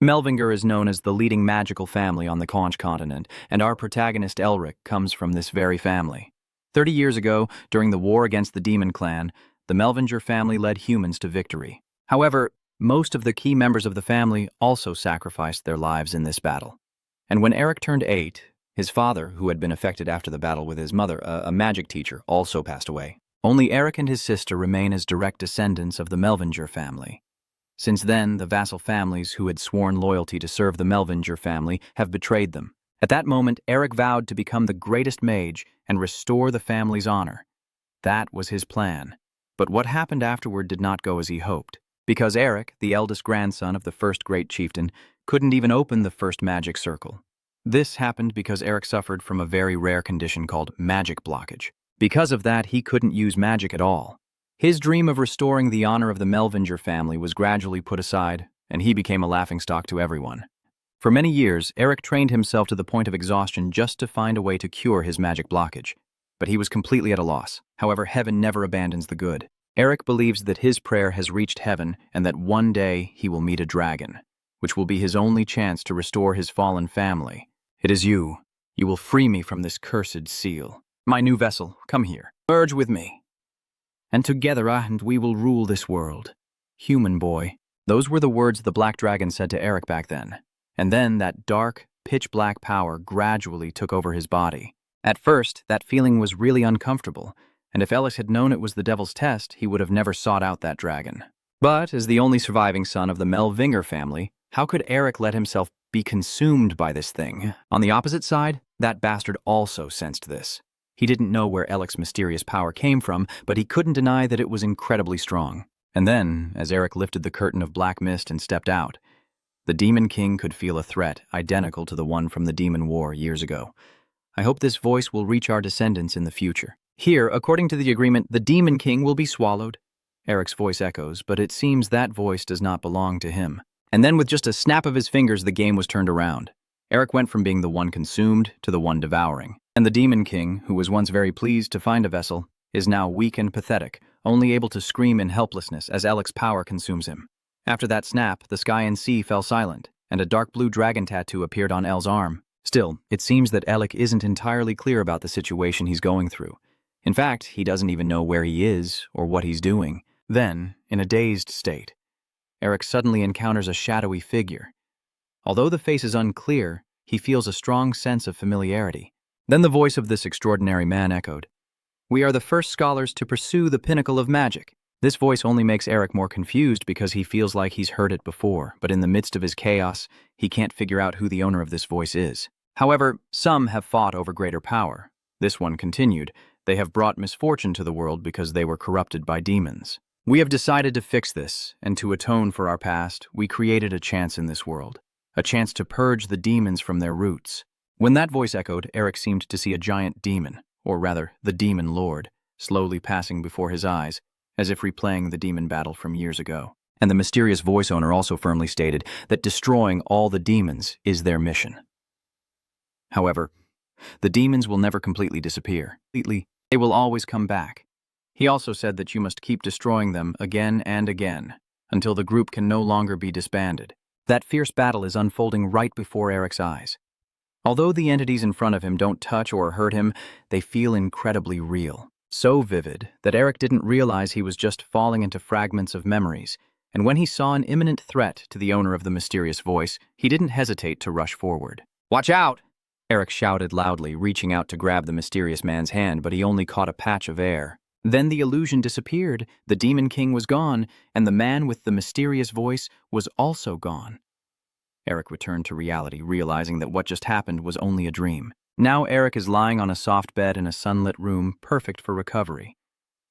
Melvinger is known as the leading magical family on the Conch continent, and our protagonist Elric comes from this very family. 30 years ago, during the war against the Demon Clan, the Melvinger family led humans to victory. However, most of the key members of the family also sacrificed their lives in this battle. And when Eric turned 8, his father, who had been affected after the battle with his mother, a magic teacher, also passed away. Only Eric and his sister remain as direct descendants of the Melvinger family. Since then, the vassal families who had sworn loyalty to serve the Melvinger family have betrayed them. At that moment, Eric vowed to become the greatest mage and restore the family's honor. That was his plan. But what happened afterward did not go as he hoped. Because Eric, the eldest grandson of the first great chieftain, couldn't even open the first magic circle. This happened because Eric suffered from a very rare condition called magic blockage. Because of that, he couldn't use magic at all. His dream of restoring the honor of the Melvinger family was gradually put aside, and he became a laughingstock to everyone. For many years, Eric trained himself to the point of exhaustion just to find a way to cure his magic blockage. But he was completely at a loss. However, heaven never abandons the good. Eric believes that his prayer has reached heaven and that one day he will meet a dragon, which will be his only chance to restore his fallen family. It is you. You will free me from this cursed seal. My new vessel, come here. Merge with me. And together we will rule this world. Human boy. Those were the words the Black Dragon said to Eric back then. And then that dark, pitch-black power gradually took over his body. At first, that feeling was really uncomfortable, and if Ellis had known it was the Devil's Test, he would have never sought out that dragon. But, as the only surviving son of the Melvinger family, how could Eric let himself be consumed by this thing? On the opposite side, that bastard also sensed this. He didn't know where Eric's mysterious power came from, but he couldn't deny that it was incredibly strong. And then, as Eric lifted the curtain of black mist and stepped out, the Demon King could feel a threat identical to the one from the Demon War years ago. I hope this voice will reach our descendants in the future. Here, according to the agreement, the Demon King will be swallowed. Eric's voice echoes, but it seems that voice does not belong to him. And then with just a snap of his fingers, the game was turned around. Eric went from being the one consumed to the one devouring. And the Demon King, who was once very pleased to find a vessel, is now weak and pathetic, only able to scream in helplessness as Eric's power consumes him. After that snap, the sky and sea fell silent, and a dark blue dragon tattoo appeared on El's arm. Still, it seems that Eric isn't entirely clear about the situation he's going through. In fact, he doesn't even know where he is or what he's doing. Then, in a dazed state, Eric suddenly encounters a shadowy figure. Although the face is unclear, he feels a strong sense of familiarity. Then the voice of this extraordinary man echoed, "We are the first scholars to pursue the pinnacle of magic." This voice only makes Eric more confused because he feels like he's heard it before, but in the midst of his chaos, he can't figure out who the owner of this voice is. However, some have fought over greater power. This one continued, "They have brought misfortune to the world because they were corrupted by demons. We have decided to fix this, and to atone for our past, we created a chance in this world. A chance to purge the demons from their roots." When that voice echoed, Eric seemed to see a giant demon, or rather, the Demon Lord, slowly passing before his eyes, as if replaying the demon battle from years ago. And the mysterious voice owner also firmly stated that destroying all the demons is their mission. However, the demons will never completely disappear. They will always come back. He also said that you must keep destroying them again and again, until the group can no longer be disbanded. That fierce battle is unfolding right before Eric's eyes. Although the entities in front of him don't touch or hurt him, they feel incredibly real. So vivid that Eric didn't realize he was just falling into fragments of memories, and when he saw an imminent threat to the owner of the mysterious voice, he didn't hesitate to rush forward. "Watch out!" Eric shouted loudly, reaching out to grab the mysterious man's hand, but he only caught a patch of air. Then the illusion disappeared, the Demon King was gone, and the man with the mysterious voice was also gone. Eric returned to reality, realizing that what just happened was only a dream. Now Eric is lying on a soft bed in a sunlit room, perfect for recovery.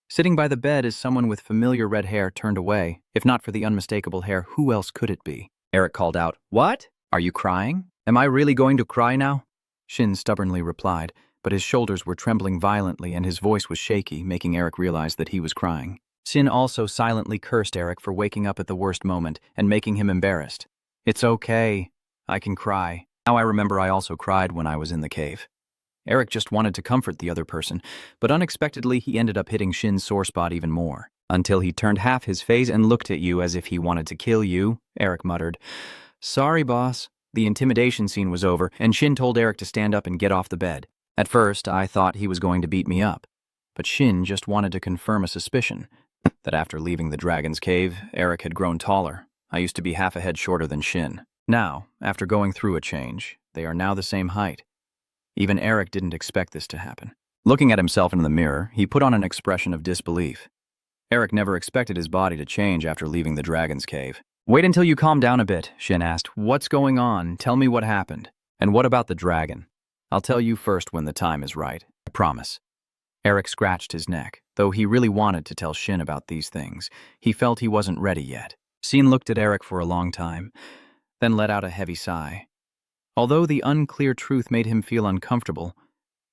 Sitting by the bed is someone with familiar red hair turned away. If not for the unmistakable hair, who else could it be? Eric called out, "What? Are you crying? Am I really going to cry now?" Shin stubbornly replied, but his shoulders were trembling violently and his voice was shaky, making Eric realize that he was crying. Shin also silently cursed Eric for waking up at the worst moment and making him embarrassed. "It's okay. I can cry. Now I remember I also cried when I was in the cave." Eric just wanted to comfort the other person, but unexpectedly he ended up hitting Shin's sore spot even more. "Until he turned half his face and looked at you as if he wanted to kill you," Eric muttered. Sorry, boss. The intimidation scene was over, and Shin told Eric to stand up and get off the bed. At first, I thought he was going to beat me up, but Shin just wanted to confirm a suspicion that after leaving the dragon's cave, Eric had grown taller. I used to be half a head shorter than Shin. Now, after going through a change, they are now the same height. Even Eric didn't expect this to happen. Looking at himself in the mirror, he put on an expression of disbelief. Eric never expected his body to change after leaving the dragon's cave. Wait until you calm down a bit, Shin asked. What's going on? Tell me what happened. And what about the dragon? I'll tell you first when the time is right. I promise. Eric scratched his neck. Though he really wanted to tell Shin about these things, he felt he wasn't ready yet. Shin looked at Eric for a long time, then let out a heavy sigh. Although the unclear truth made him feel uncomfortable,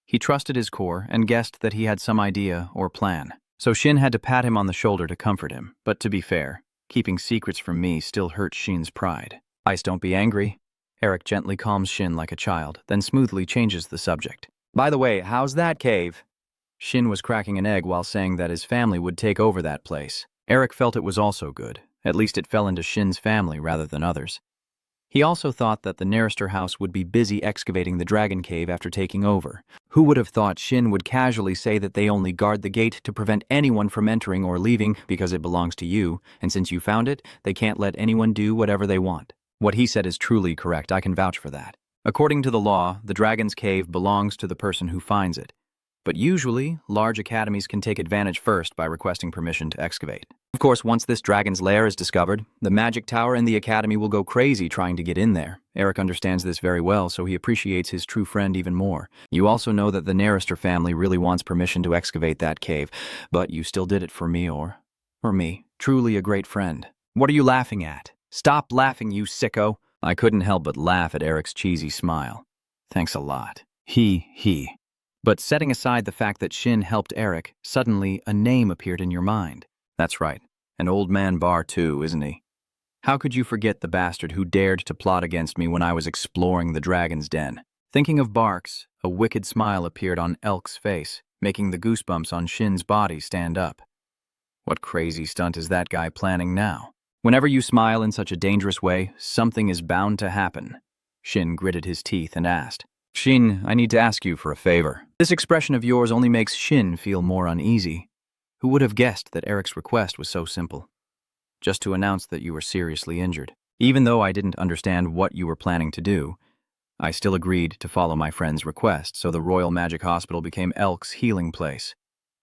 he trusted his core and guessed that he had some idea or plan. So Shin had to pat him on the shoulder to comfort him. But to be fair, keeping secrets from me still hurt Shin's pride. Ice, don't be angry. Eric gently calms Shin like a child, then smoothly changes the subject. By the way, how's that cave? Shin was cracking an egg while saying that his family would take over that place. Eric felt it was also good. At least it fell into Shin's family rather than others. He also thought that the Narister house would be busy excavating the dragon cave after taking over. Who would have thought Shin would casually say that they only guard the gate to prevent anyone from entering or leaving because it belongs to you, and since you found it, they can't let anyone do whatever they want. What he said is truly correct, I can vouch for that. According to the law, the dragon's cave belongs to the person who finds it. But usually, large academies can take advantage first by requesting permission to excavate. Of course, once this dragon's lair is discovered, the magic tower and the academy will go crazy trying to get in there. Eric understands this very well, so he appreciates his true friend even more. You also know that the Narister family really wants permission to excavate that cave, but you still did it for me or me. Truly a great friend. What are you laughing at? Stop laughing, you sicko. I couldn't help but laugh at Eric's cheesy smile. Thanks a lot. He. But setting aside the fact that Shin helped Eric, suddenly a name appeared in your mind. That's right. An old man Bar too, isn't he? How could you forget the bastard who dared to plot against me when I was exploring the dragon's den? Thinking of Barks, a wicked smile appeared on Elk's face, making the goosebumps on Shin's body stand up. What crazy stunt is that guy planning now? Whenever you smile in such a dangerous way, something is bound to happen. Shin gritted his teeth and asked, Shin, I need to ask you for a favor. This expression of yours only makes Shin feel more uneasy. Who would have guessed that Eric's request was so simple? Just to announce that you were seriously injured. Even though I didn't understand what you were planning to do, I still agreed to follow my friend's request, so the Royal Magic Hospital became Elk's healing place.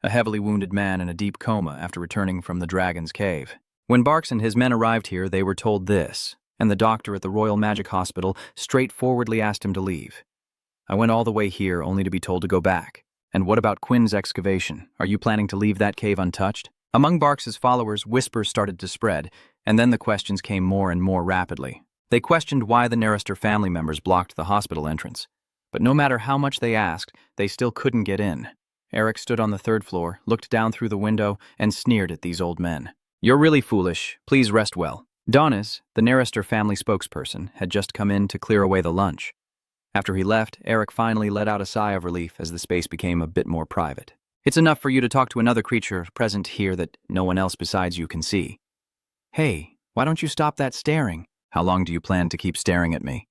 A heavily wounded man in a deep coma after returning from the dragon's cave. When Barks and his men arrived here, they were told this, and the doctor at the Royal Magic Hospital straightforwardly asked him to leave. I went all the way here only to be told to go back. And what about Quinn's excavation? Are you planning to leave that cave untouched? Among Barks's followers, whispers started to spread, and then the questions came more and more rapidly. They questioned why the Narister family members blocked the hospital entrance. But no matter how much they asked, they still couldn't get in. Eric stood on the third floor, looked down through the window, and sneered at these old men. You're really foolish. Please rest well. Donis, the Narister family spokesperson, had just come in to clear away the lunch. After he left, Eric finally let out a sigh of relief as the space became a bit more private. It's enough for you to talk to another creature present here that no one else besides you can see. Hey, why don't you stop that staring? How long do you plan to keep staring at me?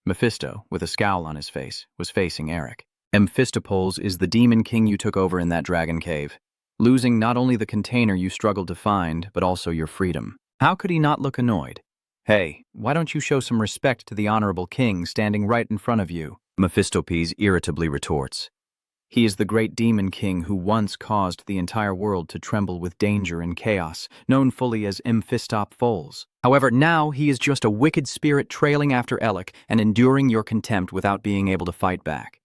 Mephisto, with a scowl on his face, was facing Eric. Mephistopheles is the demon king you took over in that dragon cave, losing not only the container you struggled to find, but also your freedom. How could he not look annoyed? Hey, why don't you show some respect to the honorable king standing right in front of you? Mephistopheles irritably retorts. He is the great demon king who once caused the entire world to tremble with danger and chaos, known fully as Mephistopheles. However, now he is just a wicked spirit trailing after Elec and enduring your contempt without being able to fight back.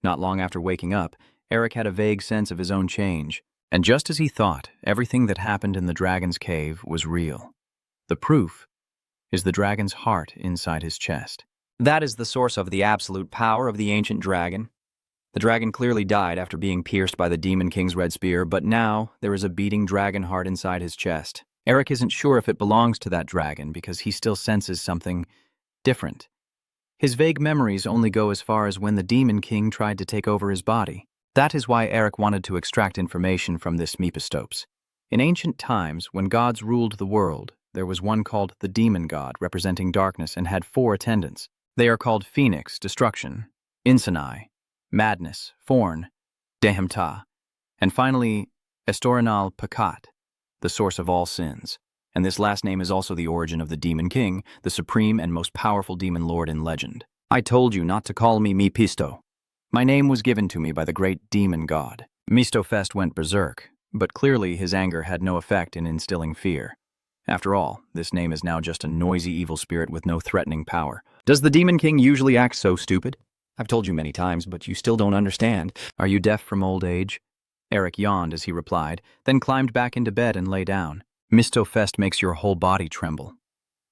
Not long after waking up, Eric had a vague sense of his own change. And just as he thought, everything that happened in the dragon's cave was real. The proof is the dragon's heart inside his chest. That is the source of the absolute power of the ancient dragon. The dragon clearly died after being pierced by the Demon King's red spear, but now there is a beating dragon heart inside his chest. Eric isn't sure if it belongs to that dragon because he still senses something different. His vague memories only go as far as when the Demon King tried to take over his body. That is why Eric wanted to extract information from this Mephistopheles. In ancient times, when gods ruled the world, there was one called the demon god, representing darkness, and had 4 attendants. They are called Phoenix, destruction, Insanai, madness, Forn, Dehemta, and finally Estorinal Pakat, the source of all sins. And this last name is also the origin of the Demon King, the supreme and most powerful demon lord in legend. I told you not to call me Mephisto. My name was given to me by the great demon god. Mephistopheles went berserk, but clearly his anger had no effect in instilling fear. After all, this name is now just a noisy evil spirit with no threatening power. Does the Demon King usually act so stupid? I've told you many times, but you still don't understand. Are you deaf from old age? Eric yawned as he replied, then climbed back into bed and lay down. Mephistopheles makes your whole body tremble.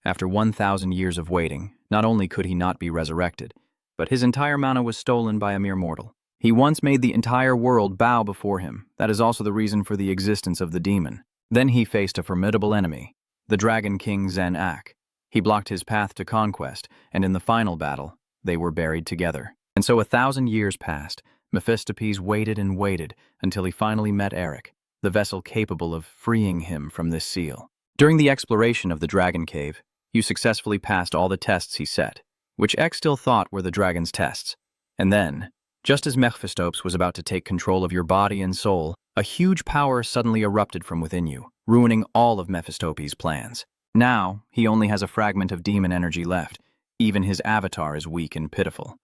After 1,000 years of waiting, not only could he not be resurrected, but his entire mana was stolen by a mere mortal. He once made the entire world bow before him. That is also the reason for the existence of the demon. Then he faced a formidable enemy, the Dragon King Zen-Ak. He blocked his path to conquest, and in the final battle, they were buried together. And so 1,000 years passed. Mephistopheles waited and waited until he finally met Eric, the vessel capable of freeing him from this seal. During the exploration of the dragon cave, you successfully passed all the tests he set, which X still thought were the dragon's tests. And then, just as Mephistopheles was about to take control of your body and soul, a huge power suddenly erupted from within you, ruining all of Mephistopheles' plans. Now, he only has a fragment of demon energy left. Even his avatar is weak and pitiful.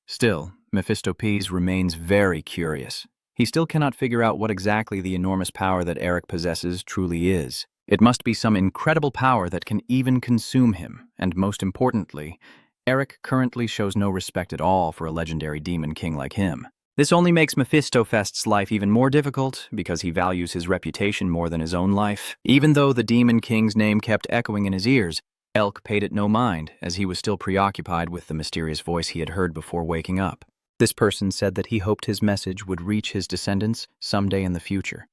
Still, Mephistopheles remains very curious. He still cannot figure out what exactly the enormous power that Eric possesses truly is. It must be some incredible power that can even consume him, and most importantly, Eric currently shows no respect at all for a legendary demon king like him. This only makes Mephistopheles' life even more difficult because he values his reputation more than his own life. Even though the demon king's name kept echoing in his ears, Elk paid it no mind, as he was still preoccupied with the mysterious voice he had heard before waking up. This person said that he hoped his message would reach his descendants someday in the future.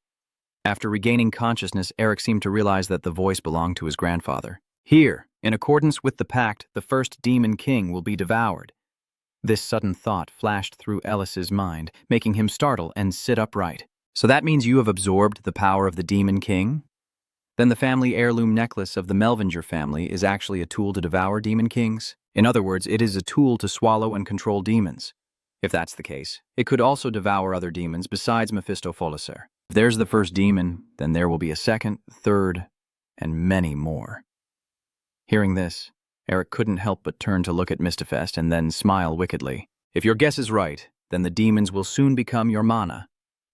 After regaining consciousness, Eric seemed to realize that the voice belonged to his grandfather. Here, in accordance with the pact, the first demon king will be devoured. This sudden thought flashed through Ellis's mind, making him startle and sit upright. So that means you have absorbed the power of the demon king? Then the family heirloom necklace of the Melvin family is actually a tool to devour demon kings? In other words, it is a tool to swallow and control demons. If that's the case, it could also devour other demons besides Mephistopheles. If there's the first demon, then there will be a second, third, and many more. Hearing this, Eric couldn't help but turn to look at Mephistopheles and then smile wickedly. If your guess is right, then the demons will soon become your mana.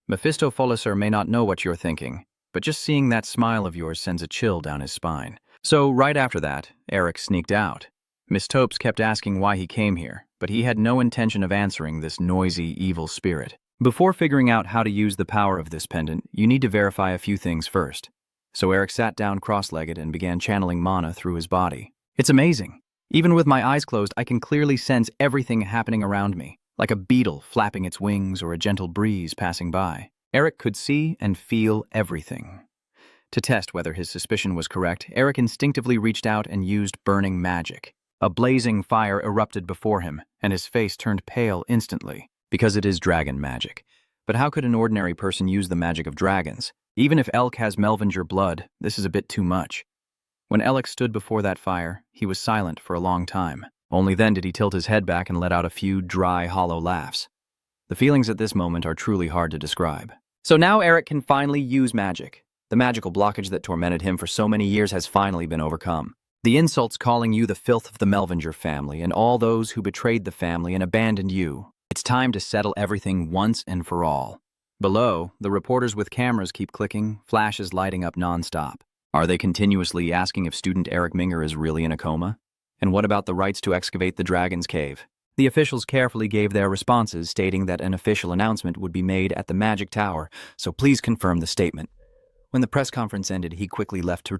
Mephistopheles may not know what you're thinking, but just seeing that smile of yours sends a chill down his spine. So right after that, Eric sneaked out. Miss Topes kept asking why he came here, but he had no intention of answering this noisy, evil spirit. Before figuring out how to use the power of this pendant, you need to verify a few things first. So Eric sat down cross-legged and began channeling mana through his body. It's amazing. Even with my eyes closed, I can clearly sense everything happening around me, like a beetle flapping its wings or a gentle breeze passing by. Eric could see and feel everything. To test whether his suspicion was correct, Eric instinctively reached out and used burning magic. A blazing fire erupted before him, and his face turned pale instantly, because it is dragon magic. But how could an ordinary person use the magic of dragons? Even if Elk has Melvinger blood, this is a bit too much. When Elk stood before that fire, he was silent for a long time. Only then did he tilt his head back and let out a few dry, hollow laughs. The feelings at this moment are truly hard to describe. So now Eric can finally use magic. The magical blockage that tormented him for so many years has finally been overcome. The insults calling you the filth of the Melvinger family and all those who betrayed the family and abandoned you. It's time to settle everything once and for all. Below, the reporters with cameras keep clicking, flashes lighting up non-stop. Are they continuously asking if student Eric Minger is really in a coma? And what about the rights to excavate the Dragon's Cave? The officials carefully gave their responses, stating that an official announcement would be made at the Magic Tower, so please confirm the statement. When the press conference ended, he quickly left to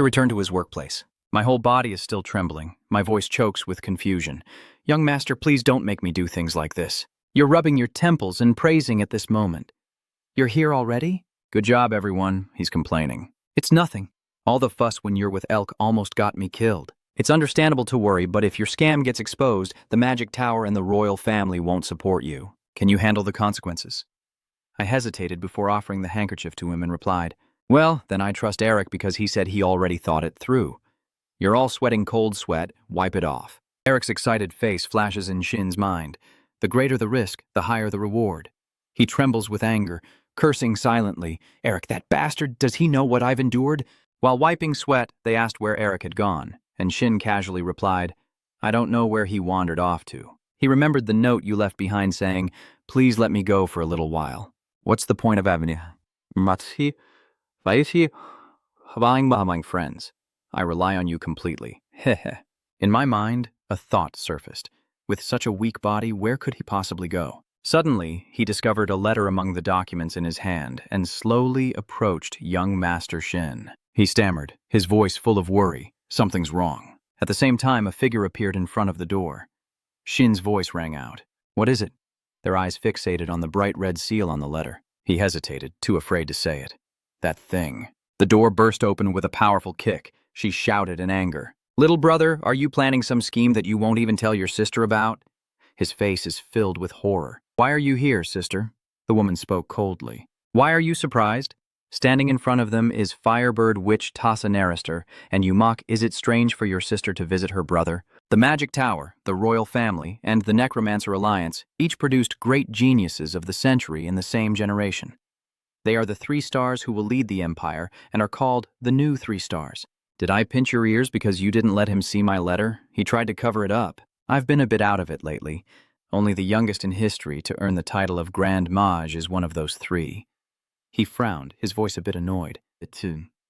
return to his workplace. My whole body is still trembling. My voice chokes with confusion. Young master, please don't make me do things like this. You're rubbing your temples and praising at this moment. You're here already? Good job, everyone, he's complaining. It's nothing. All the fuss when you're with Elk almost got me killed. It's understandable to worry, but if your scam gets exposed, the Magic Tower and the royal family won't support you. Can you handle the consequences? I hesitated before offering the handkerchief to him and replied, Well, then I trust Eric because he said he already thought it through. You're all sweating cold sweat, wipe it off. Eric's excited face flashes in Shin's mind. The greater the risk, the higher the reward. He trembles with anger, cursing silently. Eric, that bastard, does he know what I've endured? While wiping sweat, they asked where Eric had gone, and Shin casually replied, I don't know where he wandered off to. He remembered the note you left behind saying, please let me go for a little while. What's the point of having among friends? I rely on you completely. Heh. In my mind, a thought surfaced. With such a weak body, where could he possibly go? Suddenly, he discovered a letter among the documents in his hand and slowly approached young Master Shin. He stammered, his voice full of worry. Something's wrong. At the same time, a figure appeared in front of the door. Shin's voice rang out. What is it? Their eyes fixated on the bright red seal on the letter. He hesitated, too afraid to say it. That thing. The door burst open with a powerful kick. She shouted in anger. Little brother, are you planning some scheme that you won't even tell your sister about? His face is filled with horror. Why are you here, sister? The woman spoke coldly. Why are you surprised? Standing in front of them is Firebird Witch Tasa Narraster, and you mock, is it strange for your sister to visit her brother? The Magic Tower, the Royal Family, and the Necromancer Alliance each produced great geniuses of the century in the same generation. They are the 3 stars who will lead the Empire and are called the New 3 Stars. Did I pinch your ears because you didn't let him see my letter? He tried to cover it up. I've been a bit out of it lately. Only the youngest in history to earn the title of Grand Mage is one of those 3. He frowned, his voice a bit annoyed.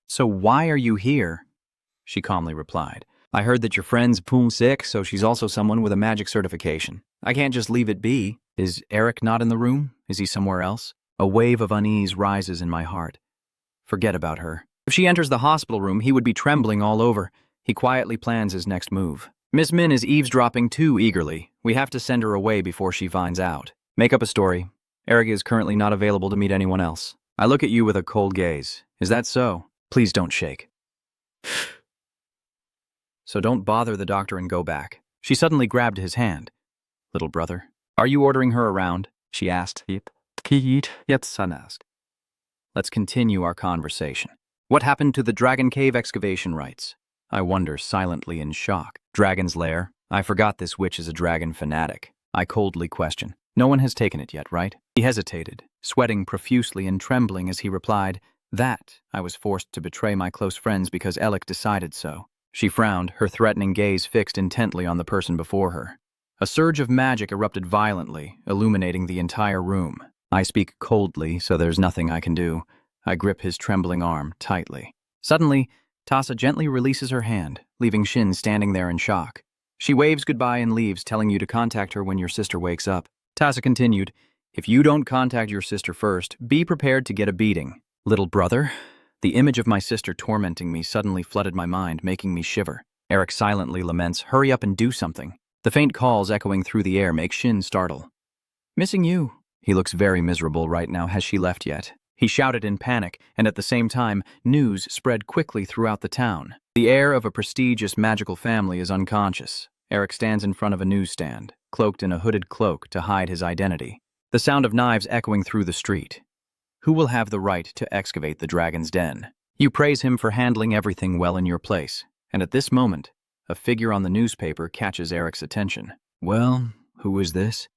So why are you here? She calmly replied. I heard that your friend's poom sick, so she's also someone with a magic certification. I can't just leave it be. Is Eric not in the room? Is he somewhere else? A wave of unease rises in my heart. Forget about her. If she enters the hospital room, he would be trembling all over. He quietly plans his next move. Miss Min is eavesdropping too eagerly. We have to send her away before she finds out. Make up a story. Eric is currently not available to meet anyone else. I look at you with a cold gaze. Is that so? Please don't shake. So don't bother the doctor and go back. She suddenly grabbed his hand. Little brother, are you ordering her around? She asked. Let's continue our conversation. What happened to the Dragon Cave excavation rites? I wonder silently in shock. Dragon's lair? I forgot this witch is a dragon fanatic. I coldly question. No one has taken it yet, right? He hesitated, sweating profusely and trembling as he replied, That I was forced to betray my close friends because Alec decided so. She frowned, her threatening gaze fixed intently on the person before her. A surge of magic erupted violently, illuminating the entire room. I speak coldly, so there's nothing I can do. I grip his trembling arm tightly. Suddenly, Tasa gently releases her hand, leaving Shin standing there in shock. She waves goodbye and leaves, telling you to contact her when your sister wakes up. Tasa continued, If you don't contact your sister first, be prepared to get a beating. Little brother? The image of my sister tormenting me suddenly flooded my mind, making me shiver. Eric silently laments, Hurry up and do something. The faint calls echoing through the air make Shin startle. Missing you. He looks very miserable right now. Has she left yet? He shouted in panic, and at the same time, news spread quickly throughout the town. The heir of a prestigious magical family is unconscious. Eric stands in front of a newsstand, cloaked in a hooded cloak to hide his identity. The sound of knives echoing through the street. Who will have the right to excavate the dragon's den? You praise him for handling everything well in your place, and at this moment, a figure on the newspaper catches Eric's attention. Well, who is this?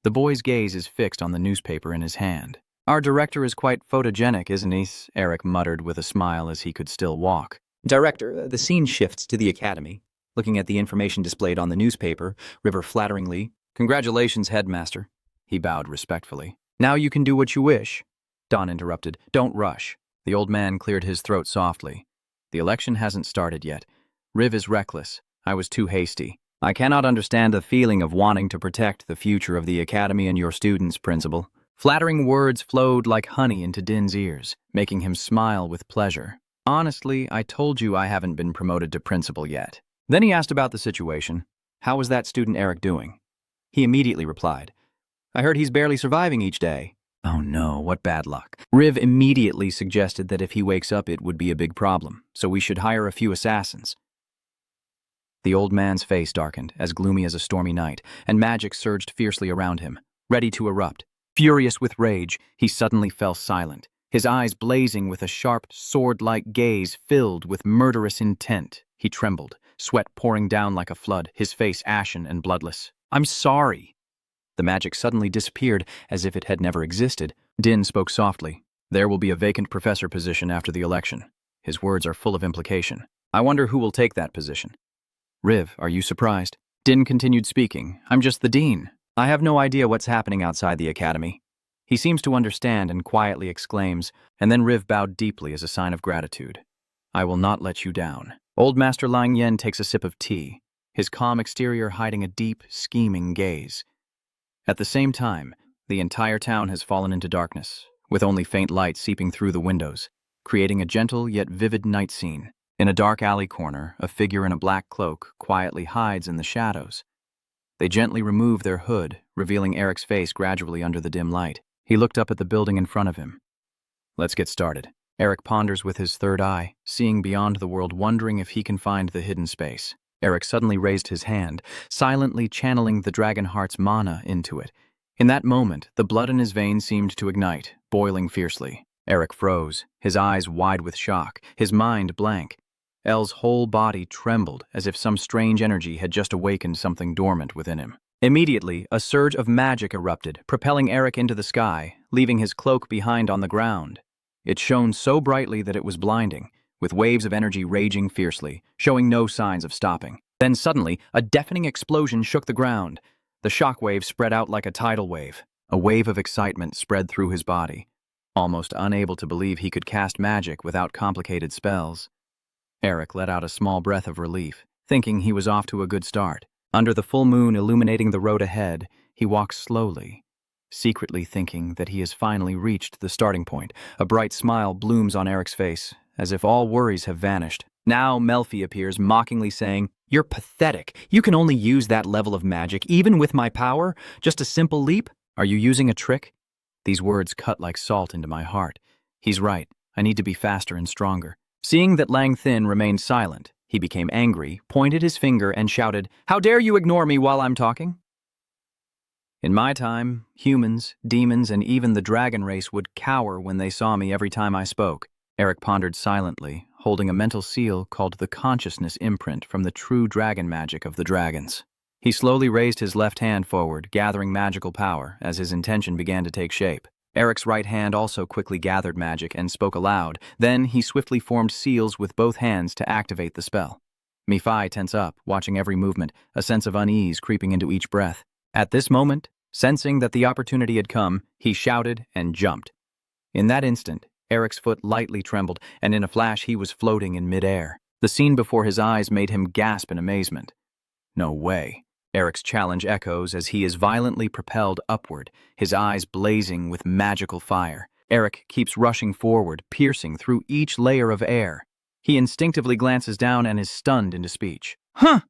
The boy's gaze is fixed on the newspaper in his hand. Our director is quite photogenic, isn't he? Eric muttered with a smile as he could still walk. Director, the scene shifts to the academy. Looking at the information displayed on the newspaper, River flatteringly, Congratulations, headmaster. He bowed respectfully. Now you can do what you wish. Don interrupted. Don't rush. The old man cleared his throat softly. The election hasn't started yet. Riv is reckless. I was too hasty. I cannot understand the feeling of wanting to protect the future of the academy and your students, Principal. Flattering words flowed like honey into Din's ears, making him smile with pleasure. Honestly, I told you I haven't been promoted to principal yet. Then he asked about the situation. How was that student Eric doing? He immediately replied, I heard he's barely surviving each day. Oh no, what bad luck. Riv immediately suggested that if he wakes up it would be a big problem, so we should hire a few assassins. The old man's face darkened, as gloomy as a stormy night, and magic surged fiercely around him, ready to erupt. Furious with rage, he suddenly fell silent, his eyes blazing with a sharp, sword-like gaze filled with murderous intent. He trembled, sweat pouring down like a flood, his face ashen and bloodless. "I'm sorry." The magic suddenly disappeared as if it had never existed. Din spoke softly. "There will be a vacant professor position after the election." His words are full of implication. "I wonder who will take that position." "Riv, are you surprised?" Din continued speaking. "I'm just the dean. I have no idea what's happening outside the academy." He seems to understand and quietly exclaims, and then Riv bowed deeply as a sign of gratitude. "I will not let you down." Old Master Lang Yen takes a sip of tea, his calm exterior hiding a deep, scheming gaze. At the same time, the entire town has fallen into darkness, with only faint light seeping through the windows, creating a gentle yet vivid night scene. In a dark alley corner, a figure in a black cloak quietly hides in the shadows. They gently remove their hood, revealing Eric's face gradually under the dim light. He looked up at the building in front of him. "Let's get started." Eric ponders with his third eye, seeing beyond the world, wondering if he can find the hidden space. Eric suddenly raised his hand, silently channeling the dragon heart's mana into it. In that moment, the blood in his veins seemed to ignite, boiling fiercely. Eric froze, his eyes wide with shock, his mind blank. El's whole body trembled as if some strange energy had just awakened something dormant within him. Immediately, a surge of magic erupted, propelling Eric into the sky, leaving his cloak behind on the ground. It shone so brightly that it was blinding, with waves of energy raging fiercely, showing no signs of stopping. Then suddenly, a deafening explosion shook the ground. The shock wave spread out like a tidal wave. A wave of excitement spread through his body. Almost unable to believe he could cast magic without complicated spells, Eric let out a small breath of relief, thinking he was off to a good start. Under the full moon illuminating the road ahead, he walks slowly, secretly thinking that he has finally reached the starting point. A bright smile blooms on Eric's face, as if all worries have vanished. Now Melfi appears, mockingly saying, "You're pathetic. You can only use that level of magic, even with my power? Just a simple leap? Are you using a trick?" These words cut like salt into my heart. He's right. I need to be faster and stronger. Seeing that Lang Thin remained silent, he became angry, pointed his finger, and shouted, "How dare you ignore me while I'm talking?" In my time, humans, demons, and even the dragon race would cower when they saw me every time I spoke. Eric pondered silently, holding a mental seal called the consciousness imprint from the true dragon magic of the dragons. He slowly raised his left hand forward, gathering magical power as his intention began to take shape. Eric's right hand also quickly gathered magic and spoke aloud. Then he swiftly formed seals with both hands to activate the spell. Mephi tense up, watching every movement, a sense of unease creeping into each breath. At this moment, sensing that the opportunity had come, he shouted and jumped. In that instant, Eric's foot lightly trembled, and in a flash he was floating in midair. The scene before his eyes made him gasp in amazement. No way. Eric's challenge echoes as he is violently propelled upward, his eyes blazing with magical fire. Eric keeps rushing forward, piercing through each layer of air. He instinctively glances down and is stunned into speech. "Huh!"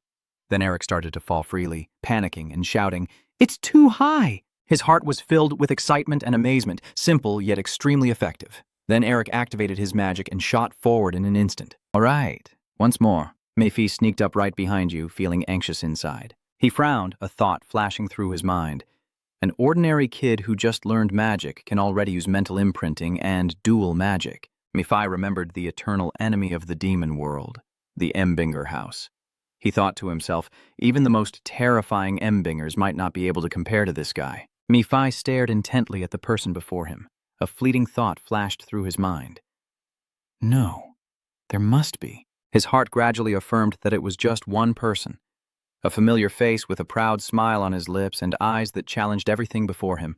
Then Eric started to fall freely, panicking and shouting, "It's too high!" His heart was filled with excitement and amazement, simple yet extremely effective. Then Eric activated his magic and shot forward in an instant. "All right, once more." Mephi sneaked up right behind you, feeling anxious inside. He frowned, a thought flashing through his mind. An ordinary kid who just learned magic can already use mental imprinting and dual magic. Mephi remembered the eternal enemy of the demon world, the Embinger house. He thought to himself, even the most terrifying Embingers might not be able to compare to this guy. Mephi stared intently at the person before him. A fleeting thought flashed through his mind. No, there must be. His heart gradually affirmed that it was just one person. A familiar face with a proud smile on his lips and eyes that challenged everything before him.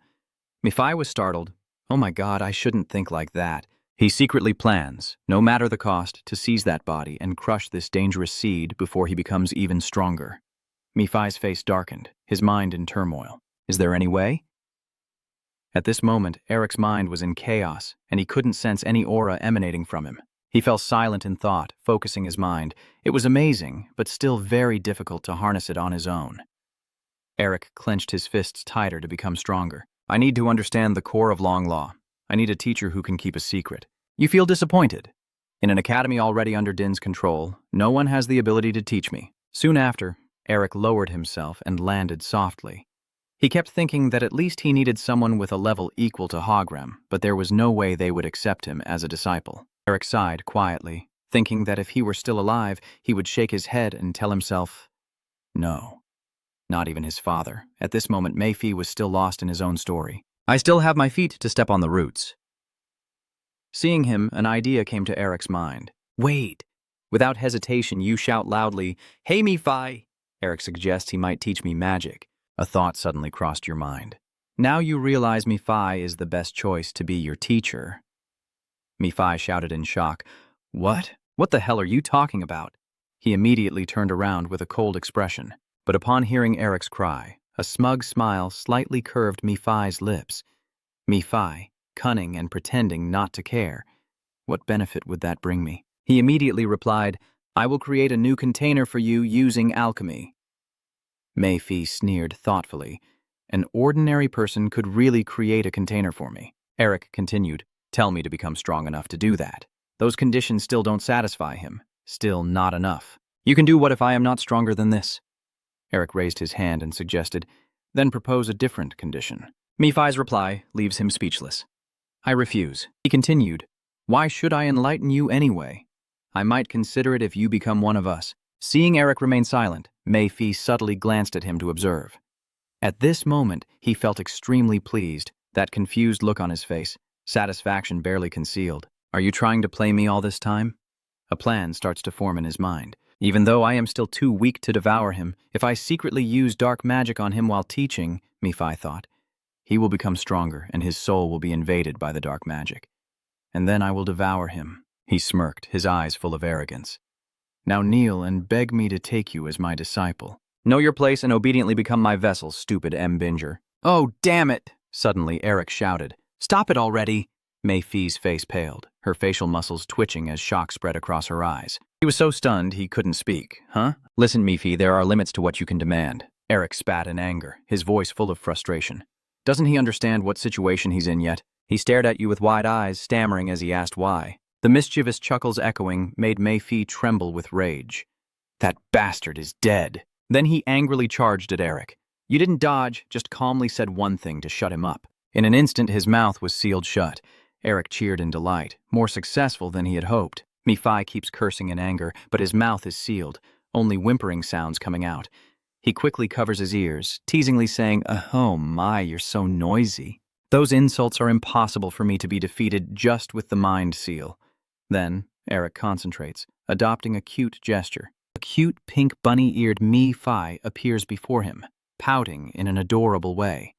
Mephi was startled. Oh my God, I shouldn't think like that. He secretly plans, no matter the cost, to seize that body and crush this dangerous seed before he becomes even stronger. Mephi's face darkened, his mind in turmoil. Is there any way? At this moment, Eric's mind was in chaos, and he couldn't sense any aura emanating from him. He fell silent in thought, focusing his mind. It was amazing, but still very difficult to harness it on his own. Eric clenched his fists tighter to become stronger. I need to understand the core of Long Law. I need a teacher who can keep a secret. You feel disappointed. In an academy already under Din's control, no one has the ability to teach me. Soon after, Eric lowered himself and landed softly. He kept thinking that at least he needed someone with a level equal to Hogrem, but there was no way they would accept him as a disciple. Eric sighed quietly, thinking that if he were still alive, he would shake his head and tell himself, no. Not even his father. At this moment, Mephi was still lost in his own story. I still have my feet to step on the roots. Seeing him, an idea came to Eric's mind. Wait. Without hesitation, you shout loudly, "Hey, Mephi!" Eric suggests he might teach me magic. A thought suddenly crossed your mind. Now you realize Mephi is the best choice to be your teacher. Mephi shouted in shock, What? What the hell are you talking about? He immediately turned around with a cold expression. But upon hearing Eric's cry, a smug smile slightly curved Mephi's lips. Mephi, cunning and pretending not to care. What benefit would that bring me? He immediately replied, I will create a new container for you using alchemy. Mephi sneered thoughtfully. An ordinary person could really create a container for me. Eric continued, Tell me to become strong enough to do that. Those conditions still don't satisfy him. Still not enough. You can do what if I am not stronger than this? Eric raised his hand and suggested, Then propose a different condition. Mephi's reply leaves him speechless. I refuse. He continued, Why should I enlighten you anyway? I might consider it if you become one of us. Seeing Eric remain silent, Mephi subtly glanced at him to observe. At this moment, he felt extremely pleased, that confused look on his face, satisfaction barely concealed. Are you trying to play me all this time? A plan starts to form in his mind. Even though I am still too weak to devour him, if I secretly use dark magic on him while teaching, Mephi thought, he will become stronger and his soul will be invaded by the dark magic. And then I will devour him. He smirked, his eyes full of arrogance. Now kneel and beg me to take you as my disciple. Know your place and obediently become my vessel, stupid Binger. Oh, damn it! Suddenly, Eric shouted. Stop it already! Mephi's face paled, her facial muscles twitching as shock spread across her eyes. He was so stunned he couldn't speak. Huh? Listen, Mephi, there are limits to what you can demand. Eric spat in anger, his voice full of frustration. Doesn't he understand what situation he's in yet? He stared at you with wide eyes, stammering as he asked why. The mischievous chuckles echoing made Mephi tremble with rage. That bastard is dead. Then he angrily charged at Eric. You didn't dodge, just calmly said one thing to shut him up. In an instant, his mouth was sealed shut. Eric cheered in delight, more successful than he had hoped. Mephi keeps cursing in anger, but his mouth is sealed, only whimpering sounds coming out. He quickly covers his ears, teasingly saying, Oh my, you're so noisy. Those insults are impossible for me to be defeated just with the mind seal. Then, Eric concentrates, adopting a cute gesture. A cute pink bunny-eared Mephi appears before him, pouting in an adorable way.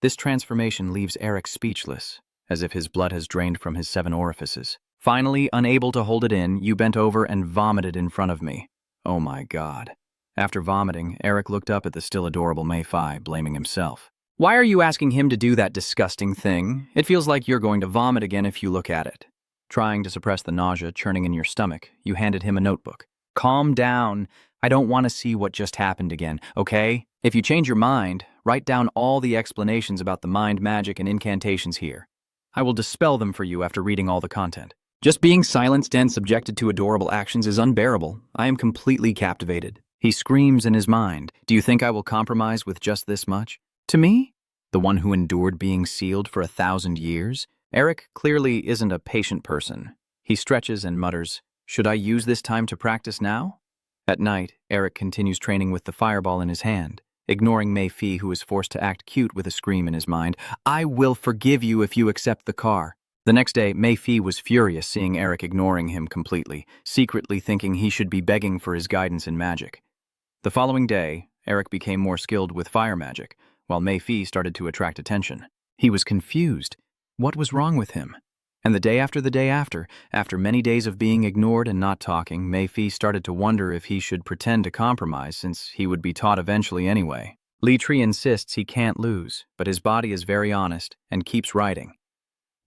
This transformation leaves Eric speechless, as if his blood has drained from his 7 orifices. Finally, unable to hold it in, you bent over and vomited in front of me. Oh my God. After vomiting, Eric looked up at the still adorable Mephi, blaming himself. Why are you asking him to do that disgusting thing? It feels like you're going to vomit again if you look at it. Trying to suppress the nausea churning in your stomach, you handed him a notebook. Calm down. I don't want to see what just happened again, okay? If you change your mind, write down all the explanations about the mind magic and incantations here. I will dispel them for you after reading all the content. Just being silenced and subjected to adorable actions is unbearable. I am completely captivated. He screams in his mind, Do you think I will compromise with just this much? To me? The one who endured being sealed for 1,000 years? Eric clearly isn't a patient person. He stretches and mutters, Should I use this time to practice now? At night, Eric continues training with the fireball in his hand, ignoring Mephi, who is forced to act cute with a scream in his mind. I will forgive you if you accept the car. The next day, Mephi was furious seeing Eric ignoring him completely, secretly thinking he should be begging for his guidance in magic. The following day, Eric became more skilled with fire magic, while Mephi started to attract attention. He was confused. What was wrong with him? And the day after many days of being ignored and not talking, Mephi started to wonder if he should pretend to compromise since he would be taught eventually anyway. Litri insists he can't lose, but his body is very honest and keeps writing.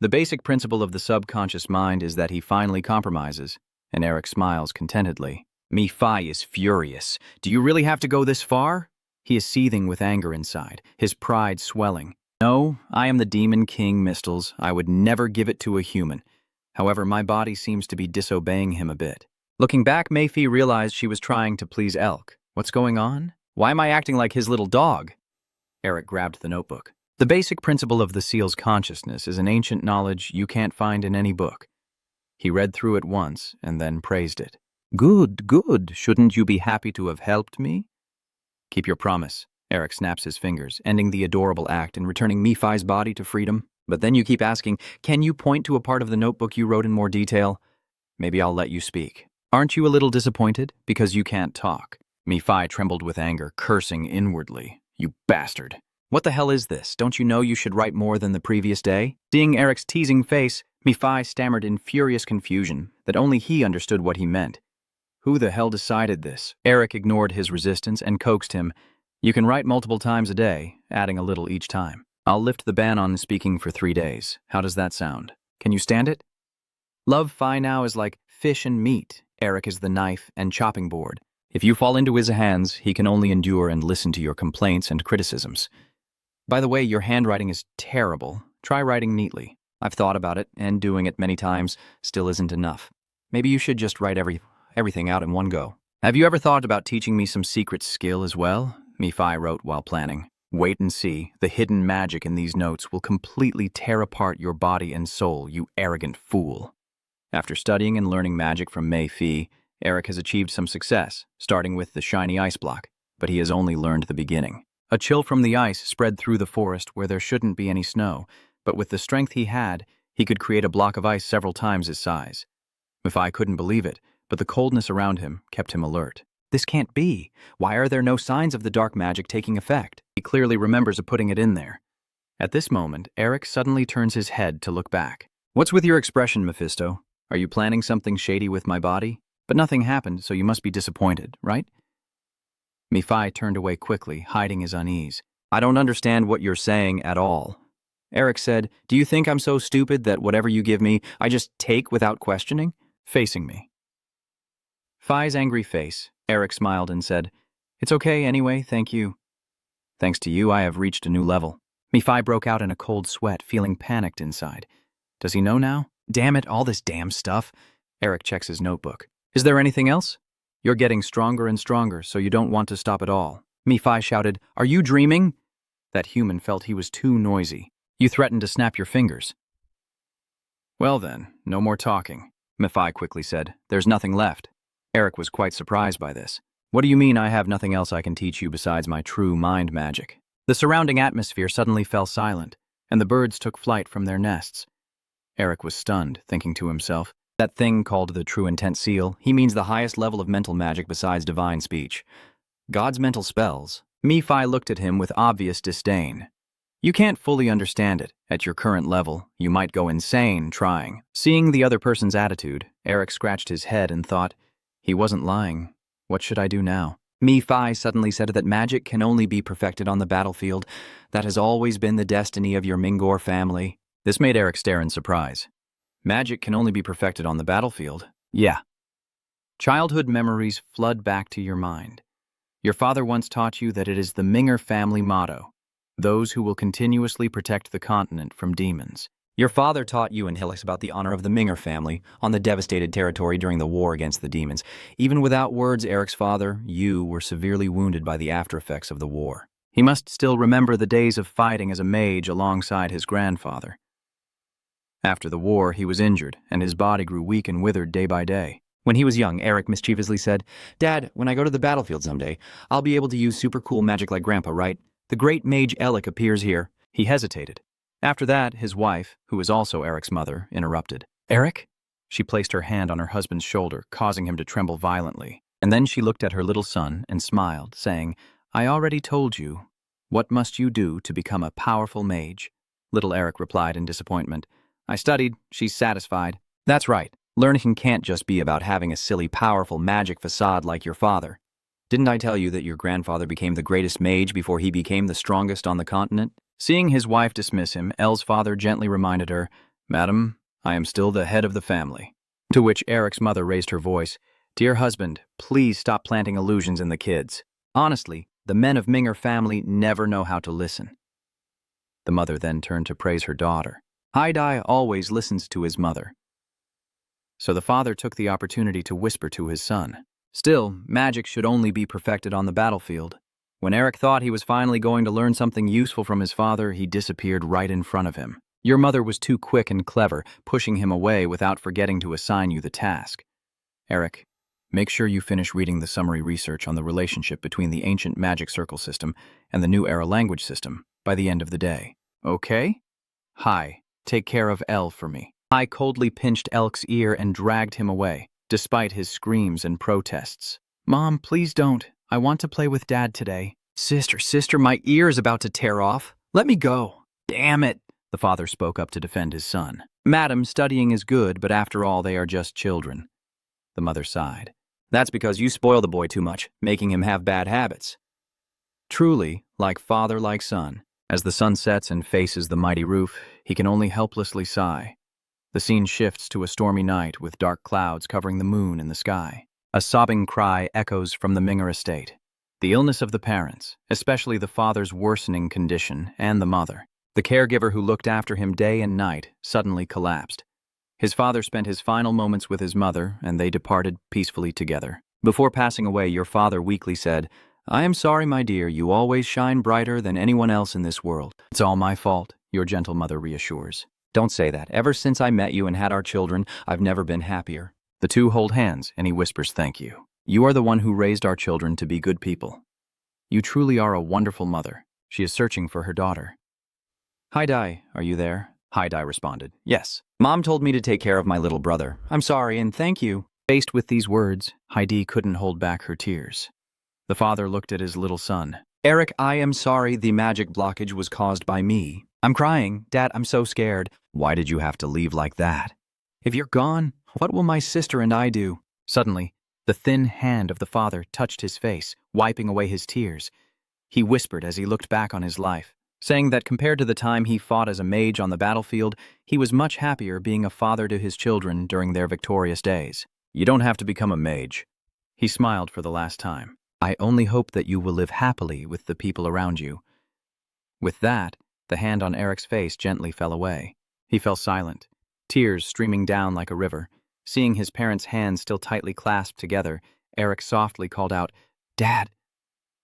The basic principle of the subconscious mind is that he finally compromises, and Eric smiles contentedly. Mephi is furious. Do you really have to go this far? He is seething with anger inside, his pride swelling. No, I am the Demon King, Mistles. I would never give it to a human. However, my body seems to be disobeying him a bit. Looking back, Mephi realized she was trying to please Elk. What's going on? Why am I acting like his little dog? Eric grabbed the notebook. The basic principle of the seal's consciousness is an ancient knowledge you can't find in any book. He read through it once and then praised it. Good, good. Shouldn't you be happy to have helped me? Keep your promise. Eric snaps his fingers, ending the adorable act and returning Nephi's body to freedom. But then you keep asking, can you point to a part of the notebook you wrote in more detail? Maybe I'll let you speak. Aren't you a little disappointed? Because you can't talk. Nephi trembled with anger, cursing inwardly. You bastard. What the hell is this? Don't you know you should write more than the previous day? Seeing Eric's teasing face, Nephi stammered in furious confusion that only he understood what he meant. Who the hell decided this? Eric ignored his resistance and coaxed him. You can write multiple times a day, adding a little each time. I'll lift the ban on speaking for 3 days. How does that sound? Can you stand it? Love Phi now is like fish and meat. Eric is the knife and chopping board. If you fall into his hands, he can only endure and listen to your complaints and criticisms. By the way, your handwriting is terrible. Try writing neatly. I've thought about it, and doing it many times still isn't enough. Maybe you should just write everything out in one go. Have you ever thought about teaching me some secret skill as well? Nephi wrote while planning. Wait and see. The hidden magic in these notes will completely tear apart your body and soul, you arrogant fool. After studying and learning magic from Mephi, Eric has achieved some success, starting with the shiny ice block, but he has only learned the beginning. A chill from the ice spread through the forest where there shouldn't be any snow, but with the strength he had, he could create a block of ice several times his size. Mephi couldn't believe it, but the coldness around him kept him alert. This can't be. Why are there no signs of the dark magic taking effect? He clearly remembers putting it in there. At this moment, Eric suddenly turns his head to look back. What's with your expression, Mephisto? Are you planning something shady with my body? But nothing happened, so you must be disappointed, right? Nephi turned away quickly, hiding his unease. I don't understand what you're saying at all. Eric said, do you think I'm so stupid that whatever you give me, I just take without questioning? Facing me. Phi's angry face. Eric smiled and said, it's okay anyway, thank you. Thanks to you, I have reached a new level. Nephi broke out in a cold sweat, feeling panicked inside. Does he know now? Damn it, all this damn stuff. Eric checks his notebook. Is there anything else? You're getting stronger and stronger, so you don't want to stop at all. Nephi shouted, are you dreaming? That human felt he was too noisy. You threatened to snap your fingers. Well then, no more talking. Mephi quickly said, there's nothing left. Eric was quite surprised by this. What do you mean I have nothing else I can teach you besides my true mind magic? The surrounding atmosphere suddenly fell silent, and the birds took flight from their nests. Eric was stunned, thinking to himself, that thing called the true intent seal, he means the highest level of mental magic besides divine speech. God's mental spells. Nephi looked at him with obvious disdain. You can't fully understand it. At your current level, you might go insane trying. Seeing the other person's attitude, Eric scratched his head and thought, he wasn't lying. What should I do now? Nephi suddenly said that magic can only be perfected on the battlefield. That has always been the destiny of your Mingor family. This made Eric stare in surprise. Magic can only be perfected on the battlefield? Yeah. Childhood memories flood back to your mind. Your father once taught you that it is the Minger family motto, those who will continuously protect the continent from demons. Your father taught you and Hillis about the honor of the Minger family on the devastated territory during the war against the demons. Even without words, Eric's father, you were severely wounded by the after-effects of the war. He must still remember the days of fighting as a mage alongside his grandfather. After the war, he was injured, and his body grew weak and withered day by day. When he was young, Eric mischievously said, Dad, when I go to the battlefield someday, I'll be able to use super cool magic like Grandpa, right? The great mage Elic appears here. He hesitated. After that, his wife, who was also Eric's mother, interrupted. Eric? She placed her hand on her husband's shoulder, causing him to tremble violently. And then she looked at her little son and smiled, saying, I already told you. What must you do to become a powerful mage? Little Eric replied in disappointment. I studied. She's satisfied. That's right. Learning can't just be about having a silly, powerful magic facade like your father. Didn't I tell you that your grandfather became the greatest mage before he became the strongest on the continent? Seeing his wife dismiss him, Elle's father gently reminded her, Madam, I am still the head of the family. To which Eric's mother raised her voice, Dear husband, please stop planting illusions in the kids. Honestly, the men of Minger family never know how to listen. The mother then turned to praise her daughter. Haidai always listens to his mother. So the father took the opportunity to whisper to his son, Still, magic should only be perfected on the battlefield. When Eric thought he was finally going to learn something useful from his father, he disappeared right in front of him. Your mother was too quick and clever, pushing him away without forgetting to assign you the task. Eric, make sure you finish reading the summary research on the relationship between the ancient magic circle system and the new era language system by the end of the day. Okay? Hi, take care of Elle for me. I coldly pinched Elk's ear and dragged him away, despite his screams and protests. Mom, please don't. I want to play with Dad today. Sister, my ear is about to tear off. Let me go. Damn it, the father spoke up to defend his son. Madam, studying is good, but after all, they are just children. The mother sighed. That's because you spoil the boy too much, making him have bad habits. Truly, like father, like son. As the sun sets and faces the mighty roof, he can only helplessly sigh. The scene shifts to a stormy night with dark clouds covering the moon in the sky. A sobbing cry echoes from the Manga estate. The illness of the parents, especially the father's worsening condition, and the mother. The caregiver who looked after him day and night suddenly collapsed. His father spent his final moments with his mother, and they departed peacefully together. Before passing away, your father weakly said, I am sorry, my dear, you always shine brighter than anyone else in this world. It's all my fault, your gentle mother reassures. Don't say that. Ever since I met you and had our children, I've never been happier. The two hold hands, and he whispers thank you. You are the one who raised our children to be good people. You truly are a wonderful mother. She is searching for her daughter. Hi-Dai, are you there? Hi-Dai responded, yes. Mom told me to take care of my little brother. I'm sorry, and thank you. Faced with these words, Heidi couldn't hold back her tears. The father looked at his little son. Eric, I am sorry the magic blockage was caused by me. I'm crying. Dad, I'm so scared. Why did you have to leave like that? If you're gone, what will my sister and I do? Suddenly, the thin hand of the father touched his face, wiping away his tears. He whispered as he looked back on his life, saying that compared to the time he fought as a mage on the battlefield, he was much happier being a father to his children during their victorious days. You don't have to become a mage. He smiled for the last time. I only hope that you will live happily with the people around you. With that, the hand on Eric's face gently fell away. He fell silent, tears streaming down like a river. Seeing his parents' hands still tightly clasped together, Eric softly called out, Dad!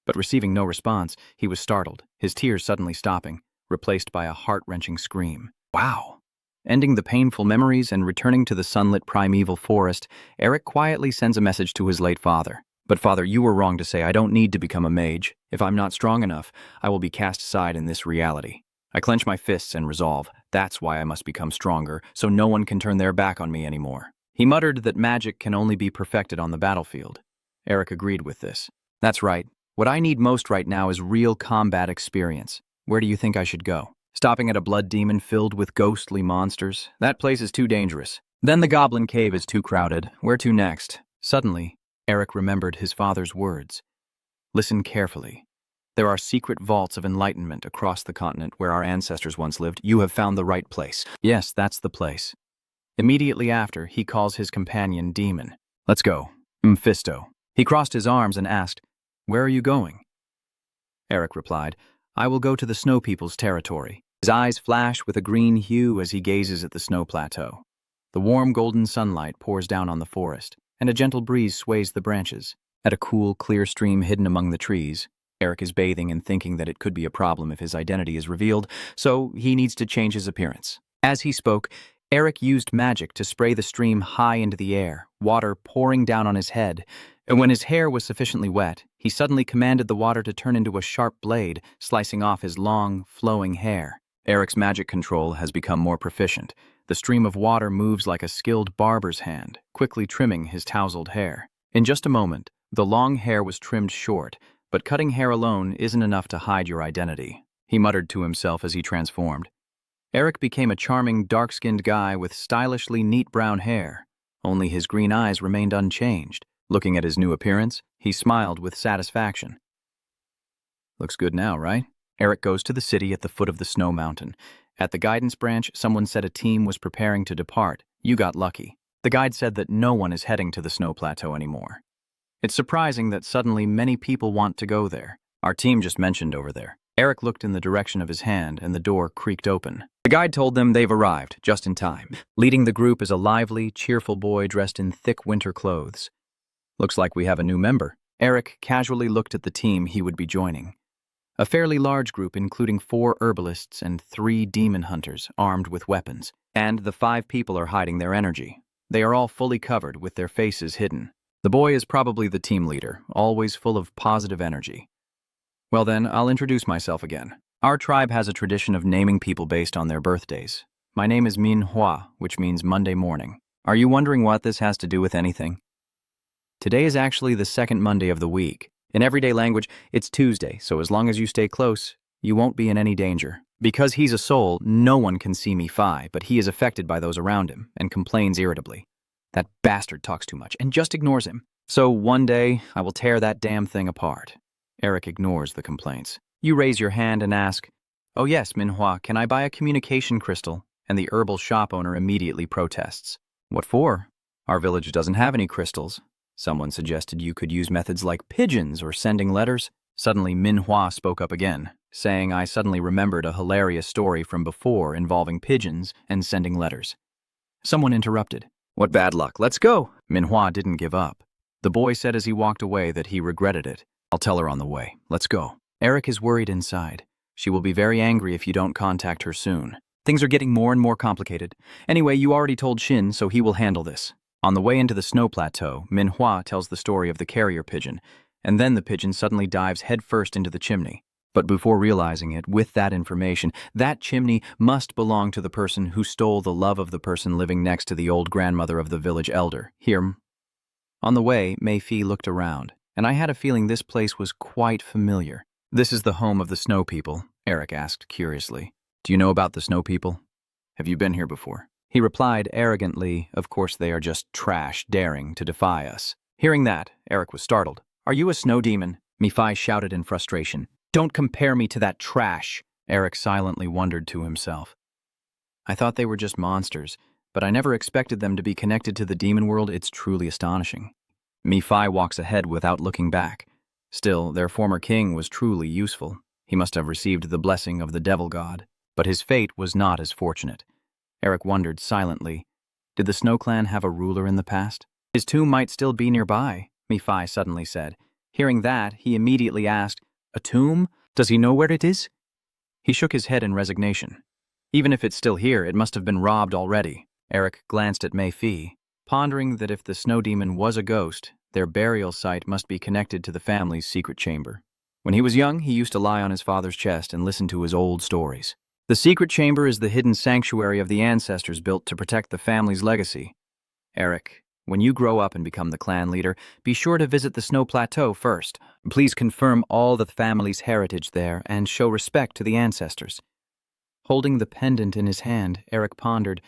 But receiving no response, he was startled, his tears suddenly stopping, replaced by a heart-wrenching scream. Wow! Ending the painful memories and returning to the sunlit primeval forest, Eric quietly sends a message to his late father. But father, you were wrong to say I don't need to become a mage. If I'm not strong enough, I will be cast aside in this reality. I clench my fists and resolve, that's why I must become stronger, so no one can turn their back on me anymore. He muttered that magic can only be perfected on the battlefield. Eric agreed with this. That's right. What I need most right now is real combat experience. Where do you think I should go? Stopping at a blood demon filled with ghostly monsters? That place is too dangerous. Then the goblin cave is too crowded. Where to next? Suddenly, Eric remembered his father's words. Listen carefully. There are secret vaults of enlightenment across the continent where our ancestors once lived. You have found the right place. Yes, that's the place. Immediately after, he calls his companion Demon. Let's go. Mephisto. He crossed his arms and asked, Where are you going? Eric replied, I will go to the Snow People's territory. His eyes flash with a green hue as he gazes at the snow plateau. The warm golden sunlight pours down on the forest, and a gentle breeze sways the branches. At a cool, clear stream hidden among the trees, Eric is bathing and thinking that it could be a problem if his identity is revealed, so he needs to change his appearance. As he spoke, Eric used magic to spray the stream high into the air, water pouring down on his head. And when his hair was sufficiently wet, he suddenly commanded the water to turn into a sharp blade, slicing off his long, flowing hair. Eric's magic control has become more proficient. The stream of water moves like a skilled barber's hand, quickly trimming his tousled hair. In just a moment, the long hair was trimmed short, but cutting hair alone isn't enough to hide your identity, he muttered to himself as he transformed. Eric became a charming, dark-skinned guy with stylishly neat brown hair. Only his green eyes remained unchanged. Looking at his new appearance, he smiled with satisfaction. Looks good now, right? Eric goes to the city at the foot of the snow mountain. At the guidance branch, someone said a team was preparing to depart. You got lucky. The guide said that no one is heading to the snow plateau anymore. It's surprising that suddenly many people want to go there. Our team just mentioned over there. Eric looked in the direction of his hand, and the door creaked open. The guide told them they've arrived, just in time. Leading the group is a lively, cheerful boy dressed in thick winter clothes. Looks like we have a new member. Eric casually looked at the team he would be joining. A fairly large group including 4 herbalists and 3 demon hunters armed with weapons. And the 5 people are hiding their energy. They are all fully covered with their faces hidden. The boy is probably the team leader, always full of positive energy. Well then, I'll introduce myself again. Our tribe has a tradition of naming people based on their birthdays. My name is Manhwa, which means Monday morning. Are you wondering what this has to do with anything? Today is actually the second Monday of the week. In everyday language, it's Tuesday, so as long as you stay close, you won't be in any danger. Because he's a soul, no one can see Mephi, but he is affected by those around him and complains irritably. That bastard talks too much and just ignores him. So one day, I will tear that damn thing apart. Eric ignores the complaints. You raise your hand and ask, "Oh yes, Manhwa, can I buy a communication crystal?" And the herbal shop owner immediately protests. What for? Our village doesn't have any crystals. Someone suggested you could use methods like pigeons or sending letters. Suddenly, Manhwa spoke up again, saying I suddenly remembered a hilarious story from before involving pigeons and sending letters. Someone interrupted. What bad luck, let's go! Manhwa didn't give up. The boy said as he walked away that he regretted it. I'll tell her on the way. Let's go. Eric is worried inside. She will be very angry if you don't contact her soon. Things are getting more and more complicated. Anyway, you already told Shin, so he will handle this. On the way into the snow plateau, Manhwa tells the story of the carrier pigeon, and then the pigeon suddenly dives headfirst into the chimney. But before realizing it, with that information, that chimney must belong to the person who stole the love of the person living next to the old grandmother of the village elder. Here. On the way, Mephi looked around, and I had a feeling this place was quite familiar. This is the home of the snow people, Eric asked curiously. Do you know about the snow people? Have you been here before? He replied arrogantly, of course they are just trash daring to defy us. Hearing that, Eric was startled. Are you a snow demon? Mephi shouted in frustration. Don't compare me to that trash. Eric silently wondered to himself. I thought they were just monsters, but I never expected them to be connected to the demon world. It's truly astonishing. Mephi walks ahead without looking back. Still, their former king was truly useful. He must have received the blessing of the devil god. But his fate was not as fortunate. Eric wondered silently, did the Snow Clan have a ruler in the past? His tomb might still be nearby, Mephi suddenly said. Hearing that, he immediately asked, a tomb? Does he know where it is? He shook his head in resignation. Even if it's still here, it must have been robbed already. Eric glanced at Mephi, pondering that if the snow demon was a ghost, their burial site must be connected to the family's secret chamber. When he was young, he used to lie on his father's chest and listen to his old stories. The secret chamber is the hidden sanctuary of the ancestors built to protect the family's legacy. Eric, when you grow up and become the clan leader, be sure to visit the Snow Plateau first. Please confirm all the family's heritage there and show respect to the ancestors. Holding the pendant in his hand, Eric pondered,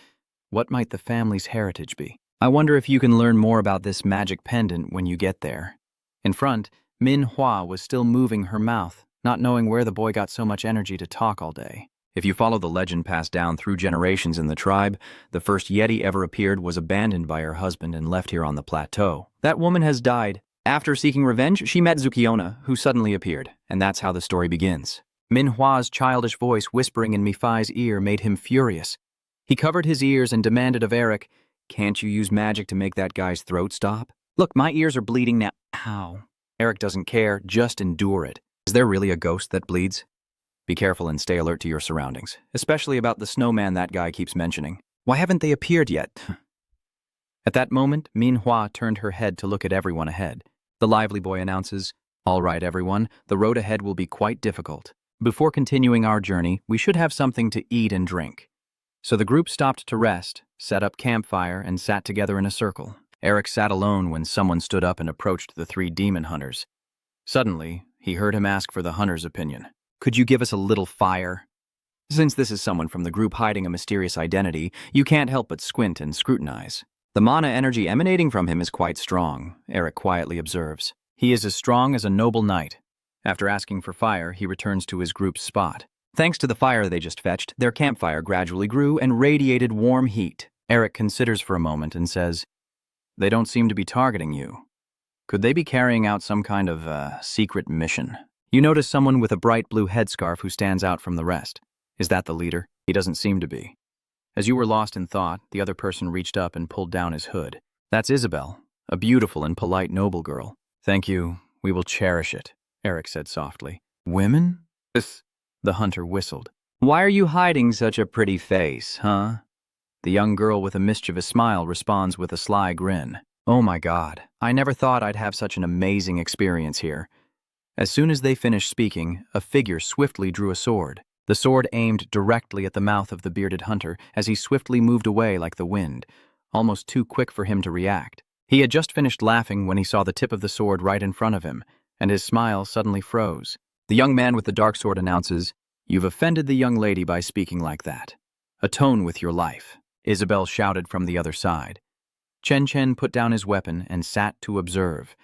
what might the family's heritage be? I wonder if you can learn more about this magic pendant when you get there. In front, Manhwa was still moving her mouth, not knowing where the boy got so much energy to talk all day. If you follow the legend passed down through generations in the tribe, the first Yeti ever appeared was abandoned by her husband and left here on the plateau. That woman has died. After seeking revenge, she met Zukiona, who suddenly appeared, and that's how the story begins. Manhwa's childish voice whispering in Mephi's ear made him furious. He covered his ears and demanded of Eric, can't you use magic to make that guy's throat stop? Look, my ears are bleeding now. Ow. Eric doesn't care, just endure it. Is there really a ghost that bleeds? Be careful and stay alert to your surroundings, especially about the snowman that guy keeps mentioning. Why haven't they appeared yet? At that moment, Manhwa turned her head to look at everyone ahead. The lively boy announces, all right, everyone, the road ahead will be quite difficult. Before continuing our journey, we should have something to eat and drink. So the group stopped to rest, set up campfire, and sat together in a circle. Eric sat alone when someone stood up and approached the 3 demon hunters. Suddenly, he heard him ask for the hunter's opinion. Could you give us a little fire? Since this is someone from the group hiding a mysterious identity, you can't help but squint and scrutinize. The mana energy emanating from him is quite strong, Eric quietly observes. He is as strong as a noble knight. After asking for fire, he returns to his group's spot. Thanks to the fire they just fetched, their campfire gradually grew and radiated warm heat. Eric considers for a moment and says, they don't seem to be targeting you. Could they be carrying out some kind of secret mission? You notice someone with a bright blue headscarf who stands out from the rest. Is that the leader? He doesn't seem to be. As you were lost in thought, the other person reached up and pulled down his hood. That's Isabel, a beautiful and polite noble girl. Thank you. We will cherish it, Eric said softly. Women? The hunter whistled. Why are you hiding such a pretty face, huh? The young girl with a mischievous smile responds with a sly grin. Oh my God, I never thought I'd have such an amazing experience here. As soon as they finished speaking, a figure swiftly drew a sword. The sword aimed directly at the mouth of the bearded hunter as he swiftly moved away like the wind, almost too quick for him to react. He had just finished laughing when he saw the tip of the sword right in front of him, and his smile suddenly froze. The young man with the dark sword announces, "You've offended the young lady by speaking like that. Atone with your life," Isabel shouted from the other side. Chen put down his weapon and sat to observe.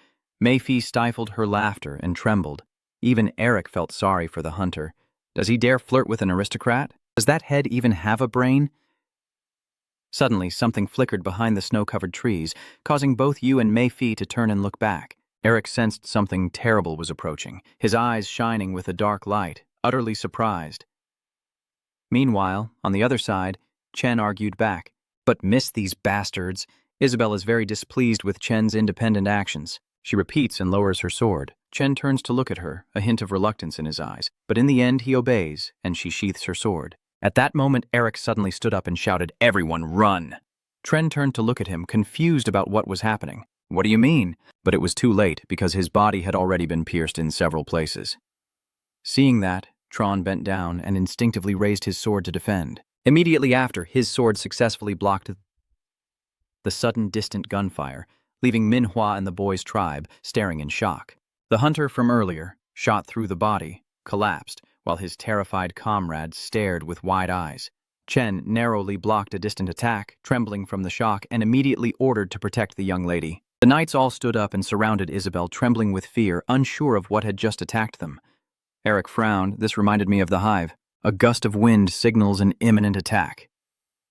Mephi stifled her laughter and trembled. Even Eric felt sorry for the hunter. Does he dare flirt with an aristocrat? Does that head even have a brain? Suddenly, something flickered behind the snow-covered trees, causing both you and Mephi to turn and look back. Eric sensed something terrible was approaching, his eyes shining with a dark light, utterly surprised. Meanwhile, on the other side, Chen argued back. But miss these bastards. Isabel is very displeased with Chen's independent actions. She repeats and lowers her sword. Chen turns to look at her, a hint of reluctance in his eyes. But in the end, he obeys, and she sheaths her sword. At that moment, Eric suddenly stood up and shouted, "Everyone, run!" Chen turned to look at him, confused about what was happening. What do you mean? But it was too late, because his body had already been pierced in several places. Seeing that, Tron bent down and instinctively raised his sword to defend. Immediately after, his sword successfully blocked the sudden distant gunfire, leaving Manhwa and the boy's tribe staring in shock. The hunter from earlier, shot through the body, collapsed, while his terrified comrades stared with wide eyes. Chen narrowly blocked a distant attack, trembling from the shock, and immediately ordered to protect the young lady. The knights all stood up and surrounded Isabel, trembling with fear, unsure of what had just attacked them. Eric frowned. This reminded me of the hive. A gust of wind signals an imminent attack.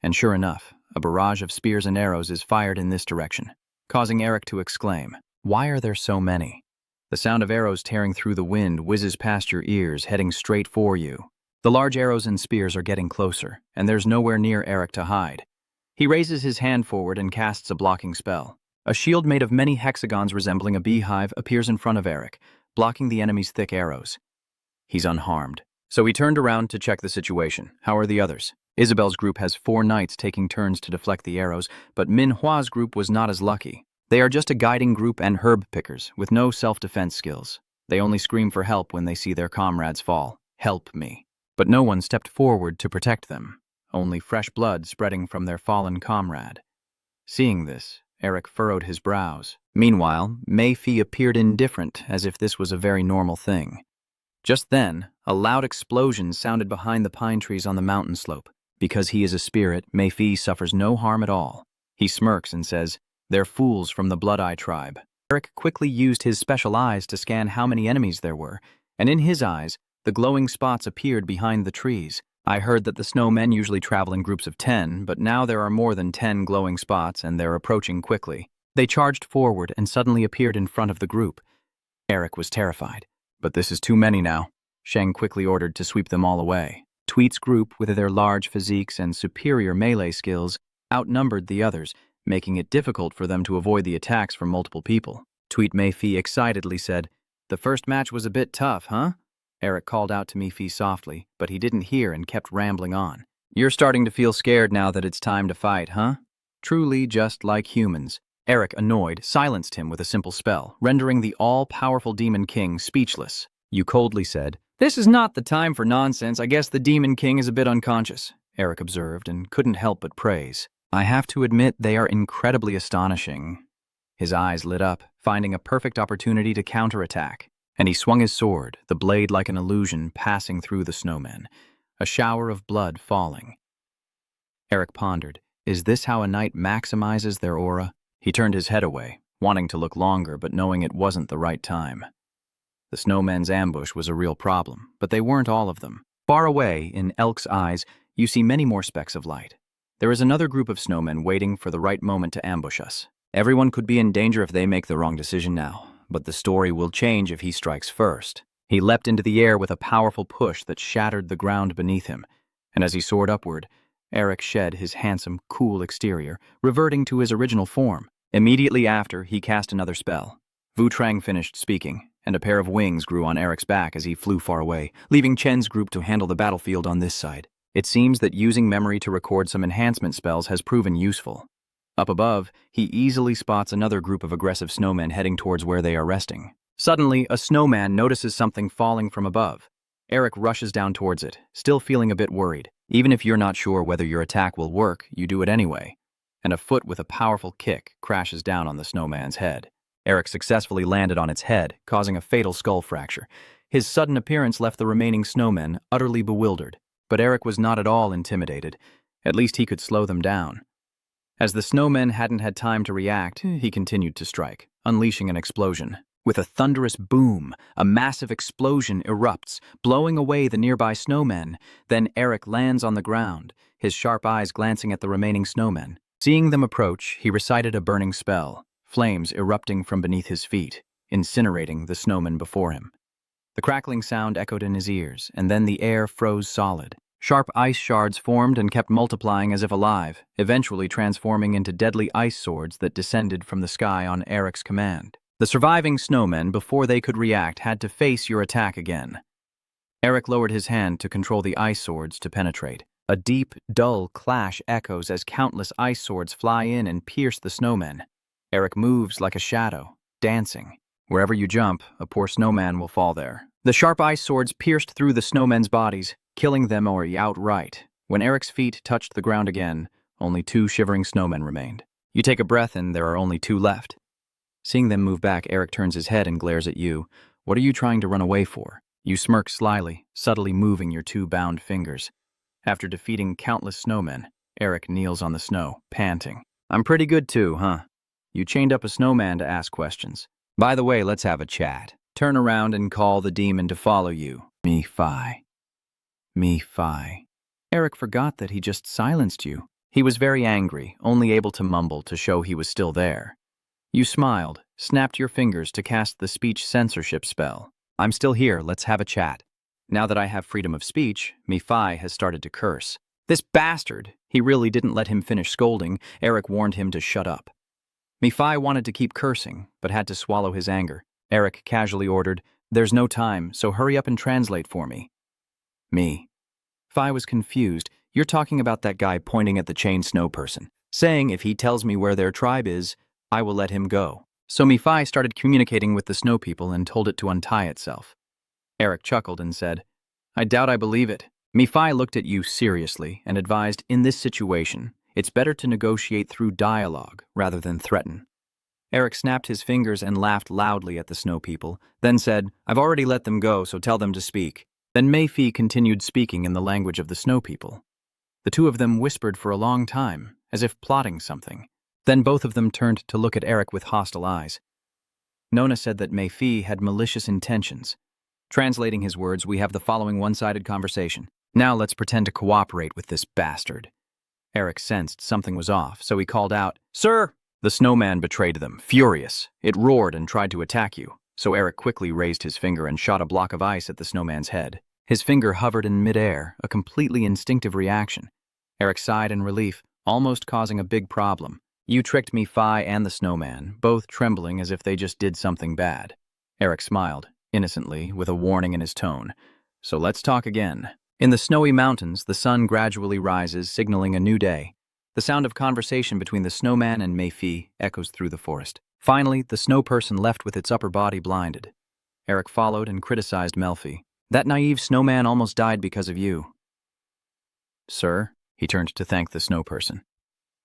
And sure enough, a barrage of spears and arrows is fired in this direction, causing Eric to exclaim, "Why are there so many?" The sound of arrows tearing through the wind whizzes past your ears, heading straight for you. The large arrows and spears are getting closer, and there's nowhere near Eric to hide. He raises his hand forward and casts a blocking spell. A shield made of many hexagons resembling a beehive appears in front of Eric, blocking the enemy's thick arrows. He's unharmed. So he turned around to check the situation. How are the others? Isabel's group has 4 knights taking turns to deflect the arrows, but Manhwa's group was not as lucky. They are just a guiding group and herb pickers, with no self-defense skills. They only scream for help when they see their comrades fall. Help me. But no one stepped forward to protect them, only fresh blood spreading from their fallen comrade. Seeing this, Eric furrowed his brows. Meanwhile, Mephi appeared indifferent, as if this was a very normal thing. Just then, a loud explosion sounded behind the pine trees on the mountain slope. Because he is a spirit, Mephi suffers no harm at all. He smirks and says, "They're fools from the Blood Eye tribe." Eric quickly used his special eyes to scan how many enemies there were, and in his eyes, the glowing spots appeared behind the trees. I heard that the snowmen usually travel in groups of 10, but now there are more than 10 glowing spots, and they're approaching quickly. They charged forward and suddenly appeared in front of the group. Eric was terrified. But this is too many now. Sheng quickly ordered to sweep them all away. Tweet's group, with their large physiques and superior melee skills, outnumbered the others, making it difficult for them to avoid the attacks from multiple people. Tweet Mephi excitedly said, "The first match was a bit tough, huh?" Eric called out to Mephi softly, but he didn't hear and kept rambling on. "You're starting to feel scared now that it's time to fight, huh? Truly just like humans." Eric, annoyed, silenced him with a simple spell, rendering the all-powerful Demon King speechless. You coldly said, "This is not the time for nonsense. I guess the Demon King is a bit unconscious," Eric observed and couldn't help but praise. "I have to admit they are incredibly astonishing." His eyes lit up, finding a perfect opportunity to counterattack, and he swung his sword, the blade like an illusion passing through the snowmen, a shower of blood falling. Eric pondered, is this how a knight maximizes their aura? He turned his head away, wanting to look longer but knowing it wasn't the right time. The snowmen's ambush was a real problem, but they weren't all of them. Far away, in Elk's eyes, you see many more specks of light. There is another group of snowmen waiting for the right moment to ambush us. Everyone could be in danger if they make the wrong decision now, but the story will change if he strikes first. He leapt into the air with a powerful push that shattered the ground beneath him, and as he soared upward, Eric shed his handsome, cool exterior, reverting to his original form. Immediately after, he cast another spell. Wu Trang finished speaking, and a pair of wings grew on Eric's back as he flew far away, leaving Chen's group to handle the battlefield on this side. It seems that using memory to record some enhancement spells has proven useful. Up above, he easily spots another group of aggressive snowmen heading towards where they are resting. Suddenly, a snowman notices something falling from above. Eric rushes down towards it, still feeling a bit worried. Even if you're not sure whether your attack will work, you do it anyway. And a foot with a powerful kick crashes down on the snowman's head. Eric successfully landed on its head, causing a fatal skull fracture. His sudden appearance left the remaining snowmen utterly bewildered, but Eric was not at all intimidated. At least he could slow them down. As the snowmen hadn't had time to react, he continued to strike, unleashing an explosion. With a thunderous boom, a massive explosion erupts, blowing away the nearby snowmen. Then Eric lands on the ground, his sharp eyes glancing at the remaining snowmen. Seeing them approach, he recited a burning spell, flames erupting from beneath his feet, incinerating the snowmen before him. The crackling sound echoed in his ears, and then the air froze solid. Sharp ice shards formed and kept multiplying as if alive, eventually transforming into deadly ice swords that descended from the sky on Eric's command. The surviving snowmen, before they could react, had to face your attack again. Eric lowered his hand to control the ice swords to penetrate. A deep, dull clash echoes as countless ice swords fly in and pierce the snowmen. Eric moves like a shadow, dancing. Wherever you jump, a poor snowman will fall there. The sharp ice swords pierced through the snowmen's bodies, killing them or outright. When Eric's feet touched the ground again, only 2 shivering snowmen remained. You take a breath and there are only 2 left. Seeing them move back, Eric turns his head and glares at you. What are you trying to run away for? You smirk slyly, subtly moving your 2 bound fingers. After defeating countless snowmen, Eric kneels on the snow, panting. I'm pretty good too, huh? You chained up a snowman to ask questions. By the way, let's have a chat. Turn around and call the demon to follow you. Me-fi. Eric forgot that he just silenced you. He was very angry, only able to mumble to show he was still there. You smiled, snapped your fingers to cast the speech censorship spell. I'm still here, let's have a chat. Now that I have freedom of speech, Me-fi has started to curse. This bastard! He really didn't let him finish scolding. Eric warned him to shut up. Me-fi wanted to keep cursing, but had to swallow his anger. Eric casually ordered, "There's no time, so hurry up and translate for me." Me-fi was confused. You're talking about that guy pointing at the chained snow person, saying if he tells me where their tribe is, I will let him go. So Me-fi started communicating with the snow people and told it to untie itself. Eric chuckled and said, I doubt I believe it. Me-fi looked at you seriously and advised, in this situation, it's better to negotiate through dialogue rather than threaten. Eric snapped his fingers and laughed loudly at the snow people, then said, I've already let them go, so tell them to speak. Then Me-fi continued speaking in the language of the snow people. The 2 of them whispered for a long time, as if plotting something. Then both of them turned to look at Eric with hostile eyes. Nona said that Me-fi had malicious intentions. Translating his words, we have the following one-sided conversation. Now let's pretend to cooperate with this bastard. Eric sensed something was off, so he called out, Sir! The snowman betrayed them, furious. It roared and tried to attack you, so Eric quickly raised his finger and shot a block of ice at the snowman's head. His finger hovered in midair, a completely instinctive reaction. Eric sighed in relief, almost causing a big problem. You tricked Me-fi and the snowman, both trembling as if they just did something bad. Eric smiled, innocently, with a warning in his tone. So let's talk again. In the snowy mountains, the sun gradually rises, signaling a new day. The sound of conversation between the snowman and Me-fi echoes through the forest. Finally, the snow person left with its upper body blinded. Eric followed and criticized Melfi. That naive snowman almost died because of you. Sir, he turned to thank the snow person.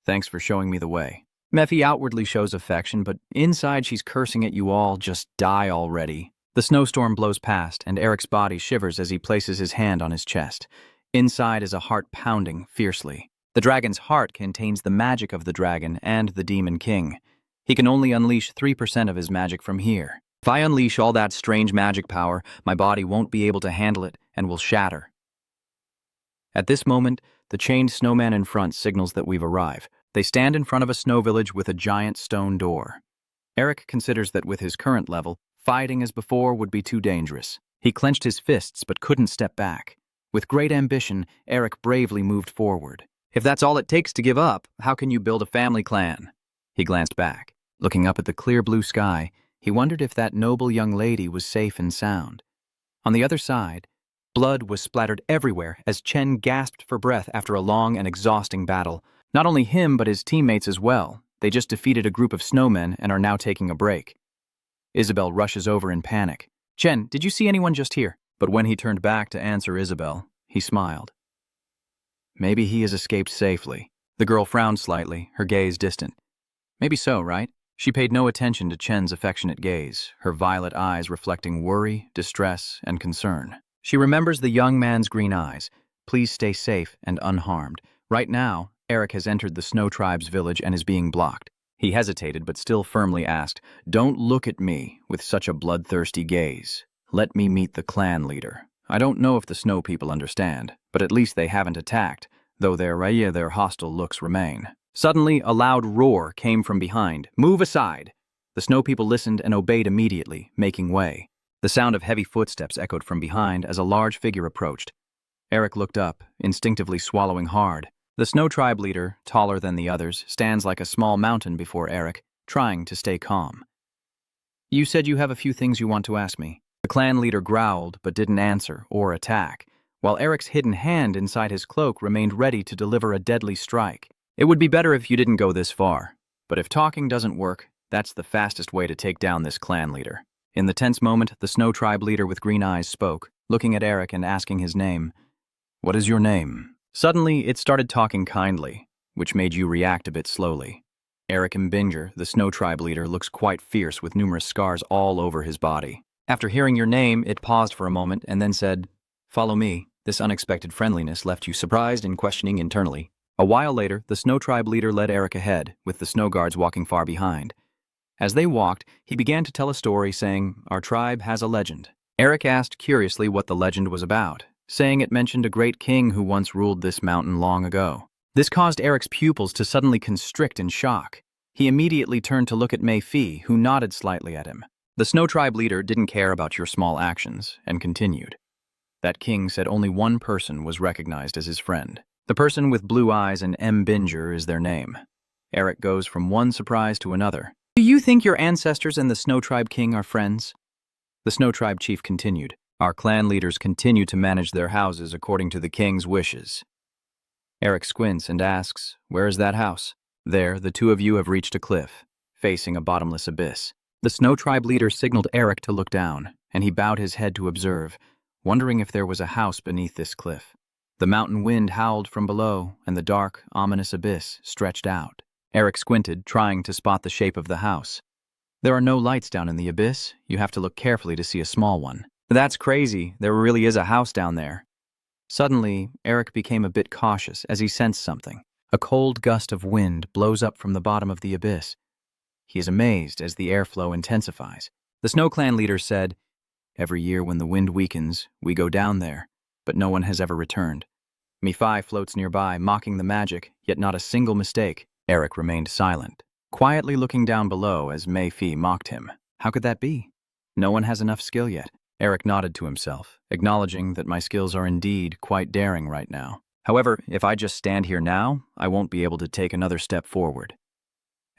Thanks for showing me the way. Mephi outwardly shows affection, but inside she's cursing at you all, just die already. The snowstorm blows past, and Eric's body shivers as he places his hand on his chest. Inside is a heart pounding fiercely. The dragon's heart contains the magic of the dragon and the demon king. He can only unleash 3% of his magic from here. If I unleash all that strange magic power, my body won't be able to handle it and will shatter. At this moment, the chained snowman in front signals that we've arrived. They stand in front of a snow village with a giant stone door. Eric considers that with his current level, fighting as before would be too dangerous. He clenched his fists but couldn't step back. With great ambition, Eric bravely moved forward. If that's all it takes to give up, how can you build a family clan? He glanced back. Looking up at the clear blue sky, He wondered if that noble young lady was safe and sound. On the other side, blood was splattered everywhere as Chen gasped for breath after a long and exhausting battle. Not only him, but his teammates as well. They just defeated a group of snowmen and are now taking a break. Isabel rushes over in panic. "Chen, did you see anyone just here?" But when he turned back to answer Isabel, he smiled. "Maybe he has escaped safely." The girl frowned slightly, her gaze distant. "Maybe so, right?" She paid no attention to Chen's affectionate gaze, her violet eyes reflecting worry, distress, and concern. She remembers the young man's green eyes. Please stay safe and unharmed. Right now, Eric has entered the Snow Tribe's village and is being blocked. He hesitated but still firmly asked, "Don't look at me with such a bloodthirsty gaze. Let me meet the clan leader. I don't know if the Snow people understand, but at least they haven't attacked, though their hostile looks remain." Suddenly, a loud roar came from behind. "Move aside!" The Snow people listened and obeyed immediately, making way. The sound of heavy footsteps echoed from behind as a large figure approached. Eric looked up, instinctively swallowing hard. The Snow Tribe leader, taller than the others, stands like a small mountain before Eric, trying to stay calm. "You said you have a few things you want to ask me." The clan leader growled but didn't answer or attack, while Eric's hidden hand inside his cloak remained ready to deliver a deadly strike. "It would be better if you didn't go this far, but if talking doesn't work, that's the fastest way to take down this clan leader." In the tense moment, the Snow Tribe leader with green eyes spoke, looking at Eric and asking his name. "What is your name?" Suddenly, it started talking kindly, which made you react a bit slowly. Eric Mbinger, the Snow Tribe leader, looks quite fierce with numerous scars all over his body. After hearing your name, it paused for a moment and then said, "Follow me." This unexpected friendliness left you surprised and questioning internally. A while later, the Snow Tribe leader led Eric ahead, with the snow guards walking far behind. As they walked, he began to tell a story saying, "Our tribe has a legend." Eric asked curiously what the legend was about, saying it mentioned a great king who once ruled this mountain long ago. This caused Eric's pupils to suddenly constrict in shock. He immediately turned to look at Mephi, who nodded slightly at him. The Snow Tribe leader didn't care about your small actions, and continued. That king said only one person was recognized as his friend. The person with blue eyes and Mbinger is their name. Eric goes from one surprise to another. "Do you think your ancestors and the Snow Tribe king are friends?" The Snow Tribe chief continued. "Our clan leaders continue to manage their houses according to the king's wishes." Eric squints and asks, "Where is that house?" There, the two of you have reached a cliff, facing a bottomless abyss. The Snow Tribe leader signaled Eric to look down, and he bowed his head to observe, wondering if there was a house beneath this cliff. The mountain wind howled from below, and the dark, ominous abyss stretched out. Eric squinted, trying to spot the shape of the house. "There are no lights down in the abyss. You have to look carefully to see a small one." "That's crazy. There really is a house down there." Suddenly, Eric became a bit cautious as he sensed something. A cold gust of wind blows up from the bottom of the abyss. He is amazed as the airflow intensifies. The Snow Clan leader said, "Every year when the wind weakens, we go down there, but no one has ever returned." Mephi floats nearby, mocking the magic, yet not a single mistake. Eric remained silent, quietly looking down below as Mephi mocked him. How could that be? No one has enough skill yet. Eric nodded to himself, acknowledging that my skills are indeed quite daring right now. However, if I just stand here now, I won't be able to take another step forward.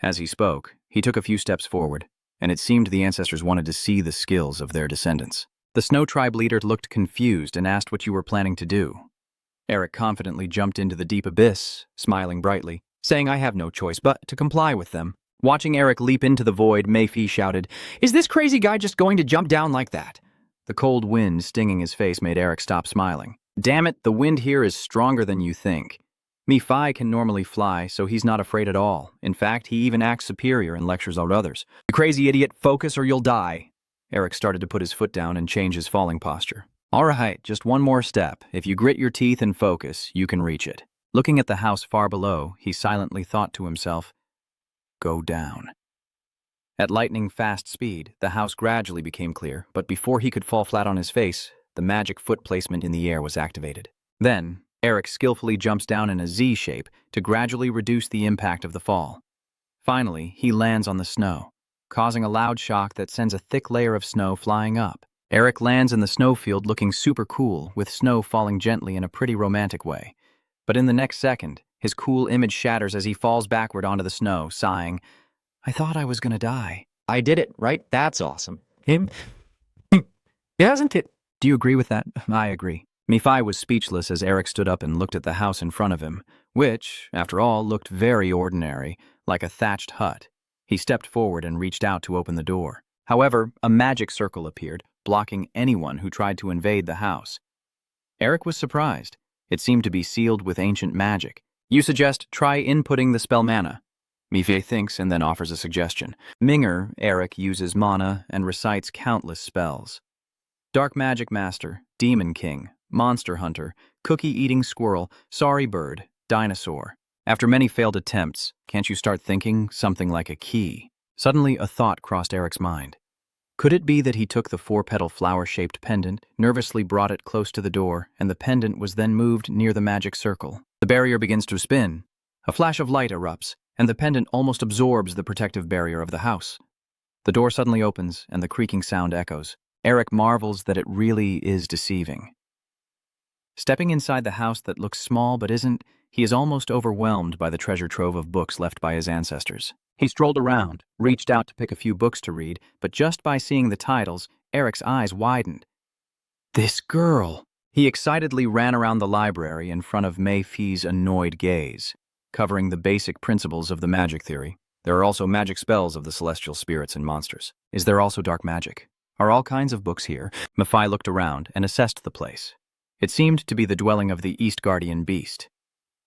As he spoke, he took a few steps forward, and it seemed the ancestors wanted to see the skills of their descendants. The Snow Tribe leader looked confused and asked what you were planning to do. Eric confidently jumped into the deep abyss, smiling brightly, saying I have no choice but to comply with them. Watching Eric leap into the void, Mephi shouted, "Is this crazy guy just going to jump down like that?" The cold wind stinging his face made Eric stop smiling. "Damn it, the wind here is stronger than you think. Mephi can normally fly, so he's not afraid at all. In fact, he even acts superior and lectures out others. You crazy idiot, focus or you'll die." Eric started to put his foot down and change his falling posture. "All right, just one more step. If you grit your teeth and focus, you can reach it." Looking at the house far below, he silently thought to himself, "Go down." At lightning-fast speed, the house gradually became clear, but before he could fall flat on his face, the magic foot placement in the air was activated. Then, Eric skillfully jumps down in a Z shape to gradually reduce the impact of the fall. Finally, he lands on the snow, causing a loud shock that sends a thick layer of snow flying up. Eric lands in the snowfield looking super cool, with snow falling gently in a pretty romantic way. But in the next second, his cool image shatters as he falls backward onto the snow, sighing, "I thought I was gonna die." I did it, right? That's awesome. Him? Hasn't it? Do you agree with that? I agree. Mephi was speechless as Eric stood up and looked at the house in front of him, which, after all, looked very ordinary, like a thatched hut. He stepped forward and reached out to open the door. However, a magic circle appeared, blocking anyone who tried to invade the house. Eric was surprised. It seemed to be sealed with ancient magic. You suggest try inputting the spell mana. Mephi thinks and then offers a suggestion. Minger, Eric uses mana and recites countless spells. Dark Magic Master, Demon King, Monster Hunter, Cookie-Eating Squirrel, Sorry Bird, Dinosaur. After many failed attempts, can't you start thinking something like a key? Suddenly, a thought crossed Eric's mind. Could it be that he took the 4-petal flower-shaped pendant, nervously brought it close to the door, and the pendant was then moved near the magic circle? The barrier begins to spin. A flash of light erupts, and the pendant almost absorbs the protective barrier of the house. The door suddenly opens, and the creaking sound echoes. Eric marvels that it really is deceiving. Stepping inside the house that looks small but isn't, he is almost overwhelmed by the treasure trove of books left by his ancestors. He strolled around, reached out to pick a few books to read, but just by seeing the titles, Eric's eyes widened. This girl! He excitedly ran around the library in front of Mephi's annoyed gaze, covering the basic principles of the magic theory. There are also magic spells of the celestial spirits and monsters. Is there also dark magic? Are all kinds of books here? Mephi looked around and assessed the place. It seemed to be the dwelling of the East Guardian Beast.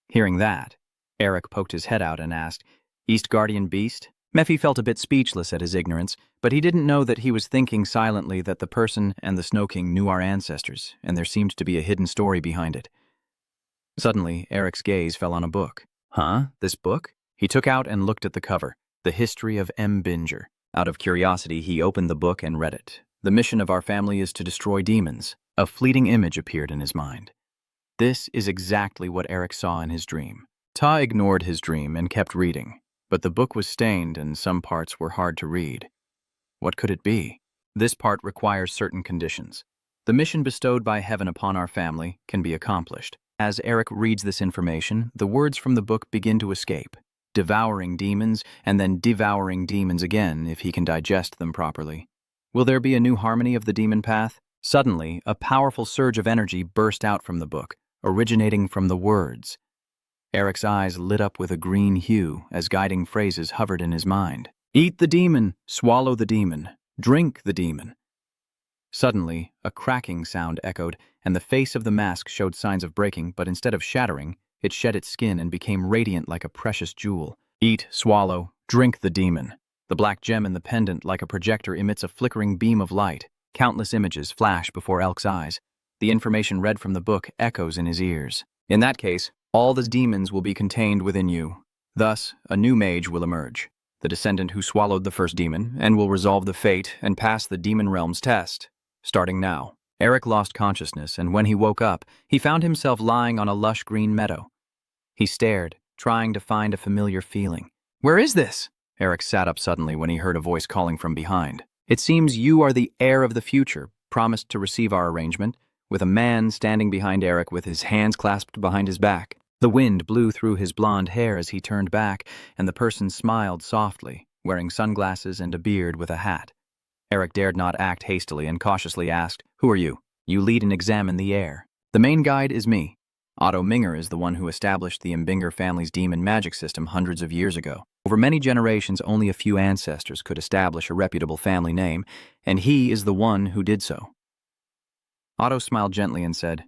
Hearing that, Eric poked his head out and asked, East Guardian Beast? Mephi felt a bit speechless at his ignorance, but he didn't know that he was thinking silently that the person and the Snow King knew our ancestors, and there seemed to be a hidden story behind it. Suddenly, Eric's gaze fell on a book. Huh? This book? He took out and looked at the cover, The History of M. Binger. Out of curiosity, he opened the book and read it. The mission of our family is to destroy demons. A fleeting image appeared in his mind. This is exactly what Eric saw in his dream. Ta ignored his dream and kept reading, but the book was stained and some parts were hard to read. What could it be? This part requires certain conditions. The mission bestowed by heaven upon our family can be accomplished. As Eric reads this information, the words from the book begin to escape. Devouring demons, and then devouring demons again if he can digest them properly. Will there be a new harmony of the demon path? Suddenly, a powerful surge of energy burst out from the book, originating from the words. Eric's eyes lit up with a green hue as guiding phrases hovered in his mind. Eat the demon, swallow the demon, drink the demon. Suddenly, a cracking sound echoed, and the face of the mask showed signs of breaking, but instead of shattering, it shed its skin and became radiant like a precious jewel. Eat, swallow, drink the demon. The black gem in the pendant, like a projector, emits a flickering beam of light. Countless images flash before Elk's eyes. The information read from the book echoes in his ears. In that case, all the demons will be contained within you. Thus, a new mage will emerge, the descendant who swallowed the first demon, and will resolve the fate and pass the demon realm's test. Starting now. Eric lost consciousness, and when he woke up, he found himself lying on a lush green meadow. He stared, trying to find a familiar feeling. Where is this? Eric sat up suddenly when he heard a voice calling from behind. It seems you are the heir of the future, promised to receive our arrangement, with a man standing behind Eric with his hands clasped behind his back. The wind blew through his blonde hair as he turned back, and the person smiled softly, wearing sunglasses and a beard with a hat. Eric dared not act hastily and cautiously asked, Who are you? You lead and examine the heir. The main guide is me. Otto Minger is the one who established the Mbinger family's demon magic system hundreds of years ago. Over many generations, only a few ancestors could establish a reputable family name, and he is the one who did so. Otto smiled gently and said,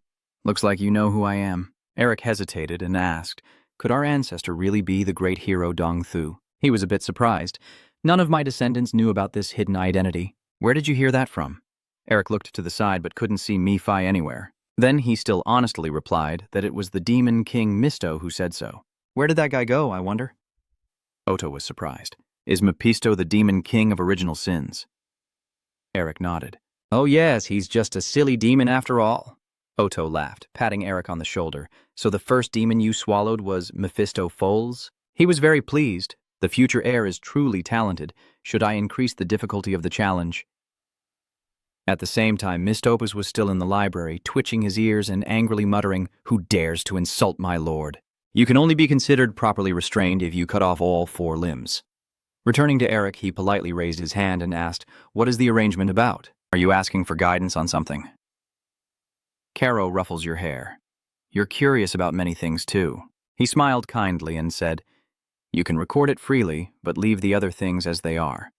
Looks like you know who I am. Eric hesitated and asked, Could our ancestor really be the great hero Dong Thu? He was a bit surprised. None of my descendants knew about this hidden identity. Where did you hear that from? Eric looked to the side but couldn't see Mephi anywhere. Then he still honestly replied that it was the demon king Mephisto who said so. Where did that guy go, I wonder? Otto was surprised. Is Mephisto the demon king of original sins? Eric nodded. Oh yes, he's just a silly demon after all. Otto laughed, patting Eric on the shoulder. So the first demon you swallowed was Mephistopheles? He was very pleased. The future heir is truly talented. Should I increase the difficulty of the challenge? At the same time, Mistopus was still in the library, twitching his ears and angrily muttering, Who dares to insult my lord? You can only be considered properly restrained if you cut off all 4 limbs. Returning to Eric, he politely raised his hand and asked, "What is the arrangement about? Are you asking for guidance on something?" Caro ruffles your hair. "You're curious about many things, too." He smiled kindly and said, "You can record it freely, but leave the other things as they are.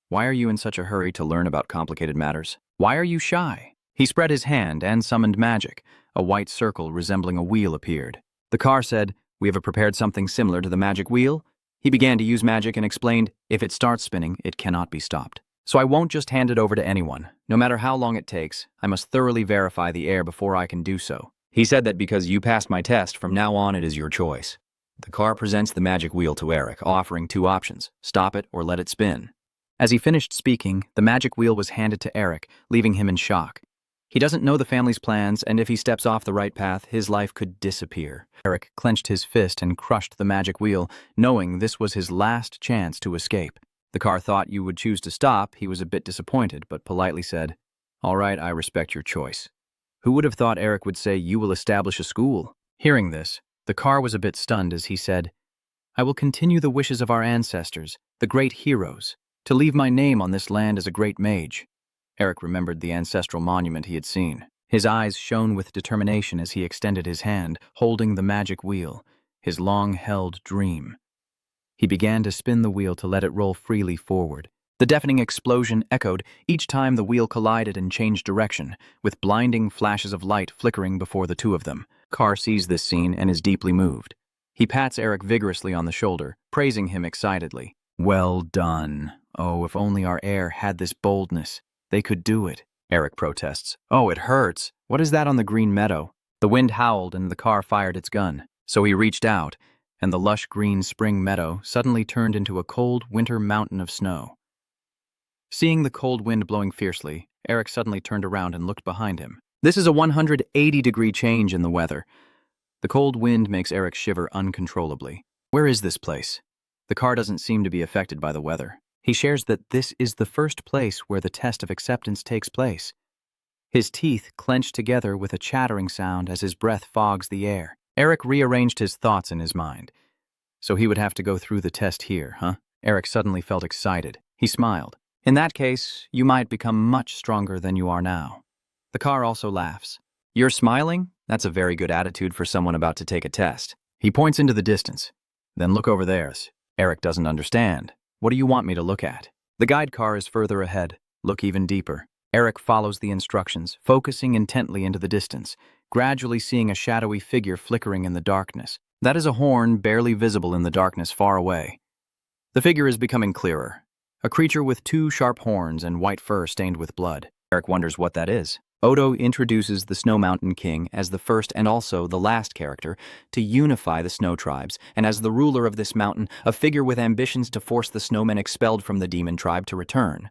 Why are you in such a hurry to learn about complicated matters? Why are you shy?" He spread his hand and summoned magic. A white circle resembling a wheel appeared. The car said, "We have prepared something similar to the magic wheel." He began to use magic and explained, "If it starts spinning, it cannot be stopped. So I won't just hand it over to anyone. No matter how long it takes, I must thoroughly verify the air before I can do so." He said that because you passed my test, from now on it is your choice. The car presents the magic wheel to Eric, offering two options: stop it or let it spin. As he finished speaking, the magic wheel was handed to Eric, leaving him in shock. He doesn't know the family's plans, and if he steps off the right path, his life could disappear. Eric clenched his fist and crushed the magic wheel, knowing this was his last chance to escape. The car thought you would choose to stop. He was a bit disappointed, but politely said, "All right, I respect your choice." Who would have thought Eric would say, "You will establish a school"? Hearing this, the car was a bit stunned as he said, "I will continue the wishes of our ancestors, the great heroes, to leave my name on this land as a great mage." Eric remembered the ancestral monument he had seen. His eyes shone with determination as he extended his hand, holding the magic wheel, his long-held dream. He began to spin the wheel to let it roll freely forward. The deafening explosion echoed each time the wheel collided and changed direction, with blinding flashes of light flickering before the two of them. Carr sees this scene and is deeply moved. He pats Eric vigorously on the shoulder, praising him excitedly. "Well done. Oh, if only our heir had this boldness. They could do it." Eric protests. "Oh, it hurts. What is that on the green meadow?" The wind howled and the car fired its gun. So he reached out, and the lush green spring meadow suddenly turned into a cold winter mountain of snow. Seeing the cold wind blowing fiercely, Eric suddenly turned around and looked behind him. This is a 180-degree change in the weather. The cold wind makes Eric shiver uncontrollably. Where is this place? The car doesn't seem to be affected by the weather. He shares that this is the first place where the test of acceptance takes place. His teeth clench together with a chattering sound as his breath fogs the air. Eric rearranged his thoughts in his mind. So he would have to go through the test here, huh? Eric suddenly felt excited. He smiled. "In that case, you might become much stronger than you are now." The car also laughs. "You're smiling? That's a very good attitude for someone about to take a test." He points into the distance. "Then look over there." Eric doesn't understand. "What do you want me to look at?" The guide car is further ahead. "Look even deeper." Eric follows the instructions, focusing intently into the distance, gradually seeing a shadowy figure flickering in the darkness. That is a horn barely visible in the darkness far away. The figure is becoming clearer. A creature with two sharp horns and white fur stained with blood. Eric wonders what that is. Odo introduces the Snow Mountain King as the first and also the last character to unify the snow tribes, and as the ruler of this mountain, a figure with ambitions to force the snowmen expelled from the demon tribe to return.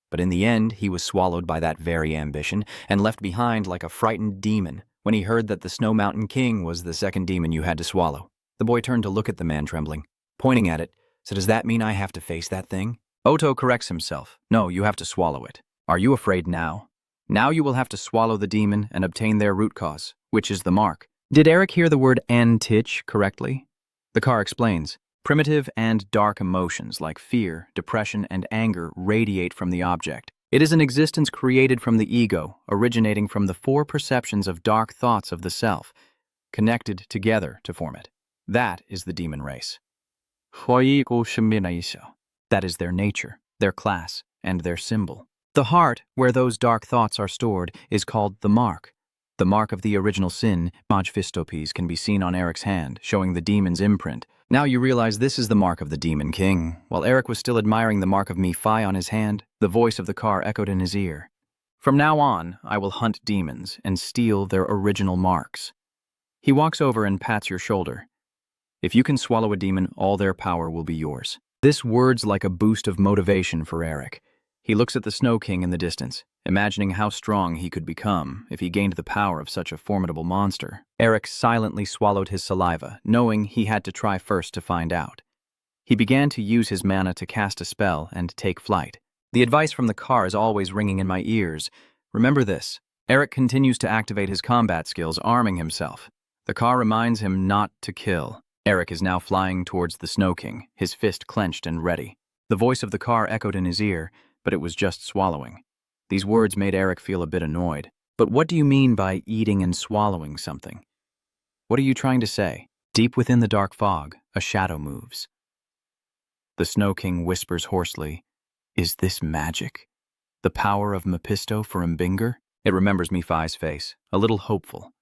But in the end, he was swallowed by that very ambition and left behind like a frightened demon when he heard that the Snow Mountain King was the second demon you had to swallow. The boy turned to look at the man trembling, pointing at it. "So does that mean I have to face that thing?" Oto corrects himself. "No, you have to swallow it." "Are you afraid now?" "Now you will have to swallow the demon and obtain their root cause, which is the mark." Did Eric hear the word antich correctly? The car explains. Primitive and dark emotions like fear, depression, and anger radiate from the object. It is an existence created from the ego, originating from the four perceptions of dark thoughts of the self, connected together to form it. That is the demon race. That is their nature, their class, and their symbol. The heart, where those dark thoughts are stored, is called the mark. The mark of the original sin, Mephistopheles, can be seen on Eric's hand, showing the demon's imprint. Now you realize this is the mark of the Demon King. While Eric was still admiring the mark of Mephi on his hand, the voice of the car echoed in his ear. "From now on, I will hunt demons and steal their original marks." He walks over and pats your shoulder. "If you can swallow a demon, all their power will be yours." This word's like a boost of motivation for Eric. He looks at the Snow King in the distance, imagining how strong he could become if he gained the power of such a formidable monster. Eric silently swallowed his saliva, knowing he had to try first to find out. He began to use his mana to cast a spell and take flight. The advice from the car is always ringing in my ears. Remember this. Eric continues to activate his combat skills, arming himself. The car reminds him not to kill. Eric is now flying towards the Snow King, his fist clenched and ready. The voice of the car echoed in his ear, but it was just swallowing. These words made Eric feel a bit annoyed. But what do you mean by eating and swallowing something? What are you trying to say? Deep within the dark fog, a shadow moves. The Snow King whispers hoarsely, "Is this magic? The power of Mephisto for Mbinger?" It remembers Mephi's face, a little hopeful.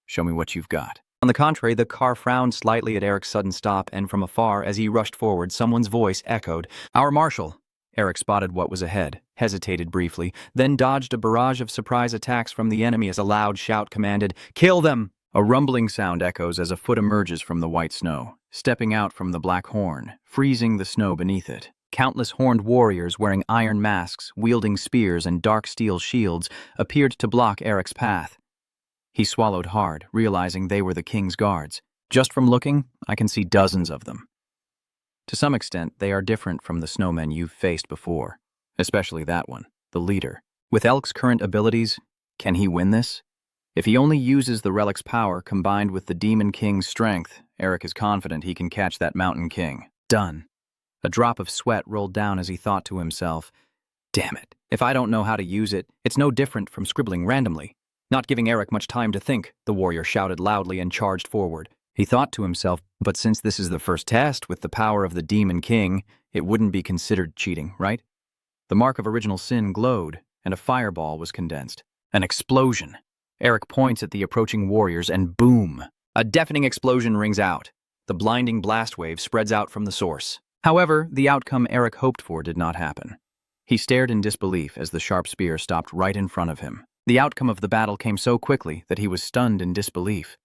"Show me what you've got." On the contrary, the car frowned slightly at Eric's sudden stop, and from afar, as he rushed forward, someone's voice echoed, "Our Marshal!" Eric spotted what was ahead, hesitated briefly, then dodged a barrage of surprise attacks from the enemy as a loud shout commanded, "Kill them!" A rumbling sound echoes as a foot emerges from the white snow, stepping out from the black horn, freezing the snow beneath it. Countless horned warriors wearing iron masks, wielding spears and dark steel shields, appeared to block Eric's path. He swallowed hard, realizing they were the king's guards. Just from looking, I can see dozens of them. To some extent, they are different from the snowmen you've faced before, especially that one, the leader. With Elk's current abilities, can he win this? If he only uses the relic's power combined with the Demon King's strength, Eric is confident he can catch that Mountain King. Done. A drop of sweat rolled down as he thought to himself, "Damn it, if I don't know how to use it, it's no different from scribbling randomly." Not giving Eric much time to think, the warrior shouted loudly and charged forward. He thought to himself, but since this is the first test with the power of the Demon King, it wouldn't be considered cheating, right? The mark of original sin glowed, and a fireball was condensed. An explosion. Eric points at the approaching warriors, and boom! A deafening explosion rings out. The blinding blast wave spreads out from the source. However, the outcome Eric hoped for did not happen. He stared in disbelief as the sharp spear stopped right in front of him. The outcome of the battle came so quickly that he was stunned in disbelief.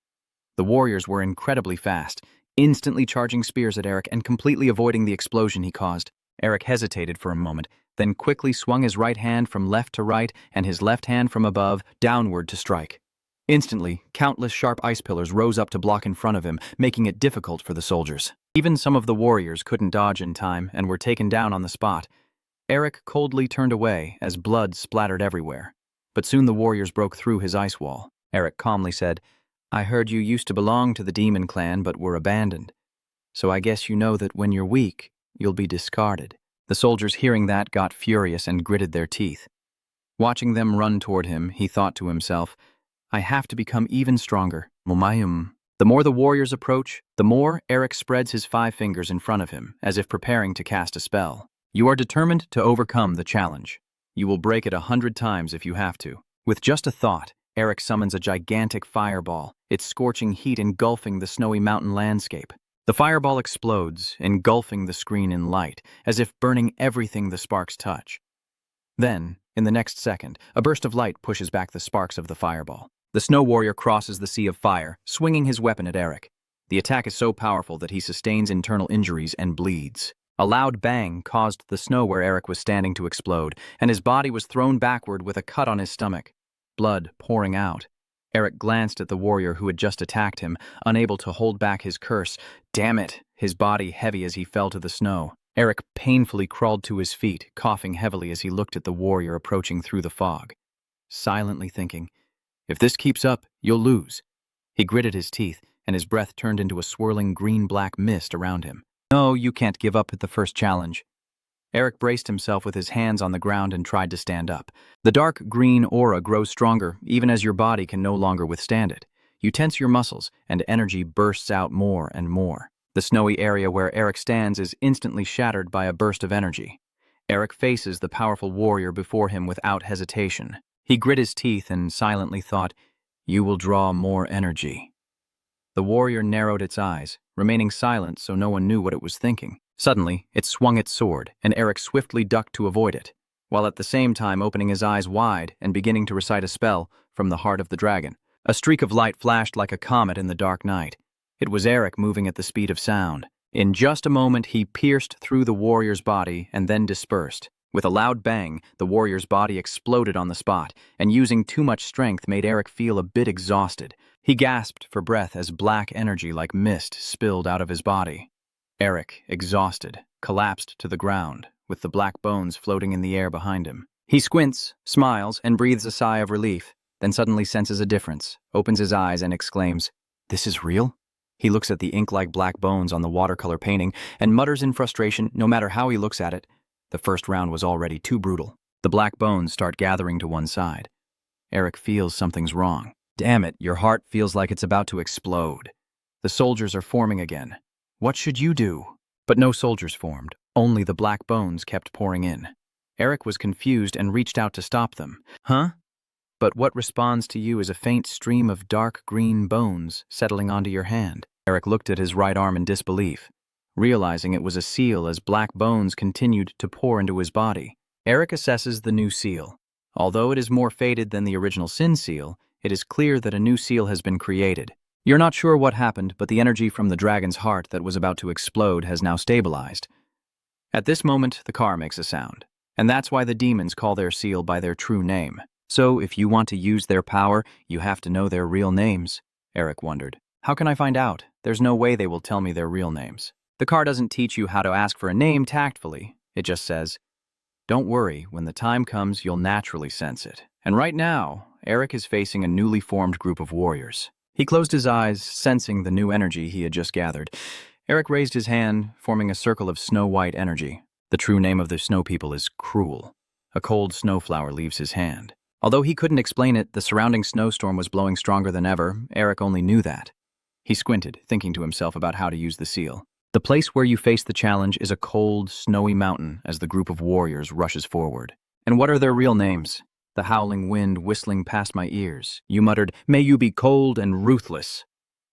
The warriors were incredibly fast, instantly charging spears at Eric and completely avoiding the explosion he caused. Eric hesitated for a moment, then quickly swung his right hand from left to right and his left hand from above downward to strike. Instantly, countless sharp ice pillars rose up to block in front of him, making it difficult for the soldiers. Even some of the warriors couldn't dodge in time and were taken down on the spot. Eric coldly turned away as blood splattered everywhere. But soon the warriors broke through his ice wall. Eric calmly said, "I heard you used to belong to the demon clan but were abandoned. So I guess you know that when you're weak, you'll be discarded." The soldiers hearing that got furious and gritted their teeth. Watching them run toward him, he thought to himself, "I have to become even stronger. Mumayum." The more the warriors approach, the more Eric spreads his 5 fingers in front of him, as if preparing to cast a spell. You are determined to overcome the challenge. You will break it 100 times if you have to. With just a thought, Eric summons a gigantic fireball, its scorching heat engulfing the snowy mountain landscape. The fireball explodes, engulfing the screen in light, as if burning everything the sparks touch. Then, in the next second, a burst of light pushes back the sparks of the fireball. The snow warrior crosses the sea of fire, swinging his weapon at Eric. The attack is so powerful that he sustains internal injuries and bleeds. A loud bang caused the snow where Eric was standing to explode, and his body was thrown backward with a cut on his stomach, blood pouring out. Eric glanced at the warrior who had just attacked him, unable to hold back his curse. Damn it, his body heavy as he fell to the snow. Eric painfully crawled to his feet, coughing heavily as he looked at the warrior approaching through the fog. Silently thinking, if this keeps up, you'll lose. He gritted his teeth, and his breath turned into a swirling green-black mist around him. No, you can't give up at the first challenge. Eric braced himself with his hands on the ground and tried to stand up. The dark green aura grows stronger, even as your body can no longer withstand it. You tense your muscles, and energy bursts out more and more. The snowy area where Eric stands is instantly shattered by a burst of energy. Eric faces the powerful warrior before him without hesitation. He grit his teeth and silently thought, "You will draw more energy." The warrior narrowed its eyes, remaining silent so no one knew what it was thinking. Suddenly, it swung its sword, and Eric swiftly ducked to avoid it, while at the same time opening his eyes wide and beginning to recite a spell from the heart of the dragon. A streak of light flashed like a comet in the dark night. It was Eric moving at the speed of sound. In just a moment, he pierced through the warrior's body and then dispersed. With a loud bang, the warrior's body exploded on the spot, and using too much strength made Eric feel a bit exhausted. He gasped for breath as black energy like mist spilled out of his body. Eric, exhausted, collapsed to the ground, with the black bones floating in the air behind him. He squints, smiles, and breathes a sigh of relief, then suddenly senses a difference, opens his eyes, and exclaims, "This is real?" He looks at the ink-like black bones on the watercolor painting and mutters in frustration no matter how he looks at it. The first round was already too brutal. The black bones start gathering to one side. Eric feels something's wrong. Damn it, your heart feels like it's about to explode. The soldiers are forming again. What should you do? But no soldiers formed. Only the black bones kept pouring in. Eric was confused and reached out to stop them. Huh? But what responds to you is a faint stream of dark green bones settling onto your hand. Eric looked at his right arm in disbelief, realizing it was a seal as black bones continued to pour into his body. Eric assesses the new seal. Although it is more faded than the original Sin seal, it is clear that a new seal has been created. You're not sure what happened, but the energy from the dragon's heart that was about to explode has now stabilized. At this moment, the car makes a sound, and that's why the demons call their seal by their true name. So, if you want to use their power, you have to know their real names, Eric wondered. How can I find out? There's no way they will tell me their real names. The car doesn't teach you how to ask for a name tactfully. It just says, don't worry, when the time comes, you'll naturally sense it. And right now, Eric is facing a newly formed group of warriors. He closed his eyes, sensing the new energy he had just gathered. Eric raised his hand, forming a circle of snow-white energy. The true name of the snow people is Cruel. A cold snowflower leaves his hand. Although he couldn't explain it, the surrounding snowstorm was blowing stronger than ever. Eric only knew that. He squinted, thinking to himself about how to use the seal. The place where you face the challenge is a cold, snowy mountain as the group of warriors rushes forward. And what are their real names? The howling wind whistling past my ears. You muttered, "May you be cold and ruthless."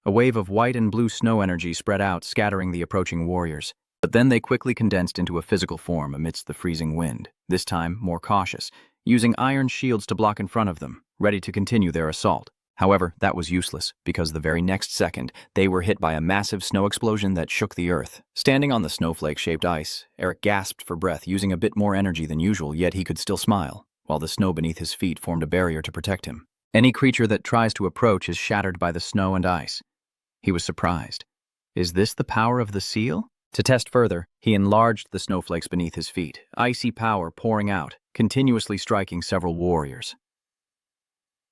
A wave of white and blue snow energy spread out, scattering the approaching warriors. But then they quickly condensed into a physical form amidst the freezing wind, this time more cautious, using iron shields to block in front of them, ready to continue their assault. However, that was useless, because the very next second, they were hit by a massive snow explosion that shook the earth. Standing on the snowflake-shaped ice, Eric gasped for breath, using a bit more energy than usual, yet he could still smile, while the snow beneath his feet formed a barrier to protect him. Any creature that tries to approach is shattered by the snow and ice. He was surprised. Is this the power of the seal? To test further, he enlarged the snowflakes beneath his feet, icy power pouring out, continuously striking several warriors.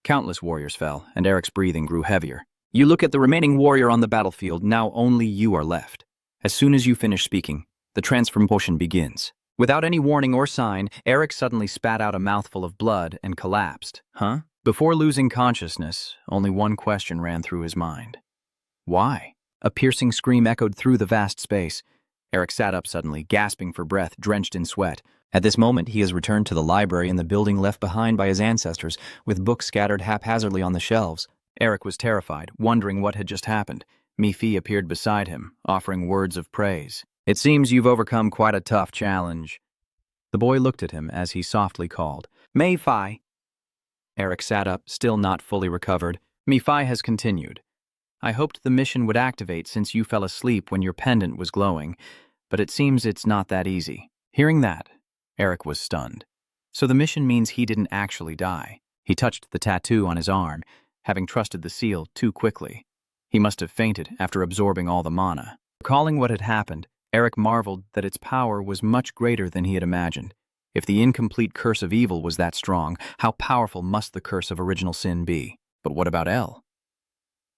Countless warriors fell, and Eric's breathing grew heavier. You look at the remaining warrior on the battlefield, now only you are left. As soon as you finish speaking, the transformation begins. Without any warning or sign, Eric suddenly spat out a mouthful of blood and collapsed. Huh? Before losing consciousness, only one question ran through his mind. Why? A piercing scream echoed through the vast space. Eric sat up suddenly, gasping for breath, drenched in sweat. At this moment, he has returned to the library in the building left behind by his ancestors, with books scattered haphazardly on the shelves. Eric was terrified, wondering what had just happened. Mephi appeared beside him, offering words of praise. It seems you've overcome quite a tough challenge. The boy looked at him as he softly called, Mephi. Eric sat up, still not fully recovered. Mephi has continued. I hoped the mission would activate since you fell asleep when your pendant was glowing, but it seems it's not that easy. Hearing that, Eric was stunned. So the mission means he didn't actually die. He touched the tattoo on his arm, having trusted the seal too quickly. He must have fainted after absorbing all the mana. Recalling what had happened, Eric marveled that its power was much greater than he had imagined. If the incomplete curse of evil was that strong, how powerful must the curse of original sin be? But what about El?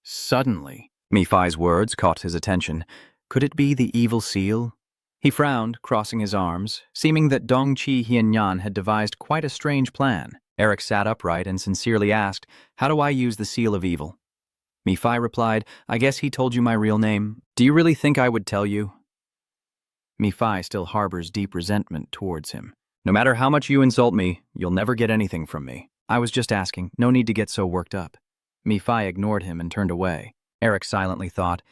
Suddenly, Mephi's words caught his attention. Could it be the evil seal? He frowned, crossing his arms, seeming that Dongqi Hianyan had devised quite a strange plan. Eric sat upright and sincerely asked, How do I use the seal of evil? Mephi replied, I guess he told you my real name. Do you really think I would tell you? Mephi still harbors deep resentment towards him. No matter how much you insult me, you'll never get anything from me. I was just asking, no need to get so worked up. Mephi ignored him and turned away. Eric silently thought,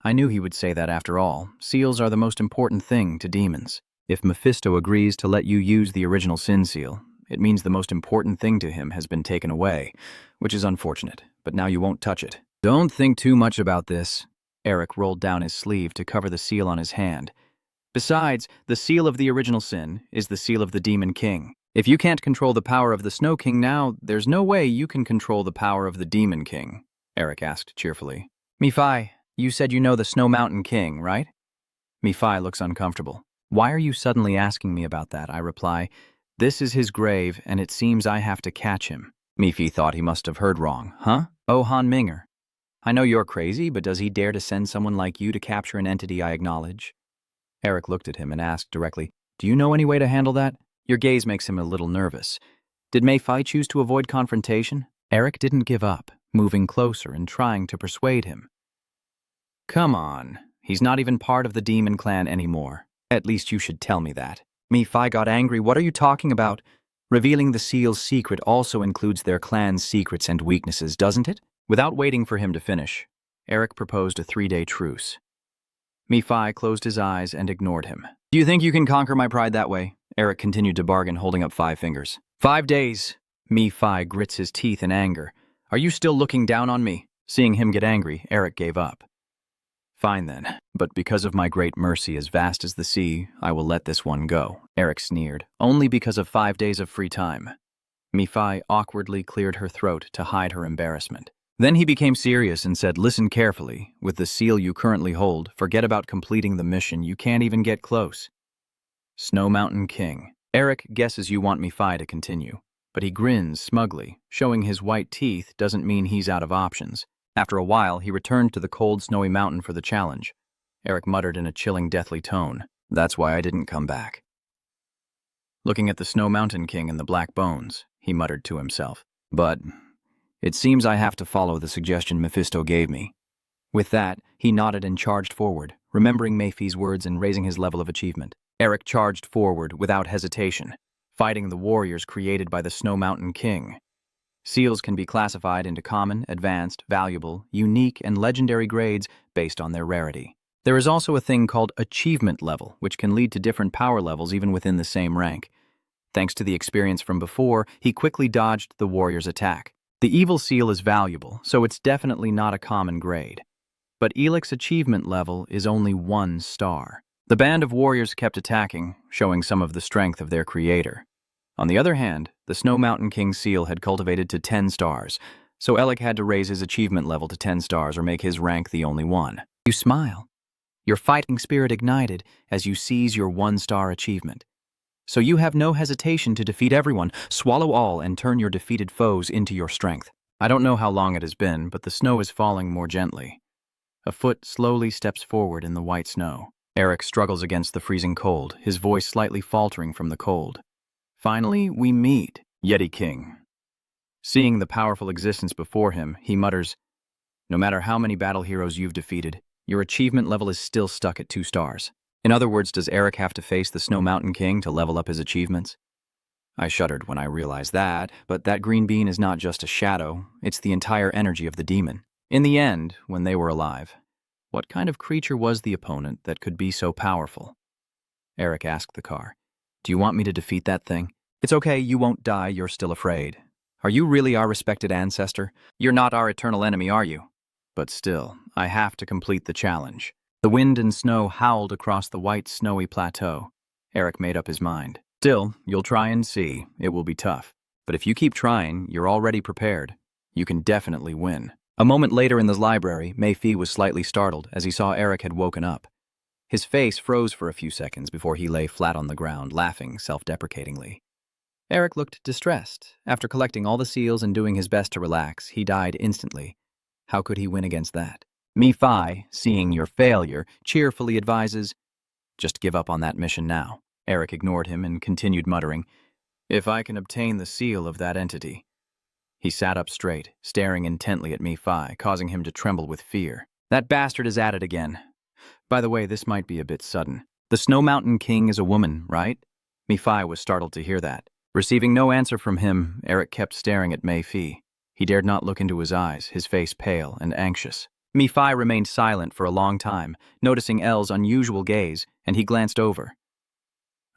I knew he would say that after all. Seals are the most important thing to demons. If Mephisto agrees to let you use the original sin seal, it means the most important thing to him has been taken away, which is unfortunate, but now you won't touch it. Don't think too much about this. Eric rolled down his sleeve to cover the seal on his hand. Besides, the seal of the original sin is the seal of the Demon King. If you can't control the power of the Snow King now, there's no way you can control the power of the Demon King, Eric asked cheerfully. Mephi, you said you know the Snow Mountain King, right? Mephi looks uncomfortable. Why are you suddenly asking me about that? I reply, This is his grave, and it seems I have to catch him. Mephi thought he must have heard wrong. Huh? Oh, Han Minger. I know you're crazy, but does he dare to send someone like you to capture an entity I acknowledge? Eric looked at him and asked directly, do you know any way to handle that? Your gaze makes him a little nervous. Did Mei-Fi choose to avoid confrontation? Eric didn't give up, moving closer and trying to persuade him. Come on, he's not even part of the demon clan anymore. At least you should tell me that. Mei-Fi got angry. What are you talking about? Revealing the seal's secret also includes their clan's secrets and weaknesses, doesn't it? Without waiting for him to finish, Eric proposed a 3-day truce. Mei-Fi closed his eyes and ignored him. Do you think you can conquer my pride that way? Eric continued to bargain, holding up 5 fingers. 5 days. Mei-Fi grits his teeth in anger. Are you still looking down on me? Seeing him get angry, Eric gave up. Fine then, but because of my great mercy as vast as the sea, I will let this one go, Eric sneered. Only because of 5 days of free time. Mei-Fi awkwardly cleared her throat to hide her embarrassment. Then he became serious and said, listen carefully. With the seal you currently hold, forget about completing the mission. You can't even get close. Snow Mountain King. Eric guesses you want Mei-Fi to continue, but he grins smugly. Showing his white teeth doesn't mean he's out of options. After a while, he returned to the cold, snowy mountain for the challenge. Eric muttered in a chilling, deathly tone, that's why I didn't come back. Looking at the Snow Mountain King and the black bones, he muttered to himself, but it seems I have to follow the suggestion Mephisto gave me. With that, he nodded and charged forward, remembering Mei-Fi's words and raising his level of achievement. Eric charged forward without hesitation, fighting the warriors created by the Snow Mountain King. Seals can be classified into common, advanced, valuable, unique, and legendary grades based on their rarity. There is also a thing called achievement level, which can lead to different power levels even within the same rank. Thanks to the experience from before, he quickly dodged the warrior's attack. The evil seal is valuable, so it's definitely not a common grade. But Elik's achievement level is only 1 star. The band of warriors kept attacking, showing some of the strength of their creator. On the other hand, the Snow Mountain King's seal had cultivated to 10 stars, so Elik had to raise his achievement level to 10 stars or make his rank the only one. You smile. Your fighting spirit ignited as you seize your 1-star achievement. So you have no hesitation to defeat everyone, swallow all, and turn your defeated foes into your strength. I don't know how long it has been, but the snow is falling more gently. A foot slowly steps forward in the white snow. Eric struggles against the freezing cold, his voice slightly faltering from the cold. Finally, we meet, Yeti King. Seeing the powerful existence before him, he mutters, no matter how many battle heroes you've defeated, your achievement level is still stuck at 2 stars. In other words, does Eric have to face the Snow Mountain King to level up his achievements? I shuddered when I realized that, but that green bean is not just a shadow, it's the entire energy of the demon. In the end, when they were alive, what kind of creature was the opponent that could be so powerful? Eric asked the car, do you want me to defeat that thing? It's okay, you won't die, you're still afraid. Are you really our respected ancestor? You're not our eternal enemy, are you? But still, I have to complete the challenge. The wind and snow howled across the white, snowy plateau. Eric made up his mind. Still, you'll try and see. It will be tough. But if you keep trying, you're already prepared. You can definitely win. A moment later in the library, Mei-Fi was slightly startled as he saw Eric had woken up. His face froze for a few seconds before he lay flat on the ground, laughing self-deprecatingly. Eric looked distressed. After collecting all the seals and doing his best to relax, he died instantly. How could he win against that? Mei-Fi, seeing your failure, cheerfully advises, just give up on that mission now. Eric ignored him and continued muttering, if I can obtain the seal of that entity. He sat up straight, staring intently at Mei-Fi, causing him to tremble with fear. That bastard is at it again. By the way, this might be a bit sudden. The Snow Mountain King is a woman, right? Mei-Fi was startled to hear that. Receiving no answer from him, Eric kept staring at Mei-Fi. He dared not look into his eyes, his face pale and anxious. Mei-Fi remained silent for a long time, noticing El's unusual gaze, and he glanced over.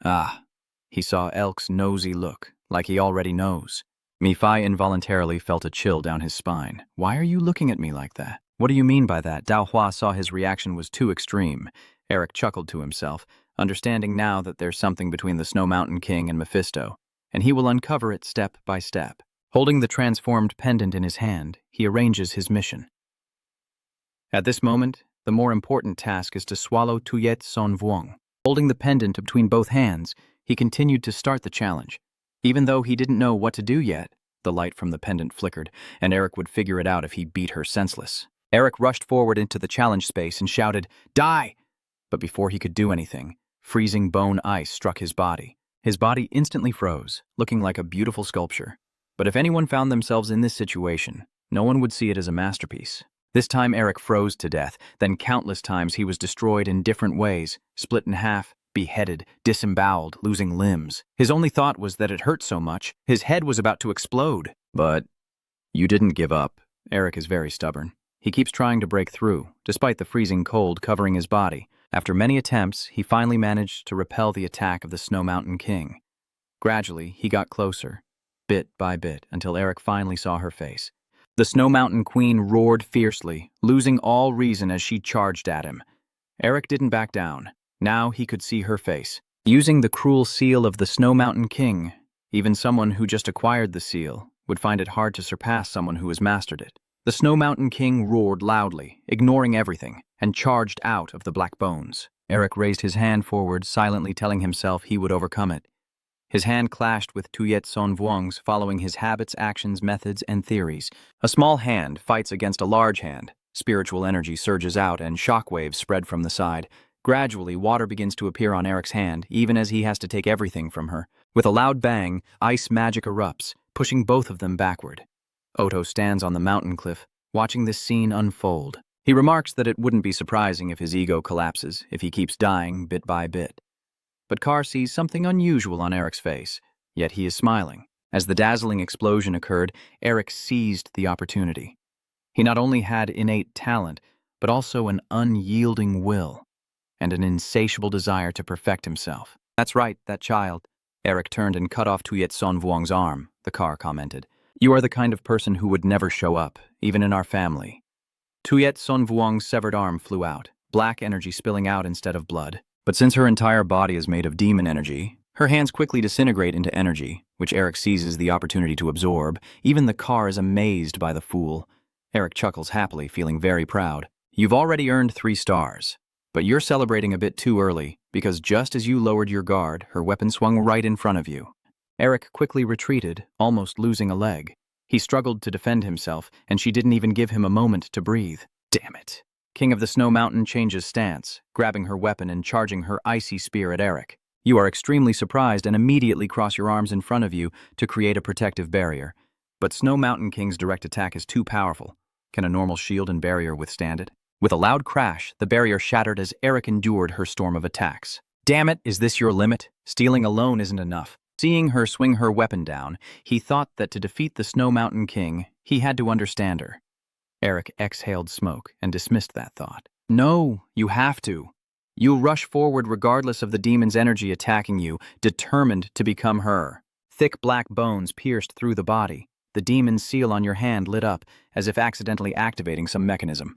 Ah, he saw Elk's nosy look, like he already knows. Mei-Fi involuntarily felt a chill down his spine. Why are you looking at me like that? What do you mean by that? Dao Hua saw his reaction was too extreme. Eric chuckled to himself, understanding now that there's something between the Snow Mountain King and Mephisto, and he will uncover it step by step. Holding the transformed pendant in his hand, he arranges his mission. At this moment, the more important task is to swallow Tuyet Son Vuong. Holding the pendant between both hands, he continued to start the challenge. Even though he didn't know what to do yet, the light from the pendant flickered, and Eric would figure it out if he beat her senseless. Eric rushed forward into the challenge space and shouted, "Die!" But before he could do anything, freezing bone ice struck his body. His body instantly froze, looking like a beautiful sculpture. But if anyone found themselves in this situation, no one would see it as a masterpiece. This time Eric froze to death, then countless times he was destroyed in different ways, split in half, beheaded, disemboweled, losing limbs. His only thought was that it hurt so much, his head was about to explode. But you didn't give up. Eric is very stubborn. He keeps trying to break through, despite the freezing cold covering his body. After many attempts, he finally managed to repel the attack of the Snow Mountain King. Gradually, he got closer, bit by bit, until Eric finally saw her face. The Snow Mountain Queen roared fiercely, losing all reason as she charged at him. Eric didn't back down. Now he could see her face. Using the cruel seal of the Snow Mountain King, even someone who just acquired the seal would find it hard to surpass someone who has mastered it. The Snow Mountain King roared loudly, ignoring everything, and charged out of the black bones. Eric raised his hand forward, silently telling himself he would overcome it. His hand clashed with Tuyet Son Vuong's, following his habits, actions, methods, and theories. A small hand fights against a large hand. Spiritual energy surges out and shockwaves spread from the side. Gradually, water begins to appear on Eric's hand, even as he has to take everything from her. With a loud bang, ice magic erupts, pushing both of them backward. Oto stands on the mountain cliff, watching this scene unfold. He remarks that it wouldn't be surprising if his ego collapses, if he keeps dying bit by bit. But Carr sees something unusual on Eric's face, yet he is smiling. As the dazzling explosion occurred, Eric seized the opportunity. He not only had innate talent, but also an unyielding will, and an insatiable desire to perfect himself. "That's right, that child." Eric turned and cut off Tuyet Son Vuong's arm, the Carr commented. "You are the kind of person who would never show up, even in our family." Tuyet Son Vuong's severed arm flew out, black energy spilling out instead of blood. But since her entire body is made of demon energy, her hands quickly disintegrate into energy, which Eric seizes the opportunity to absorb. Even the Carr is amazed by the fool. Eric chuckles happily, feeling very proud. "You've already earned 3 stars. But you're celebrating a bit too early, because just as you lowered your guard, her weapon swung right in front of you." Eric quickly retreated, almost losing a leg. He struggled to defend himself, and she didn't even give him a moment to breathe. Damn it. King of the Snow Mountain changes stance, grabbing her weapon and charging her icy spear at Eric. You are extremely surprised and immediately cross your arms in front of you to create a protective barrier. But Snow Mountain King's direct attack is too powerful. Can a normal shield and barrier withstand it? With a loud crash, the barrier shattered as Eric endured her storm of attacks. Damn it, is this your limit? Stealing alone isn't enough. Seeing her swing her weapon down, he thought that to defeat the Snow Mountain King, he had to understand her. Eric exhaled smoke and dismissed that thought. No, you have to. You'll rush forward regardless of the demon's energy attacking you, determined to become her. Thick black bones pierced through the body. The demon's seal on your hand lit up, as if accidentally activating some mechanism.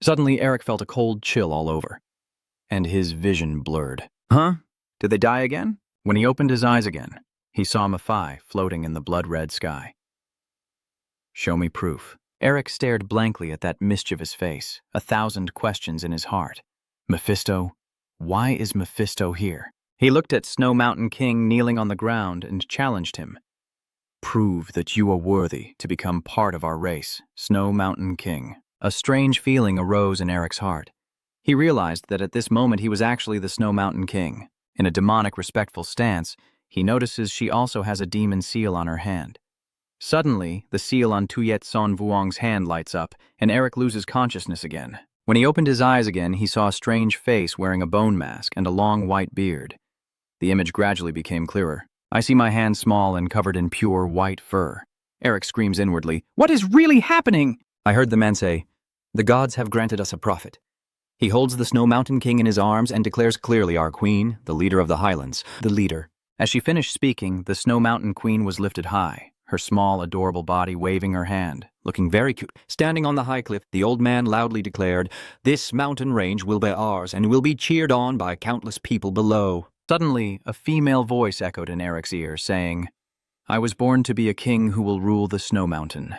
Suddenly, Eric felt a cold chill all over, and his vision blurred. Huh? Did they die again? When he opened his eyes again, he saw Mephi floating in the blood-red sky. Show me proof. Eric stared blankly at that mischievous face, 1,000 questions in his heart. Mephisto? Why is Mephisto here? He looked at Snow Mountain King kneeling on the ground and challenged him. Prove that you are worthy to become part of our race, Snow Mountain King. A strange feeling arose in Eric's heart. He realized that at this moment he was actually the Snow Mountain King. In a demonic, respectful stance, he notices she also has a demon seal on her hand. Suddenly, the seal on Tuyet Son Vuong's hand lights up, and Eric loses consciousness again. When he opened his eyes again, he saw a strange face wearing a bone mask and a long white beard. The image gradually became clearer. I see my hand small and covered in pure white fur. Eric screams inwardly, "What is really happening?" I heard the man say, "The gods have granted us a prophet." He holds the Snow Mountain King in his arms and declares clearly, "Our queen, the leader of the highlands, the leader." As she finished speaking, the Snow Mountain Queen was lifted high, her small, adorable body waving her hand, looking very cute. Standing on the high cliff, the old man loudly declared, "This mountain range will be ours and will be cheered on by countless people below." Suddenly, a female voice echoed in Eric's ear, saying, "I was born to be a king who will rule the Snow Mountain."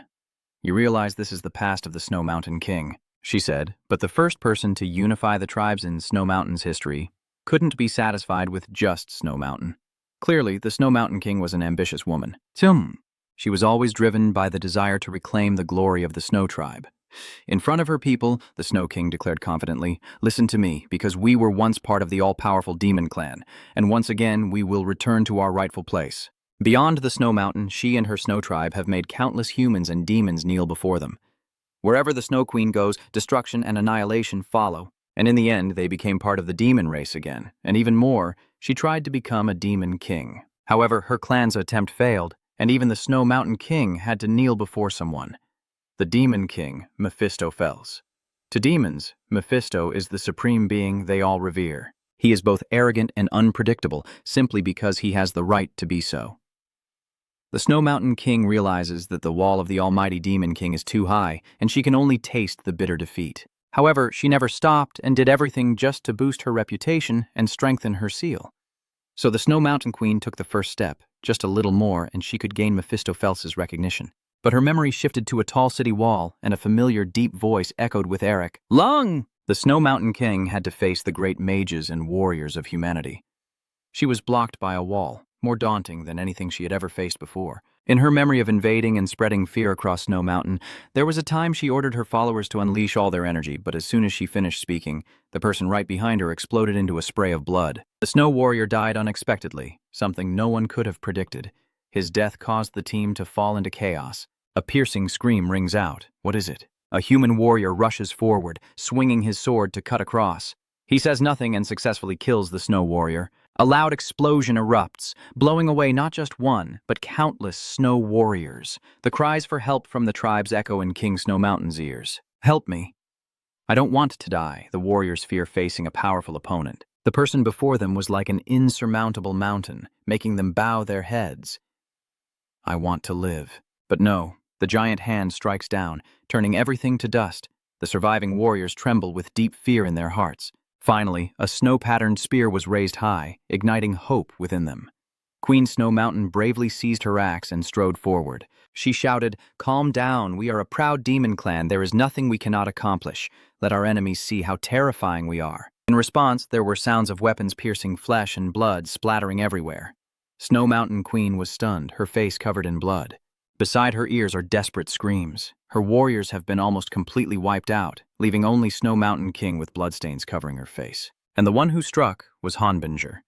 You realize this is the past of the Snow Mountain King, she said, but the first person to unify the tribes in Snow Mountain's history couldn't be satisfied with just Snow Mountain. Clearly, the Snow Mountain King was an ambitious woman. She was always driven by the desire to reclaim the glory of the Snow Tribe. In front of her people, the Snow King declared confidently, "Listen to me, because we were once part of the all-powerful demon clan, and once again we will return to our rightful place. Beyond the Snow Mountain, she and her Snow Tribe have made countless humans and demons kneel before them. Wherever the Snow Queen goes, destruction and annihilation follow, and in the end they became part of the demon race again, and even more, she tried to become a demon king. However, her clan's attempt failed, and even the Snow Mountain King had to kneel before someone. The demon king, Mephistopheles. To demons, Mephisto is the supreme being they all revere. He is both arrogant and unpredictable, simply because he has the right to be so. The Snow Mountain King realizes that the wall of the almighty Demon King is too high, and she can only taste the bitter defeat. However, she never stopped and did everything just to boost her reputation and strengthen her seal. So the Snow Mountain Queen took the first step, just a little more, and she could gain Mephistopheles' recognition. But her memory shifted to a tall city wall, and a familiar deep voice echoed with Eric. "Lung!" The Snow Mountain King had to face the great mages and warriors of humanity. She was blocked by a wall, more daunting than anything she had ever faced before. In her memory of invading and spreading fear across Snow Mountain, there was a time she ordered her followers to unleash all their energy, but as soon as she finished speaking, the person right behind her exploded into a spray of blood. The Snow Warrior died unexpectedly, something no one could have predicted. His death caused the team to fall into chaos. A piercing scream rings out. What is it? A human warrior rushes forward, swinging his sword to cut across. He says nothing and successfully kills the Snow Warrior. A loud explosion erupts, blowing away not just one, but countless snow warriors. The cries for help from the tribes echo in King Snow Mountain's ears. "Help me. I don't want to die," the warriors fear facing a powerful opponent. The person before them was like an insurmountable mountain, making them bow their heads. "I want to live." But no, the giant hand strikes down, turning everything to dust. The surviving warriors tremble with deep fear in their hearts. Finally, a snow-patterned spear was raised high, igniting hope within them. Queen Snow Mountain bravely seized her axe and strode forward. She shouted, "Calm down, we are a proud demon clan. There is nothing we cannot accomplish. Let our enemies see how terrifying we are." In response, there were sounds of weapons piercing flesh and blood splattering everywhere. Snow Mountain Queen was stunned, her face covered in blood. Beside her ears are desperate screams. Her warriors have been almost completely wiped out, leaving only Snow Mountain King with bloodstains covering her face. And the one who struck was Hanbinger.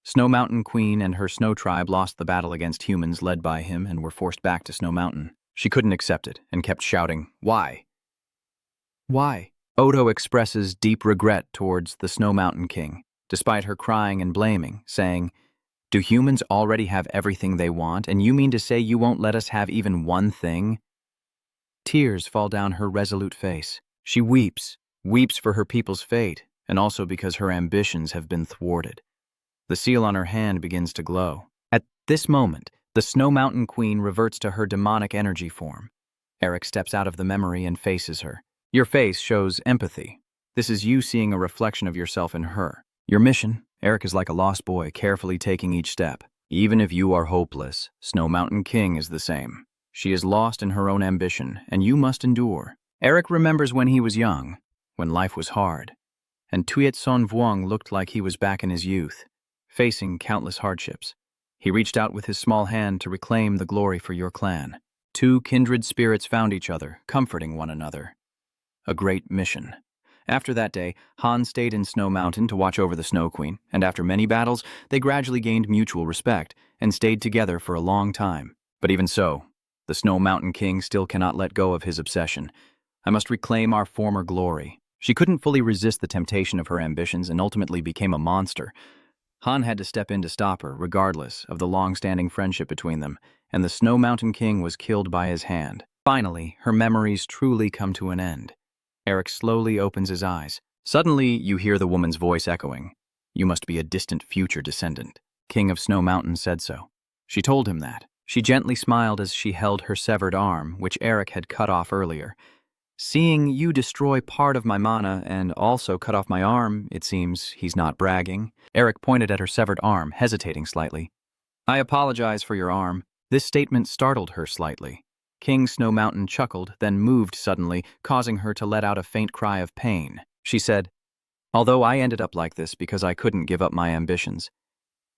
Snow Mountain Queen and her Snow Tribe lost the battle against humans led by him and were forced back to Snow Mountain. She couldn't accept it and kept shouting, "Why? Why?" Odo expresses deep regret towards the Snow Mountain King, despite her crying and blaming, saying, "Do humans already have everything they want, and you mean to say you won't let us have even one thing?" Tears fall down her resolute face. She weeps for her people's fate, and also because her ambitions have been thwarted. The seal on her hand begins to glow. At this moment, the Snow Mountain Queen reverts to her demonic energy form. Eric steps out of the memory and faces her. Your face shows empathy. This is you seeing a reflection of yourself in her. Your mission? Eric is like a lost boy, carefully taking each step. Even if you are hopeless, Snow Mountain King is the same. She is lost in her own ambition, and you must endure. Eric remembers when he was young, when life was hard, and Tuyet Son Vuong looked like he was back in his youth, facing countless hardships. He reached out with his small hand to reclaim the glory for your clan. Two kindred spirits found each other, comforting one another. A great mission. After that day, Han stayed in Snow Mountain to watch over the Snow Queen, and after many battles, they gradually gained mutual respect and stayed together for a long time. But even so, the Snow Mountain King still cannot let go of his obsession. "I must reclaim our former glory." She couldn't fully resist the temptation of her ambitions and ultimately became a monster. Han had to step in to stop her, regardless of the long-standing friendship between them, and the Snow Mountain King was killed by his hand. Finally, her memories truly come to an end. Eric slowly opens his eyes. Suddenly, you hear the woman's voice echoing. "You must be a distant future descendant. King of Snow Mountain said so." She told him that. She gently smiled as she held her severed arm, which Eric had cut off earlier. "Seeing you destroy part of my mana and also cut off my arm, it seems he's not bragging." Eric pointed at her severed arm, hesitating slightly. "I apologize for your arm." This statement startled her slightly. King Snow Mountain chuckled, then moved suddenly, causing her to let out a faint cry of pain. She said, "Although I ended up like this because I couldn't give up my ambitions,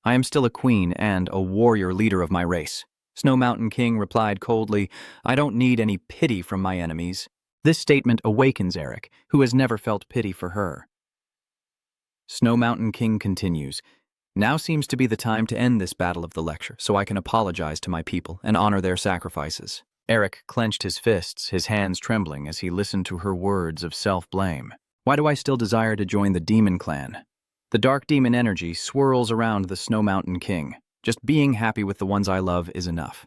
I am still a queen and a warrior leader of my race." Snow Mountain King replied coldly, "I don't need any pity from my enemies. This statement awakens Eric, who has never felt pity for her. Snow Mountain King continues. Now seems to be the time to end this battle of the lecture, so I can apologize to my people and honor their sacrifices. Eric clenched his fists, his hands trembling as he listened to her words of self-blame. Why do I still desire to join the demon clan? The dark demon energy swirls around the Snow Mountain King. Just being happy with the ones I love is enough.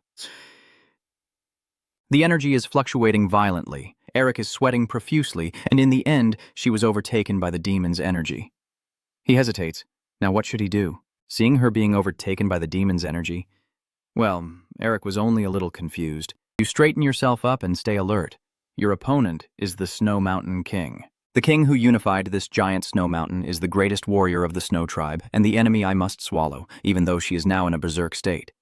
The energy is fluctuating violently. Eric is sweating profusely, and in the end, she was overtaken by the demon's energy. He hesitates. Now what should he do? Seeing her being overtaken by the demon's energy? Well, Eric was only a little confused. You straighten yourself up and stay alert. Your opponent is the Snow Mountain King. The king who unified this giant snow mountain is the greatest warrior of the Snow Tribe, and the enemy I must swallow, even though she is now in a berserk state.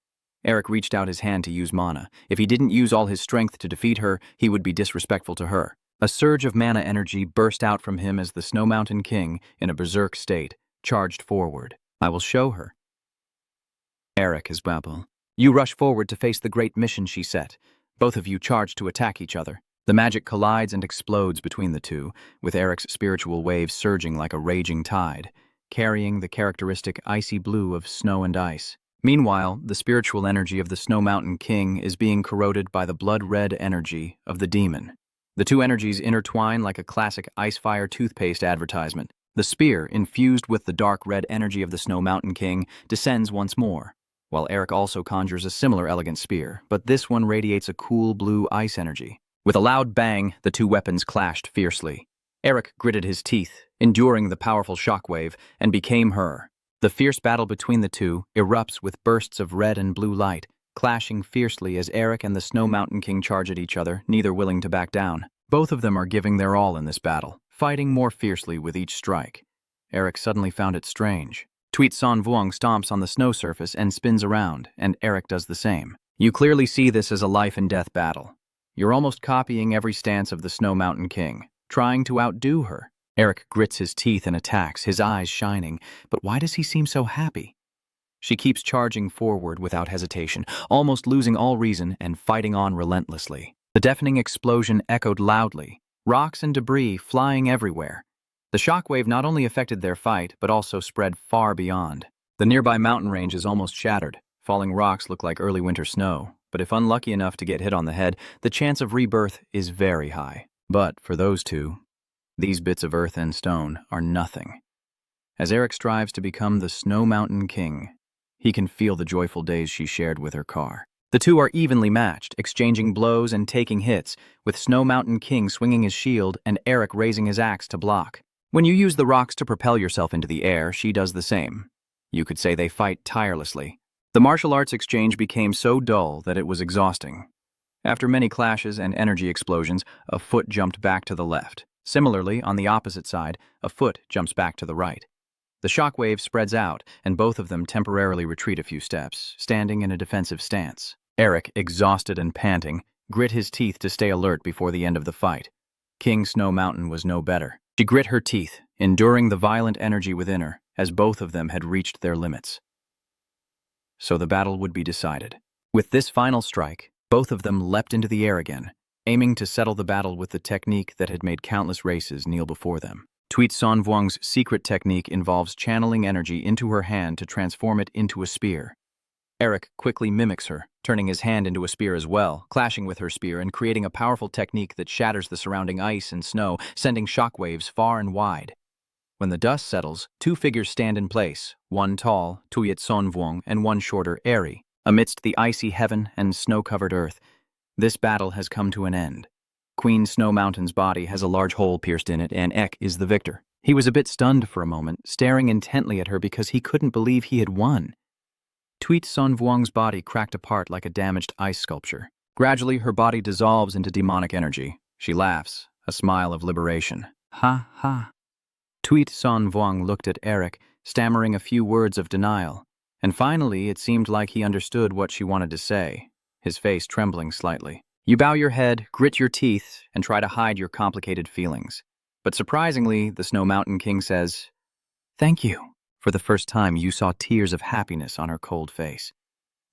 Eric reached out his hand to use mana. If he didn't use all his strength to defeat her, he would be disrespectful to her. A surge of mana energy burst out from him as the Snow Mountain King, in a berserk state, charged forward. I will show her. Eric is babble. You rush forward to face the great mission she set. Both of you charge to attack each other. The magic collides and explodes between the two, with Eric's spiritual waves surging like a raging tide, carrying the characteristic icy blue of snow and ice. Meanwhile, the spiritual energy of the Snow Mountain King is being corroded by the blood-red energy of the demon. The two energies intertwine like a classic Icefire toothpaste advertisement. The spear, infused with the dark red energy of the Snow Mountain King, descends once more, while Eric also conjures a similar elegant spear, but this one radiates a cool blue ice energy. With a loud bang, the two weapons clashed fiercely. Eric gritted his teeth, enduring the powerful shockwave, and became her. The fierce battle between the two erupts with bursts of red and blue light, clashing fiercely as Eric and the Snow Mountain King charge at each other, neither willing to back down. Both of them are giving their all in this battle, fighting more fiercely with each strike. Eric suddenly found it strange. Tweet Son Vuong stomps on the snow surface and spins around, and Eric does the same. You clearly see this as a life-and-death battle. You're almost copying every stance of the Snow Mountain King, trying to outdo her. Eric grits his teeth and attacks, his eyes shining, but why does he seem so happy? She keeps charging forward without hesitation, almost losing all reason and fighting on relentlessly. The deafening explosion echoed loudly, rocks and debris flying everywhere. The shockwave not only affected their fight, but also spread far beyond. The nearby mountain range is almost shattered. Falling rocks look like early winter snow, but if unlucky enough to get hit on the head, the chance of rebirth is very high. But for those two, these bits of earth and stone are nothing. As Eric strives to become the Snow Mountain King, he can feel the joyful days she shared with her car. The two are evenly matched, exchanging blows and taking hits, with Snow Mountain King swinging his shield and Eric raising his axe to block. When you use the rocks to propel yourself into the air, she does the same. You could say they fight tirelessly. The martial arts exchange became so dull that it was exhausting. After many clashes and energy explosions, a foot jumped back to the left. Similarly, on the opposite side, a foot jumps back to the right. The shockwave spreads out, and both of them temporarily retreat a few steps, standing in a defensive stance. Eric, exhausted and panting, grit his teeth to stay alert before the end of the fight. King Snow Mountain was no better. She grit her teeth, enduring the violent energy within her, as both of them had reached their limits. So the battle would be decided. With this final strike, both of them leapt into the air again, aiming to settle the battle with the technique that had made countless races kneel before them. Tweet Son Vuong's secret technique involves channeling energy into her hand to transform it into a spear. Eric quickly mimics her, turning his hand into a spear as well, clashing with her spear and creating a powerful technique that shatters the surrounding ice and snow, sending shockwaves far and wide. When the dust settles, two figures stand in place, one tall, Tweet Son Vuong, and one shorter, Eri. Amidst the icy heaven and snow-covered earth, this battle has come to an end. Queen Snow Mountain's body has a large hole pierced in it, and Ek is the victor. He was a bit stunned for a moment, staring intently at her because he couldn't believe he had won. Tweet Son Vuong's body cracked apart like a damaged ice sculpture. Gradually, her body dissolves into demonic energy. She laughs, a smile of liberation. Ha ha. Tweet Son Vuong looked at Eric, stammering a few words of denial. And finally, it seemed like he understood what she wanted to say, his face trembling slightly. You bow your head, grit your teeth, and try to hide your complicated feelings. But surprisingly, the Snow Mountain King says, "Thank you." For the first time, you saw tears of happiness on her cold face.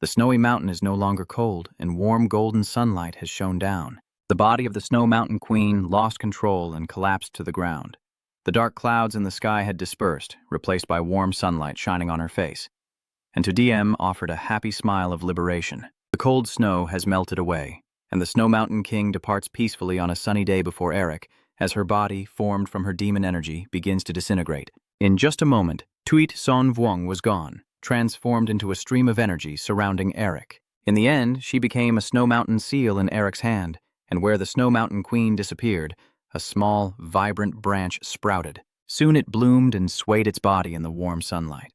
The snowy mountain is no longer cold, and warm golden sunlight has shone down. The body of the Snow Mountain Queen lost control and collapsed to the ground. The dark clouds in the sky had dispersed, replaced by warm sunlight shining on her face. And to DM offered a happy smile of liberation. The cold snow has melted away, and the Snow Mountain King departs peacefully on a sunny day before Eric, as her body, formed from her demon energy, begins to disintegrate. In just a moment, Tuit Son Vuong was gone, transformed into a stream of energy surrounding Eric. In the end, she became a Snow Mountain seal in Eric's hand, and where the Snow Mountain Queen disappeared, a small, vibrant branch sprouted. Soon it bloomed and swayed its body in the warm sunlight.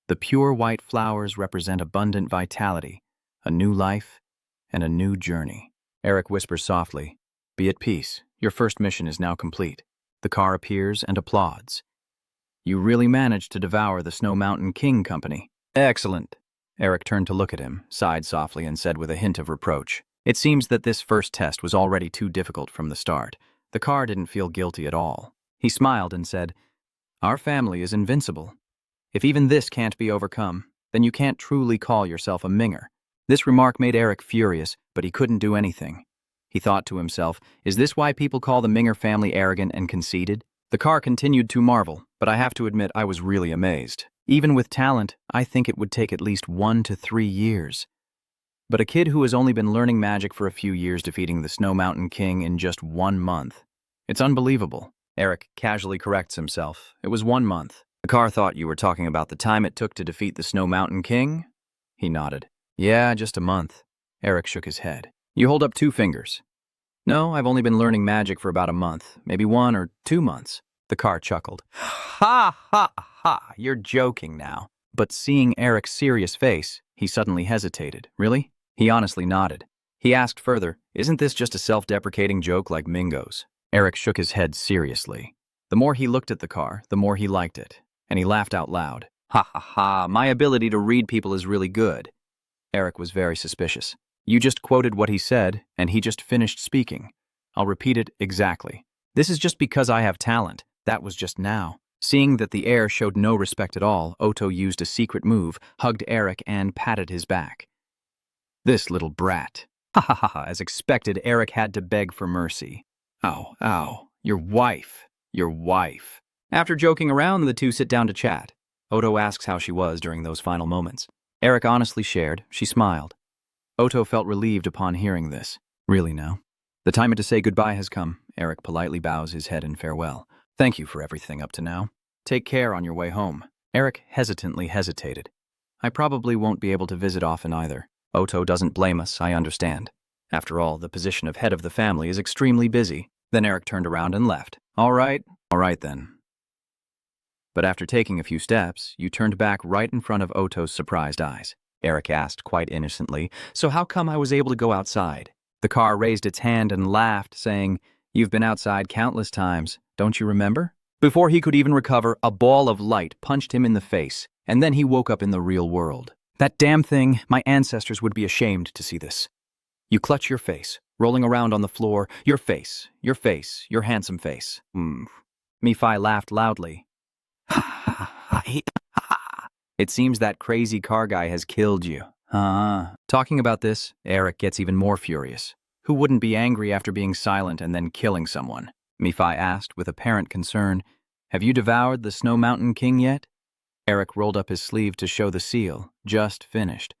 The pure white flowers represent abundant vitality, a new life, and a new journey. Eric whispers softly, "Be at peace. Your first mission is now complete." The car appears and applauds. "You really managed to devour the Snow Mountain King Company." "Excellent." Eric turned to look at him, sighed softly, and said with a hint of reproach, "It seems that this first test was already too difficult from the start. The car didn't feel guilty at all." He smiled and said, "Our family is invincible. If even this can't be overcome, then you can't truly call yourself a Minger." This remark made Eric furious, but he couldn't do anything. He thought to himself, is this why people call the Minger family arrogant and conceited? The car continued to marvel, but I have to admit I was really amazed. Even with talent, I think it would take at least 1 to 3 years. But a kid who has only been learning magic for a few years defeating the Snow Mountain King in just 1 month. It's unbelievable. Eric casually corrects himself. It was 1 month. The car thought you were talking about the time it took to defeat the Snow Mountain King? He nodded. Yeah, just a month. Eric shook his head. You hold up 2 fingers. No, I've only been learning magic for about a month, maybe 1 or 2 months. The car chuckled. Ha ha ha, you're joking now. But seeing Eric's serious face, he suddenly hesitated. Really? He honestly nodded. He asked further, isn't this just a self-deprecating joke like Mingo's? Eric shook his head seriously. The more he looked at the car, the more he liked it, and he laughed out loud. Ha ha ha, my ability to read people is really good. Eric was very suspicious. You just quoted what he said, and he just finished speaking. I'll repeat it exactly. This is just because I have talent. That was just now. Seeing that the heir showed no respect at all, Otto used a secret move, hugged Eric, and patted his back. This little brat. Ha ha ha ha, as expected, Eric had to beg for mercy. Ow, ow, your wife. After joking around, the two sit down to chat. Otto asks how she was during those final moments. Eric honestly shared. She smiled. Otto felt relieved upon hearing this. Really now? The time to say goodbye has come. Eric politely bows his head in farewell. Thank you for everything up to now. Take care on your way home. Eric hesitantly hesitated. I probably won't be able to visit often either. Otto doesn't blame us, I understand. After all, the position of head of the family is extremely busy. Then Eric turned around and left. All right then. But after taking a few steps, you turned back right in front of Otto's surprised eyes. Eric asked quite innocently, so how come I was able to go outside? The car raised its hand and laughed, saying, You've been outside countless times, don't you remember? Before he could even recover, a ball of light punched him in the face, and then he woke up in the real world. That damn thing, my ancestors would be ashamed to see this. You clutch your face, rolling around on the floor, your face, your handsome face. Mephi laughed loudly. It seems that crazy car guy has killed you. Talking about this, Eric gets even more furious. Who wouldn't be angry after being silent and then killing someone? Mephi asked with apparent concern. Have you devoured the Snow Mountain King yet? Eric rolled up his sleeve to show the seal. Just finished.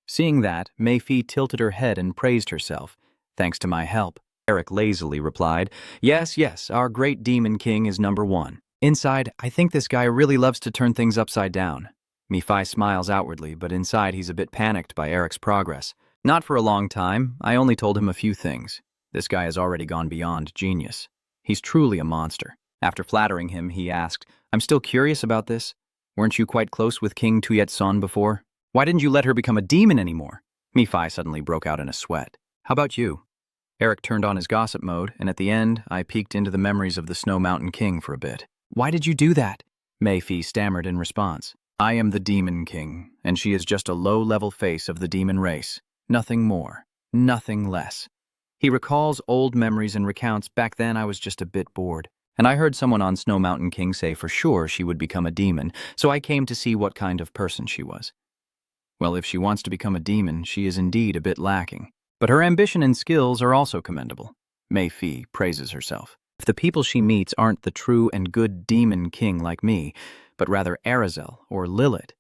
Seeing that, Mephi tilted her head and praised herself. Thanks to my help. Eric lazily replied, Yes, our great demon king is #1. Inside, I think this guy really loves to turn things upside down. Mephi smiles outwardly, but inside he's a bit panicked by Eric's progress. Not for a long time, I only told him a few things. This guy has already gone beyond genius. He's truly a monster. After flattering him, he asked, I'm still curious about this. Weren't you quite close with King Tuyet Son before? Why didn't you let her become a demon anymore? Mephi suddenly broke out in a sweat. How about you? Eric turned on his gossip mode, and at the end, I peeked into the memories of the Snow Mountain King for a bit. Why did you do that? Mephi stammered in response. I am the Demon King, and she is just a low-level face of the demon race. Nothing more, nothing less. He recalls old memories and recounts, back then I was just a bit bored. And I heard someone on Snow Mountain King say for sure she would become a demon, so I came to see what kind of person she was. Well, if she wants to become a demon, she is indeed a bit lacking. But her ambition and skills are also commendable. Mephi praises herself. If the people she meets aren't the true and good demon king like me, but rather Arazel or Lilith,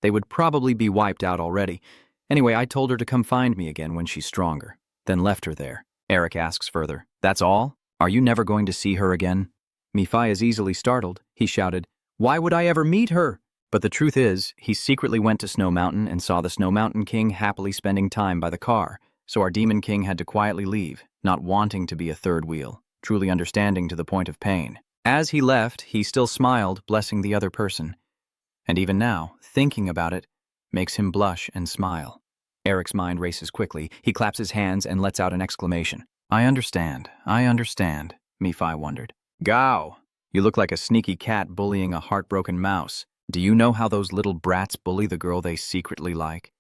they would probably be wiped out already. Anyway, I told her to come find me again when she's stronger, then left her there. Eric asks further, "That's all? Are you never going to see her again?" Mephi is easily startled. He shouted, "Why would I ever meet her?" But the truth is, he secretly went to Snow Mountain and saw the Snow Mountain King happily spending time by the car, so our Demon King had to quietly leave, not wanting to be a third wheel, truly understanding to the point of pain. As he left, he still smiled, blessing the other person. And even now, thinking about it, makes him blush and smile. Eric's mind races quickly. He claps his hands and lets out an exclamation. I understand, Mephi wondered. Gao, you look like a sneaky cat bullying a heartbroken mouse. Do you know how those little brats bully the girl they secretly like?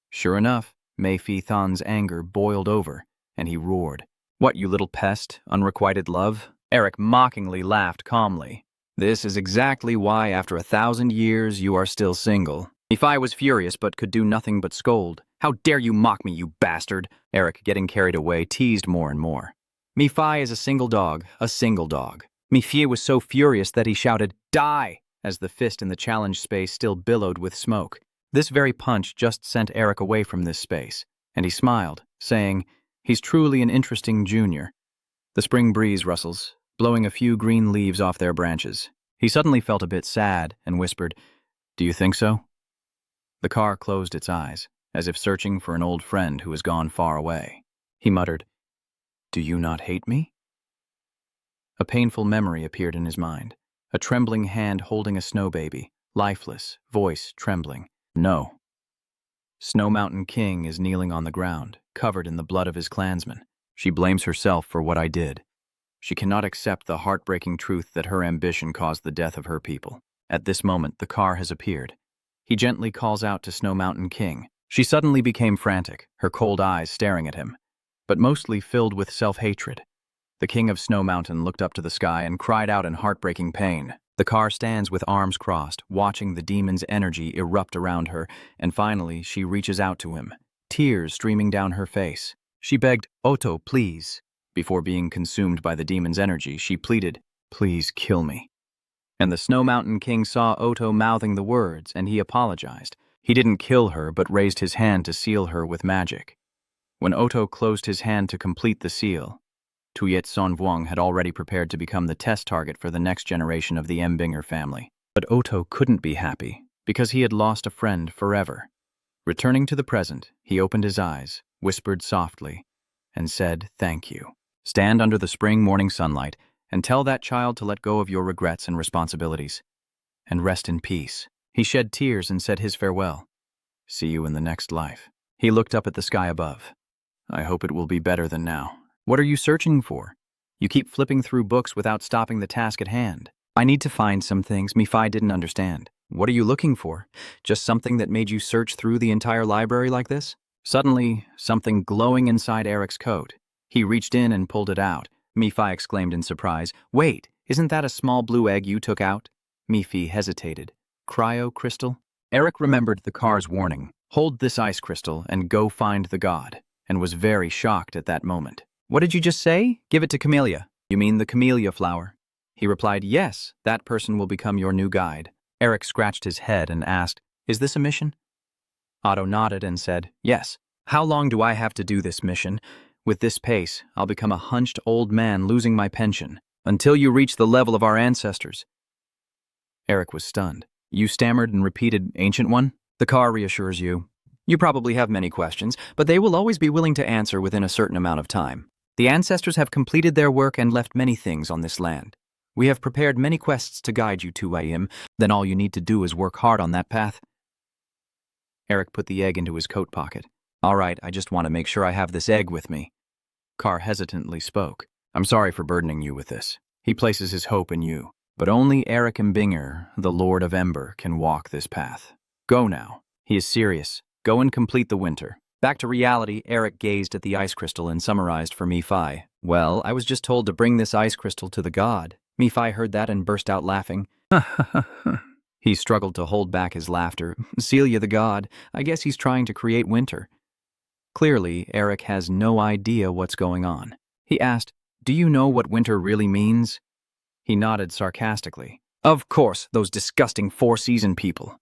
Sure enough, Mephistopheles' anger boiled over, and he roared. What, you little pest, unrequited love? Eric mockingly laughed calmly. This is exactly why, after 1,000 years, you are still single. Mephi was furious but could do nothing but scold. How dare you mock me, you bastard? Eric, getting carried away, teased more and more. Mephi is a single dog, a single dog. Mephi was so furious that he shouted, Die! As the fist in the challenge space still billowed with smoke. This very punch just sent Eric away from this space, and he smiled, saying, He's truly an interesting junior. The spring breeze rustles, blowing a few green leaves off their branches. He suddenly felt a bit sad and whispered, Do you think so? The car closed its eyes, as if searching for an old friend who has gone far away. He muttered, Do you not hate me? A painful memory appeared in his mind. A trembling hand holding a snow baby, lifeless, voice trembling. No. Snow Mountain King is kneeling on the ground, covered in the blood of his clansmen. She blames herself for what I did. She cannot accept the heartbreaking truth that her ambition caused the death of her people. At this moment, the car has appeared. He gently calls out to Snow Mountain King. She suddenly became frantic, her cold eyes staring at him, but mostly filled with self-hatred. The King of Snow Mountain looked up to the sky and cried out in heartbreaking pain. The car stands with arms crossed, watching the demon's energy erupt around her, and finally she reaches out to him, tears streaming down her face. She begged, Otto, please. Before being consumed by the demon's energy, she pleaded, Please kill me. And the Snow Mountain King saw Otto mouthing the words, and he apologized. He didn't kill her, but raised his hand to seal her with magic. When Otto closed his hand to complete the seal, Tuyet Sonvuong had already prepared to become the test target for the next generation of the Mbinger family. But Otto couldn't be happy, because he had lost a friend forever. Returning to the present, he opened his eyes, whispered softly, and said, Thank you. Stand under the spring morning sunlight, and tell that child to let go of your regrets and responsibilities, and rest in peace. He shed tears and said his farewell. See you in the next life. He looked up at the sky above. I hope it will be better than now. What are you searching for? You keep flipping through books without stopping the task at hand. I need to find some things Mephi didn't understand. What are you looking for? Just something that made you search through the entire library like this? Suddenly, something glowing inside Eric's coat. He reached in and pulled it out. Mephi exclaimed in surprise, Wait, isn't that a small blue egg you took out? Mephi hesitated. Cryo crystal? Eric remembered the car's warning. Hold this ice crystal and go find the god, and was very shocked at that moment. What did you just say? Give it to Camellia. You mean the camellia flower? He replied, Yes, that person will become your new guide. Eric scratched his head and asked, Is this a mission? Otto nodded and said, Yes. How long do I have to do this mission? With this pace, I'll become a hunched old man losing my pension, until you reach the level of our ancestors. Eric was stunned. You stammered and repeated, Ancient One? The car reassures you. You probably have many questions, but they will always be willing to answer within a certain amount of time. The ancestors have completed their work and left many things on this land. We have prepared many quests to guide you to Ayim, then all you need to do is work hard on that path. Eric put the egg into his coat pocket. All right, I just want to make sure I have this egg with me. Carr hesitantly spoke. I'm sorry for burdening you with this. He places his hope in you. But only Eric Mbinger, the Lord of Ember, can walk this path. Go now. He is serious. Go and complete the winter. Back to reality, Eric gazed at the ice crystal and summarized for Mephi. Well, I was just told to bring this ice crystal to the god. Mephi heard that and burst out laughing. He struggled to hold back his laughter. Celia the god, I guess he's trying to create winter. Clearly, Eric has no idea what's going on. He asked, "Do you know what winter really means?" He nodded sarcastically. "Of course, those disgusting four-season people."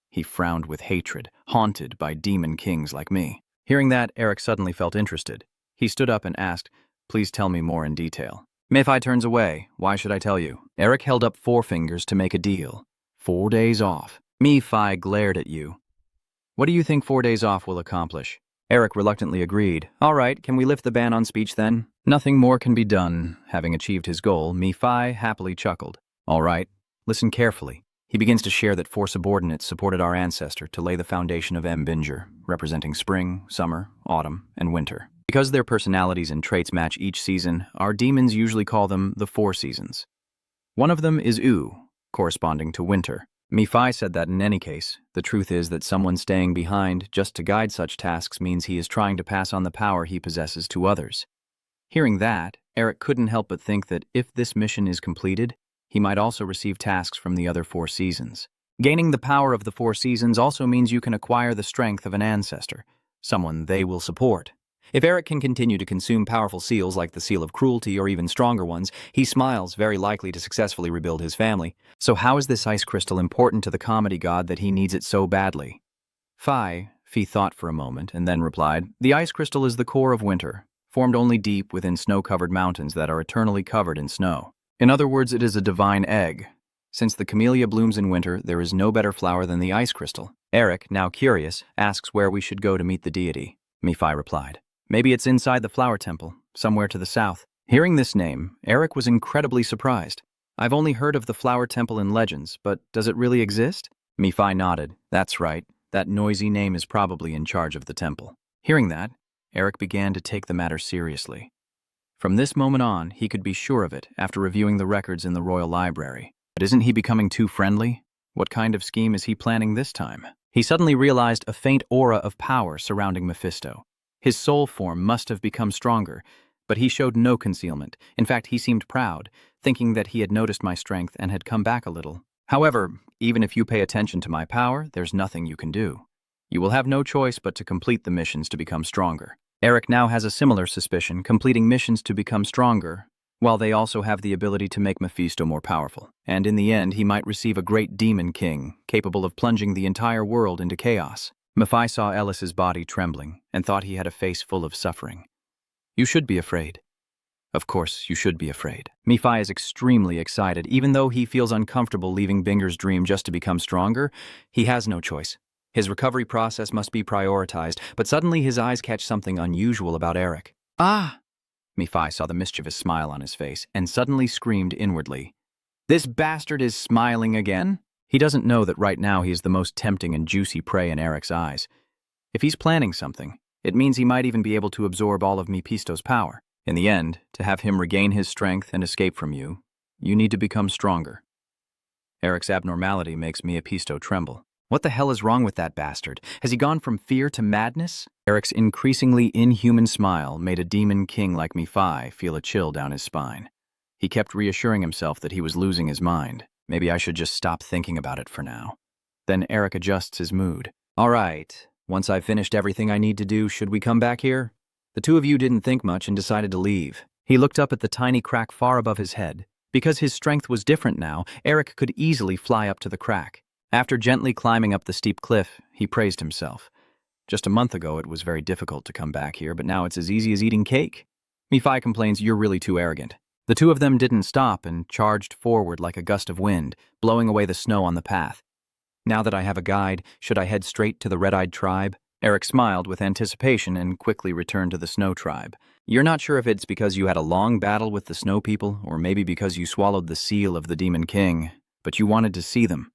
He frowned with hatred, haunted by demon kings like me. Hearing that, Eric suddenly felt interested. He stood up and asked, "Please tell me more in detail." Mephi turns away. "Why should I tell you?" Eric held up 4 fingers to make a deal. 4 days off. Mephi glared at you. "What do you think 4 days off will accomplish?" Eric reluctantly agreed. "All right, can we lift the ban on speech then?" Nothing more can be done. Having achieved his goal, Mephi happily chuckled. "All right, listen carefully." He begins to share that 4 subordinates supported our ancestor to lay the foundation of Mbinger, representing spring, summer, autumn, and winter. Because their personalities and traits match each season, our demons usually call them the 4 seasons. One of them is U, corresponding to winter. Mephi said that in any case, the truth is that someone staying behind just to guide such tasks means he is trying to pass on the power he possesses to others. Hearing that, Eric couldn't help but think that if this mission is completed, he might also receive tasks from the other 4 seasons. Gaining the power of the 4 seasons also means you can acquire the strength of an ancestor, someone they will support. If Eric can continue to consume powerful seals like the Seal of Cruelty or even stronger ones, he smiles, very likely to successfully rebuild his family. So how is this ice crystal important to the comedy god that he needs it so badly? Fi thought for a moment and then replied, "The ice crystal is the core of winter, formed only deep within snow-covered mountains that are eternally covered in snow. In other words, it is a divine egg. Since the camellia blooms in winter, there is no better flower than the ice crystal." Eric, now curious, asks where we should go to meet the deity. Mephi replied, "Maybe it's inside the flower temple, somewhere to the south." Hearing this name, Eric was incredibly surprised. "I've only heard of the flower temple in legends, but does it really exist?" Mephi nodded. "That's right. That noisy name is probably in charge of the temple." Hearing that, Eric began to take the matter seriously. From this moment on, he could be sure of it after reviewing the records in the royal library. But isn't he becoming too friendly? What kind of scheme is he planning this time? He suddenly realized a faint aura of power surrounding Mephisto. His soul form must have become stronger, but he showed no concealment. In fact, he seemed proud, thinking that he had noticed my strength and had come back a little. "However, even if you pay attention to my power, there's nothing you can do. You will have no choice but to complete the missions to become stronger." Eric now has a similar suspicion, completing missions to become stronger, while they also have the ability to make Mephisto more powerful. And in the end, he might receive a great demon king, capable of plunging the entire world into chaos. Mephi saw Ellis's body trembling and thought he had a face full of suffering. "You should be afraid." "Of course, you should be afraid." Mephi is extremely excited. Even though he feels uncomfortable leaving Binger's dream just to become stronger, he has no choice. His recovery process must be prioritized, but suddenly his eyes catch something unusual about Eric. "Ah!" Mephi saw the mischievous smile on his face and suddenly screamed inwardly, "This bastard is smiling again?" He doesn't know that right now he is the most tempting and juicy prey in Eric's eyes. If he's planning something, it means he might even be able to absorb all of Mephisto's power. In the end, to have him regain his strength and escape from you, you need to become stronger. Eric's abnormality makes Mephisto tremble. What the hell is wrong with that bastard? Has he gone from fear to madness? Eric's increasingly inhuman smile made a demon king like Mephi feel a chill down his spine. He kept reassuring himself that he was losing his mind. Maybe I should just stop thinking about it for now. Then Eric adjusts his mood. "All right, once I've finished everything I need to do, should we come back here?" The two of you didn't think much and decided to leave. He looked up at the tiny crack far above his head. Because his strength was different now, Eric could easily fly up to the crack. After gently climbing up the steep cliff, he praised himself. Just a month ago, it was very difficult to come back here, but now it's as easy as eating cake. Mephi complains, "You're really too arrogant." The two of them didn't stop and charged forward like a gust of wind, blowing away the snow on the path. "Now that I have a guide, should I head straight to the red-eyed tribe?" Eric smiled with anticipation and quickly returned to the snow tribe. "You're not sure if it's because you had a long battle with the snow people, or maybe because you swallowed the seal of the Demon King, but you wanted to see them."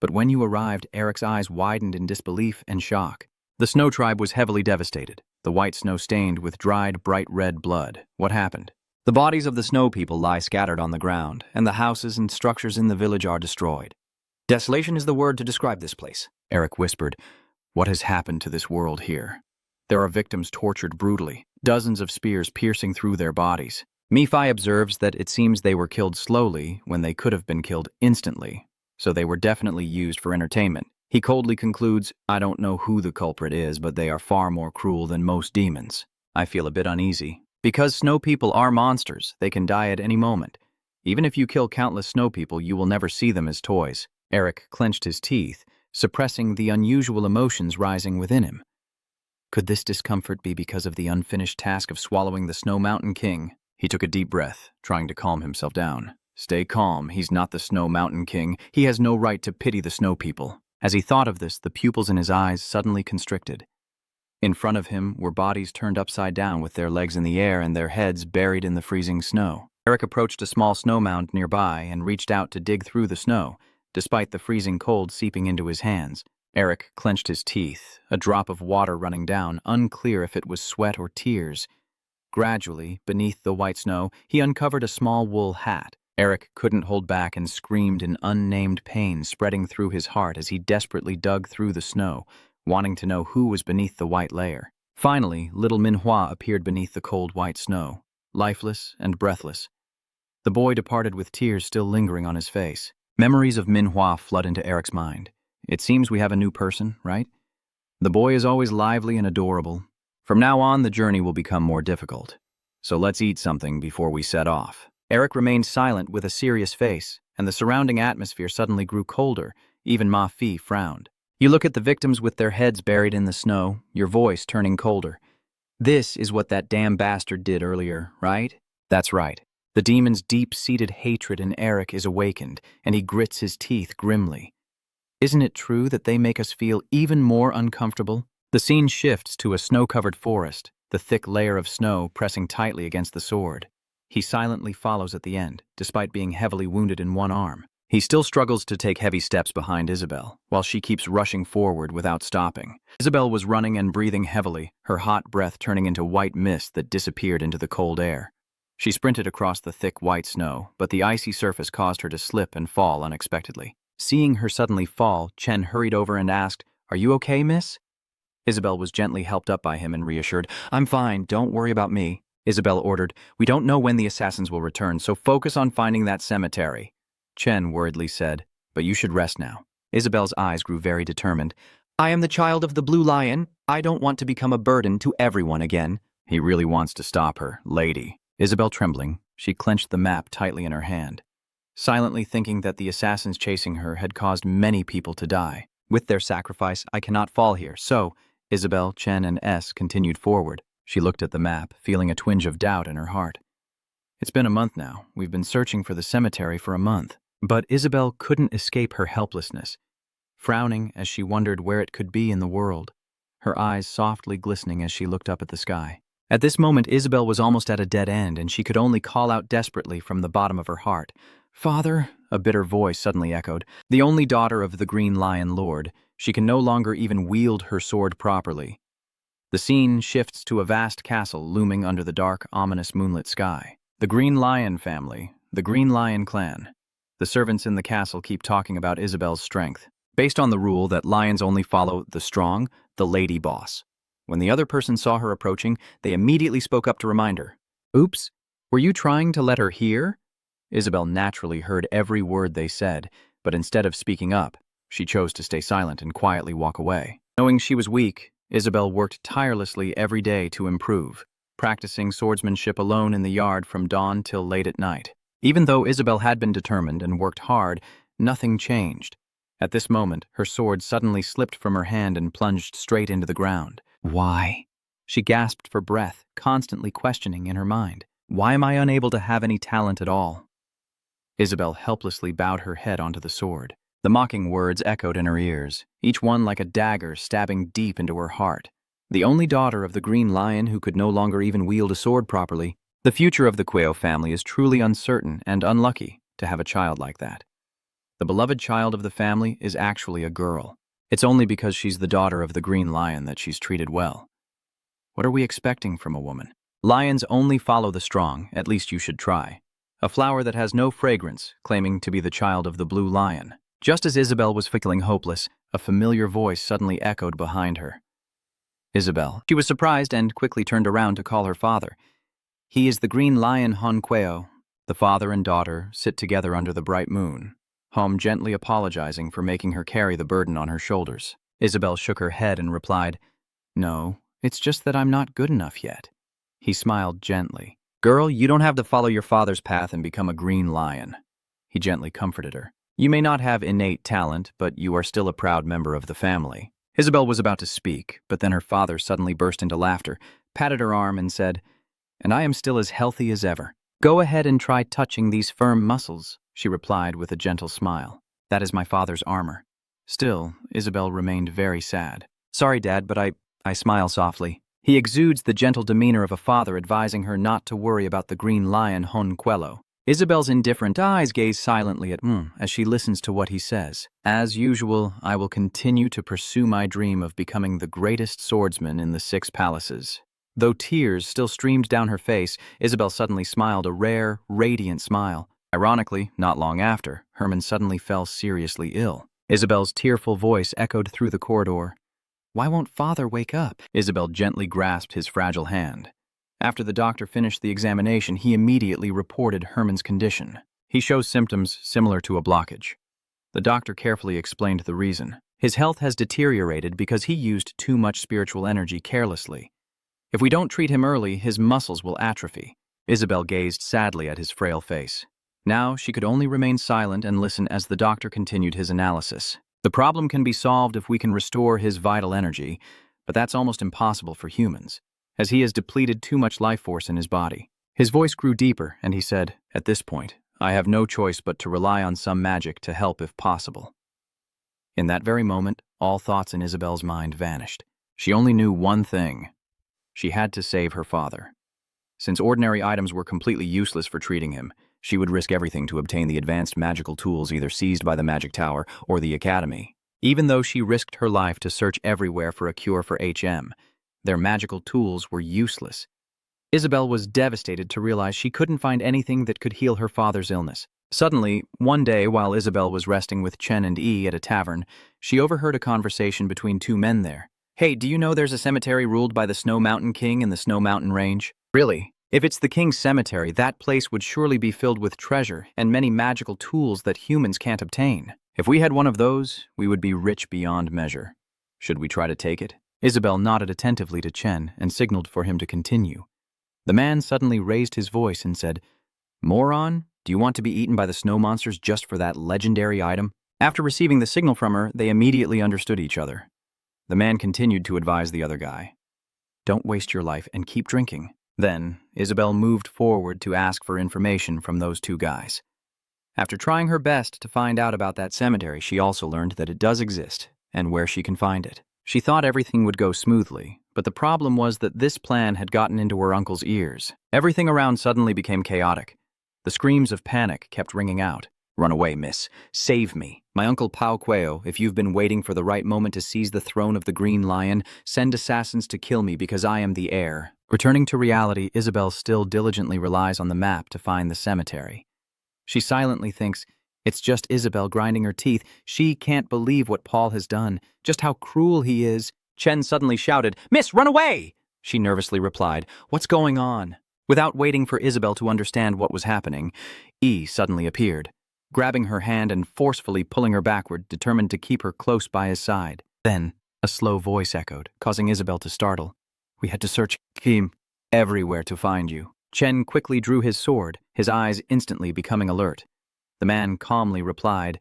But when you arrived, Eric's eyes widened in disbelief and shock. The snow tribe was heavily devastated, the white snow stained with dried, bright red blood. What happened? The bodies of the snow people lie scattered on the ground, and the houses and structures in the village are destroyed. "Desolation is the word to describe this place," Eric whispered. "What has happened to this world here? There are victims tortured brutally, dozens of spears piercing through their bodies." Mephi observes that it seems they were killed slowly when they could have been killed instantly, so they were definitely used for entertainment. He coldly concludes, I don't know who the culprit is, but they are far more cruel than most demons. I feel a bit uneasy. Because snow people are monsters, they can die at any moment. Even if you kill countless snow people, you will never see them as toys. Eric clenched his teeth, suppressing the unusual emotions rising within him. Could this discomfort be because of the unfinished task of swallowing the Snow Mountain King? He took a deep breath, trying to calm himself down. Stay calm, he's not the Snow Mountain King. He has no right to pity the snow people. As he thought of this, the pupils in his eyes suddenly constricted. In front of him were bodies turned upside down with their legs in the air and their heads buried in the freezing snow. Eric approached a small snow mound nearby and reached out to dig through the snow, despite the freezing cold seeping into his hands. Eric clenched his teeth, a drop of water running down, unclear if it was sweat or tears. Gradually, beneath the white snow, he uncovered a small wool hat. Eric couldn't hold back and screamed in unnamed pain spreading through his heart as he desperately dug through the snow, wanting to know who was beneath the white layer. Finally, little Manhwa appeared beneath the cold white snow, lifeless and breathless. The boy departed with tears still lingering on his face. Memories of Manhwa flood into Eric's mind. It seems we have a new person, right? The boy is always lively and adorable. From now on, the journey will become more difficult. So let's eat something before we set off. Eric remained silent with a serious face, and the surrounding atmosphere suddenly grew colder. Even Ma Fi frowned. You look at the victims with their heads buried in the snow, your voice turning colder. This is what that damn bastard did earlier, right? That's right. The demon's deep-seated hatred in Eric is awakened, and he grits his teeth grimly. Isn't it true that they make us feel even more uncomfortable? The scene shifts to a snow-covered forest, the thick layer of snow pressing tightly against the sword. He silently follows at the end, despite being heavily wounded in one arm. He still struggles to take heavy steps behind Isabel, while she keeps rushing forward without stopping. Isabel was running and breathing heavily, her hot breath turning into white mist that disappeared into the cold air. She sprinted across the thick white snow, but the icy surface caused her to slip and fall unexpectedly. Seeing her suddenly fall, Chen hurried over and asked, "Are you okay, miss?" Isabel was gently helped up by him and reassured, "I'm fine, don't worry about me." Isabel ordered, "We don't know when the assassins will return, so focus on finding that cemetery." Chen worriedly said, "But you should rest now." Isabel's eyes grew very determined. "I am the child of the Blue Lion. I don't want to become a burden to everyone again." He really wants to stop her, lady. Isabel trembling, she clenched the map tightly in her hand, silently thinking that the assassins chasing her had caused many people to die. With their sacrifice, I cannot fall here, so Isabel, Chen, and S continued forward. She looked at the map, feeling a twinge of doubt in her heart. It's been a month now. We've been searching for the cemetery for a month. But Isabel couldn't escape her helplessness, frowning as she wondered where it could be in the world, her eyes softly glistening as she looked up at the sky. At this moment, Isabel was almost at a dead end, and she could only call out desperately from the bottom of her heart. "Father," a bitter voice suddenly echoed. The only daughter of the Green Lion Lord, she can no longer even wield her sword properly. The scene shifts to a vast castle looming under the dark, ominous moonlit sky. The Green Lion family, the Green Lion clan. The servants in the castle keep talking about Isabel's strength, based on the rule that lions only follow the strong, the lady boss. When the other person saw her approaching, they immediately spoke up to remind her. "Oops, were you trying to let her hear?" Isabel naturally heard every word they said, but instead of speaking up, she chose to stay silent and quietly walk away. Knowing she was weak, Isabel worked tirelessly every day to improve, practicing swordsmanship alone in the yard from dawn till late at night. Even though Isabel had been determined and worked hard, nothing changed. At this moment, her sword suddenly slipped from her hand and plunged straight into the ground. Why? She gasped for breath, constantly questioning in her mind. Why am I unable to have any talent at all? Isabel helplessly bowed her head onto the sword. The mocking words echoed in her ears, each one like a dagger stabbing deep into her heart. The only daughter of the Green Lion who could no longer even wield a sword properly. The future of the Quayo family is truly uncertain and unlucky to have a child like that. The beloved child of the family is actually a girl. It's only because she's the daughter of the Green Lion that she's treated well. What are we expecting from a woman? Lions only follow the strong, at least you should try. A flower that has no fragrance, claiming to be the child of the Blue Lion. Just as Isabel was feeling hopeless, a familiar voice suddenly echoed behind her. Isabel. She was surprised and quickly turned around to call her father. He is the Green Lion Hon Quayo. The father and daughter sit together under the bright moon. Home gently apologizing for making her carry the burden on her shoulders. Isabel shook her head and replied, "No, it's just that I'm not good enough yet." He smiled gently. "Girl, you don't have to follow your father's path and become a green lion." He gently comforted her. "You may not have innate talent, but you are still a proud member of the family." Isabel was about to speak, but then her father suddenly burst into laughter, patted her arm, and said, "And I am still as healthy as ever. Go ahead and try touching these firm muscles," she replied with a gentle smile. "That is my father's armor." Still, Isabel remained very sad. "Sorry, Dad, but I smile softly. He exudes the gentle demeanor of a father advising her not to worry about the green lion Honquelo. Isabel's indifferent eyes gaze silently at as she listens to what he says. "As usual, I will continue to pursue my dream of becoming the greatest swordsman in the 6 palaces." Though tears still streamed down her face, Isabel suddenly smiled a rare, radiant smile. Ironically, not long after, Herman suddenly fell seriously ill. Isabel's tearful voice echoed through the corridor. "Why won't Father wake up?" Isabel gently grasped his fragile hand. After the doctor finished the examination, he immediately reported Herman's condition. He shows symptoms similar to a blockage. The doctor carefully explained the reason. His health has deteriorated because he used too much spiritual energy carelessly. If we don't treat him early, his muscles will atrophy. Isabel gazed sadly at his frail face. Now she could only remain silent and listen as the doctor continued his analysis. "The problem can be solved if we can restore his vital energy, but that's almost impossible for humans, as he has depleted too much life force in his body." His voice grew deeper, and he said, "At this point, I have no choice but to rely on some magic to help if possible." In that very moment, all thoughts in Isabel's mind vanished. She only knew one thing. She had to save her father. Since ordinary items were completely useless for treating him, she would risk everything to obtain the advanced magical tools either seized by the Magic Tower or the Academy. Even though she risked her life to search everywhere for a cure for HM, their magical tools were useless. Isabel was devastated to realize she couldn't find anything that could heal her father's illness. Suddenly, one day while Isabel was resting with Chen and E at a tavern, she overheard a conversation between 2 men there. "Hey, do you know there's a cemetery ruled by the Snow Mountain King in the Snow Mountain Range?" "Really? If it's the king's cemetery, that place would surely be filled with treasure and many magical tools that humans can't obtain. If we had one of those, we would be rich beyond measure. Should we try to take it?" Isabel nodded attentively to Chen and signaled for him to continue. The man suddenly raised his voice and said, "Moron, do you want to be eaten by the snow monsters just for that legendary item?" After receiving the signal from her, they immediately understood each other. The man continued to advise the other guy, "Don't waste your life and keep drinking." Then, Isabel moved forward to ask for information from those 2 guys. After trying her best to find out about that cemetery, she also learned that it does exist and where she can find it. She thought everything would go smoothly, but the problem was that this plan had gotten into her uncle's ears. Everything around suddenly became chaotic. The screams of panic kept ringing out. "Run away, miss. Save me. My uncle Pao Queo, if you've been waiting for the right moment to seize the throne of the Green Lion, send assassins to kill me because I am the heir." Returning to reality, Isabel still diligently relies on the map to find the cemetery. She silently thinks, it's just Isabel grinding her teeth. She can't believe what Paul has done, just how cruel he is. Chen suddenly shouted, "Miss, run away!" She nervously replied, "What's going on?" Without waiting for Isabel to understand what was happening, E suddenly appeared, grabbing her hand and forcefully pulling her backward, determined to keep her close by his side. Then, a slow voice echoed, causing Isabel to startle. "We had to search, Kim, everywhere to find you." Chen quickly drew his sword, his eyes instantly becoming alert. The man calmly replied,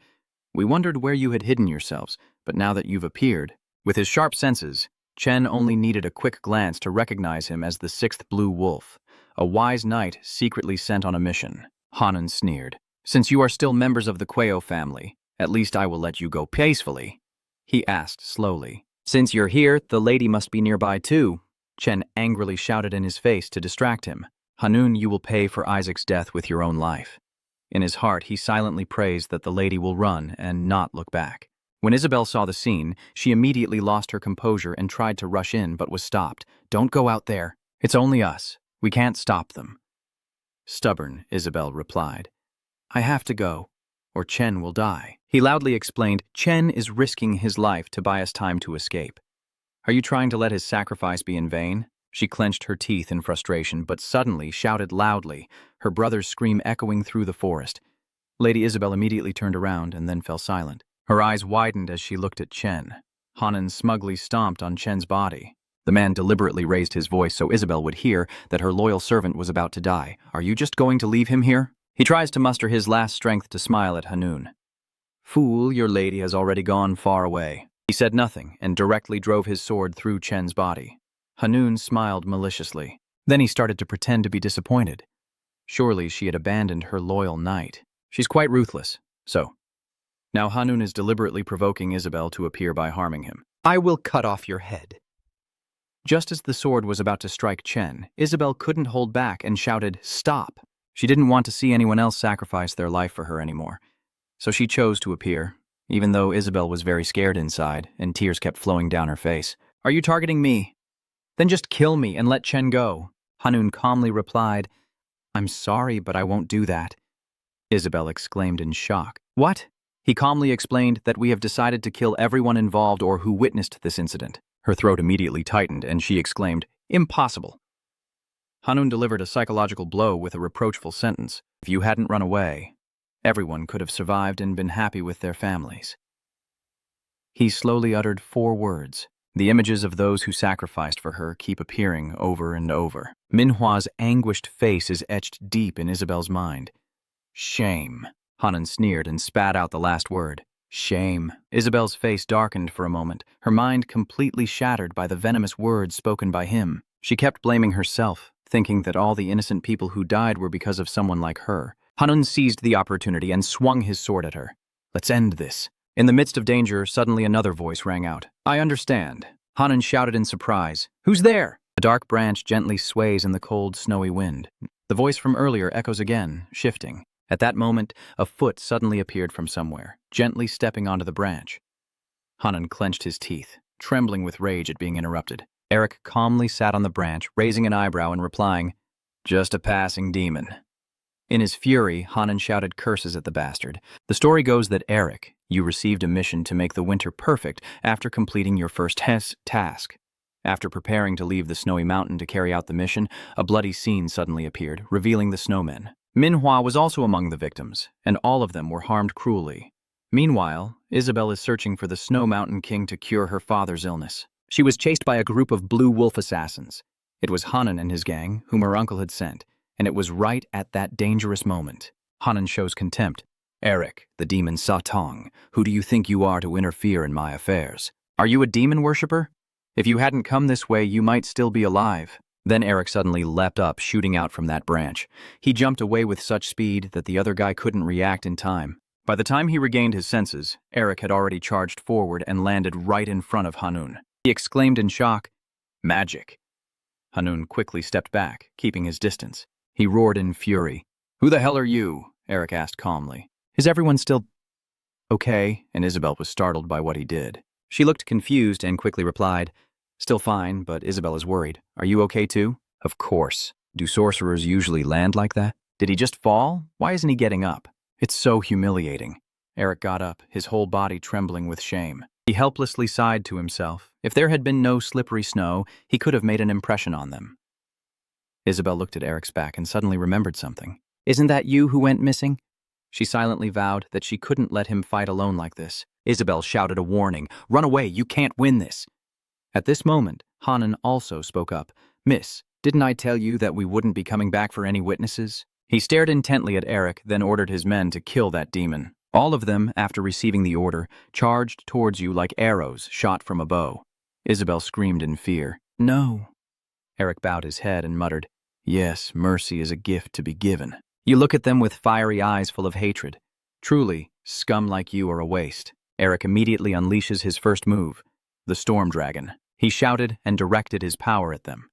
"We wondered where you had hidden yourselves, but now that you've appeared." With his sharp senses, Chen only needed a quick glance to recognize him as the 6th Blue Wolf, a wise knight secretly sent on a mission. Hanan sneered, "Since you are still members of the Queo family, at least I will let you go peacefully." He asked slowly, "Since you're here, the lady must be nearby too." Chen angrily shouted in his face to distract him, "Hanun, you will pay for Isaac's death with your own life." In his heart, he silently prays that the lady will run and not look back. When Isabel saw the scene, she immediately lost her composure and tried to rush in but was stopped. "Don't go out there. It's only us. We can't stop them." Stubborn, Isabel replied, "I have to go, or Chen will die." He loudly explained, "Chen is risking his life to buy us time to escape. Are you trying to let his sacrifice be in vain?" She clenched her teeth in frustration, but suddenly shouted loudly, her brother's scream echoing through the forest. Lady Isabel immediately turned around and then fell silent. Her eyes widened as she looked at Chen. Hanan smugly stomped on Chen's body. The man deliberately raised his voice so Isabel would hear that her loyal servant was about to die. Are you just going to leave him here? He tries to muster his last strength to smile at Hanun. Fool, your lady has already gone far away. He said nothing and directly drove his sword through Chen's body. Hanun smiled maliciously. Then he started to pretend to be disappointed. Surely she had abandoned her loyal knight. She's quite ruthless, so. Now Hanun is deliberately provoking Isabel to appear by harming him. I will cut off your head. Just as the sword was about to strike Chen, Isabel couldn't hold back and shouted, "Stop!" She didn't want to see anyone else sacrifice their life for her anymore. So she chose to appear, even though Isabel was very scared inside and tears kept flowing down her face. Are you targeting me? Then just kill me and let Chen go. Hanun calmly replied, I'm sorry, but I won't do that. Isabel exclaimed in shock. What? He calmly explained that we have decided to kill everyone involved or who witnessed this incident. Her throat immediately tightened and she exclaimed, Impossible. Hanun delivered a psychological blow with a reproachful sentence. If you hadn't run away, everyone could have survived and been happy with their families. He slowly uttered 4 words. The images of those who sacrificed for her keep appearing over and over. Manhwa's anguished face is etched deep in Isabel's mind. Shame. Hanun sneered and spat out the last word. Shame. Isabel's face darkened for a moment, her mind completely shattered by the venomous words spoken by him. She kept blaming herself, thinking that all the innocent people who died were because of someone like her. Hanun seized the opportunity and swung his sword at her. Let's end this. In the midst of danger, suddenly another voice rang out. I understand. Hanun shouted in surprise. Who's there? A dark branch gently sways in the cold, snowy wind. The voice from earlier echoes again, shifting. At that moment, a foot suddenly appeared from somewhere, gently stepping onto the branch. Hanun clenched his teeth, trembling with rage at being interrupted. Eric calmly sat on the branch, raising an eyebrow and replying, Just a passing demon. In his fury, Hanun shouted curses at the bastard. The story goes that Eric, you received a mission to make the winter perfect after completing your first task. After preparing to leave the snowy mountain to carry out the mission, a bloody scene suddenly appeared, revealing the snowmen. Manhwa was also among the victims, and all of them were harmed cruelly. Meanwhile, Isabel is searching for the Snow Mountain King to cure her father's illness. She was chased by a group of blue wolf assassins. It was Hanun and his gang, whom her uncle had sent, and it was right at that dangerous moment. Hanun shows contempt. Eric, the demon Satong, who do you think you are to interfere in my affairs? Are you a demon worshipper? If you hadn't come this way, you might still be alive. Then Eric suddenly leapt up, shooting out from that branch. He jumped away with such speed that the other guy couldn't react in time. By the time he regained his senses, Eric had already charged forward and landed right in front of Hanun. He exclaimed in shock, Magic. Hanun quickly stepped back, keeping his distance. He roared in fury. Who the hell are you? Eric asked calmly. Is everyone still okay? And Isabel was startled by what he did. She looked confused and quickly replied, Still fine, but Isabel is worried. Are you okay too? Of course. Do sorcerers usually land like that? Did he just fall? Why isn't he getting up? It's so humiliating. Eric got up, his whole body trembling with shame. He helplessly sighed to himself. If there had been no slippery snow, he could have made an impression on them. Isabel looked at Eric's back and suddenly remembered something. Isn't that you who went missing? She silently vowed that she couldn't let him fight alone like this. Isabel shouted a warning. Run away, you can't win this. At this moment, Hanun also spoke up. Miss, didn't I tell you that we wouldn't be coming back for any witnesses? He stared intently at Eric, then ordered his men to kill that demon. All of them, after receiving the order, charged towards you like arrows shot from a bow. Isabel screamed in fear. No. Eric bowed his head and muttered, Yes, mercy is a gift to be given. You look at them with fiery eyes full of hatred. Truly, scum like you are a waste. Eric immediately unleashes his first move, the Storm Dragon. He shouted and directed his power at them.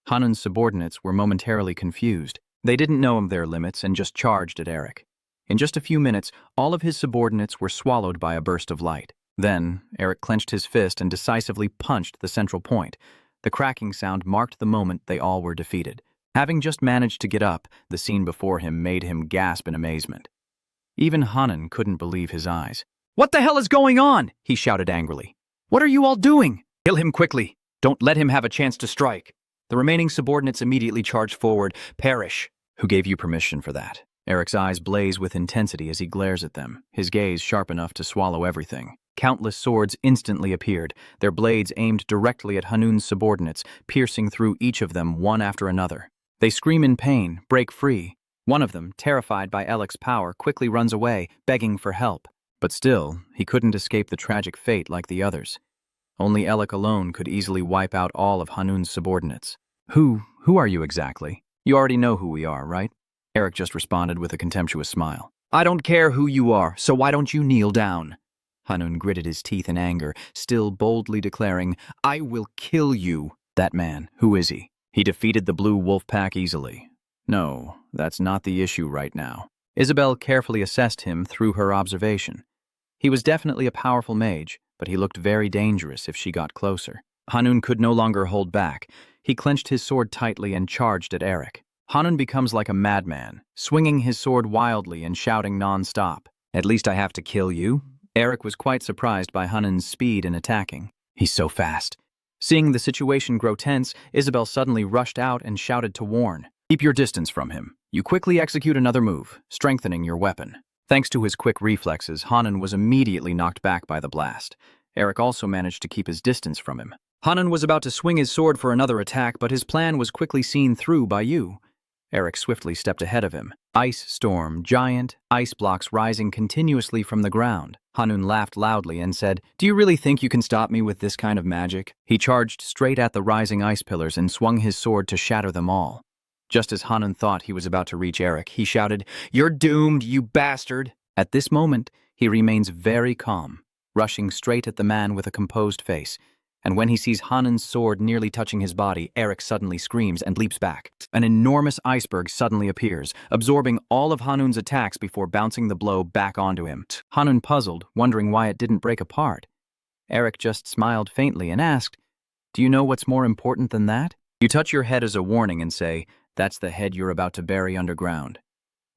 Hanun's subordinates were momentarily confused. They didn't know of their limits and just charged at Eric. In just a few minutes, all of his subordinates were swallowed by a burst of light. Then, Eric clenched his fist and decisively punched the central point. The cracking sound marked the moment they all were defeated. Having just managed to get up, the scene before him made him gasp in amazement. Even Hanun couldn't believe his eyes. What the hell is going on? He shouted angrily. What are you all doing? Kill him quickly. Don't let him have a chance to strike. The remaining subordinates immediately charged forward. Perish. Who gave you permission for that? Eric's eyes blaze with intensity as he glares at them, his gaze sharp enough to swallow everything. Countless swords instantly appeared, their blades aimed directly at Hanun's subordinates, piercing through each of them one after another. They scream in pain, break free. One of them, terrified by Eric's power, quickly runs away, begging for help. But still, he couldn't escape the tragic fate like the others. Only Eric alone could easily wipe out all of Hanun's subordinates. Who are you exactly? You already know who we are, right? Eric just responded with a contemptuous smile. I don't care who you are, so why don't you kneel down? Hanun gritted his teeth in anger, still boldly declaring, I will kill you. That man, who is he? He defeated the blue wolf pack easily. No, that's not the issue right now. Isabel carefully assessed him through her observation. He was definitely a powerful mage, but he looked very dangerous if she got closer. Hanun could no longer hold back. He clenched his sword tightly and charged at Eric. Hanun becomes like a madman, swinging his sword wildly and shouting non-stop. At least I have to kill you? Eric was quite surprised by Hanun's speed in attacking. He's so fast. Seeing the situation grow tense, Isabel suddenly rushed out and shouted to warn. Keep your distance from him. You quickly execute another move, strengthening your weapon. Thanks to his quick reflexes, Hanun was immediately knocked back by the blast. Eric also managed to keep his distance from him. Hanun was about to swing his sword for another attack, but his plan was quickly seen through by you. Eric swiftly stepped ahead of him. Ice storm, giant, ice blocks rising continuously from the ground. Hanun laughed loudly and said, Do you really think you can stop me with this kind of magic? He charged straight at the rising ice pillars and swung his sword to shatter them all. Just as Hanun thought he was about to reach Eric, he shouted, You're doomed, you bastard! At this moment, he remains very calm, rushing straight at the man with a composed face. And when he sees Hanun's sword nearly touching his body, Eric suddenly screams and leaps back. An enormous iceberg suddenly appears, absorbing all of Hanun's attacks before bouncing the blow back onto him. Hanun puzzled, wondering why it didn't break apart. Eric just smiled faintly and asked, Do you know what's more important than that? You touch your head as a warning and say, That's the head you're about to bury underground.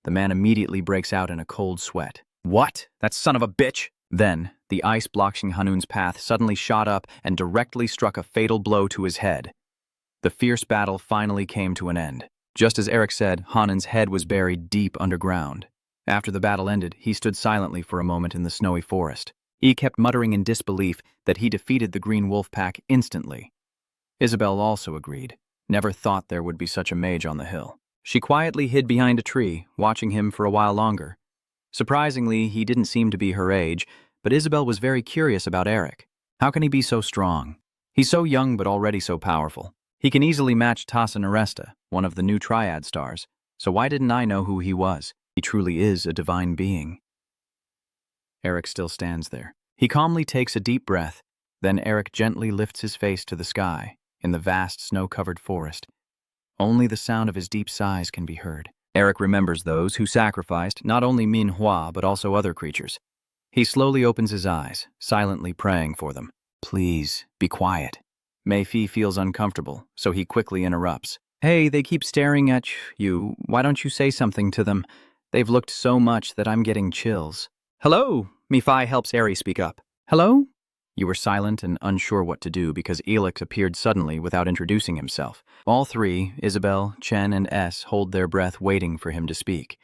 The man immediately breaks out in a cold sweat. What? That son of a bitch! Then, the ice blocking Hanun's path suddenly shot up and directly struck a fatal blow to his head. The fierce battle finally came to an end. Just as Eric said, Hanun's head was buried deep underground. After the battle ended, he stood silently for a moment in the snowy forest. He kept muttering in disbelief that he defeated the green wolf pack instantly. Isabel also agreed. Never thought there would be such a mage on the hill. She quietly hid behind a tree, watching him for a while longer. Surprisingly, he didn't seem to be her age, but Isabel was very curious about Eric. How can he be so strong? He's so young but already so powerful. He can easily match Tasa, one of the new Triad stars, so why didn't I know who he was? He truly is a divine being. Eric still stands there. He calmly takes a deep breath, then Eric gently lifts his face to the sky, in the vast snow-covered forest. Only the sound of his deep sighs can be heard. Eric remembers those who sacrificed not only Manhwa but also other creatures. He slowly opens his eyes, silently praying for them. Please, be quiet. Mephi feels uncomfortable, so he quickly interrupts. Hey, they keep staring at you. Why don't you say something to them? They've looked so much that I'm getting chills. Hello? Mephi helps Eri speak up. Hello? You were silent and unsure what to do because Elix appeared suddenly without introducing himself. All three, Isabel, Chen, and S, hold their breath waiting for him to speak.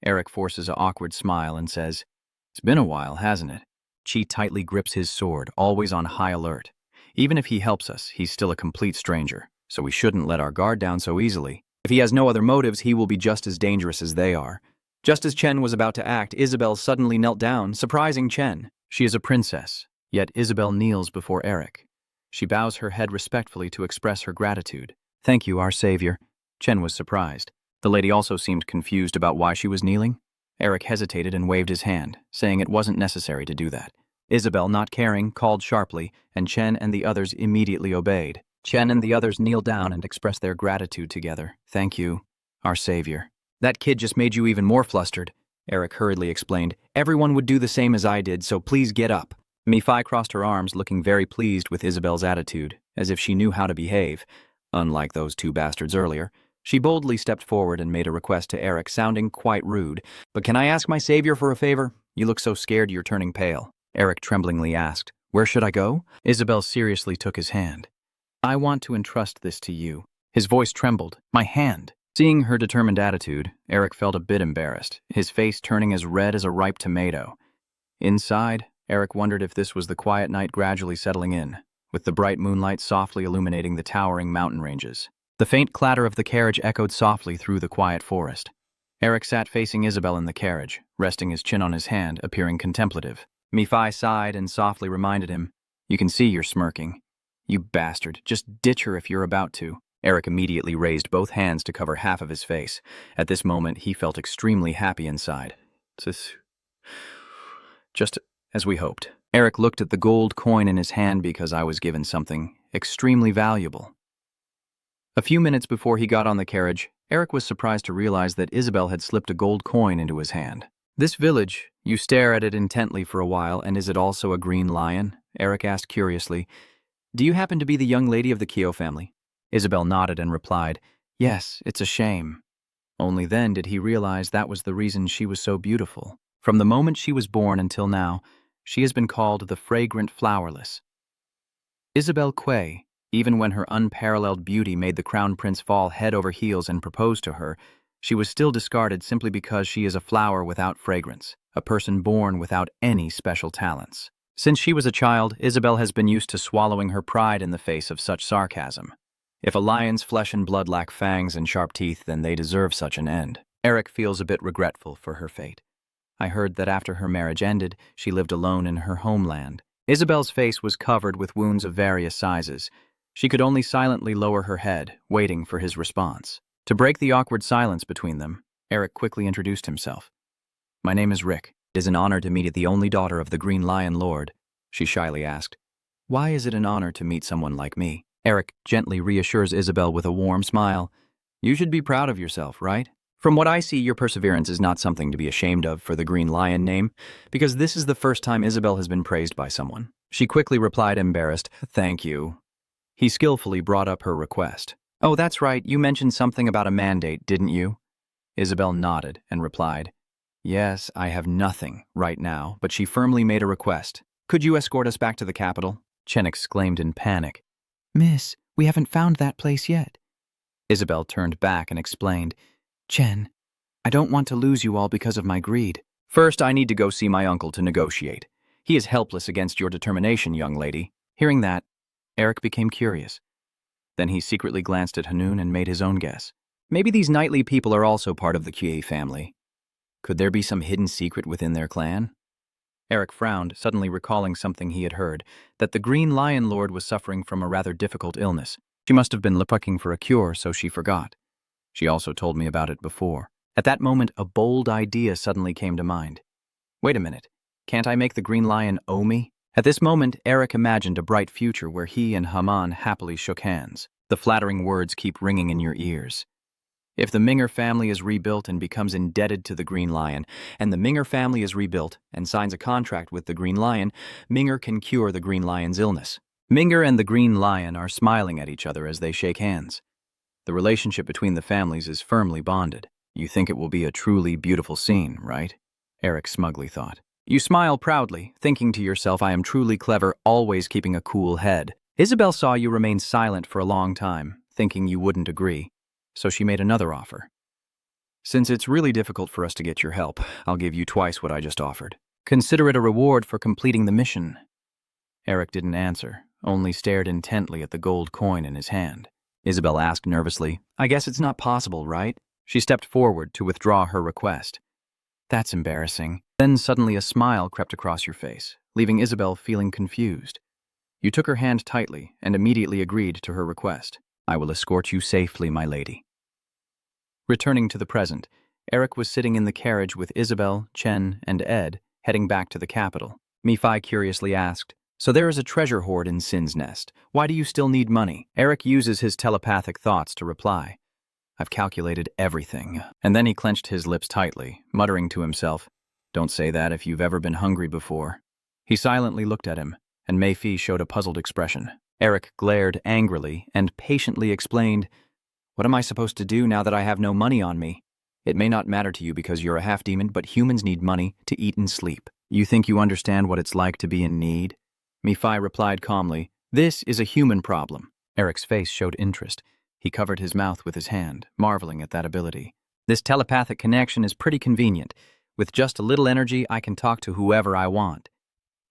Eric forces an awkward smile and says, It's been a while, hasn't it? Chi tightly grips his sword, always on high alert. Even if he helps us, he's still a complete stranger, so we shouldn't let our guard down so easily. If he has no other motives, he will be just as dangerous as they are. Just as Chen was about to act, Isabel suddenly knelt down, surprising Chen. She is a princess. Yet Isabel kneels before Eric. She bows her head respectfully to express her gratitude. Thank you, our savior. Chen was surprised. The lady also seemed confused about why she was kneeling. Eric hesitated and waved his hand, saying it wasn't necessary to do that. Isabel, not caring, called sharply, and Chen and the others immediately obeyed. Chen and the others kneeled down and expressed their gratitude together. Thank you, our savior. That kid just made you even more flustered, Eric hurriedly explained. Everyone would do the same as I did, so please get up. Mephi crossed her arms, looking very pleased with Isabel's attitude, as if she knew how to behave. Unlike those two bastards earlier, she boldly stepped forward and made a request to Eric, sounding quite rude. But can I ask my savior for a favor? You look so scared you're turning pale. Eric tremblingly asked, Where should I go? Isabel seriously took his hand. I want to entrust this to you. His voice trembled. My hand. Seeing her determined attitude, Eric felt a bit embarrassed, his face turning as red as a ripe tomato. Inside, Eric wondered if this was the quiet night gradually settling in, with the bright moonlight softly illuminating the towering mountain ranges. The faint clatter of the carriage echoed softly through the quiet forest. Eric sat facing Isabel in the carriage, resting his chin on his hand, appearing contemplative. Nephi sighed and softly reminded him, "You can see you're smirking. You bastard, just ditch her if you're about to." Eric immediately raised both hands to cover half of his face. At this moment, he felt extremely happy inside. Just as we hoped. Eric looked at the gold coin in his hand because I was given something extremely valuable. A few minutes before he got on the carriage, Eric was surprised to realize that Isabel had slipped a gold coin into his hand. "This village, you stare at it intently for a while, and is it also a green lion?" Eric asked curiously. "Do you happen to be the young lady of the Kyo family?" Isabel nodded and replied, "Yes, it's a shame." Only then did he realize that was the reason she was so beautiful. From the moment she was born until now, she has been called the fragrant flowerless. Isabel Quay, even when her unparalleled beauty made the crown prince fall head over heels and propose to her, she was still discarded simply because she is a flower without fragrance, a person born without any special talents. Since she was a child, Isabel has been used to swallowing her pride in the face of such sarcasm. If a lion's flesh and blood lack fangs and sharp teeth, then they deserve such an end. Eric feels a bit regretful for her fate. I heard that after her marriage ended, she lived alone in her homeland. Isabel's face was covered with wounds of various sizes. She could only silently lower her head, waiting for his response. To break the awkward silence between them, Eric quickly introduced himself. "My name is Rick. It is an honor to meet the only daughter of the Green Lion Lord," she shyly asked. "Why is it an honor to meet someone like me?" Eric gently reassures Isabel with a warm smile. "You should be proud of yourself, right? From what I see, your perseverance is not something to be ashamed of for the Green Lion name, because this is the first time Isabel has been praised by someone." She quickly replied, embarrassed, "Thank you." He skillfully brought up her request. "Oh, that's right, you mentioned something about a mandate, didn't you?" Isabel nodded and replied, "Yes, I have nothing right now," but she firmly made a request. "Could you escort us back to the capital?" Chen exclaimed in panic. "Miss, we haven't found that place yet." Isabel turned back and explained, "Chen, I don't want to lose you all because of my greed. First, I need to go see my uncle to negotiate. He is helpless against your determination, young lady." Hearing that, Eric became curious. Then he secretly glanced at Hanun and made his own guess. Maybe these knightly people are also part of the Kie family. Could there be some hidden secret within their clan? Eric frowned, suddenly recalling something he had heard, that the Green Lion Lord was suffering from a rather difficult illness. She must have been looking for a cure, so she forgot. She also told me about it before. At that moment, a bold idea suddenly came to mind. Wait a minute, can't I make the Green Lion owe me? At this moment, Eric imagined a bright future where he and Haman happily shook hands. The flattering words keep ringing in your ears. If the Minger family is rebuilt and becomes indebted to the Green Lion, and the Minger family is rebuilt and signs a contract with the Green Lion, Minger can cure the Green Lion's illness. Minger and the Green Lion are smiling at each other as they shake hands. The relationship between the families is firmly bonded. You think it will be a truly beautiful scene, right? Eric smugly thought. You smile proudly, thinking to yourself, I am truly clever, always keeping a cool head. Isabel saw you remain silent for a long time, thinking you wouldn't agree. So she made another offer. Since it's really difficult for us to get your help, I'll give you twice what I just offered. Consider it a reward for completing the mission. Eric didn't answer, only stared intently at the gold coin in his hand. Isabel asked nervously, I guess it's not possible, right? She stepped forward to withdraw her request. That's embarrassing. Then suddenly a smile crept across your face, leaving Isabel feeling confused. You took her hand tightly and immediately agreed to her request. I will escort you safely, my lady. Returning to the present, Eric was sitting in the carriage with Isabel, Chen, and Ed, heading back to the capital. Nephi curiously asked, So there is a treasure hoard in Sin's Nest. Why do you still need money? Eric uses his telepathic thoughts to reply. I've calculated everything. And then he clenched his lips tightly, muttering to himself, Don't say that if you've ever been hungry before. He silently looked at him, and Mephi showed a puzzled expression. Eric glared angrily and patiently explained, What am I supposed to do now that I have no money on me? It may not matter to you because you're a half-demon, but humans need money to eat and sleep. You think you understand what it's like to be in need? Nephi replied calmly, This is a human problem. Eric's face showed interest. He covered his mouth with his hand, marveling at that ability. This telepathic connection is pretty convenient. With just a little energy, I can talk to whoever I want.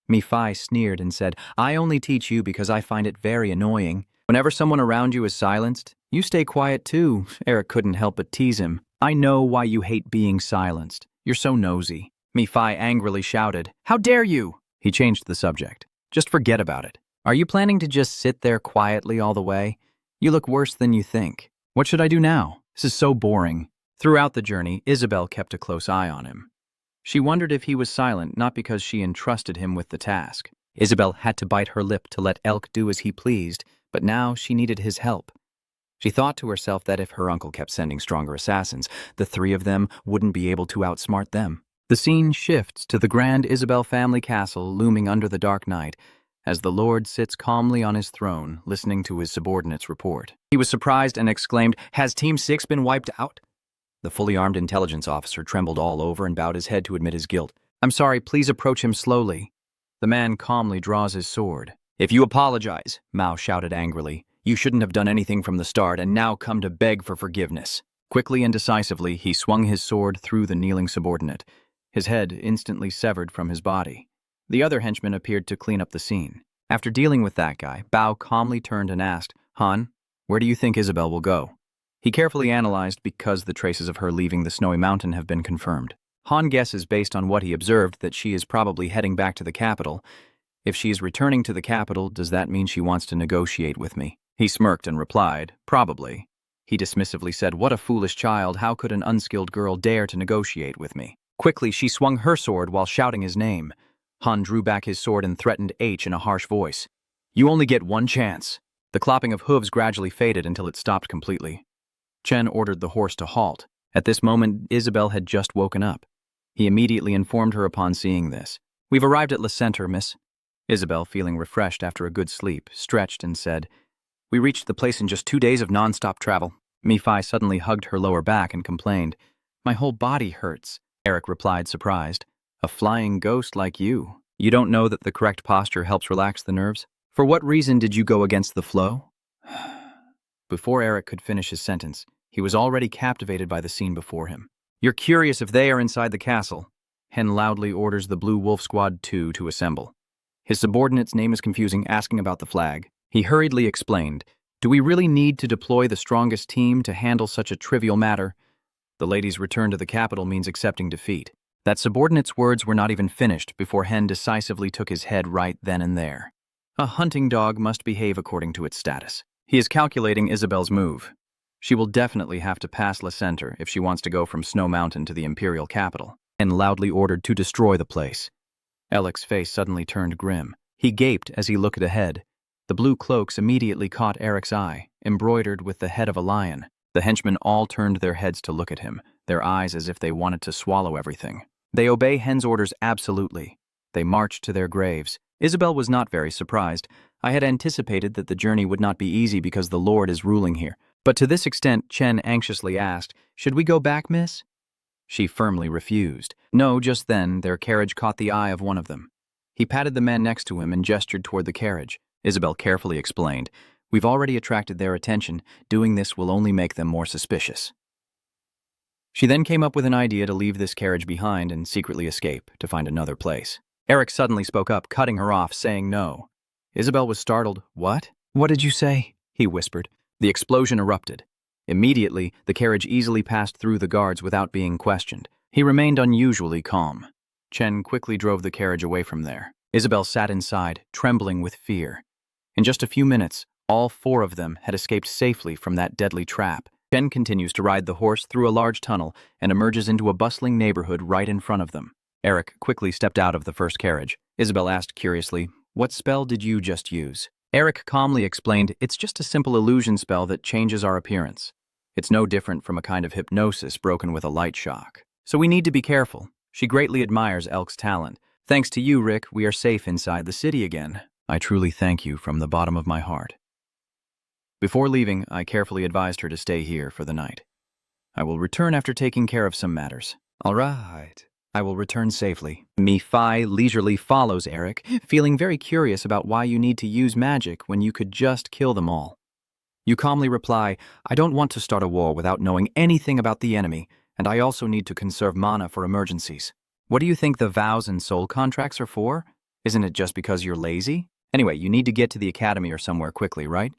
Mephi sneered and said, I only teach you because I find it very annoying. Whenever someone around you is silenced, you stay quiet too. Eric couldn't help but tease him. I know why you hate being silenced. You're so nosy. Mephi angrily shouted, How dare you? He changed the subject. Just forget about it. Are you planning to just sit there quietly all the way? You look worse than you think. What should I do now? This is so boring. Throughout the journey, Isabel kept a close eye on him. She wondered if he was silent, not because she entrusted him with the task. Isabel had to bite her lip to let Elk do as he pleased, but now she needed his help. She thought to herself that if her uncle kept sending stronger assassins, the three of them wouldn't be able to outsmart them. The scene shifts to the grand Isabel family castle looming under the dark night, as the Lord sits calmly on his throne, listening to his subordinates report. He was surprised and exclaimed, Has Team 6 been wiped out? The fully armed intelligence officer trembled all over and bowed his head to admit his guilt. I'm sorry, please approach him slowly. The man calmly draws his sword. If you apologize, Mao shouted angrily, you shouldn't have done anything from the start and now come to beg for forgiveness. Quickly and decisively, he swung his sword through the kneeling subordinate, his head instantly severed from his body. The other henchman appeared to clean up the scene. After dealing with that guy, Bao calmly turned and asked, Han, where do you think Isabel will go? He carefully analyzed because the traces of her leaving the snowy mountain have been confirmed. Han guesses based on what he observed that she is probably heading back to the capital. If she is returning to the capital, does that mean she wants to negotiate with me? He smirked and replied, probably. He dismissively said, what a foolish child, how could an unskilled girl dare to negotiate with me? Quickly, she swung her sword while shouting his name. Han drew back his sword and threatened H in a harsh voice. You only get one chance. The clopping of hooves gradually faded until it stopped completely. Chen ordered the horse to halt. At this moment, Isabel had just woken up. He immediately informed her upon seeing this. We've arrived at Le Centre, miss. Isabel, feeling refreshed after a good sleep, stretched and said, We reached the place in just 2 days of non-stop travel. Mephi suddenly hugged her lower back and complained. My whole body hurts. Eric replied, surprised. A flying ghost like you. You don't know that the correct posture helps relax the nerves? For what reason did you go against the flow? Before Eric could finish his sentence, he was already captivated by the scene before him. You're curious if they are inside the castle. Hen loudly orders the Blue Wolf Squad 2 to assemble. His subordinate's name is confusing, asking about the flag. He hurriedly explained, Do we really need to deploy the strongest team to handle such a trivial matter? The lady's return to the capital means accepting defeat. That subordinate's words were not even finished before Hen decisively took his head right then and there. A hunting dog must behave according to its status. He is calculating Isabel's move. She will definitely have to pass Le Centre if she wants to go from Snow Mountain to the imperial capital, and loudly ordered to destroy the place. Alec's face suddenly turned grim. He gaped as he looked ahead. The blue cloaks immediately caught Eric's eye, embroidered with the head of a lion. The henchmen all turned their heads to look at him, their eyes as if they wanted to swallow everything. They obey Hen's orders absolutely. They marched to their graves. Isabel was not very surprised. I had anticipated that the journey would not be easy because the Lord is ruling here. But to this extent, Chen anxiously asked, Should we go back, miss? She firmly refused. No, just then, their carriage caught the eye of one of them. He patted the man next to him and gestured toward the carriage. Isabel carefully explained, We've already attracted their attention. Doing this will only make them more suspicious. She then came up with an idea to leave this carriage behind and secretly escape to find another place. Eric suddenly spoke up, cutting her off, saying no. Isabel was startled. What? What did you say? He whispered. The explosion erupted. Immediately, the carriage easily passed through the guards without being questioned. He remained unusually calm. Chen quickly drove the carriage away from there. Isabel sat inside, trembling with fear. In just a few minutes, all 4 of them had escaped safely from that deadly trap. Chen continues to ride the horse through a large tunnel and emerges into a bustling neighborhood right in front of them. Eric quickly stepped out of the first carriage. Isabel asked curiously, What spell did you just use? Eric calmly explained, It's just a simple illusion spell that changes our appearance. It's no different from a kind of hypnosis broken with a light shock. So we need to be careful. She greatly admires Elk's talent. Thanks to you, Rick, we are safe inside the city again. I truly thank you from the bottom of my heart. Before leaving, I carefully advised her to stay here for the night. I will return after taking care of some matters. All right. I will return safely. Mephi leisurely follows Eric, feeling very curious about why you need to use magic when you could just kill them all. You calmly reply, I don't want to start a war without knowing anything about the enemy, and I also need to conserve mana for emergencies. What do you think the vows and soul contracts are for? Isn't it just because you're lazy? Anyway, you need to get to the academy or somewhere quickly, right?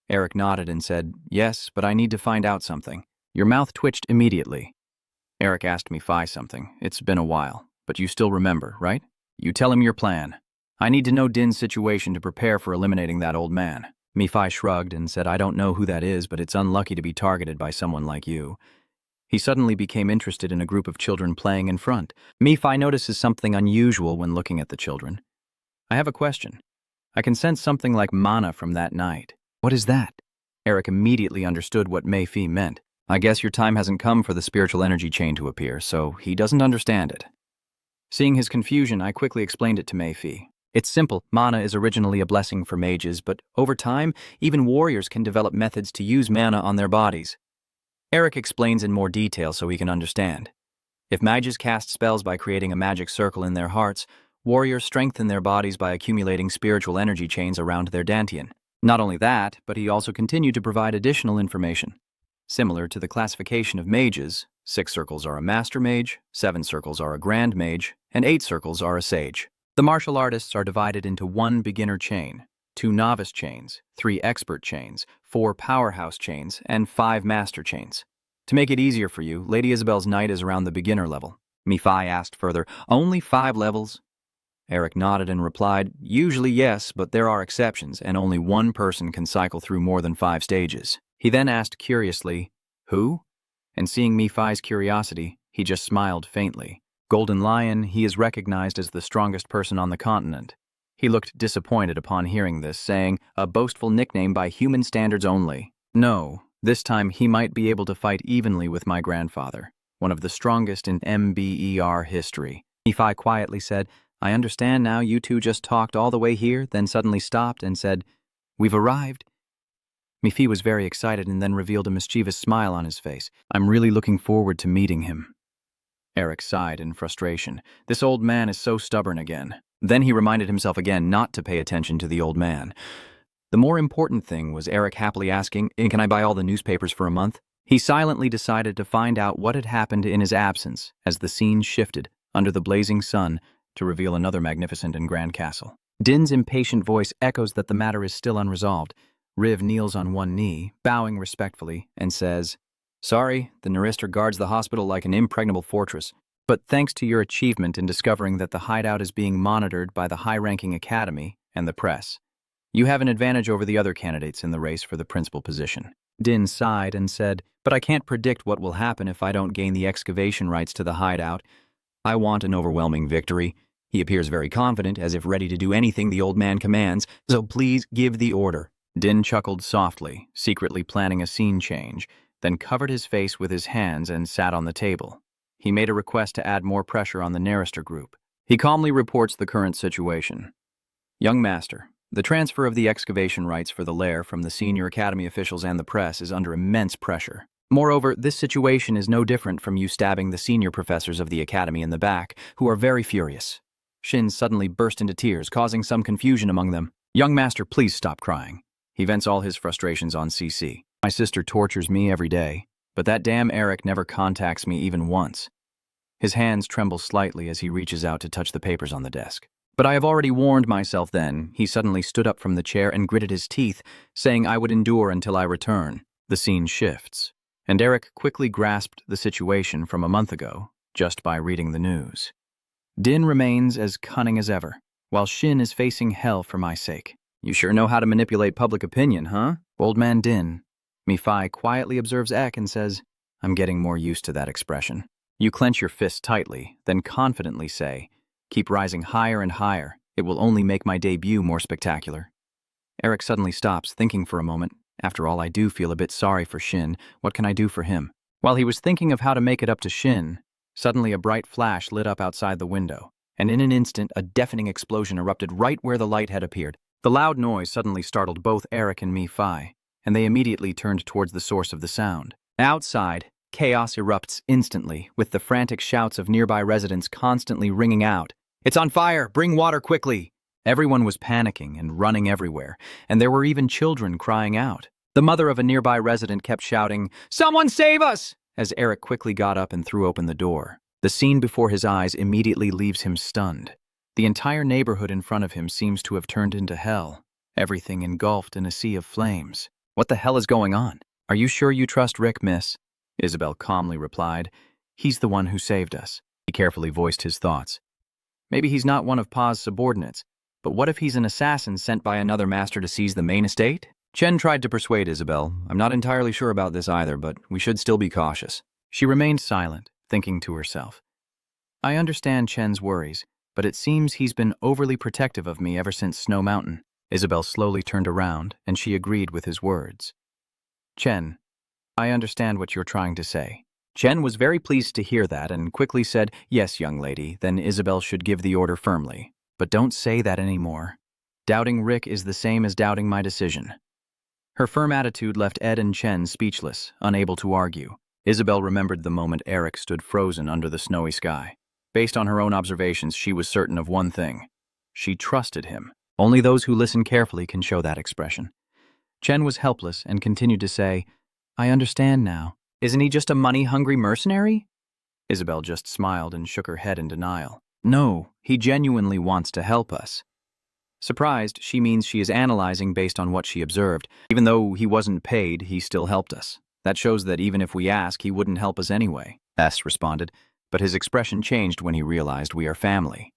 Eric nodded and said, yes, but I need to find out something. Your mouth twitched immediately. Eric asked Mephi something. It's been a while, but you still remember, right? You tell him your plan. I need to know Din's situation to prepare for eliminating that old man. Mephi shrugged and said, I don't know who that is, but it's unlucky to be targeted by someone like you. He suddenly became interested in a group of children playing in front. Mephi notices something unusual when looking at the children. I have a question. I can sense something like mana from that night. What is that? Eric immediately understood what Mephi meant. I guess your time hasn't come for the spiritual energy chain to appear, so he doesn't understand it. Seeing his confusion, I quickly explained it to Mephi. It's simple. Mana is originally a blessing for mages, but over time, even warriors can develop methods to use mana on their bodies. Eric explains in more detail so he can understand. If mages cast spells by creating a magic circle in their hearts, warriors strengthen their bodies by accumulating spiritual energy chains around their dantian. Not only that, but he also continued to provide additional information. Similar to the classification of mages, 6 circles are a master mage, 7 circles are a grand mage, and 8 circles are a sage. The martial artists are divided into 1 beginner chain, 2 novice chains, 3 expert chains, 4 powerhouse chains, and 5 master chains. To make it easier for you, Lady Isabel's knight is around the beginner level. Mephi asked further, only 5 levels? Eric nodded and replied, usually yes, but there are exceptions, and only 1 person can cycle through more than 5 stages. He then asked curiously, who? And seeing Mephi's curiosity, he just smiled faintly. Golden Lion, he is recognized as the strongest person on the continent. He looked disappointed upon hearing this, saying, a boastful nickname by human standards only. No, this time he might be able to fight evenly with my grandfather, one of the strongest in MBER history. Mephi quietly said, I understand now you two just talked all the way here, then suddenly stopped and said, we've arrived. Mephi was very excited and then revealed a mischievous smile on his face. I'm really looking forward to meeting him. Eric sighed in frustration. This old man is so stubborn again. Then he reminded himself again not to pay attention to the old man. The more important thing was Eric happily asking, can I buy all the newspapers for a month? He silently decided to find out what had happened in his absence as the scene shifted under the blazing sun to reveal another magnificent and grand castle. Din's impatient voice echoes that the matter is still unresolved. Riv kneels on one knee, bowing respectfully, and says, sorry, the Narister guards the hospital like an impregnable fortress, but thanks to your achievement in discovering that the hideout is being monitored by the high-ranking academy and the press, you have an advantage over the other candidates in the race for the principal position. Din sighed and said, but I can't predict what will happen if I don't gain the excavation rights to the hideout. I want an overwhelming victory. He appears very confident, as if ready to do anything the old man commands, so please give the order. Din chuckled softly, secretly planning a scene change, then covered his face with his hands and sat on the table. He made a request to add more pressure on the Narister group. He calmly reports the current situation. Young Master, the transfer of the excavation rights for the lair from the senior academy officials and the press is under immense pressure. Moreover, this situation is no different from you stabbing the senior professors of the academy in the back, who are very furious. Shin suddenly burst into tears, causing some confusion among them. Young Master, please stop crying. He vents all his frustrations on CC. My sister tortures me every day, but that damn Eric never contacts me even once. His hands tremble slightly as he reaches out to touch the papers on the desk. But I have already warned myself then. He suddenly stood up from the chair and gritted his teeth, saying I would endure until I return. The scene shifts, and Eric quickly grasped the situation from a month ago, just by reading the news. Din remains as cunning as ever, while Shin is facing hell for my sake. You sure know how to manipulate public opinion, huh? Old man Din. Mephi quietly observes Ek and says, I'm getting more used to that expression. You clench your fist tightly, then confidently say, keep rising higher and higher. It will only make my debut more spectacular. Eric suddenly stops, thinking for a moment. After all, I do feel a bit sorry for Shin. What can I do for him? While he was thinking of how to make it up to Shin, suddenly a bright flash lit up outside the window, and in an instant a deafening explosion erupted right where the light had appeared. The loud noise suddenly startled both Eric and Mephi, and they immediately turned towards the source of the sound. Outside, chaos erupts instantly, with the frantic shouts of nearby residents constantly ringing out. It's on fire! Bring water quickly! Everyone was panicking and running everywhere, and there were even children crying out. The mother of a nearby resident kept shouting, "Someone save us!" as Eric quickly got up and threw open the door. The scene before his eyes immediately leaves him stunned. The entire neighborhood in front of him seems to have turned into hell, everything engulfed in a sea of flames. "What the hell is going on? Are you sure you trust Rick, miss?" Isabel calmly replied. "He's the one who saved us." He carefully voiced his thoughts. Maybe he's not one of Pa's subordinates, but what if he's an assassin sent by another master to seize the main estate? Chen tried to persuade Isabel. "I'm not entirely sure about this either, but we should still be cautious." She remained silent, thinking to herself. "I understand Chen's worries, but it seems he's been overly protective of me ever since Snow Mountain." Isabel slowly turned around, and she agreed with his words. "Chen, I understand what you're trying to say." Chen was very pleased to hear that and quickly said, "Yes, young lady, then Isabel should give the order firmly. But don't say that anymore. Doubting Rick is the same as doubting my decision." Her firm attitude left Ed and Chen speechless, unable to argue. Isabel remembered the moment Eric stood frozen under the snowy sky. Based on her own observations, she was certain of one thing. She trusted him. Only those who listen carefully can show that expression. Chen was helpless and continued to say, "I understand now. Isn't he just a money-hungry mercenary?" Isabel just smiled and shook her head in denial. "No, he genuinely wants to help us." Surprised, she means she is analyzing based on what she observed. Even though he wasn't paid, he still helped us. That shows that even if we ask, he wouldn't help us anyway. S responded, but his expression changed when he realized we are family.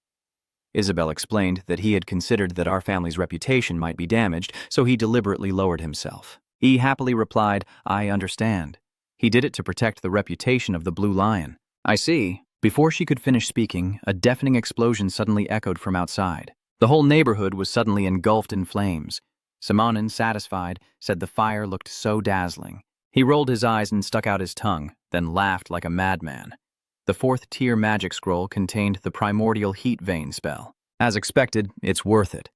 Isabel explained that he had considered that our family's reputation might be damaged, so he deliberately lowered himself. He happily replied, "I understand. He did it to protect the reputation of the Blue Lion." "I see." Before she could finish speaking, a deafening explosion suddenly echoed from outside. The whole neighborhood was suddenly engulfed in flames. Simonin, satisfied, said the fire looked so dazzling. He rolled his eyes and stuck out his tongue, then laughed like a madman. The 4th tier magic scroll contained the primordial heat vein spell. As expected, it's worth it.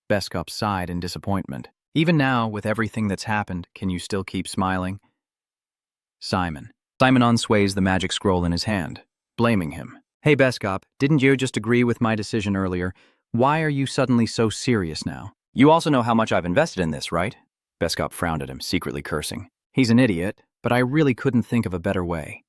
Beskop sighed in disappointment. "Even now, with everything that's happened, can you still keep smiling?" Simon unsways the magic scroll in his hand, blaming him. "Hey Beskop, didn't you just agree with my decision earlier? Why are you suddenly so serious now? You also know how much I've invested in this, right?" Beskop frowned at him, secretly cursing. He's an idiot, but I really couldn't think of a better way.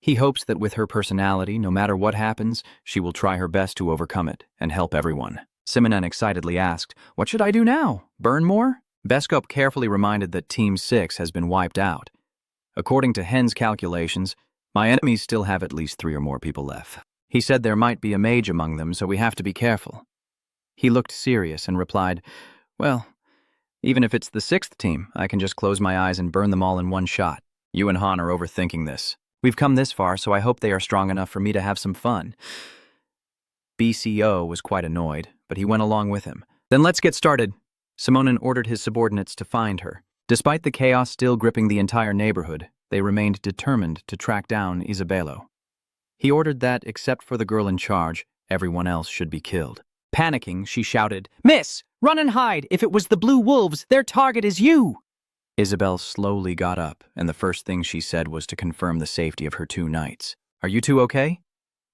He hopes that with her personality, no matter what happens, she will try her best to overcome it and help everyone. Simonin excitedly asked, "What should I do now? Burn more?" Beskop carefully reminded that Team 6 has been wiped out. "According to Hen's calculations, my enemies still have at least 3 or more people left. He said there might be a mage among them, so we have to be careful." He looked serious and replied, "Well, even if it's the 6th team, I can just close my eyes and burn them all in one shot. You and Han are overthinking this. We've come this far, so I hope they are strong enough for me to have some fun." BCO was quite annoyed, but he went along with him. "Then let's get started." Simonin ordered his subordinates to find her. Despite the chaos still gripping the entire neighborhood, they remained determined to track down Isabello. He ordered that, except for the girl in charge, everyone else should be killed. Panicking, she shouted, "Miss, run and hide! If it was the Blue Wolves, their target is you!" Isabel slowly got up, and the first thing she said was to confirm the safety of her 2 knights. "Are you two okay?"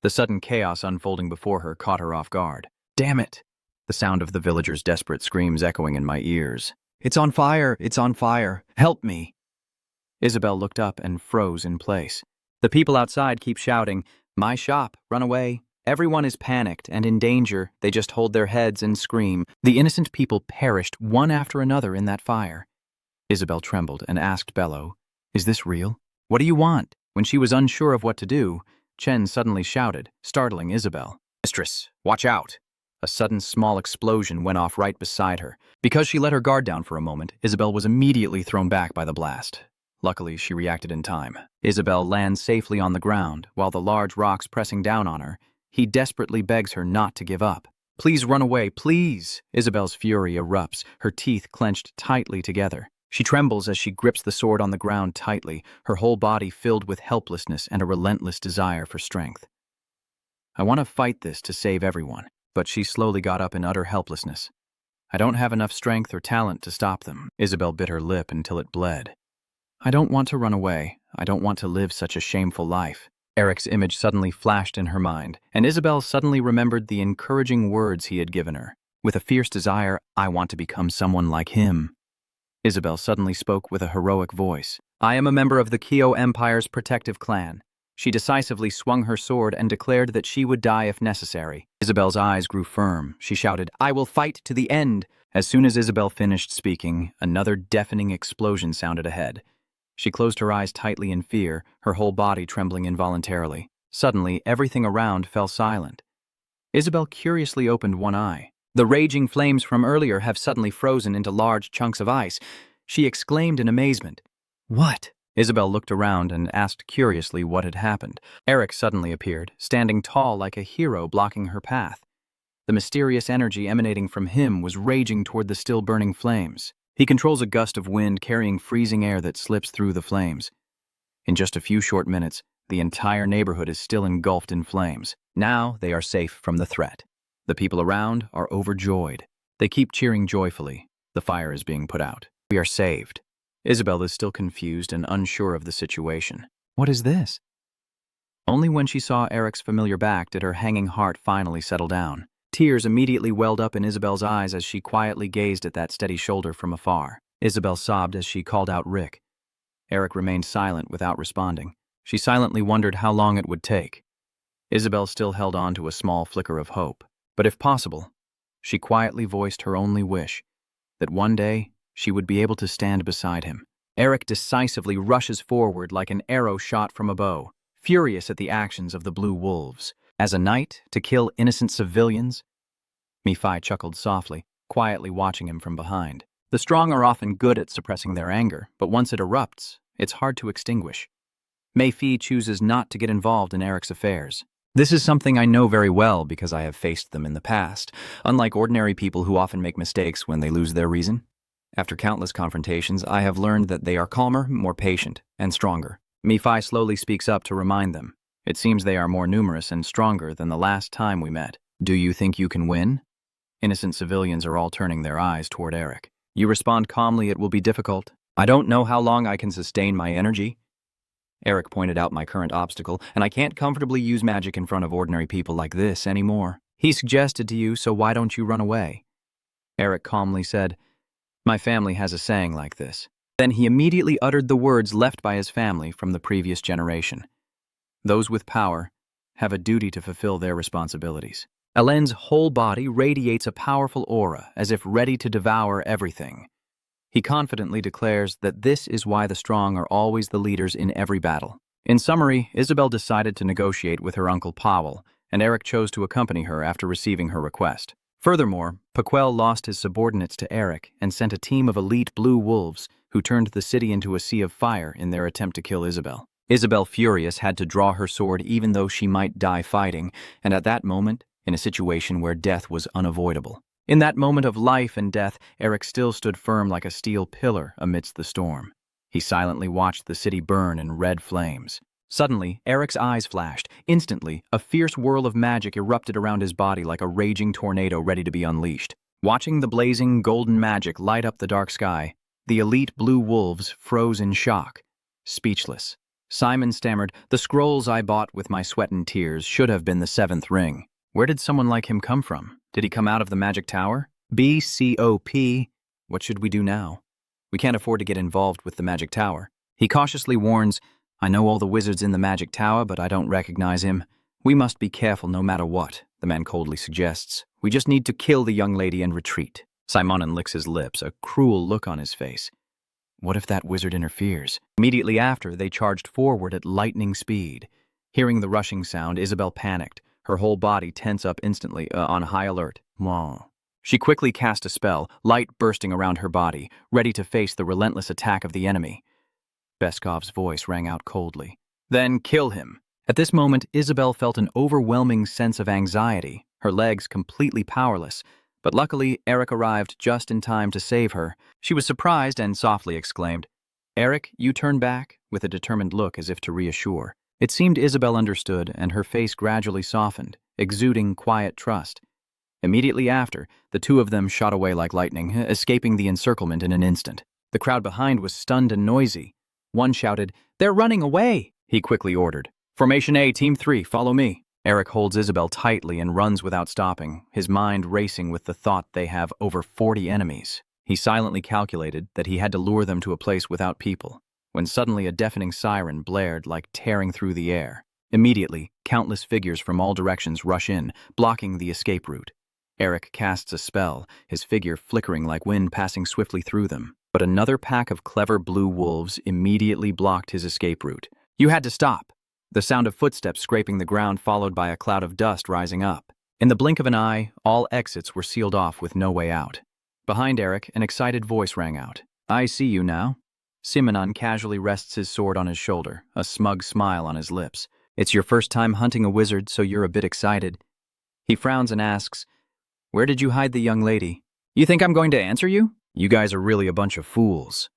The sudden chaos unfolding before her caught her off guard. "Damn it!" The sound of the villagers' desperate screams echoing in my ears. "It's on fire! It's on fire! Help me!" Isabel looked up and froze in place. The people outside keep shouting, "My shop! Run away!" Everyone is panicked and in danger. They just hold their heads and scream. The innocent people perished one after another in that fire. Isabel trembled and asked Bello, "Is this real? What do you want?" When she was unsure of what to do, Chen suddenly shouted, startling Isabel. "Mistress, watch out!" A sudden small explosion went off right beside her. Because she let her guard down for a moment, Isabel was immediately thrown back by the blast. Luckily, she reacted in time. Isabel lands safely on the ground, while the large rocks pressing down on her. He desperately begs her not to give up. "Please run away, please!" Isabel's fury erupts, her teeth clenched tightly together. She trembles as she grips the sword on the ground tightly, her whole body filled with helplessness and a relentless desire for strength. "I want to fight this to save everyone," but she slowly got up in utter helplessness. "I don't have enough strength or talent to stop them." Isabel bit her lip until it bled. "I don't want to run away. I don't want to live such a shameful life." Eric's image suddenly flashed in her mind, and Isabel suddenly remembered the encouraging words he had given her. With a fierce desire, "I want to become someone like him." Isabel suddenly spoke with a heroic voice. I am a member of the Kyo Empire's protective clan. She decisively swung her sword and declared that she would die if necessary. Isabel's eyes grew firm. She shouted, I will fight to the end. As soon as Isabel finished speaking, another deafening explosion sounded ahead. She closed her eyes tightly in fear, her whole body trembling involuntarily. Suddenly, everything around fell silent. Isabel curiously opened one eye. The raging flames from earlier have suddenly frozen into large chunks of ice. She exclaimed in amazement. What? Isabel looked around and asked curiously what had happened. Eric suddenly appeared, standing tall like a hero blocking her path. The mysterious energy emanating from him was raging toward the still burning flames. He controls a gust of wind carrying freezing air that slips through the flames. In just a few short minutes, the entire neighborhood is still engulfed in flames. Now they are safe from the threat. The people around are overjoyed. They keep cheering joyfully. The fire is being put out. We are saved. Isabel is still confused and unsure of the situation. What is this? Only when she saw Eric's familiar back did her hanging heart finally settle down. Tears immediately welled up in Isabel's eyes as she quietly gazed at that steady shoulder from afar. Isabel sobbed as she called out Rick. Eric remained silent without responding. She silently wondered how long it would take. Isabel still held on to a small flicker of hope. But if possible, she quietly voiced her only wish, that one day she would be able to stand beside him. Eric decisively rushes forward like an arrow shot from a bow, furious at the actions of the Blue Wolves. As a knight, to kill innocent civilians? Mephi chuckled softly, quietly watching him from behind. The strong are often good at suppressing their anger, but once it erupts, it's hard to extinguish. Mephi chooses not to get involved in Eric's affairs. This is something I know very well because I have faced them in the past, unlike ordinary people who often make mistakes when they lose their reason. After countless confrontations, I have learned that they are calmer, more patient, and stronger. Mephi slowly speaks up to remind them. It seems they are more numerous and stronger than the last time we met. Do you think you can win? Innocent civilians are all turning their eyes toward Eric. You respond calmly, it will be difficult. I don't know how long I can sustain my energy. Eric pointed out my current obstacle, and I can't comfortably use magic in front of ordinary people like this anymore. He suggested to you, so why don't you run away? Eric calmly said, My family has a saying like this. Then he immediately uttered the words left by his family from the previous generation. Those with power have a duty to fulfill their responsibilities. Elend's whole body radiates a powerful aura, as if ready to devour everything. He confidently declares that this is why the strong are always the leaders in every battle. In summary, Isabel decided to negotiate with her uncle Powell, and Eric chose to accompany her after receiving her request. Furthermore, Paquel lost his subordinates to Eric and sent a team of elite Blue Wolves who turned the city into a sea of fire in their attempt to kill Isabel. Isabel, furious, had to draw her sword even though she might die fighting, and at that moment, in a situation where death was unavoidable. In that moment of life and death, Eric still stood firm like a steel pillar amidst the storm. He silently watched the city burn in red flames. Suddenly, Eric's eyes flashed. Instantly, a fierce whirl of magic erupted around his body like a raging tornado ready to be unleashed. Watching the blazing golden magic light up the dark sky, the elite Blue Wolves froze in shock, speechless. Simon stammered, The scrolls I bought with my sweat and tears should have been the seventh ring. Where did someone like him come from? Did he come out of the magic tower? BCOP. What should we do now? We can't afford to get involved with the magic tower. He cautiously warns, I know all the wizards in the magic tower, but I don't recognize him. We must be careful no matter what, the man coldly suggests. We just need to kill the young lady and retreat. Simonon licks his lips, a cruel look on his face. What if that wizard interferes? Immediately after, they charged forward at lightning speed. Hearing the rushing sound, Isabel panicked, her whole body tense up instantly, on high alert. She quickly cast a spell, light bursting around her body, ready to face the relentless attack of the enemy. Beskov's voice rang out coldly. Then kill him. At this moment, Isabel felt an overwhelming sense of anxiety, her legs completely powerless. But luckily, Eric arrived just in time to save her. She was surprised and softly exclaimed, Eric, you turn back, with a determined look as if to reassure. It seemed Isabel understood, and her face gradually softened, exuding quiet trust. Immediately after, the two of them shot away like lightning, escaping the encirclement in an instant. The crowd behind was stunned and noisy. One shouted, They're running away! He quickly ordered, Formation A, Team 3, follow me. Eric holds Isabel tightly and runs without stopping, his mind racing with the thought they have over 40 enemies. He silently calculated that he had to lure them to a place without people, when suddenly a deafening siren blared like tearing through the air. Immediately, countless figures from all directions rush in, blocking the escape route. Eric casts a spell, his figure flickering like wind passing swiftly through them. But another pack of clever blue wolves immediately blocked his escape route. You had to stop. The sound of footsteps scraping the ground followed by a cloud of dust rising up. In the blink of an eye, all exits were sealed off with no way out. Behind Eric, an excited voice rang out. I see you now. Simonon casually rests his sword on his shoulder, a smug smile on his lips. It's your first time hunting a wizard, so you're a bit excited. He frowns and asks, Where did you hide the young lady? You think I'm going to answer you? You guys are really a bunch of fools.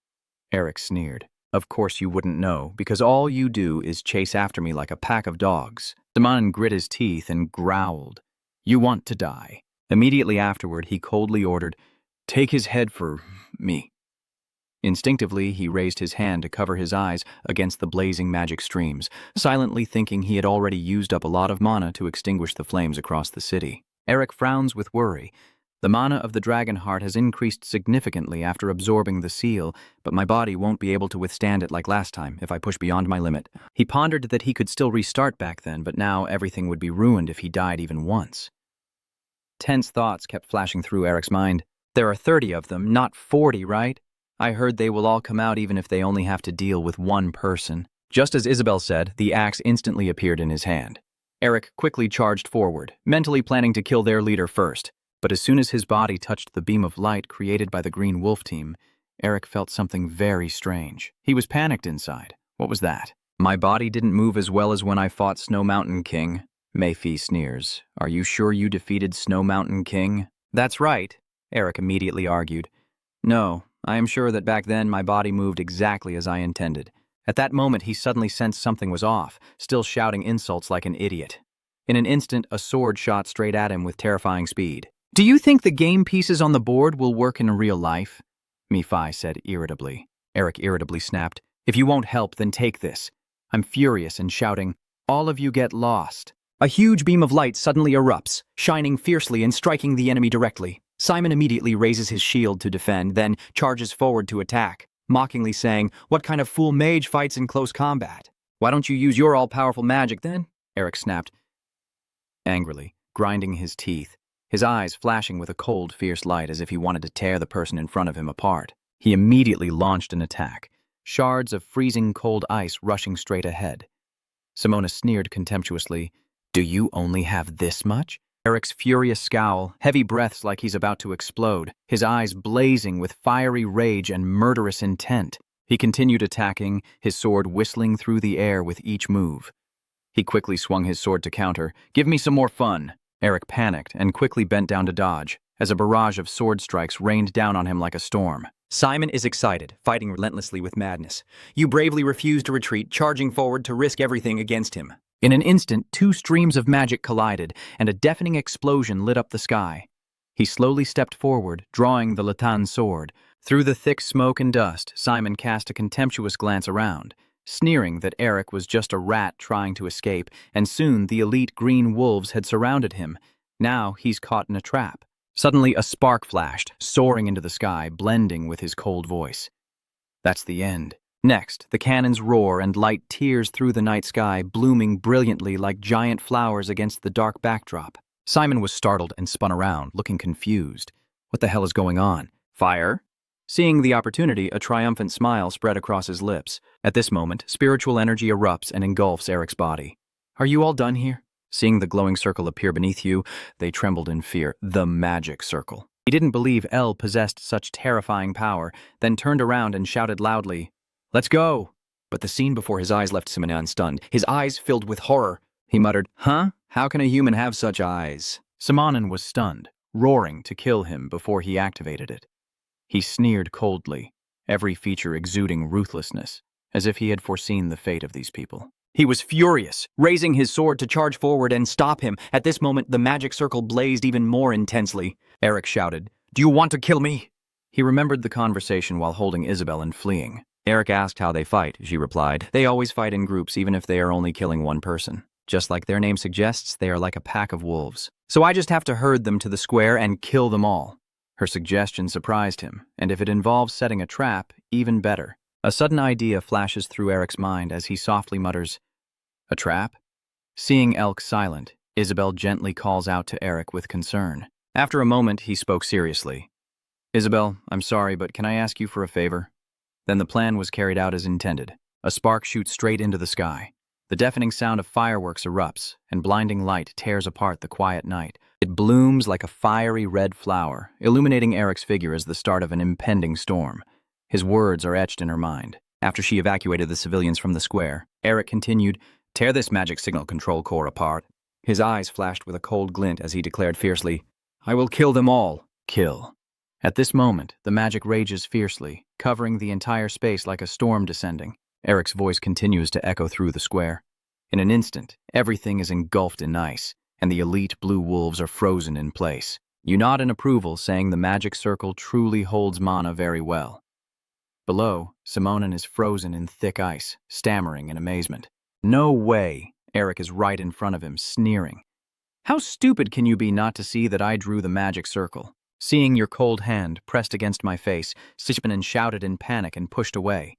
Eric sneered. Of course you wouldn't know, because all you do is chase after me like a pack of dogs. Simonon grit his teeth and growled. You want to die. Immediately afterward, he coldly ordered, Take his head for me. Instinctively, he raised his hand to cover his eyes against the blazing magic streams, silently thinking he had already used up a lot of mana to extinguish the flames across the city. Eric frowns with worry. The mana of the dragon heart has increased significantly after absorbing the seal, but my body won't be able to withstand it like last time if I push beyond my limit. He pondered that he could still restart back then, but now everything would be ruined if he died even once. Tense thoughts kept flashing through Eric's mind. There are 30 of them, not 40, right? I heard they will all come out even if they only have to deal with one person. Just as Isabel said, the axe instantly appeared in his hand. Eric quickly charged forward, mentally planning to kill their leader first. But as soon as his body touched the beam of light created by the Green Wolf team, Eric felt something very strange. He was panicked inside. What was that? My body didn't move as well as when I fought Snow Mountain King. Mephi sneers. Are you sure you defeated Snow Mountain King? That's right, Eric immediately argued. No, I am sure that back then my body moved exactly as I intended. At that moment, he suddenly sensed something was off, still shouting insults like an idiot. In an instant, a sword shot straight at him with terrifying speed. Do you think the game pieces on the board will work in real life? Mephi said irritably. Eric irritably snapped. If you won't help, then take this. I'm furious and shouting, all of you get lost. A huge beam of light suddenly erupts, shining fiercely and striking the enemy directly. Simon immediately raises his shield to defend, then charges forward to attack, mockingly saying, What kind of fool mage fights in close combat? Why don't you use your all-powerful magic then? Eric snapped, angrily, grinding his teeth, his eyes flashing with a cold, fierce light as if he wanted to tear the person in front of him apart. He immediately launched an attack, shards of freezing cold ice rushing straight ahead. Simona sneered contemptuously, Do you only have this much? Eric's furious scowl, heavy breaths like he's about to explode, his eyes blazing with fiery rage and murderous intent. He continued attacking, his sword whistling through the air with each move. He quickly swung his sword to counter. Give me some more fun. Eric panicked and quickly bent down to dodge, as a barrage of sword strikes rained down on him like a storm. Simon is excited, fighting relentlessly with madness. You bravely refuse to retreat, charging forward to risk everything against him. In an instant, two streams of magic collided, and a deafening explosion lit up the sky. He slowly stepped forward, drawing the Latan sword. Through the thick smoke and dust, Simon cast a contemptuous glance around, sneering that Eric was just a rat trying to escape, and soon the elite green wolves had surrounded him. Now he's caught in a trap. Suddenly a spark flashed, soaring into the sky, blending with his cold voice. That's the end. Next, the cannons roar and light tears through the night sky, blooming brilliantly like giant flowers against the dark backdrop. Simon was startled and spun around, looking confused. What the hell is going on? Fire? Seeing the opportunity, a triumphant smile spread across his lips. At this moment, spiritual energy erupts and engulfs Eric's body. Are you all done here? Seeing the glowing circle appear beneath you, they trembled in fear. The magic circle. He didn't believe El possessed such terrifying power, then turned around and shouted loudly, Let's go! But the scene before his eyes left Simonon stunned, his eyes filled with horror. He muttered, Huh? How can a human have such eyes? Simonon was stunned, roaring to kill him before he activated it. He sneered coldly, every feature exuding ruthlessness, as if he had foreseen the fate of these people. He was furious, raising his sword to charge forward and stop him. At this moment, the magic circle blazed even more intensely. Eric shouted, Do you want to kill me? He remembered the conversation while holding Isabel and fleeing. Eric asked how they fight, she replied. They always fight in groups even if they are only killing one person. Just like their name suggests, they are like a pack of wolves. So I just have to herd them to the square and kill them all. Her suggestion surprised him, and if it involves setting a trap, even better. A sudden idea flashes through Eric's mind as he softly mutters, "A trap?" Seeing Elk silent, Isabel gently calls out to Eric with concern. After a moment, he spoke seriously. "Isabel, I'm sorry, but can I ask you for a favor?" Then the plan was carried out as intended. A spark shoots straight into the sky. The deafening sound of fireworks erupts, and blinding light tears apart the quiet night. It blooms like a fiery red flower, illuminating Eric's figure as the start of an impending storm. His words are etched in her mind. After she evacuated the civilians from the square, Eric continued, "Tear this magic signal control core apart." His eyes flashed with a cold glint as he declared fiercely, "I will kill them all." Kill. At this moment, the magic rages fiercely, covering the entire space like a storm descending. Eric's voice continues to echo through the square. In an instant, everything is engulfed in ice, and the elite blue wolves are frozen in place. You nod in approval, saying the magic circle truly holds mana very well. Below, Simonin is frozen in thick ice, stammering in amazement. "No way!" Eric is right in front of him, sneering. "How stupid can you be not to see that I drew the magic circle?" Seeing your cold hand pressed against my face, Simonin shouted in panic and pushed away.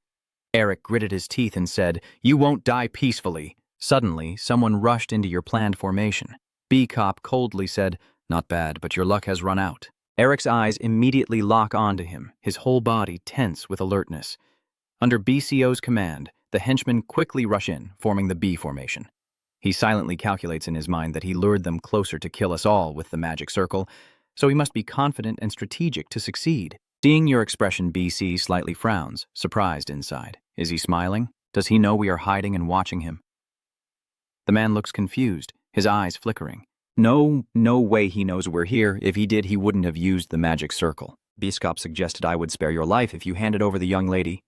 Eric gritted his teeth and said, "You won't die peacefully." Suddenly, someone rushed into your planned formation. B-Cop coldly said, "Not bad, but your luck has run out." Eric's eyes immediately lock onto him, his whole body tense with alertness. Under BCO's command, the henchmen quickly rush in, forming the B formation. He silently calculates in his mind that he lured them closer to kill us all with the magic circle, so he must be confident and strategic to succeed. Seeing your expression, BC slightly frowns, surprised inside. Is he smiling? Does he know we are hiding and watching him? The man looks confused, his eyes flickering. No way he knows we're here. If he did, he wouldn't have used the magic circle. Biscop suggested I would spare your life if you handed over the young lady.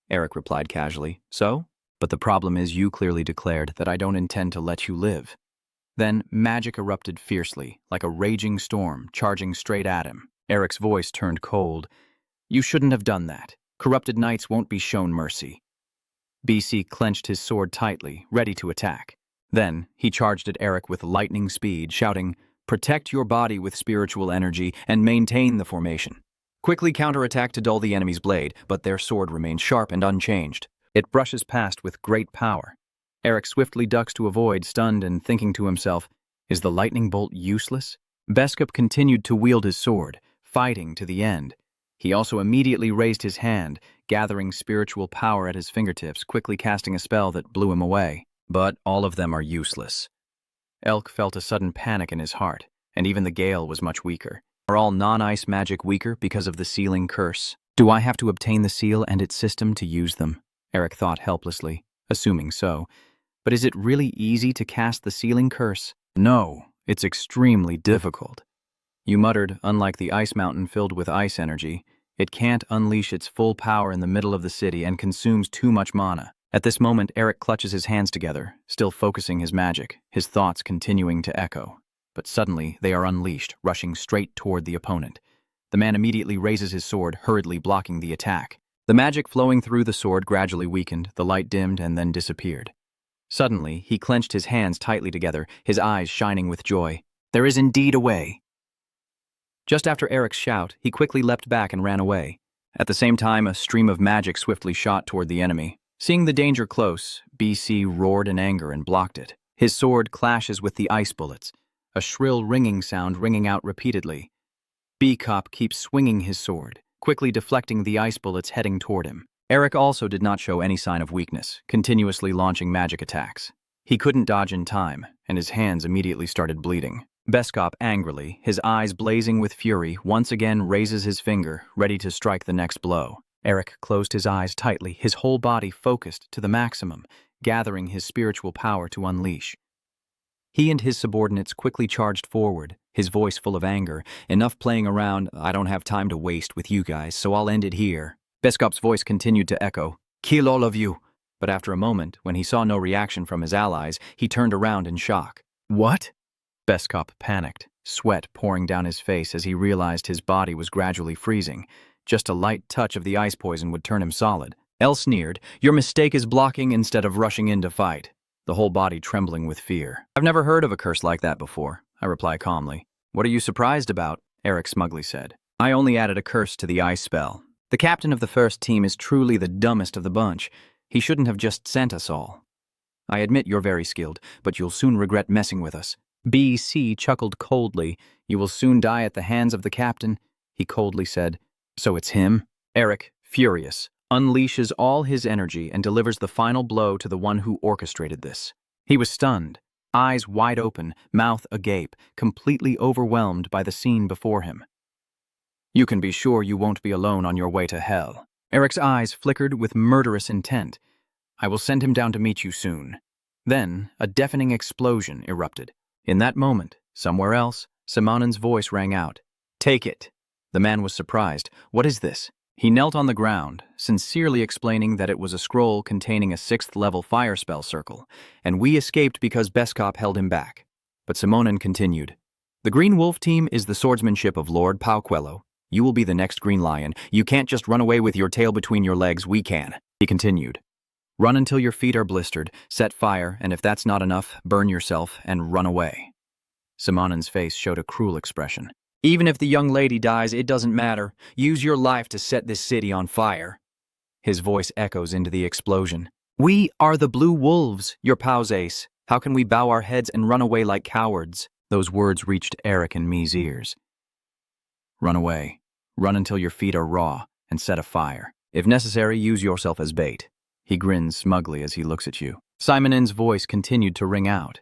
Eric replied casually, "So? But the problem is you clearly declared that I don't intend to let you live." Then magic erupted fiercely, like a raging storm, charging straight at him. Eric's voice turned cold. "You shouldn't have done that. Corrupted knights won't be shown mercy." BC clenched his sword tightly, ready to attack. Then, he charged at Eric with lightning speed, shouting, "Protect your body with spiritual energy and maintain the formation." Quickly counterattack to dull the enemy's blade, but their sword remains sharp and unchanged. It brushes past with great power. Eric swiftly ducks to avoid, stunned and thinking to himself, "Is the lightning bolt useless?" Biscop continued to wield his sword, fighting to the end. He also immediately raised his hand, gathering spiritual power at his fingertips, quickly casting a spell that blew him away. But all of them are useless. Elk felt a sudden panic in his heart, and even the gale was much weaker. Are all non-ice magic weaker because of the sealing curse? Do I have to obtain the seal and its system to use them? Eric thought helplessly, assuming so. But is it really easy to cast the sealing curse? No, it's extremely difficult. You muttered, unlike the ice mountain filled with ice energy, it can't unleash its full power in the middle of the city and consumes too much mana. At this moment, Eric clutches his hands together, still focusing his magic, his thoughts continuing to echo. But suddenly, they are unleashed, rushing straight toward the opponent. The man immediately raises his sword, hurriedly blocking the attack. The magic flowing through the sword gradually weakened, the light dimmed and then disappeared. Suddenly, he clenched his hands tightly together, his eyes shining with joy. There is indeed a way. Just after Eric's shout, he quickly leapt back and ran away. At the same time, a stream of magic swiftly shot toward the enemy. Seeing the danger close, BC roared in anger and blocked it. His sword clashes with the ice bullets, a shrill ringing sound ringing out repeatedly. B-Cop keeps swinging his sword, quickly deflecting the ice bullets heading toward him. Eric also did not show any sign of weakness, continuously launching magic attacks. He couldn't dodge in time, and his hands immediately started bleeding. Biscop angrily, his eyes blazing with fury, once again raises his finger, ready to strike the next blow. Eric closed his eyes tightly, his whole body focused to the maximum, gathering his spiritual power to unleash. He and his subordinates quickly charged forward, his voice full of anger, enough playing around, "I don't have time to waste with you guys, so I'll end it here." Biscop's voice continued to echo, "Kill all of you." But after a moment, when he saw no reaction from his allies, he turned around in shock. "What?" Biscop panicked, sweat pouring down his face as he realized his body was gradually freezing. Just a light touch of the ice poison would turn him solid. El sneered, "Your mistake is blocking instead of rushing in to fight," the whole body trembling with fear. "I've never heard of a curse like that before," I reply calmly. "What are you surprised about?" Eric smugly said. I only added a curse to the ice spell. The captain of the first team is truly the dumbest of the bunch. He shouldn't have just sent us all. I admit you're very skilled, but you'll soon regret messing with us. B.C. chuckled coldly. You will soon die at the hands of the captain, he coldly said. So it's him? Eric, furious, unleashes all his energy and delivers the final blow to the one who orchestrated this. He was stunned, eyes wide open, mouth agape, completely overwhelmed by the scene before him. You can be sure you won't be alone on your way to hell. Eric's eyes flickered with murderous intent. I will send him down to meet you soon. Then, a deafening explosion erupted. In that moment, somewhere else, Simonen's voice rang out. Take it. The man was surprised. What is this? He knelt on the ground, sincerely explaining that it was a scroll containing a 6th-level fire spell circle, and we escaped because Beskop held him back. But Simonen continued. The Green Wolf team is the swordsmanship of Lord Pauquello. You will be the next Green Lion. You can't just run away with your tail between your legs, we can. He continued. Run until your feet are blistered, set fire, and if that's not enough, burn yourself and run away. Simonen's face showed a cruel expression. Even if the young lady dies, it doesn't matter. Use your life to set this city on fire. His voice echoes into the explosion. We are the Blue Wolves, your Pau's ace. How can we bow our heads and run away like cowards? Those words reached Eric and me's ears. Run away. Run until your feet are raw, and set a fire. If necessary, use yourself as bait. He grins smugly as he looks at you. Simonen's voice continued to ring out.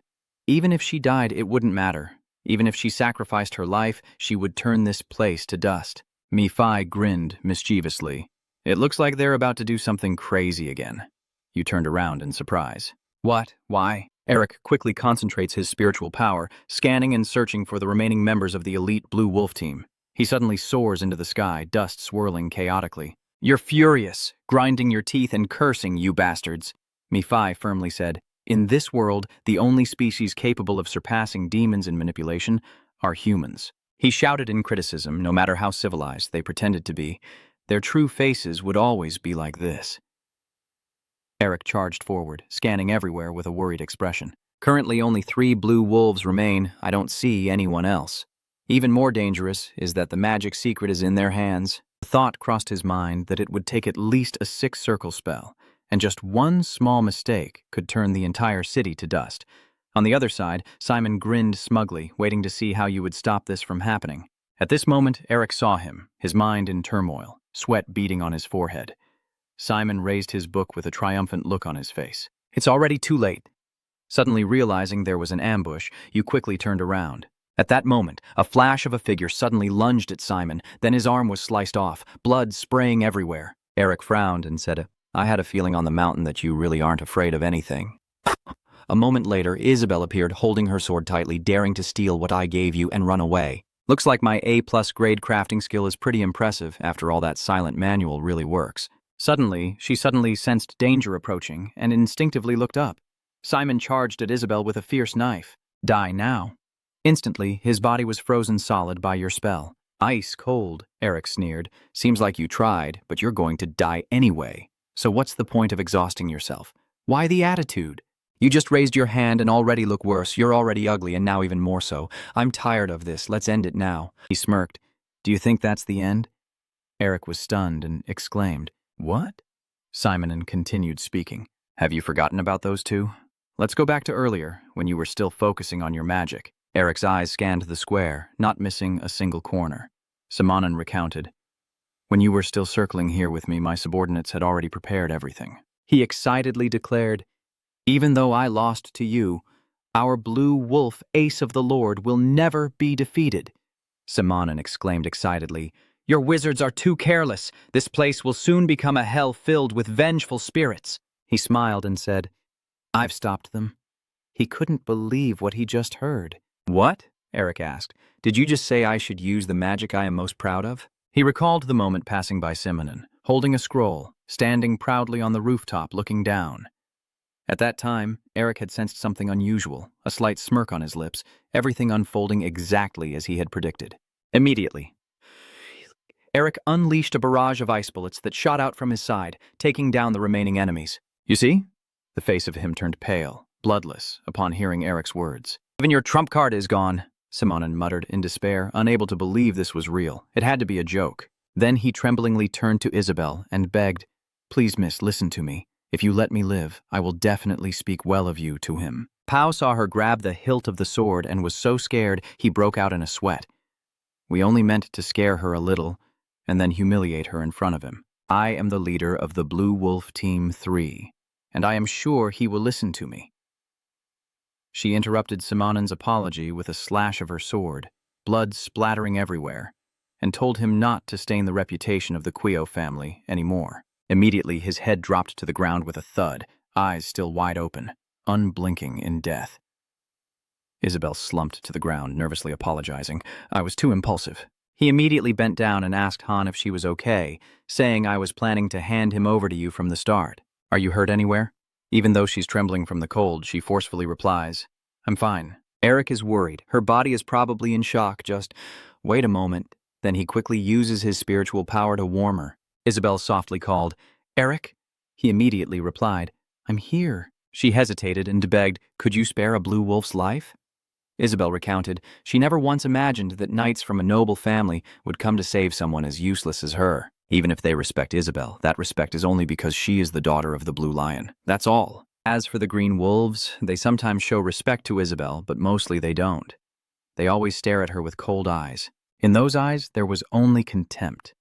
Even if she died, it wouldn't matter. Even if she sacrificed her life, she would turn this place to dust. Mephi grinned mischievously. It looks like they're about to do something crazy again. You turned around in surprise. What? Why? Eric quickly concentrates his spiritual power, scanning and searching for the remaining members of the elite Blue Wolf team. He suddenly soars into the sky, dust swirling chaotically. You're furious, grinding your teeth and cursing, you bastards. Mephi firmly said, in this world, the only species capable of surpassing demons in manipulation are humans. He shouted in criticism, no matter how civilized they pretended to be. Their true faces would always be like this. Eric charged forward, scanning everywhere with a worried expression. Currently only 3 blue wolves remain. I don't see anyone else. Even more dangerous is that the magic secret is in their hands. The thought crossed his mind that it would take at least a 6-circle spell, and just one small mistake could turn the entire city to dust. On the other side, Simon grinned smugly, waiting to see how you would stop this from happening. At this moment, Eric saw him, his mind in turmoil, sweat beading on his forehead. Simon raised his book with a triumphant look on his face. It's already too late. Suddenly realizing there was an ambush, you quickly turned around. At that moment, a flash of a figure suddenly lunged at Simon, then his arm was sliced off, blood spraying everywhere. Eric frowned and said, I had a feeling on the mountain that you really aren't afraid of anything. A moment later, Isabel appeared holding her sword tightly, daring to steal what I gave you and run away. Looks like my A+ grade crafting skill is pretty impressive. After all, that silent manual really works. She suddenly sensed danger approaching and instinctively looked up. Simon charged at Isabel with a fierce knife. Die now. Instantly, his body was frozen solid by your spell. Ice cold, Eric sneered. Seems like you tried, but you're going to die anyway. So what's the point of exhausting yourself? Why the attitude? You just raised your hand and already look worse. You're already ugly and now even more so. I'm tired of this. Let's end it now. He smirked. Do you think that's the end? Eric was stunned and exclaimed, What? Simonen continued speaking. Have you forgotten about those two? Let's go back to earlier, when you were still focusing on your magic. Eric's eyes scanned the square, not missing a single corner. Simonen recounted. When you were still circling here with me, my subordinates had already prepared everything. He excitedly declared, Even though I lost to you, our blue wolf, ace of the Lord, will never be defeated. Simonen exclaimed excitedly, Your wizards are too careless. This place will soon become a hell filled with vengeful spirits. He smiled and said, I've stopped them. He couldn't believe what he just heard. What? Eric asked. Did you just say I should use the magic I am most proud of? He recalled the moment passing by Simonen, holding a scroll, standing proudly on the rooftop looking down. At that time, Eric had sensed something unusual, a slight smirk on his lips, everything unfolding exactly as he had predicted. Immediately, Eric unleashed a barrage of ice bullets that shot out from his side, taking down the remaining enemies. You see? The face of him turned pale, bloodless, upon hearing Eric's words. Even your trump card is gone. Simonon muttered in despair, unable to believe this was real. It had to be a joke. Then he tremblingly turned to Isabel and begged, "Please, miss, listen to me. If you let me live, I will definitely speak well of you to him." Pao saw her grab the hilt of the sword and was so scared he broke out in a sweat. "We only meant to scare her a little and then humiliate her in front of him. I am the leader of the Blue Wolf Team 3, and I am sure he will listen to me." She interrupted Simonon's apology with a slash of her sword, blood splattering everywhere, and told him not to stain the reputation of the Quio family anymore. Immediately, his head dropped to the ground with a thud, eyes still wide open, unblinking in death. Isabel slumped to the ground, nervously apologizing. "I was too impulsive." He immediately bent down and asked Han if she was okay, saying, "I was planning to hand him over to you from the start. Are you hurt anywhere?" Even though she's trembling from the cold, she forcefully replies, "I'm fine." Eric is worried. Her body is probably in shock. Just wait a moment. Then he quickly uses his spiritual power to warm her. Isabel softly called, "Eric?" He immediately replied, "I'm here." She hesitated and begged, "Could you spare a blue wolf's life?" Isabel recounted she never once imagined that knights from a noble family would come to save someone as useless as her. Even if they respect Isabel, that respect is only because she is the daughter of the Blue Lion. That's all. As for the Green Wolves, they sometimes show respect to Isabel, but mostly they don't. They always stare at her with cold eyes. In those eyes, there was only contempt.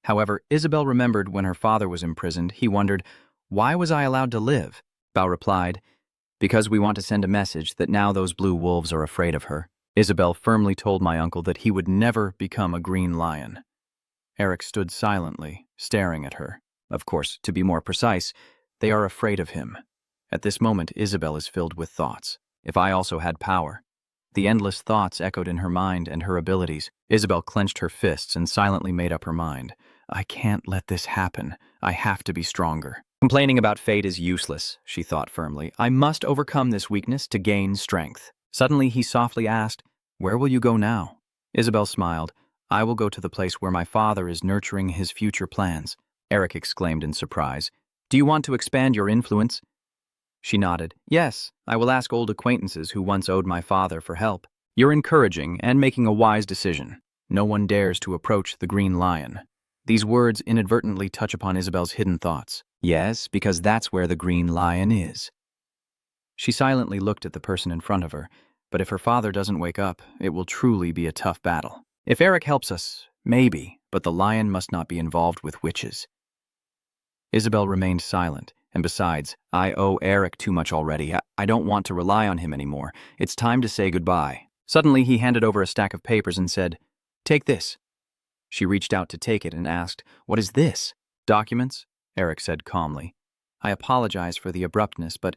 However, Isabel remembered when her father was imprisoned, he wondered, "Why was I allowed to live?" Bao replied, "Because we want to send a message that now those blue wolves are afraid of her." Isabel firmly told my uncle that he would never become a green lion. Eric stood silently, staring at her. Of course, to be more precise, they are afraid of him. At this moment, Isabel is filled with thoughts. If I also had power. The endless thoughts echoed in her mind and her abilities. Isabel clenched her fists and silently made up her mind. "I can't let this happen. I have to be stronger." Complaining about fate is useless, she thought firmly. I must overcome this weakness to gain strength. Suddenly he softly asked, "Where will you go now?" Isabel smiled. "I will go to the place where my father is nurturing his future plans." Eric exclaimed in surprise, "Do you want to expand your influence?" She nodded. "Yes, I will ask old acquaintances who once owed my father for help." "You're encouraging and making a wise decision. No one dares to approach the Green Lion." These words inadvertently touch upon Isabel's hidden thoughts. Yes, because that's where the Green Lion is. She silently looked at the person in front of her, but if her father doesn't wake up, it will truly be a tough battle. If Eric helps us, maybe, but the lion must not be involved with witches. Isabel remained silent, and besides, I owe Eric too much already. I don't want to rely on him anymore. It's time to say goodbye. Suddenly, he handed over a stack of papers and said, "Take this." She reached out to take it and asked, "What is this?" "Documents," Eric said calmly. "I apologize for the abruptness, but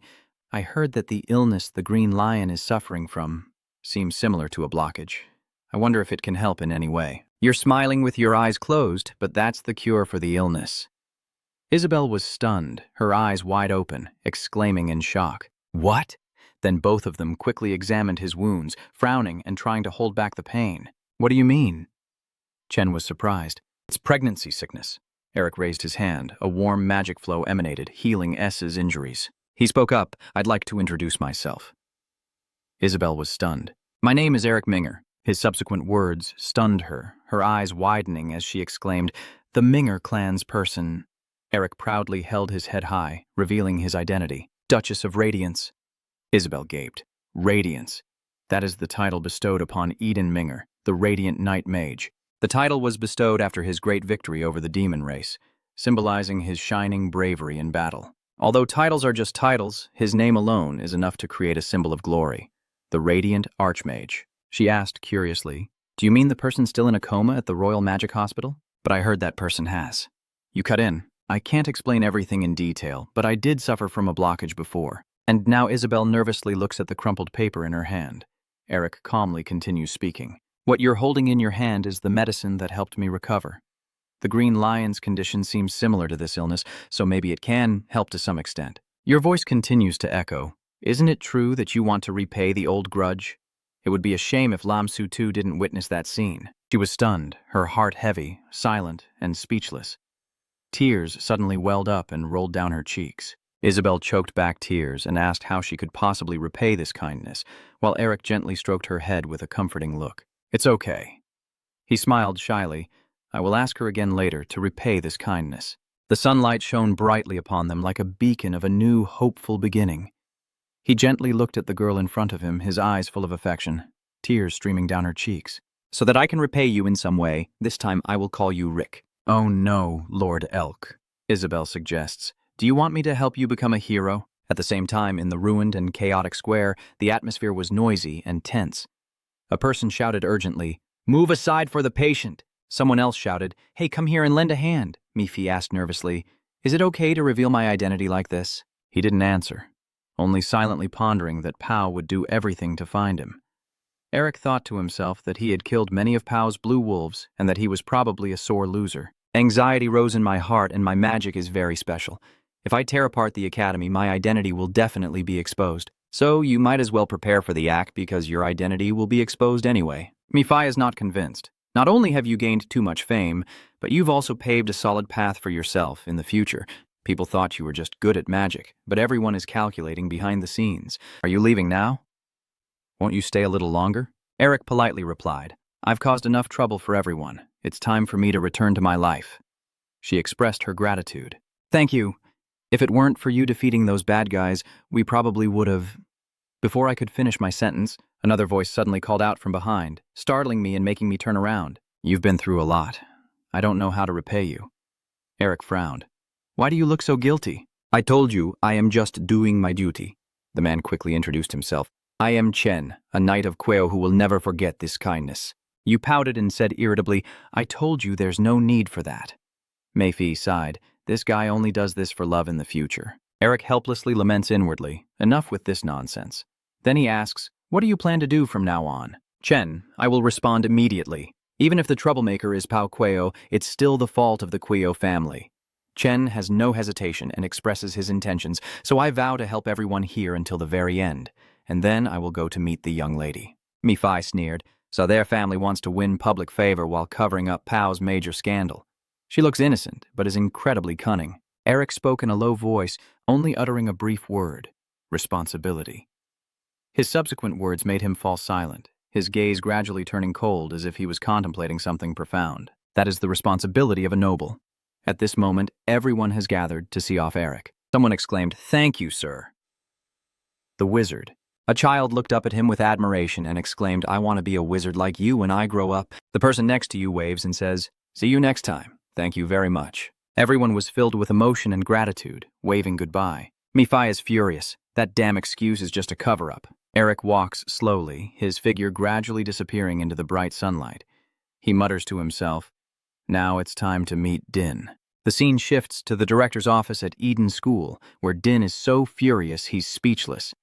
I heard that the illness the Green Lion is suffering from seems similar to a blockage. I wonder if it can help in any way." "You're smiling with your eyes closed, but that's the cure for the illness." Isabel was stunned, her eyes wide open, exclaiming in shock, "What?" Then both of them quickly examined his wounds, frowning and trying to hold back the pain. "What do you mean?" Chen was surprised. "It's pregnancy sickness." Eric raised his hand. A warm magic flow emanated, healing S's injuries. He spoke up, "I'd like to introduce myself." Isabel was stunned. "My name is Eric Minger." His subsequent words stunned her, her eyes widening as she exclaimed, "The Minger clan's person." Eric proudly held his head high, revealing his identity. "Duchess of Radiance." Isabel gaped. Radiance. That is the title bestowed upon Eden Minger, the Radiant Knight Mage. The title was bestowed after his great victory over the demon race, symbolizing his shining bravery in battle. Although titles are just titles, his name alone is enough to create a symbol of glory. The Radiant Archmage. She asked curiously, "Do you mean the person still in a coma at the Royal Magic Hospital?" "But I heard that person has." You cut in. "I can't explain everything in detail, but I did suffer from a blockage before." And now Isabel nervously looks at the crumpled paper in her hand. Eric calmly continues speaking. "What you're holding in your hand is the medicine that helped me recover. The Green Lion's condition seems similar to this illness, so maybe it can help to some extent." Your voice continues to echo. "Isn't it true that you want to repay the old grudge? It would be a shame if Lam Su Tu didn't witness that scene." She was stunned, her heart heavy, silent, and speechless. Tears suddenly welled up and rolled down her cheeks. Isabel choked back tears and asked how she could possibly repay this kindness, while Eric gently stroked her head with a comforting look. It's okay. He smiled shyly. I will ask her again later to repay this kindness. The sunlight shone brightly upon them like a beacon of a new, hopeful beginning. He gently looked at the girl in front of him, his eyes full of affection, tears streaming down her cheeks. So that I can repay you in some way, this time I will call you Rick. Oh no, Lord Elk, Isabel suggests. Do you want me to help you become a hero? At the same time, in the ruined and chaotic square, the atmosphere was noisy and tense. A person shouted urgently, "Move aside for the patient!" Someone else shouted, "Hey, come here and lend a hand." Mephi asked nervously, "Is it okay to reveal my identity like this?" He didn't answer, only silently pondering that Pow would do everything to find him. Eric thought to himself that he had killed many of Pow's blue wolves and that he was probably a sore loser. Anxiety rose in my heart and my magic is very special. If I tear apart the academy, my identity will definitely be exposed. So you might as well prepare for the act because your identity will be exposed anyway. Mephi is not convinced. Not only have you gained too much fame, but you've also paved a solid path for yourself in the future. People thought you were just good at magic, but everyone is calculating behind the scenes. Are you leaving now? Won't you stay a little longer? Eric politely replied, I've caused enough trouble for everyone. It's time for me to return to my life. She expressed her gratitude. Thank you. If it weren't for you defeating those bad guys, we probably would have... Before I could finish my sentence, another voice suddenly called out from behind, startling me and making me turn around. You've been through a lot. I don't know how to repay you. Eric frowned. Why do you look so guilty? I told you I am just doing my duty. The man quickly introduced himself. I am Chen, a knight of Queo who will never forget this kindness. You pouted and said irritably, I told you there's no need for that. Mephi sighed. This guy only does this for love in the future. Eric helplessly laments inwardly. Enough with this nonsense. Then he asks, what do you plan to do from now on? Chen, I will respond immediately. Even if the troublemaker is Pao Queo, it's still the fault of the Queo family. Chen has no hesitation and expresses his intentions, so I vow to help everyone here until the very end, and then I will go to meet the young lady. Mephi sneered, so their family wants to win public favor while covering up Pao's major scandal. She looks innocent, but is incredibly cunning. Eric spoke in a low voice, only uttering a brief word, responsibility. His subsequent words made him fall silent, his gaze gradually turning cold as if he was contemplating something profound. That is the responsibility of a noble. At this moment, everyone has gathered to see off Eric. Someone exclaimed, Thank you, sir. The wizard. A child looked up at him with admiration and exclaimed, I want to be a wizard like you when I grow up. The person next to you waves and says, See you next time. Thank you very much. Everyone was filled with emotion and gratitude, waving goodbye. Mephi is furious. That damn excuse is just a cover-up. Eric walks slowly, his figure gradually disappearing into the bright sunlight. He mutters to himself, Now it's time to meet Din. The scene shifts to the director's office at Eden School, where Din is so furious he's speechless.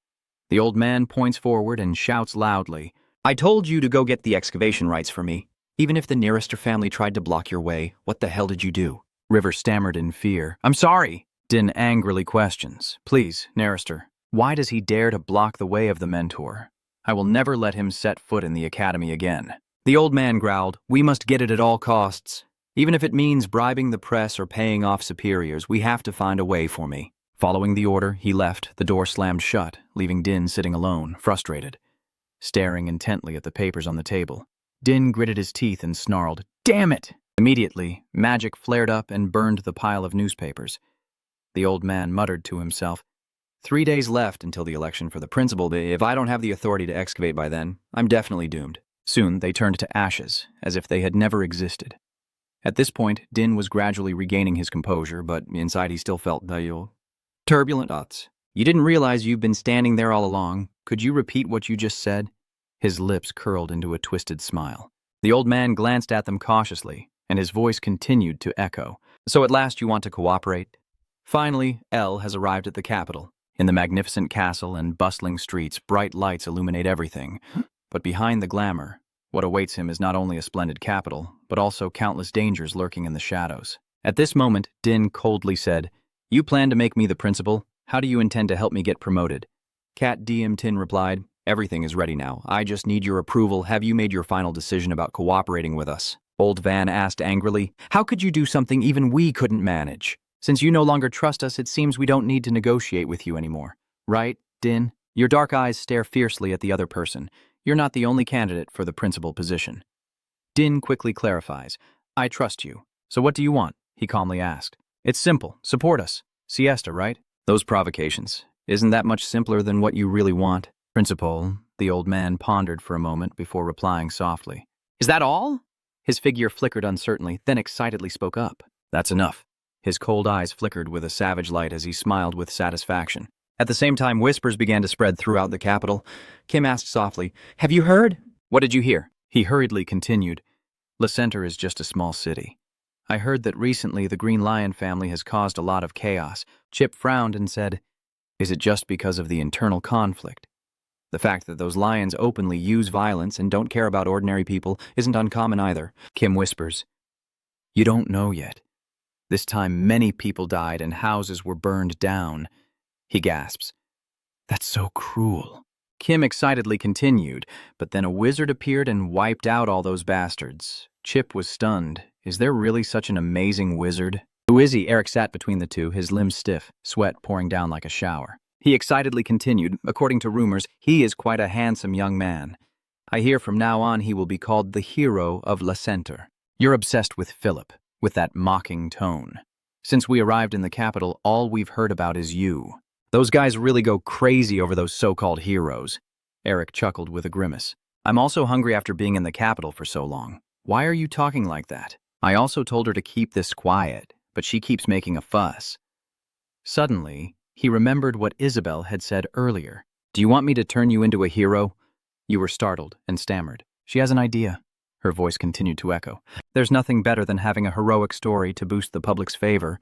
The old man points forward and shouts loudly, I told you to go get the excavation rights for me. Even if the Nearester family tried to block your way, what the hell did you do? River stammered in fear. I'm sorry. Din angrily questions. Please, Nearester, why does he dare to block the way of the mentor? I will never let him set foot in the academy again. The old man growled, We must get it at all costs. Even if it means bribing the press or paying off superiors, we have to find a way for me. Following the order, he left, the door slammed shut, leaving Din sitting alone, frustrated. Staring intently at the papers on the table, Din gritted his teeth and snarled, Damn it! Immediately, magic flared up and burned the pile of newspapers. The old man muttered to himself, 3 days left until the election for the principal. If I don't have the authority to excavate by then, I'm definitely doomed. Soon, they turned to ashes, as if they had never existed. At this point, Din was gradually regaining his composure, but inside he still felt turbulent thoughts. You didn't realize you've been standing there all along. Could you repeat what you just said? His lips curled into a twisted smile. The old man glanced at them cautiously, and his voice continued to echo. So at last you want to cooperate? Finally, El has arrived at the capital. In the magnificent castle and bustling streets, bright lights illuminate everything. But behind the glamour, what awaits him is not only a splendid capital, but also countless dangers lurking in the shadows. At this moment, Din coldly said, You plan to make me the principal? How do you intend to help me get promoted? Cat DM Tin replied, Everything is ready now. I just need your approval. Have you made your final decision about cooperating with us? Old Van asked angrily, How could you do something even we couldn't manage? Since you no longer trust us, it seems we don't need to negotiate with you anymore. Right, Din? Your dark eyes stare fiercely at the other person. You're not the only candidate for the principal position. Din quickly clarifies. I trust you. So what do you want? He calmly asked. It's simple. Support us. Siesta, right? Those provocations. Isn't that much simpler than what you really want? Principal, the old man pondered for a moment before replying softly. Is that all? His figure flickered uncertainly, then excitedly spoke up. That's enough. His cold eyes flickered with a savage light as he smiled with satisfaction. At the same time, whispers began to spread throughout the capital. Kim asked softly, Have you heard? What did you hear? He hurriedly continued. La Center is just a small city. I heard that recently the Green Lion family has caused a lot of chaos. Chip frowned and said, Is it just because of the internal conflict? The fact that those lions openly use violence and don't care about ordinary people isn't uncommon either. Kim whispers, You don't know yet. This time many people died and houses were burned down. He gasps, That's so cruel. Kim excitedly continued, but then a wizard appeared and wiped out all those bastards. Chip was stunned. Is there really such an amazing wizard? Who is he? Eric sat between the two, his limbs stiff, sweat pouring down like a shower. He excitedly continued, according to rumors, he is quite a handsome young man. I hear from now on he will be called the hero of La Center. You're obsessed with Philip, with that mocking tone. Since we arrived in the capital, all we've heard about is you. Those guys really go crazy over those so-called heroes. Eric chuckled with a grimace. I'm also hungry after being in the capital for so long. Why are you talking like that? I also told her to keep this quiet, but she keeps making a fuss. Suddenly, he remembered what Isabel had said earlier. Do you want me to turn you into a hero? You were startled and stammered. She has an idea. Her voice continued to echo. There's nothing better than having a heroic story to boost the public's favor.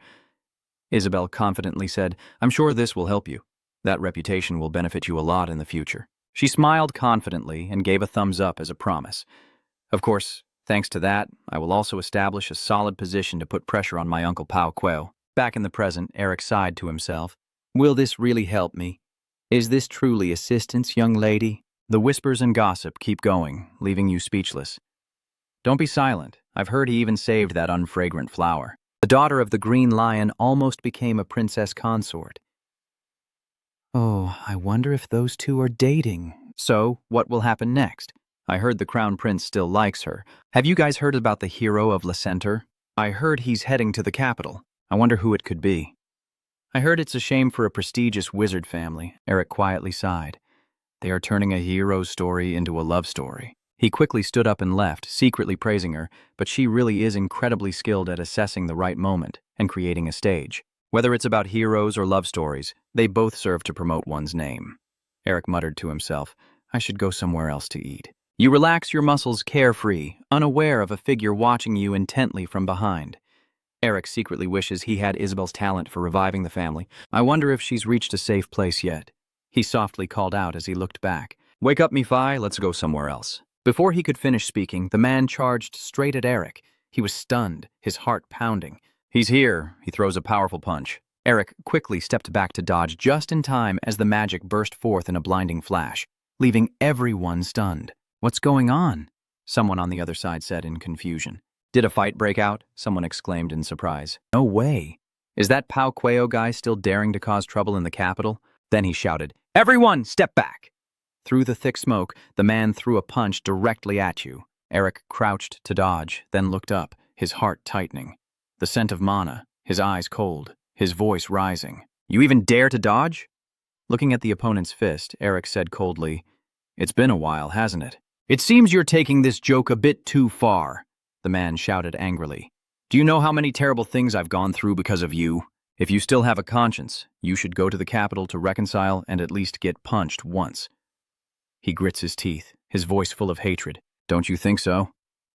Isabel confidently said, I'm sure this will help you. That reputation will benefit you a lot in the future. She smiled confidently and gave a thumbs up as a promise. Of course, thanks to that, I will also establish a solid position to put pressure on my Uncle Pao Queo. Back in the present, Eric sighed to himself. Will this really help me? Is this truly assistance, young lady? The whispers and gossip keep going, leaving you speechless. Don't be silent. I've heard he even saved that unfragrant flower. The daughter of the Green Lion almost became a princess consort. Oh, I wonder if those two are dating. So, what will happen next? I heard the Crown Prince still likes her. Have you guys heard about the hero of La Center? I heard he's heading to the capital. I wonder who it could be. I heard it's a shame for a prestigious wizard family. Eric quietly sighed. They are turning a hero story into a love story. He quickly stood up and left, secretly praising her, but she really is incredibly skilled at assessing the right moment and creating a stage. Whether it's about heroes or love stories, they both serve to promote one's name. Eric muttered to himself, I should go somewhere else to eat. You relax your muscles carefree, unaware of a figure watching you intently from behind. Eric secretly wishes he had Isabel's talent for reviving the family. I wonder if she's reached a safe place yet. He softly called out as he looked back. Wake up, Mephi, let's go somewhere else. Before he could finish speaking, the man charged straight at Eric. He was stunned, his heart pounding. He's here. He throws a powerful punch. Eric quickly stepped back to dodge just in time as the magic burst forth in a blinding flash, leaving everyone stunned. What's going on? Someone on the other side said in confusion. Did a fight break out? Someone exclaimed in surprise. No way. Is that Pao Queo guy still daring to cause trouble in the capital? Then he shouted, Everyone, step back! Through the thick smoke, the man threw a punch directly at you. Eric crouched to dodge, then looked up, his heart tightening. The scent of mana, his eyes cold, his voice rising. You even dare to dodge? Looking at the opponent's fist, Eric said coldly, It's been a while, hasn't it? It seems you're taking this joke a bit too far, the man shouted angrily. Do you know how many terrible things I've gone through because of you? If you still have a conscience, you should go to the capital to reconcile and at least get punched once. He grits his teeth, his voice full of hatred. Don't you think so?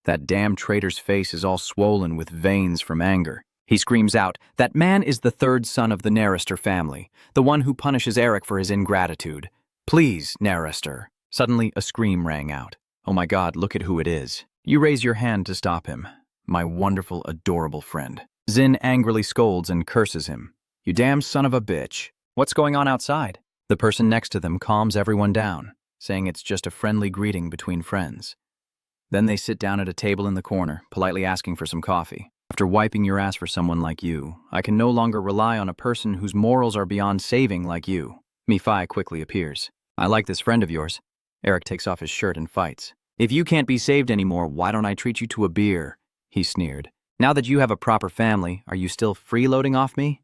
That damn traitor's face is all swollen with veins from anger. He screams out, That man is the third son of the Narrister family, the one who punishes Eric for his ingratitude. Please, Narrister. Suddenly, a scream rang out. Oh my God, look at who it is. You raise your hand to stop him. My wonderful, adorable friend. Zin angrily scolds and curses him. You damn son of a bitch. What's going on outside? The person next to them calms everyone down, saying it's just a friendly greeting between friends. Then they sit down at a table in the corner, politely asking for some coffee. After wiping your ass for someone like you, I can no longer rely on a person whose morals are beyond saving like you. Mephi quickly appears. I like this friend of yours. Eric takes off his shirt and fights. If you can't be saved anymore, why don't I treat you to a beer? He sneered. Now that you have a proper family, are you still freeloading off me?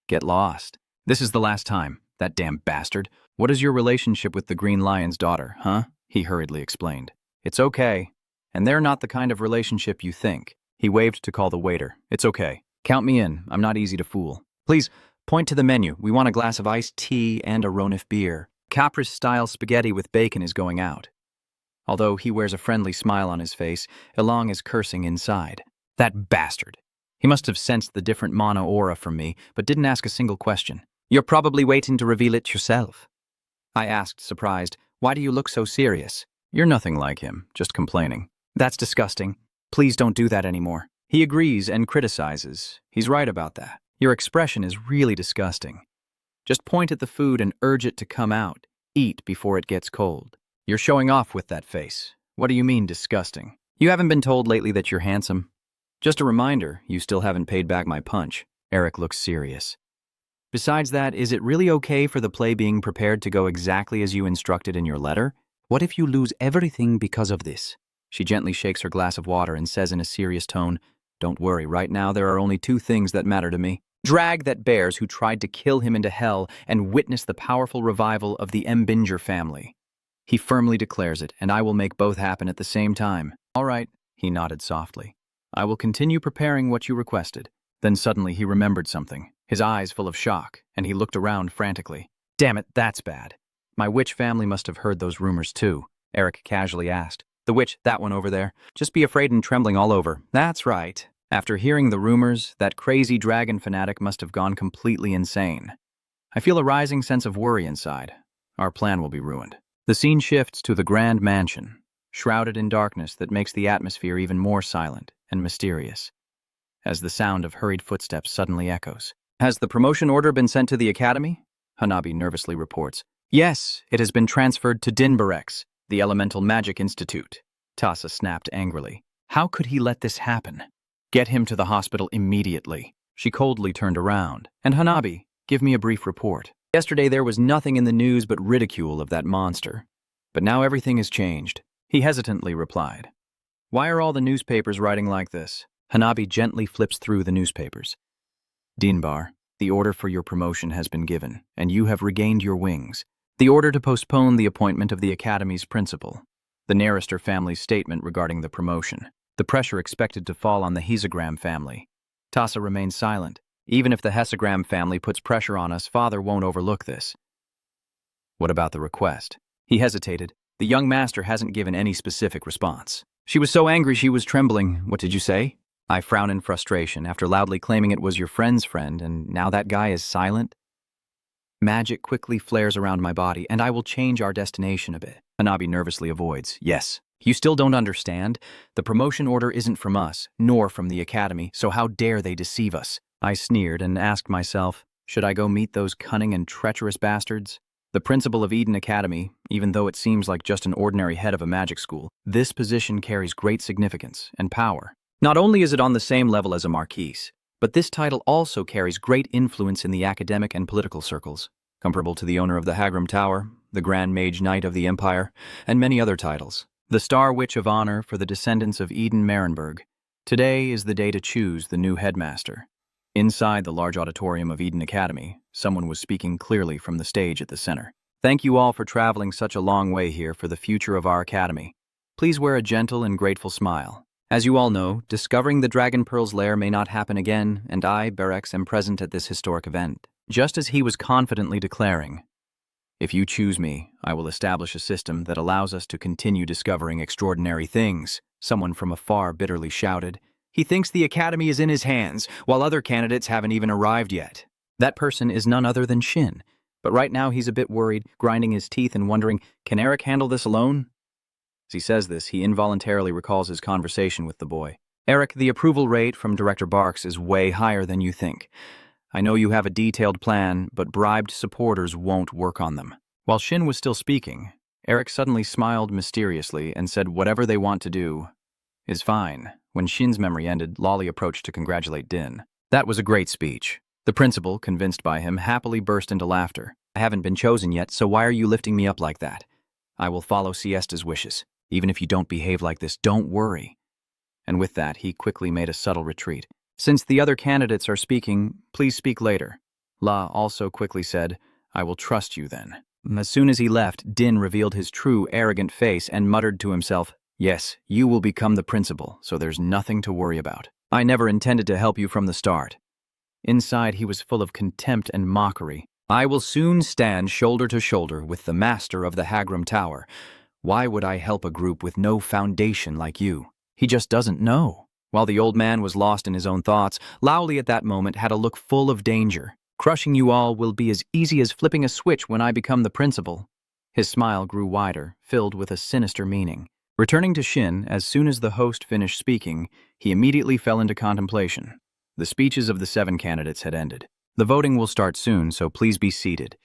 Get lost. This is the last time, that damn bastard. What is your relationship with the Green Lion's daughter, huh? He hurriedly explained. It's okay. And they're not the kind of relationship you think. He waved to call the waiter. It's okay. Count me in. I'm not easy to fool. Please, point to the menu. We want a glass of iced tea and a Ronif beer. Capris-style spaghetti with bacon is going out. Although he wears a friendly smile on his face, Ilong is cursing inside. That bastard. He must have sensed the different mana aura from me, but didn't ask a single question. You're probably waiting to reveal it yourself. I asked, surprised, why do you look so serious? You're nothing like him, just complaining. That's disgusting. Please don't do that anymore. He agrees and criticizes. He's right about that. Your expression is really disgusting. Just point at the food and urge it to come out. Eat before it gets cold. You're showing off with that face. What do you mean, disgusting? You haven't been told lately that you're handsome? Just a reminder, you still haven't paid back my punch. Eric looks serious. Besides that, is it really okay for the play being prepared to go exactly as you instructed in your letter? What if you lose everything because of this? She gently shakes her glass of water and says in a serious tone, Don't worry, right now there are only two things that matter to me. Drag that bears who tried to kill him into hell and witness the powerful revival of the Mbinger family. He firmly declares it, and I will make both happen at the same time. All right, he nodded softly. I will continue preparing what you requested. Then suddenly he remembered something, his eyes full of shock, and he looked around frantically. Damn it, that's bad. My witch family must have heard those rumors too, Eric casually asked. The witch, that one over there. Just be afraid and trembling all over. That's right. After hearing the rumors, that crazy dragon fanatic must have gone completely insane. I feel a rising sense of worry inside. Our plan will be ruined. The scene shifts to the grand mansion, shrouded in darkness that makes the atmosphere even more silent and mysterious, as the sound of hurried footsteps suddenly echoes. Has the promotion order been sent to the academy? Hanabi nervously reports. Yes, it has been transferred to Dinbarex, the Elemental Magic Institute. Tasa snapped angrily. How could he let this happen? Get him to the hospital immediately. She coldly turned around. And Hanabi, give me a brief report. Yesterday there was nothing in the news but ridicule of that monster. But now everything has changed. He hesitantly replied. Why are all the newspapers writing like this? Hanabi gently flips through the newspapers. Dinbar, the order for your promotion has been given, and you have regained your wings. The order to postpone the appointment of the Academy's principal. The Narister family's statement regarding the promotion. The pressure expected to fall on the Hesagram family. Tasa remains silent. Even if the Hesagram family puts pressure on us, Father won't overlook this. What about the request? He hesitated. The young master hasn't given any specific response. She was so angry she was trembling. What did you say? I frown in frustration after loudly claiming it was your friend's friend, and now that guy is silent. Magic quickly flares around my body, and I will change our destination a bit. Hanabi nervously avoids. Yes. You still don't understand? The promotion order isn't from us, nor from the Academy, so how dare they deceive us? I sneered and asked myself, should I go meet those cunning and treacherous bastards? The principal of Eden Academy, even though it seems like just an ordinary head of a magic school, this position carries great significance and power. Not only is it on the same level as a marquise, but this title also carries great influence in the academic and political circles, comparable to the owner of the Hagram Tower, the Grand Mage Knight of the Empire, and many other titles. The Star Witch of Honor for the descendants of Eden Marenberg. Today is the day to choose the new headmaster. Inside the large auditorium of Eden Academy, someone was speaking clearly from the stage at the center. Thank you all for traveling such a long way here for the future of our academy. Please wear a gentle and grateful smile. As you all know, discovering the Dragon Pearl's lair may not happen again, and I, Berex, am present at this historic event. Just as he was confidently declaring, if you choose me, I will establish a system that allows us to continue discovering extraordinary things, someone from afar bitterly shouted. He thinks the academy is in his hands, while other candidates haven't even arrived yet. That person is none other than Shin, but right now he's a bit worried, grinding his teeth and wondering, can Eric handle this alone? As he says this, he involuntarily recalls his conversation with the boy. Eric, the approval rate from Director Barks is way higher than you think. I know you have a detailed plan, but bribed supporters won't work on them. While Shin was still speaking, Eric suddenly smiled mysteriously and said whatever they want to do is fine When Shin's memory ended, Lolly approached to congratulate Din. That was a great speech. The principal, convinced by him, happily burst into laughter. I haven't been chosen yet, so why are you lifting me up like that? I will follow Siesta's wishes. Even if you don't behave like this, don't worry. And with that, he quickly made a subtle retreat. Since the other candidates are speaking, please speak later. La also quickly said, I will trust you then. As soon as he left, Din revealed his true, arrogant face and muttered to himself, Yes, you will become the principal, so there's nothing to worry about. I never intended to help you from the start. Inside, he was full of contempt and mockery. I will soon stand shoulder to shoulder with the master of the Hagram Tower. Why would I help a group with no foundation like you? He just doesn't know. While the old man was lost in his own thoughts, Lowly at that moment had a look full of danger. Crushing you all will be as easy as flipping a switch when I become the principal. His smile grew wider, filled with a sinister meaning. Returning to Shin, as soon as the host finished speaking, he immediately fell into contemplation. The speeches of the 7 candidates had ended. The voting will start soon, so please be seated.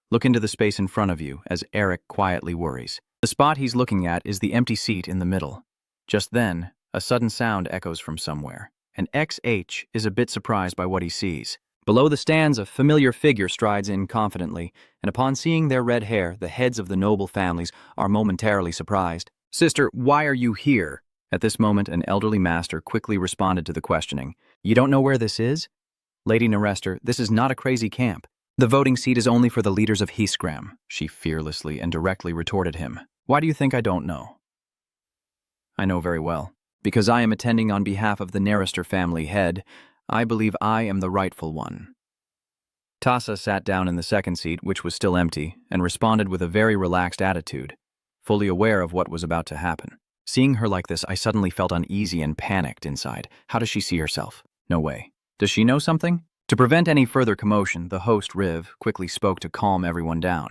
Look into the space in front of you as Eric quietly worries. The spot he's looking at is the empty seat in the middle. Just then, a sudden sound echoes from somewhere, and XH is a bit surprised by what he sees. Below the stands, a familiar figure strides in confidently, and upon seeing their red hair, the heads of the noble families are momentarily surprised. Sister, why are you here? At this moment, an elderly master quickly responded to the questioning. You don't know where this is? Lady Nerester, this is not a crazy camp. The voting seat is only for the leaders of Hisgram, she fearlessly and directly retorted him. Why do you think I don't know? I know very well. Because I am attending on behalf of the Nerester family head, I believe I am the rightful one. Tasa sat down in the second seat, which was still empty, and responded with a very relaxed attitude, fully aware of what was about to happen. Seeing her like this, I suddenly felt uneasy and panicked inside. How does she see herself? No way. Does she know something? To prevent any further commotion, the host, Riv, quickly spoke to calm everyone down.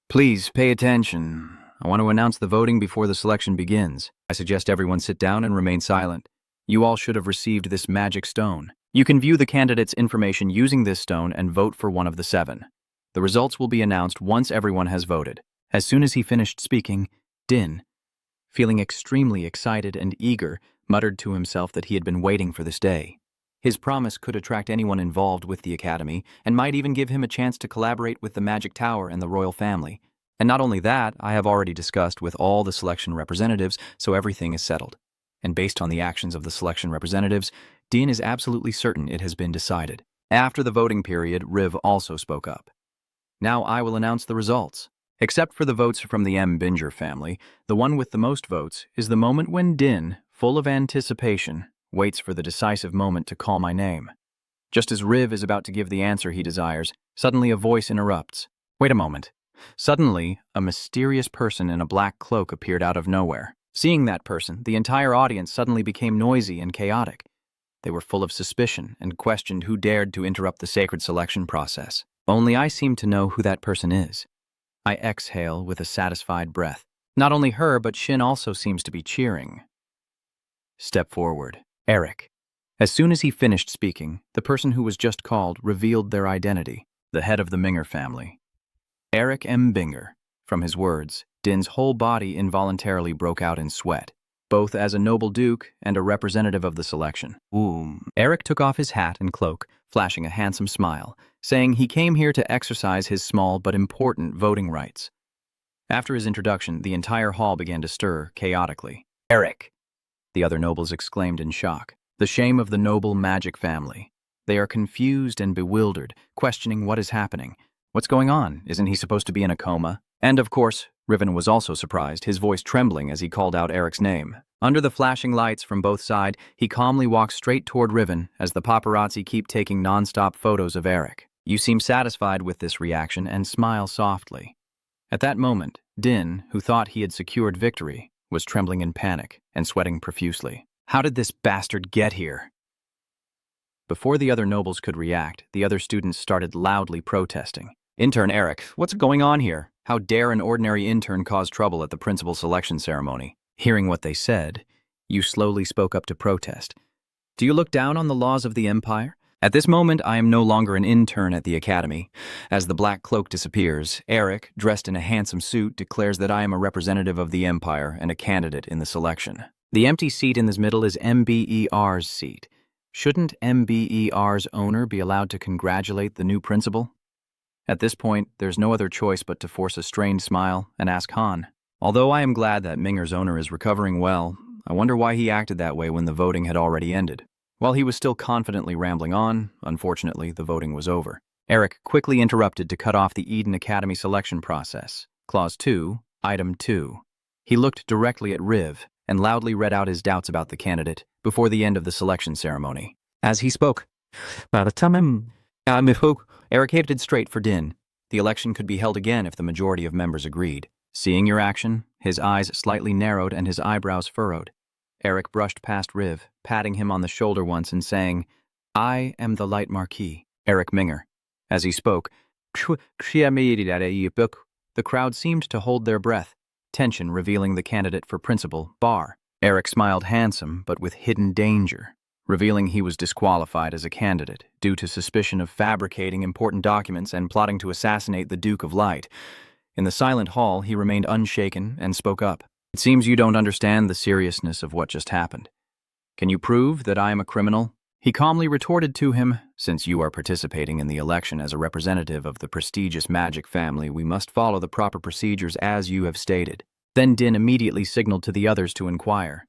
Please pay attention. I want to announce the voting before the selection begins. I suggest everyone sit down and remain silent. You all should have received this magic stone. You can view the candidate's information using this stone and vote for one of the 7. The results will be announced once everyone has voted. As soon as he finished speaking, Din, feeling extremely excited and eager, muttered to himself that he had been waiting for this day. His promise could attract anyone involved with the academy and might even give him a chance to collaborate with the Magic Tower and the royal family. And not only that, I have already discussed with all the selection representatives, so everything is settled. And based on the actions of the selection representatives, Din is absolutely certain it has been decided. After the voting period, Riv also spoke up. Now I will announce the results. Except for the votes from the M. Binger family, the one with the most votes is the moment when Din, full of anticipation, waits for the decisive moment to call my name. Just as Riv is about to give the answer he desires, suddenly a voice interrupts. Wait a moment. Suddenly, a mysterious person in a black cloak appeared out of nowhere. Seeing that person, the entire audience suddenly became noisy and chaotic. They were full of suspicion and questioned who dared to interrupt the sacred selection process. Only I seem to know who that person is. I exhale with a satisfied breath. Not only her, but Shin also seems to be cheering. Step forward. Eric. As soon as he finished speaking, the person who was just called revealed their identity, the head of the Minger family. Eric M. Binger. From his words, Din's whole body involuntarily broke out in sweat, both as a noble duke and a representative of the selection. Eric took off his hat and cloak, flashing a handsome smile, saying he came here to exercise his small but important voting rights. After his introduction, the entire hall began to stir chaotically. Eric! The other nobles exclaimed in shock. The shame of the noble magic family. They are confused and bewildered, questioning what is happening. What's going on? Isn't he supposed to be in a coma? And of course, Riven was also surprised, his voice trembling as he called out Eric's name. Under the flashing lights from both sides, he calmly walks straight toward Riven as the paparazzi keep taking non-stop photos of Eric. You seem satisfied with this reaction and smile softly. At that moment, Din, who thought he had secured victory, was trembling in panic and sweating profusely. How did this bastard get here? Before the other nobles could react, the other students started loudly protesting. Intern Eric, what's going on here? How dare an ordinary intern cause trouble at the principal selection ceremony? Hearing what they said, you slowly spoke up to protest. Do you look down on the laws of the Empire? At this moment, I am no longer an intern at the academy. As the black cloak disappears, Eric, dressed in a handsome suit, declares that I am a representative of the Empire and a candidate in the selection. The empty seat in the middle is MBER's seat. Shouldn't MBER's owner be allowed to congratulate the new principal? At this point, there's no other choice but to force a strained smile and ask Han. Although I am glad that Minger's owner is recovering well, I wonder why he acted that way when the voting had already ended. While he was still confidently rambling on, unfortunately, the voting was over. Eric quickly interrupted to cut off the Eden Academy selection process. Clause 2, Item 2. He looked directly at Riv and loudly read out his doubts about the candidate before the end of the selection ceremony. As he spoke, By the time Eric headed straight for Din. The election could be held again if the majority of members agreed. Seeing your action, his eyes slightly narrowed and his eyebrows furrowed. Eric brushed past Riv, patting him on the shoulder once and saying, "I am the Light Marquis, Eric Minger." As he spoke, the crowd seemed to hold their breath, tension revealing the candidate for principal, Bar. Eric smiled handsome, but with hidden danger, revealing he was disqualified as a candidate due to suspicion of fabricating important documents and plotting to assassinate the Duke of Light. In the silent hall, he remained unshaken and spoke up. "It seems you don't understand the seriousness of what just happened. Can you prove that I am a criminal?" He calmly retorted to him, "Since you are participating in the election as a representative of the prestigious magic family, we must follow the proper procedures as you have stated." Then Din immediately signaled to the others to inquire.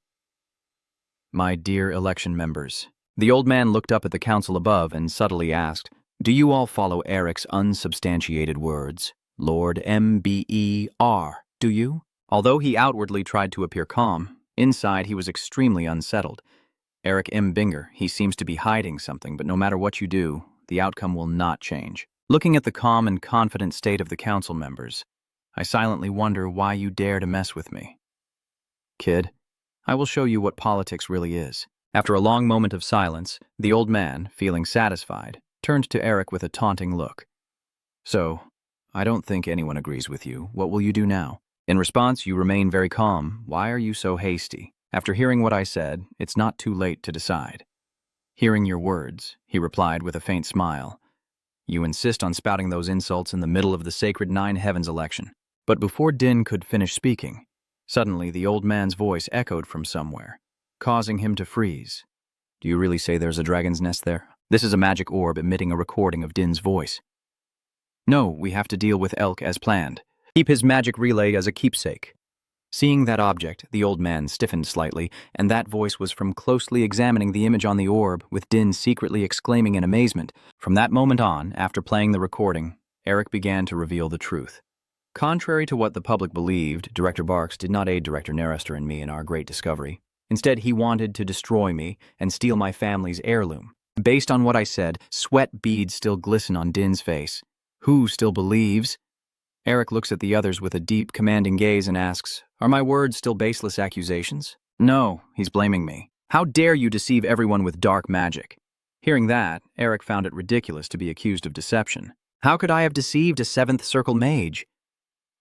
"My dear election members." The old man looked up at the council above and subtly asked, "Do you all follow Eric's unsubstantiated words? Lord MBER, do you?" Although he outwardly tried to appear calm, inside he was extremely unsettled. Eric M. Binger, he seems to be hiding something, but no matter what you do, the outcome will not change. Looking at the calm and confident state of the council members, I silently wonder why you dare to mess with me. Kid, I will show you what politics really is. After a long moment of silence, the old man, feeling satisfied, turned to Eric with a taunting look. "So, I don't think anyone agrees with you. What will you do now?" In response, you remain very calm. "Why are you so hasty? After hearing what I said, it's not too late to decide." Hearing your words, he replied with a faint smile. "You insist on spouting those insults in the middle of the sacred Nine Heavens election." But before Din could finish speaking, suddenly the old man's voice echoed from somewhere, causing him to freeze. "Do you really say there's a dragon's nest there?" This is a magic orb emitting a recording of Din's voice. "No, we have to deal with Elk as planned. Keep his magic relay as a keepsake." Seeing that object, the old man stiffened slightly, and that voice was from closely examining the image on the orb, with Din secretly exclaiming in amazement. From that moment on, after playing the recording, Eric began to reveal the truth. Contrary to what the public believed, Director Barks did not aid Director Nerester and me in our great discovery. Instead, he wanted to destroy me and steal my family's heirloom. Based on what I said, sweat beads still glisten on Din's face. Who still believes? Eric looks at the others with a deep, commanding gaze and asks, "Are my words still baseless accusations?" "No," he's blaming me. "How dare you deceive everyone with dark magic?" Hearing that, Eric found it ridiculous to be accused of deception. How could I have deceived a 7th Circle mage?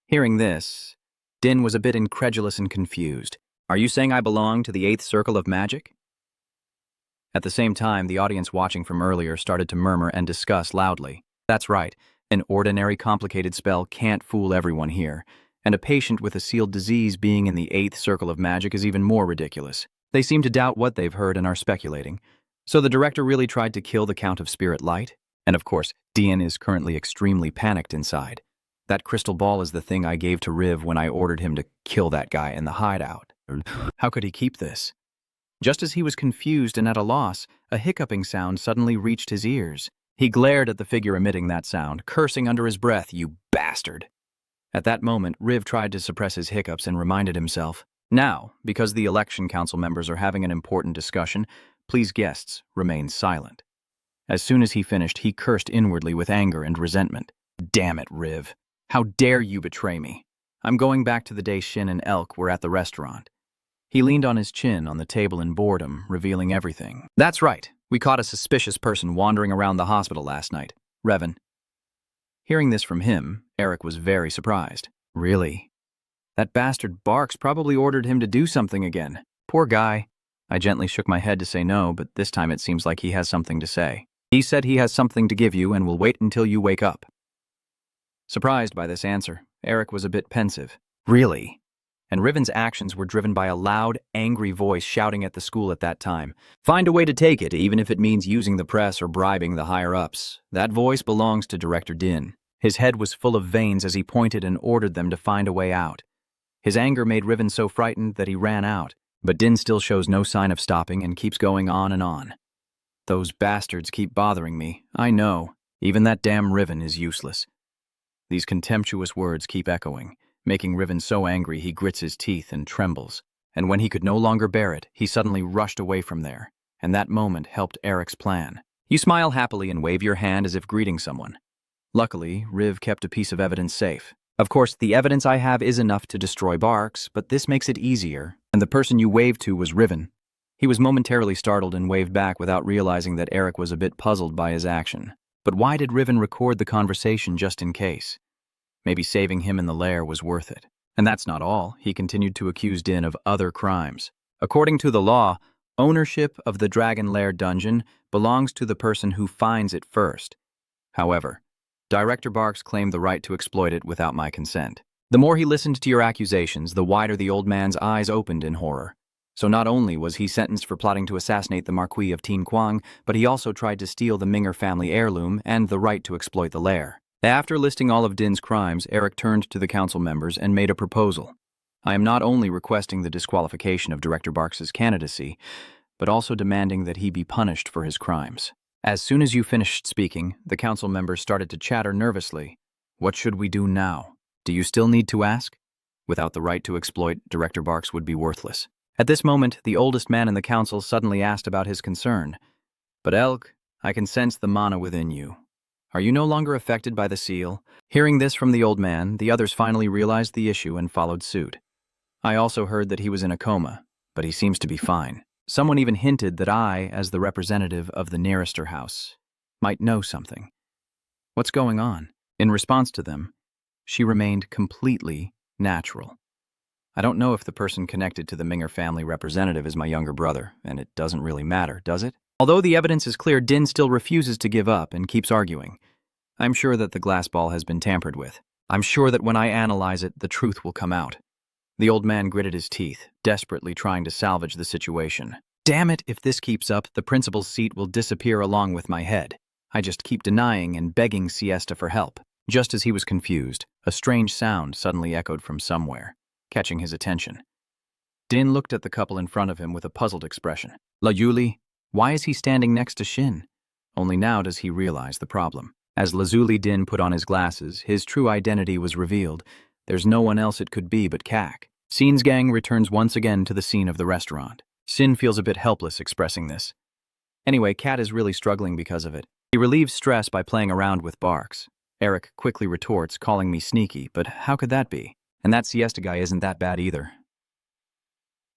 Hearing this, Din was a bit incredulous and confused. "Are you saying I belong to the 8th Circle of Magic?" At the same time, the audience watching from earlier started to murmur and discuss loudly. That's right, an ordinary complicated spell can't fool everyone here, and a patient with a sealed disease being in the 8th Circle of Magic is even more ridiculous. They seem to doubt what they've heard and are speculating. So the director really tried to kill the Count of Spirit Light? And of course, Dian is currently extremely panicked inside. That crystal ball is the thing I gave to Riv when I ordered him to kill that guy in the hideout. How could he keep this? Just as he was confused and at a loss, a hiccuping sound suddenly reached his ears. He glared at the figure emitting that sound, cursing under his breath, "You bastard!" At that moment, Riv tried to suppress his hiccups and reminded himself, "Now, because the election council members are having an important discussion, please guests, remain silent." As soon as he finished, he cursed inwardly with anger and resentment. "Damn it, Riv. How dare you betray me? I'm going back to the day Shin and Elk were at the restaurant." He leaned on his chin on the table in boredom, revealing everything. "That's right. We caught a suspicious person wandering around the hospital last night. Revan." Hearing this from him, Eric was very surprised. "Really? That bastard Barks probably ordered him to do something again. Poor guy." I gently shook my head to say no, but this time it seems like he has something to say. "He said he has something to give you and will wait until you wake up." Surprised by this answer, Eric was a bit pensive. "Really?" and Riven's actions were driven by a loud, angry voice shouting at the school at that time. Find a way to take it, even if it means using the press or bribing the higher-ups. That voice belongs to Director Din. His head was full of veins as he pointed and ordered them to find a way out. His anger made Riven so frightened that he ran out, but Din still shows no sign of stopping and keeps going on and on. Those bastards keep bothering me, I know. Even that damn Riven is useless. These contemptuous words keep echoing, making Riven so angry he grits his teeth and trembles. And when he could no longer bear it, he suddenly rushed away from there, and that moment helped Eric's plan. You smile happily and wave your hand as if greeting someone. Luckily, Riv kept a piece of evidence safe. Of course, the evidence I have is enough to destroy Barks, but this makes it easier, and the person you waved to was Riven. He was momentarily startled and waved back without realizing that Eric was a bit puzzled by his action. But why did Riven record the conversation just in case? Maybe saving him in the lair was worth it. And that's not all. He continued to accuse Din of other crimes. According to the law, ownership of the Dragon Lair dungeon belongs to the person who finds it first. However, Director Barks claimed the right to exploit it without my consent. The more he listened to your accusations, the wider the old man's eyes opened in horror. So not only was he sentenced for plotting to assassinate the Marquis of Tin Quang, but he also tried to steal the Minger family heirloom and the right to exploit the lair. After listing all of Din's crimes, Eric turned to the council members and made a proposal. I am not only requesting the disqualification of Director Barks's candidacy, but also demanding that he be punished for his crimes. As soon as you finished speaking, the council members started to chatter nervously. What should we do now? Do you still need to ask? Without the right to exploit, Director Barks would be worthless. At this moment, the oldest man in the council suddenly asked about his concern. But Elk, I can sense the mana within you. Are you no longer affected by the seal? Hearing this from the old man, the others finally realized the issue and followed suit. I also heard that he was in a coma, but he seems to be fine. Someone even hinted that I, as the representative of the Nearester house, might know something. What's going on? In response to them, she remained completely natural. I don't know if the person connected to the Minger family representative is my younger brother, and it doesn't really matter, does it? Although the evidence is clear, Din still refuses to give up and keeps arguing. I'm sure that the glass ball has been tampered with. I'm sure that when I analyze it, the truth will come out. The old man gritted his teeth, desperately trying to salvage the situation. Damn it, if this keeps up, the principal's seat will disappear along with my head. I just keep denying and begging Siesta for help. Just as he was confused, a strange sound suddenly echoed from somewhere, catching his attention. Din looked at the couple in front of him with a puzzled expression. La Yuli, why is he standing next to Shin? Only now does he realize the problem. As Lazuli Din put on his glasses, his true identity was revealed. There's no one else it could be but Kak. Sin's gang returns once again to the scene of the restaurant. Sin feels a bit helpless expressing this. Anyway, Kat is really struggling because of it. He relieves stress by playing around with Barks. Eric quickly retorts, calling me sneaky, but how could that be? And that Siesta guy isn't that bad either.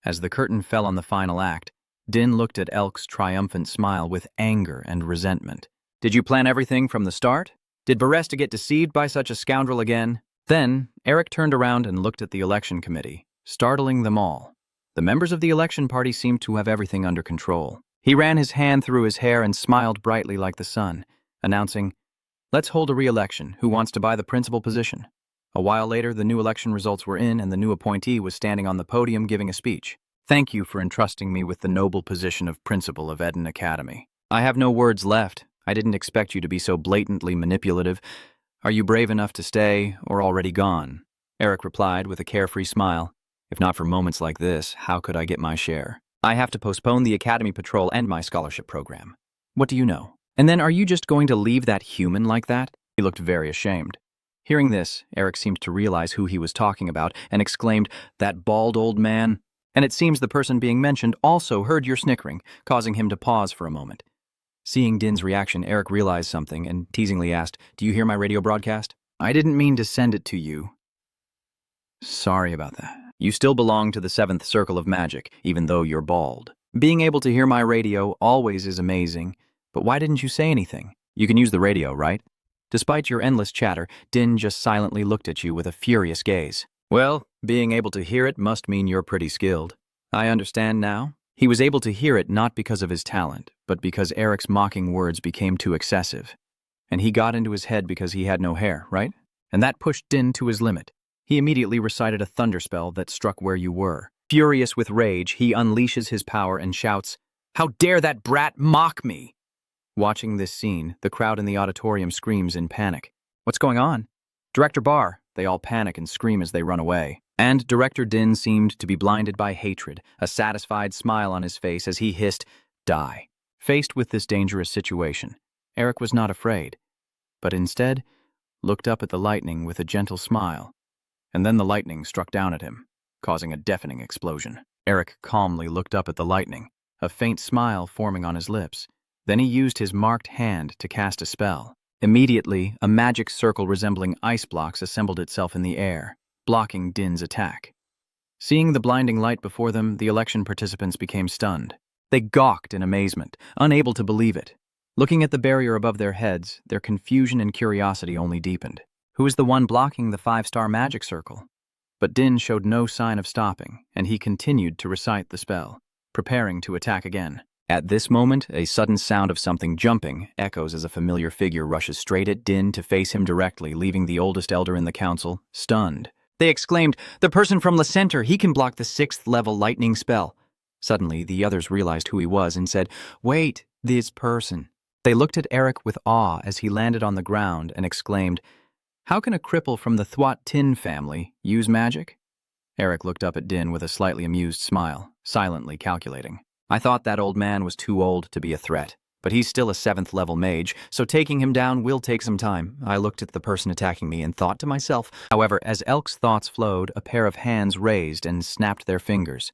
As the curtain fell on the final act, Din looked at Elk's triumphant smile with anger and resentment. Did you plan everything from the start? Did Baresta get deceived by such a scoundrel again? Then, Eric turned around and looked at the election committee, startling them all. The members of the election party seemed to have everything under control. He ran his hand through his hair and smiled brightly like the sun, announcing, "Let's hold a re-election. Who wants to buy the principal position?" A while later, the new election results were in and the new appointee was standing on the podium giving a speech. Thank you for entrusting me with the noble position of principal of Eden Academy. I have no words left. I didn't expect you to be so blatantly manipulative. Are you brave enough to stay or already gone? Eric replied with a carefree smile. If not for moments like this, how could I get my share? I have to postpone the academy patrol and my scholarship program. What do you know? And then are you just going to leave that human like that? He looked very ashamed. Hearing this, Eric seemed to realize who he was talking about and exclaimed, "That bald old man?" And it seems the person being mentioned also heard your snickering, causing him to pause for a moment. Seeing Din's reaction, Eric realized something and teasingly asked, "Do you hear my radio broadcast?" "I didn't mean to send it to you." "Sorry about that. You still belong to the 7th Circle of Magic, even though you're bald. Being able to hear my radio always is amazing, but why didn't you say anything? You can use the radio, right?" Despite your endless chatter, Din just silently looked at you with a furious gaze. "Well, being able to hear it must mean you're pretty skilled. I understand now." He was able to hear it not because of his talent, but because Eric's mocking words became too excessive. And he got into his head because he had no hair, right? And that pushed Din to his limit. He immediately recited a thunderspell that struck where you were. Furious with rage, he unleashes his power and shouts, "How dare that brat mock me!" Watching this scene, the crowd in the auditorium screams in panic. What's going on? Director Barr. They all panic and scream as they run away. And Director Din seemed to be blinded by hatred, a satisfied smile on his face as he hissed, "Die." Faced with this dangerous situation, Eric was not afraid, but instead looked up at the lightning with a gentle smile. And then the lightning struck down at him, causing a deafening explosion. Eric calmly looked up at the lightning, a faint smile forming on his lips. Then he used his marked hand to cast a spell. Immediately, a magic circle resembling ice blocks assembled itself in the air, blocking Din's attack. Seeing the blinding light before them, the election participants became stunned. They gawked in amazement, unable to believe it. Looking at the barrier above their heads, their confusion and curiosity only deepened. Who is the one blocking the 5-star magic circle? But Din showed no sign of stopping, and he continued to recite the spell, preparing to attack again. At this moment, a sudden sound of something jumping echoes as a familiar figure rushes straight at Din to face him directly, leaving the oldest elder in the council stunned. They exclaimed, "The person from the center, he can block the 6th-level lightning spell." Suddenly, the others realized who he was and said, "Wait, this person." They looked at Eric with awe as he landed on the ground and exclaimed, "How can a cripple from the Thwat Tin family use magic?" Eric looked up at Din with a slightly amused smile, silently calculating. "I thought that old man was too old to be a threat, but he's still a 7th-level mage, so taking him down will take some time." I looked at the person attacking me and thought to myself. However, as Elk's thoughts flowed, a pair of hands raised and snapped their fingers.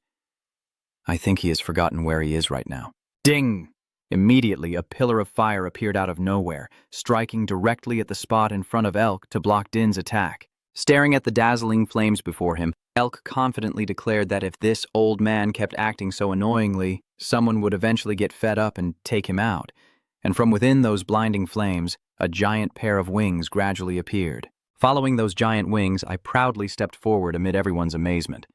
I think he has forgotten where he is right now. Ding! Immediately, a pillar of fire appeared out of nowhere, striking directly at the spot in front of Elk to block Din's attack. Staring at the dazzling flames before him, Elk confidently declared that if this old man kept acting so annoyingly, someone would eventually get fed up and take him out. And from within those blinding flames, a giant pair of wings gradually appeared. Following those giant wings, I proudly stepped forward amid everyone's amazement.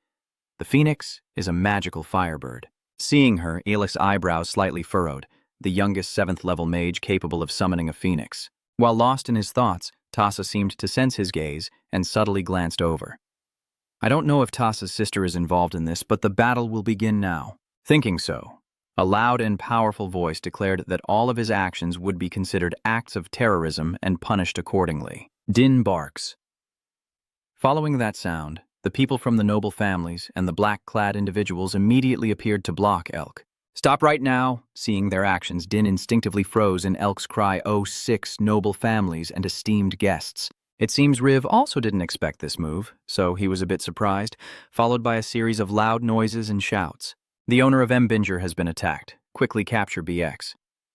The Phoenix is a magical firebird. Seeing her, Elik's eyebrows slightly furrowed, the youngest 7th-level mage capable of summoning a phoenix. While lost in his thoughts, Tasa seemed to sense his gaze and subtly glanced over. I don't know if Tasa's sister is involved in this, but the battle will begin now. Thinking so, a loud and powerful voice declared that all of his actions would be considered acts of terrorism and punished accordingly. Din barks. Following that sound, the people from the noble families and the black-clad individuals immediately appeared to block Elk. "Stop right now!" Seeing their actions, Din instinctively froze in Elk's cry, "Oh, 6 noble families and esteemed guests." It seems Riv also didn't expect this move, so he was a bit surprised, followed by a series of loud noises and shouts. "The owner of Mbinger has been attacked. Quickly capture BX."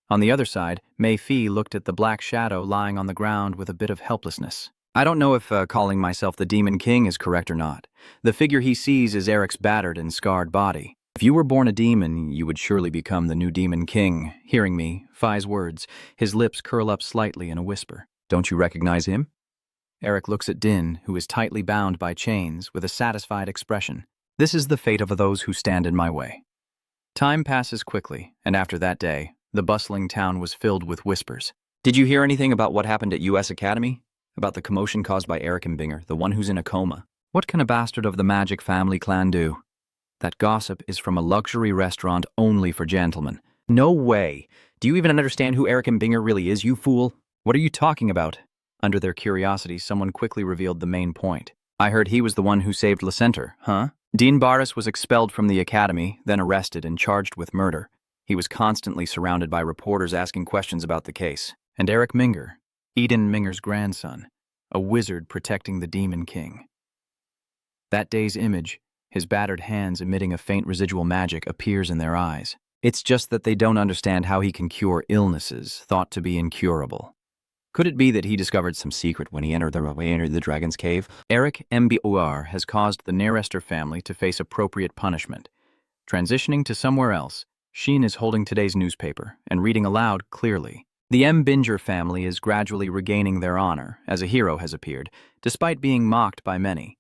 On the other side, Mephi looked at the black shadow lying on the ground with a bit of helplessness. I don't know if calling myself the Demon King is correct or not. The figure he sees is Eric's battered and scarred body. If you were born a demon, you would surely become the new Demon King. Hearing me, Phi's words, his lips curl up slightly in a whisper. "Don't you recognize him?" Eric looks at Din, who is tightly bound by chains, with a satisfied expression. "This is the fate of those who stand in my way." Time passes quickly, and after that day, the bustling town was filled with whispers. "Did you hear anything about what happened at U.S. Academy? About the commotion caused by Eric Mbinger, the one who's in a coma? What can a bastard of the Magic family clan do?" "That gossip is from a luxury restaurant only for gentlemen." "No way! Do you even understand who Eric Mbinger really is, you fool?" "What are you talking about?" Under their curiosity, someone quickly revealed the main point. "I heard he was the one who saved Lecenter, huh?" Dean Barris was expelled from the academy, then arrested and charged with murder. He was constantly surrounded by reporters asking questions about the case. And Eric Mbinger, Eden Minger's grandson, a wizard protecting the Demon King. That day's image, his battered hands emitting a faint residual magic, appears in their eyes. It's just that they don't understand how he can cure illnesses thought to be incurable. Could it be that he discovered some secret when he entered the dragon's cave? Eric Mbor has caused the Nerester family to face appropriate punishment. Transitioning to somewhere else, Sheen is holding today's newspaper and reading aloud clearly. The Mbinger family is gradually regaining their honor, as a hero has appeared, despite being mocked by many.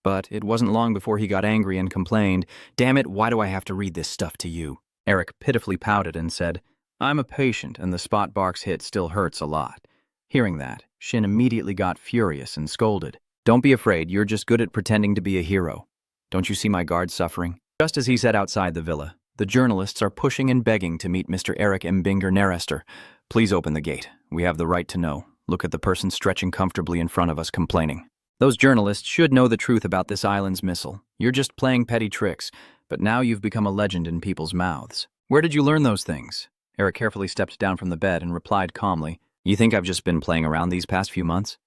But it wasn't long before he got angry and complained, "Damn it, why do I have to read this stuff to you?" Eric pitifully pouted and said, "I'm a patient and the spot Barks hit still hurts a lot." Hearing that, Shin immediately got furious and scolded. Don't be afraid, you're just good at pretending to be a hero. Don't you see my guards suffering? Just as he said outside the villa, the journalists are pushing and begging to meet Mr. Eric Mbinger Nerester. Please open the gate. We have the right to know. Look at the person stretching comfortably in front of us complaining. Those journalists should know the truth about this island's missile. You're just playing petty tricks, but now you've become a legend in people's mouths. Where did you learn those things? Eric carefully stepped down from the bed and replied calmly, You think I've just been playing around these past few months?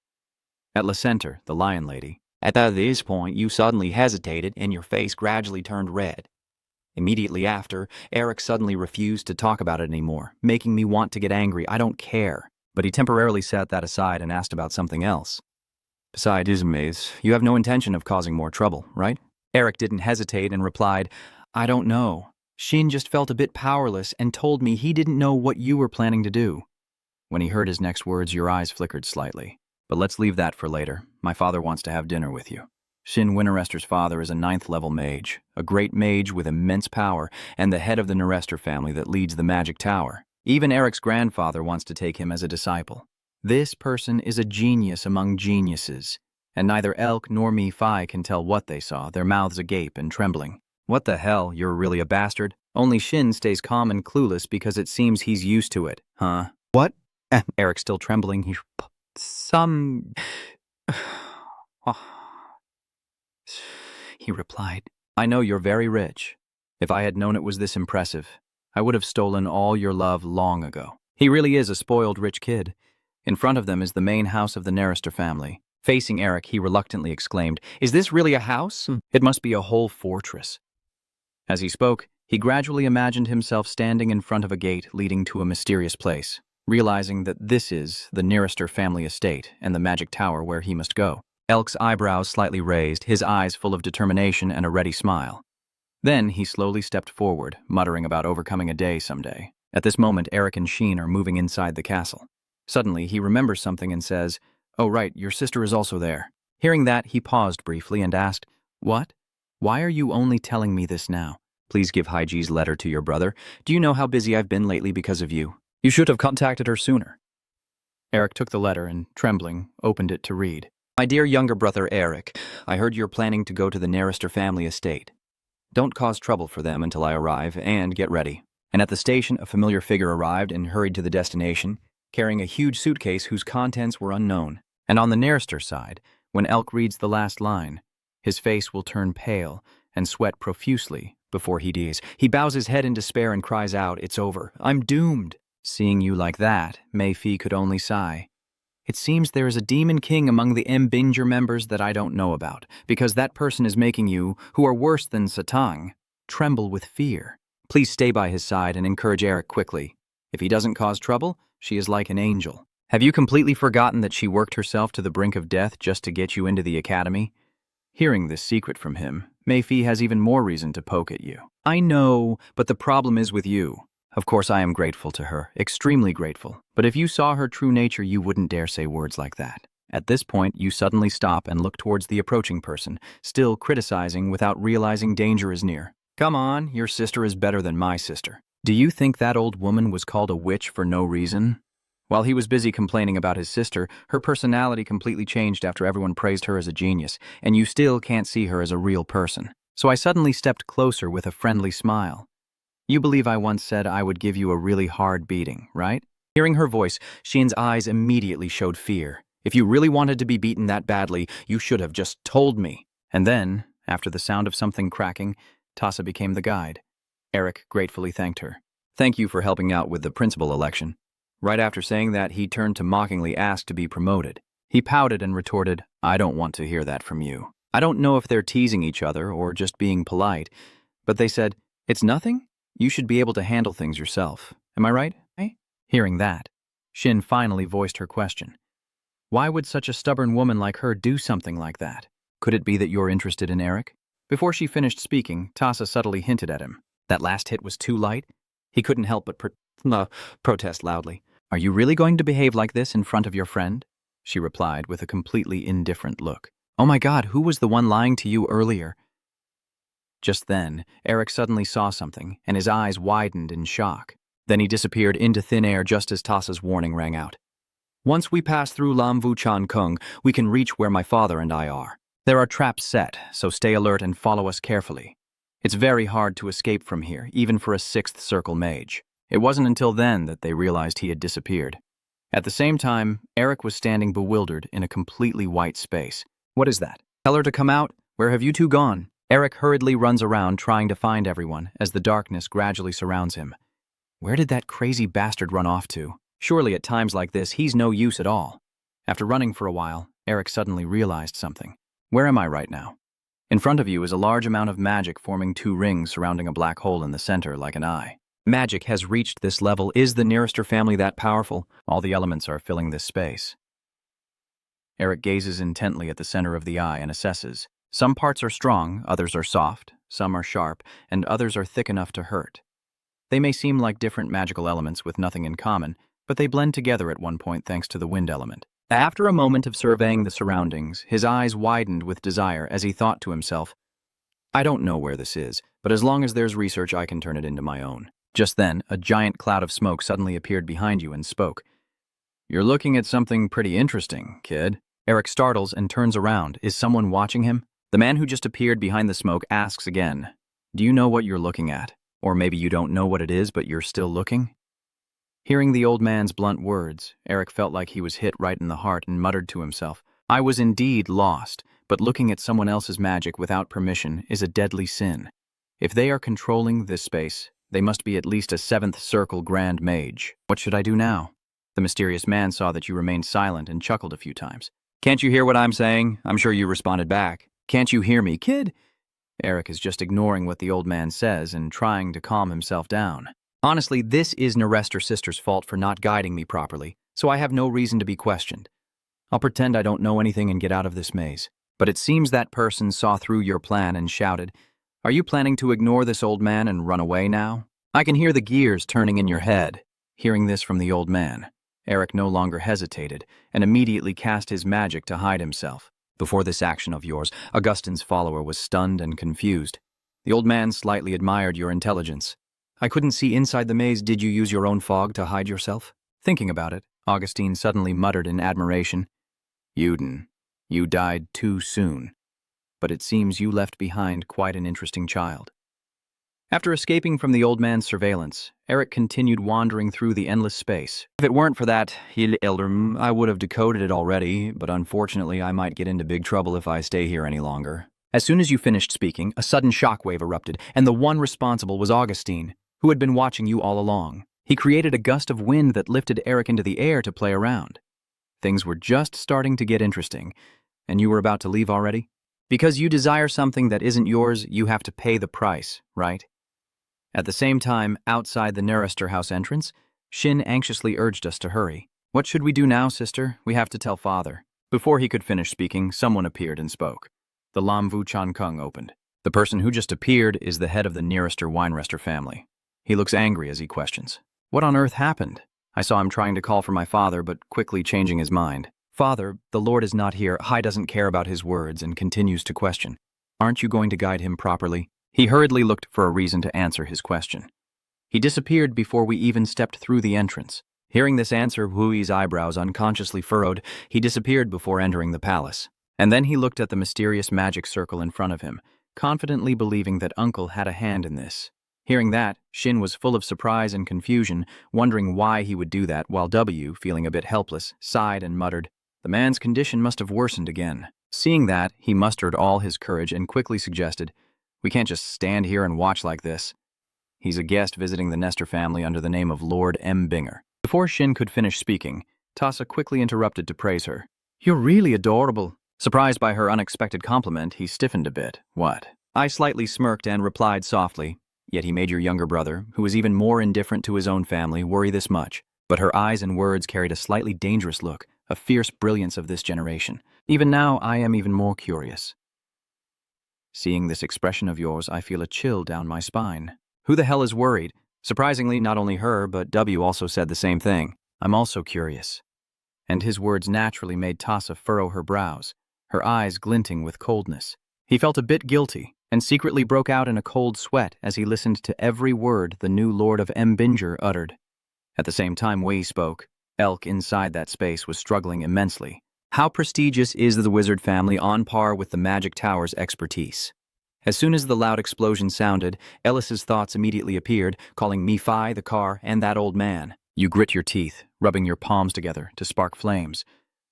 At La Center, the lion lady. At this point, you suddenly hesitated and your face gradually turned red. Immediately after, Eric suddenly refused to talk about it anymore, making me want to get angry. I don't care. But he temporarily set that aside and asked about something else. Besides, Maze, you have no intention of causing more trouble, right? Eric didn't hesitate and replied, I don't know. Shin just felt a bit powerless and told me he didn't know what you were planning to do. When he heard his next words, your eyes flickered slightly. But let's leave that for later. My father wants to have dinner with you. Shin Winterester's father is a 9th-level mage, a great mage with immense power, and the head of the Nerester family that leads the magic tower. Even Eric's grandfather wants to take him as a disciple. This person is a genius among geniuses, and neither Elk nor Me-Fi can tell what they saw, their mouths agape and trembling. What the hell, you're really a bastard? Only Shin stays calm and clueless because it seems he's used to it, huh? What? Eric still trembling, he replied, I know you're very rich. If I had known it was this impressive, I would have stolen all your love long ago. He really is a spoiled rich kid. In front of them is the main house of the Nerester family. Facing Eric, he reluctantly exclaimed, Is this really a house? It must be a whole fortress. As he spoke, he gradually imagined himself standing in front of a gate leading to a mysterious place, realizing that this is the Nerester family estate and the magic tower where he must go. Elk's eyebrows slightly raised, his eyes full of determination and a ready smile. Then he slowly stepped forward, muttering about overcoming a day someday. At this moment, Eric and Sheen are moving inside the castle. Suddenly, he remembers something and says, Oh right, your sister is also there. Hearing that, he paused briefly and asked, What? Why are you only telling me this now? Please give Haiji's letter to your brother. Do you know how busy I've been lately because of you? You should have contacted her sooner. Eric took the letter and, trembling, opened it to read. My dear younger brother Eric, I heard you're planning to go to the Nerester family estate. Don't cause trouble for them until I arrive, and get ready. And at the station, a familiar figure arrived and hurried to the destination, carrying a huge suitcase whose contents were unknown. And on the Nerester side, when Elk reads the last line, his face will turn pale and sweat profusely before he dies. He bows his head in despair and cries out, It's over. I'm doomed. Seeing you like that, Mei-Fi could only sigh. It seems there is a demon king among the Mbinger members that I don't know about, because that person is making you, who are worse than Satang, tremble with fear. Please stay by his side and encourage Eric quickly. If he doesn't cause trouble, she is like an angel. Have you completely forgotten that she worked herself to the brink of death just to get you into the academy? Hearing this secret from him, Mei-Fi has even more reason to poke at you. I know, but the problem is with you. Of course, I am grateful to her, extremely grateful. But if you saw her true nature, you wouldn't dare say words like that. At this point, you suddenly stop and look towards the approaching person, still criticizing without realizing danger is near. Come on, your sister is better than my sister. Do you think that old woman was called a witch for no reason? While he was busy complaining about his sister, her personality completely changed after everyone praised her as a genius, and you still can't see her as a real person. So I suddenly stepped closer with a friendly smile. You believe I once said I would give you a really hard beating, right? Hearing her voice, Shin's eyes immediately showed fear. If you really wanted to be beaten that badly, you should have just told me. And then, after the sound of something cracking, Tasa became the guide. Eric gratefully thanked her. Thank you for helping out with the principal election. Right after saying that, he turned to mockingly ask to be promoted. He pouted and retorted, I don't want to hear that from you. I don't know if they're teasing each other or just being polite, but they said, It's nothing? You should be able to handle things yourself. Am I right? Hearing that, Shin finally voiced her question. Why would such a stubborn woman like her do something like that? Could it be that you're interested in Eric? Before she finished speaking, Tasa subtly hinted at him. That last hit was too light? He couldn't help but protest loudly. Are you really going to behave like this in front of your friend? She replied with a completely indifferent look. Oh my God, who was the one lying to you earlier? Just then, Eric suddenly saw something, and his eyes widened in shock. Then he disappeared into thin air just as Tasa's warning rang out. Once we pass through Lam Vu Chan Kung, we can reach where my father and I are. There are traps set, so stay alert and follow us carefully. It's very hard to escape from here, even for a 6th Circle mage. It wasn't until then that they realized he had disappeared. At the same time, Eric was standing bewildered in a completely white space. What is that? Tell her to come out. Where have you two gone? Eric hurriedly runs around trying to find everyone as the darkness gradually surrounds him. Where did that crazy bastard run off to? Surely at times like this, he's no use at all. After running for a while, Eric suddenly realized something. Where am I right now? In front of you is a large amount of magic forming 2 rings surrounding a black hole in the center like an eye. Magic has reached this level. Is the Nearester family that powerful? All the elements are filling this space. Eric gazes intently at the center of the eye and assesses. Some parts are strong, others are soft, some are sharp, and others are thick enough to hurt. They may seem like different magical elements with nothing in common, but they blend together at one point thanks to the wind element. After a moment of surveying the surroundings, his eyes widened with desire as he thought to himself, I don't know where this is, but as long as there's research, I can turn it into my own. Just then, a giant cloud of smoke suddenly appeared behind you and spoke. You're looking at something pretty interesting, kid. Eric startles and turns around. Is someone watching him? The man who just appeared behind the smoke asks again, Do you know what you're looking at? Or maybe you don't know what it is, but you're still looking? Hearing the old man's blunt words, Eric felt like he was hit right in the heart and muttered to himself, I was indeed lost, but looking at someone else's magic without permission is a deadly sin. If they are controlling this space, they must be at least a 7th Circle Grand Mage. What should I do now? The mysterious man saw that you remained silent and chuckled a few times. Can't you hear what I'm saying? I'm sure you responded back. Can't you hear me, kid? Eric is just ignoring what the old man says and trying to calm himself down. Honestly, this is Nerester's sister's fault for not guiding me properly, so I have no reason to be questioned. I'll pretend I don't know anything and get out of this maze. But it seems that person saw through your plan and shouted, Are you planning to ignore this old man and run away now? I can hear the gears turning in your head. Hearing this from the old man, Eric no longer hesitated and immediately cast his magic to hide himself. Before this action of yours, Augustine's follower was stunned and confused. The old man slightly admired your intelligence. I couldn't see inside the maze. Did you use your own fog to hide yourself? Thinking about it, Augustine suddenly muttered in admiration. Uden, you died too soon. But it seems you left behind quite an interesting child. After escaping from the old man's surveillance, Eric continued wandering through the endless space. If it weren't for that, I would have decoded it already, but unfortunately I might get into big trouble if I stay here any longer. As soon as you finished speaking, a sudden shockwave erupted, and the one responsible was Augustine, who had been watching you all along. He created a gust of wind that lifted Eric into the air to play around. Things were just starting to get interesting, and you were about to leave already? Because you desire something that isn't yours, you have to pay the price, right? At the same time, outside the Nerester house entrance, Shin anxiously urged us to hurry. What should we do now, sister? We have to tell father. Before he could finish speaking, someone appeared and spoke. The Lam Vu Chan Kung opened. The person who just appeared is the head of the Nerester Winerester family. He looks angry as he questions. What on earth happened? I saw him trying to call for my father, but quickly changing his mind. Father, the Lord is not here. Hai doesn't care about his words and continues to question. Aren't you going to guide him properly? He hurriedly looked for a reason to answer his question. He disappeared before we even stepped through the entrance. Hearing this answer, Wui's eyebrows unconsciously furrowed. He disappeared before entering the palace. And then he looked at the mysterious magic circle in front of him, confidently believing that Uncle had a hand in this. Hearing that, Shin was full of surprise and confusion, wondering why he would do that, while W, feeling a bit helpless, sighed and muttered, The man's condition must have worsened again. Seeing that, he mustered all his courage and quickly suggested, We can't just stand here and watch like this. He's a guest visiting the Nestor family under the name of Lord M. Binger. Before Shin could finish speaking, Tasa quickly interrupted to praise her. You're really adorable. Surprised by her unexpected compliment, he stiffened a bit. What? I slightly smirked and replied softly, Yet he made your younger brother, who was even more indifferent to his own family, worry this much. But her eyes and words carried a slightly dangerous look, a fierce brilliance of this generation. Even now, I am even more curious. Seeing this expression of yours, I feel a chill down my spine. Who the hell is worried? Surprisingly, not only her, but W also said the same thing. I'm also curious. And his words naturally made Tasa furrow her brows, her eyes glinting with coldness. He felt a bit guilty, and secretly broke out in a cold sweat as he listened to every word the new Lord of M. Binger uttered. At the same time, Wei spoke. Elk inside that space was struggling immensely. How prestigious is the wizard family, on par with the magic tower's expertise? As soon as the loud explosion sounded, Ellis's thoughts immediately appeared, calling Nephi, the car, and that old man. You grit your teeth, rubbing your palms together to spark flames,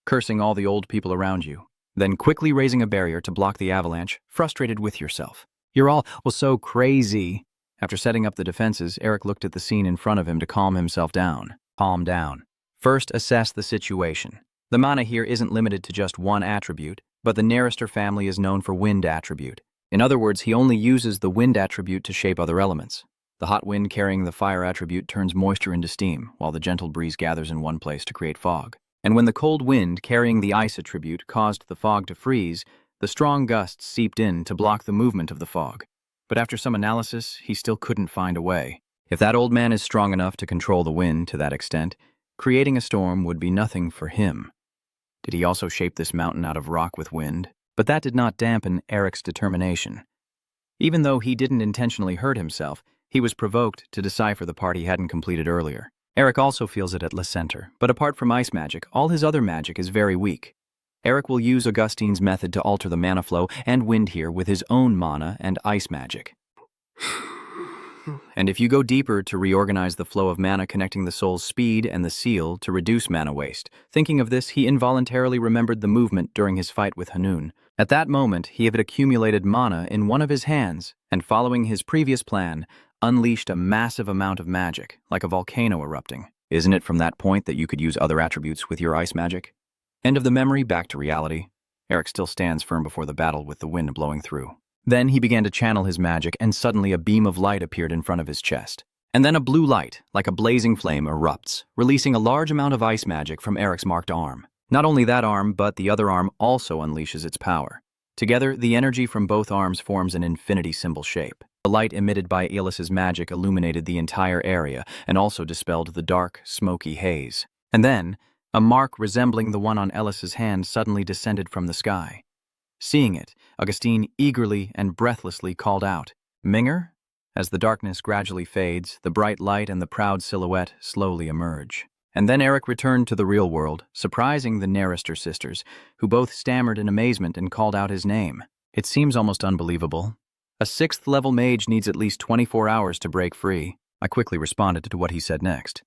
cursing all the old people around you, then quickly raising a barrier to block the avalanche, frustrated with yourself. You're all, well, so crazy. After setting up the defenses, Eric looked at the scene in front of him to calm himself down. Calm down. First, assess the situation. The mana here isn't limited to just one attribute, but the Nerister family is known for wind attribute. In other words, he only uses the wind attribute to shape other elements. The hot wind carrying the fire attribute turns moisture into steam, while the gentle breeze gathers in one place to create fog. And when the cold wind carrying the ice attribute caused the fog to freeze, the strong gusts seeped in to block the movement of the fog. But after some analysis, he still couldn't find a way. If that old man is strong enough to control the wind to that extent, creating a storm would be nothing for him. Did he also shape this mountain out of rock with wind? But that did not dampen Eric's determination. Even though he didn't intentionally hurt himself, he was provoked to decipher the part he hadn't completed earlier. Eric also feels it at Le Center, but apart from ice magic, all his other magic is very weak. Eric will use Augustine's method to alter the mana flow and wind here with his own mana and ice magic. And if you go deeper to reorganize the flow of mana connecting the soul's speed and the seal to reduce mana waste. Thinking of this, he involuntarily remembered the movement during his fight with Hanun. At that moment, he had accumulated mana in one of his hands, and following his previous plan, unleashed a massive amount of magic, like a volcano erupting. Isn't it from that point that you could use other attributes with your ice magic? End of the memory, back to reality. Eric still stands firm before the battle with the wind blowing through. Then he began to channel his magic, and suddenly a beam of light appeared in front of his chest. And then a blue light, like a blazing flame, erupts, releasing a large amount of ice magic from Eric's marked arm. Not only that arm, but the other arm also unleashes its power. Together, the energy from both arms forms an infinity symbol shape. The light emitted by Elis's magic illuminated the entire area and also dispelled the dark, smoky haze. And then, a mark resembling the one on Elis's hand suddenly descended from the sky. Seeing it, Augustine eagerly and breathlessly called out, "Minger?" As the darkness gradually fades, the bright light and the proud silhouette slowly emerge. And then Eric returned to the real world, surprising the Nerister sisters, who both stammered in amazement and called out his name. It seems almost unbelievable. A 6th-level mage needs at least 24 hours to break free. I quickly responded to what he said next.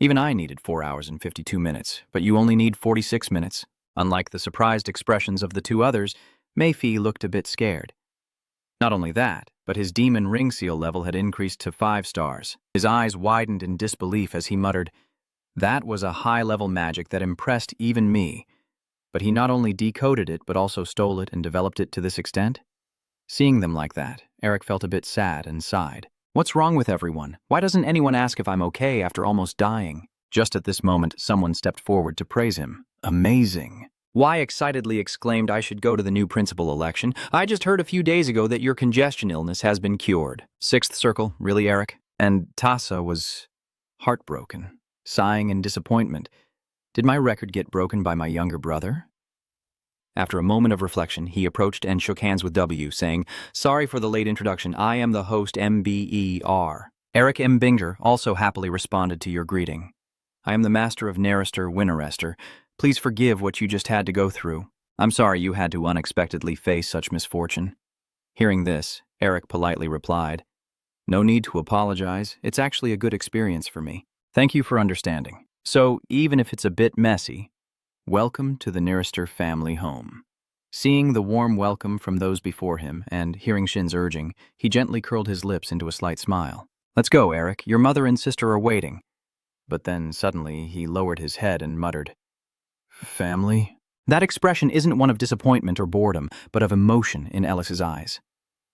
Even I needed 4 hours and 52 minutes, but you only need 46 minutes. Unlike the surprised expressions of the two others, Mephi looked a bit scared. Not only that, but his demon ring seal level had increased to 5 stars. His eyes widened in disbelief as he muttered, "That was a high-level magic that impressed even me." But he not only decoded it, but also stole it and developed it to this extent? Seeing them like that, Eric felt a bit sad and sighed. What's wrong with everyone? Why doesn't anyone ask if I'm okay after almost dying? Just at this moment, someone stepped forward to praise him. Amazing. Y excitedly exclaimed, "I should go to the new principal election. I just heard a few days ago that your congestion illness has been cured." 6th circle, really, Eric? And Tasa was heartbroken, sighing in disappointment. Did my record get broken by my younger brother? After a moment of reflection, he approached and shook hands with W, saying, "Sorry for the late introduction. I am the host MBER. Eric M. Binger also happily responded to your greeting. I am the master of Nerister Winterester. Please forgive what you just had to go through. I'm sorry you had to unexpectedly face such misfortune." Hearing this, Eric politely replied, "No need to apologize. It's actually a good experience for me. Thank you for understanding. So, even if it's a bit messy, welcome to the Nerister family home." Seeing the warm welcome from those before him, and hearing Shin's urging, he gently curled his lips into a slight smile. "Let's go, Eric. Your mother and sister are waiting." But then, suddenly, he lowered his head and muttered, "Family?" That expression isn't one of disappointment or boredom, but of emotion in Ellis's eyes.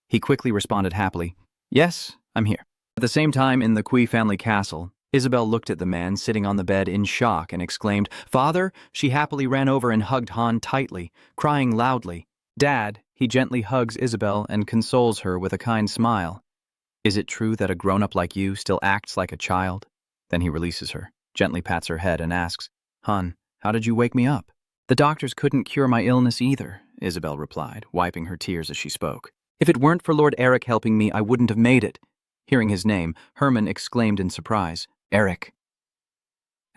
He quickly responded happily, "Yes, I'm here." At the same time, in the Kui family castle, Isabel looked at the man sitting on the bed in shock and exclaimed, "Father?" She happily ran over and hugged Han tightly, crying loudly. "Dad," he gently hugs Isabel and consoles her with a kind smile. "Is it true that a grown-up like you still acts like a child?" Then he releases her, gently pats her head and asks, "Han, how did you wake me up?" "The doctors couldn't cure my illness either," Isabel replied, wiping her tears as she spoke. "If it weren't for Lord Eric helping me, I wouldn't have made it." Hearing his name, Herman exclaimed in surprise, "Eric."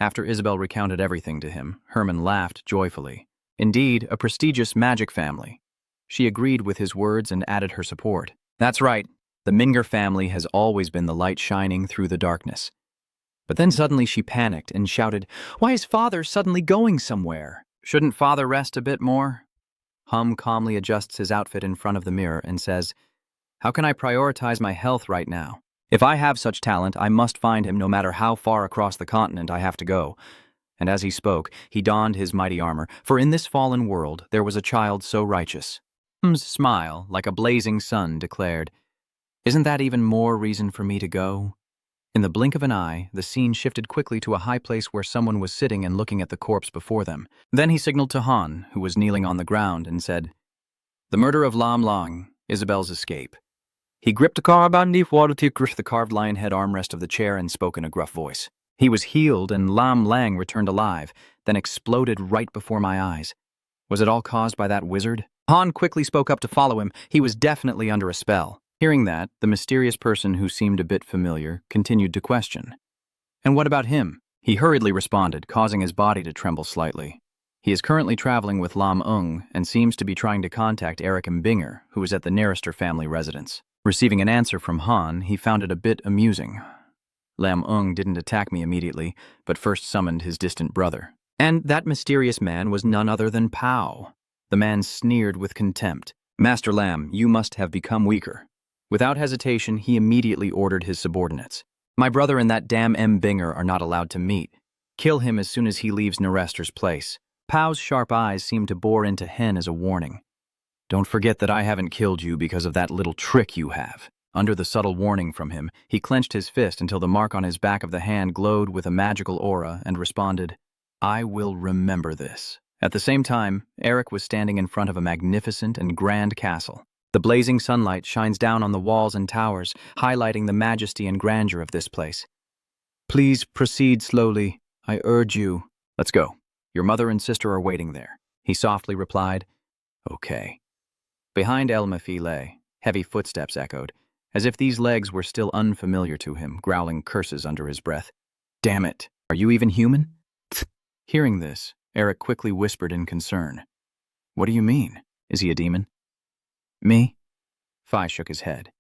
After Isabel recounted everything to him, Herman laughed joyfully. Indeed, a prestigious magic family. She agreed with his words and added her support. That's right, the Minger family has always been the light shining through the darkness. But then suddenly she panicked and shouted, "Why is Father suddenly going somewhere?" Shouldn't Father rest a bit more? Hum calmly adjusts his outfit in front of the mirror and says, "How can I prioritize my health right now? If I have such talent, I must find him no matter how far across the continent I have to go." And as he spoke, he donned his mighty armor, for in this fallen world there was a child so righteous. Hum's smile, like a blazing sun, declared, "Isn't that even more reason for me to go?" In the blink of an eye, the scene shifted quickly to a high place where someone was sitting and looking at the corpse before them. Then he signaled to Han, who was kneeling on the ground, and said, "The murder of Lam Lang, Isabel's escape." He gripped the carved lion head armrest of the chair and spoke in a gruff voice. He was healed and Lam Lang returned alive, then exploded right before my eyes. Was it all caused by that wizard? Han quickly spoke up to follow him. He was definitely under a spell. Hearing that, the mysterious person who seemed a bit familiar continued to question. "And what about him?" He hurriedly responded, causing his body to tremble slightly. He is currently traveling with Lam Ung and seems to be trying to contact Eric Mbinger, who is at the Nerister family residence. Receiving an answer from Han, he found it a bit amusing. Lam Ung didn't attack me immediately, but first summoned his distant brother. And that mysterious man was none other than Pow. The man sneered with contempt. "Master Lam, you must have become weaker." Without hesitation, he immediately ordered his subordinates. "My brother and that damn Mbinger are not allowed to meet. Kill him as soon as he leaves Nerester's place." Pow's sharp eyes seemed to bore into Hen as a warning. "Don't forget that I haven't killed you because of that little trick you have." Under the subtle warning from him, he clenched his fist until the mark on his back of the hand glowed with a magical aura and responded, "I will remember this." At the same time, Eric was standing in front of a magnificent and grand castle. The blazing sunlight shines down on the walls and towers, highlighting the majesty and grandeur of this place. "Please proceed slowly, I urge you." "Let's go. Your mother and sister are waiting there," he softly replied. "Okay." Behind El Mephistopheles, heavy footsteps echoed, as if these legs were still unfamiliar to him, growling curses under his breath. "Damn it, are you even human?" Hearing this, Eric quickly whispered in concern. "What do you mean? Is he a demon?" "Me?" Phi shook his head.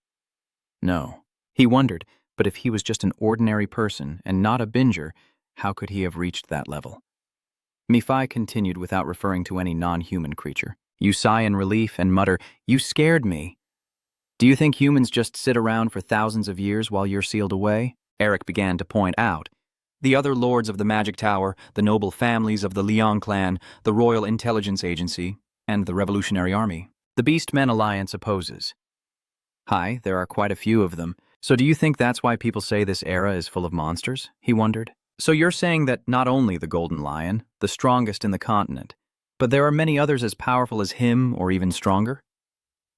"No." He wondered, but if he was just an ordinary person and not a binger, how could he have reached that level? Mephi continued without referring to any non-human creature. "You sigh in relief and mutter, 'You scared me.' Do you think humans just sit around for thousands of years while you're sealed away?" Eric began to point out. "The other lords of the Magic Tower, the noble families of the Liang clan, the Royal Intelligence Agency, and the Revolutionary Army. The Beastmen Alliance opposes." "Hi, there are quite a few of them. So do you think that's why people say this era is full of monsters?" he wondered. "So you're saying that not only the Golden Lion, the strongest in the continent, but there are many others as powerful as him or even stronger?"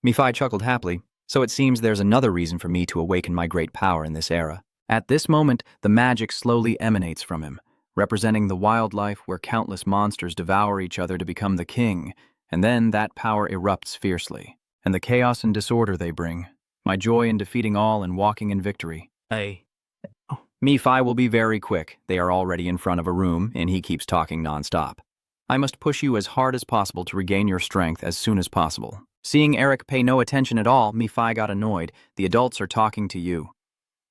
Mephi chuckled happily. "So it seems there's another reason for me to awaken my great power in this era." At this moment, the magic slowly emanates from him, representing the wildlife where countless monsters devour each other to become the king, and then that power erupts fiercely. And the chaos and disorder they bring, my joy in defeating all and walking in victory. Mephi will be very quick. They are already in front of a room, and he keeps talking nonstop. "I must push you as hard as possible to regain your strength as soon as possible." Seeing Eric pay no attention at all, Mephi got annoyed. "The adults are talking to you."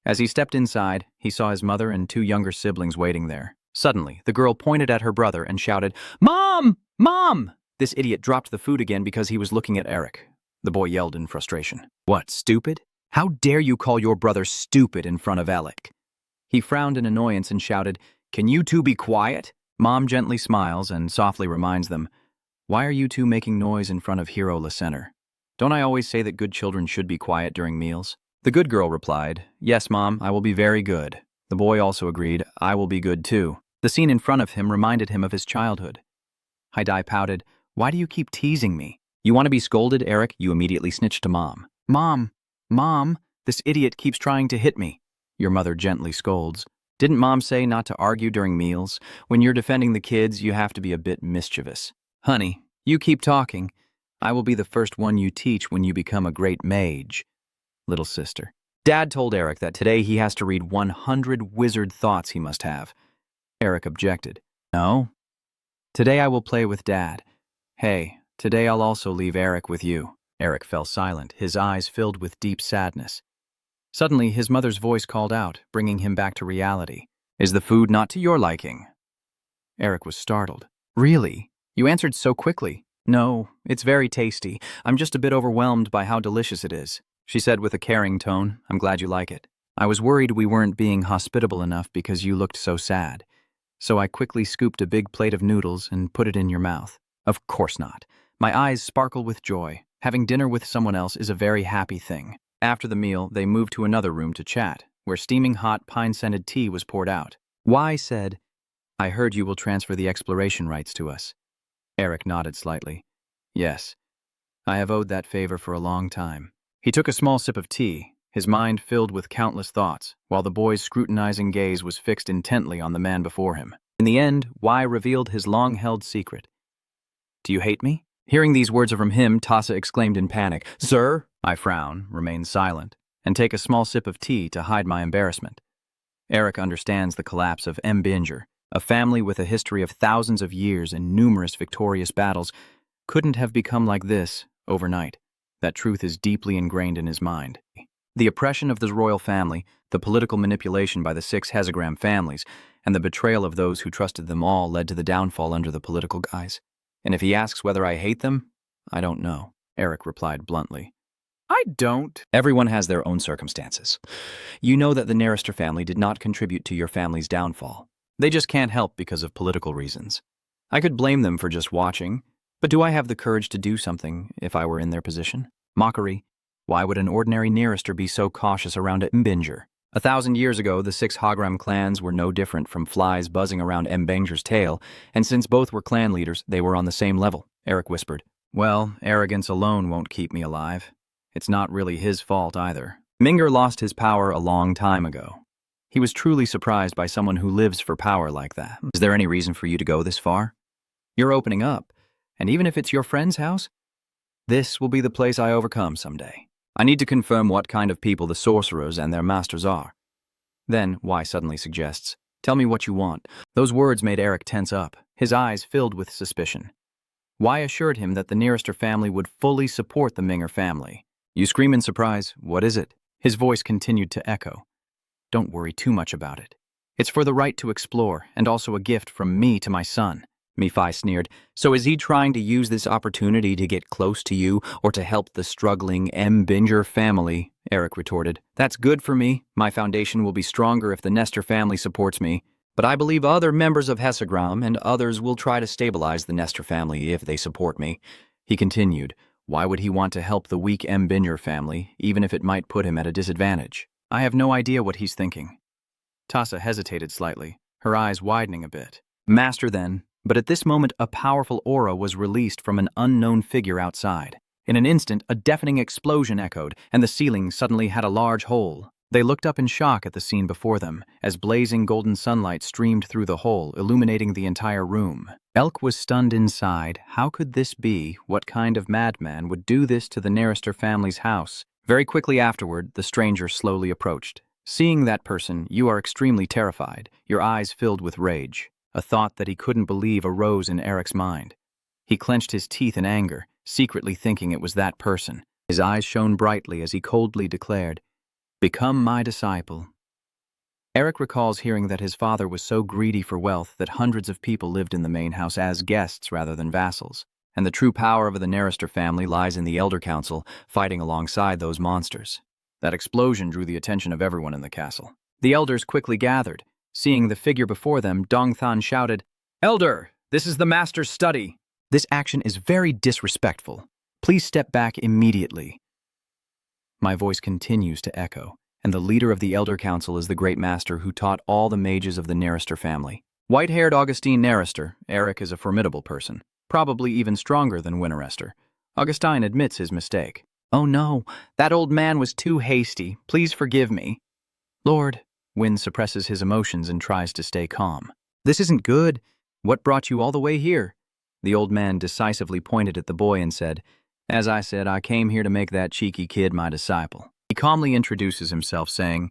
As he stepped inside, he saw his mother and two younger siblings waiting there. Suddenly, the girl pointed at her brother and shouted, "Mom! Mom!" This idiot dropped the food again because he was looking at Eric. The boy yelled in frustration. "What, stupid? How dare you call your brother stupid in front of Alec?" He frowned in annoyance and shouted, "Can you two be quiet?" Mom gently smiles and softly reminds them, "Why are you two making noise in front of Hero Lacenner? Don't I always say that good children should be quiet during meals?" The good girl replied, "Yes, Mom, I will be very good." The boy also agreed, "I will be good too." The scene in front of him reminded him of his childhood. Haidai pouted, "Why do you keep teasing me?" "You want to be scolded, Eric?" You immediately snitched to Mom. Mom, this idiot keeps trying to hit me." Your mother gently scolds. "Didn't Mom say not to argue during meals? When you're defending the kids, you have to be a bit mischievous." "Honey, you keep talking. I will be the first one you teach when you become a great mage." Little sister. Dad told Eric that today he has to read 100 wizard thoughts he must have. Eric objected. No. Today I will play with Dad. Hey, today I'll also leave Eric with you. Eric fell silent, his eyes filled with deep sadness. Suddenly, his mother's voice called out, bringing him back to reality. Is the food not to your liking? Eric was startled. Really? You answered so quickly. No, it's very tasty. I'm just a bit overwhelmed by how delicious it is, she said with a caring tone. I'm glad you like it. I was worried we weren't being hospitable enough because you looked so sad. So I quickly scooped a big plate of noodles and put it in your mouth. Of course not. My eyes sparkle with joy. Having dinner with someone else is a very happy thing. After the meal, they moved to another room to chat, where steaming hot pine-scented tea was poured out. Y said, I heard you will transfer the exploration rights to us. Eric nodded slightly. Yes, I have owed that favor for a long time. He took a small sip of tea, his mind filled with countless thoughts, while the boy's scrutinizing gaze was fixed intently on the man before him. In the end, Y revealed his long-held secret. Do you hate me? Hearing these words from him, Tasa exclaimed in panic, Sir? I frown, remain silent, and take a small sip of tea to hide my embarrassment. Eric understands the collapse of Mbinger, a family with a history of thousands of years and numerous victorious battles, couldn't have become like this overnight. That truth is deeply ingrained in his mind. The oppression of the royal family, the political manipulation by the 6 Hesagram families, and the betrayal of those who trusted them all led to the downfall under the political guise. And if he asks whether I hate them, I don't know, Eric replied bluntly. I don't. Everyone has their own circumstances. You know that the Narister family did not contribute to your family's downfall. They just can't help because of political reasons. I could blame them for just watching, but do I have the courage to do something if I were in their position? Mockery. Why would an ordinary Narister be so cautious around Mbinger? 1,000 years ago, the 6 Hagram clans were no different from flies buzzing around Mbinger's tail, and since both were clan leaders, they were on the same level, Eric whispered. Well, arrogance alone won't keep me alive. It's not really his fault either. Minger lost his power a long time ago. He was truly surprised by someone who lives for power like that. Is there any reason for you to go this far? You're opening up, and even if it's your friend's house, this will be the place I overcome someday. I need to confirm what kind of people the sorcerers and their masters are. Then, Y suddenly suggests, tell me what you want. Those words made Eric tense up, his eyes filled with suspicion. Y assured him that the Narister family would fully support the Minger family. You scream in surprise, what is it? His voice continued to echo. Don't worry too much about it. It's for the right to explore, and also a gift from me to my son. Mephi sneered. So is he trying to use this opportunity to get close to you or to help the struggling Mbinger family? Eric retorted. That's good for me. My foundation will be stronger if the Nestor family supports me. But I believe other members of Hesagram and others will try to stabilize the Nestor family if they support me. He continued. Why would he want to help the weak Mbinger family, even if it might put him at a disadvantage? I have no idea what he's thinking. Tasa hesitated slightly, her eyes widening a bit. Master then. But at this moment, a powerful aura was released from an unknown figure outside. In an instant, a deafening explosion echoed, and the ceiling suddenly had a large hole. They looked up in shock at the scene before them, as blazing golden sunlight streamed through the hole, illuminating the entire room. Elk was stunned inside. How could this be? What kind of madman would do this to the Narister family's house? Very quickly afterward, the stranger slowly approached. Seeing that person, you are extremely terrified, your eyes filled with rage. A thought that he couldn't believe arose in Eric's mind. He clenched his teeth in anger, secretly thinking it was that person. His eyes shone brightly as he coldly declared, Become my disciple. Eric recalls hearing that his father was so greedy for wealth that hundreds of people lived in the main house as guests rather than vassals, and the true power of the Narister family lies in the Elder Council, fighting alongside those monsters. That explosion drew the attention of everyone in the castle. The elders quickly gathered. Seeing the figure before them, Dongthan shouted, Elder, this is the master's study. This action is very disrespectful. Please step back immediately. My voice continues to echo, and the leader of the Elder Council is the great master who taught all the mages of the Narister family. White-haired Augustine Narister, Eric is a formidable person, probably even stronger than Winterester. Augustine admits his mistake. Oh no, that old man was too hasty. Please forgive me. Lord, Wynn suppresses his emotions and tries to stay calm. This isn't good. What brought you all the way here? The old man decisively pointed at the boy and said, As I said, I came here to make that cheeky kid my disciple. He calmly introduces himself, saying,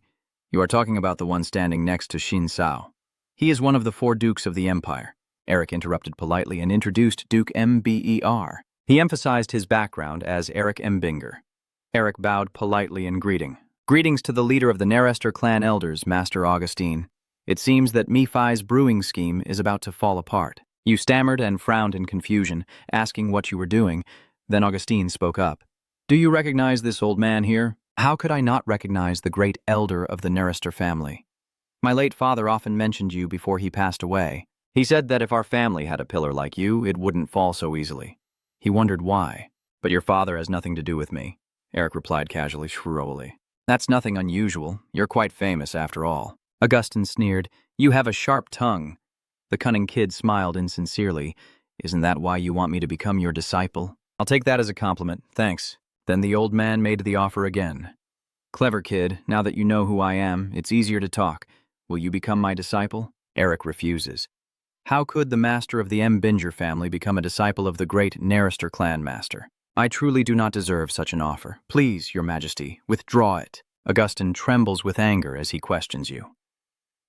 You are talking about the one standing next to Xin Sao. He is one of the 4 dukes of the empire. Eric interrupted politely and introduced Duke Mber. He emphasized his background as Eric Mbinger. Eric bowed politely in greeting. Greetings to the leader of the Nerester clan elders, Master Augustine. It seems that Mephi's brewing scheme is about to fall apart. You stammered and frowned in confusion, asking what you were doing. Then Augustine spoke up. Do you recognize this old man here? How could I not recognize the great elder of the Nerester family? My late father often mentioned you before he passed away. He said that if our family had a pillar like you, it wouldn't fall so easily. He wondered why. But your father has nothing to do with me, Eric replied casually, shrilly. That's nothing unusual. You're quite famous after all. Augustine sneered. You have a sharp tongue. The cunning kid smiled insincerely. Isn't that why you want me to become your disciple? I'll take that as a compliment, thanks. Then the old man made the offer again. Clever kid, now that you know who I am, it's easier to talk. Will you become my disciple? Eric refuses. How could the master of the Mbinger family become a disciple of the great Nerester clan master? I truly do not deserve such an offer. Please, your majesty, withdraw it. Augustine trembles with anger as he questions you.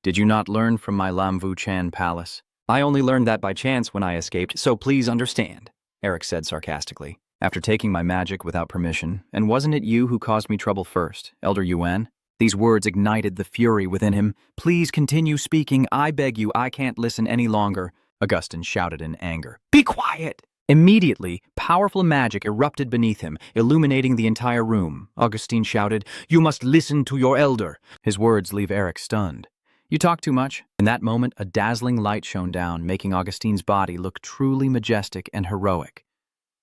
Did you not learn from my Lamvu Chan palace? I only learned that by chance when I escaped, so please understand, Eric said sarcastically. After taking my magic without permission, and wasn't it you who caused me trouble first, Elder Yuan? These words ignited the fury within him. Please continue speaking, I beg you, I can't listen any longer, Augustine shouted in anger. Be quiet! Immediately, powerful magic erupted beneath him, illuminating the entire room. Augustine shouted, You must listen to your elder. His words leave Eric stunned. You talk too much. In that moment, a dazzling light shone down, making Augustine's body look truly majestic and heroic.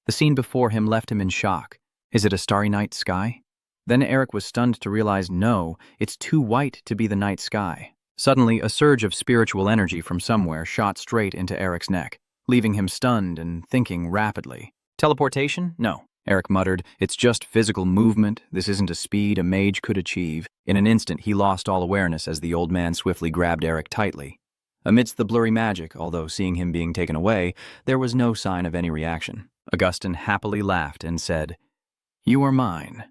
The scene before him left him in shock. Is it a starry night sky? Then Eric was stunned to realize no, it's too white to be the night sky. Suddenly, a surge of spiritual energy from somewhere shot straight into Eric's neck, leaving him stunned and thinking rapidly. Teleportation? No, Eric muttered. It's just physical movement. This isn't a speed a mage could achieve. In an instant, he lost all awareness as the old man swiftly grabbed Eric tightly. Amidst the blurry magic, although seeing him being taken away, there was no sign of any reaction. Augustine happily laughed and said, You are mine.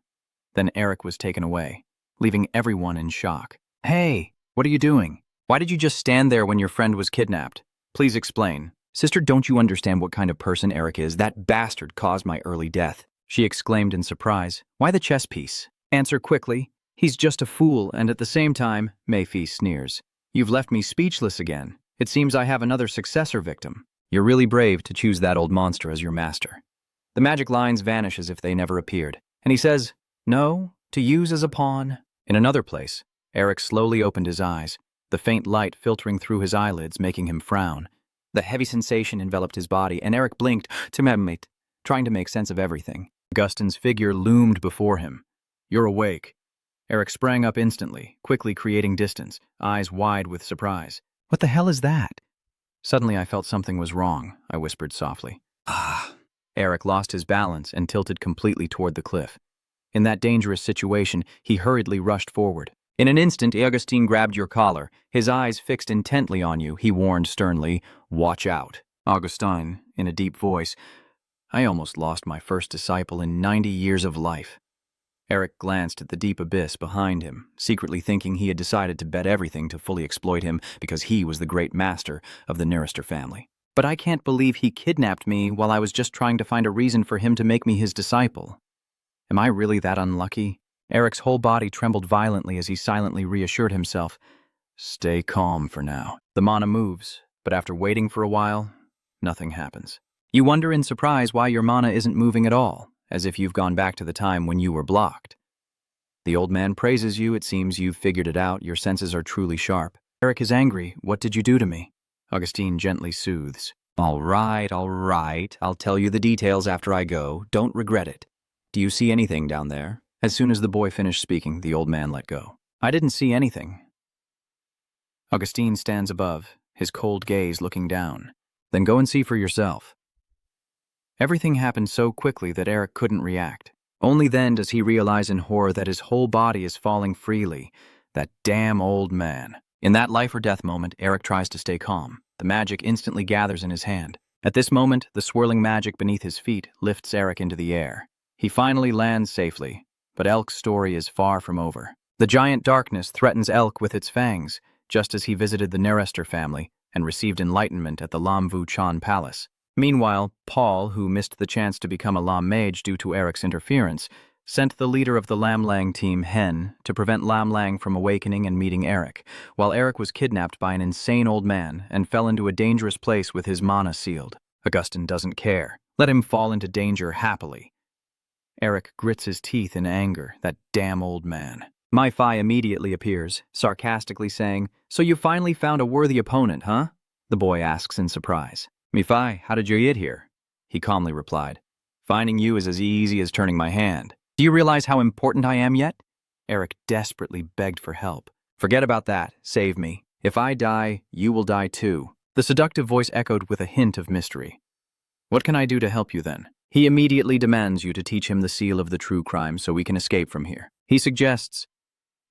Then Eric was taken away, leaving everyone in shock. Hey, what are you doing? Why did you just stand there when your friend was kidnapped? Please explain. Sister, don't you understand what kind of person Eric is? That bastard caused my early death, she exclaimed in surprise. Why the chess piece? Answer quickly. He's just a fool, and at the same time, Mephi sneers. You've left me speechless again. It seems I have another successor victim. You're really brave to choose that old monster as your master. The magic lines vanish as if they never appeared, and he says, No, to use as a pawn. In another place, Eric slowly opened his eyes, the faint light filtering through his eyelids, making him frown. The heavy sensation enveloped his body, and Eric blinked to Mehmet, trying to make sense of everything. Augustine's figure loomed before him. You're awake. Eric sprang up instantly, quickly creating distance, eyes wide with surprise. What the hell is that? Suddenly I felt something was wrong, I whispered softly. Ah. Eric lost his balance and tilted completely toward the cliff. In that dangerous situation, he hurriedly rushed forward. In an instant, Augustine grabbed your collar. His eyes fixed intently on you, he warned sternly, Watch out. Augustine, in a deep voice, I almost lost my first disciple in 90 years of life. Eric glanced at the deep abyss behind him, secretly thinking he had decided to bet everything to fully exploit him because he was the great master of the Nerester family. But I can't believe he kidnapped me while I was just trying to find a reason for him to make me his disciple. Am I really that unlucky? Eric's whole body trembled violently as he silently reassured himself. Stay calm for now. The mana moves, but after waiting for a while, nothing happens. You wonder in surprise why your mana isn't moving at all, as if you've gone back to the time when you were blocked. The old man praises you. It seems you've figured it out. Your senses are truly sharp. Eric is angry. What did you do to me? Augustine gently soothes. All right. I'll tell you the details after I go. Don't regret it. Do you see anything down there? As soon as the boy finished speaking, the old man let go. I didn't see anything. Augustine stands above, his cold gaze looking down. Then go and see for yourself. Everything happened so quickly that Eric couldn't react. Only then does he realize in horror that his whole body is falling freely. That damn old man. In that life or death moment, Eric tries to stay calm. The magic instantly gathers in his hand. At this moment, the swirling magic beneath his feet lifts Eric into the air. He finally lands safely, but Elk's story is far from over. The giant darkness threatens Elk with its fangs, just as he visited the Nerester family and received enlightenment at the Lamvu Chan Palace. Meanwhile, Paul, who missed the chance to become a Lam Mage due to Eric's interference, sent the leader of the Lam Lang team, Hen, to prevent Lam Lang from awakening and meeting Eric, while Eric was kidnapped by an insane old man and fell into a dangerous place with his mana sealed. Augustin doesn't care. Let him fall into danger happily. Eric grits his teeth in anger, that damn old man. Mephi immediately appears, sarcastically saying, "So you finally found a worthy opponent, huh?" The boy asks in surprise. "Mephi, how did you get here?" He calmly replied, "Finding you is as easy as turning my hand." "Do you realize how important I am yet?" Eric desperately begged for help. "Forget about that. Save me. If I die, you will die too." The seductive voice echoed with a hint of mystery. "What can I do to help you then?" He immediately demands you to teach him the seal of the true crime so we can escape from here. He suggests,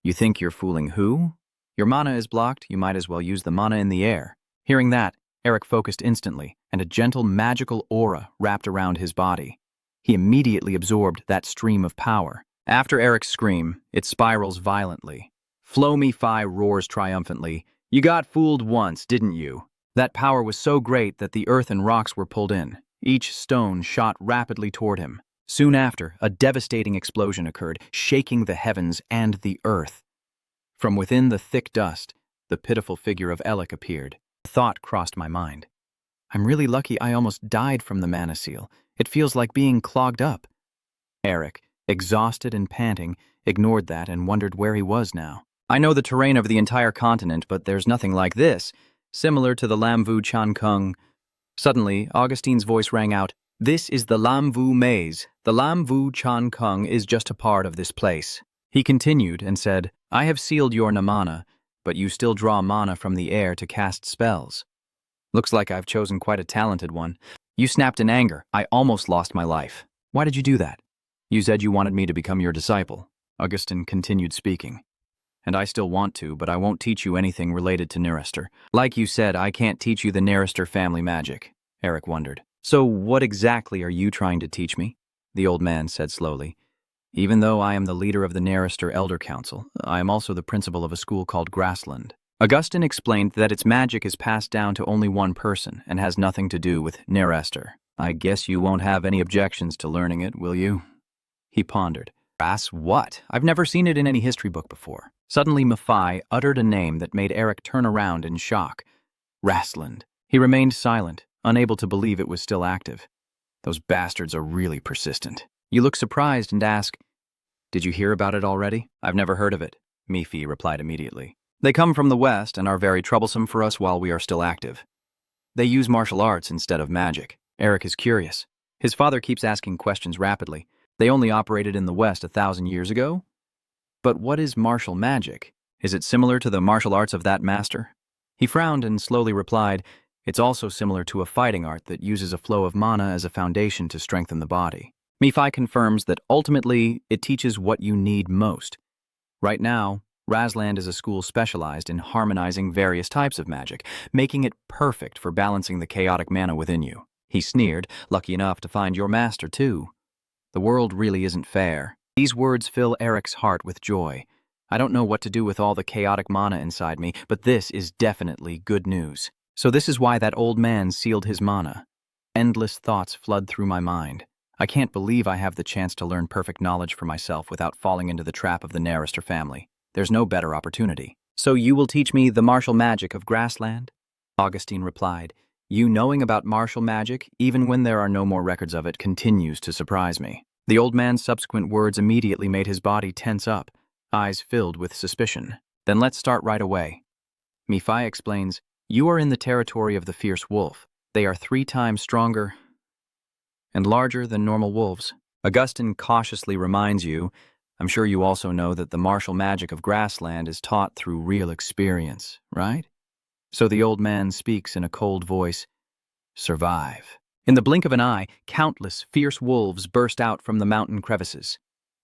"You think you're fooling who? Your mana is blocked, you might as well use the mana in the air." Hearing that, Eric focused instantly, and a gentle magical aura wrapped around his body. He immediately absorbed that stream of power. After Eric's scream, it spirals violently. Flow Mephi roars triumphantly, "You got fooled once, didn't you?" That power was so great that the earth and rocks were pulled in. Each stone shot rapidly toward him. Soon after, a devastating explosion occurred, shaking the heavens and the earth. From within the thick dust, the pitiful figure of Elec appeared. A thought crossed my mind. I'm really lucky I almost died from the mana seal. It feels like being clogged up. Eric, exhausted and panting, ignored that and wondered where he was now. I know the terrain of the entire continent, but there's nothing like this, similar to the Lamvu Chankung. Suddenly, Augustine's voice rang out, "This is the Lamvu Maze. The Lamvu Chankung is just a part of this place." He continued and said, "I have sealed your namana, but you still draw mana from the air to cast spells. Looks like I've chosen quite a talented one." You snapped in anger. "I almost lost my life." "Why did you do that?" "You said you wanted me to become your disciple." Augustine continued speaking. "And I still want to, but I won't teach you anything related to Nerester. Like you said, I can't teach you the Nerester family magic." Eric wondered. "So what exactly are you trying to teach me?" The old man said slowly. "Even though I am the leader of the Nerester Elder Council, I am also the principal of a school called Grassland." Augustine explained that its magic is passed down to only one person and has nothing to do with Nerester. "I guess you won't have any objections to learning it, will you?" He pondered. "Grass what? I've never seen it in any history book before." Suddenly Mephi uttered a name that made Eric turn around in shock. Grassland. He remained silent, unable to believe it was still active. Those bastards are really persistent. You look surprised and ask, "Did you hear about it already?" "I've never heard of it," Mephi replied immediately. "They come from the west and are very troublesome for us while we are still active. They use martial arts instead of magic." Eric is curious. His father keeps asking questions rapidly. They only operated in the west 1,000 years ago? But what is martial magic? Is it similar to the martial arts of that master? He frowned and slowly replied, "It's also similar to a fighting art that uses a flow of mana as a foundation to strengthen the body." Mephi confirms that ultimately it teaches what you need most. Right now, Razland is a school specialized in harmonizing various types of magic, making it perfect for balancing the chaotic mana within you. He sneered, "Lucky enough to find your master, too." The world really isn't fair. These words fill Eric's heart with joy. I don't know what to do with all the chaotic mana inside me, but this is definitely good news. So this is why that old man sealed his mana. Endless thoughts flood through my mind. I can't believe I have the chance to learn perfect knowledge for myself without falling into the trap of the Nerester family. There's no better opportunity. "So you will teach me the martial magic of Grassland?" Augustine replied. "You knowing about martial magic, even when there are no more records of it, continues to surprise me." The old man's subsequent words immediately made his body tense up, eyes filled with suspicion. "Then let's start right away." Mephi explains, "You are in the territory of the fierce wolf. They are 3 times stronger and larger than normal wolves." Augustine cautiously reminds you, "I'm sure you also know that the martial magic of Grassland is taught through real experience, right?" So the old man speaks in a cold voice, "Survive." In the blink of an eye, countless fierce wolves burst out from the mountain crevices.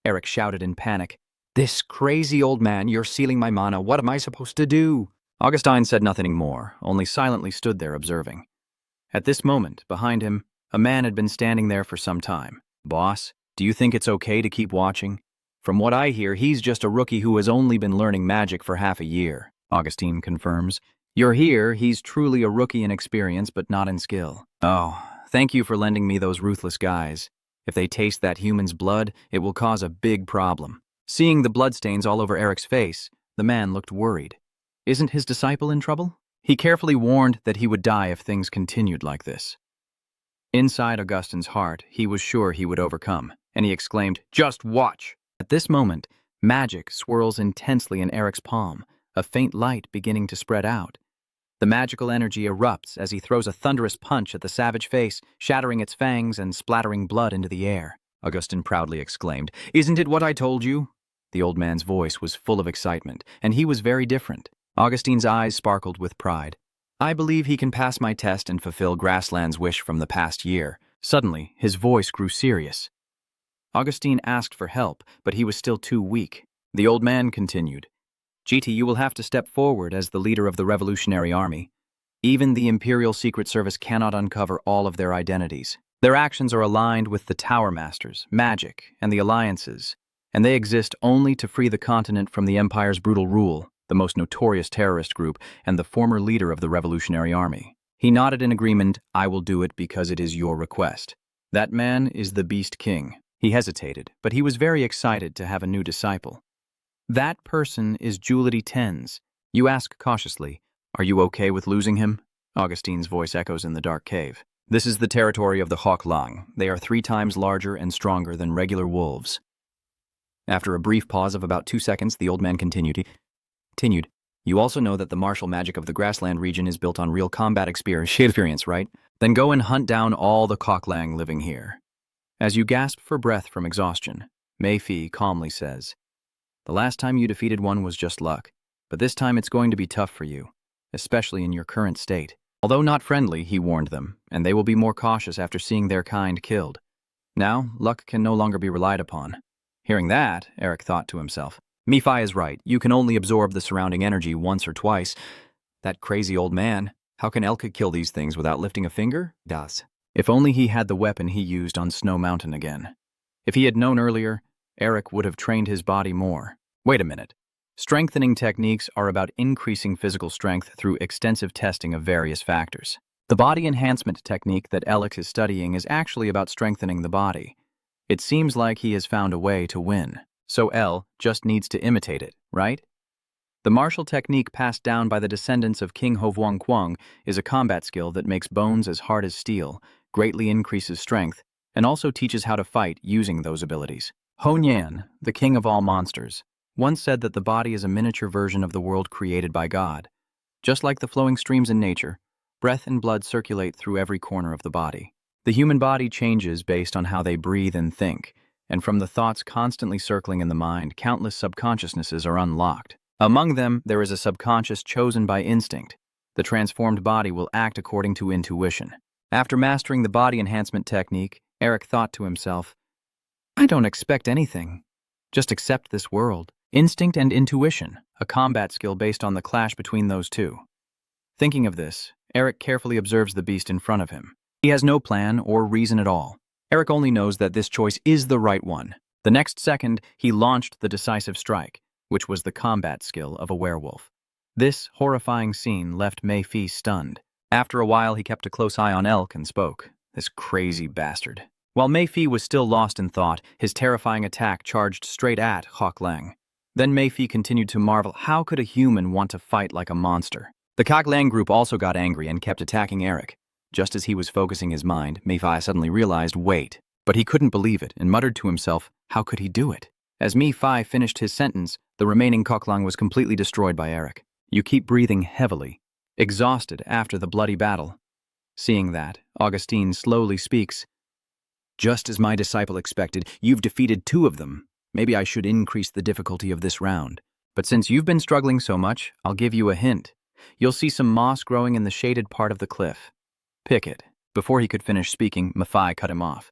Eric shouted in panic, "This crazy old man, you're sealing my mana. What am I supposed to do?" Augustine said nothing more, only silently stood there observing. At this moment, behind him, a man had been standing there for some time. "Boss, do you think it's okay to keep watching? From what I hear, he's just a rookie who has only been learning magic for half a year." Augustine confirms. You're here, he's truly a rookie in experience, but not in skill. Oh, thank you for lending me those ruthless guys. If they taste that human's blood, it will cause a big problem. Seeing the bloodstains all over Eric's face, the man looked worried. Isn't his disciple in trouble? He carefully warned that he would die if things continued like this. Inside Augustine's heart, he was sure he would overcome, and he exclaimed, "Just watch!" At this moment, magic swirls intensely in Eric's palm, a faint light beginning to spread out. The magical energy erupts as he throws a thunderous punch at the savage face, shattering its fangs and splattering blood into the air. Augustine proudly exclaimed, "Isn't it what I told you?" The old man's voice was full of excitement, and he was very different. Augustine's eyes sparkled with pride. "I believe he can pass my test and fulfill Grassland's wish from the past year." Suddenly, his voice grew serious. Augustine asked for help, but he was still too weak. The old man continued, "GT, you will have to step forward as the leader of the Revolutionary Army. Even the Imperial Secret Service cannot uncover all of their identities. Their actions are aligned with the Tower Masters, magic, and the Alliances, and they exist only to free the continent from the Empire's brutal rule, the most notorious terrorist group, and the former leader of the Revolutionary Army." He nodded in agreement. "I will do it because it is your request. That man is the Beast King." He hesitated, but he was very excited to have a new disciple. "That person is Julity Tens." You ask cautiously, "Are you okay with losing him?" Augustine's voice echoes in the dark cave. "This is the territory of the Hawk Lang. They are 3 times larger and stronger than regular wolves." After a brief pause of about 2 seconds, the old man continued. "You also know that the martial magic of the Grassland region is built on real combat experience, right? Then go and hunt down all the Cocklang living here." As you gasp for breath from exhaustion, Mephi calmly says, "The last time you defeated one was just luck, but this time it's going to be tough for you, especially in your current state." Although not friendly, he warned them, and they will be more cautious after seeing their kind killed. Now, luck can no longer be relied upon. Hearing that, Eric thought to himself, Mephi is right. You can only absorb the surrounding energy once or twice. That crazy old man. How can Elka kill these things without lifting a finger? Das. If only he had the weapon he used on Snow Mountain again. If he had known earlier, Eric would have trained his body more. Wait a minute. Strengthening techniques are about increasing physical strength through extensive testing of various factors. The body enhancement technique that Eric is studying is actually about strengthening the body. It seems like he has found a way to win. So El just needs to imitate it, right? The martial technique passed down by the descendants of King Hovuang Kwang is a combat skill that makes bones as hard as steel, greatly increases strength, and also teaches how to fight using those abilities. Honyan, the king of all monsters, once said that the body is a miniature version of the world created by God. Just like the flowing streams in nature, breath and blood circulate through every corner of the body. The human body changes based on how they breathe and think, and from the thoughts constantly circling in the mind, countless subconsciousnesses are unlocked. Among them, there is a subconscious chosen by instinct. The transformed body will act according to intuition. After mastering the body enhancement technique, Eric thought to himself, "I don't expect anything. Just accept this world." Instinct and intuition, a combat skill based on the clash between those two. Thinking of this, Eric carefully observes the beast in front of him. He has no plan or reason at all. Eric only knows that this choice is the right one. The next second, he launched the decisive strike, which was the combat skill of a werewolf. This horrifying scene left Mephi stunned. After a while, he kept a close eye on Elk and spoke. This crazy bastard. While Mephi was still lost in thought, his terrifying attack charged straight at Hawk Lang. Then Mephi continued to marvel, how could a human want to fight like a monster? The Kaglang group also got angry and kept attacking Eric. Just as he was focusing his mind, Mephi suddenly realized, wait. But he couldn't believe it and muttered to himself, how could he do it? As Mephi finished his sentence, the remaining Koklang was completely destroyed by Eric. You keep breathing heavily, exhausted after the bloody battle. Seeing that, Augustine slowly speaks. Just as my disciple expected, you've defeated 2 of them. Maybe I should increase the difficulty of this round. But since you've been struggling so much, I'll give you a hint. You'll see some moss growing in the shaded part of the cliff. Pick it. Before he could finish speaking, Mephi cut him off.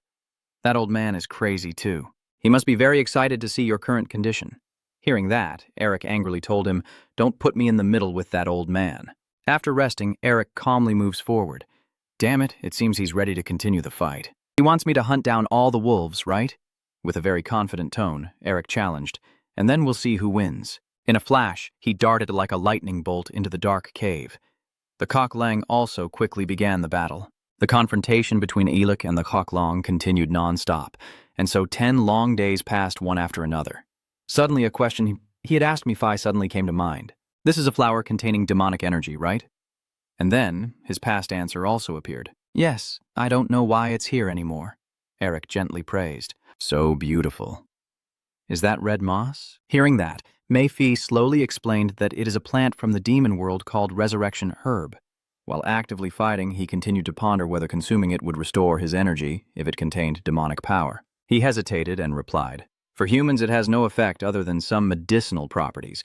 That old man is crazy too. He must be very excited to see your current condition. Hearing that, Eric angrily told him, don't put me in the middle with that old man. After resting, Eric calmly moves forward. Damn it, it seems he's ready to continue the fight. He wants me to hunt down all the wolves, right? With a very confident tone, Eric challenged, and then we'll see who wins. In a flash, he darted like a lightning bolt into the dark cave. The Cock Lang also quickly began the battle. The confrontation between Elik and the Cock Lang continued non-stop, and so 10 long days passed one after another. Suddenly a question he had asked Mephi suddenly came to mind. This is a flower containing demonic energy, right? And then his past answer also appeared. Yes, I don't know why it's here anymore, Eric gently praised. So beautiful. Is that red moss? Hearing that, Mephi slowly explained that it is a plant from the demon world called resurrection herb. While actively fighting, he continued to ponder whether consuming it would restore his energy if it contained demonic power. He hesitated and replied, For humans it has no effect other than some medicinal properties.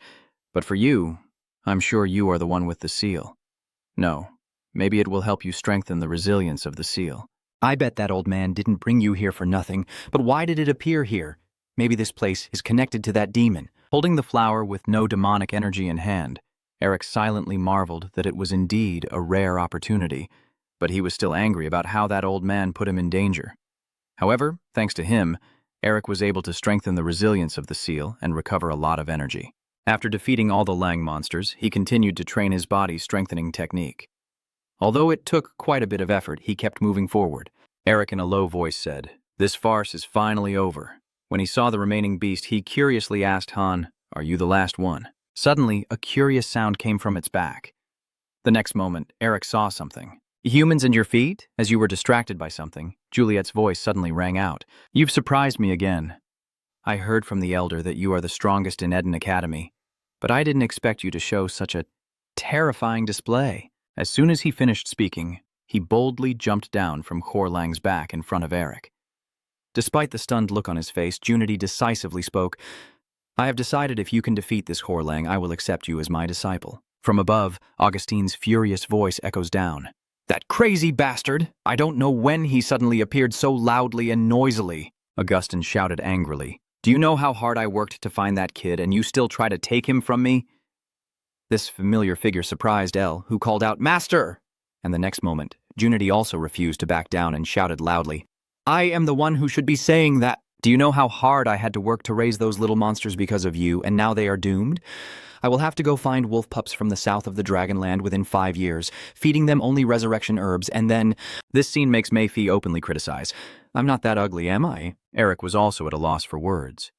But for you, I'm sure you are the one with the seal. No, maybe it will help you strengthen the resilience of the seal. I bet that old man didn't bring you here for nothing, but why did it appear here? Maybe this place is connected to that demon. Holding the flower with no demonic energy in hand, Eric silently marveled that it was indeed a rare opportunity, but he was still angry about how that old man put him in danger. However, thanks to him, Eric was able to strengthen the resilience of the seal and recover a lot of energy. After defeating all the Lang monsters, he continued to train his body's strengthening technique. Although it took quite a bit of effort, he kept moving forward. Eric in a low voice said, This farce is finally over. When he saw the remaining beast, he curiously asked Han, Are you the last one? Suddenly, a curious sound came from its back. The next moment, Eric saw something. Humans and your feet? As you were distracted by something, Juliet's voice suddenly rang out. You've surprised me again. I heard from the Elder that you are the strongest in Eden Academy, but I didn't expect you to show such a terrifying display. As soon as he finished speaking, he boldly jumped down from Khor Lang's back in front of Eric. Despite the stunned look on his face, Junity decisively spoke, I have decided if you can defeat this Khor Lang, I will accept you as my disciple. From above, Augustine's furious voice echoes down. That crazy bastard! I don't know when he suddenly appeared so loudly and noisily, Augustine shouted angrily. Do you know how hard I worked to find that kid, and you still try to take him from me? This familiar figure surprised El, who called out, Master! And the next moment, Junity also refused to back down and shouted loudly, I am the one who should be saying that. Do you know how hard I had to work to raise those little monsters because of you, and now they are doomed? I will have to go find wolf pups from the south of the Dragonland within 5 years, feeding them only resurrection herbs, and then... This scene makes Mephi openly criticize. I'm not that ugly, am I? Eric was also at a loss for words.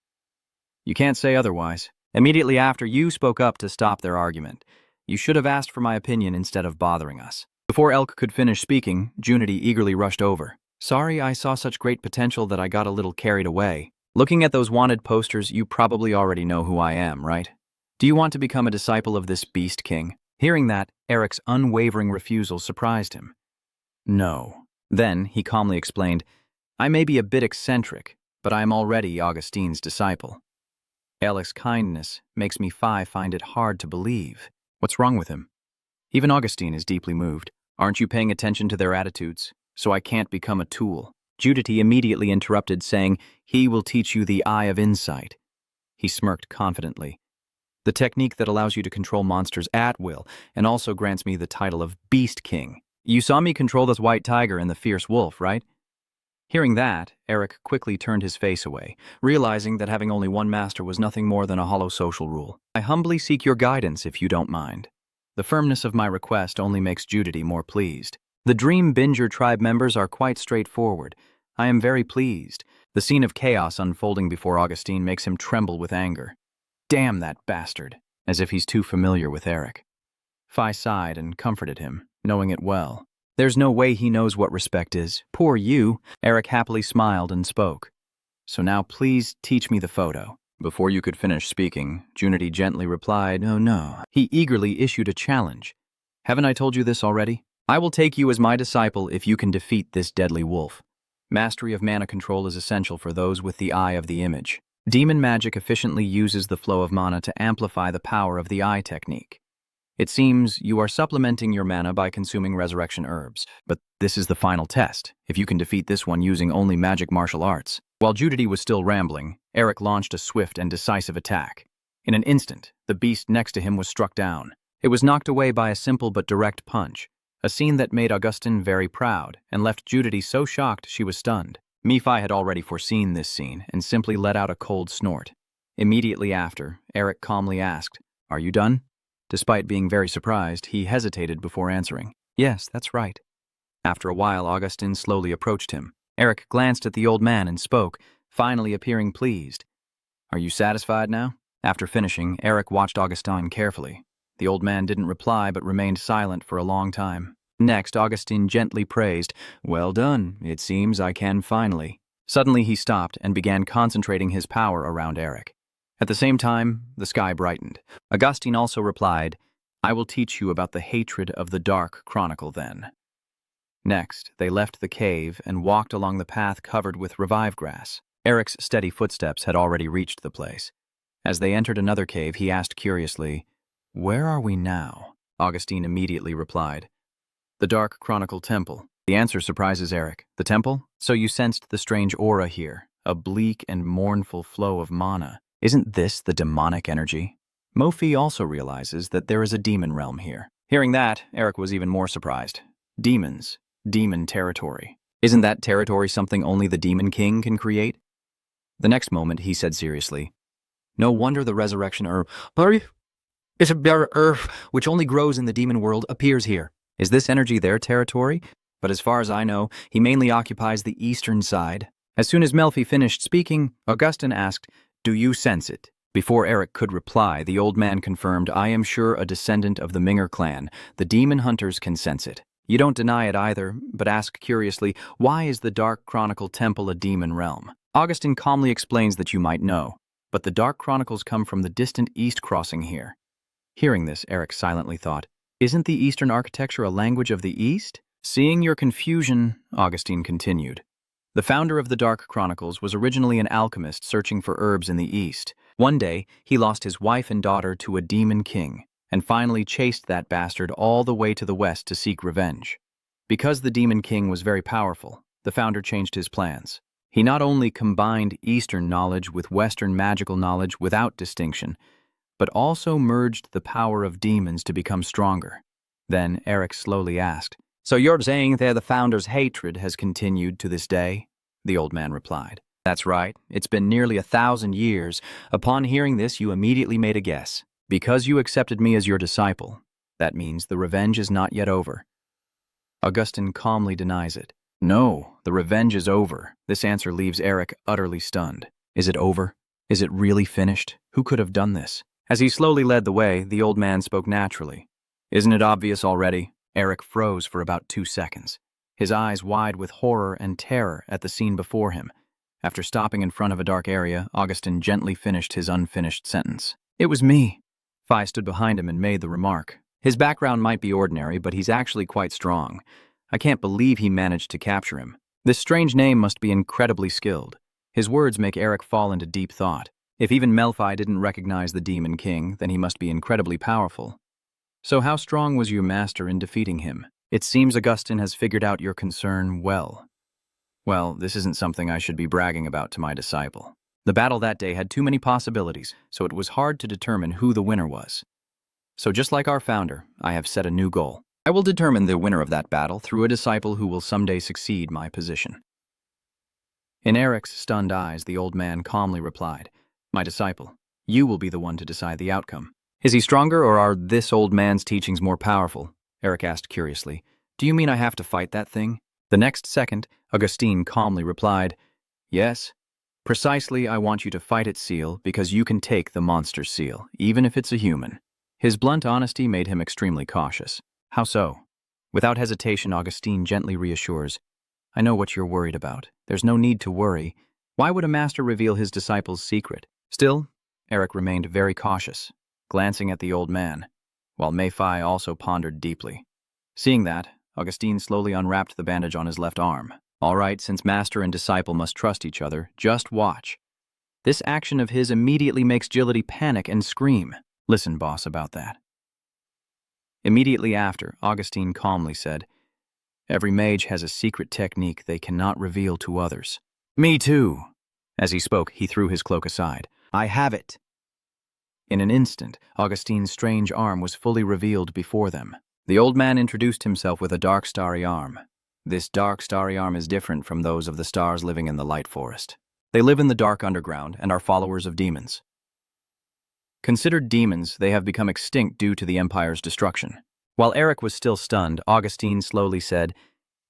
You can't say otherwise. Immediately after, you spoke up to stop their argument. You should have asked for my opinion instead of bothering us. Before Elk could finish speaking, Junity eagerly rushed over. Sorry, I saw such great potential that I got a little carried away. Looking at those wanted posters, you probably already know who I am, right? Do you want to become a disciple of this beast king? Hearing that, Eric's unwavering refusal surprised him. No. Then, he calmly explained, I may be a bit eccentric, but I am already Augustine's disciple. Eric's kindness makes Mephi find it hard to believe. What's wrong with him? Even Augustine is deeply moved. Aren't you paying attention to their attitudes? So I can't become a tool. Junity immediately interrupted, saying, He will teach you the eye of insight. He smirked confidently. The technique that allows you to control monsters at will, and also grants me the title of Beast King. You saw me control this white tiger and the fierce wolf, right? Hearing that, Eric quickly turned his face away, realizing that having only one master was nothing more than a hollow social rule. I humbly seek your guidance if you don't mind. The firmness of my request only makes Junity more pleased. The Dream Binger tribe members are quite straightforward. I am very pleased. The scene of chaos unfolding before Augustine makes him tremble with anger. Damn that bastard, as if he's too familiar with Eric. Phi sighed and comforted him, knowing it well. There's no way he knows what respect is. Poor you. Eric happily smiled and spoke. So now please teach me the photo. Before you could finish speaking, Junity gently replied, Oh no. He eagerly issued a challenge. Haven't I told you this already? I will take you as my disciple if you can defeat this deadly wolf. Mastery of mana control is essential for those with the eye of the image. Demon magic efficiently uses the flow of mana to amplify the power of the eye technique. It seems you are supplementing your mana by consuming resurrection herbs, but this is the final test, if you can defeat this one using only magic martial arts. While Junity was still rambling, Eric launched a swift and decisive attack. In an instant, the beast next to him was struck down. It was knocked away by a simple but direct punch, a scene that made Augustine very proud and left Junity so shocked she was stunned. Mephi had already foreseen this scene and simply let out a cold snort. Immediately after, Eric calmly asked, "Are you done?" Despite being very surprised, he hesitated before answering. "Yes, that's right." After a while, Augustin slowly approached him. Eric glanced at the old man and spoke, finally appearing pleased. "Are you satisfied now?" After finishing, Eric watched Augustin carefully. The old man didn't reply but remained silent for a long time. Next, Augustin gently praised, "Well done. It seems I can finally." Suddenly he stopped and began concentrating his power around Eric. At the same time, the sky brightened. Augustine also replied, "I will teach you about the hatred of the Dark Chronicle then." Next, they left the cave and walked along the path covered with revive grass. Eric's steady footsteps had already reached the place. As they entered another cave, he asked curiously, "Where are we now?" Augustine immediately replied, "The Dark Chronicle Temple." The answer surprises Eric. "The temple? So you sensed the strange aura here, a bleak and mournful flow of mana. Isn't this the demonic energy?" Mophi also realizes that there is a demon realm here. Hearing that, Eric was even more surprised. Demons. Demon territory. Isn't that territory something only the Demon King can create? The next moment, he said seriously, "No wonder the resurrection herb, it's a herb which only grows in the demon world, appears here. Is this energy their territory? But as far as I know, he mainly occupies the eastern side." As soon as Melfi finished speaking, Augustin asked, "Do you sense it?" Before Eric could reply, the old man confirmed, "I am sure a descendant of the Minger clan. The demon hunters can sense it. You don't deny it either, but ask curiously, why is the Dark Chronicle Temple a demon realm?" Augustin calmly explains that you might know, but the Dark Chronicles come from the distant East crossing here. Hearing this, Eric silently thought, "Isn't the Eastern architecture a language of the East?" Seeing your confusion, Augustine continued. The founder of the Dark Chronicles was originally an alchemist searching for herbs in the East. One day, he lost his wife and daughter to a demon king, and finally chased that bastard all the way to the west to seek revenge. Because the demon king was very powerful, the founder changed his plans. He not only combined Eastern knowledge with Western magical knowledge without distinction, but also merged the power of demons to become stronger. Then Eric slowly asked, "So you're saying that the founder's hatred has continued to this day?" The old man replied, "That's right. It's been nearly 1,000 years. Upon hearing this, you immediately made a guess. Because you accepted me as your disciple, that means the revenge is not yet over." Augustine calmly denies it. "No, the revenge is over." This answer leaves Eric utterly stunned. Is it over? Is it really finished? Who could have done this? As he slowly led the way, the old man spoke naturally. "Isn't it obvious already?" Eric froze for about 2 seconds, his eyes wide with horror and terror at the scene before him. After stopping in front of a dark area, Augustine gently finished his unfinished sentence. "It was me." Phi stood behind him and made the remark. "His background might be ordinary, but he's actually quite strong. I can't believe he managed to capture him. This strange name must be incredibly skilled." His words make Eric fall into deep thought. If even Melfi didn't recognize the Demon King, then he must be incredibly powerful. "So how strong was your master in defeating him? It seems Augustine has figured out your concern well." Well, this isn't something I should be bragging about to my disciple. The battle that day had too many possibilities, so it was hard to determine who the winner was. So just like our founder, I have set a new goal. I will determine the winner of that battle through a disciple who will someday succeed my position. In Eric's stunned eyes, the old man calmly replied, "My disciple, you will be the one to decide the outcome." "Is he stronger, or are this old man's teachings more powerful?" Eric asked curiously. "Do you mean I have to fight that thing?" The next second, Augustine calmly replied, "Yes. Precisely, I want you to fight its seal because you can take the monster's seal, even if it's a human." His blunt honesty made him extremely cautious. "How so?" Without hesitation, Augustine gently reassures, "I know what you're worried about. There's no need to worry. Why would a master reveal his disciple's secret?" Still, Eric remained very cautious, glancing at the old man, while Mephi also pondered deeply. Seeing that, Augustine slowly unwrapped the bandage on his left arm. "All right, since master and disciple must trust each other, just watch." This action of his immediately makes Agility panic and scream. "Listen, boss, about that." Immediately after, Augustine calmly said, "Every mage has a secret technique they cannot reveal to others." "Me too." As he spoke, he threw his cloak aside. "I have it." In an instant, Augustine's strange arm was fully revealed before them. The old man introduced himself with a dark starry arm. This dark starry arm is different from those of the stars living in the light forest. They live in the dark underground and are followers of demons. Considered demons, they have become extinct due to the Empire's destruction. While Eric was still stunned, Augustine slowly said,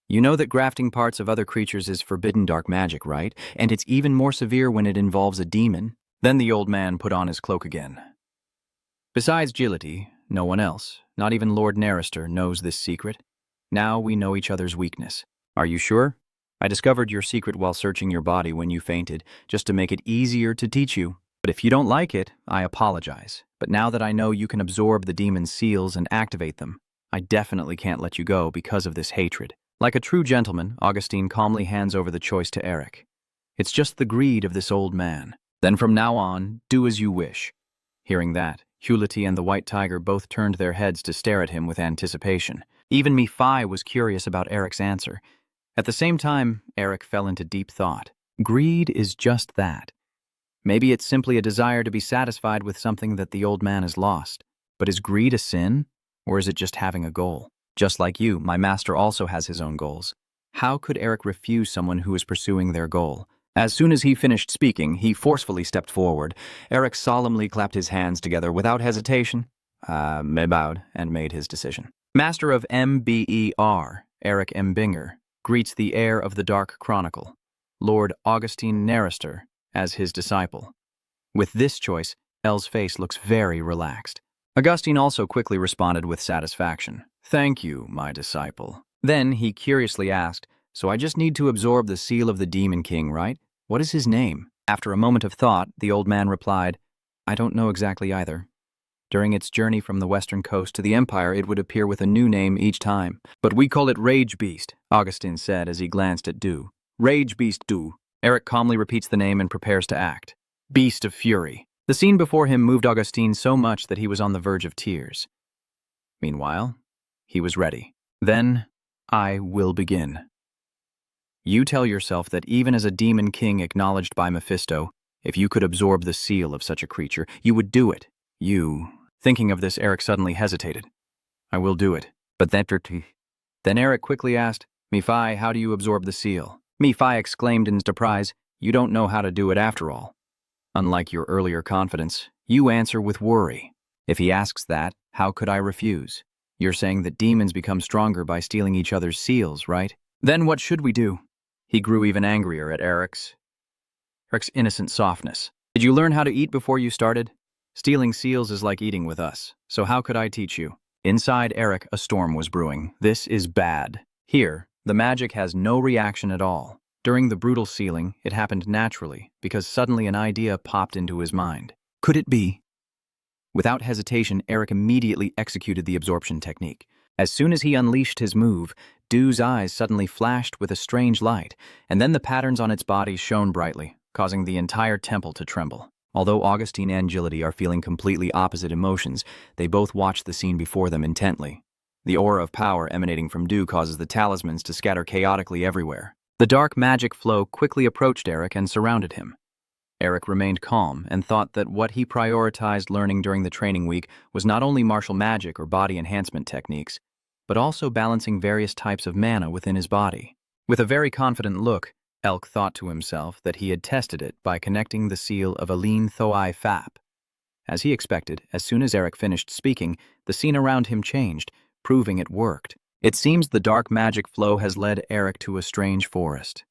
"You know that grafting parts of other creatures is forbidden dark magic, right? And it's even more severe when it involves a demon." Then the old man put on his cloak again. "Besides Gility, no one else, not even Lord Narrister, knows this secret. Now we know each other's weakness. Are you sure? I discovered your secret while searching your body when you fainted, just to make it easier to teach you. But if you don't like it, I apologize. But now that I know you can absorb the demon's seals and activate them, I definitely can't let you go because of this hatred." Like a true gentleman, Augustine calmly hands over the choice to Eric. "It's just the greed of this old man. Then from now on, do as you wish." Hearing that, Hulity and the White Tiger both turned their heads to stare at him with anticipation. Even Mephi was curious about Eric's answer. At the same time, Eric fell into deep thought. Greed is just that. Maybe it's simply a desire to be satisfied with something that the old man has lost. But is greed a sin, or is it just having a goal? Just like you, my master also has his own goals. How could Eric refuse someone who is pursuing their goal? As soon as he finished speaking, he forcefully stepped forward. Eric solemnly clapped his hands together without hesitation. He bowed and made his decision. Master of MBER, Eric Embinger, greets the heir of the Dark Chronicle, Lord Augustine Narrister, as his disciple. With this choice, El's face looks very relaxed. Augustine also quickly responded with satisfaction. "Thank you, my disciple." Then he curiously asked, "So I just need to absorb the seal of the Demon King, right? What is his name?" After a moment of thought, the old man replied, "I don't know exactly either. During its journey from the western coast to the Empire, it would appear with a new name each time. But we call it Rage Beast," Augustine said as he glanced at Du. "Rage Beast Du." Eric calmly repeats the name and prepares to act. Beast of Fury. The scene before him moved Augustine so much that he was on the verge of tears. Meanwhile, he was ready. "Then, I will begin. You tell yourself that even as a demon king acknowledged by Mephisto, if you could absorb the seal of such a creature, you would do it. Thinking of this, Eric suddenly hesitated. "I will do it. But Then Eric quickly asked, "Mephi, how do you absorb the seal?" Mephi exclaimed in surprise, "You don't know how to do it after all." Unlike your earlier confidence, you answer with worry. If he asks that, how could I refuse? You're saying that demons become stronger by stealing each other's seals, right? Then what should we do? He grew even angrier at Eric's innocent softness. "Did you learn how to eat before you started? Stealing seals is like eating with us, so how could I teach you?" Inside Eric, a storm was brewing. This is bad. Here, the magic has no reaction at all. During the brutal sealing, it happened naturally, because suddenly an idea popped into his mind. Could it be? Without hesitation, Eric immediately executed the absorption technique. As soon as he unleashed his move, Du's eyes suddenly flashed with a strange light, and then the patterns on its body shone brightly, causing the entire temple to tremble. Although Augustine and Gility are feeling completely opposite emotions, they both watch the scene before them intently. The aura of power emanating from Du causes the talismans to scatter chaotically everywhere. The dark magic flow quickly approached Eric and surrounded him. Eric remained calm and thought that what he prioritized learning during the training week was not only martial magic or body enhancement techniques, but also balancing various types of mana within his body. With a very confident look, Elk thought to himself that he had tested it by connecting the seal of Aline Thoai Fap. As he expected, as soon as Eric finished speaking, the scene around him changed, proving it worked. It seems the dark magic flow has led Eric to a strange forest.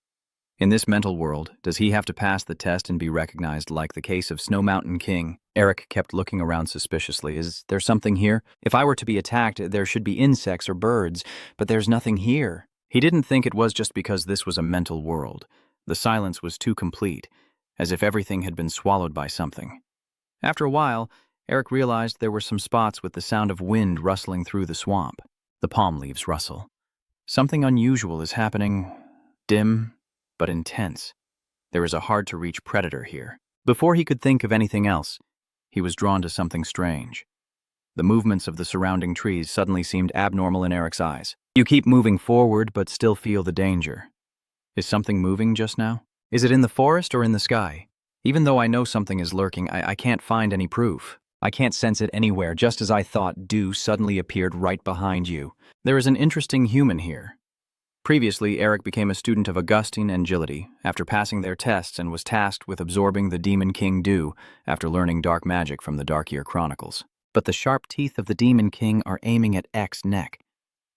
In this mental world, does he have to pass the test and be recognized like the case of Snow Mountain King? Eric kept looking around suspiciously. Is there something here? If I were to be attacked, there should be insects or birds, but there's nothing here. He didn't think it was just because this was a mental world. The silence was too complete, as if everything had been swallowed by something. After a while, Eric realized there were some spots with the sound of wind rustling through the swamp. The palm leaves rustle. Something unusual is happening, dim but intense. There is a hard-to-reach predator here. Before he could think of anything else, he was drawn to something strange. The movements of the surrounding trees suddenly seemed abnormal in Eric's eyes. You keep moving forward but still feel the danger. Is something moving just now? Is it in the forest or in the sky? Even though I know something is lurking, I can't find any proof. I can't sense it anywhere. Just as I thought, Du suddenly appeared right behind you. There is an interesting human here. Previously, Eric became a student of Augustine and agility after passing their tests and was tasked with absorbing the Demon King Du after learning dark magic from the Dark Year Chronicles. But the sharp teeth of the Demon King are aiming at Ek's neck.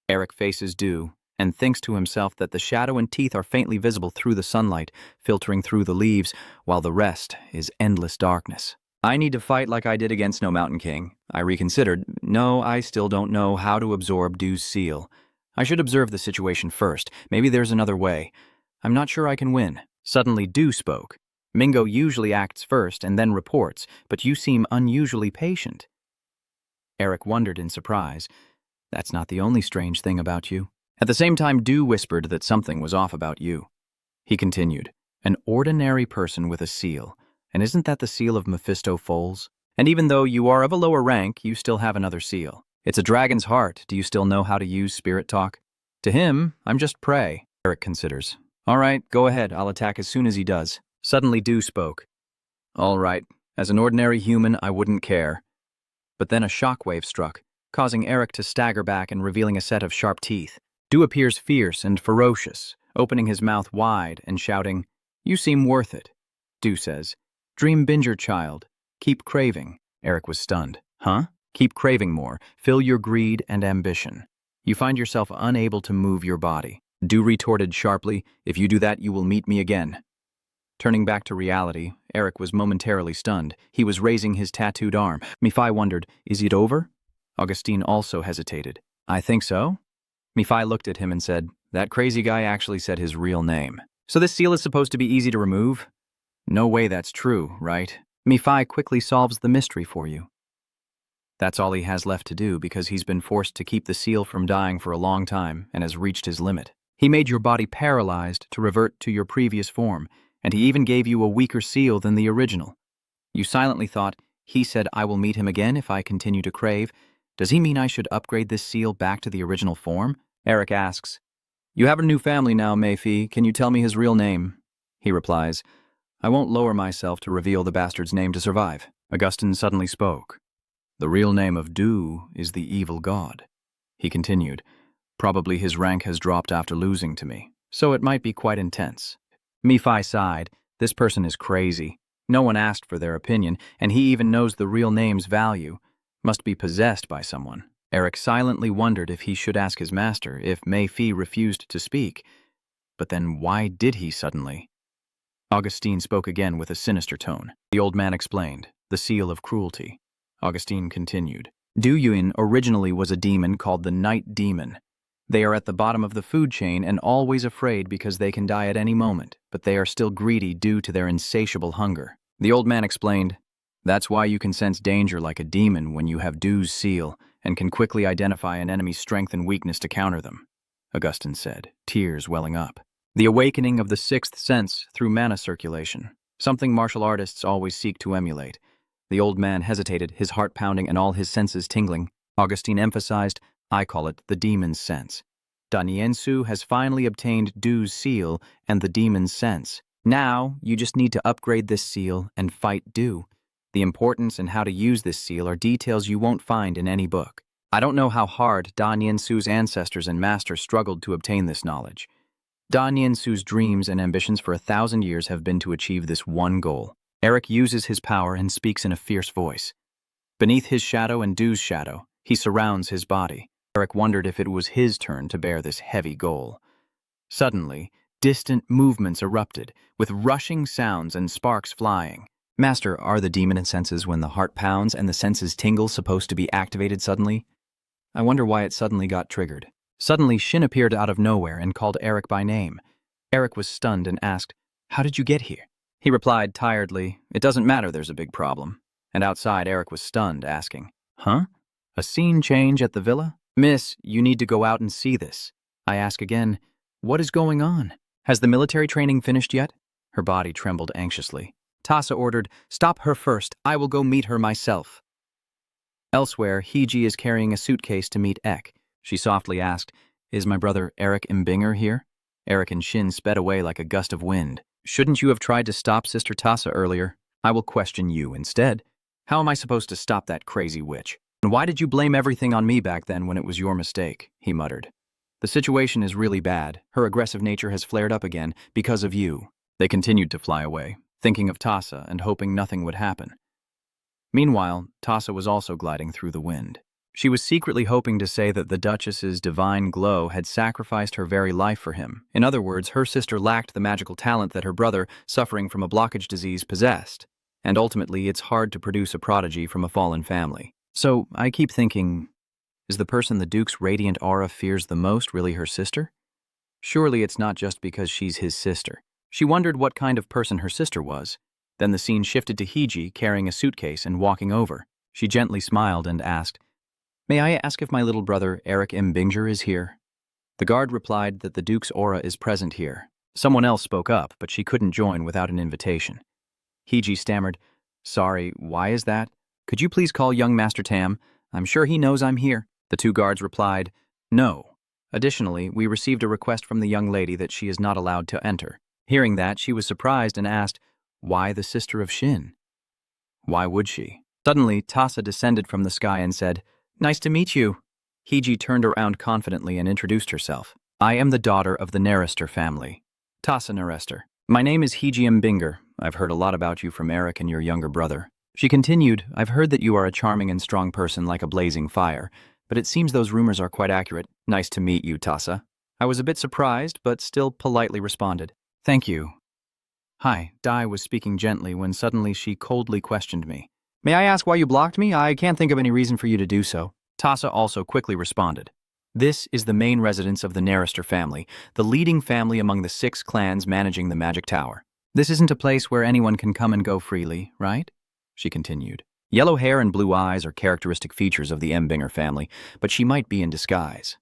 Eric faces Du and thinks to himself that the shadow and teeth are faintly visible through the sunlight, filtering through the leaves, while the rest is endless darkness. I need to fight like I did against Snow Mountain King. I reconsidered. No, I still don't know how to absorb Du's seal. I should observe the situation first. Maybe there's another way. I'm not sure I can win. Suddenly Du spoke. Mingo usually acts first and then reports, but you seem unusually patient. Eric wondered in surprise. That's not the only strange thing about you. At the same time, Du whispered that something was off about you. He continued, an ordinary person with a seal. And isn't that the seal of Mephistopheles? And even though you are of a lower rank, you still have another seal. It's a dragon's heart. Do you still know how to use spirit talk? To him, I'm just prey. Eric considers. All right, go ahead. I'll attack as soon as he does. Suddenly, Du spoke. All right. As an ordinary human, I wouldn't care. But then a shockwave struck, causing Eric to stagger back and revealing a set of sharp teeth. Du appears fierce and ferocious, opening his mouth wide and shouting, You seem worth it. Du says, Dream binger, child. Keep craving. Eric was stunned. Huh? Keep craving more. Fill your greed and ambition. You find yourself unable to move your body. Du retorted sharply, If you do that, you will meet me again. Turning back to reality, Eric was momentarily stunned. He was raising his tattooed arm. Mephi wondered, Is it over? Augustine also hesitated. I think so. Mephi looked at him and said, That crazy guy actually said his real name. So this seal is supposed to be easy to remove? No way that's true, right? Mephi quickly solves the mystery for you. That's all he has left to do because he's been forced to keep the seal from dying for a long time and has reached his limit. He made your body paralyzed to revert to your previous form, and he even gave you a weaker seal than the original. You silently thought, he said I will meet him again if I continue to crave. Does he mean I should upgrade this seal back to the original form? Eric asks. You have a new family now, Mephi. Can you tell me his real name? He replies, I won't lower myself to reveal the bastard's name to survive. Augustine suddenly spoke. The real name of Du is the evil god. He continued, Probably his rank has dropped after losing to me, so it might be quite intense. Mephi sighed. This person is crazy. No one asked for their opinion, and he even knows the real name's value. Must be possessed by someone. Eric silently wondered if he should ask his master if Mephi refused to speak. But then why did he suddenly? Augustine spoke again with a sinister tone. The old man explained, the seal of cruelty. Augustine continued. Du Yuan originally was a demon called the Night Demon. They are at the bottom of the food chain and always afraid because they can die at any moment, but they are still greedy due to their insatiable hunger. The old man explained, That's why you can sense danger like a demon when you have Du's seal and can quickly identify an enemy's strength and weakness to counter them, Augustine said, tears welling up. The awakening of the sixth sense through mana circulation, something martial artists always seek to emulate. The old man hesitated, his heart pounding and all his senses tingling. Augustine emphasized, I call it the demon's sense. Da Niansu has finally obtained Du's seal and the demon's sense. Now, you just need to upgrade this seal and fight Du. The importance and how to use this seal are details you won't find in any book. I don't know how hard Da Niansu's ancestors and masters struggled to obtain this knowledge. Da Niansu's dreams and ambitions for 1,000 years have been to achieve this one goal. Eric uses his power and speaks in a fierce voice. Beneath his shadow and Du's shadow, he surrounds his body. Eric wondered if it was his turn to bear this heavy goal. Suddenly, distant movements erupted, with rushing sounds and sparks flying. Master, are the demon senses when the heart pounds and the senses tingle supposed to be activated suddenly? I wonder why it suddenly got triggered. Suddenly, Shin appeared out of nowhere and called Eric by name. Eric was stunned and asked, How did you get here? He replied tiredly, It doesn't matter, there's a big problem. And outside, Eric was stunned, asking, Huh? A scene change at the villa? Miss, you need to go out and see this. I ask again, What is going on? Has the military training finished yet? Her body trembled anxiously. Tasa ordered, Stop her first, I will go meet her myself. Elsewhere, Hiji is carrying a suitcase to meet Ek. She softly asked, Is my brother Eric Mbinger here? Eric and Shin sped away like a gust of wind. Shouldn't you have tried to stop Sister Tasa earlier? I will question you instead. How am I supposed to stop that crazy witch? And why did you blame everything on me back then when it was your mistake? He muttered. The situation is really bad. Her aggressive nature has flared up again because of you. They continued to fly away, thinking of Tasa and hoping nothing would happen. Meanwhile, Tasa was also gliding through the wind. She was secretly hoping to say that the Duchess's divine glow had sacrificed her very life for him. In other words, her sister lacked the magical talent that her brother, suffering from a blockage disease, possessed. And ultimately, it's hard to produce a prodigy from a fallen family. So, I keep thinking, is the person the Duke's radiant aura fears the most really her sister? Surely it's not just because she's his sister. She wondered what kind of person her sister was. Then the scene shifted to Hiji carrying a suitcase and walking over. She gently smiled and asked, "May I ask if my little brother, Eric M. Binger, is here?" The guard replied that the Duke's aura is present here. Someone else spoke up, but she couldn't join without an invitation. Hiji stammered, "Sorry, why is that? Could you please call young Master Tam? I'm sure he knows I'm here." The two guards replied, "No. Additionally, we received a request from the young lady that she is not allowed to enter." Hearing that, she was surprised and asked, "Why the sister of Shin?" Why would she? Suddenly, Tasa descended from the sky and said, "Nice to meet you." Hiji turned around confidently and introduced herself. "I am the daughter of the Nerester family. Tasa Nerester. My name is Hiji Binger. I've heard a lot about you from Eric and your younger brother." She continued, "I've heard that you are a charming and strong person like a blazing fire, but it seems those rumors are quite accurate. Nice to meet you, Tasa." I was a bit surprised, but still politely responded, "Thank you." "Hi," Dai was speaking gently when suddenly she coldly questioned me. "May I ask why you blocked me? I can't think of any reason for you to do so." Tasa also quickly responded, "This is the main residence of the Nerester family, the leading family among the 6 clans managing the Magic Tower. This isn't a place where anyone can come and go freely, right?" She continued. "Yellow hair and blue eyes are characteristic features of the Binger family, but she might be in disguise.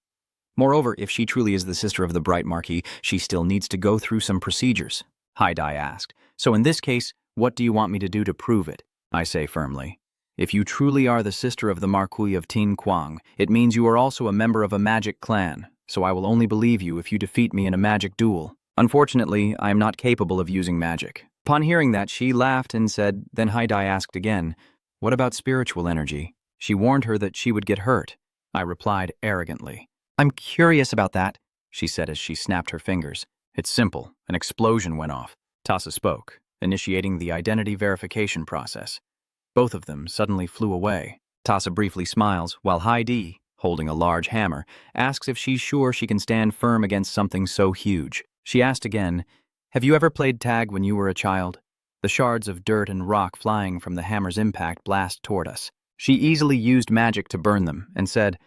Moreover, if she truly is the sister of the Bright Marquis, she still needs to go through some procedures." Haidai asked, "So in this case, what do you want me to do to prove it?" I say firmly, "If you truly are the sister of the Marquis of Tin Kwang, it means you are also a member of a magic clan, so I will only believe you if you defeat me in a magic duel. Unfortunately, I am not capable of using magic." Upon hearing that, she laughed and said, then Haidai asked again, "What about spiritual energy?" She warned her that she would get hurt. I replied arrogantly, "I'm curious about that," she said as she snapped her fingers. "It's simple. An explosion went off." Tasa spoke, initiating the identity verification process. Both of them suddenly flew away. Tasa briefly smiles, while Heidi, holding a large hammer, asks if she's sure she can stand firm against something so huge. She asked again, "Have you ever played tag when you were a child?" The shards of dirt and rock flying from the hammer's impact blast toward us. She easily used magic to burn them and said,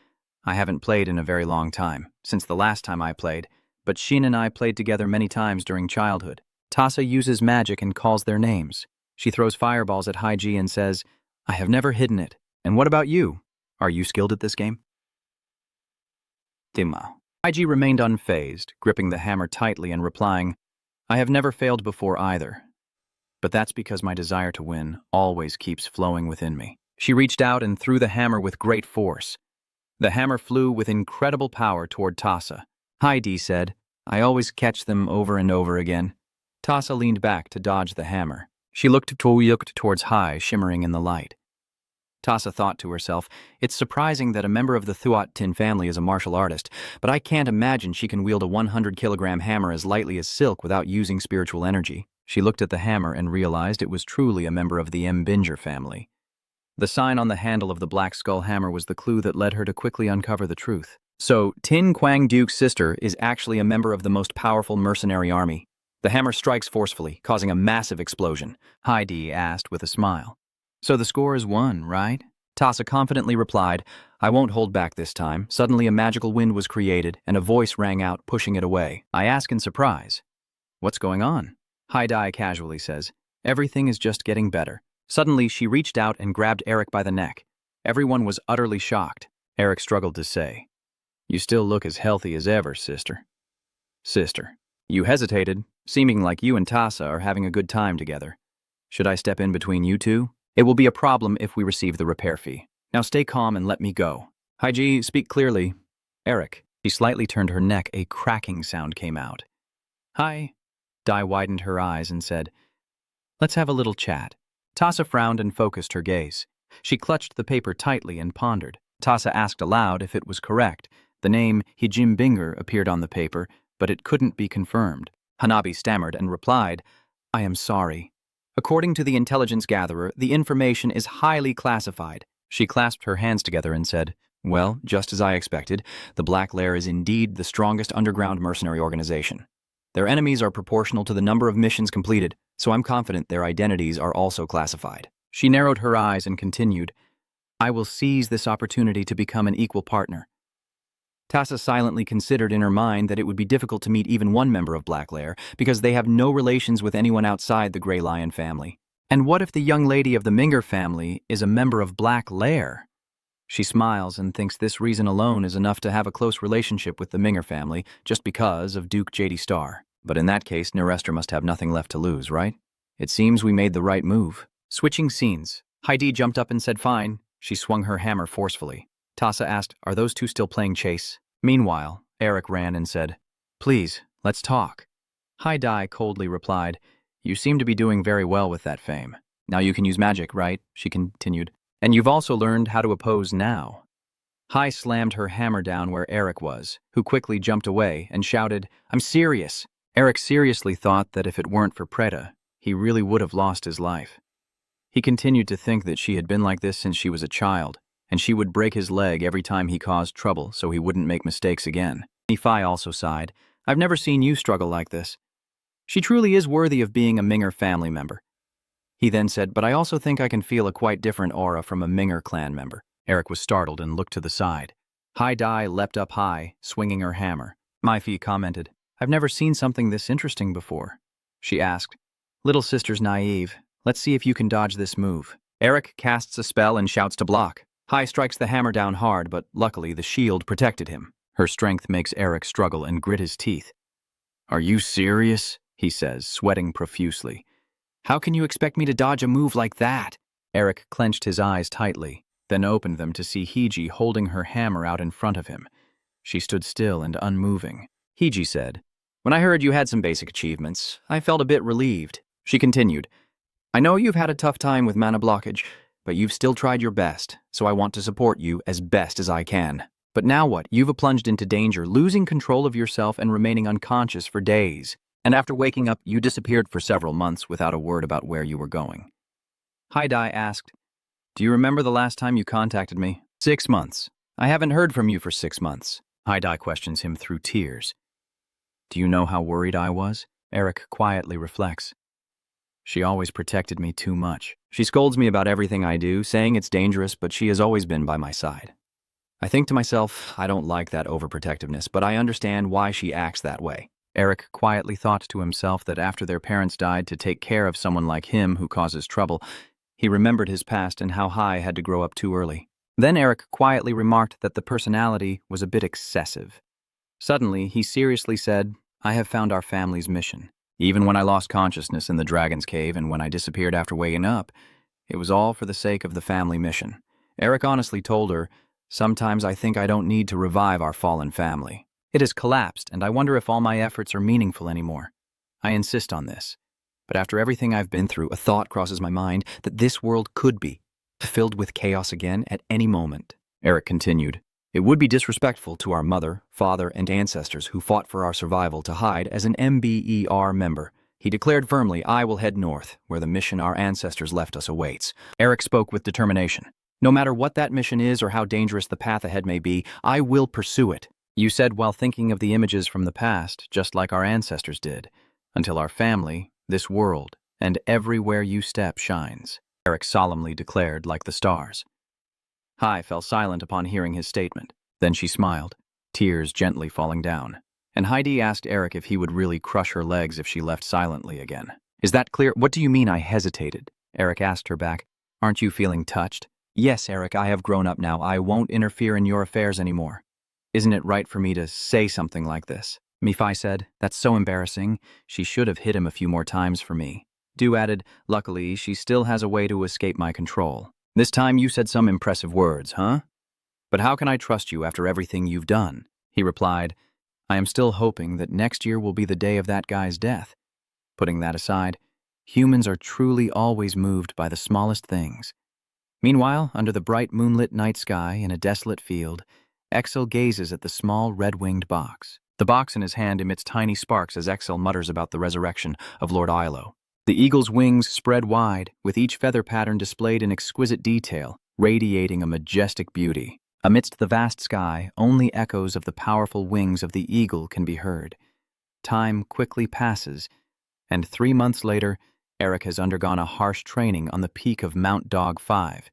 "I haven't played in a very long time, since the last time I played, but Shin and I played together many times during childhood." Tasa uses magic and calls their names. She throws fireballs at Haiji and says, "I have never hidden it. And what about you? Are you skilled at this game?" Dima. Haiji remained unfazed, gripping the hammer tightly and replying, "I have never failed before either. But that's because my desire to win always keeps flowing within me." She reached out and threw the hammer with great force. The hammer flew with incredible power toward Tasa. Heidi said, "I always catch them over and over again." Tasa leaned back to dodge the hammer. She looked towards Hai, shimmering in the light. Tasa thought to herself, "It's surprising that a member of the Thuat Tin family is a martial artist, but I can't imagine she can wield a 100-kilogram hammer as lightly as silk without using spiritual energy." She looked at the hammer and realized it was truly a member of the Binger family. The sign on the handle of the Black Skull hammer was the clue that led her to quickly uncover the truth. So, Tin Kwang Duke's sister is actually a member of the most powerful mercenary army. The hammer strikes forcefully, causing a massive explosion. Heidi asked with a smile. "So the score is 1, right?" Tasa confidently replied, "I won't hold back this time." Suddenly a magical wind was created, and a voice rang out, pushing it away. I ask in surprise, "What's going on?" Haidai casually says, "Everything is just getting better." Suddenly, she reached out and grabbed Eric by the neck. Everyone was utterly shocked. Eric struggled to say, "You still look as healthy as ever, sister." "Sister." You hesitated, seeming like you and Tasa are having a good time together. "Should I step in between you two? It will be a problem if we receive the repair fee. Now stay calm and let me go." Haiji, speak clearly. "Eric." She slightly turned her neck. A cracking sound came out. "Hi." Dai widened her eyes and said, "Let's have a little chat." Tasa frowned and focused her gaze. She clutched the paper tightly and pondered. Tasa asked aloud if it was correct. The name Hijimbinger appeared on the paper, but it couldn't be confirmed. Hanabi stammered and replied, I am sorry. According to the intelligence gatherer, the information is highly classified. She clasped her hands together and said, well, just as I expected, the Black Lair is indeed the strongest underground mercenary organization. Their enemies are proportional to the number of missions completed, so I'm confident their identities are also classified. She narrowed her eyes and continued, I will seize this opportunity to become an equal partner. Tasa silently considered in her mind that it would be difficult to meet even one member of Black Lair because they have no relations with anyone outside the Grey Lion family. And what if the young lady of the Minger family is a member of Black Lair? She smiles and thinks this reason alone is enough to have a close relationship with the Minger family just because of Duke J.D. Starr. But in that case, Nerester must have nothing left to lose, right? It seems we made the right move. Switching scenes. Heidi jumped up and said fine. She swung her hammer forcefully. Tasa asked, are those two still playing chase? Meanwhile, Eric ran and said, please, let's talk. Heidi coldly replied, you seem to be doing very well with that fame. Now you can use magic, right? She continued. And you've also learned how to oppose now. Hai slammed her hammer down where Eric was, who quickly jumped away and shouted, I'm serious. Eric seriously thought that if it weren't for Preta, he really would have lost his life. He continued to think that she had been like this since she was a child, and she would break his leg every time he caused trouble so he wouldn't make mistakes again. Nephi also sighed, I've never seen you struggle like this. She truly is worthy of being a Minger family member. He then said, but I also think I can feel a quite different aura from a Minger clan member. Eric was startled and looked to the side. Heidi leapt up high, swinging her hammer. Nephi commented, I've never seen something this interesting before. She asked, little sister's naive. Let's see if you can dodge this move. Eric casts a spell and shouts to block. Hai strikes the hammer down hard, but luckily the shield protected him. Her strength makes Eric struggle and grit his teeth. Are you serious? He says, sweating profusely. How can you expect me to dodge a move like that? Eric clenched his eyes tightly, then opened them to see Hiji holding her hammer out in front of him. She stood still and unmoving. Hiji said, when I heard you had some basic achievements, I felt a bit relieved. She continued, I know you've had a tough time with mana blockage, but you've still tried your best, so I want to support you as best as I can. But now what? You've plunged into danger, losing control of yourself and remaining unconscious for days. And after waking up, you disappeared for several months without a word about where you were going. Heidi asked, do you remember the last time you contacted me? 6 months. I haven't heard from you for 6 months. Heidi questions him through tears. Do you know how worried I was? Eric quietly reflects. She always protected me too much. She scolds me about everything I do, saying it's dangerous, but she has always been by my side. I think to myself, I don't like that overprotectiveness, but I understand why she acts that way. Eric quietly thought to himself that after their parents died to take care of someone like him who causes trouble, he remembered his past and how Hai had to grow up too early. Then Eric quietly remarked that the personality was a bit excessive. Suddenly, he seriously said, I have found our family's mission. Even when I lost consciousness in the dragon's cave and when I disappeared after waking up, it was all for the sake of the family mission. Eric honestly told her, sometimes I think I don't need to revive our fallen family. It has collapsed, and I wonder if all my efforts are meaningful anymore. I insist on this. But after everything I've been through, a thought crosses my mind that this world could be filled with chaos again at any moment. Eric continued, it would be disrespectful to our mother, father, and ancestors who fought for our survival to hide as an MBER member. He declared firmly, I will head north, where the mission our ancestors left us awaits. Eric spoke with determination. No matter what that mission is or how dangerous the path ahead may be, I will pursue it. You said while thinking of the images from the past, just like our ancestors did, until our family, this world, and everywhere you step shines. Eric solemnly declared like the stars. Hai fell silent upon hearing his statement. Then she smiled, tears gently falling down. And Heidi asked Eric if he would really crush her legs if she left silently again. Is that clear? What do you mean I hesitated? Eric asked her back. Aren't you feeling touched? Yes, Eric, I have grown up now. I won't interfere in your affairs anymore. Isn't it right for me to say something like this? Nephi said, that's so embarrassing. She should have hit him a few more times for me. Du added, luckily, she still has a way to escape my control. This time you said some impressive words, huh? But how can I trust you after everything you've done? He replied, I am still hoping that next year will be the day of that guy's death. Putting that aside, humans are truly always moved by the smallest things. Meanwhile, under the bright moonlit night sky in a desolate field, Exil gazes at the small red-winged box. The box in his hand emits tiny sparks as Exil mutters about the resurrection of Lord Ilo. The eagle's wings spread wide, with each feather pattern displayed in exquisite detail, radiating a majestic beauty. Amidst the vast sky, only echoes of the powerful wings of the eagle can be heard. Time quickly passes, and 3 months later, Eric has undergone a harsh training on the peak of Mount Dog 5.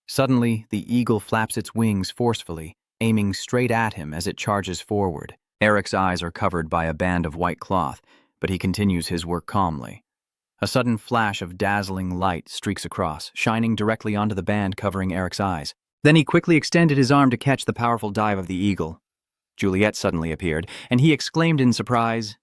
Suddenly, the eagle flaps its wings forcefully, aiming straight at him as it charges forward. Eric's eyes are covered by a band of white cloth, but he continues his work calmly. A sudden flash of dazzling light streaks across, shining directly onto the band covering Eric's eyes. Then he quickly extended his arm to catch the powerful dive of the eagle. Juliet suddenly appeared, and he exclaimed in surprise,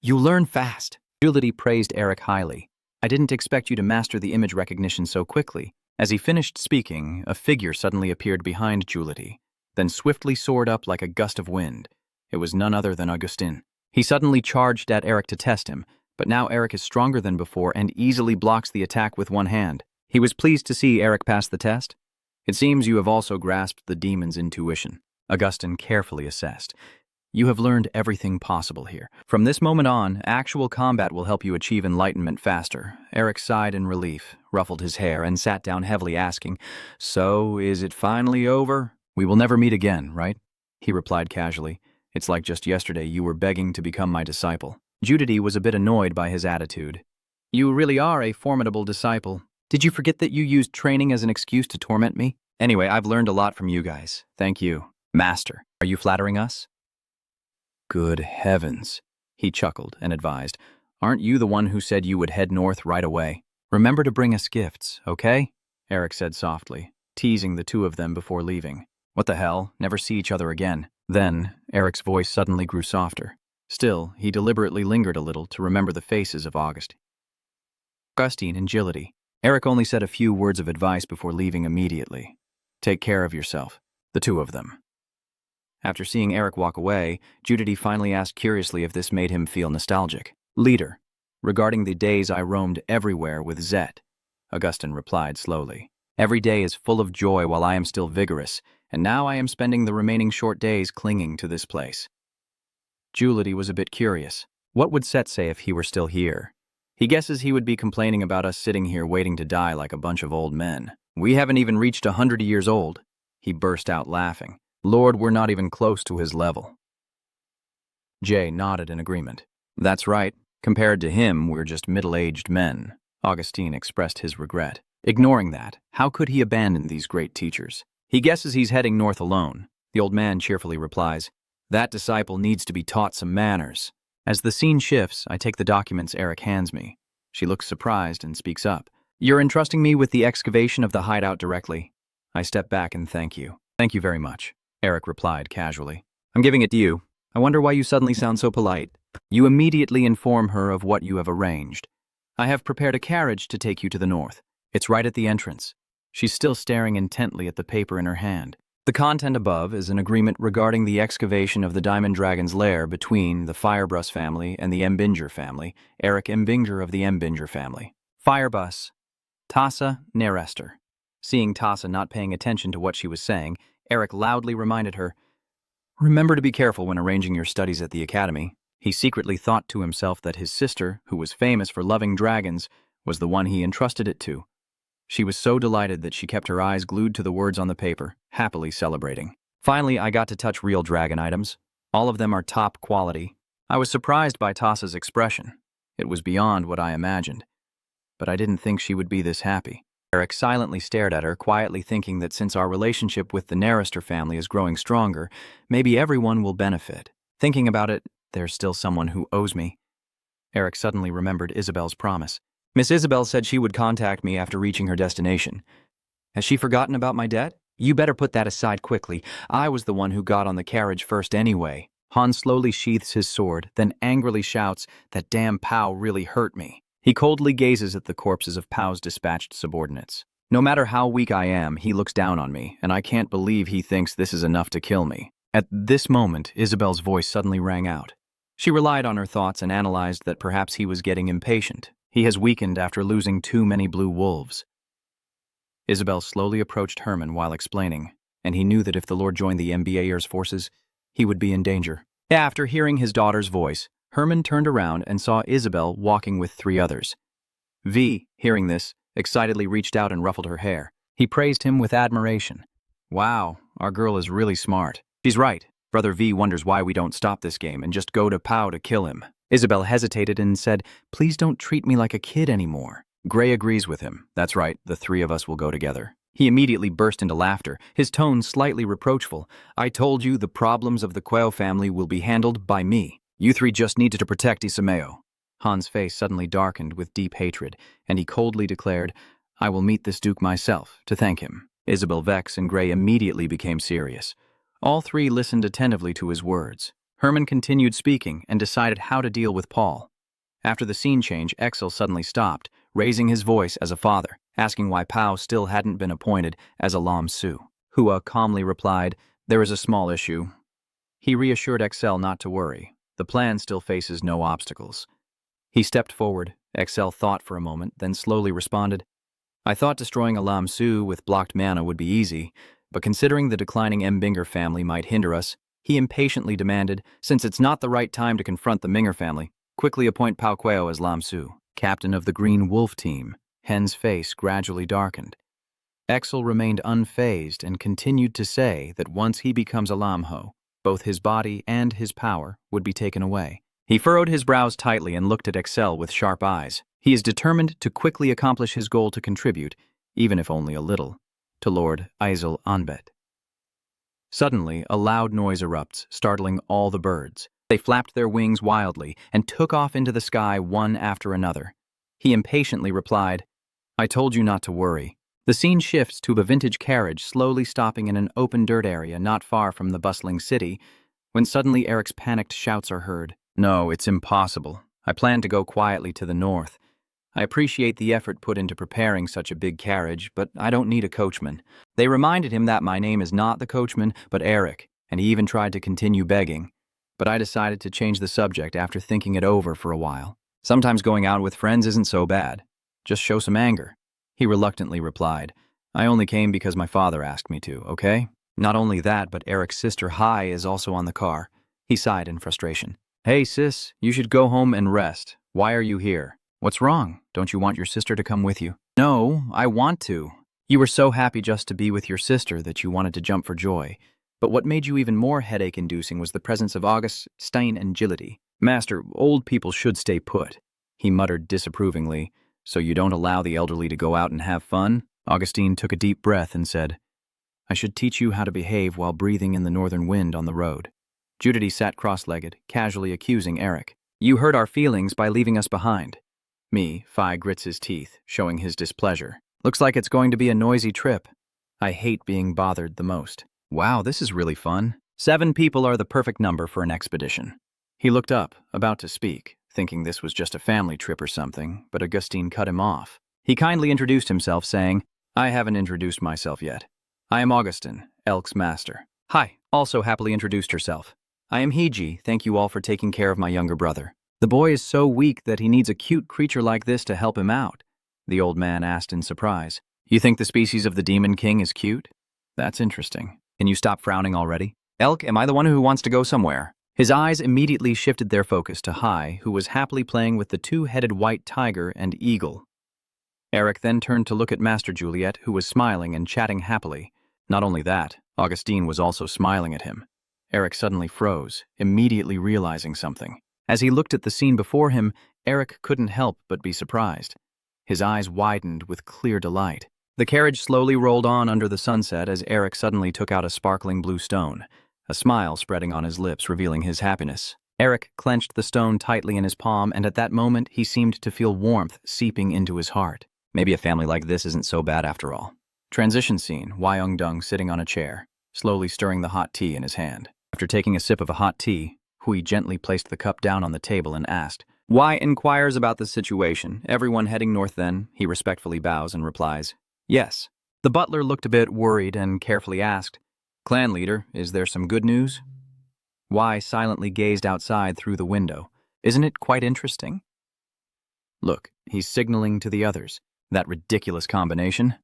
"You learn fast." Juliet praised Eric highly. "I didn't expect you to master the image recognition so quickly." As he finished speaking, a figure suddenly appeared behind Juliet, then swiftly soared up like a gust of wind. It was none other than Augustin. He suddenly charged at Eric to test him, but now Eric is stronger than before and easily blocks the attack with one hand. He was pleased to see Eric pass the test. "It seems you have also grasped the demon's intuition," Augustin carefully assessed. "You have learned everything possible here. From this moment on, actual combat will help you achieve enlightenment faster." Eric sighed in relief, ruffled his hair, and sat down heavily, asking, "So, is it finally over?" "We will never meet again, right?" he replied casually. "It's like just yesterday you were begging to become my disciple." Judity was a bit annoyed by his attitude. "You really are a formidable disciple. Did you forget that you used training as an excuse to torment me? Anyway, I've learned a lot from you guys. Thank you. Master, are you flattering us?" "Good heavens," he chuckled and advised. "Aren't you the one who said you would head north right away? Remember to bring us gifts, okay?" Eric said softly, teasing the two of them before leaving. "What the hell? Never see each other again." Then, Eric's voice suddenly grew softer. Still, he deliberately lingered a little to remember the faces of Augustine and Gility. Eric only said a few words of advice before leaving immediately. "Take care of yourself, the two of them." After seeing Eric walk away, Judity finally asked curiously if this made him feel nostalgic. "Leader, regarding the days I roamed everywhere with Zet," Augustine replied slowly. "Every day is full of joy while I am still vigorous, and now I am spending the remaining short days clinging to this place." Juliety was a bit curious. What would Set say if he were still here? He guesses he would be complaining about us sitting here waiting to die like a bunch of old men. "We haven't even reached 100 years old," he burst out laughing. "Lord, we're not even close to his level." Jay nodded in agreement. "That's right. Compared to him, we're just middle-aged men." Augustine expressed his regret. Ignoring that, how could he abandon these great teachers? He guesses he's heading north alone. The old man cheerfully replies, "That disciple needs to be taught some manners." As the scene shifts, I take the documents Eric hands me. She looks surprised and speaks up. "You're entrusting me with the excavation of the hideout directly." I step back and thank you. "Thank you very much," Eric replied casually. "I'm giving it to you. I wonder why you suddenly sound so polite." You immediately inform her of what you have arranged. "I have prepared a carriage to take you to the north. It's right at the entrance." She's still staring intently at the paper in her hand. The content above is an agreement regarding the excavation of the Diamond Dragon's lair between the Firebrus family and the Embinger family, Eric Embinger of the Embinger family. Firebus. Tasa, Nerester. Seeing Tasa not paying attention to what she was saying, Eric loudly reminded her, "Remember to be careful when arranging your studies at the academy." He secretly thought to himself that his sister, who was famous for loving dragons, was the one he entrusted it to. She was so delighted that she kept her eyes glued to the words on the paper, happily celebrating. Finally, I got to touch real dragon items. All of them are top quality. I was surprised by Tasa's expression. It was beyond what I imagined. But I didn't think she would be this happy. Eric silently stared at her, quietly thinking that since our relationship with the Nerester family is growing stronger, maybe everyone will benefit. Thinking about it, there's still someone who owes me. Eric suddenly remembered Isabel's promise. Miss Isabel said she would contact me after reaching her destination. Has she forgotten about my debt? You better put that aside quickly. I was the one who got on the carriage first anyway. Han slowly sheaths his sword, then angrily shouts, "That damn Pow really hurt me." He coldly gazes at the corpses of Pow's dispatched subordinates. No matter how weak I am, he looks down on me, and I can't believe he thinks this is enough to kill me. At this moment, Isabel's voice suddenly rang out. She relied on her thoughts and analyzed that perhaps he was getting impatient. He has weakened after losing too many blue wolves. Isabel slowly approached Herman while explaining, and he knew that if the Lord joined the MBA's forces, he would be in danger. After hearing his daughter's voice, Herman turned around and saw Isabel walking with 3 others. V, hearing this, excitedly reached out and ruffled her hair. He praised him with admiration. Wow, our girl is really smart. She's right. Brother V wonders why we don't stop this game and just go to Pow to kill him. Isabel hesitated and said, please don't treat me like a kid anymore. Gray agrees with him. That's right, the 3 of us will go together. He immediately burst into laughter, his tone slightly reproachful. I told you the problems of the Quail family will be handled by me. You 3 just needed to protect Isameo. Han's face suddenly darkened with deep hatred, and he coldly declared, I will meet this duke myself to thank him. Isabel, Vex, and Gray immediately became serious. All 3 listened attentively to his words. Herman continued speaking and decided how to deal with Paul. After the scene change, Exel suddenly stopped, raising his voice as a father, asking why Pao still hadn't been appointed as a Lam Su. Hua calmly replied, there is a small issue. He reassured Excel not to worry. The plan still faces no obstacles. He stepped forward. Excel thought for a moment, then slowly responded, I thought destroying a Lam Su with blocked mana would be easy, but considering the declining Mbinger family might hinder us, he impatiently demanded, since it's not the right time to confront the Minger family, quickly appoint Pao Queo as Lam Su, captain of the Green Wolf team. Hen's face gradually darkened. Exel remained unfazed and continued to say that once he becomes a Lamho, both his body and his power would be taken away. He furrowed his brows tightly and looked at Excel with sharp eyes. He is determined to quickly accomplish his goal to contribute, even if only a little, to Lord Isel Anbet. Suddenly, a loud noise erupts, startling all the birds. They flapped their wings wildly and took off into the sky one after another. He impatiently replied, I told you not to worry. The scene shifts to a vintage carriage slowly stopping in an open dirt area not far from the bustling city, when suddenly Eric's panicked shouts are heard. No, it's impossible. I plan to go quietly to the north. I appreciate the effort put into preparing such a big carriage, but I don't need a coachman. They reminded him that my name is not the coachman, but Eric, and he even tried to continue begging. But I decided to change the subject after thinking it over for a while. Sometimes going out with friends isn't so bad. Just show some anger. He reluctantly replied, I only came because my father asked me to, okay? Not only that, but Eric's sister Hai is also on the car. He sighed in frustration. Hey sis, you should go home and rest. Why are you here? What's wrong? Don't you want your sister to come with you? No, I want to. You were so happy just to be with your sister that you wanted to jump for joy. But what made you even more headache-inducing was the presence of August, Stein, and Agility. Master, old people should stay put. He muttered disapprovingly. So you don't allow the elderly to go out and have fun? Augustine took a deep breath and said, I should teach you how to behave while breathing in the northern wind on the road. Judity sat cross-legged, casually accusing Eric. You hurt our feelings by leaving us behind. Phi grits his teeth, showing his displeasure. Looks like it's going to be a noisy trip. I hate being bothered the most. Wow, this is really fun. 7 people are the perfect number for an expedition. He looked up, about to speak, thinking this was just a family trip or something, but Augustine cut him off. He kindly introduced himself, saying, I haven't introduced myself yet. I am Augustine, Elk's master. Hi, also happily introduced herself. I am Hiji, thank you all for taking care of my younger brother. The boy is so weak that he needs a cute creature like this to help him out, the old man asked in surprise. You think the species of the Demon King is cute? That's interesting. Can you stop frowning already? Elk, am I the one who wants to go somewhere? His eyes immediately shifted their focus to Hai, who was happily playing with the 2-headed white tiger and eagle. Eric then turned to look at Master Juliet, who was smiling and chatting happily. Not only that, Augustine was also smiling at him. Eric suddenly froze, immediately realizing something. As he looked at the scene before him, Eric couldn't help but be surprised. His eyes widened with clear delight. The carriage slowly rolled on under the sunset as Eric suddenly took out a sparkling blue stone, a smile spreading on his lips, revealing his happiness. Eric clenched the stone tightly in his palm, and at that moment he seemed to feel warmth seeping into his heart. Maybe a family like this isn't so bad after all. Transition scene, Wyong-Dung sitting on a chair, slowly stirring the hot tea in his hand. After taking a sip of a hot tea, Hui gently placed the cup down on the table and asked, Why inquires about the situation? Everyone heading north then? He respectfully bows and replies, Yes. The butler looked a bit worried and carefully asked, Clan leader, is there some good news? Wai silently gazed outside through the window. Isn't it quite interesting? Look, he's signaling to the others. That ridiculous combination.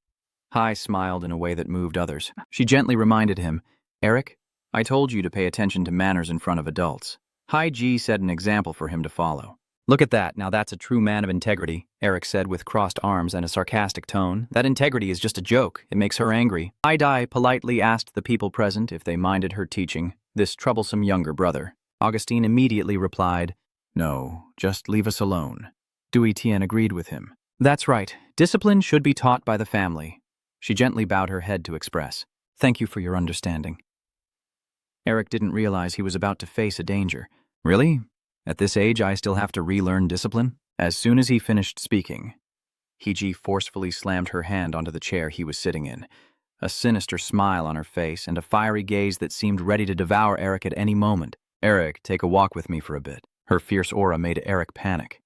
Hai smiled in a way that moved others. She gently reminded him, Eric, I told you to pay attention to manners in front of adults. Hai Ji set an example for him to follow. Look at that, now that's a true man of integrity, Eric said with crossed arms and a sarcastic tone. That integrity is just a joke. It makes her angry. Hai Dai politely asked the people present if they minded her teaching this troublesome younger brother. Augustine immediately replied, No, just leave us alone. Dui Tian agreed with him. That's right, discipline should be taught by the family. She gently bowed her head to express, Thank you for your understanding. Eric didn't realize he was about to face a danger. Really? At this age, I still have to relearn discipline? As soon as he finished speaking, Hiji forcefully slammed her hand onto the chair he was sitting in, a sinister smile on her face and a fiery gaze that seemed ready to devour Eric at any moment. Eric, take a walk with me for a bit. Her fierce aura made Eric panic.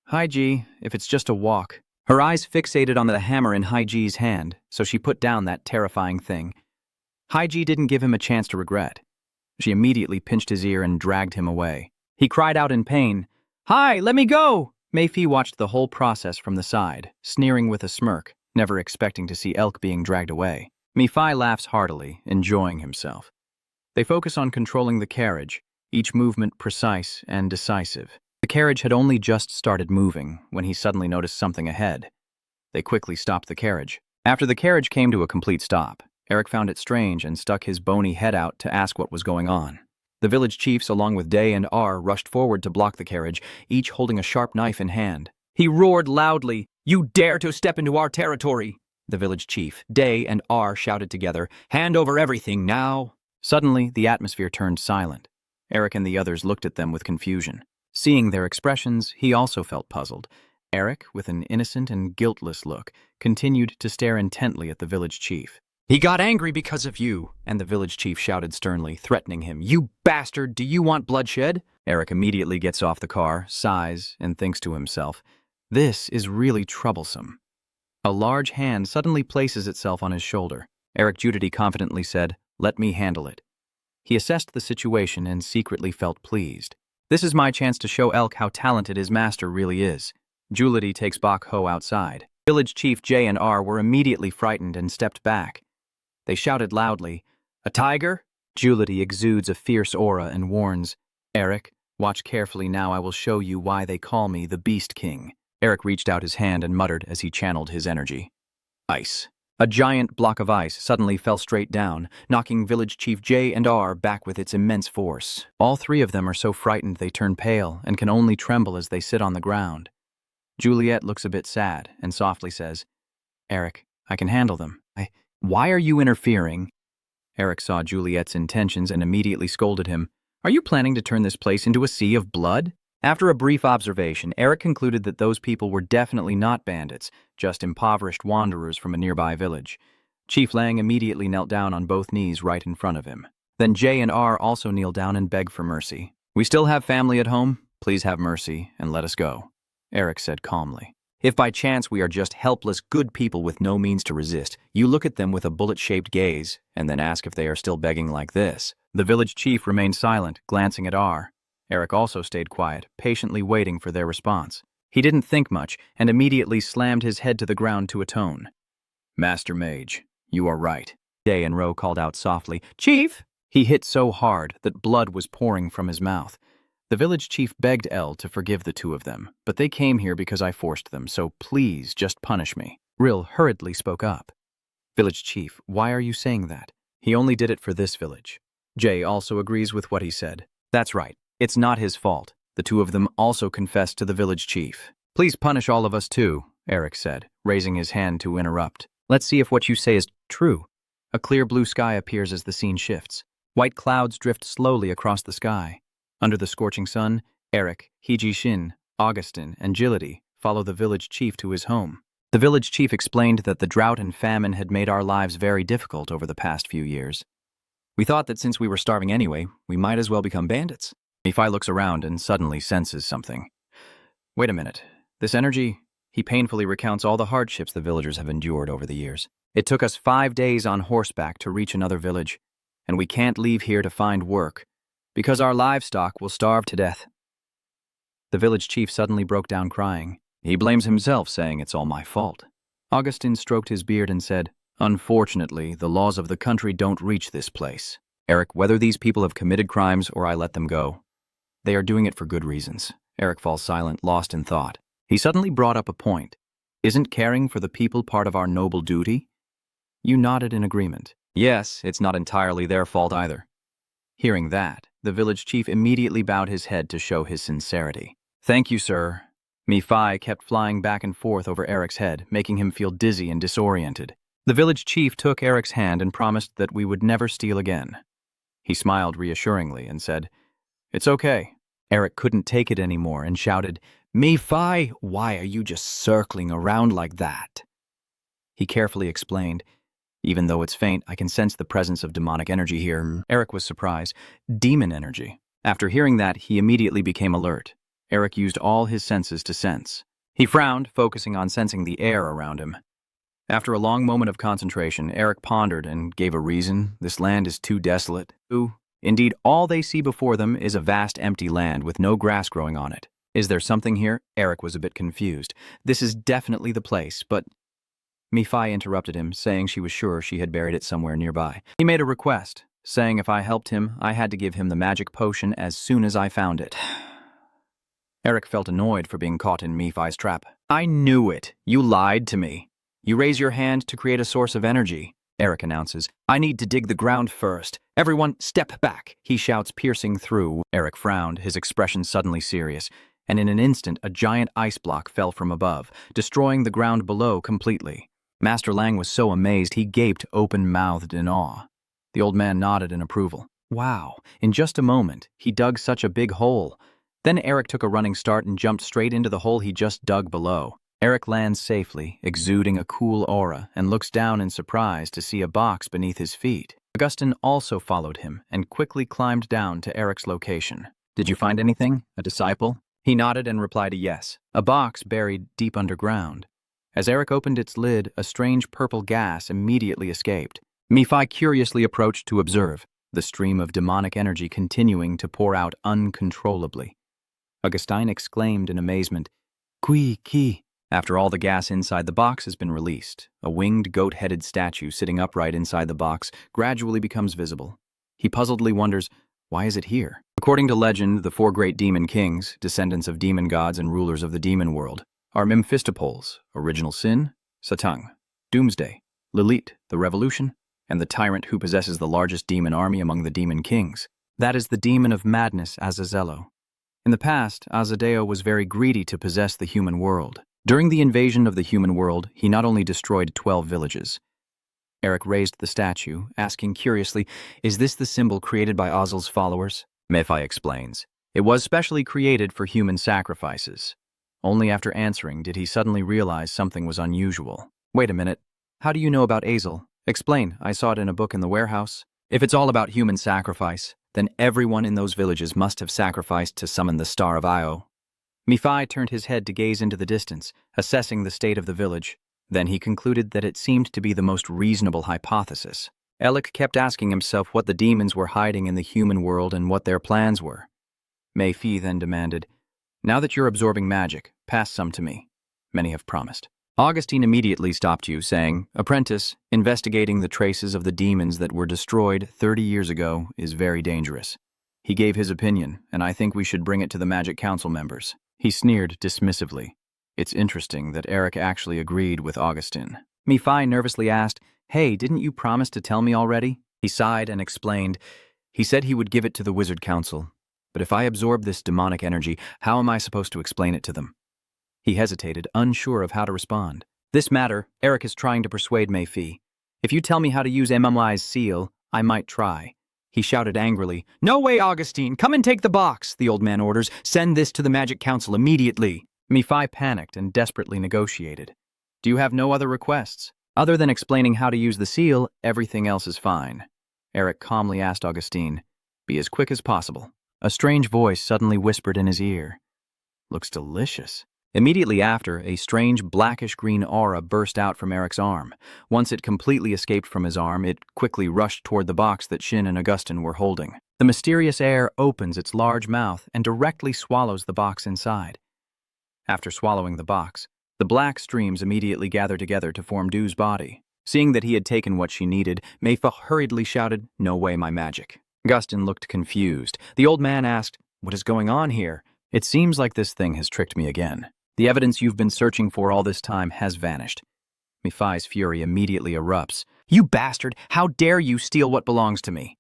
Hai Ji, if it's just a walk. Her eyes fixated on the hammer in Hai Ji's hand, so she put down that terrifying thing. Hai Ji didn't give him a chance to regret. She immediately pinched his ear and dragged him away. He cried out in pain, Hi, let me go! Mephi watched the whole process from the side, sneering with a smirk, never expecting to see Elk being dragged away. Mephi laughs heartily, enjoying himself. They focus on controlling the carriage, each movement precise and decisive. The carriage had only just started moving when he suddenly noticed something ahead. They quickly stopped the carriage. After the carriage came to a complete stop, Eric found it strange and stuck his bony head out to ask what was going on. The village chiefs, along with Day and R, rushed forward to block the carriage, each holding a sharp knife in hand. He roared loudly, You dare to step into our territory! The village chief, Day, and R shouted together, Hand over everything now! Suddenly, the atmosphere turned silent. Eric and the others looked at them with confusion. Seeing their expressions, he also felt puzzled. Eric, with an innocent and guiltless look, continued to stare intently at the village chief. He got angry because of you, and the village chief shouted sternly, threatening him. You bastard, do you want bloodshed? Eric immediately gets off the car, sighs, and thinks to himself, This is really troublesome. A large hand suddenly places itself on his shoulder. Eric Judity confidently said, Let me handle it. He assessed the situation and secretly felt pleased. This is my chance to show Elk how talented his master really is. Julity takes Bok Ho outside. Village Chief J and R were immediately frightened and stepped back. They shouted loudly, A tiger? Julity exudes a fierce aura and warns, Eric, watch carefully now, I will show you why they call me the Beast King. Eric reached out his hand and muttered as he channeled his energy. Ice. A giant block of ice suddenly fell straight down, knocking Village Chief J and R back with its immense force. All three of them are so frightened they turn pale and can only tremble as they sit on the ground. Juliet looks a bit sad and softly says, Eric, I can handle them. Why are you interfering? Eric saw Juliet's intentions and immediately scolded him. Are you planning to turn this place into a sea of blood? After a brief observation, Eric concluded that those people were definitely not bandits, just impoverished wanderers from a nearby village. Chief Lang immediately knelt down on both knees right in front of him. Then J and R also kneeled down and begged for mercy. We still have family at home. Please have mercy and let us go, Eric said calmly. If by chance we are just helpless, good people with no means to resist, you look at them with a bullet-shaped gaze and then ask if they are still begging like this. The village chief remained silent, glancing at R. Eric also stayed quiet, patiently waiting for their response. He didn't think much and immediately slammed his head to the ground to atone. Master Mage, you are right. Day and Ro called out softly, Chief! He hit so hard that blood was pouring from his mouth. The village chief begged El to forgive the two of them, but they came here because I forced them, so please just punish me. Ril hurriedly spoke up. Village chief, why are you saying that? He only did it for this village. Jay also agrees with what he said. That's right. It's not his fault. The two of them also confessed to the village chief. Please punish all of us too, Eric said, raising his hand to interrupt. Let's see if what you say is true. A clear blue sky appears as the scene shifts. White clouds drift slowly across the sky. Under the scorching sun, Eric, Hiji Shin, Augustine, and Jility follow the village chief to his home. The village chief explained that the drought and famine had made our lives very difficult over the past few years. We thought that since we were starving anyway, we might as well become bandits. Nephi looks around and suddenly senses something. Wait a minute. This energy... He painfully recounts all the hardships the villagers have endured over the years. It took us 5 days on horseback to reach another village, and we can't leave here to find work, because our livestock will starve to death. The village chief suddenly broke down crying. He blames himself, saying it's all my fault. Augustine stroked his beard and said, "Unfortunately, the laws of the country don't reach this place. Eric, whether these people have committed crimes or I let them go, they are doing it for good reasons." Eric falls silent, lost in thought. He suddenly brought up a point. "Isn't caring for the people part of our noble duty?" You nodded in agreement. Yes, it's not entirely their fault either. Hearing that, the village chief immediately bowed his head to show his sincerity. "Thank you, sir." Mephi kept flying back and forth over Eric's head, making him feel dizzy and disoriented. The village chief took Eric's hand and promised that we would never steal again. He smiled reassuringly and said, "It's okay." Eric couldn't take it anymore and shouted, "Mephi, why are you just circling around like that?" He carefully explained, "Even though it's faint, I can sense the presence of demonic energy here." Eric was surprised. Demon energy. After hearing that, he immediately became alert. Eric used all his senses to sense. He frowned, focusing on sensing the air around him. After a long moment of concentration, Eric pondered and gave a reason. This land is too desolate. Indeed, all they see before them is a vast empty land with no grass growing on it. Is there something here? Eric was a bit confused. This is definitely the place, but... Mephi interrupted him, saying she was sure she had buried it somewhere nearby. He made a request, saying if I helped him, I had to give him the magic potion as soon as I found it. Eric felt annoyed for being caught in Mephi's trap. "I knew it. You lied to me. You raise your hand to create a source of energy," Eric announces. "I need to dig the ground first. Everyone, step back," he shouts, piercing through. Eric frowned, his expression suddenly serious, and in an instant a giant ice block fell from above, destroying the ground below completely. Master Lang was so amazed he gaped open-mouthed in awe. The old man nodded in approval. Wow, in just a moment, he dug such a big hole. Then Eric took a running start and jumped straight into the hole he just dug below. Eric lands safely, exuding a cool aura, and looks down in surprise to see a box beneath his feet. Augustine also followed him and quickly climbed down to Eric's location. "Did you find anything? A disciple?" He nodded and replied a yes. A box buried deep underground. As Eric opened its lid, a strange purple gas immediately escaped. Mephi curiously approached to observe, the stream of demonic energy continuing to pour out uncontrollably. Augustine exclaimed in amazement, "Qui qui?" After all the gas inside the box has been released, a winged goat-headed statue sitting upright inside the box gradually becomes visible. He puzzledly wonders, why is it here? According to legend, the 4 great demon kings, descendants of demon gods and rulers of the demon world, are Mephistopheles, Original Sin, Satang, Doomsday, Lilith, the Revolution, and the tyrant who possesses the largest demon army among the demon kings. That is the demon of madness, Azazello. In the past, Azadeo was very greedy to possess the human world. During the invasion of the human world, he not only destroyed 12 villages. Eric raised the statue, asking curiously, "Is this the symbol created by Azel's followers?" Mephi explains, "It was specially created for human sacrifices." Only after answering did he suddenly realize something was unusual. "Wait a minute. How do you know about Azel? Explain, I saw it in a book in the warehouse." "If it's all about human sacrifice, then everyone in those villages must have sacrificed to summon the Star of Io." Mephi turned his head to gaze into the distance, assessing the state of the village. Then he concluded that it seemed to be the most reasonable hypothesis. Alec kept asking himself what the demons were hiding in the human world and what their plans were. Mephi then demanded, "Now that you're absorbing magic, pass some to me. Many have promised." Augustine immediately stopped you, saying, "Apprentice, investigating the traces of the demons that were destroyed 30 years ago is very dangerous." He gave his opinion, and I think we should bring it to the Magic Council members. He sneered dismissively. It's interesting that Eric actually agreed with Augustine. Mephi nervously asked, "Hey, didn't you promise to tell me already?" He sighed and explained, "He said he would give it to the Wizard Council. But if I absorb this demonic energy, how am I supposed to explain it to them?" He hesitated, unsure of how to respond. "This matter, Eric is trying to persuade Mephi. If you tell me how to use MMI's seal, I might try." He shouted angrily, "No way, Augustine! Come and take the box!" the old man orders. "Send this to the Magic Council immediately." Mephi panicked and desperately negotiated. "Do you have no other requests? Other than explaining how to use the seal, everything else is fine." Eric calmly asked Augustine, "Be as quick as possible." A strange voice suddenly whispered in his ear, "Looks delicious." Immediately after, a strange blackish-green aura burst out from Eric's arm. Once it completely escaped from his arm, it quickly rushed toward the box that Shin and Augustine were holding. The mysterious air opens its large mouth and directly swallows the box inside. After swallowing the box, The black streams immediately gathered together to form Du's body. Seeing that he had taken what she needed, Mepha hurriedly shouted, "No way, my magic." Gustin looked confused. The old man asked, "What is going on here?" "It seems like this thing has tricked me again. The evidence you've been searching for all this time has vanished." Mephi's fury immediately erupts. "You bastard! How dare you steal what belongs to me?"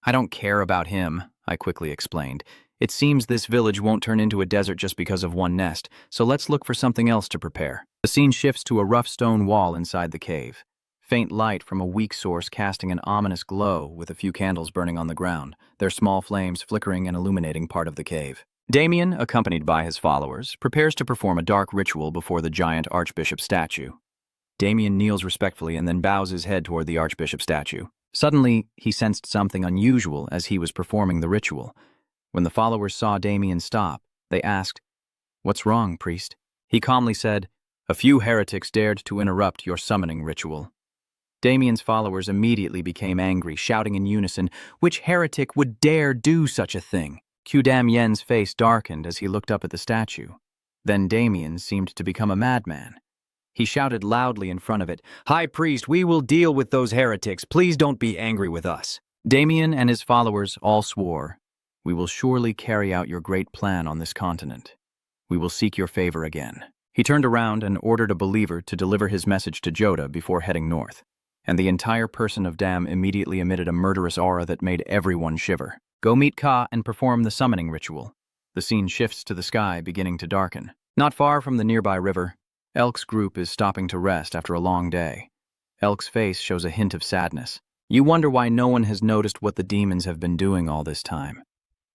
"I don't care about him," I quickly explained. "It seems this village won't turn into a desert just because of one nest, so let's look for something else to prepare." The scene shifts to a rough stone wall inside the cave. Faint light from a weak source casting an ominous glow with a few candles burning on the ground, their small flames flickering and illuminating part of the cave. Damien, accompanied by his followers, prepares to perform a dark ritual before the giant archbishop statue. Damien kneels respectfully and then bows his head toward the archbishop statue. Suddenly, he sensed something unusual as he was performing the ritual. When the followers saw Damien stop, they asked, "What's wrong, priest?" He calmly said, "A few heretics dared to interrupt your summoning ritual." Damien's followers immediately became angry, shouting in unison, "Which heretic would dare do such a thing?" Qdam Yen's face darkened as he looked up at the statue. Then Damien seemed to become a madman. He shouted loudly in front of it, "High priest, we will deal with those heretics. Please don't be angry with us." Damien and his followers all swore, "We will surely carry out your great plan on this continent. We will seek your favor again." He turned around and ordered a believer to deliver his message to Joda before heading north. And the entire person of Dam immediately emitted a murderous aura that made everyone shiver. "Go meet Ka and perform the summoning ritual." The scene shifts to the sky, beginning to darken. Not far from the nearby river, Elk's group is stopping to rest after a long day. Elk's face shows a hint of sadness. You wonder why no one has noticed what the demons have been doing all this time.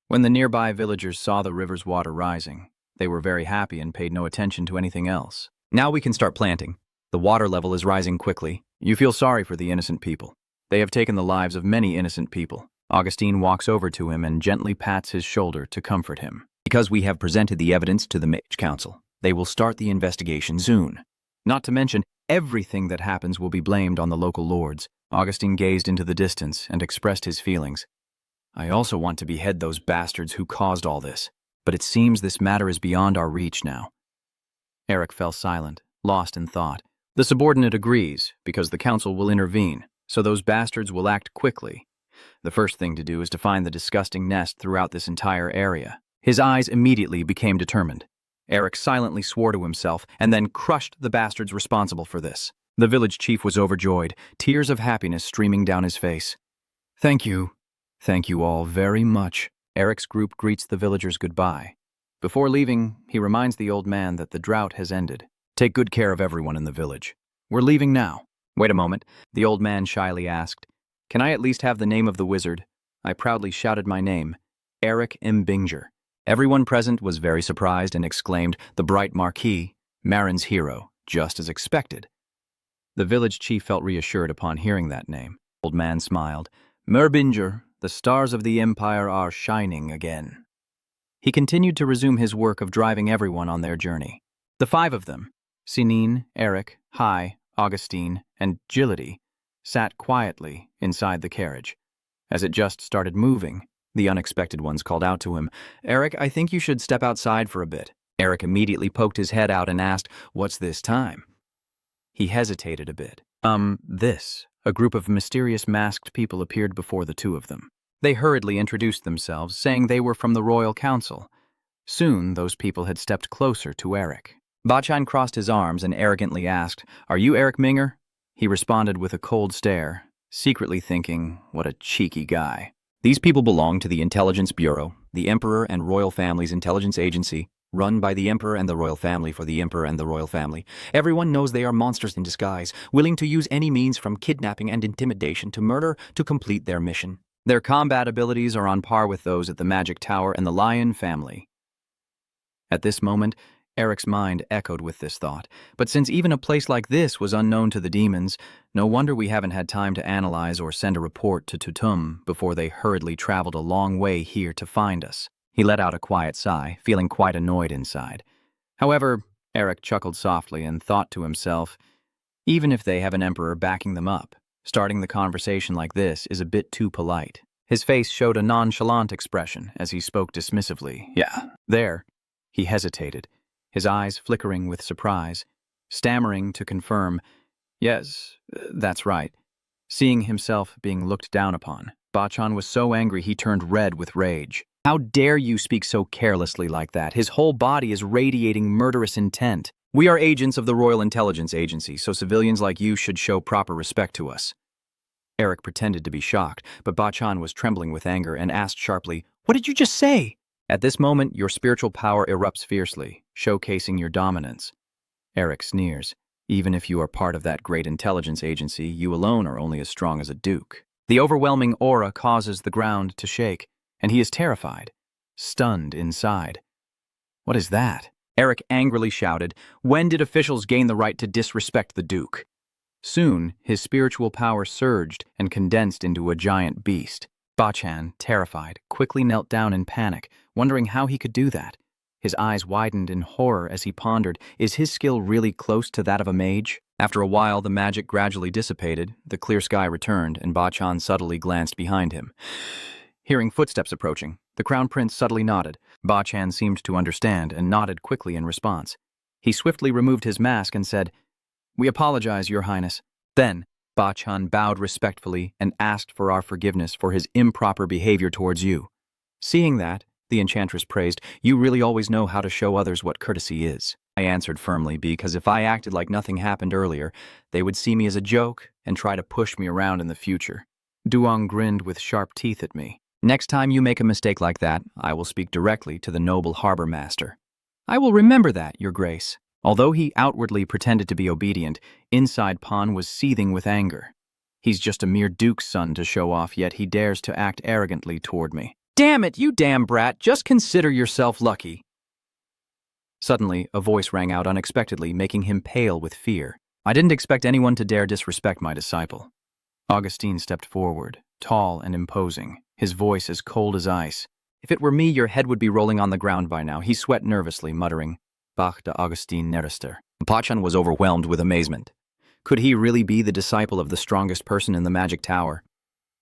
When the nearby villagers saw the river's water rising, they were very happy and paid no attention to anything else. "Now we can start planting. The water level is rising quickly." You feel sorry for the innocent people. They have taken the lives of many innocent people. Augustine walks over to him and gently pats his shoulder to comfort him. "Because we have presented the evidence to the Mage Council, they will start the investigation soon. Not to mention, everything that happens will be blamed on the local lords." Augustine gazed into the distance and expressed his feelings. "I also want to behead those bastards who caused all this, but it seems this matter is beyond our reach now." Eric fell silent, lost in thought. The subordinate agrees, because the council will intervene, so those bastards will act quickly. The first thing to do is to find the disgusting nest throughout this entire area. His eyes immediately became determined. Eric silently swore to himself and then crushed the bastards responsible for this. The village chief was overjoyed, tears of happiness streaming down his face. "Thank you. Thank you all very much." Eric's group greets the villagers goodbye. Before leaving, he reminds the old man that the drought has ended. "Take good care of everyone in the village. We're leaving now." "Wait a moment," the old man shyly asked. "Can I at least have the name of the wizard?" I proudly shouted my name, Eric Mbinger. Everyone present was very surprised and exclaimed, "The bright Marquis, Marin's hero, just as expected." The village chief felt reassured upon hearing that name. The old man smiled. "Merbinger, the stars of the empire are shining again." He continued to resume his work of driving everyone on their journey. The five of them, Sinine, Eric, Hai, Augustine, and Gility, sat quietly inside the carriage. As it just started moving, the unexpected ones called out to him, "Eric, I think you should step outside for a bit." Eric immediately poked his head out and asked, "What's this time?" He hesitated a bit. This. A group of mysterious masked people appeared before the two of them. They hurriedly introduced themselves, saying they were from the Royal Council. Soon, those people had stepped closer to Eric. Bachan crossed his arms and arrogantly asked, "Are you Eric Minger?" He responded with a cold stare, secretly thinking, what a cheeky guy. "These people belong to the Intelligence Bureau, the Emperor and Royal Family's intelligence agency, run by the Emperor and the Royal Family for the Emperor and the Royal Family. Everyone knows they are monsters in disguise, willing to use any means from kidnapping and intimidation to murder to complete their mission. Their combat abilities are on par with those at the Magic Tower and the Lion Family." At this moment, Eric's mind echoed with this thought. But since even a place like this was unknown to the demons, no wonder we haven't had time to analyze or send a report to Tutum before they hurriedly traveled a long way here to find us. He let out a quiet sigh, feeling quite annoyed inside. However, Eric chuckled softly and thought to himself, even if they have an emperor backing them up, starting the conversation like this is a bit too polite. His face showed a nonchalant expression as he spoke dismissively. "Yeah, there." He hesitated, his eyes flickering with surprise. Stammering to confirm, "Yes, that's right." Seeing himself being looked down upon, Bachan was so angry he turned red with rage. "How dare you speak so carelessly like that? His whole body is radiating murderous intent. We are agents of the Royal Intelligence Agency, so civilians like you should show proper respect to us." Eric pretended to be shocked, but Bachan was trembling with anger and asked sharply, "What did you just say?" At this moment, your spiritual power erupts fiercely, showcasing your dominance. Eric sneers. "Even if you are part of that great intelligence agency, you alone are only as strong as a duke." The overwhelming aura causes the ground to shake, and he is terrified, stunned inside. "What is that?" Eric angrily shouted. "When did officials gain the right to disrespect the duke?" Soon, his spiritual power surged and condensed into a giant beast. Bachan, terrified, quickly knelt down in panic, wondering how he could do that. His eyes widened in horror as he pondered, is his skill really close to that of a mage? After a while, the magic gradually dissipated, the clear sky returned, and Bachan subtly glanced behind him. Hearing footsteps approaching, the Crown Prince subtly nodded. Bachan seemed to understand and nodded quickly in response. He swiftly removed his mask and said, "We apologize, Your Highness." Then, Bachan bowed respectfully and asked for our forgiveness for his improper behavior towards you. Seeing that, the enchantress praised, "You really always know how to show others what courtesy is." I answered firmly, because if I acted like nothing happened earlier, they would see me as a joke and try to push me around in the future. Duong grinned with sharp teeth at me. "Next time you make a mistake like that, I will speak directly to the noble harbor master." "I will remember that, Your Grace." Although he outwardly pretended to be obedient, inside Pan was seething with anger. He's just a mere duke's son to show off, yet he dares to act arrogantly toward me. "Damn it, you damn brat, just consider yourself lucky." Suddenly, a voice rang out unexpectedly, making him pale with fear. I didn't expect anyone to dare disrespect my disciple. Augustine stepped forward, tall and imposing, his voice as cold as ice. "If it were me, your head would be rolling on the ground by now." He sweat nervously, muttering, "Bach de Augustine Nerester." Bachan was overwhelmed with amazement. Could he really be the disciple of the strongest person in the magic tower?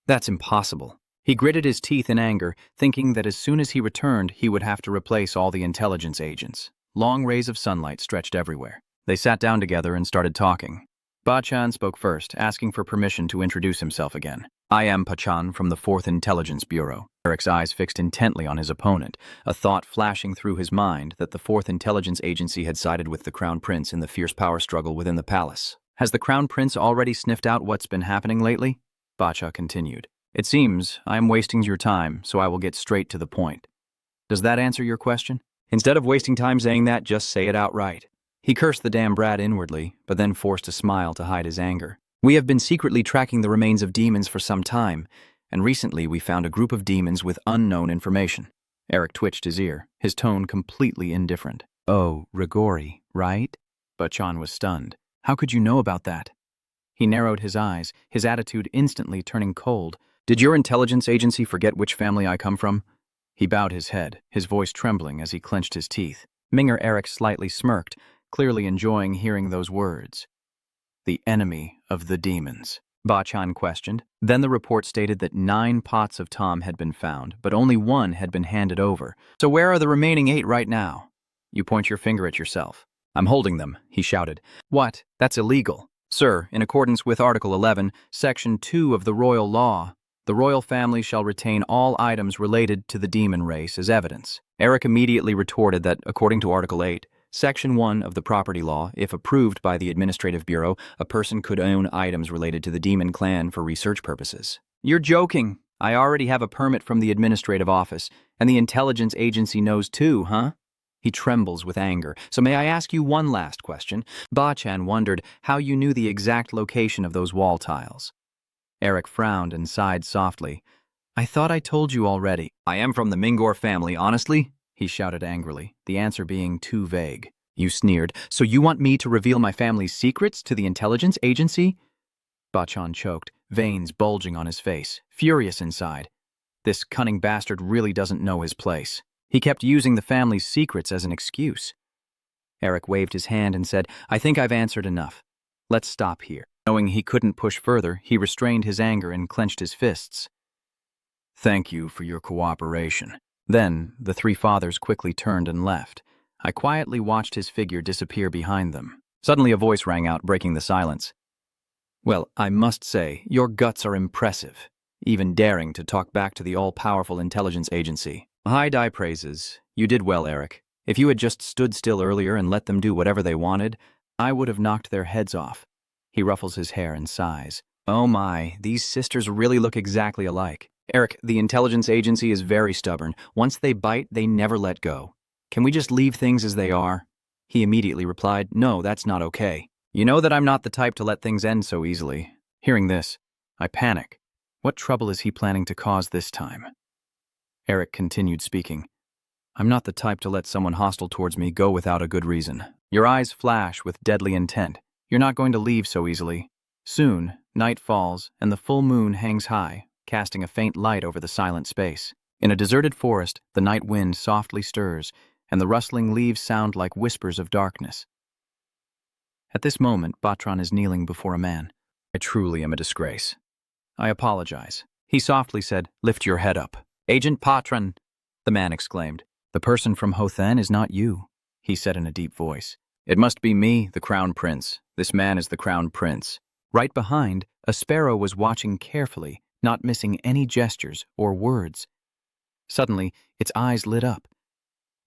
That's impossible. He gritted his teeth in anger, thinking that as soon as he returned, he would have to replace all the intelligence agents. Long rays of sunlight stretched everywhere. They sat down together and started talking. Bachan spoke first, asking for permission to introduce himself again. "I am Bachan from the 4th Intelligence Bureau." Eric's eyes fixed intently on his opponent, a thought flashing through his mind that the 4th Intelligence Agency had sided with the Crown Prince in the fierce power struggle within the palace. "Has the Crown Prince already sniffed out what's been happening lately?" Bacha continued. "It seems I am wasting your time, so I will get straight to the point. Does that answer your question?" "Instead of wasting time saying that, just say it outright." He cursed the damn brat inwardly, but then forced a smile to hide his anger. "We have been secretly tracking the remains of demons for some time, and recently we found a group of demons with unknown information." Eric twitched his ear, his tone completely indifferent. "Oh, Rigori, right?" Bachan was stunned. "How could you know about that?" He narrowed his eyes, his attitude instantly turning cold. "Did your intelligence agency forget which family I come from?" He bowed his head, his voice trembling as he clenched his teeth. Minger Eric slightly smirked, clearly enjoying hearing those words. "The enemy of the demons?" Bachan questioned. Then the report stated that 9 pots of Tom had been found, but only 1 had been handed over. "So where are the remaining 8 right now?" "You point your finger at yourself." "I'm holding them," he shouted. "What? That's illegal." "Sir, in accordance with Article 11, Section 2 of the Royal Law, the royal family shall retain all items related to the demon race as evidence." Eric immediately retorted that, according to Article 8, Section 1 of the Property Law, if approved by the Administrative Bureau, a person could own items related to the demon clan for research purposes. "You're joking. I already have a permit from the Administrative Office, and the Intelligence Agency knows too, huh?" He trembles with anger. "So may I ask you one last question?" Bachan wondered how you knew the exact location of those wall tiles. Eric frowned and sighed softly. "I thought I told you already." "I am from the Mingor family, honestly?" he shouted angrily, the answer being too vague. You sneered. "So you want me to reveal my family's secrets to the intelligence agency?" Bachan choked, veins bulging on his face, furious inside. This cunning bastard really doesn't know his place. He kept using the family's secrets as an excuse. Eric waved his hand and said, "I think I've answered enough. Let's stop here." Knowing he couldn't push further, he restrained his anger and clenched his fists. "Thank you for your cooperation." Then, the 3 fathers quickly turned and left. I quietly watched his figure disappear behind them. Suddenly a voice rang out, breaking the silence. Well, I must say, your guts are impressive, even daring to talk back to the all-powerful intelligence agency. High die praises. You did well, Eric. If you had just stood still earlier and let them do whatever they wanted, I would have knocked their heads off. He ruffles his hair and sighs. Oh my, these sisters really look exactly alike. Eric, the intelligence agency is very stubborn. Once they bite, they never let go. Can we just leave things as they are? He immediately replied, no, that's not okay. You know that I'm not the type to let things end so easily. Hearing this, I panic. What trouble is he planning to cause this time? Eric continued speaking. I'm not the type to let someone hostile towards me go without a good reason. Your eyes flash with deadly intent. You're not going to leave so easily. Soon, night falls, and the full moon hangs high, casting a faint light over the silent space. In a deserted forest, the night wind softly stirs, and the rustling leaves sound like whispers of darkness. At this moment, Batran is kneeling before a man. I truly am a disgrace. I apologize. He softly said, lift your head up. Agent Patran, the man exclaimed. The person from Hothen is not you, he said in a deep voice. It must be me, the Crown Prince. This man is the Crown Prince. Right behind, a sparrow was watching carefully, not missing any gestures or words. Suddenly, its eyes lit up.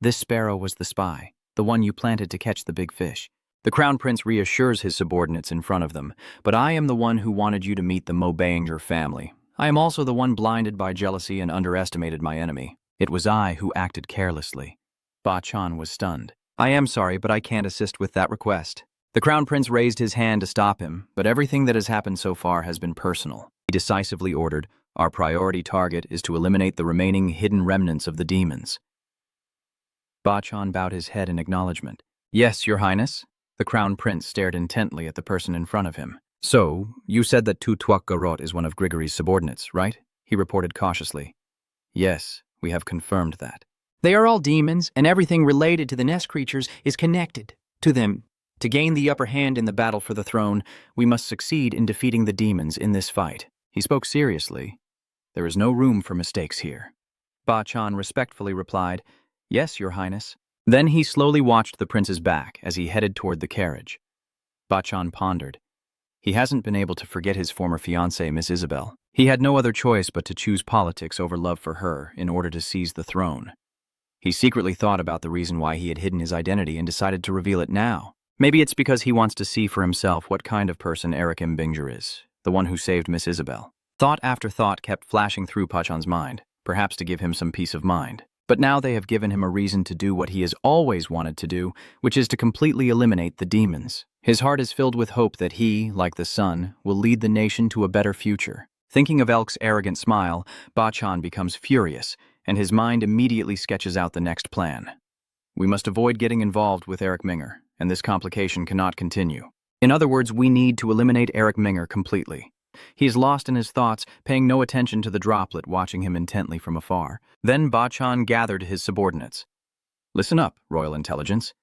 This sparrow was the spy, the one you planted to catch the big fish. The Crown Prince reassures his subordinates in front of them, but I am the one who wanted you to meet the Mobanger family. I am also the one blinded by jealousy and underestimated my enemy. It was I who acted carelessly. Ba Chan was stunned. I am sorry, but I can't assist with that request. The Crown Prince raised his hand to stop him, but everything that has happened so far has been personal. He decisively ordered, our priority target is to eliminate the remaining hidden remnants of the demons. Ba Chan bowed his head in acknowledgement. Yes, Your Highness. The Crown Prince stared intently at the person in front of him. So, you said that Tutuak Garot is one of Grigory's subordinates, right? He reported cautiously. Yes, we have confirmed that. They are all demons, and everything related to the nest creatures is connected to them. To gain the upper hand in the battle for the throne, we must succeed in defeating the demons in this fight. He spoke seriously. There is no room for mistakes here. Ba Chan respectfully replied, Yes, Your Highness. Then he slowly watched the prince's back as he headed toward the carriage. Ba Chan pondered. He hasn't been able to forget his former fiancée, Miss Isabel. He had no other choice but to choose politics over love for her in order to seize the throne. He secretly thought about the reason why he had hidden his identity and decided to reveal it now. Maybe it's because he wants to see for himself what kind of person Eric Mbinger is, the one who saved Miss Isabel. Thought after thought kept flashing through Pachan's mind, perhaps to give him some peace of mind. But now they have given him a reason to do what he has always wanted to do, which is to completely eliminate the demons. His heart is filled with hope that he, like the sun, will lead the nation to a better future. Thinking of Elk's arrogant smile, Ba Chan becomes furious, and his mind immediately sketches out the next plan. We must avoid getting involved with Eric Minger, and this complication cannot continue. In other words, we need to eliminate Eric Minger completely. He is lost in his thoughts, paying no attention to the droplet watching him intently from afar. Then Ba Chan gathered his subordinates. Listen up, Royal Intelligence.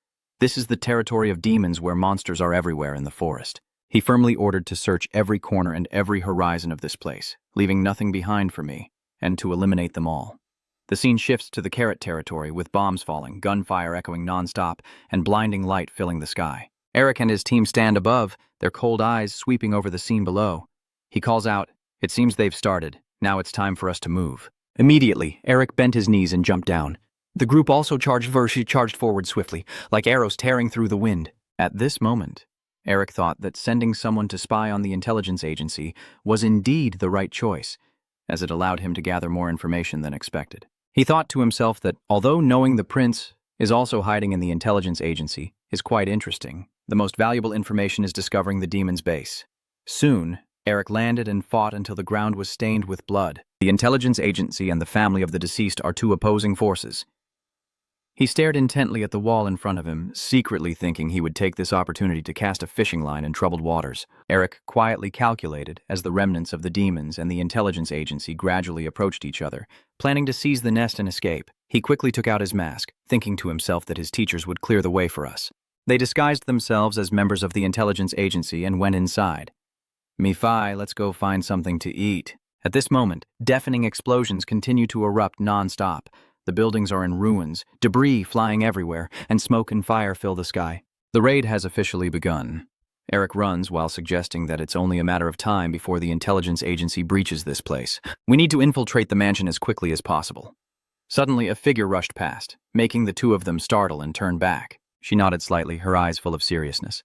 This is the territory of demons where monsters are everywhere in the forest. He firmly ordered to search every corner and every horizon of this place, leaving nothing behind for me, and to eliminate them all. The scene shifts to the Carrot territory with bombs falling, gunfire echoing non-stop, and blinding light filling the sky. Eric and his team stand above, their cold eyes sweeping over the scene below. He calls out, It seems they've started. Now it's time for us to move. Immediately, Eric bent his knees and jumped down. The group also charged forward swiftly, like arrows tearing through the wind. At this moment, Eric thought that sending someone to spy on the intelligence agency was indeed the right choice, as it allowed him to gather more information than expected. He thought to himself that, although knowing the prince is also hiding in the intelligence agency is quite interesting, the most valuable information is discovering the demon's base. Soon, Eric landed and fought until the ground was stained with blood. The intelligence agency and the family of the deceased are two opposing forces. He stared intently at the wall in front of him, secretly thinking he would take this opportunity to cast a fishing line in troubled waters. Eric quietly calculated as the remnants of the demons and the intelligence agency gradually approached each other, planning to seize the nest and escape. He quickly took out his mask, thinking to himself that his teachers would clear the way for us. They disguised themselves as members of the intelligence agency and went inside. "Mi-fi, let's go find something to eat." At this moment, deafening explosions continue to erupt non-stop. The buildings are in ruins, debris flying everywhere, and smoke and fire fill the sky. The raid has officially begun. Eric runs while suggesting that it's only a matter of time before the intelligence agency breaches this place. We need to infiltrate the mansion as quickly as possible. Suddenly, a figure rushed past, making the two of them startle and turn back. She nodded slightly, her eyes full of seriousness.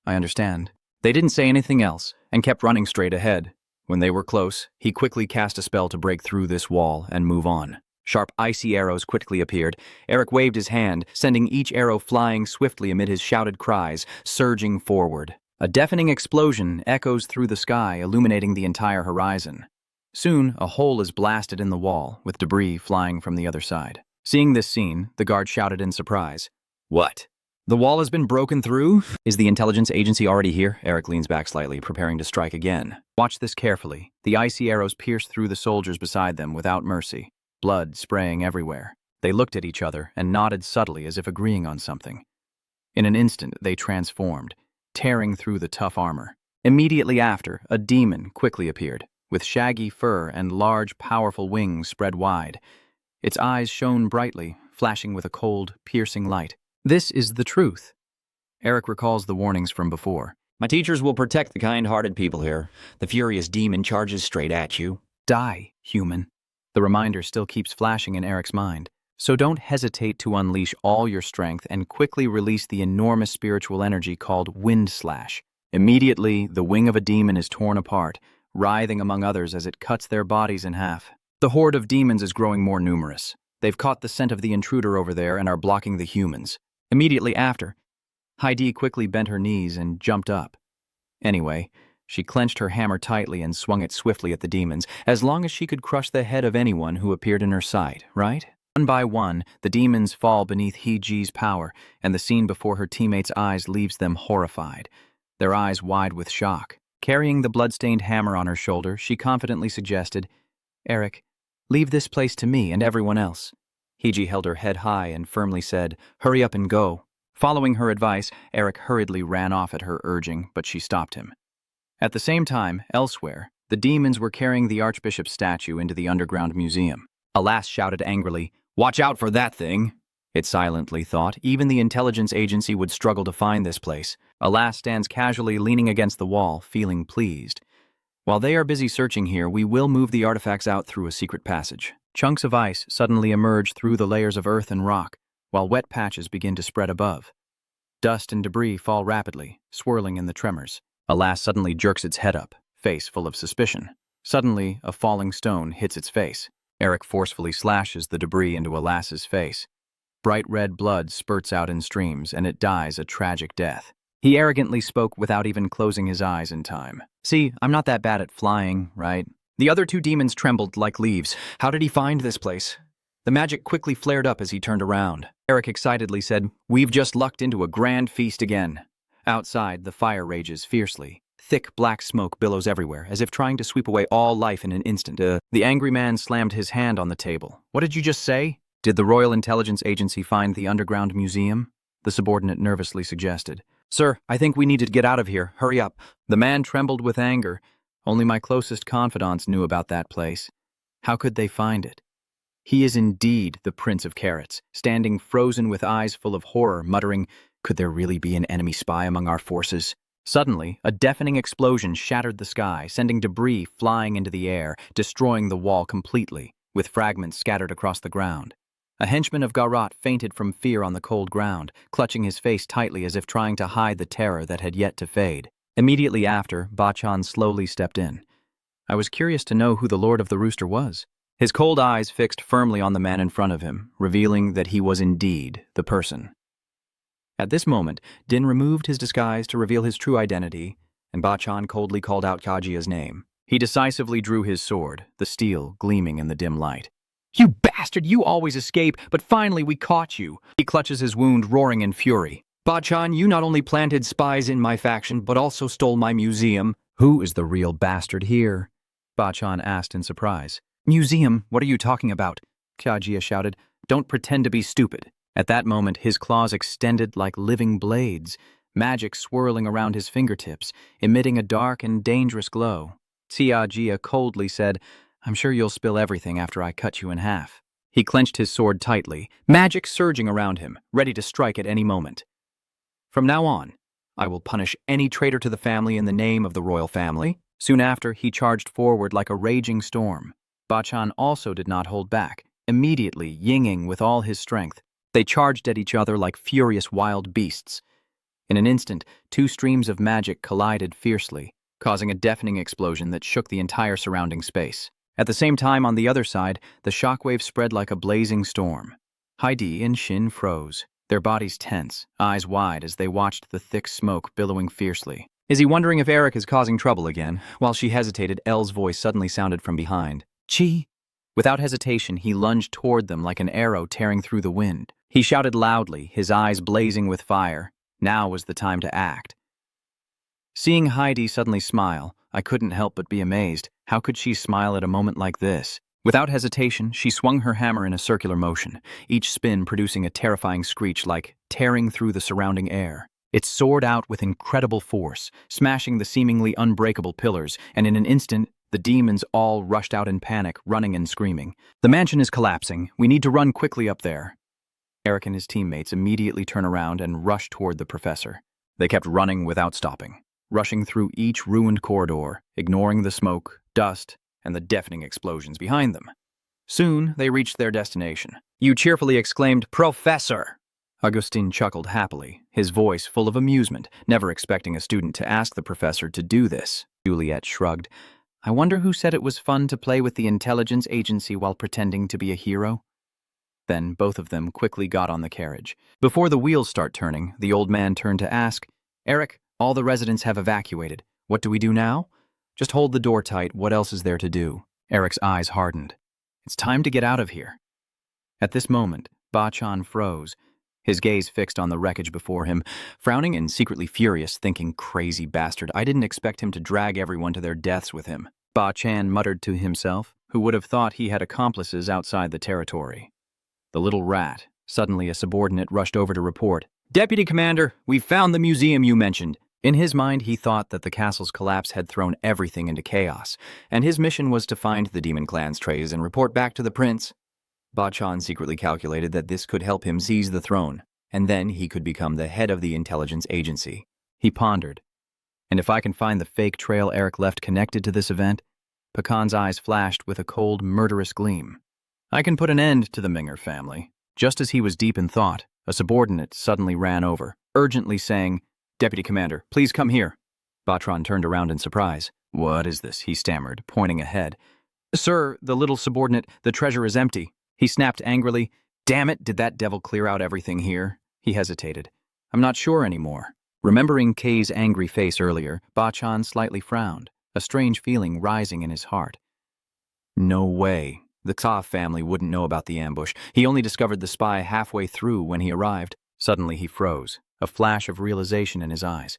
I understand. They didn't say anything else and kept running straight ahead. When they were close, he quickly cast a spell to break through this wall and move on. Sharp, icy arrows quickly appeared. Eric waved his hand, sending each arrow flying swiftly amid his shouted cries, surging forward. A deafening explosion echoes through the sky, illuminating the entire horizon. Soon, a hole is blasted in the wall, with debris flying from the other side. Seeing this scene, the guard shouted in surprise. What? The wall has been broken through? Is the intelligence agency already here? Eric leans back slightly, preparing to strike again. Watch this carefully. The icy arrows pierce through the soldiers beside them without mercy, blood spraying everywhere. They looked at each other and nodded subtly as if agreeing on something. In an instant, they transformed, tearing through the tough armor. Immediately after, a demon quickly appeared, with shaggy fur and large, powerful wings spread wide. Its eyes shone brightly, flashing with a cold, piercing light. This is the truth. Eric recalls the warnings from before. My teachers will protect the kind-hearted people here. The furious demon charges straight at you. Die, human. The reminder still keeps flashing in Eric's mind. So don't hesitate to unleash all your strength and quickly release the enormous spiritual energy called Wind Slash. Immediately, the wing of a demon is torn apart, writhing among others as it cuts their bodies in half. The horde of demons is growing more numerous. They've caught the scent of the intruder over there and are blocking the humans. Immediately after, Heidi quickly bent her knees and jumped up. Anyway, she clenched her hammer tightly and swung it swiftly at the demons, as long as she could crush the head of anyone who appeared in her sight, right? One by one, the demons fall beneath Heiji's power, and the scene before her teammates' eyes leaves them horrified, their eyes wide with shock. Carrying the blood-stained hammer on her shoulder, she confidently suggested, Eric, leave this place to me and everyone else. Heiji held her head high and firmly said, hurry up and go. Following her advice, Eric hurriedly ran off at her urging, but she stopped him. At the same time, elsewhere, the demons were carrying the Archbishop's statue into the underground museum. Alas shouted angrily, watch out for that thing! It silently thought even the intelligence agency would struggle to find this place. Alas stands casually leaning against the wall, feeling pleased. While they are busy searching here, we will move the artifacts out through a secret passage. Chunks of ice suddenly emerge through the layers of earth and rock, while wet patches begin to spread above. Dust and debris fall rapidly, swirling in the tremors. Alas suddenly jerks its head up, face full of suspicion. Suddenly, a falling stone hits its face. Eric forcefully slashes the debris into Alas's face. Bright red blood spurts out in streams, and it dies a tragic death. He arrogantly spoke without even closing his eyes in time. See, I'm not that bad at flying, right? The other two demons trembled like leaves. How did he find this place? The magic quickly flared up as he turned around. Eric excitedly said, we've just lucked into a grand feast again. Outside, the fire rages fiercely. Thick black smoke billows everywhere, as if trying to sweep away all life in an instant. The angry man slammed his hand on the table. What did you just say? Did the Royal Intelligence Agency find the underground museum? The subordinate nervously suggested. Sir, I think we need to get out of here. Hurry up. The man trembled with anger. Only my closest confidants knew about that place. How could they find it? He is indeed the Prince of Carrots, standing frozen with eyes full of horror, muttering, could there really be an enemy spy among our forces? Suddenly, a deafening explosion shattered the sky, sending debris flying into the air, destroying the wall completely, with fragments scattered across the ground. A henchman of Garat fainted from fear on the cold ground, clutching his face tightly as if trying to hide the terror that had yet to fade. Immediately after, Bachan slowly stepped in. I was curious to know who the Lord of the Rooster was. His cold eyes fixed firmly on the man in front of him, revealing that he was indeed the person. At this moment, Din removed his disguise to reveal his true identity, and Bachan coldly called out Kajia's name. He decisively drew his sword, the steel gleaming in the dim light. You bastard, you always escape, but finally we caught you. He clutches his wound, roaring in fury. Bachan, you not only planted spies in my faction, but also stole my museum. Who is the real bastard here? Bachan asked in surprise. Museum? What are you talking about? Kajia shouted. Don't pretend to be stupid. At that moment, his claws extended like living blades, magic swirling around his fingertips, emitting a dark and dangerous glow. Tia coldly said, I'm sure you'll spill everything after I cut you in half. He clenched his sword tightly, magic surging around him, ready to strike at any moment. From now on, I will punish any traitor to the family in the name of the royal family." Soon after, he charged forward like a raging storm. Bachan also did not hold back, immediately yinging with all his strength. They charged at each other like furious wild beasts. In an instant, two streams of magic collided fiercely, causing a deafening explosion that shook the entire surrounding space. At the same time, on the other side, the shockwave spread like a blazing storm. Heidi and Shin froze, their bodies tense, eyes wide as they watched the thick smoke billowing fiercely. Is he wondering if Eric is causing trouble again? While she hesitated, Elle's voice suddenly sounded from behind. "Chi!" Without hesitation, he lunged toward them like an arrow tearing through the wind. He shouted loudly, his eyes blazing with fire. Now was the time to act. Seeing Heidi suddenly smile, I couldn't help but be amazed. How could she smile at a moment like this? Without hesitation, she swung her hammer in a circular motion, each spin producing a terrifying screech like tearing through the surrounding air. It soared out with incredible force, smashing the seemingly unbreakable pillars, and in an instant, the demons all rushed out in panic, running and screaming. "The mansion is collapsing. We need to run quickly up there." Eric and his teammates immediately turn around and rush toward the professor. They kept running without stopping, rushing through each ruined corridor, ignoring the smoke, dust, and the deafening explosions behind them. Soon, they reached their destination. "You cheerfully exclaimed, 'Professor!'" Augustine chuckled happily, his voice full of amusement, never expecting a student to ask the professor to do this. Juliet shrugged. "I wonder who said it was fun to play with the intelligence agency while pretending to be a hero?" Then both of them quickly got on the carriage. Before the wheels start turning, the old man turned to ask, "Eric, all the residents have evacuated. What do we do now?" "Just hold the door tight. What else is there to do?" Eric's eyes hardened. "It's time to get out of here." At this moment, Bachan froze, his gaze fixed on the wreckage before him, frowning and secretly furious, thinking, "Crazy bastard, I didn't expect him to drag everyone to their deaths with him." Bachan muttered to himself, who would have thought he had accomplices outside the territory. The little rat. Suddenly, a subordinate rushed over to report. "Deputy Commander, we found the museum you mentioned." In his mind, he thought that the castle's collapse had thrown everything into chaos, and his mission was to find the demon clan's trays and report back to the prince. Bachan secretly calculated that this could help him seize the throne, and then he could become the head of the intelligence agency. He pondered. And if I can find the fake trail Eric left connected to this event? Pecan's eyes flashed with a cold, murderous gleam. I can put an end to the Minger family. Just as he was deep in thought, a subordinate suddenly ran over, urgently saying, "Deputy Commander, please come here." Bachan turned around in surprise. "What is this?" he stammered, pointing ahead. "Sir," the little subordinate, "the treasure is empty." He snapped angrily. "Damn it, did that devil clear out everything here?" He hesitated. "I'm not sure anymore." Remembering Kay's angry face earlier, Bachan slightly frowned, a strange feeling rising in his heart. No way. The Tsa family wouldn't know about the ambush. He only discovered the spy halfway through when he arrived. Suddenly he froze, a flash of realization in his eyes.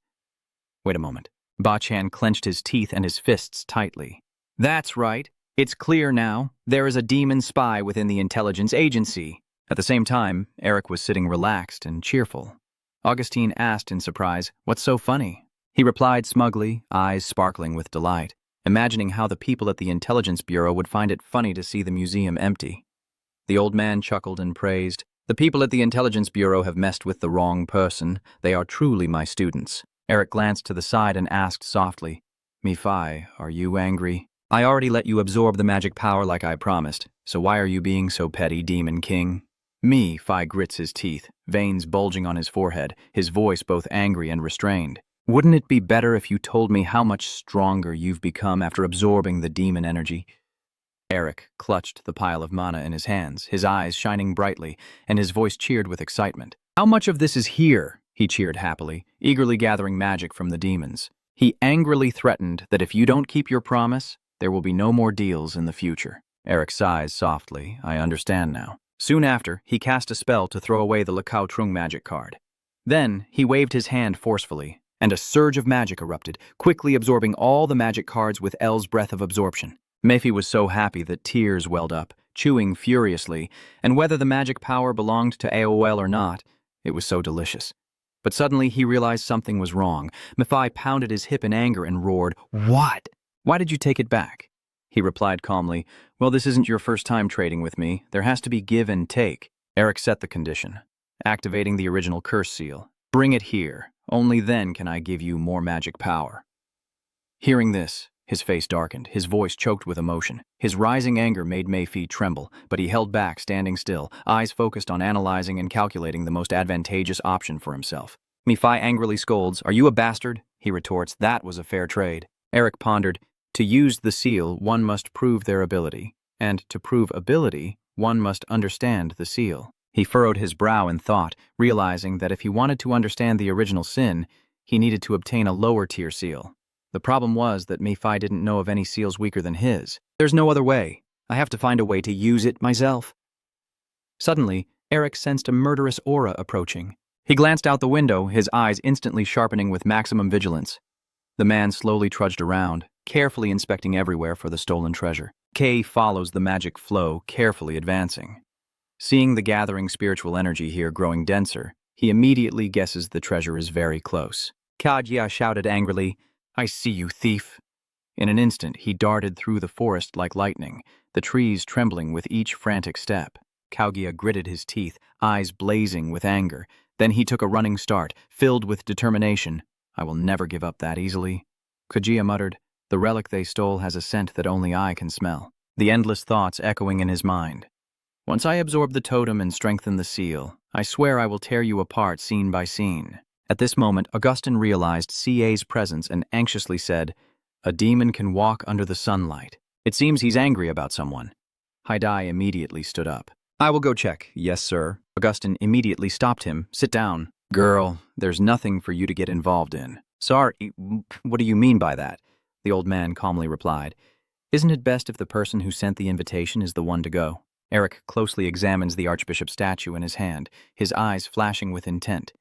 Wait a moment. Bachan clenched his teeth and his fists tightly. "That's right. It's clear now. There is a demon spy within the intelligence agency." At the same time, Eric was sitting relaxed and cheerful. Augustine asked in surprise, "What's so funny?" He replied smugly, eyes sparkling with delight, imagining how the people at the Intelligence Bureau would find it funny to see the museum empty. The old man chuckled and praised, "The people at the Intelligence Bureau have messed with the wrong person. They are truly my students." Eric glanced to the side and asked softly, "Mephi, are you angry?" "I already let you absorb the magic power like I promised, so why are you being so petty, Demon King?" Mephi grits his teeth, veins bulging on his forehead, his voice both angry and restrained. "Wouldn't it be better if you told me how much stronger you've become after absorbing the demon energy?" Eric clutched the pile of mana in his hands, his eyes shining brightly, and his voice cheered with excitement. "How much of this is here?" he cheered happily, eagerly gathering magic from the demons. He angrily threatened that if you don't keep your promise, there will be no more deals in the future. Eric sighs softly. "I understand now." Soon after, he cast a spell to throw away the Lakao Trung magic card. Then, he waved his hand forcefully, and a surge of magic erupted, quickly absorbing all the magic cards with L's breath of absorption. Mephi was so happy that tears welled up, chewing furiously, and whether the magic power belonged to AOL or not, it was so delicious. But suddenly he realized something was wrong. Mephi pounded his hip in anger and roared, "What? Why did you take it back?" He replied calmly, "Well, this isn't your first time trading with me. There has to be give and take." Eric set the condition, activating the original curse seal. Bring it here. Only then can I give you more magic power. Hearing this, his face darkened, his voice choked with emotion. His rising anger made Mephi tremble, but he held back, standing still, eyes focused on analyzing and calculating the most advantageous option for himself. Mephi angrily scolds, "Are you a bastard?" He retorts, "That was a fair trade." Eric pondered, "To use the seal, one must prove their ability, and to prove ability, one must understand the seal." He furrowed his brow in thought, realizing that if he wanted to understand the original sin, he needed to obtain a lower-tier seal. The problem was that Mephi didn't know of any seals weaker than his. There's no other way. I have to find a way to use it myself. Suddenly, Eric sensed a murderous aura approaching. He glanced out the window, his eyes instantly sharpening with maximum vigilance. The man slowly trudged around, carefully inspecting everywhere for the stolen treasure. Kay follows the magic flow, carefully advancing. Seeing the gathering spiritual energy here growing denser, he immediately guesses the treasure is very close. Kaguya shouted angrily, "I see you, thief!" In an instant, he darted through the forest like lightning, the trees trembling with each frantic step. Kaguya gritted his teeth, eyes blazing with anger. Then he took a running start, filled with determination. "I will never give up that easily." Kaguya muttered, "The relic they stole has a scent that only I can smell." The endless thoughts echoing in his mind. "Once I absorb the totem and strengthen the seal, I swear I will tear you apart scene by scene." At this moment, Augustin realized CA's presence and anxiously said, "A demon can walk under the sunlight. It seems he's angry about someone." Haidai immediately stood up. "I will go check." "Yes, sir." Augustin immediately stopped him. "Sit down." "Girl, there's nothing for you to get involved in." "Sorry, what do you mean by that?" The old man calmly replied. "Isn't it best if the person who sent the invitation is the one to go?" Eric closely examines the archbishop's statue in his hand, his eyes flashing with intent.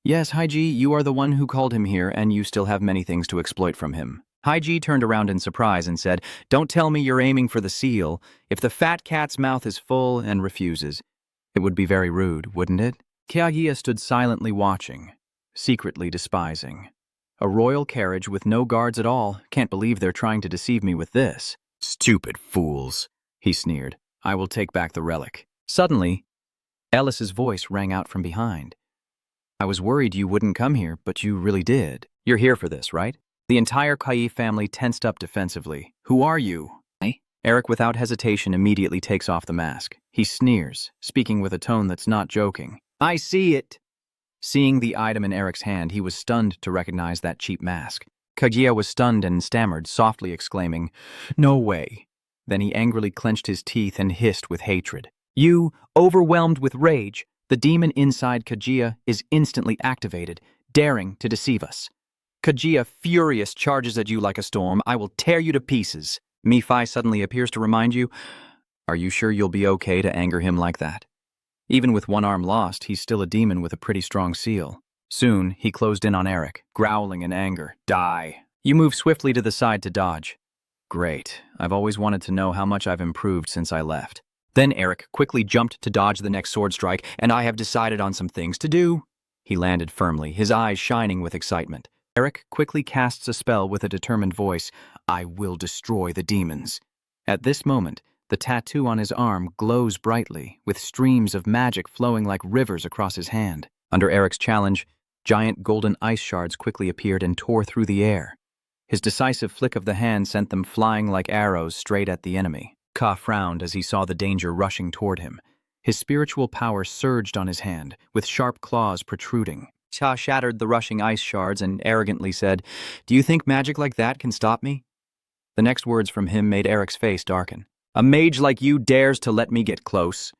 "Yes, Haiji, you are the one who called him here, and you still have many things to exploit from him." Haiji turned around in surprise and said, "Don't tell me you're aiming for the seal. If the fat cat's mouth is full and refuses, it would be very rude, wouldn't it?" Kaguya stood silently watching, secretly despising. "A royal carriage with no guards at all. Can't believe they're trying to deceive me with this." "Stupid fools," he sneered. "I will take back the relic." Suddenly, Ellis's voice rang out from behind. "I was worried you wouldn't come here, but you really did. You're here for this, right?" The entire Kai family tensed up defensively. "Who are you?" Eric, without hesitation, immediately takes off the mask. He sneers, speaking with a tone that's not joking. "I see it." Seeing the item in Eric's hand, he was stunned to recognize that cheap mask. Kaguya was stunned and stammered, softly exclaiming, "No way." Then he angrily clenched his teeth and hissed with hatred. "You, overwhelmed with rage, the demon inside Kaguya is instantly activated, daring to deceive us. Kaguya, furious, charges at you like a storm. "I will tear you to pieces." Mephi suddenly appears to remind you, "Are you sure you'll be okay to anger him like that?" Even with one arm lost, he's still a demon with a pretty strong seal. Soon, he closed in on Eric, growling in anger. "Die." You move swiftly to the side to dodge. "Great. I've always wanted to know how much I've improved since I left." Then Eric quickly jumped to dodge the next sword strike, "And I have decided on some things to do." He landed firmly, his eyes shining with excitement. Eric quickly casts a spell with a determined voice. "I will destroy the demons." At this moment, the tattoo on his arm glows brightly, with streams of magic flowing like rivers across his hand. Under Eric's challenge, giant golden ice shards quickly appeared and tore through the air. His decisive flick of the hand sent them flying like arrows straight at the enemy. Ka frowned as he saw the danger rushing toward him. His spiritual power surged on his hand, with sharp claws protruding. Cha shattered the rushing ice shards and arrogantly said, "Do you think magic like that can stop me?" The next words from him made Eric's face darken. "A mage like you dares to let me get close."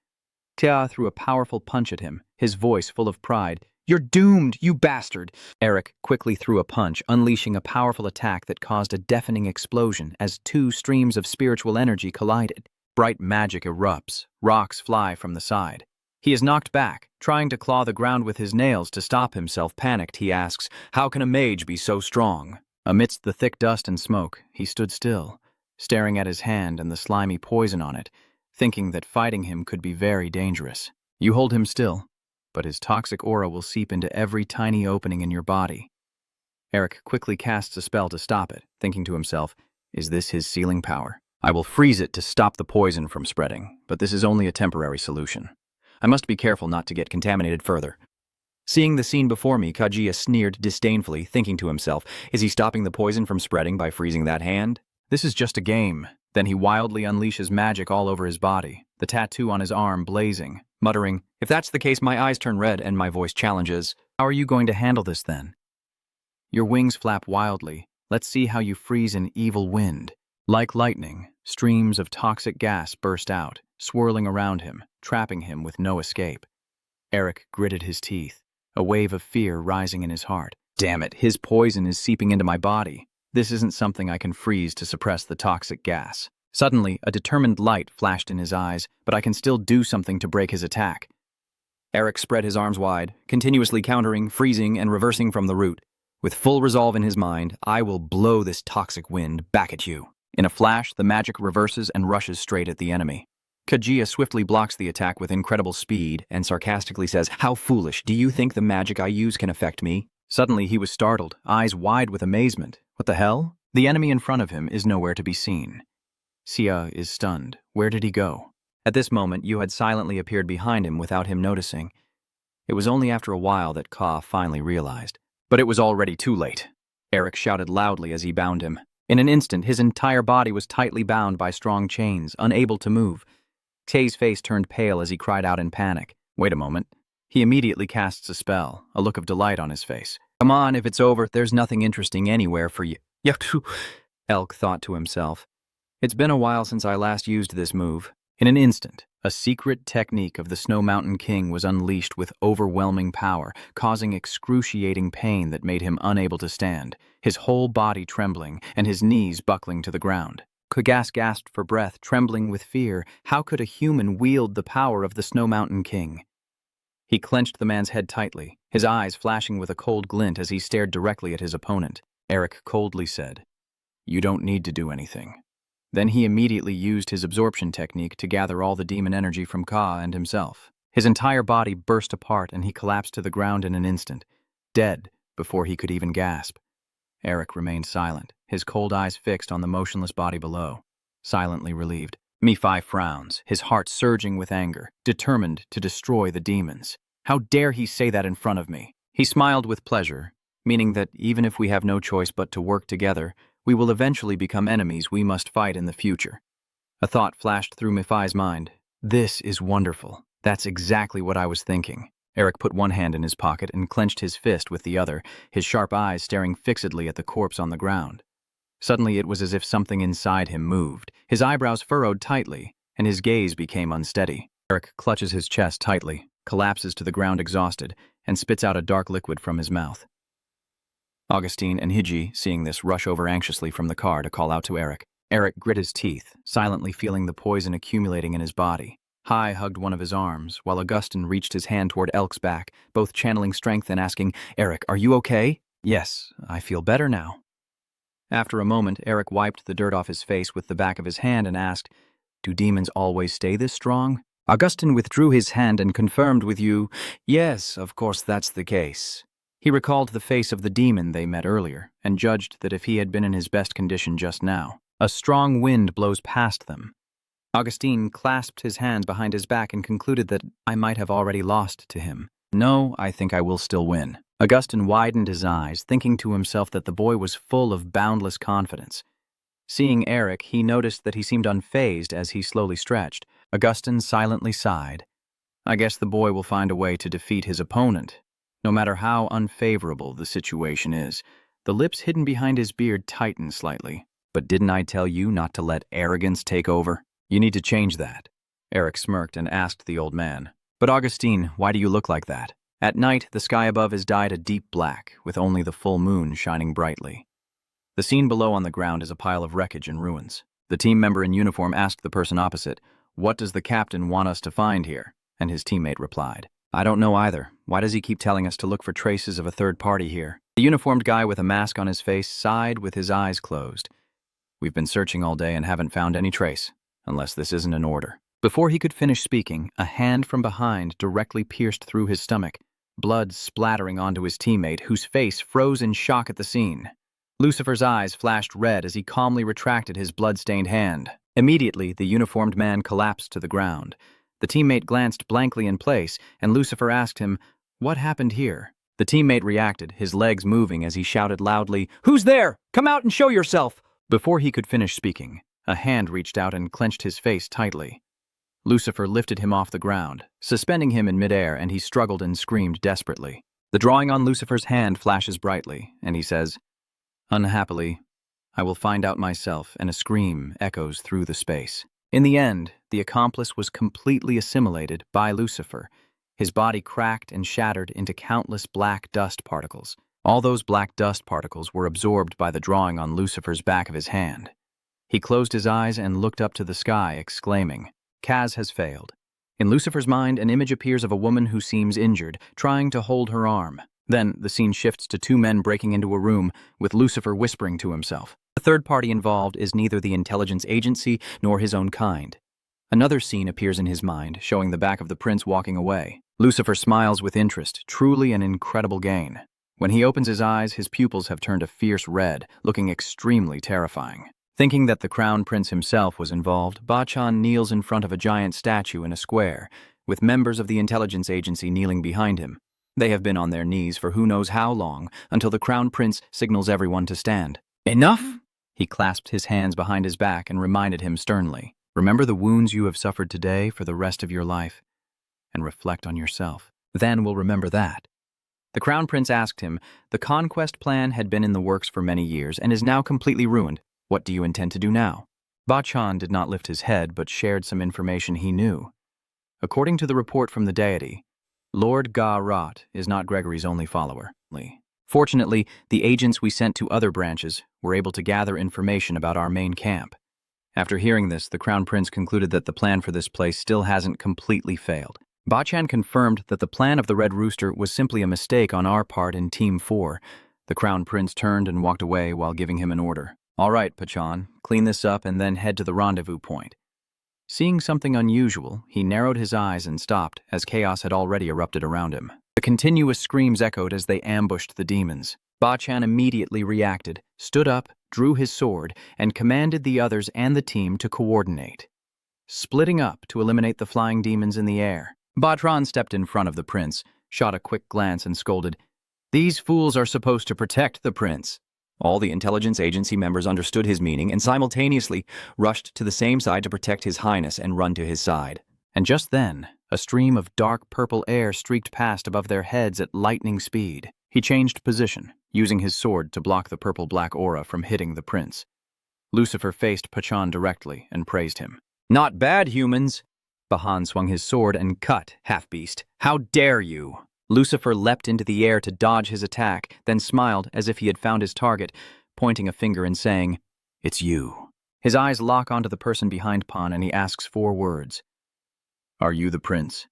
Tia threw a powerful punch at him, his voice full of pride. "You're doomed, you bastard!" Eric quickly threw a punch, unleashing a powerful attack that caused a deafening explosion as two streams of spiritual energy collided. Bright magic erupts, rocks fly from the side. He is knocked back, trying to claw the ground with his nails to stop himself. Panicked, he asks, "How can a mage be so strong?" Amidst the thick dust and smoke, he stood still, staring at his hand and the slimy poison on it, thinking that fighting him could be very dangerous. You hold him still, but his toxic aura will seep into every tiny opening in your body. Eric quickly casts a spell to stop it, thinking to himself, "Is this his sealing power? I will freeze it to stop the poison from spreading, but this is only a temporary solution. I must be careful not to get contaminated further." Seeing the scene before me, Kaguya sneered disdainfully, thinking to himself, is he stopping the poison from spreading by freezing that hand? This is just a game. Then he wildly unleashes magic all over his body, the tattoo on his arm blazing, muttering, If that's the case, my eyes turn red and my voice challenges. "How are you going to handle this then?" Your wings flap wildly. Let's see how you freeze an evil wind. Like lightning, streams of toxic gas burst out, swirling around him, trapping him with no escape. Eric gritted his teeth, a wave of fear rising in his heart. Damn it, his poison is seeping into my body. This isn't something I can freeze to suppress the toxic gas. Suddenly, a determined light flashed in his eyes, but I can still do something to break his attack. Eric spread his arms wide, continuously countering, freezing, and reversing from the root. With full resolve in his mind, I will blow this toxic wind back at you. In a flash, the magic reverses and rushes straight at the enemy. Kaguya swiftly blocks the attack with incredible speed and sarcastically says, How foolish, do you think the magic I use can affect me? Suddenly, he was startled, eyes wide with amazement. What the hell? The enemy in front of him is nowhere to be seen. Sia is stunned. Where did he go? At this moment, you had silently appeared behind him without him noticing. It was only after a while that Ka finally realized. But it was already too late. Eric shouted loudly as he bound him. In an instant, his entire body was tightly bound by strong chains, unable to move. Tay's face turned pale as he cried out in panic. Wait a moment. He immediately casts a spell, a look of delight on his face. Come on, if it's over, there's nothing interesting anywhere for you. Elk thought to himself. It's been a while since I last used this move. In an instant, a secret technique of the Snow Mountain King was unleashed with overwhelming power, causing excruciating pain that made him unable to stand, his whole body trembling and his knees buckling to the ground. Kagas gasped for breath, trembling with fear. How could a human wield the power of the Snow Mountain King? He clenched the man's head tightly, his eyes flashing with a cold glint as he stared directly at his opponent. Eric coldly said, "You don't need to do anything." Then he immediately used his absorption technique to gather all the demon energy from Ka and himself. His entire body burst apart and he collapsed to the ground in an instant, dead before he could even gasp. Eric remained silent, his cold eyes fixed on the motionless body below, silently relieved. Mephi frowns, his heart surging with anger, determined to destroy the demons. How dare he say that in front of me? He smiled with pleasure, meaning that even if we have no choice but to work together, we will eventually become enemies we must fight in the future. A thought flashed through Mephi's mind. This is wonderful. That's exactly what I was thinking. Eric put one hand in his pocket and clenched his fist with the other, his sharp eyes staring fixedly at the corpse on the ground. Suddenly it was as if something inside him moved. His eyebrows furrowed tightly, and his gaze became unsteady. Eric clutches his chest tightly, collapses to the ground exhausted, and spits out a dark liquid from his mouth. Augustine and Hiji, seeing this, rush over anxiously from the car to call out to Eric. Eric grit his teeth, silently feeling the poison accumulating in his body. Hai hugged one of his arms, while Augustine reached his hand toward Elk's back, both channeling strength and asking, "Eric, are you okay?" "Yes, I feel better now." After a moment, Eric wiped the dirt off his face with the back of his hand and asked, "Do demons always stay this strong?" Augustine withdrew his hand and confirmed with you, "Yes, of course that's the case." He recalled the face of the demon they met earlier, and judged that if he had been in his best condition just now. A strong wind blows past them. Augustine clasped his hands behind his back and concluded that I might have already lost to him. "No, I think I will still win." Augustine widened his eyes, thinking to himself that the boy was full of boundless confidence. Seeing Eric, he noticed that he seemed unfazed as he slowly stretched. Augustine silently sighed. I guess the boy will find a way to defeat his opponent, no matter how unfavorable the situation is. The lips hidden behind his beard tightened slightly. "But didn't I tell you not to let arrogance take over? You need to change that." Eric smirked and asked the old man, "But Augustine, why do you look like that?" At night, the sky above is dyed a deep black, with only the full moon shining brightly. The scene below on the ground is a pile of wreckage and ruins. The team member in uniform asked the person opposite, "What does the captain want us to find here?" And his teammate replied, "I don't know either. Why does he keep telling us to look for traces of a third party here?" The uniformed guy with a mask on his face sighed with his eyes closed. "We've been searching all day and haven't found any trace, unless this isn't an order." Before he could finish speaking, a hand from behind directly pierced through his stomach, blood splattering onto his teammate, whose face froze in shock at the scene. Lucifer's eyes flashed red as he calmly retracted his blood-stained hand. Immediately, the uniformed man collapsed to the ground. The teammate glanced blankly in place, and Lucifer asked him, What happened here? The teammate reacted, his legs moving as he shouted loudly, "Who's there? Come out and show yourself!" Before he could finish speaking, a hand reached out and clenched his face tightly. Lucifer lifted him off the ground, suspending him in midair, and he struggled and screamed desperately. The drawing on Lucifer's hand flashes brightly, and he says, "Unhappily, I will find out myself," and a scream echoes through the space. In the end, the accomplice was completely assimilated by Lucifer. His body cracked and shattered into countless black dust particles. All those black dust particles were absorbed by the drawing on Lucifer's back of his hand. He closed his eyes and looked up to the sky, exclaiming, "Kaz has failed." In Lucifer's mind, an image appears of a woman who seems injured, trying to hold her arm. Then, the scene shifts to two men breaking into a room, with Lucifer whispering to himself. The third party involved is neither the intelligence agency nor his own kind. Another scene appears in his mind, showing the back of the prince walking away. Lucifer smiles with interest, truly an incredible gain. When he opens his eyes, his pupils have turned a fierce red, looking extremely terrifying. Thinking that the crown prince himself was involved, Bachan kneels in front of a giant statue in a square, with members of the intelligence agency kneeling behind him. They have been on their knees for who knows how long, until the crown prince signals everyone to stand. "Enough!" He clasped his hands behind his back and reminded him sternly, "Remember the wounds you have suffered today for the rest of your life, and reflect on yourself. Then we'll remember that." The crown prince asked him, "The conquest plan had been in the works for many years and is now completely ruined. What do you intend to do now?" Bachan did not lift his head but shared some information he knew. According to the report from the deity, Lord Ga-Rat is not Gregory's only follower. Fortunately, the agents we sent to other branches were able to gather information about our main camp. After hearing this, the crown prince concluded that the plan for this place still hasn't completely failed. Bachan confirmed that the plan of the Red Rooster was simply a mistake on our part in Team 4. The crown prince turned and walked away while giving him an order. "All right, Bachan, clean this up and then head to the rendezvous point." Seeing something unusual, he narrowed his eyes and stopped, as chaos had already erupted around him. The continuous screams echoed as they ambushed the demons. Bachan immediately reacted, stood up, drew his sword, and commanded the others and the team to coordinate, splitting up to eliminate the flying demons in the air. Bachan stepped in front of the prince, shot a quick glance and scolded, "These fools are supposed to protect the prince." All the intelligence agency members understood his meaning and simultaneously rushed to the same side to protect His Highness and run to his side. And just then, a stream of dark purple air streaked past above their heads at lightning speed. He changed position, using his sword to block the purple-black aura from hitting the prince. Lucifer faced Bachan directly and praised him. "Not bad, humans." Bachan swung his sword and cut, half-beast. "How dare you!" Lucifer leapt into the air to dodge his attack, then smiled as if he had found his target, pointing a finger and saying, "It's you." His eyes lock onto the person behind Pan and he asks 4 words. "Are you the prince?"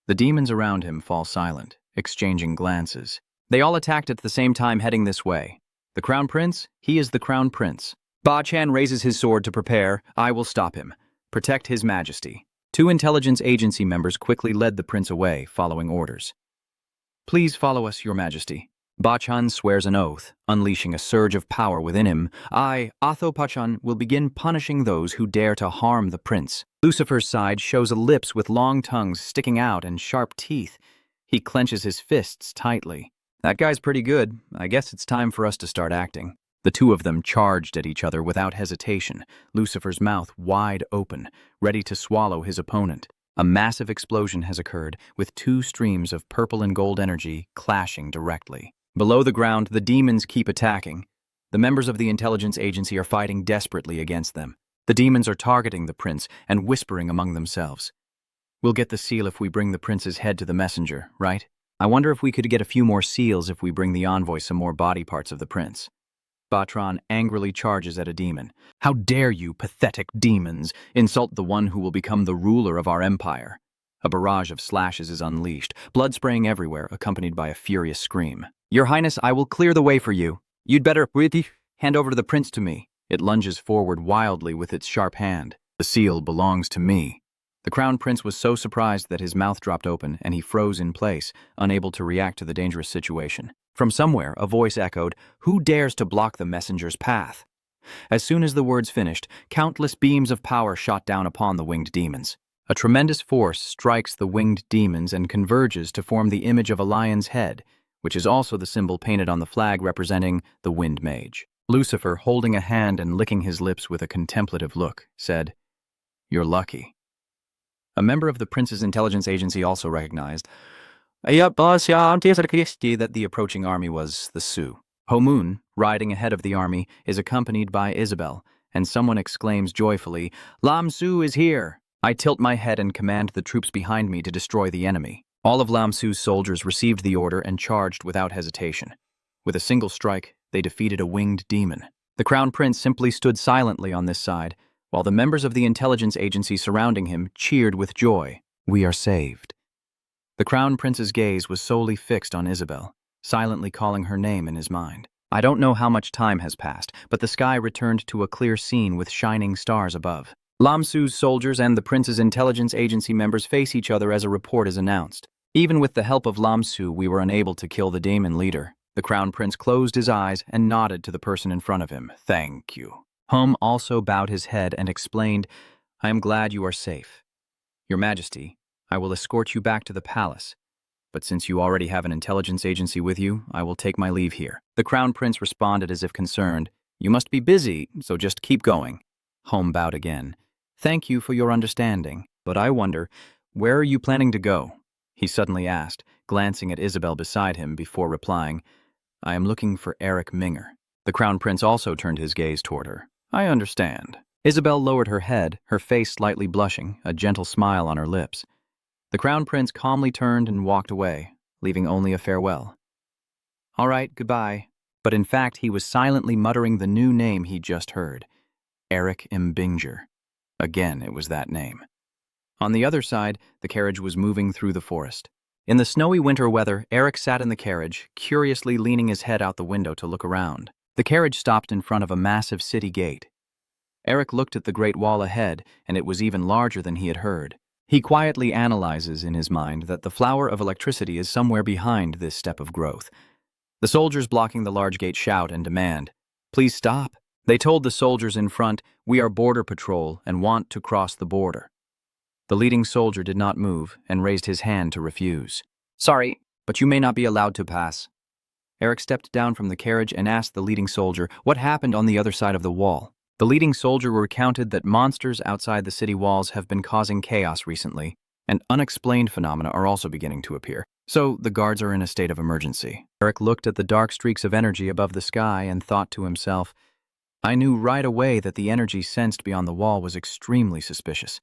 The demons around him fall silent, exchanging glances. They all attacked at the same time, heading this way. The crown prince? He is the crown prince. Bachan raises his sword to prepare. "I will stop him. Protect His Majesty." 2 intelligence agency members quickly led the prince away, following orders. "Please follow us, Your Majesty." Bachan swears an oath, unleashing a surge of power within him. "I, Atho Bachan, will begin punishing those who dare to harm the prince." Lucifer's side shows a lips with long tongues sticking out and sharp teeth. He clenches his fists tightly. "That guy's pretty good. I guess it's time for us to start acting." The 2 of them charged at each other without hesitation, Lucifer's mouth wide open, ready to swallow his opponent. A massive explosion has occurred, with 2 streams of purple and gold energy clashing directly. Below the ground, the demons keep attacking. The members of the intelligence agency are fighting desperately against them. The demons are targeting the prince and whispering among themselves. "We'll get the seal if we bring the prince's head to the messenger, right? I wonder if we could get a few more seals if we bring the envoy some more body parts of the prince." Bachan angrily charges at a demon. "How dare you, pathetic demons, insult the one who will become the ruler of our empire?" A barrage of slashes is unleashed, blood spraying everywhere, accompanied by a furious scream. "Your Highness, I will clear the way for you. You'd better hand over the prince to me." It lunges forward wildly with its sharp hand. "The seal belongs to me." The crown prince was so surprised that his mouth dropped open and he froze in place, unable to react to the dangerous situation. From somewhere, a voice echoed, "Who dares to block the messenger's path?" As soon as the words finished, countless beams of power shot down upon the winged demons. A tremendous force strikes the winged demons and converges to form the image of a lion's head, which is also the symbol painted on the flag representing the Wind Mage. Lucifer, holding a hand and licking his lips with a contemplative look, said, "You're lucky." A member of the prince's intelligence agency also recognized that the approaching army was the Sioux. Homoon, riding ahead of the army, is accompanied by Isabel, and someone exclaims joyfully, "Lam Su is here!" I tilt my head and command the troops behind me to destroy the enemy. All of Lam Su's soldiers received the order and charged without hesitation. With a single strike, they defeated a winged demon. The Crown Prince simply stood silently on this side, while the members of the intelligence agency surrounding him cheered with joy. We are saved. The Crown Prince's gaze was solely fixed on Isabel, silently calling her name in his mind. I don't know how much time has passed, but the sky returned to a clear scene with shining stars above. Lam Su's soldiers and the prince's intelligence agency members face each other as a report is announced. Even with the help of Lam Su, we were unable to kill the demon leader. The Crown Prince closed his eyes and nodded to the person in front of him. Thank you. Hum also bowed his head and explained, I am glad you are safe. Your Majesty, I will escort you back to the palace. But since you already have an intelligence agency with you, I will take my leave here. The Crown Prince responded as if concerned, You must be busy, so just keep going. Hum bowed again. Thank you for your understanding, but I wonder, where are you planning to go? He suddenly asked, glancing at Isabel beside him before replying, I am looking for Eric Minger. The Crown Prince also turned his gaze toward her. I understand. Isabel lowered her head, her face slightly blushing, a gentle smile on her lips. The Crown Prince calmly turned and walked away, leaving only a farewell. All right, goodbye. But in fact, he was silently muttering the new name he'd just heard. Eric Mbinger. Again, it was that name. On the other side, the carriage was moving through the forest. In the snowy winter weather, Eric sat in the carriage, curiously leaning his head out the window to look around. The carriage stopped in front of a massive city gate. Eric looked at the great wall ahead, and it was even larger than he had heard. He quietly analyzes in his mind that the flower of electricity is somewhere behind this step of growth. The soldiers blocking the large gate shout and demand, Please stop. They told the soldiers in front, We are border patrol and want to cross the border. The leading soldier did not move and raised his hand to refuse. Sorry, but you may not be allowed to pass. Eric stepped down from the carriage and asked the leading soldier what happened on the other side of the wall. The leading soldier recounted that monsters outside the city walls have been causing chaos recently, and unexplained phenomena are also beginning to appear. So the guards are in a state of emergency. Eric looked at the dark streaks of energy above the sky and thought to himself, I knew right away that the energy sensed beyond the wall was extremely suspicious.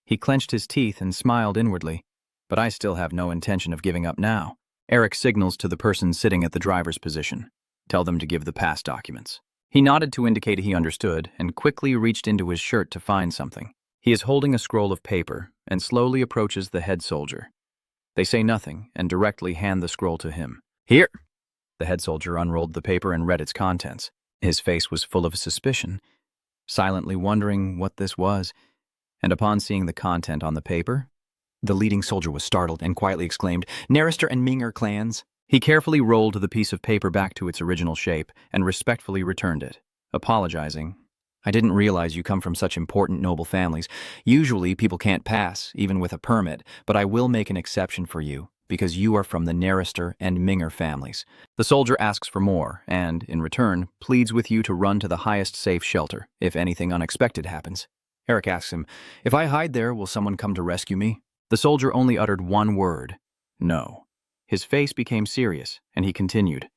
He clenched his teeth and smiled inwardly, but I still have no intention of giving up now. Eric signals to the person sitting at the driver's position. Tell them to give the pass documents. He nodded to indicate he understood and quickly reached into his shirt to find something. He is holding a scroll of paper and slowly approaches the head soldier. They say nothing and directly hand the scroll to him. Here! The head soldier unrolled the paper and read its contents. His face was full of suspicion, silently wondering what this was, and upon seeing the content on the paper, the leading soldier was startled and quietly exclaimed, Narister and Minger clans. He carefully rolled the piece of paper back to its original shape and respectfully returned it, apologizing. I didn't realize you come from such important noble families. Usually people can't pass, even with a permit, but I will make an exception for you, because you are from the Narister and Minger families. The soldier asks for more and, in return, pleads with you to run to the highest safe shelter, if anything unexpected happens. Eric asks him, If I hide there, will someone come to rescue me? The soldier only uttered one word, No. His face became serious, and he continued,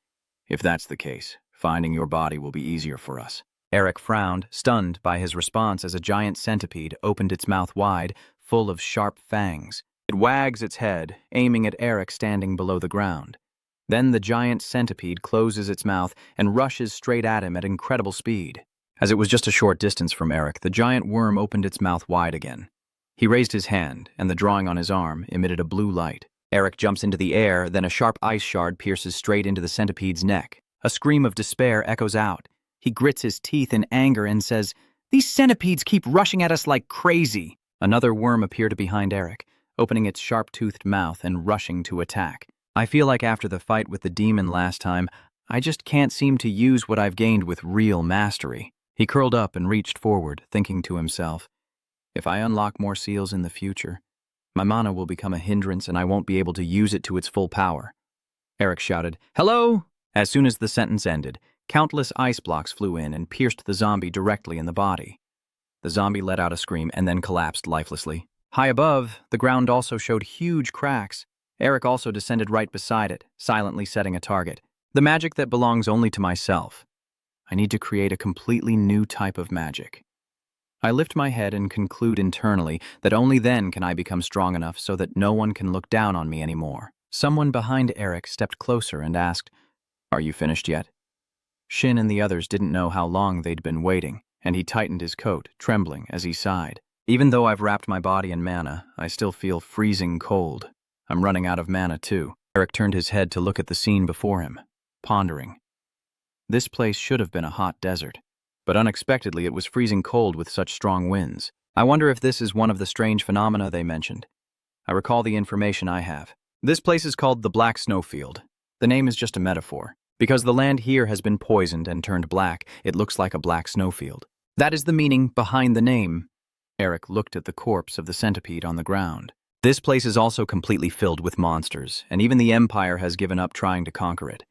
If that's the case, finding your body will be easier for us. Eric frowned, stunned by his response as a giant centipede opened its mouth wide, full of sharp fangs. It wags its head, aiming at Eric standing below the ground. Then the giant centipede closes its mouth and rushes straight at him at incredible speed. As it was just a short distance from Eric, the giant worm opened its mouth wide again. He raised his hand, and the drawing on his arm emitted a blue light. Eric jumps into the air, then a sharp ice shard pierces straight into the centipede's neck. A scream of despair echoes out. He grits his teeth in anger and says, These centipedes keep rushing at us like crazy. Another worm appeared behind Eric, opening its sharp-toothed mouth and rushing to attack. I feel like after the fight with the demon last time, I just can't seem to use what I've gained with real mastery. He curled up and reached forward, thinking to himself, If I unlock more seals in the future, my mana will become a hindrance and I won't be able to use it to its full power. Eric shouted, "Hello!" As soon as the sentence ended, countless ice blocks flew in and pierced the zombie directly in the body. The zombie let out a scream and then collapsed lifelessly. High above, the ground also showed huge cracks. Eric also descended right beside it, silently setting a target. The magic that belongs only to myself. I need to create a completely new type of magic. I lift my head and conclude internally that only then can I become strong enough so that no one can look down on me anymore. Someone behind Eric stepped closer and asked, "Are you finished yet?" Shin and the others didn't know how long they'd been waiting, and he tightened his coat, trembling as he sighed. Even though I've wrapped my body in mana, I still feel freezing cold. I'm running out of mana too. Eric turned his head to look at the scene before him, pondering. This place should have been a hot desert, but unexpectedly it was freezing cold with such strong winds. I wonder if this is one of the strange phenomena they mentioned. I recall the information I have. This place is called the Black Snowfield. The name is just a metaphor. Because the land here has been poisoned and turned black, it looks like a black snowfield. That is the meaning behind the name. Eric looked at the corpse of the centipede on the ground. This place is also completely filled with monsters, and even the Empire has given up trying to conquer it.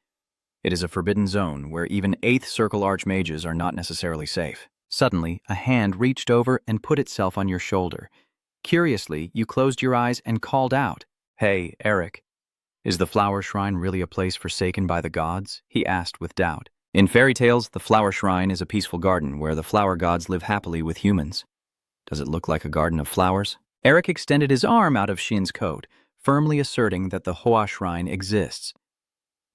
It is a forbidden zone where even 8th Circle Archmages are not necessarily safe. Suddenly, a hand reached over and put itself on your shoulder. Curiously, you closed your eyes and called out, "Hey, Eric. Is the Flower Shrine really a place forsaken by the gods?" he asked with doubt. In fairy tales, the Flower Shrine is a peaceful garden where the flower gods live happily with humans. Does it look like a garden of flowers? Eric extended his arm out of Shin's coat, firmly asserting that the Hoa Shrine exists.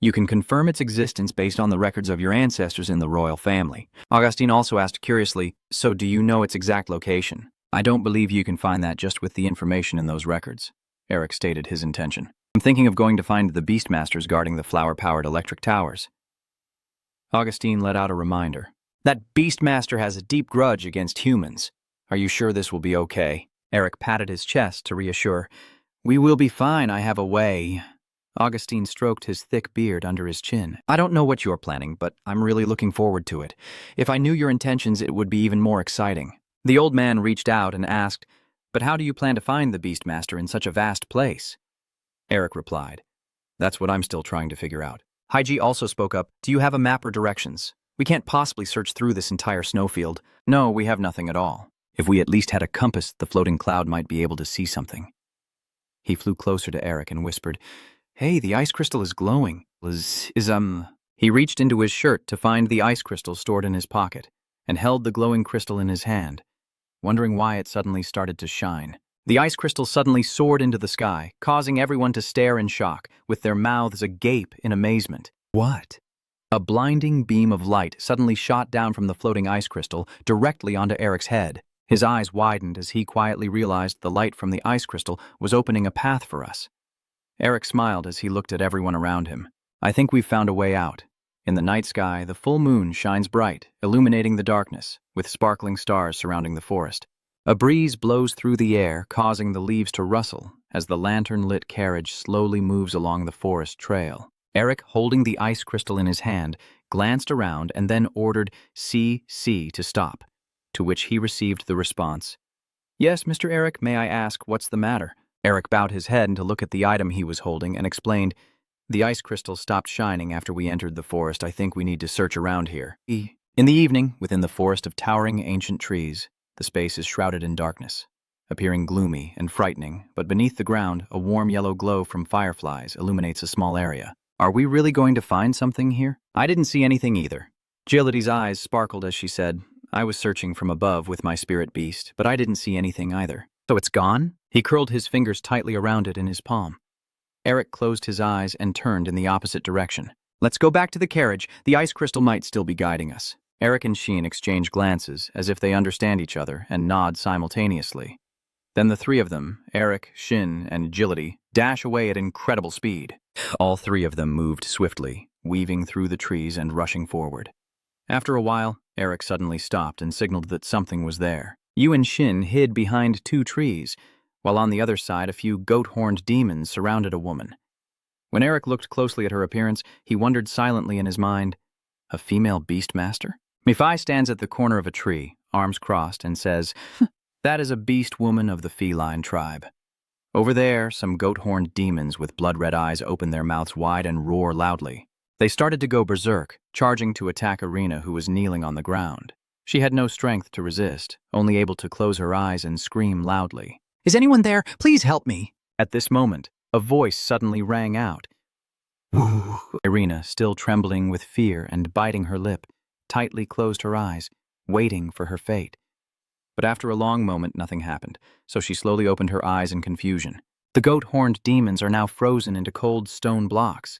You can confirm its existence based on the records of your ancestors in the royal family. Augustine also asked curiously, "So do you know its exact location?" "I don't believe you can find that just with the information in those records," Eric stated his intention. "I'm thinking of going to find the Beastmasters guarding the flower-powered electric towers." Augustine let out a reminder. "That Beastmaster has a deep grudge against humans. Are you sure this will be okay?" Eric patted his chest to reassure. "We will be fine, I have a way." Augustine stroked his thick beard under his chin. "I don't know what you're planning, but I'm really looking forward to it. If I knew your intentions, it would be even more exciting." The old man reached out and asked, "But how do you plan to find the Beastmaster in such a vast place?" Eric replied, "That's what I'm still trying to figure out." Haiji also spoke up, "Do you have a map or directions? We can't possibly search through this entire snowfield." "No, we have nothing at all. If we at least had a compass, the floating cloud might be able to see something." He flew closer to Eric and whispered, "Hey, the ice crystal is glowing. He reached into his shirt to find the ice crystal stored in his pocket and held the glowing crystal in his hand, wondering why it suddenly started to shine. The ice crystal suddenly soared into the sky, causing everyone to stare in shock, with their mouths agape in amazement. What? A blinding beam of light suddenly shot down from the floating ice crystal directly onto Eric's head. His eyes widened as he quietly realized the light from the ice crystal was opening a path for us. Eric smiled as he looked at everyone around him. "I think we've found a way out." In the night sky, the full moon shines bright, illuminating the darkness, with sparkling stars surrounding the forest. A breeze blows through the air, causing the leaves to rustle as the lantern-lit carriage slowly moves along the forest trail. Eric, holding the ice crystal in his hand, glanced around and then ordered CC to stop, to which he received the response, "Yes, Mr. Eric, may I ask what's the matter?" Eric bowed his head to look at the item he was holding and explained, "The ice crystal stopped shining after we entered the forest. I think we need to search around here." In the evening, within the forest of towering ancient trees, the space is shrouded in darkness, appearing gloomy and frightening, but beneath the ground, a warm yellow glow from fireflies illuminates a small area. "Are we really going to find something here?" I didn't see anything either. Jillity's eyes sparkled as she said, "I was searching from above with my spirit beast, but I didn't see anything either." "So it's gone?" He curled his fingers tightly around it in his palm. Eric closed his eyes and turned in the opposite direction. "Let's go back to the carriage. The ice crystal might still be guiding us." Eric and Sheen exchange glances as if they understand each other and nod simultaneously. Then the three of them, Eric, Shin, and Jillity, dash away at incredible speed. All three of them moved swiftly, weaving through the trees and rushing forward. After a while, Eric suddenly stopped and signaled that something was there. You and Shin hid behind 2 trees, while on the other side a few goat-horned demons surrounded a woman. When Eric looked closely at her appearance, he wondered silently in his mind, a female beastmaster? Mephi stands at the corner of a tree, arms crossed, and says, That is a beast woman of the feline tribe. Over there, some goat-horned demons with blood-red eyes open their mouths wide and roar loudly. They started to go berserk, charging to attack Irina, who was kneeling on the ground. She had no strength to resist, only able to close her eyes and scream loudly. Is anyone there? Please help me. At this moment, a voice suddenly rang out. Irina, still trembling with fear and biting her lip, tightly closed her eyes, waiting for her fate. But after a long moment, nothing happened, so she slowly opened her eyes in confusion. The goat-horned demons are now frozen into cold stone blocks.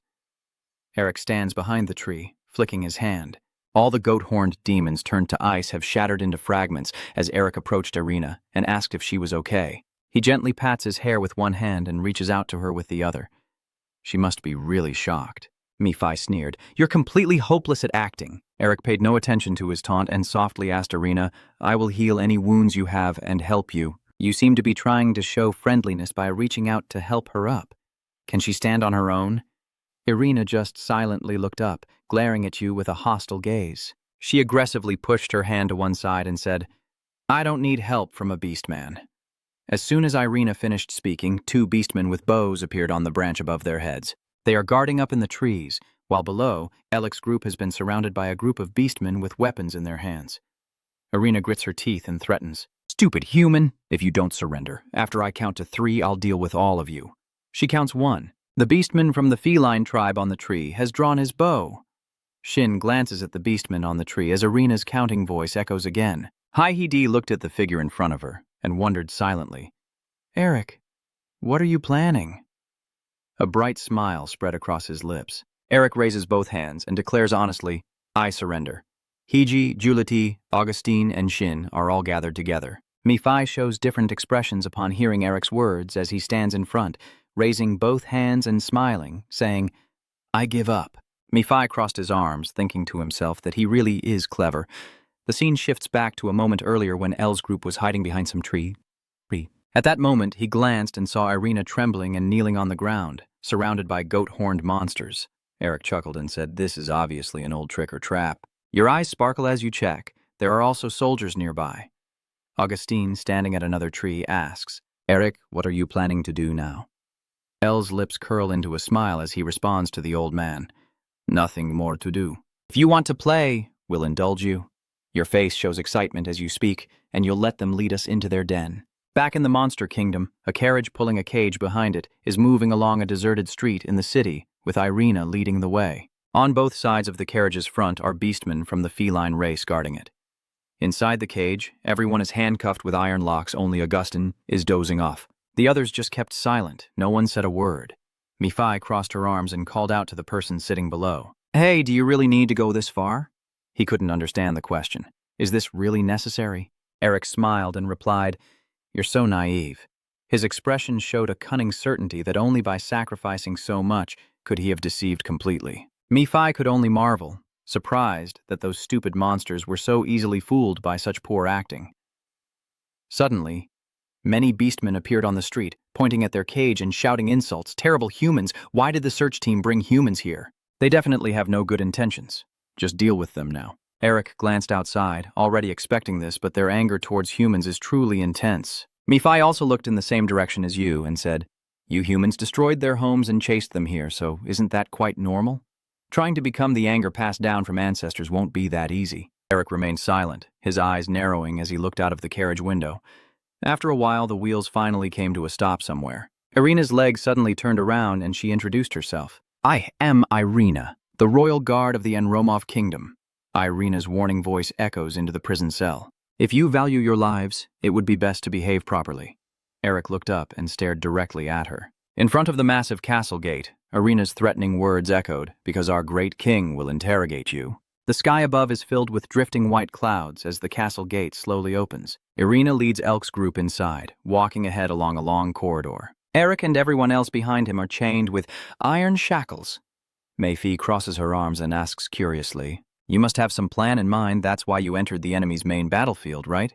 Eric stands behind the tree, flicking his hand. All the goat-horned demons turned to ice have shattered into fragments as Eric approached Irina and asked if she was okay. He gently pats his hair with one hand and reaches out to her with the other. She must be really shocked. Mephi sneered. You're completely hopeless at acting. Eric paid no attention to his taunt and softly asked Irina, I will heal any wounds you have and help you. You seem to be trying to show friendliness by reaching out to help her up. Can she stand on her own? Irina just silently looked up, glaring at you with a hostile gaze. She aggressively pushed her hand to one side and said, I don't need help from a beastman. As soon as Irina finished speaking, 2 beastmen with bows appeared on the branch above their heads. They are guarding up in the trees, while below, Alec's group has been surrounded by a group of beastmen with weapons in their hands. Irina grits her teeth and threatens, Stupid human, if you don't surrender. After I count to 3, I'll deal with all of you. She counts 1. The beastman from the feline tribe on the tree has drawn his bow. Shin glances at the beastman on the tree as Irina's counting voice echoes again. Hai-Hee looked at the figure in front of her and wondered silently, Eric, what are you planning? A bright smile spread across his lips. Eric raises both hands and declares honestly, I surrender. Hiji, Julity, Augustine, and Shin are all gathered together. Mephi shows different expressions upon hearing Eric's words as he stands in front, raising both hands and smiling, saying, I give up. Mephi crossed his arms, thinking to himself that he really is clever. The scene shifts back to a moment earlier when El's group was hiding behind some tree. At that moment, he glanced and saw Irina trembling and kneeling on the ground, surrounded by goat-horned monsters. Eric chuckled and said, This is obviously an old trick or trap. Your eyes sparkle as you check. There are also soldiers nearby. Augustine, standing at another tree, asks, Eric, what are you planning to do now? El's lips curl into a smile as he responds to the old man. Nothing more to do. If you want to play, we'll indulge you. Your face shows excitement as you speak, and you'll let them lead us into their den. Back in the monster kingdom, a carriage pulling a cage behind it is moving along a deserted street in the city, with Irina leading the way. On both sides of the carriage's front are beastmen from the feline race guarding it. Inside the cage, everyone is handcuffed with iron locks, only Augustine is dozing off. The others just kept silent, no one said a word. Mephi crossed her arms and called out to the person sitting below. Hey, do you really need to go this far? He couldn't understand the question. Is this really necessary? Eric smiled and replied, You're so naive. His expression showed a cunning certainty that only by sacrificing so much could he have deceived completely. Mephi could only marvel, surprised that those stupid monsters were so easily fooled by such poor acting. Suddenly, many beastmen appeared on the street, pointing at their cage and shouting insults. Terrible humans! Why did the search team bring humans here? They definitely have no good intentions. Just deal with them now. Eric glanced outside, already expecting this, but their anger towards humans is truly intense. Mephi also looked in the same direction as you and said, You humans destroyed their homes and chased them here, so isn't that quite normal? Trying to become the anger passed down from ancestors won't be that easy. Eric remained silent, his eyes narrowing as he looked out of the carriage window. After a while, the wheels finally came to a stop somewhere. Irina's legs suddenly turned around and she introduced herself. I am Irina, the royal guard of the Enrollment kingdom. Irina's warning voice echoes into the prison cell. If you value your lives, it would be best to behave properly. Eric looked up and stared directly at her. In front of the massive castle gate, Irina's threatening words echoed, because our great king will interrogate you. The sky above is filled with drifting white clouds as the castle gate slowly opens. Irina leads Elk's group inside, walking ahead along a long corridor. Eric and everyone else behind him are chained with iron shackles. Mephi crosses her arms and asks curiously, You must have some plan in mind, that's why you entered the enemy's main battlefield, right?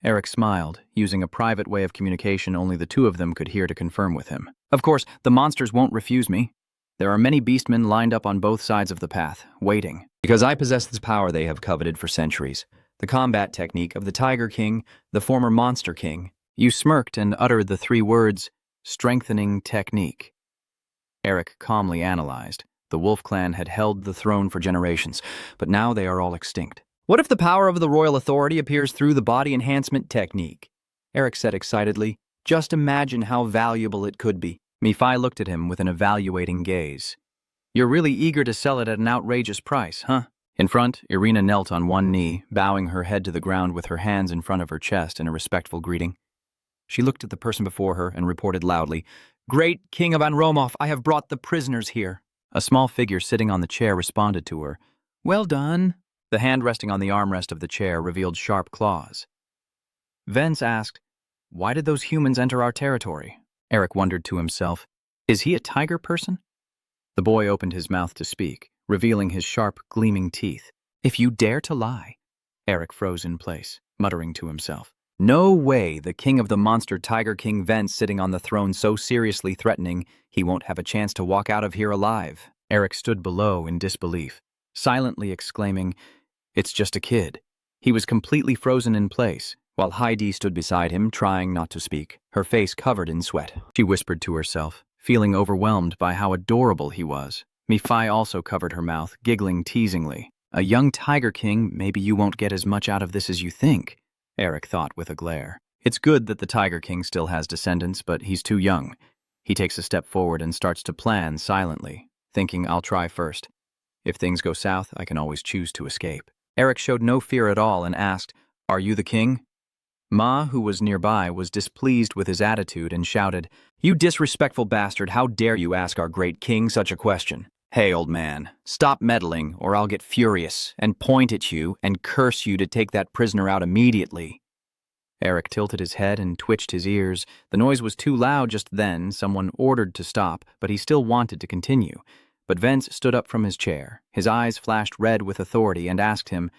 Eric smiled, using a private way of communication only the two of them could hear to confirm with him. Of course, the monsters won't refuse me. There are many beastmen lined up on both sides of the path, waiting. Because I possess this power they have coveted for centuries. The combat technique of the Tiger King, the former Monster King. You smirked and uttered the 3 words, strengthening technique. Eric calmly analyzed. The Wolf Clan had held the throne for generations, but now they are all extinct. What if the power of the royal authority appears through the body enhancement technique? Eric said excitedly. Just imagine how valuable it could be. Mephi looked at him with an evaluating gaze. You're really eager to sell it at an outrageous price, huh? In front, Irina knelt on one knee, bowing her head to the ground with her hands in front of her chest in a respectful greeting. She looked at the person before her and reported loudly, "Great King of Anromov, I have brought the prisoners here." A small figure sitting on the chair responded to her. Well done. The hand resting on the armrest of the chair revealed sharp claws. Vence asked, why did those humans enter our territory? Eric wondered to himself, is he a tiger person? The boy opened his mouth to speak, revealing his sharp, gleaming teeth. If you dare to lie. Eric froze in place, muttering to himself. No way the king of the monster Tiger King Vence sitting on the throne so seriously threatening he won't have a chance to walk out of here alive. Eric stood below in disbelief, silently exclaiming, it's just a kid. He was completely frozen in place, while Heidi stood beside him, trying not to speak, her face covered in sweat. She whispered to herself, feeling overwhelmed by how adorable he was. Mephi also covered her mouth, giggling teasingly. A young Tiger King, maybe you won't get as much out of this as you think, Eric thought with a glare. It's good that the Tiger King still has descendants, but he's too young. He takes a step forward and starts to plan silently, thinking I'll try first. If things go south, I can always choose to escape. Eric showed no fear at all and asked, are you the king? Ma, who was nearby, was displeased with his attitude and shouted, you disrespectful bastard, how dare you ask our great king such a question? Hey, old man, stop meddling or I'll get furious and point at you and curse you to take that prisoner out immediately. Eric tilted his head and twitched his ears. The noise was too loud just then. Someone ordered to stop, but he still wanted to continue. But Vence stood up from his chair. His eyes flashed red with authority and asked him,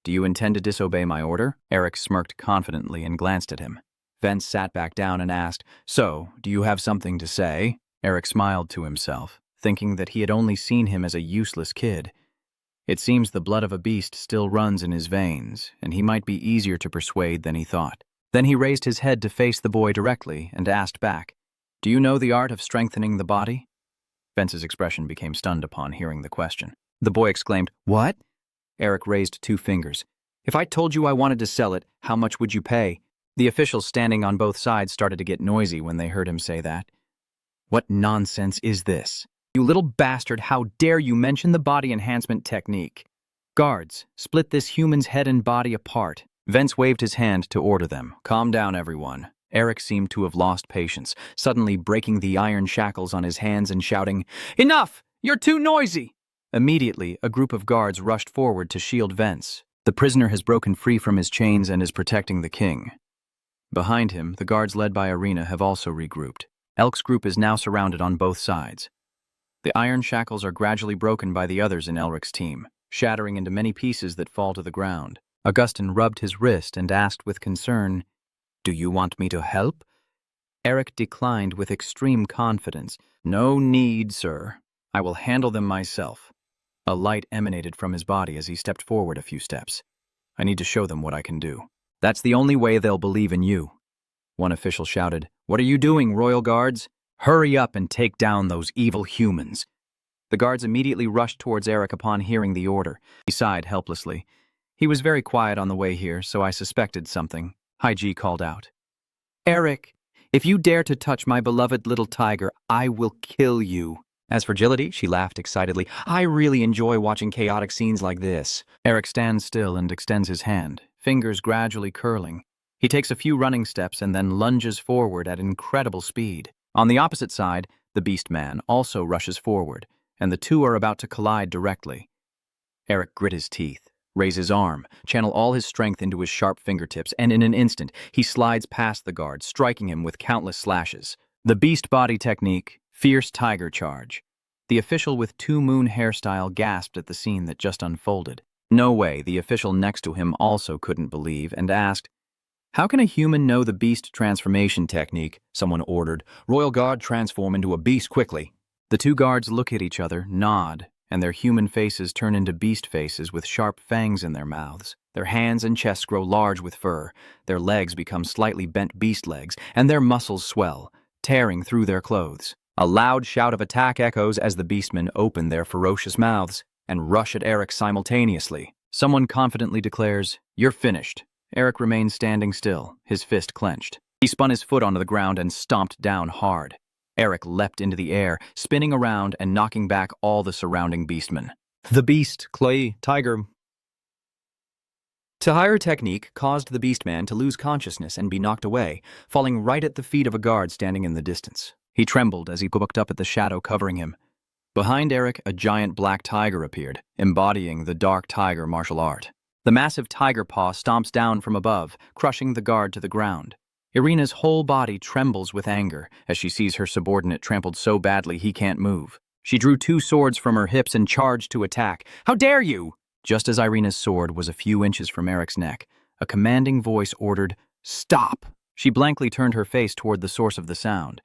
do you intend to disobey my order? Eric smirked confidently and glanced at him. Vence sat back down and asked, so, do you have something to say? Eric smiled to himself, thinking that he had only seen him as a useless kid. It seems the blood of a beast still runs in his veins, and he might be easier to persuade than he thought. Then he raised his head to face the boy directly and asked back, do you know the art of strengthening the body? Vence's expression became stunned upon hearing the question. The boy exclaimed, what? Eric raised 2 fingers. If I told you I wanted to sell it, how much would you pay? The officials standing on both sides started to get noisy when they heard him say that. What nonsense is this? You little bastard, how dare you mention the body enhancement technique? Guards, split this human's head and body apart. Vence waved his hand to order them. Calm down, everyone. Eric seemed to have lost patience, suddenly breaking the iron shackles on his hands and shouting, enough! You're too noisy! Immediately, a group of guards rushed forward to shield Vence. The prisoner has broken free from his chains and is protecting the king. Behind him, the guards led by Irina have also regrouped. Elk's group is now surrounded on both sides. The iron shackles are gradually broken by the others in Elric's team, shattering into many pieces that fall to the ground. Augustin rubbed his wrist and asked with concern, do you want me to help? Eric declined with extreme confidence. No need, sir. I will handle them myself. A light emanated from his body as he stepped forward a few steps. I need to show them what I can do. That's the only way they'll believe in you. One official shouted, what are you doing, royal guards? Hurry up and take down those evil humans. The guards immediately rushed towards Eric upon hearing the order. He sighed helplessly. He was very quiet on the way here, so I suspected something. Haiji called out, Eric, if you dare to touch my beloved little tiger, I will kill you. As for Agility, she laughed excitedly. I really enjoy watching chaotic scenes like this. Eric stands still and extends his hand, fingers gradually curling. He takes a few running steps and then lunges forward at incredible speed. On the opposite side, the Beast Man also rushes forward, and the two are about to collide directly. Eric grit his teeth, raise his arm, channel all his strength into his sharp fingertips, and in an instant, he slides past the guard, striking him with countless slashes. The Beast Body Technique, Fierce Tiger Charge. The official with 2 Moon hairstyle gasped at the scene that just unfolded. No way, the official next to him also couldn't believe and asked, how can a human know the beast transformation technique? Someone ordered. Royal Guard, transform into a beast quickly. The 2 guards look at each other, nod, and their human faces turn into beast faces with sharp fangs in their mouths. Their hands and chests grow large with fur, their legs become slightly bent beast legs, and their muscles swell, tearing through their clothes. A loud shout of attack echoes as the beastmen open their ferocious mouths and rush at Eric simultaneously. Someone confidently declares, "You're finished." Eric remains standing still, his fist clenched. He spun his foot onto the ground and stomped down hard. Eric leapt into the air, spinning around and knocking back all the surrounding beastmen. The beast, clay, tiger. To higher technique caused the beastman to lose consciousness and be knocked away, falling right at the feet of a guard standing in the distance. He trembled as he looked up at the shadow covering him. Behind Eric, a giant black tiger appeared, embodying the dark tiger martial art. The massive tiger paw stomps down from above, crushing the guard to the ground. Irina's whole body trembles with anger as she sees her subordinate trampled so badly he can't move. She drew 2 swords from her hips and charged to attack. "How dare you!" Just as Irina's sword was a few inches from Eric's neck, a commanding voice ordered, "Stop!" She blankly turned her face toward the source of the sound.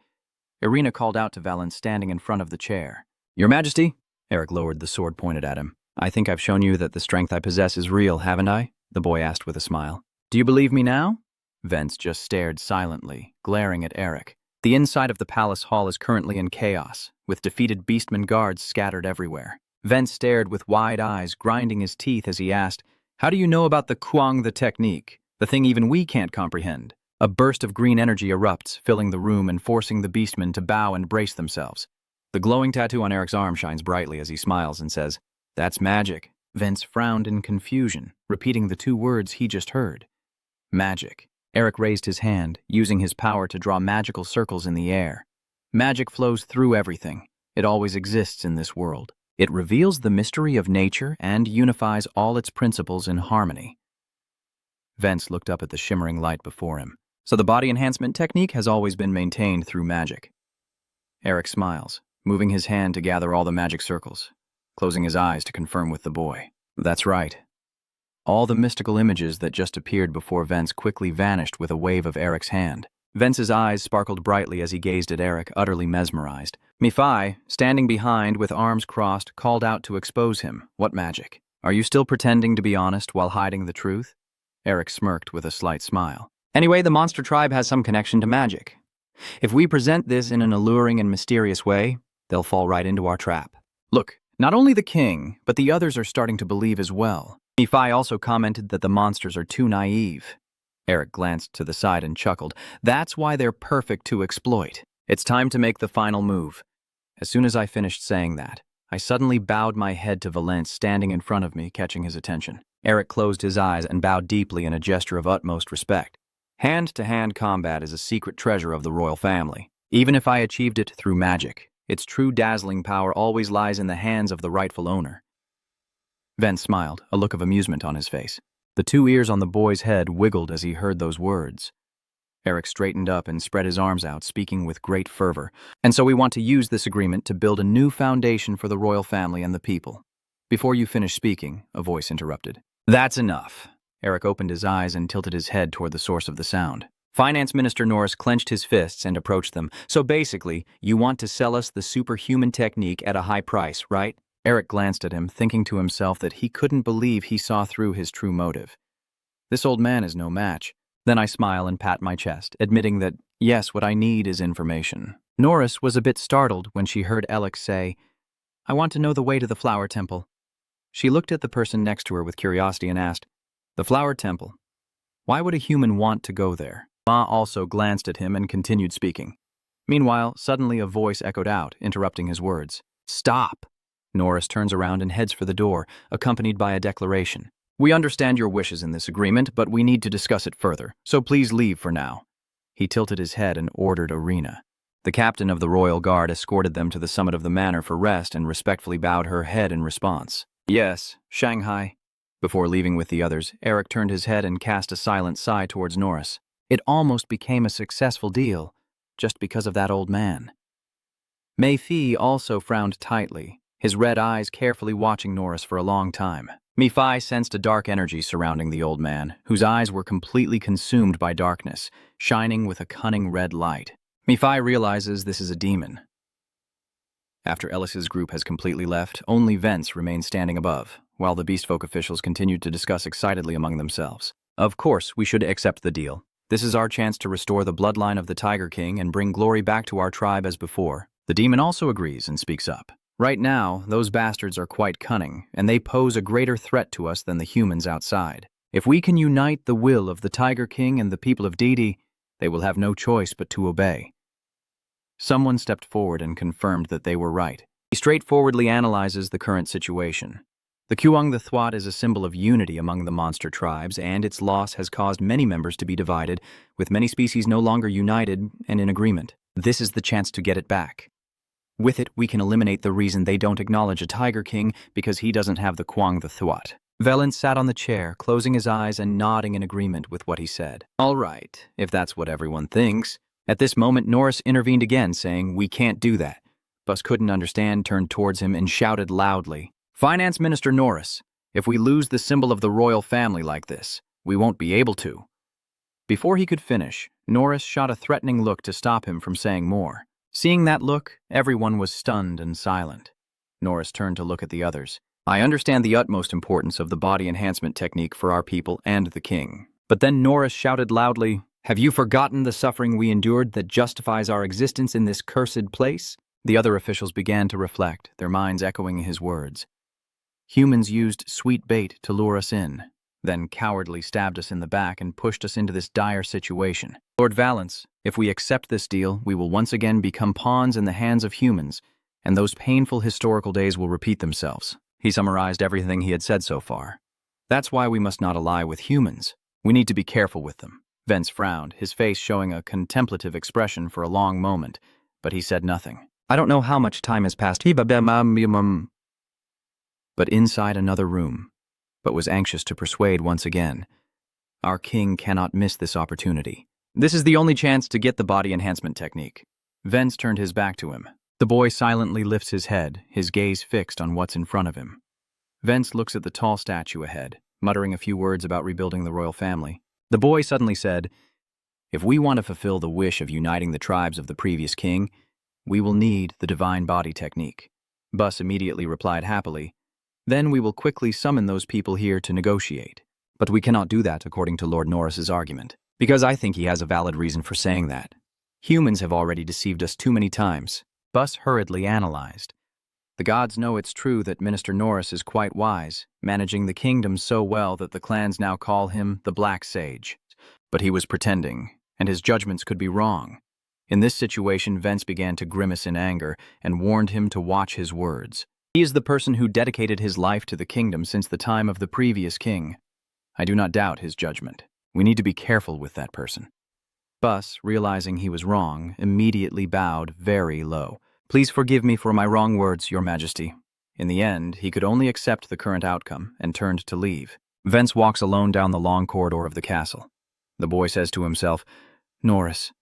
Irina called out to Valens standing in front of the chair. "Your Majesty?" Eric lowered the sword pointed at him. "I think I've shown you that the strength I possess is real, haven't I?" the boy asked with a smile. "Do you believe me now?" Vence just stared silently, glaring at Eric. The inside of the palace hall is currently in chaos, with defeated beastmen guards scattered everywhere. Vence stared with wide eyes, grinding his teeth as he asked, "How do you know about the Kuang the technique, the thing even we can't comprehend?" A burst of green energy erupts, filling the room and forcing the beastmen to bow and brace themselves. The glowing tattoo on Eric's arm shines brightly as he smiles and says, "That's magic." Vence frowned in confusion, repeating the 2 words he just heard. Magic. Eric raised his hand, using his power to draw magical circles in the air. Magic flows through everything. It always exists in this world. It reveals the mystery of nature and unifies all its principles in harmony. Vence looked up at the shimmering light before him. "So the body enhancement technique has always been maintained through magic." Eric smiles, moving his hand to gather all the magic circles, closing his eyes to confirm with the boy. "That's right." All the mystical images that just appeared before Vence quickly vanished with a wave of Eric's hand. Vence's eyes sparkled brightly as he gazed at Eric, utterly mesmerized. Mephi, standing behind with arms crossed, called out to expose him. "What magic? Are you still pretending to be honest while hiding the truth?" Eric smirked with a slight smile. "Anyway, the monster tribe has some connection to magic. If we present this in an alluring and mysterious way, they'll fall right into our trap." "Look, not only the king, but the others are starting to believe as well." Mephi also commented that the monsters are too naive. Eric glanced to the side and chuckled. "That's why they're perfect to exploit. It's time to make the final move." As soon as I finished saying that, I suddenly bowed my head to Valens standing in front of me, catching his attention. Eric closed his eyes and bowed deeply in a gesture of utmost respect. Hand-to-hand combat is a secret treasure of the royal family. Even if I achieved it through magic, its true dazzling power always lies in the hands of the rightful owner. Vence smiled, a look of amusement on his face. The 2 ears on the boy's head wiggled as he heard those words. Eric straightened up and spread his arms out, speaking with great fervor. "And so we want to use this agreement to build a new foundation for the royal family and the people." Before you finish speaking, a voice interrupted. "That's enough." Eric opened his eyes and tilted his head toward the source of the sound. Finance Minister Norris clenched his fists and approached them. "So basically, you want to sell us the superhuman technique at a high price, right?" Eric glanced at him, thinking to himself that he couldn't believe he saw through his true motive. This old man is no match. Then I smile and pat my chest, admitting that, yes, what I need is information. Norris was a bit startled when she heard Alex say, "I want to know the way to the Flower Temple." She looked at the person next to her with curiosity and asked, "The Flower Temple? Why would a human want to go there?" Ma also glanced at him and continued speaking. Meanwhile, suddenly a voice echoed out, interrupting his words. "Stop!" Norris turns around and heads for the door, accompanied by a declaration. "We understand your wishes in this agreement, but we need to discuss it further, so please leave for now." He tilted his head and ordered Irina. The captain of the royal guard escorted them to the summit of the manor for rest and respectfully bowed her head in response. "Yes, Shanghai." Before leaving with the others, Eric turned his head and cast a silent sigh towards Norris. It almost became a successful deal, just because of that old man. Mephi also frowned tightly, his red eyes carefully watching Norris for a long time. Mephi sensed a dark energy surrounding the old man, whose eyes were completely consumed by darkness, shining with a cunning red light. Mephi realizes this is a demon. After Ellis's group has completely left, only Vence remains standing above, while the Beastfolk officials continued to discuss excitedly among themselves. Of course, we should accept the deal. This is our chance to restore the bloodline of the Tiger King and bring glory back to our tribe as before. The demon also agrees and speaks up. Right now, those bastards are quite cunning, and they pose a greater threat to us than the humans outside. If we can unite the will of the Tiger King and the people of Didi, they will have no choice but to obey. Someone stepped forward and confirmed that they were right. He straightforwardly analyzes the current situation. The Kuang the Thwat is a symbol of unity among the monster tribes, and its loss has caused many members to be divided, with many species no longer united and in agreement. This is the chance to get it back. With it, we can eliminate the reason they don't acknowledge a Tiger King because he doesn't have the Kuang the Thwat. Velin sat on the chair, closing his eyes and nodding in agreement with what he said. All right, if that's what everyone thinks. At this moment, Norris intervened again, saying, "We can't do that." Bus couldn't understand, turned towards him, and shouted loudly, "Finance Minister Norris, if we lose the symbol of the royal family like this, we won't be able to." Before he could finish, Norris shot a threatening look to stop him from saying more. Seeing that look, everyone was stunned and silent. Norris turned to look at the others. "I understand the utmost importance of the body enhancement technique for our people and the king." But then Norris shouted loudly, "Have you forgotten the suffering we endured that justifies our existence in this cursed place?" The other officials began to reflect, their minds echoing his words. Humans used sweet bait to lure us in, then cowardly stabbed us in the back and pushed us into this dire situation. Lord Valence, if we accept this deal, we will once again become pawns in the hands of humans, and those painful historical days will repeat themselves. He summarized everything he had said so far. That's why we must not ally with humans. We need to be careful with them. Vence frowned, his face showing a contemplative expression for a long moment, but he said nothing. "I don't know how much time has passed, but inside another room, but was anxious to persuade once again. Our king cannot miss this opportunity. This is the only chance to get the body enhancement technique." Vence turned his back to him. The boy silently lifts his head, his gaze fixed on what's in front of him. Vence looks at the tall statue ahead, muttering a few words about rebuilding the royal family. The boy suddenly said, "If we want to fulfill the wish of uniting the tribes of the previous king, we will need the divine body technique." Bus immediately replied happily, "Then we will quickly summon those people here to negotiate." But we cannot do that according to Lord Norris's argument, because I think he has a valid reason for saying that. Humans have already deceived us too many times. Bus hurriedly analyzed. The gods know it's true that Minister Norris is quite wise, managing the kingdom so well that the clans now call him the Black Sage. But he was pretending, and his judgments could be wrong. In this situation, Vence began to grimace in anger and warned him to watch his words. He is the person who dedicated his life to the kingdom since the time of the previous king. I do not doubt his judgment. We need to be careful with that person. Bus, realizing he was wrong, immediately bowed very low. "Please forgive me for my wrong words, Your Majesty." In the end, he could only accept the current outcome and turned to leave. Vence walks alone down the long corridor of the castle. The boy says to himself, "Norris,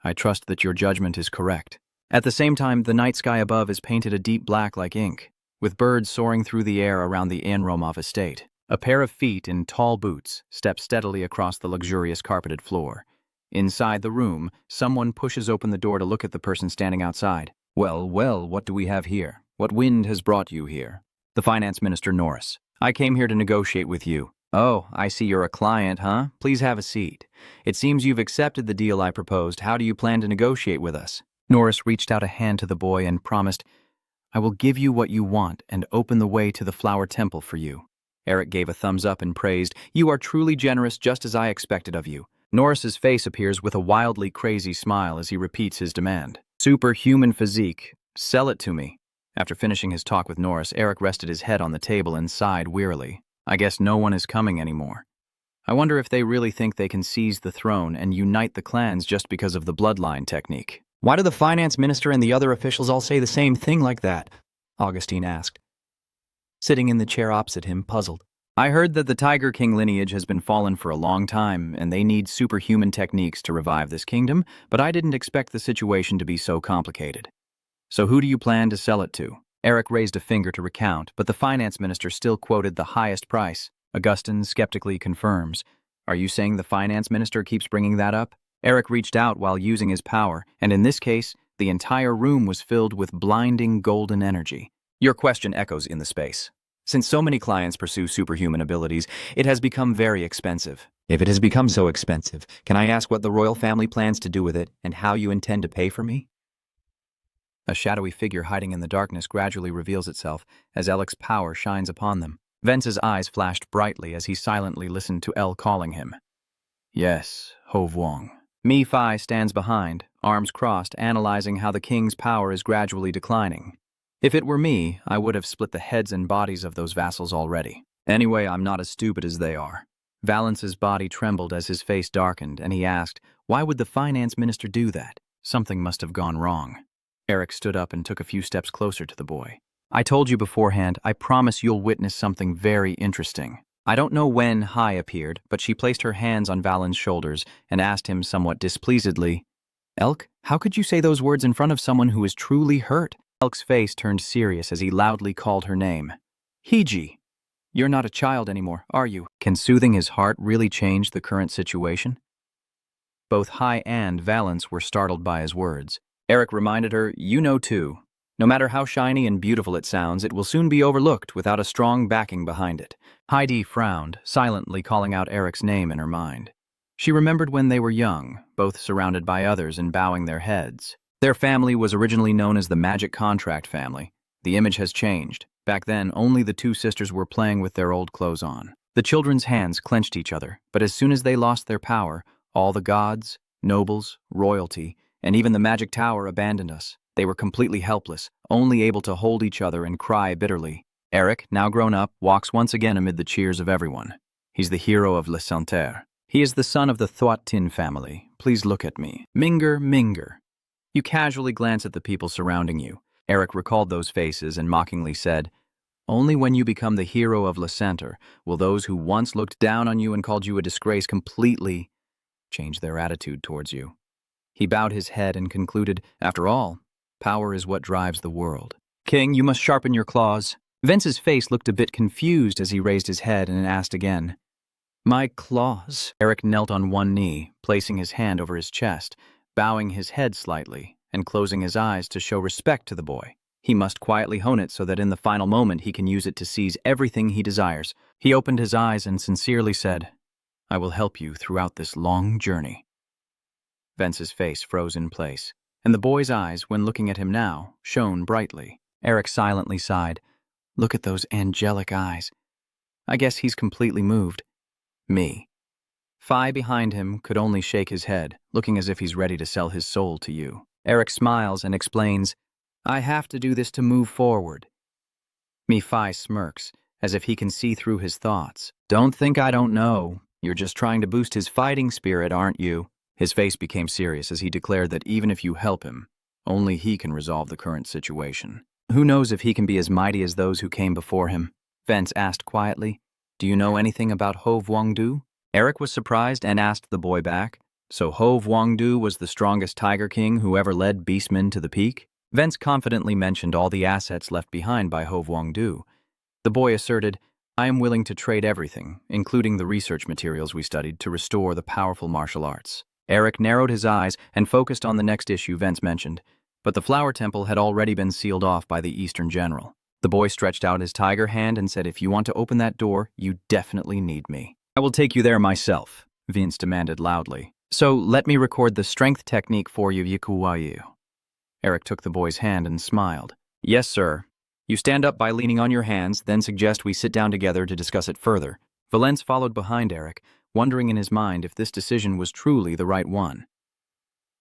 I trust that your judgment is correct." At the same time, the night sky above is painted a deep black like ink, with birds soaring through the air around the Enromov estate. A pair of feet in tall boots step steadily across the luxurious carpeted floor. Inside the room, someone pushes open the door to look at the person standing outside. Well, what do we have here? What wind has brought you here?" "The Finance Minister Norris. I came here to negotiate with you." "Oh, I see you're a client, huh? Please have a seat. It seems you've accepted the deal I proposed. How do you plan to negotiate with us?" Norris reached out a hand to the boy and promised, "I will give you what you want and open the way to the Flower Temple for you." Eric gave a thumbs up and praised, "You are truly generous, just as I expected of you." Norris's face appears with a wildly crazy smile as he repeats his demand. "Superhuman physique. Sell it to me." After finishing his talk with Norris, Eric rested his head on the table and sighed wearily. I guess no one is coming anymore. I wonder if they really think they can seize the throne and unite the clans just because of the bloodline technique. "Why do the finance minister and the other officials all say the same thing like that?" Augustine asked, sitting in the chair opposite him, puzzled. "I heard that the Tiger King lineage has been fallen for a long time, and they need superhuman techniques to revive this kingdom, but I didn't expect the situation to be so complicated. So who do you plan to sell it to?" Eric raised a finger to recount, but the finance minister still quoted the highest price. Augustine skeptically confirms, "Are you saying the finance minister keeps bringing that up?" Eric reached out while using his power, and in this case, The entire room was filled with blinding golden energy. Your question echoes in the space. Since so many clients pursue superhuman abilities, it has become very expensive. If it has become so expensive, can I ask what the royal family plans to do with it and how you intend to pay for me? A shadowy figure hiding in the darkness gradually reveals itself as Ellic's power shines upon them. Vence's eyes flashed brightly as he silently listened to El calling him. Yes, Ho Vuong. Mi-Fi stands behind, arms crossed, analyzing how the king's power is gradually declining. If it were me, I would have split the heads and bodies of those vassals already. Anyway, I'm not as stupid as they are. Valence's body trembled as his face darkened, and he asked, why would the finance minister do that? Something must have gone wrong. Eric stood up and took a few steps closer to the boy. I told you beforehand, I promise you'll witness something very interesting. I don't know when Hai appeared, but she placed her hands on Valen's shoulders and asked him somewhat displeasedly, Elk, how could you say those words in front of someone who is truly hurt? Elk's face turned serious as he loudly called her name. Hiji, you're not a child anymore, are you? Can soothing his heart really change the current situation? Both Hai and Valence were startled by his words. Eric reminded her, you know too. No matter how shiny and beautiful it sounds, it will soon be overlooked without a strong backing behind it. Heidi frowned, silently calling out Eric's name in her mind. She remembered when they were young, both surrounded by others and bowing their heads. Their family was originally known as the Magic Contract family. The image has changed. Back then, only the two sisters were playing with their old clothes on. The children's hands clenched each other, but as soon as they lost their power, all the gods, nobles, royalty, and even the magic tower abandoned us. They were completely helpless, only able to hold each other and cry bitterly. Eric, now grown up, walks once again amid the cheers of everyone. He's the hero of Le Santerre. He is the son of the Thuat Tin family. Please look at me. Minger. You casually glance at the people surrounding you. Eric recalled those faces and mockingly said, only when you become the hero of Le Santerre will those who once looked down on you and called you a disgrace completely change their attitude towards you. He bowed his head and concluded, after all, power is what drives the world. King, you must sharpen your claws. Vence's face looked a bit confused as he raised his head and asked again. My claws. Eric knelt on one knee, placing his hand over his chest, bowing his head slightly, and closing his eyes to show respect to the boy. He must quietly hone it so that in the final moment he can use it to seize everything he desires. He opened his eyes and sincerely said, I will help you throughout this long journey. Vence's face froze in place, and the boy's eyes, when looking at him now, shone brightly. Eric silently sighed. Look at those angelic eyes. I guess he's completely moved. Me. Phi behind him could only shake his head, looking as if he's ready to sell his soul to you. Eric smiles and explains, I have to do this to move forward. Mi-Fi smirks, as if he can see through his thoughts. Don't think I don't know. You're just trying to boost his fighting spirit, aren't you? His face became serious as he declared that even if you help him, only he can resolve the current situation. Who knows if he can be as mighty as those who came before him? Vance asked quietly. Do you know anything about Ho Vuong-Du? Eric was surprised and asked the boy back. So Ho Vuong-Du was the strongest Tiger King who ever led beastmen to the peak? Vance confidently mentioned all the assets left behind by Ho Vuong-Du. The boy asserted, I am willing to trade everything, including the research materials we studied, to restore the powerful martial arts. Eric narrowed his eyes and focused on the next issue Vance mentioned, but the flower temple had already been sealed off by the Eastern General. The boy stretched out his tiger hand and said, if you want to open that door, you definitely need me. I will take you there myself, Vince demanded loudly. So let me record the strength technique for you, Yikuwayu. Eric took the boy's hand and smiled. Yes, sir. You stand up by leaning on your hands, then suggest we sit down together to discuss it further. Valence followed behind Eric, wondering in his mind if this decision was truly the right one.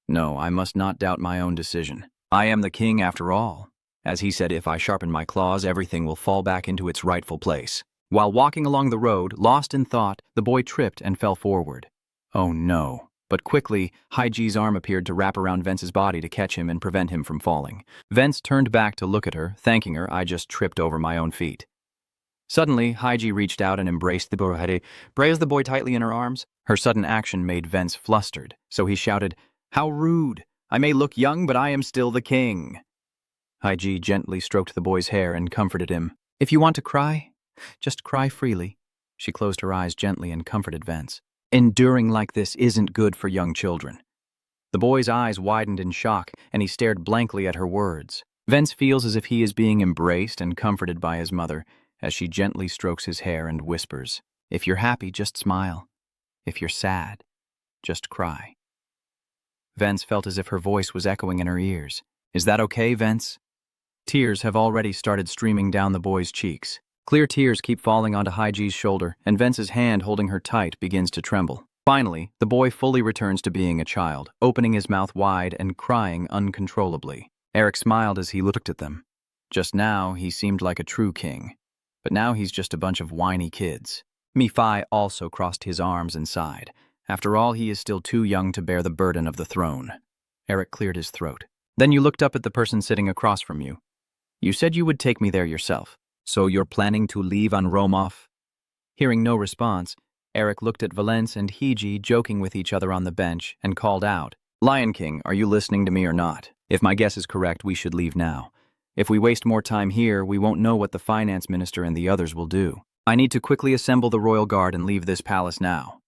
No, I must not doubt my own decision. I am the king after all. As he said, if I sharpen my claws, everything will fall back into its rightful place. While walking along the road, lost in thought, the boy tripped and fell forward. Oh no. But quickly, Haiji's arm appeared to wrap around Vence's body to catch him and prevent him from falling. Vence turned back to look at her, thanking her. I just tripped over my own feet. Suddenly, Haiji reached out and embraced the boy, raised the boy tightly in her arms. Her sudden action made Vence flustered, so he shouted, How rude! I may look young, but I am still the king. Haiji gently stroked the boy's hair and comforted him. If you want to cry, just cry freely. She closed her eyes gently and comforted Vence. Enduring like this isn't good for young children. The boy's eyes widened in shock, and he stared blankly at her words. Vence feels as if he is being embraced and comforted by his mother, as she gently strokes his hair and whispers, "If you're happy, just smile. If you're sad, just cry." Vence felt as if her voice was echoing in her ears. "Is that okay, Vence?" Tears have already started streaming down the boy's cheeks. Clear tears keep falling onto Haiji's shoulder, and Vence's hand holding her tight begins to tremble. Finally, the boy fully returns to being a child, opening his mouth wide and crying uncontrollably. Eric smiled as he looked at them. Just now, he seemed like a true king. But now he's just a bunch of whiny kids. Mephi also crossed his arms and sighed. After all, he is still too young to bear the burden of the throne. Eric cleared his throat. Then you looked up at the person sitting across from you. You said you would take me there yourself. So you're planning to leave on Romoff? Hearing no response, Eric looked at Valence and Hiji joking with each other on the bench and called out, "Lion King, are you listening to me or not? If my guess is correct, we should leave now. If we waste more time here, we won't know what the finance minister and the others will do. I need to quickly assemble the royal guard and leave this palace now."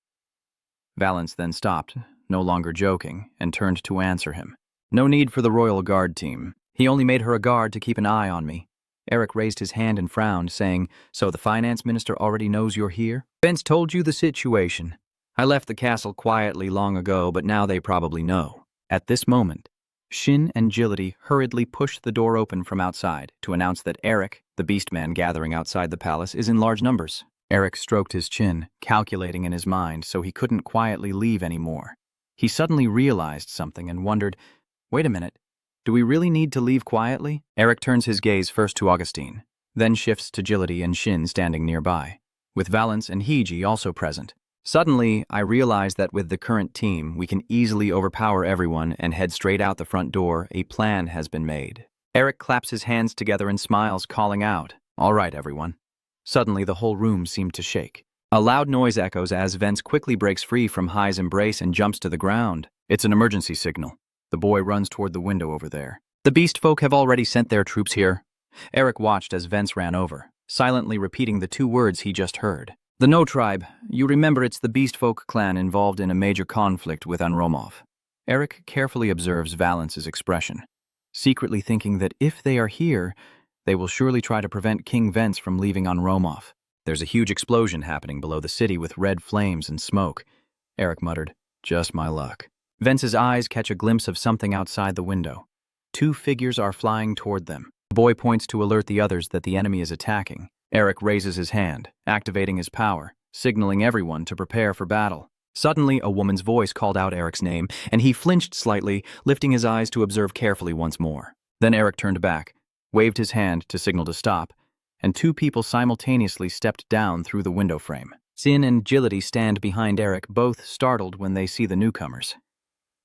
Valence then stopped, no longer joking, and turned to answer him. "No need for the royal guard team. He only made her a guard to keep an eye on me." Eric raised his hand and frowned, saying, "So the finance minister already knows you're here?" "Vence told you the situation. I left the castle quietly long ago, but now they probably know." At this moment, Shin and Agility hurriedly pushed the door open from outside to announce that Eric, the beastman gathering outside the palace, is in large numbers. Eric stroked his chin, calculating in his mind so he couldn't quietly leave anymore. He suddenly realized something and wondered, "Wait a minute. Do we really need to leave quietly?" Eric turns his gaze first to Augustine, then shifts to Agility and Shin standing nearby, with Valence and Hiji also present. Suddenly, I realize that with the current team, we can easily overpower everyone and head straight out the front door. A plan has been made. Eric claps his hands together and smiles, calling out, "All right, everyone." Suddenly, the whole room seemed to shake. A loud noise echoes as Vence quickly breaks free from Hai's embrace and jumps to the ground. It's an emergency signal. The boy runs toward the window over there. "The beast folk have already sent their troops here." Eric watched as Vence ran over, silently repeating the two words he just heard. "The No Tribe. You remember it's the beast folk clan involved in a major conflict with Romoff." Eric carefully observes Valence's expression, secretly thinking that if they are here, they will surely try to prevent King Vence from leaving on Romoff. There's a huge explosion happening below the city with red flames and smoke. Eric muttered, "Just my luck." Vence's eyes catch a glimpse of something outside the window. Two figures are flying toward them. The boy points to alert the others that the enemy is attacking. Eric raises his hand, activating his power, signaling everyone to prepare for battle. Suddenly, a woman's voice called out Eric's name, and he flinched slightly, lifting his eyes to observe carefully once more. Then Eric turned back, waved his hand to signal to stop, and two people simultaneously stepped down through the window frame. Sin and Agility stand behind Eric, both startled when they see the newcomers.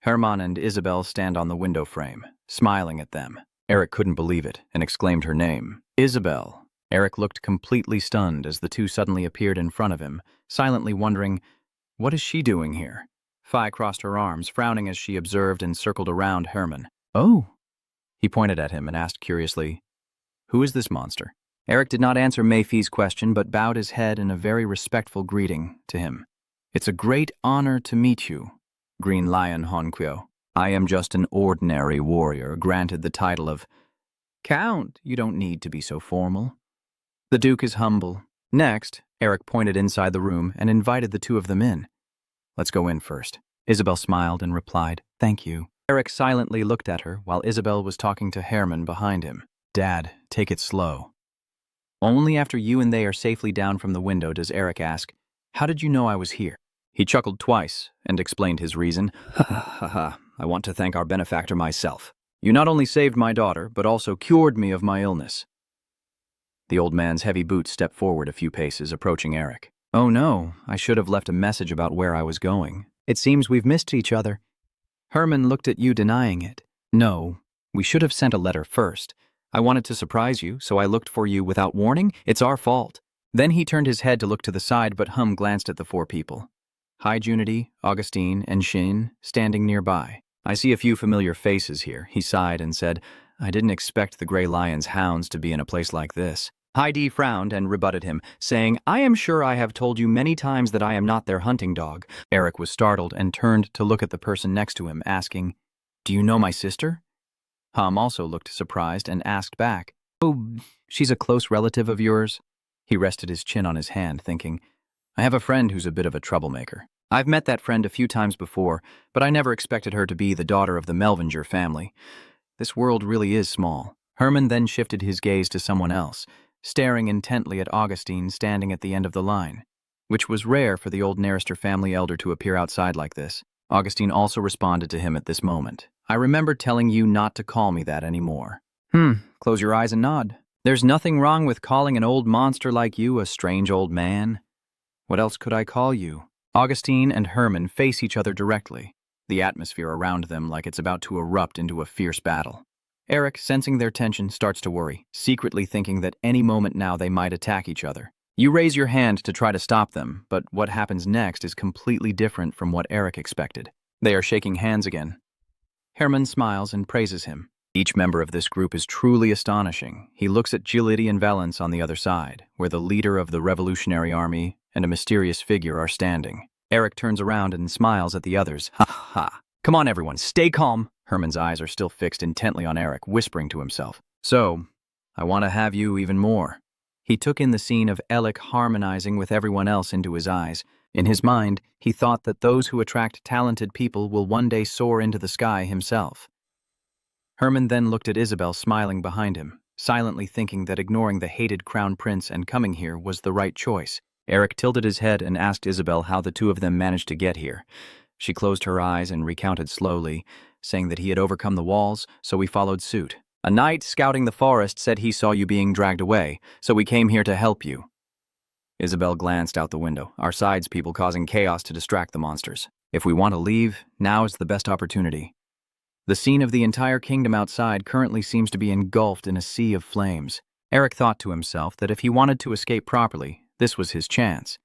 Herman and Isabel stand on the window frame, smiling at them. Eric couldn't believe it and exclaimed her name. "Isabel." Eric looked completely stunned as the two suddenly appeared in front of him, silently wondering, what is she doing here? Phi crossed her arms, frowning as she observed and circled around Herman. "Oh." He pointed at him and asked curiously, "Who is this monster?" Eric did not answer Mayfi's question, but bowed his head in a very respectful greeting to him. "It's a great honor to meet you, Green Lion Honquyo. I am just an ordinary warrior granted the title of Count. You don't need to be so formal. The Duke is humble." Next, Eric pointed inside the room and invited the two of them in. "Let's go in first." Isabel smiled and replied, "Thank you." Eric silently looked at her while Isabel was talking to Herman behind him. "Dad, take it slow." Only after you and they are safely down from the window does Eric ask, "How did you know I was here?" He chuckled twice and explained his reason. "Ha ha ha, I want to thank our benefactor myself. You not only saved my daughter, but also cured me of my illness." The old man's heavy boots stepped forward a few paces, approaching Eric. "Oh no, I should have left a message about where I was going. It seems we've missed each other." Herman looked at you, denying it. "No, we should have sent a letter first. I wanted to surprise you, so I looked for you without warning. It's our fault." Then he turned his head to look to the side, but Hum glanced at the four people. Hai Junity, Augustine, and Shin standing nearby. "I see a few familiar faces here," he sighed and said, "I didn't expect the Grey Lion's hounds to be in a place like this." Heidi frowned and rebutted him, saying, I am sure I have told you many times that I am not their hunting dog. Eric was startled and turned to look at the person next to him, asking, Do you know my sister? Hum also looked surprised and asked back, Oh, she's a close relative of yours? He rested his chin on his hand, thinking, I have a friend who's a bit of a troublemaker. I've met that friend a few times before, but I never expected her to be the daughter of the Melvin family. This world really is small. Herman then shifted his gaze to someone else, staring intently at Augustine standing at the end of the line, which was rare for the old Narister family elder to appear outside like this. Augustine also responded to him at this moment. I remember telling you not to call me that anymore. Close your eyes and nod. There's nothing wrong with calling an old monster like you a strange old man. What else could I call you? Augustine and Herman face each other directly, the atmosphere around them like it's about to erupt into a fierce battle. Eric, sensing their tension, starts to worry, secretly thinking that any moment now they might attack each other. You raise your hand to try to stop them, but what happens next is completely different from what Eric expected. They are shaking hands again. Herman smiles and praises him. Each member of this group is truly astonishing. He looks at Gilead and Valence on the other side, where the leader of the Revolutionary Army and a mysterious figure are standing. Eric turns around and smiles at the others. Ha ha. Come on, everyone, stay calm. Herman's eyes are still fixed intently on Eric, whispering to himself. So, I want to have you even more. He took in the scene of Alec harmonizing with everyone else into his eyes. In his mind, he thought that those who attract talented people will one day soar into the sky himself. Herman then looked at Isabel smiling behind him, silently thinking that ignoring the hated crown prince and coming here was the right choice. Eric tilted his head and asked Isabel how the two of them managed to get here. She closed her eyes and recounted slowly, saying that he had overcome the walls, so we followed suit. A knight scouting the forest said he saw you being dragged away, so we came here to help you. Isabel glanced out the window, our sides people causing chaos to distract the monsters. If we want to leave, now is the best opportunity. The scene of the entire kingdom outside currently seems to be engulfed in a sea of flames. Eric thought to himself that if he wanted to escape properly, this was his chance.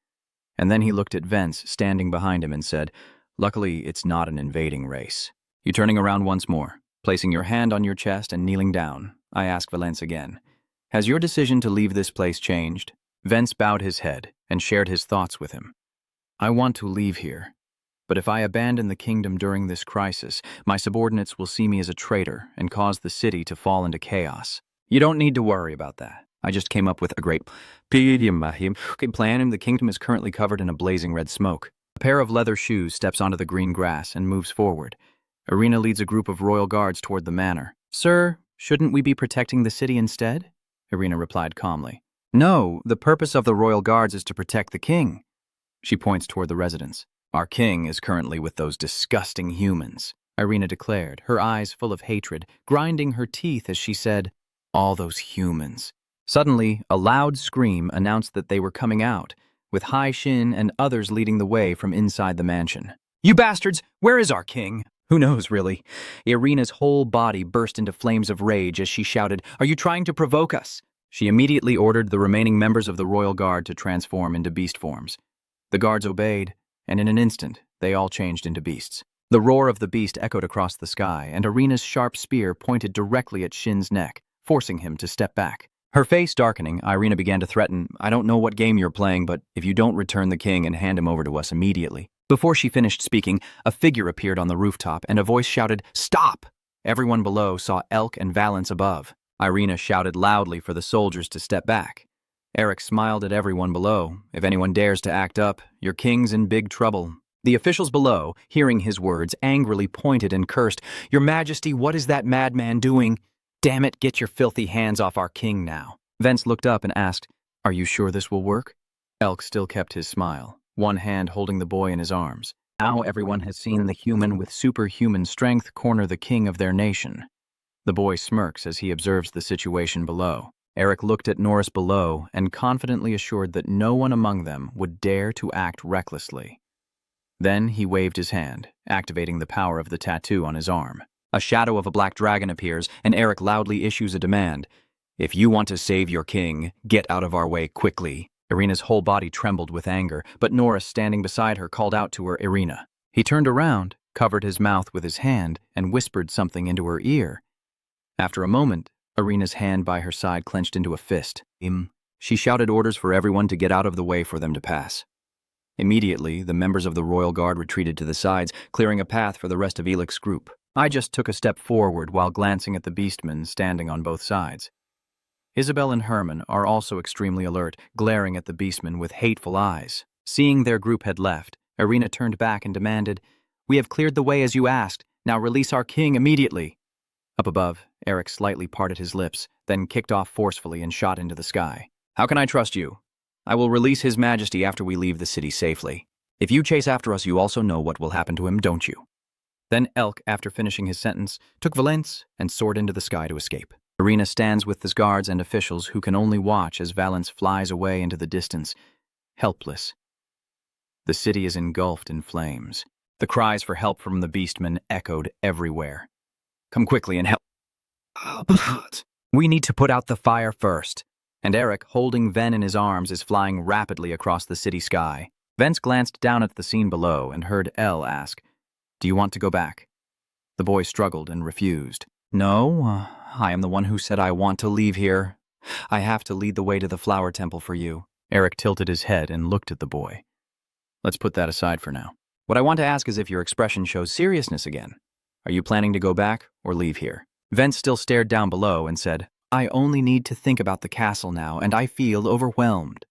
And then he looked at Vence standing behind him and said, Luckily, it's not an invading race. You turning around once more, placing your hand on your chest and kneeling down. I ask Valence again, has your decision to leave this place changed? Vence bowed his head and shared his thoughts with him. I want to leave here, but if I abandon the kingdom during this crisis, my subordinates will see me as a traitor and cause the city to fall into chaos. You don't need to worry about that. I just came up with a great plan, and the kingdom is currently covered in a blazing red smoke. A pair of leather shoes steps onto the green grass and moves forward. Irina leads a group of royal guards toward the manor. Sir, shouldn't we be protecting the city instead? Irina replied calmly. No, the purpose of the royal guards is to protect the king. She points toward the residence. Our king is currently with those disgusting humans, Irina declared, her eyes full of hatred, grinding her teeth as she said, All those humans. Suddenly, a loud scream announced that they were coming out, with Hai Shin and others leading the way from inside the mansion. You bastards! Where is our king? Who knows, really? Irina's whole body burst into flames of rage as she shouted, Are you trying to provoke us? She immediately ordered the remaining members of the royal guard to transform into beast forms. The guards obeyed, and in an instant, they all changed into beasts. The roar of the beast echoed across the sky, and Irina's sharp spear pointed directly at Shin's neck, forcing him to step back. Her face darkening, Irina began to threaten, I don't know what game you're playing, but if you don't return the king and hand him over to us immediately. Before she finished speaking, a figure appeared on the rooftop, and a voice shouted, Stop! Everyone below saw Elk and Valence above. Irina shouted loudly for the soldiers to step back. Eric smiled at everyone below. If anyone dares to act up, your king's in big trouble. The officials below, hearing his words, angrily pointed and cursed, Your Majesty, what is that madman doing? Damn it, get your filthy hands off our king now. Vence looked up and asked, Are you sure this will work? Elk still kept his smile, one hand holding the boy in his arms. Now everyone has seen the human with superhuman strength corner the king of their nation. The boy smirks as he observes the situation below. Eric looked at Norris below and confidently assured that no one among them would dare to act recklessly. Then he waved his hand, activating the power of the tattoo on his arm. A shadow of a black dragon appears, and Eric loudly issues a demand. If you want to save your king, get out of our way quickly. Irina's whole body trembled with anger, but Norris, standing beside her, called out to her, Irina. He turned around, covered his mouth with his hand, and whispered something into her ear. After a moment, Irina's hand by her side clenched into a fist. She shouted orders for everyone to get out of the way for them to pass. Immediately, the members of the royal guard retreated to the sides, clearing a path for the rest of Elik's group. I just took a step forward while glancing at the beastmen standing on both sides. Isabel and Herman are also extremely alert, glaring at the beastmen with hateful eyes. Seeing their group had left, Irina turned back and demanded, "We have cleared the way as you asked. Now release our king immediately." Up above, Eric slightly parted his lips, then kicked off forcefully and shot into the sky. "How can I trust you? I will release His Majesty after we leave the city safely. If you chase after us, you also know what will happen to him, don't you?" Then Elk, after finishing his sentence, took Valence and soared into the sky to escape. Irina stands with the guards and officials who can only watch as Valence flies away into the distance, helpless. The city is engulfed in flames. The cries for help from the beastmen echoed everywhere. "Come quickly and help. We need to put out the fire first." And Eric, holding Ven in his arms, is flying rapidly across the city sky. Vence glanced down at the scene below and heard Elle ask, "Do you want to go back?" The boy struggled and refused. "No, I am the one who said I want to leave here. I have to lead the way to the flower temple for you." Eric tilted his head and looked at the boy. "Let's put that aside for now. What I want to ask is if your expression shows seriousness again. Are you planning to go back or leave here?" Vence still stared down below and said, "I only need to think about the castle now, and I feel overwhelmed."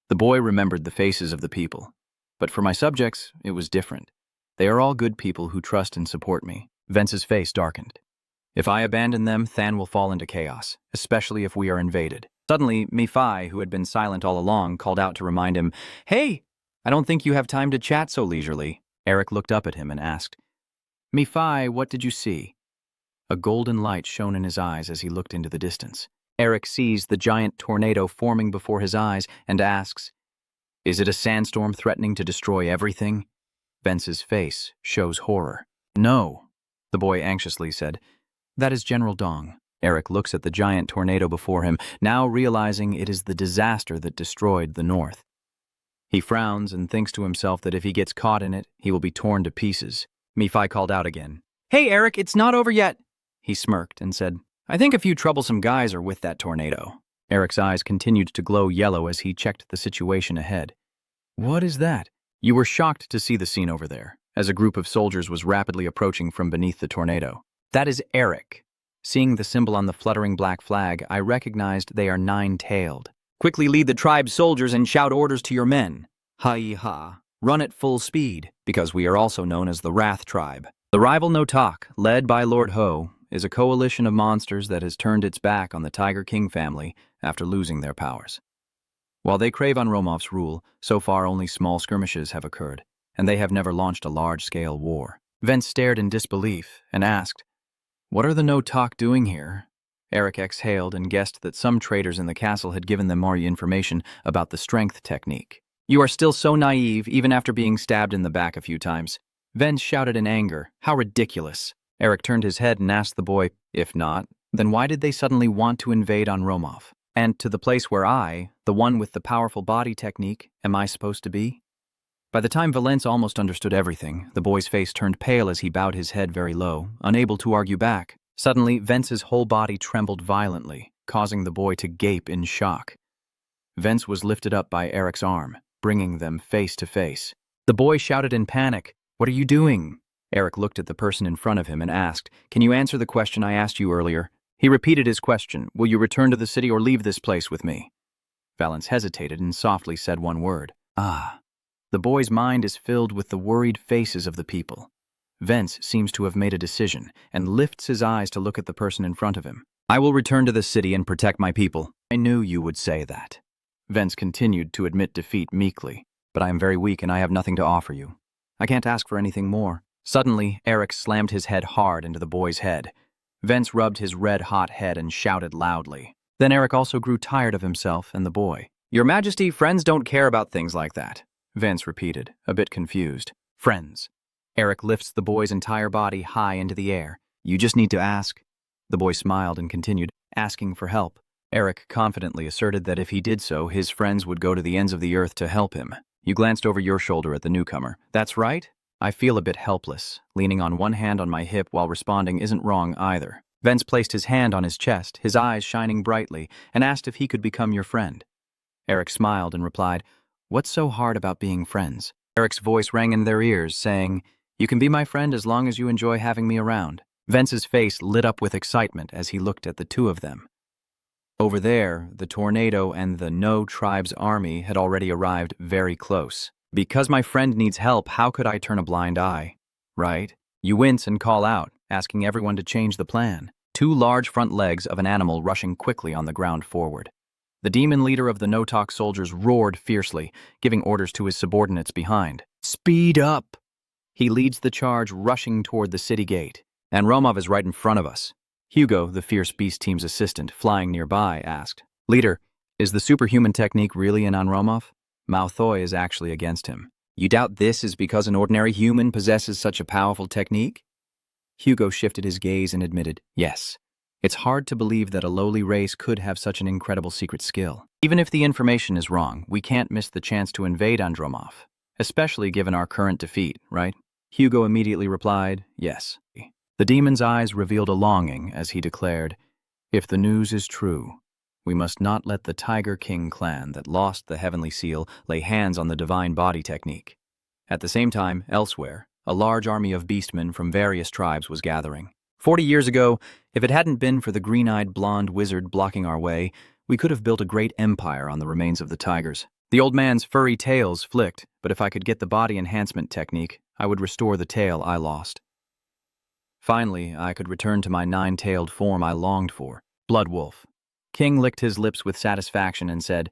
The boy remembered the faces of the people. "But for my subjects, it was different. They are all good people who trust and support me." Vence's face darkened. "If I abandon them, Than will fall into chaos, especially if we are invaded." Suddenly, Mephi, who had been silent all along, called out to remind him, "Hey, I don't think you have time to chat so leisurely." Eric looked up at him and asked, "Mephi, what did you see?" A golden light shone in his eyes as he looked into the distance. Eric sees the giant tornado forming before his eyes and asks, "Is it a sandstorm threatening to destroy everything?" Vence's face shows horror. "No," the boy anxiously said. "That is General Dong." Eric looks at the giant tornado before him, now realizing it is the disaster that destroyed the North. He frowns and thinks to himself that if he gets caught in it, he will be torn to pieces. Mephi called out again, "Hey, Eric, it's not over yet." He smirked and said, "I think a few troublesome guys are with that tornado." Eric's eyes continued to glow yellow as he checked the situation ahead. "What is that?" You were shocked to see the scene over there, as a group of soldiers was rapidly approaching from beneath the tornado. "That is Eric." Seeing the symbol on the fluttering black flag, I recognized they are nine-tailed. "Quickly lead the tribe's soldiers and shout orders to your men. Ha-yi-ha. Run at full speed, because we are also known as the Wrath Tribe." The rival Notak, led by Lord Ho, is a coalition of monsters that has turned its back on the Tiger King family after losing their powers. While they crave on Romov's rule, so far only small skirmishes have occurred, and they have never launched a large-scale war. Vence stared in disbelief and asked, "What are the Notak doing here?" Eric exhaled and guessed that some traders in the castle had given them more information about the strength technique. "You are still so naive, even after being stabbed in the back a few times." Vence shouted in anger, "How ridiculous." Eric turned his head and asked the boy, "If not, then why did they suddenly want to invade on Romov? And to the place where I, the one with the powerful body technique, am I supposed to be?" By the time Valence almost understood everything, the boy's face turned pale as he bowed his head very low, unable to argue back. Suddenly, Vence's whole body trembled violently, causing the boy to gape in shock. Vence was lifted up by Eric's arm, bringing them face to face. The boy shouted in panic, "What are you doing?" Eric looked at the person in front of him and asked, "Can you answer the question I asked you earlier?" He repeated his question, "Will you return to the city or leave this place with me?" Valence hesitated and softly said one word, "Ah." The boy's mind is filled with the worried faces of the people. Vence seems to have made a decision and lifts his eyes to look at the person in front of him. "I will return to the city and protect my people." "I knew you would say that." Vence continued to admit defeat meekly, "But I am very weak and I have nothing to offer you. I can't ask for anything more." Suddenly, Eric slammed his head hard into the boy's head. Vence rubbed his red-hot head and shouted loudly. Then Eric also grew tired of himself and the boy. "Your Majesty, friends don't care about things like that," Vence repeated, a bit confused. "Friends." Eric lifts the boy's entire body high into the air. "You just need to ask." The boy smiled and continued, asking for help. Eric confidently asserted that if he did so, his friends would go to the ends of the earth to help him. You glanced over your shoulder at the newcomer. "That's right." I feel a bit helpless. Leaning on one hand on my hip while responding isn't wrong either. Vence placed his hand on his chest, his eyes shining brightly, and asked if he could become your friend. Eric smiled and replied, "What's so hard about being friends?" Eric's voice rang in their ears, saying, "You can be my friend as long as you enjoy having me around." Vence's face lit up with excitement as he looked at the two of them. Over there, the tornado and the No Tribe's army had already arrived very close. Because my friend needs help, how could I turn a blind eye? Right? You wince and call out, asking everyone to change the plan. Two large front legs of an animal rushing quickly on the ground forward. The demon leader of the No-Talk soldiers roared fiercely, giving orders to his subordinates behind. "Speed up!" He leads the charge, rushing toward the city gate. And Romov is right in front of us. Hugo, the fierce beast team's assistant, flying nearby, asked, "Leader, is the superhuman technique really in on Romov?" Malfoy is actually against him. "You doubt this is because an ordinary human possesses such a powerful technique?" Hugo shifted his gaze and admitted, "Yes. It's hard to believe that a lowly race could have such an incredible secret skill. Even if the information is wrong, we can't miss the chance to invade Andromov, especially given our current defeat, right?" Hugo immediately replied, "Yes." The demon's eyes revealed a longing as he declared, "If the news is true, we must not let the Tiger King clan that lost the Heavenly Seal lay hands on the divine body technique." At the same time, elsewhere, a large army of beastmen from various tribes was gathering. 40 years ago, if it hadn't been for the green-eyed blonde wizard blocking our way, we could have built a great empire on the remains of the tigers. The old man's furry tails flicked, but if I could get the body enhancement technique, I would restore the tail I lost. Finally, I could return to my nine-tailed form I longed for, Blood Wolf. King licked his lips with satisfaction and said,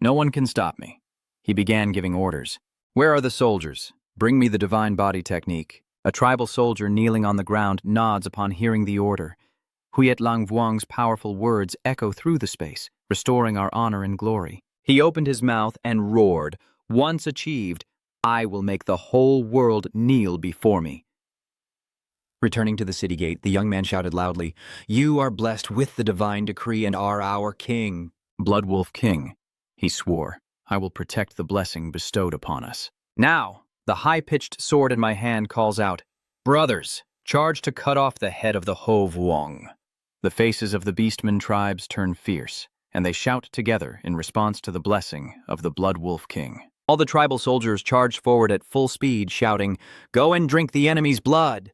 "No one can stop me." He began giving orders. "Where are the soldiers? Bring me the divine body technique." A tribal soldier kneeling on the ground nods upon hearing the order. Huyet Lang Vuong's powerful words echo through the space, restoring our honor and glory. He opened his mouth and roared, "Once achieved, I will make the whole world kneel before me." Returning to the city gate, the young man shouted loudly, "You are blessed with the divine decree and are our king." "Blood Wolf King," he swore, "I will protect the blessing bestowed upon us." Now, the high-pitched sword in my hand calls out, "Brothers, charge to cut off the head of the Ho Vuong." The faces of the Beastmen tribes turn fierce, and they shout together in response to the blessing of the Blood Wolf King. All the tribal soldiers charged forward at full speed, shouting, "Go and drink the enemy's blood!"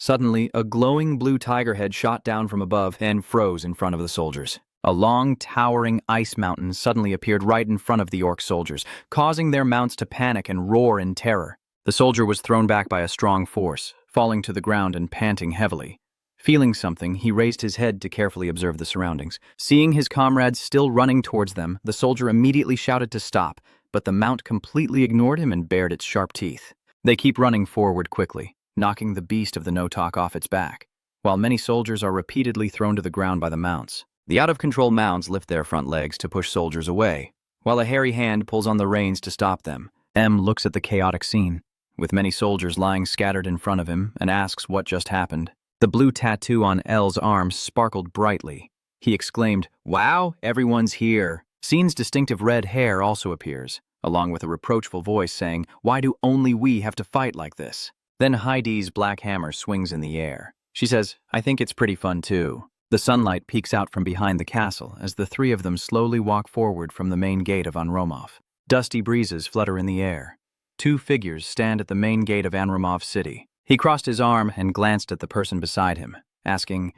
Suddenly, a glowing blue tiger head shot down from above and froze in front of the soldiers. A long, towering ice mountain suddenly appeared right in front of the orc soldiers, causing their mounts to panic and roar in terror. The soldier was thrown back by a strong force, falling to the ground and panting heavily. Feeling something, he raised his head to carefully observe the surroundings. Seeing his comrades still running towards them, the soldier immediately shouted to stop, but the mount completely ignored him and bared its sharp teeth. They keep running forward quickly, knocking the beast of the No-Talk off its back, while many soldiers are repeatedly thrown to the ground by the mounts. The out-of-control mounts lift their front legs to push soldiers away, while a hairy hand pulls on the reins to stop them. M looks at the chaotic scene, with many soldiers lying scattered in front of him, and asks what just happened. The blue tattoo on L's arm sparkled brightly. He exclaimed, "Wow, everyone's here." Scene's distinctive red hair also appears, along with a reproachful voice saying, "Why do only we have to fight like this?" Then Heidi's black hammer swings in the air. She says, "I think it's pretty fun too." The sunlight peeks out from behind the castle as the three of them slowly walk forward from the main gate of Anromov. Dusty breezes flutter in the air. Two figures stand at the main gate of Anromov city. He crossed his arm and glanced at the person beside him, asking,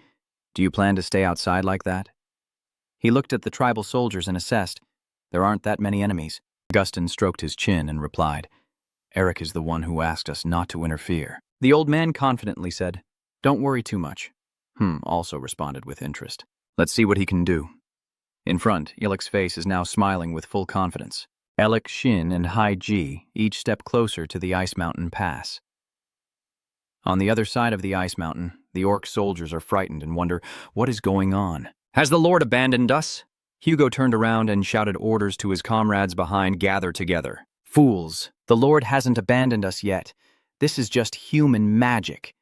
"Do you plan to stay outside like that?" He looked at the tribal soldiers and assessed, "There aren't that many enemies." Gustin stroked his chin and replied, "Eric is the one who asked us not to interfere." The old man confidently said, "Don't worry too much." Also responded with interest. "Let's see what he can do." In front, Ilik's face is now smiling with full confidence. Elik, Shin, and Hai Ji each step closer to the Ice Mountain Pass. On the other side of the Ice Mountain, the orc soldiers are frightened and wonder, what is going on? "Has the Lord abandoned us?" Hugo turned around and shouted orders to his comrades behind, "Gather together." "Fools, the Lord hasn't abandoned us yet. This is just human magic."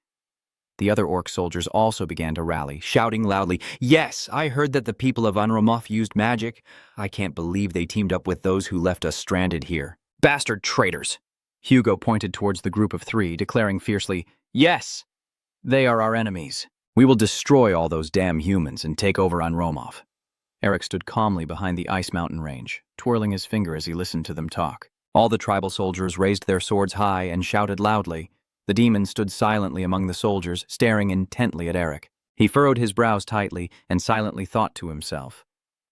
The other orc soldiers also began to rally, shouting loudly, "Yes, I heard that the people of Anromov used magic. I can't believe they teamed up with those who left us stranded here. Bastard traitors!" Hugo pointed towards the group of three, declaring fiercely, "Yes, they are our enemies. We will destroy all those damn humans and take over Anromov." Eric stood calmly behind the ice mountain range, twirling his finger as he listened to them talk. All the tribal soldiers raised their swords high and shouted loudly. The demon stood silently among the soldiers, staring intently at Eric. He furrowed his brows tightly and silently thought to himself.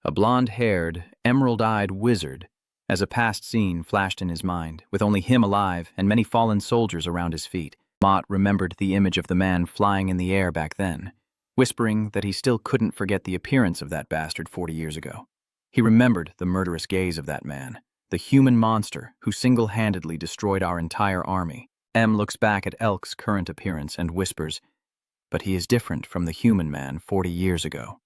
A blonde-haired, emerald-eyed wizard, as a past scene flashed in his mind, with only him alive and many fallen soldiers around his feet. Mott remembered the image of the man flying in the air back then, whispering that he still couldn't forget the appearance of that bastard 40 years ago. He remembered the murderous gaze of that man, the human monster who single-handedly destroyed our entire army. M looks back at Elk's current appearance and whispers, "But he is different from the human man 40 years ago."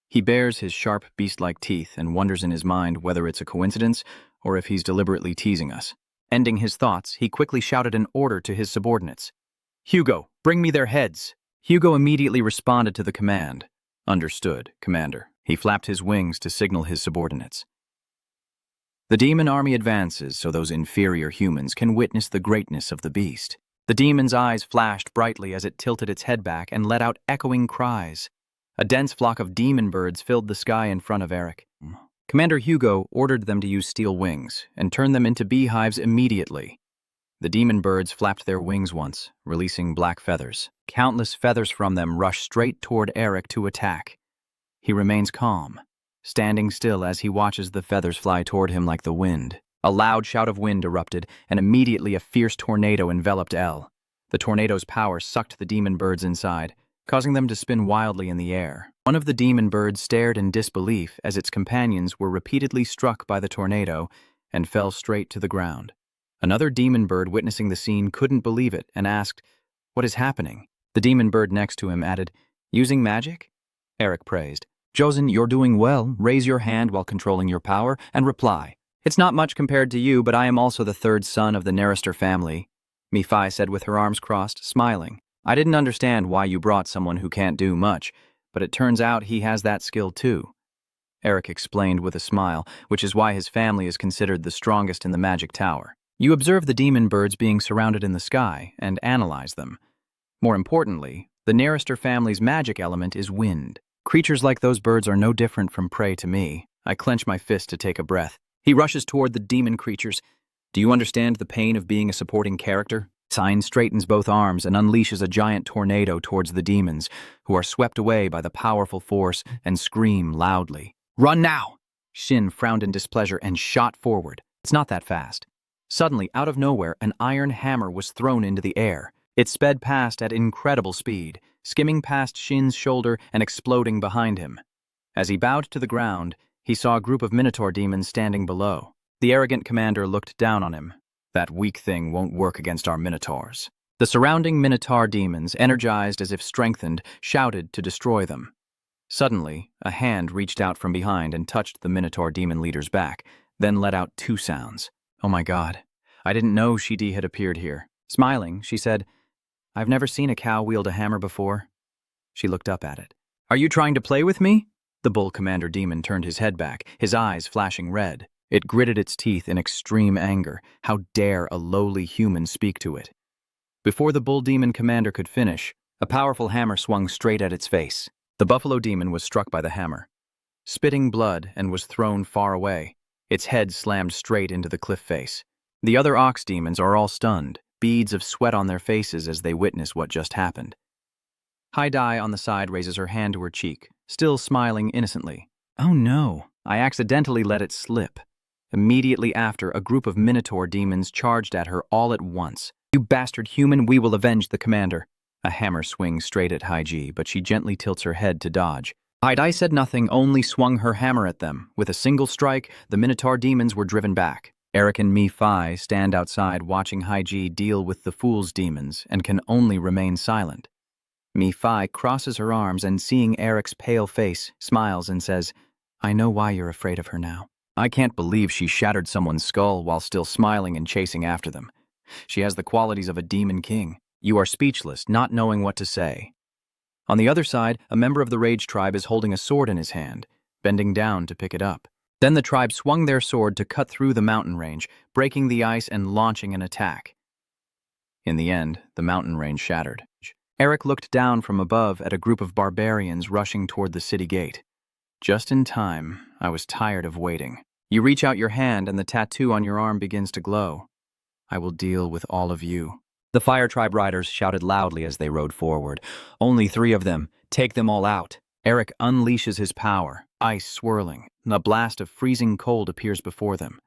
He bares his sharp, beast-like teeth and wonders in his mind whether it's a coincidence or if he's deliberately teasing us. Ending his thoughts, he quickly shouted an order to his subordinates. "Hugo, bring me their heads." Hugo immediately responded to the command. "Understood, Commander." He flapped his wings to signal his subordinates. The demon army advances so those inferior humans can witness the greatness of the beast. The demon's eyes flashed brightly as it tilted its head back and let out echoing cries. A dense flock of demon birds filled the sky in front of Eric. Commander Hugo ordered them to use steel wings and turn them into beehives immediately. The demon birds flapped their wings once, releasing black feathers. Countless feathers from them rushed straight toward Eric to attack. He remains calm, standing still as he watches the feathers fly toward him like the wind. A loud shout of wind erupted, and immediately a fierce tornado enveloped El. The tornado's power sucked the demon birds inside, causing them to spin wildly in the air. One of the demon birds stared in disbelief as its companions were repeatedly struck by the tornado and fell straight to the ground. Another demon bird witnessing the scene couldn't believe it and asked, "What is happening?" The demon bird next to him added, "Using magic?" Eric praised. "Josen, you're doing well. Raise your hand while controlling your power and reply." "It's not much compared to you, but I am also the third son of the Nerister family," Mephi said with her arms crossed, smiling. "I didn't understand why you brought someone who can't do much, but it turns out he has that skill too." Eric explained with a smile, which is why his family is considered the strongest in the magic tower. You observe the demon birds being surrounded in the sky and analyze them. More importantly, the Nerister family's magic element is wind. Creatures like those birds are no different from prey to me. I clench my fist to take a breath. He rushes toward the demon creatures. "Do you understand the pain of being a supporting character?" Sign straightens both arms and unleashes a giant tornado towards the demons, who are swept away by the powerful force and scream loudly. "Run now!" Shin frowned in displeasure and shot forward. It's not that fast. Suddenly, out of nowhere, an iron hammer was thrown into the air. It sped past at incredible speed, skimming past Shin's shoulder and exploding behind him. As he bowed to the ground, he saw a group of Minotaur demons standing below. The arrogant commander looked down on him. "That weak thing won't work against our Minotaurs." The surrounding Minotaur demons, energized as if strengthened, shouted to destroy them. Suddenly, a hand reached out from behind and touched the Minotaur demon leader's back, then let out two sounds. "Oh my God, I didn't know Shidi had appeared here." Smiling, she said, "I've never seen a cow wield a hammer before." She looked up at it. "Are you trying to play with me?" The bull commander demon turned his head back, his eyes flashing red. It gritted its teeth in extreme anger. How dare a lowly human speak to it? Before the bull demon commander could finish, a powerful hammer swung straight at its face. The buffalo demon was struck by the hammer, spitting blood, and was thrown far away. Its head slammed straight into the cliff face. The other ox demons are all stunned, beads of sweat on their faces as they witness what just happened. High Dai on the side raises her hand to her cheek, still smiling innocently. "Oh no, I accidentally let it slip." Immediately after, a group of Minotaur demons charged at her all at once. "You bastard human, we will avenge the commander." A hammer swings straight at Haiji, but she gently tilts her head to dodge. Haidai said nothing, only swung her hammer at them. With a single strike, the Minotaur demons were driven back. Eric and Mephi stand outside watching Haiji deal with the fool's demons and can only remain silent. Mephi crosses her arms and, seeing Eric's pale face, smiles and says, "I know why you're afraid of her now." I can't believe she shattered someone's skull while still smiling and chasing after them. She has the qualities of a demon king. You are speechless, not knowing what to say. On the other side, a member of the Rage tribe is holding a sword in his hand, bending down to pick it up. Then the tribe swung their sword to cut through the mountain range, breaking the ice and launching an attack. In the end, the mountain range shattered. Eric looked down from above at a group of barbarians rushing toward the city gate. Just in time. I was tired of waiting. You reach out your hand and the tattoo on your arm begins to glow. I will deal with all of you. The Fire Tribe riders shouted loudly as they rode forward. Only 3 of them. Take them all out. Eric unleashes his power, ice swirling. A blast of freezing cold appears before them.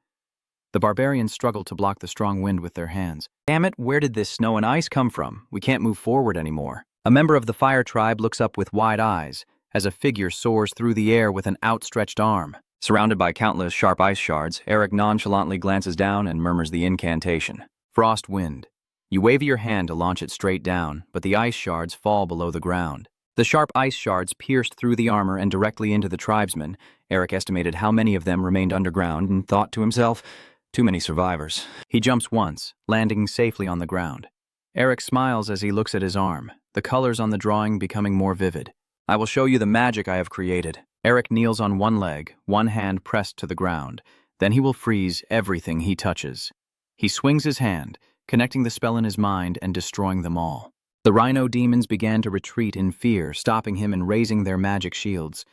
The barbarians struggle to block the strong wind with their hands. Damn it, where did this snow and ice come from? We can't move forward anymore. A member of the Fire Tribe looks up with wide eyes as a figure soars through the air with an outstretched arm. Surrounded by countless sharp ice shards, Eric nonchalantly glances down and murmurs the incantation. Frost wind. You wave your hand to launch it straight down, but the ice shards fall below the ground. The sharp ice shards pierced through the armor and directly into the tribesmen. Eric estimated how many of them remained underground and thought to himself, too many survivors. He jumps once, landing safely on the ground. Eric smiles as he looks at his arm, the colors on the drawing becoming more vivid. I will show you the magic I have created. Eric kneels on one leg, one hand pressed to the ground. Then he will freeze everything he touches. He swings his hand, connecting the spell in his mind and destroying them all. The rhino demons began to retreat in fear, stopping him and raising their magic shields.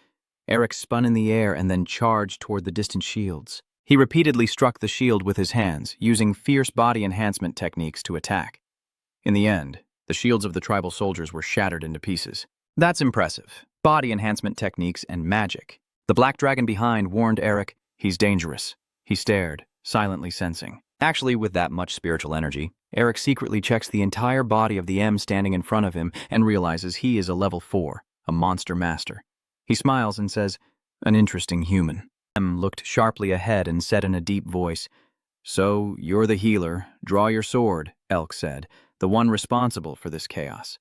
Eric spun in the air and then charged toward the distant shields. He repeatedly struck the shield with his hands, using fierce body enhancement techniques to attack. In the end, the shields of the tribal soldiers were shattered into pieces. That's impressive. Body enhancement techniques and magic. The black dragon behind warned Eric, he's dangerous. He stared, silently sensing. Actually, with that much spiritual energy, Eric secretly checks the entire body of the M standing in front of him and realizes he is a level 4, a monster master. He smiles and says, an interesting human. M looked sharply ahead and said in a deep voice, so, you're the healer. Draw your sword, Elk said, the one responsible for this chaos.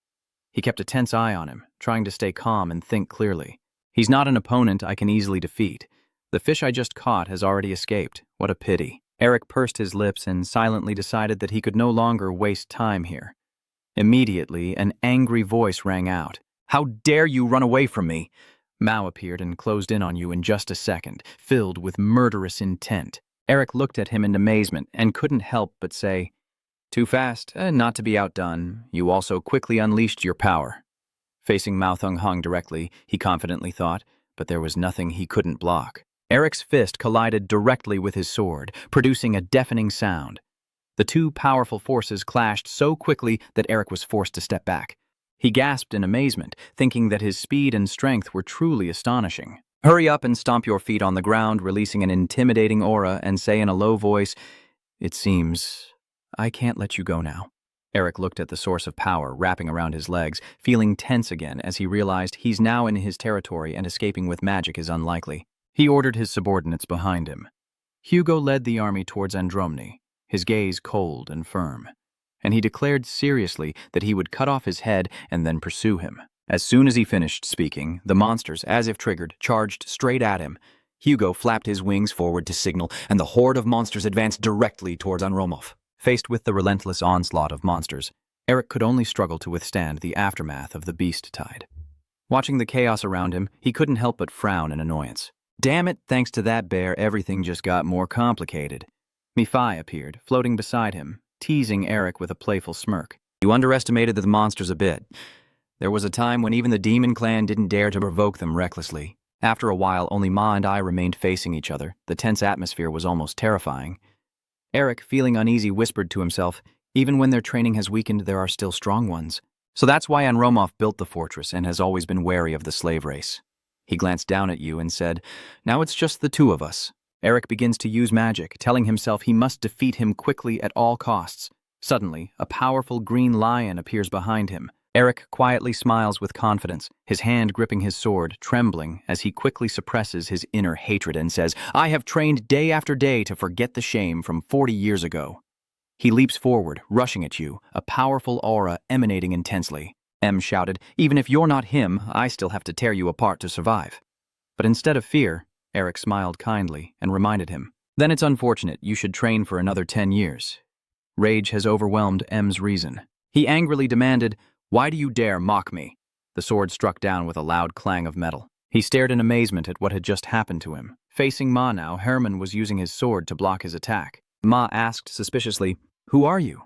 He kept a tense eye on him, trying to stay calm and think clearly. He's not an opponent I can easily defeat. The fish I just caught has already escaped. What a pity. Eric pursed his lips and silently decided that he could no longer waste time here. Immediately, an angry voice rang out. How dare you run away from me? Mao appeared and closed in on you in just a second, filled with murderous intent. Eric looked at him in amazement and couldn't help but say, too fast, not to be outdone. You also quickly unleashed your power. Facing Mao Thung-hung directly, he confidently thought, but there was nothing he couldn't block. Eric's fist collided directly with his sword, producing a deafening sound. The two powerful forces clashed so quickly that Eric was forced to step back. He gasped in amazement, thinking that his speed and strength were truly astonishing. Hurry up and stomp your feet on the ground, releasing an intimidating aura, and say in a low voice, it seems I can't let you go now. Eric looked at the source of power wrapping around his legs, feeling tense again as he realized he's now in his territory and escaping with magic is unlikely. He ordered his subordinates behind him. Hugo led the army towards Andromeda, his gaze cold and firm, and he declared seriously that he would cut off his head and then pursue him. As soon as he finished speaking, the monsters, as if triggered, charged straight at him. Hugo flapped his wings forward to signal, and the horde of monsters advanced directly towards Anromov. Faced with the relentless onslaught of monsters, Eric could only struggle to withstand the aftermath of the beast tide. Watching the chaos around him, he couldn't help but frown in annoyance. Damn it, thanks to that bear, everything just got more complicated. Mephi appeared, floating beside him, teasing Eric with a playful smirk. You underestimated the monsters a bit. There was a time when even the demon clan didn't dare to provoke them recklessly. After a while, only Ma and I remained facing each other. The tense atmosphere was almost terrifying. Eric, feeling uneasy, whispered to himself, even when their training has weakened, there are still strong ones. So that's why Anromov built the fortress and has always been wary of the slave race. He glanced down at you and said, now it's just the two of us. Eric begins to use magic, telling himself he must defeat him quickly at all costs. Suddenly, a powerful green lion appears behind him. Eric quietly smiles with confidence, his hand gripping his sword, trembling as he quickly suppresses his inner hatred and says, I have trained day after day to forget the shame from 40 years ago. He leaps forward, rushing at you, a powerful aura emanating intensely. M shouted, even if you're not him, I still have to tear you apart to survive. But instead of fear, Eric smiled kindly and reminded him, then it's unfortunate you should train for another 10 years. Rage has overwhelmed M's reason. He angrily demanded, why do you dare mock me? The sword struck down with a loud clang of metal. He stared in amazement at what had just happened to him. Facing Ma now, Herman was using his sword to block his attack. Ma asked suspiciously, who are you?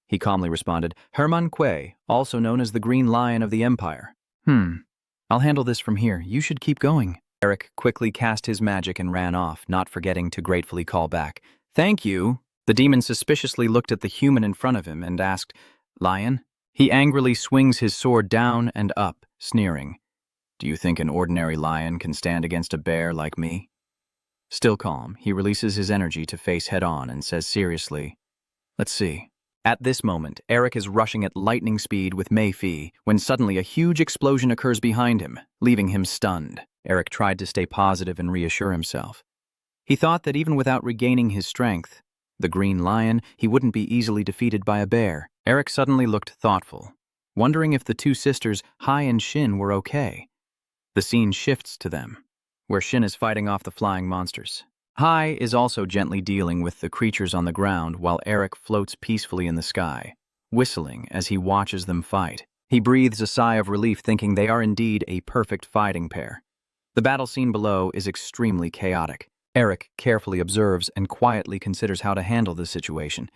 He calmly responded, Herman Quay, also known as the Green Lion of the Empire. I'll handle this from here. You should keep going. Eric quickly cast his magic and ran off, not forgetting to gratefully call back, "Thank you." The demon suspiciously looked at the human in front of him and asked, "Lion?" He angrily swings his sword down and up, sneering, "Do you think an ordinary lion can stand against a bear like me?" Still calm, he releases his energy to face head-on and says seriously, "Let's see." At this moment, Eric is rushing at lightning speed with Mephi when suddenly a huge explosion occurs behind him, leaving him stunned. Eric tried to stay positive and reassure himself. He thought that even without regaining his strength, the green lion, he wouldn't be easily defeated by a bear. Eric suddenly looked thoughtful, wondering if the two sisters, Hai and Shin, were okay. The scene shifts to them, where Shin is fighting off the flying monsters. Hai is also gently dealing with the creatures on the ground while Eric floats peacefully in the sky, whistling as he watches them fight. He breathes a sigh of relief, thinking they are indeed a perfect fighting pair. The battle scene below is extremely chaotic. Eric carefully observes and quietly considers how to handle the situation.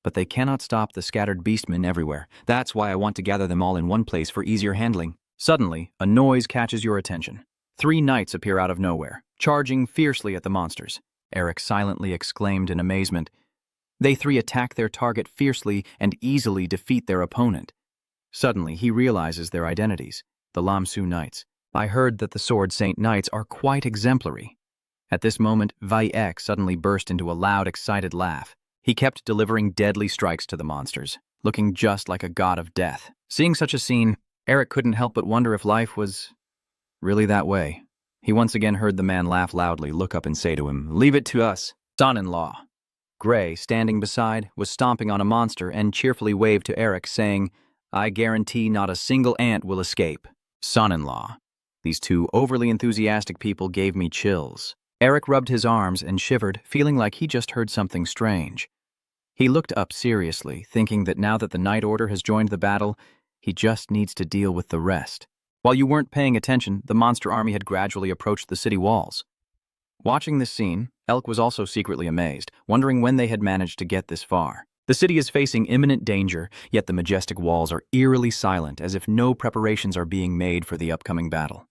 But they cannot stop the scattered beastmen everywhere. That's why I want to gather them all in one place for easier handling. Suddenly, a noise catches your attention. 3 knights appear out of nowhere, charging fiercely at the monsters. Eric silently exclaimed in amazement. They 3 attack their target fiercely and easily defeat their opponent. Suddenly, he realizes their identities, the Lamsu Knights. I heard that the Sword Saint Knights are quite exemplary. At this moment, Vaik suddenly burst into a loud, excited laugh. He kept delivering deadly strikes to the monsters, looking just like a god of death. Seeing such a scene, Eric couldn't help but wonder if life was really that way. He once again heard the man laugh loudly, look up and say to him, "Leave it to us." Son-in-law. Gray, standing beside, was stomping on a monster and cheerfully waved to Eric, saying, "I guarantee not a single ant will escape." Son-in-law. These 2 overly enthusiastic people gave me chills. Eric rubbed his arms and shivered, feeling like he just heard something strange. He looked up seriously, thinking that now that the Night Order has joined the battle, he just needs to deal with the rest. While you weren't paying attention, the monster army had gradually approached the city walls. Watching this scene, Elk was also secretly amazed, wondering when they had managed to get this far. The city is facing imminent danger, yet the majestic walls are eerily silent, as if no preparations are being made for the upcoming battle.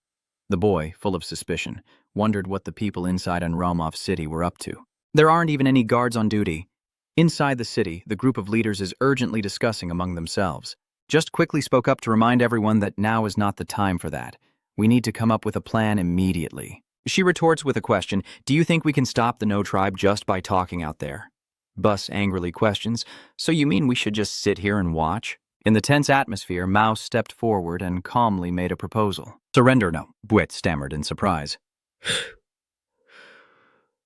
The boy, full of suspicion, wondered what the people inside Enrollment City were up to. There aren't even any guards on duty. Inside the city, the group of leaders is urgently discussing among themselves. Just quickly spoke up to remind everyone that now is not the time for that. We need to come up with a plan immediately. She retorts with a question, "Do you think we can stop the No Tribe just by talking out there?" Bus angrily questions, "So you mean we should just sit here and watch?" In the tense atmosphere, Mouse stepped forward and calmly made a proposal. "Surrender no," Bwit stammered in surprise.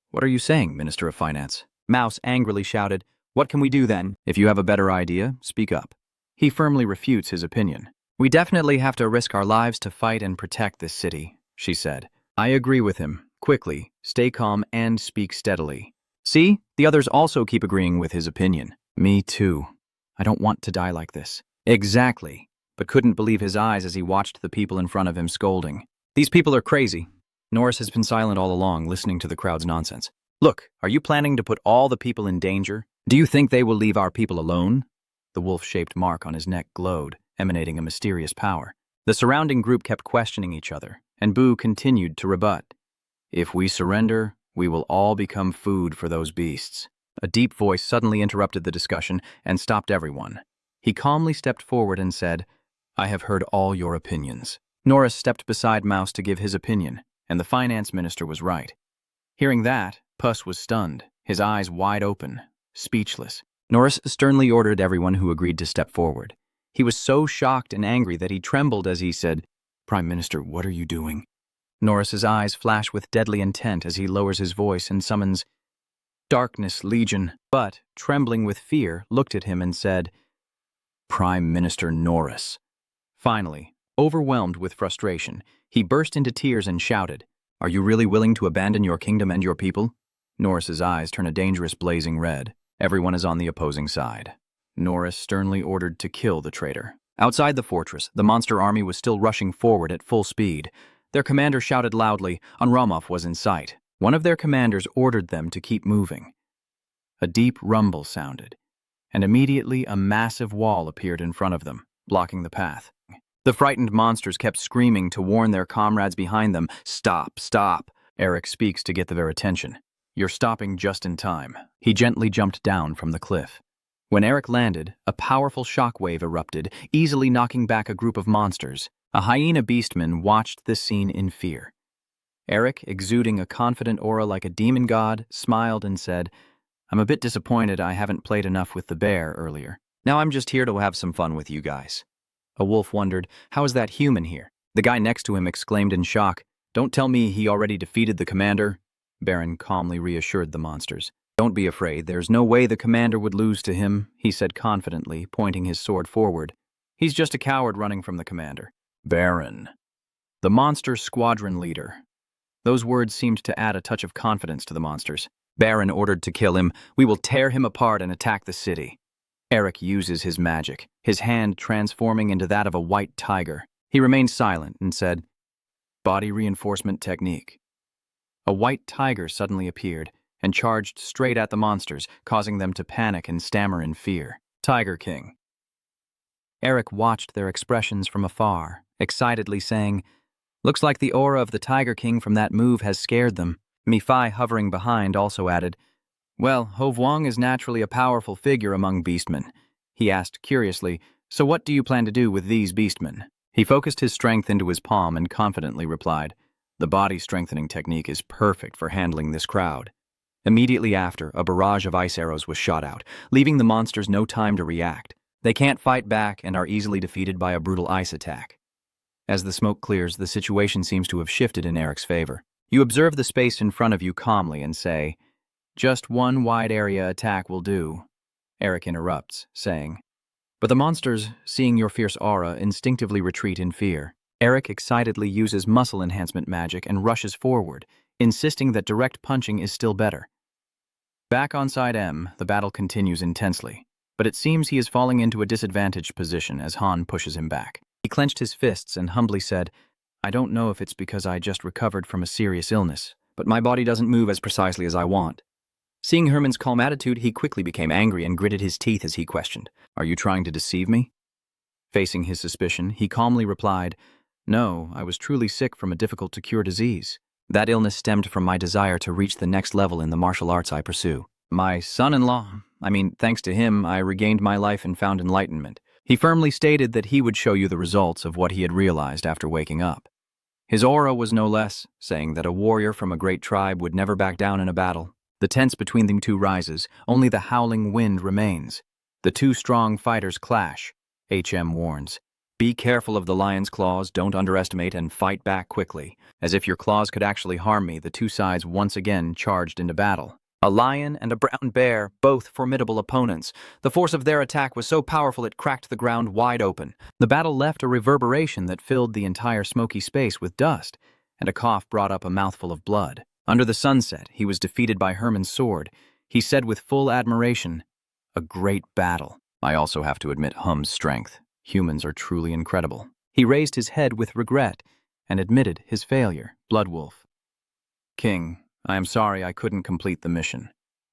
"What are you saying, Minister of Finance?" Mouse angrily shouted, "What can we do then? If you have a better idea, speak up." He firmly refutes his opinion. "We definitely have to risk our lives to fight and protect this city," she said. "I agree with him. Quickly, stay calm and speak steadily." See, the others also keep agreeing with his opinion. "Me too. I don't want to die like this." Exactly, but couldn't believe his eyes as he watched the people in front of him scolding. "These people are crazy." Norris has been silent all along, listening to the crowd's nonsense. "Look, are you planning to put all the people in danger? Do you think they will leave our people alone?" The wolf-shaped mark on his neck glowed, emanating a mysterious power. The surrounding group kept questioning each other, and Boo continued to rebut. "If we surrender, we will all become food for those beasts." A deep voice suddenly interrupted the discussion and stopped everyone. He calmly stepped forward and said, "I have heard all your opinions." Norris stepped beside Mouse to give his opinion, and the finance minister was right. Hearing that, Puss was stunned, his eyes wide open, speechless. Norris sternly ordered everyone who agreed to step forward. He was so shocked and angry that he trembled as he said, "Prime Minister, what are you doing?" Norris's eyes flash with deadly intent as he lowers his voice and summons, "Darkness, Legion," but, trembling with fear, looked at him and said, "Prime Minister Norris." Finally, overwhelmed with frustration, he burst into tears and shouted, "Are you really willing to abandon your kingdom and your people?" Norris's eyes turn a dangerous blazing red. Everyone is on the opposing side. Norris sternly ordered to kill the traitor. Outside the fortress, the monster army was still rushing forward at full speed. Their commander shouted loudly, Anramov was in sight. One of their commanders ordered them to keep moving. A deep rumble sounded, and immediately a massive wall appeared in front of them, blocking the path. The frightened monsters kept screaming to warn their comrades behind them, "Stop, stop." Eric speaks to get their attention. "You're stopping just in time." He gently jumped down from the cliff. When Eric landed, a powerful shockwave erupted, easily knocking back a group of monsters. A hyena beastman watched this scene in fear. Eric, exuding a confident aura like a demon god, smiled and said, "I'm a bit disappointed I haven't played enough with the bear earlier. Now I'm just here to have some fun with you guys." A wolf wondered, "How is that human here?" The guy next to him exclaimed in shock, "Don't tell me he already defeated the commander." Baron calmly reassured the monsters. "Don't be afraid, there's no way the commander would lose to him," he said confidently, pointing his sword forward. "He's just a coward running from the commander." Baron. The monster squadron leader. Those words seemed to add a touch of confidence to the monsters. Baron ordered to kill him. "We will tear him apart and attack the city." Eric uses his magic, his hand transforming into that of a white tiger. He remained silent and said, "Body reinforcement technique." A white tiger suddenly appeared and charged straight at the monsters, causing them to panic and stammer in fear. Tiger King. Eric watched their expressions from afar, excitedly saying, "Looks like the aura of the Tiger King from that move has scared them." Mi-Fi, hovering behind, also added, "Well, Ho-Vuong is naturally a powerful figure among beastmen." He asked curiously, "So what do you plan to do with these beastmen?" He focused his strength into his palm and confidently replied, "The body strengthening technique is perfect for handling this crowd." Immediately after, a barrage of ice arrows was shot out, leaving the monsters no time to react. They can't fight back and are easily defeated by a brutal ice attack. As the smoke clears, the situation seems to have shifted in Eric's favor. You observe the space in front of you calmly and say, "Just one wide area attack will do." Eric interrupts, saying, "But the monsters, seeing your fierce aura, instinctively retreat in fear." Eric excitedly uses muscle enhancement magic and rushes forward, insisting that direct punching is still better. Back on side M, the battle continues intensely, but it seems he is falling into a disadvantaged position as Han pushes him back. He clenched his fists and humbly said, "I don't know if it's because I just recovered from a serious illness, but my body doesn't move as precisely as I want." Seeing Herman's calm attitude, he quickly became angry and gritted his teeth as he questioned, "Are you trying to deceive me?" Facing his suspicion, he calmly replied, "No, I was truly sick from a difficult-to-cure disease. That illness stemmed from my desire to reach the next level in the martial arts I pursue. My thanks to him, I regained my life and found enlightenment." He firmly stated that he would show you the results of what he had realized after waking up. His aura was no less, saying that a warrior from a great tribe would never back down in a battle. The tense between them two rises, only the howling wind remains. The two strong fighters clash. HM warns, "Be careful of the lion's claws, don't underestimate, and fight back quickly." As if your claws could actually harm me, the two sides once again charged into battle. A lion and a brown bear, both formidable opponents. The force of their attack was so powerful it cracked the ground wide open. The battle left a reverberation that filled the entire smoky space with dust, and a cough brought up a mouthful of blood. Under the sunset, he was defeated by Herman's sword. He said with full admiration, "A great battle." I also have to admit Hum's strength. Humans are truly incredible. He raised his head with regret and admitted his failure. Bloodwolf. "King, I am sorry I couldn't complete the mission.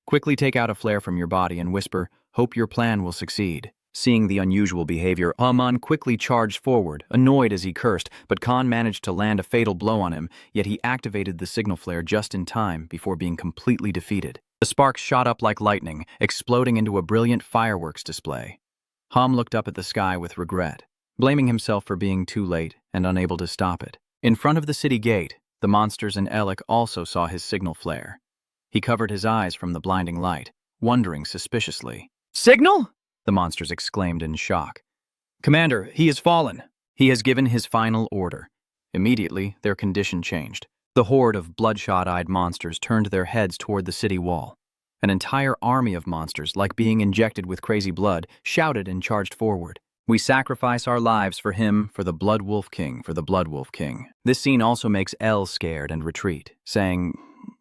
Quickly take out a flare from your body and whisper, 'Hope your plan will succeed.'" Seeing the unusual behavior, Aman quickly charged forward, annoyed as he cursed, but Khan managed to land a fatal blow on him, yet he activated the signal flare just in time before being completely defeated. The sparks shot up like lightning, exploding into a brilliant fireworks display. Ham looked up at the sky with regret, blaming himself for being too late and unable to stop it. In front of the city gate, the monsters and Alec also saw his signal flare. He covered his eyes from the blinding light, wondering suspiciously. "Signal?" the monsters exclaimed in shock. "Commander, he has fallen. He has given his final order." Immediately, their condition changed. The horde of bloodshot-eyed monsters turned their heads toward the city wall. An entire army of monsters, like being injected with crazy blood, shouted and charged forward. "We sacrifice our lives for him, for the Blood Wolf King, for the Blood Wolf King." This scene also makes El scared and retreat, saying,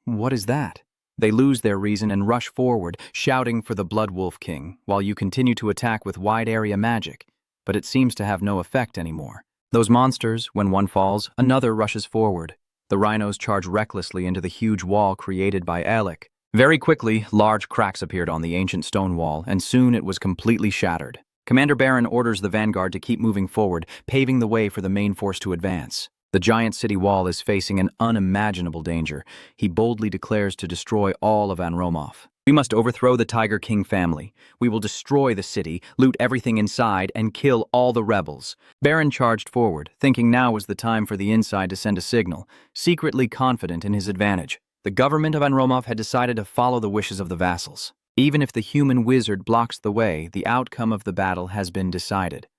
"What is that?" They lose their reason and rush forward, shouting for the Blood Wolf King, while you continue to attack with wide-area magic, but it seems to have no effect anymore. Those monsters, when one falls, another rushes forward. The rhinos charge recklessly into the huge wall created by Alec. Very quickly, large cracks appeared on the ancient stone wall, and soon it was completely shattered. Commander Baron orders the vanguard to keep moving forward, paving the way for the main force to advance. The giant city wall is facing an unimaginable danger. He boldly declares to destroy all of Anromov. We must overthrow the Tiger King family. We will destroy the city, loot everything inside, and kill all the rebels. Baron charged forward, thinking now was the time for the inside to send a signal, secretly confident in his advantage. The government of Anromov had decided to follow the wishes of the vassals. Even if the human wizard blocks the way, the outcome of the battle has been decided.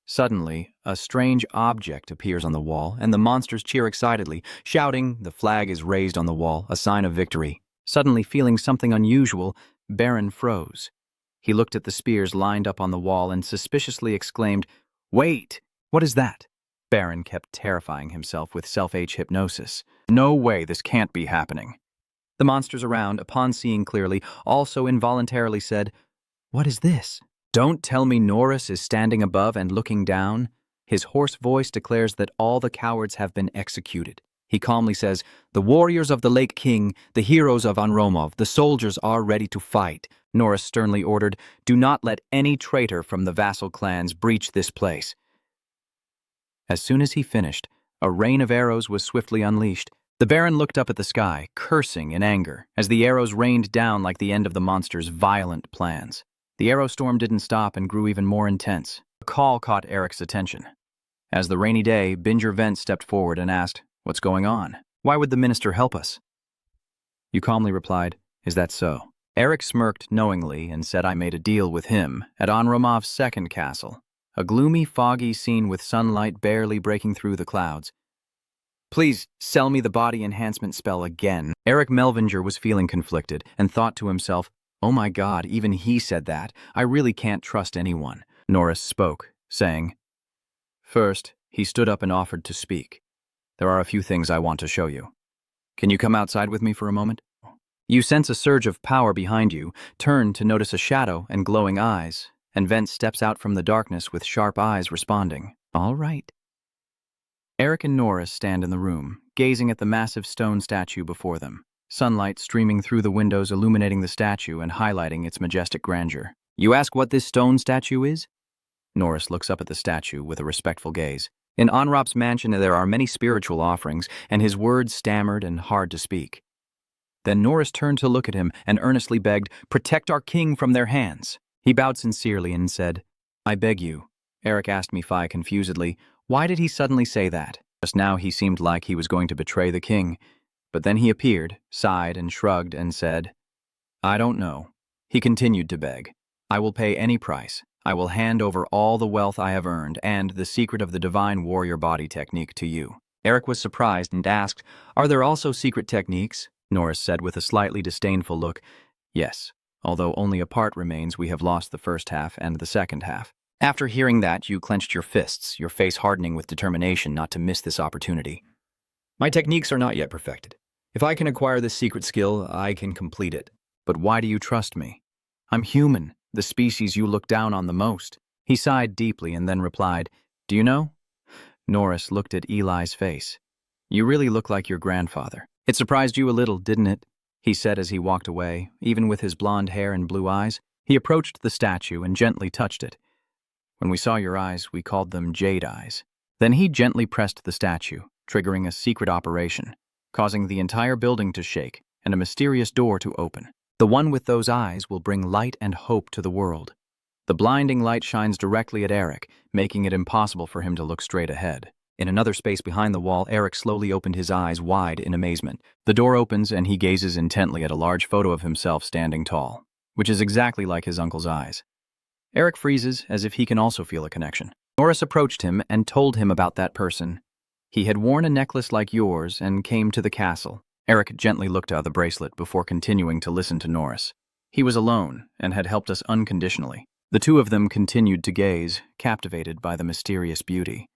Suddenly, a strange object appears on the wall, and the monsters cheer excitedly, shouting, "The flag is raised on the wall, a sign of victory." Suddenly feeling something unusual, Baron froze. He looked at the spears lined up on the wall and suspiciously exclaimed, "Wait! What is that?" Baron kept terrifying himself with self-H hypnosis. "No way, this can't be happening." The monsters around, upon seeing clearly, also involuntarily said, "What is this?" "Don't tell me Norris is standing above and looking down." His hoarse voice declares that all the cowards have been executed. He calmly says, "The warriors of the Lake King, the heroes of Anromov, the soldiers are ready to fight." Norris sternly ordered, "Do not let any traitor from the vassal clans breach this place." As soon as he finished, a rain of arrows was swiftly unleashed. The Baron looked up at the sky, cursing in anger, as the arrows rained down like the end of the monster's violent plans. The arrow storm didn't stop and grew even more intense. A call caught Eric's attention. As the rainy day, Binger Vent stepped forward and asked, "What's going on? Why would the minister help us?" You calmly replied, "Is that so?" Eric smirked knowingly and said, "I made a deal with him at Anromov's second castle. A gloomy, foggy scene with sunlight barely breaking through the clouds. Please, sell me the body enhancement spell again." Eric Melvinger was feeling conflicted and thought to himself, "Oh my God, even he said that. I really can't trust anyone." Norris spoke, saying, "First, he stood up and offered to speak. There are a few things I want to show you. Can you come outside with me for a moment?" You sense a surge of power behind you, turn to notice a shadow and glowing eyes, and Vent steps out from the darkness with sharp eyes responding, "All right." Eric and Norris stand in the room, gazing at the massive stone statue before them. Sunlight streaming through the windows illuminating the statue and highlighting its majestic grandeur. You ask what this stone statue is? Norris looks up at the statue with a respectful gaze. In Onrop's mansion there are many spiritual offerings, and his words stammered and hard to speak. Then Norris turned to look at him and earnestly begged, "Protect our king from their hands." He bowed sincerely and said, "I beg you." Eric asked Mephi confusedly, why did he suddenly say that? Just now he seemed like he was going to betray the king. But then he appeared, sighed and shrugged and said, "I don't know." He continued to beg, "I will pay any price. I will hand over all the wealth I have earned and the secret of the divine warrior body technique to you." Eric was surprised and asked, "Are there also secret techniques?" Norris said with a slightly disdainful look, "Yes, although only a part remains, we have lost the first half and the second half." After hearing that, you clenched your fists, your face hardening with determination not to miss this opportunity. "My techniques are not yet perfected. If I can acquire this secret skill, I can complete it." "But why do you trust me? I'm human, the species you look down on the most." He sighed deeply and then replied, "Do you know?" Norris looked at Eli's face. "You really look like your grandfather." "It surprised you a little, didn't it?" he said as he walked away, even with his blonde hair and blue eyes. He approached the statue and gently touched it. "When we saw your eyes, we called them jade eyes." Then he gently pressed the statue, triggering a secret operation, causing the entire building to shake and a mysterious door to open. The one with those eyes will bring light and hope to the world. The blinding light shines directly at Eric, making it impossible for him to look straight ahead. In another space behind the wall, Eric slowly opened his eyes wide in amazement. The door opens and he gazes intently at a large photo of himself standing tall, which is exactly like his uncle's eyes. Eric freezes as if he can also feel a connection. Norris approached him and told him about that person. He had worn a necklace like yours and came to the castle. Eric gently looked at the bracelet before continuing to listen to Norris. He was alone and had helped us unconditionally. The two of them continued to gaze, captivated by the mysterious beauty.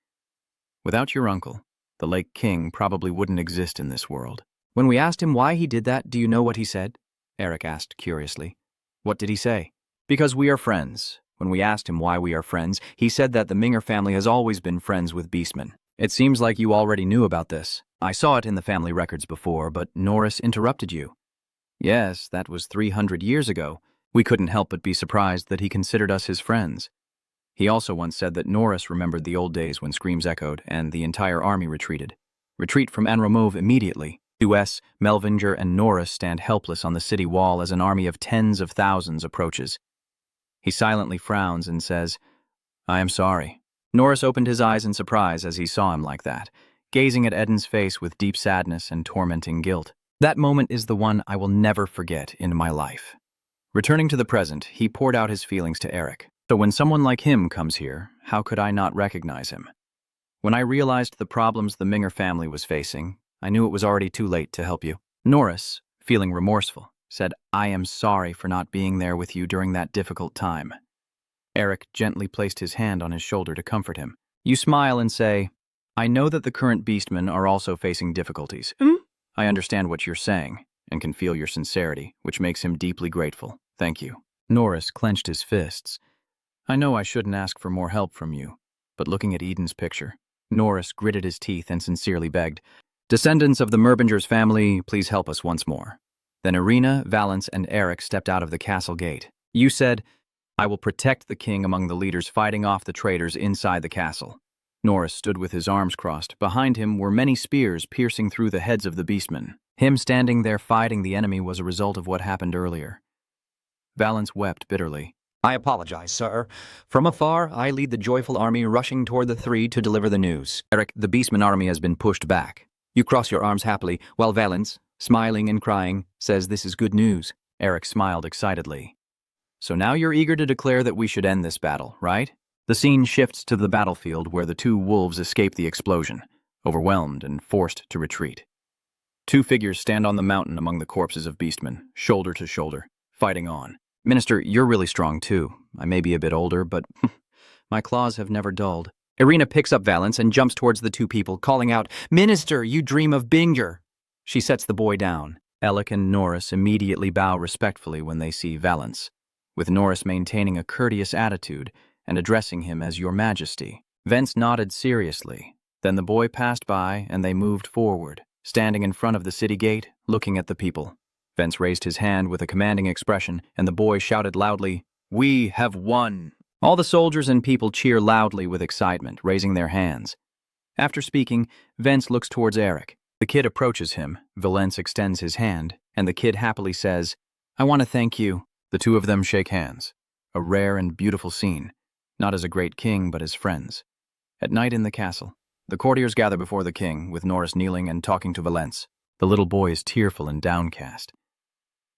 "Without your uncle, the Lake King probably wouldn't exist in this world." When we asked him why he did that, do you know what he said? Eric asked curiously. What did he say? "Because we are friends." When we asked him why we are friends, he said that the Minger family has always been friends with beastmen. "It seems like you already knew about this. I saw it in the family records before, but Norris interrupted you." "Yes, that was 300 years ago." We couldn't help but be surprised that he considered us his friends. He also once said that Norris remembered the old days when screams echoed and the entire army retreated. Retreat from Enro move immediately. US, Melvin, and Norris stand helpless on the city wall as an army of tens of thousands approaches. He silently frowns and says, "I am sorry." Norris opened his eyes in surprise as he saw him like that, gazing at Eden's face with deep sadness and tormenting guilt. That moment is the one I will never forget in my life. Returning to the present, he poured out his feelings to Eric. So when someone like him comes here, how could I not recognize him? When I realized the problems the Minger family was facing, I knew it was already too late to help you. Norris, feeling remorseful, said, "I am sorry for not being there with you during that difficult time." Eric gently placed his hand on his shoulder to comfort him. You smile and say, "I know that the current beastmen are also facing difficulties. I understand what you're saying and can feel your sincerity, which makes him deeply grateful. Thank you." Norris clenched his fists. "I know I shouldn't ask for more help from you, but looking at Eden's picture," Norris gritted his teeth and sincerely begged, "Descendants of the Merbingers family, please help us once more." Then Irina, Valence, and Eric stepped out of the castle gate. You said, "I will protect the king among the leaders fighting off the traitors inside the castle." Norris stood with his arms crossed. Behind him were many spears piercing through the heads of the beastmen. Him standing there fighting the enemy was a result of what happened earlier. Valence wept bitterly. "I apologize, sir. From afar, I lead the joyful army rushing toward the three to deliver the news." Eric, the beastman army has been pushed back. You cross your arms happily, while Valence, smiling and crying, says this is good news. Eric smiled excitedly. "So now you're eager to declare that we should end this battle, right?" The scene shifts to the battlefield where the two wolves escape the explosion, overwhelmed and forced to retreat. Two figures stand on the mountain among the corpses of beastmen, shoulder to shoulder, fighting on. "Minister, you're really strong too. I may be a bit older, but my claws have never dulled." Irina picks up Valence and jumps towards the two people, calling out, "Minister, you dream of Binger." She sets the boy down. Alec and Norris immediately bow respectfully when they see Valence, with Norris maintaining a courteous attitude and addressing him as Your Majesty. Vence nodded seriously. Then the boy passed by and they moved forward, standing in front of the city gate, looking at the people. Vence raised his hand with a commanding expression, and the boy shouted loudly, "We have won!" All the soldiers and people cheer loudly with excitement, raising their hands. After speaking, Vence looks towards Eric. The kid approaches him, Valence extends his hand, and the kid happily says, "I want to thank you." The two of them shake hands. A rare and beautiful scene, not as a great king, but as friends. At night in the castle, the courtiers gather before the king, with Norris kneeling and talking to Valence. The little boy is tearful and downcast.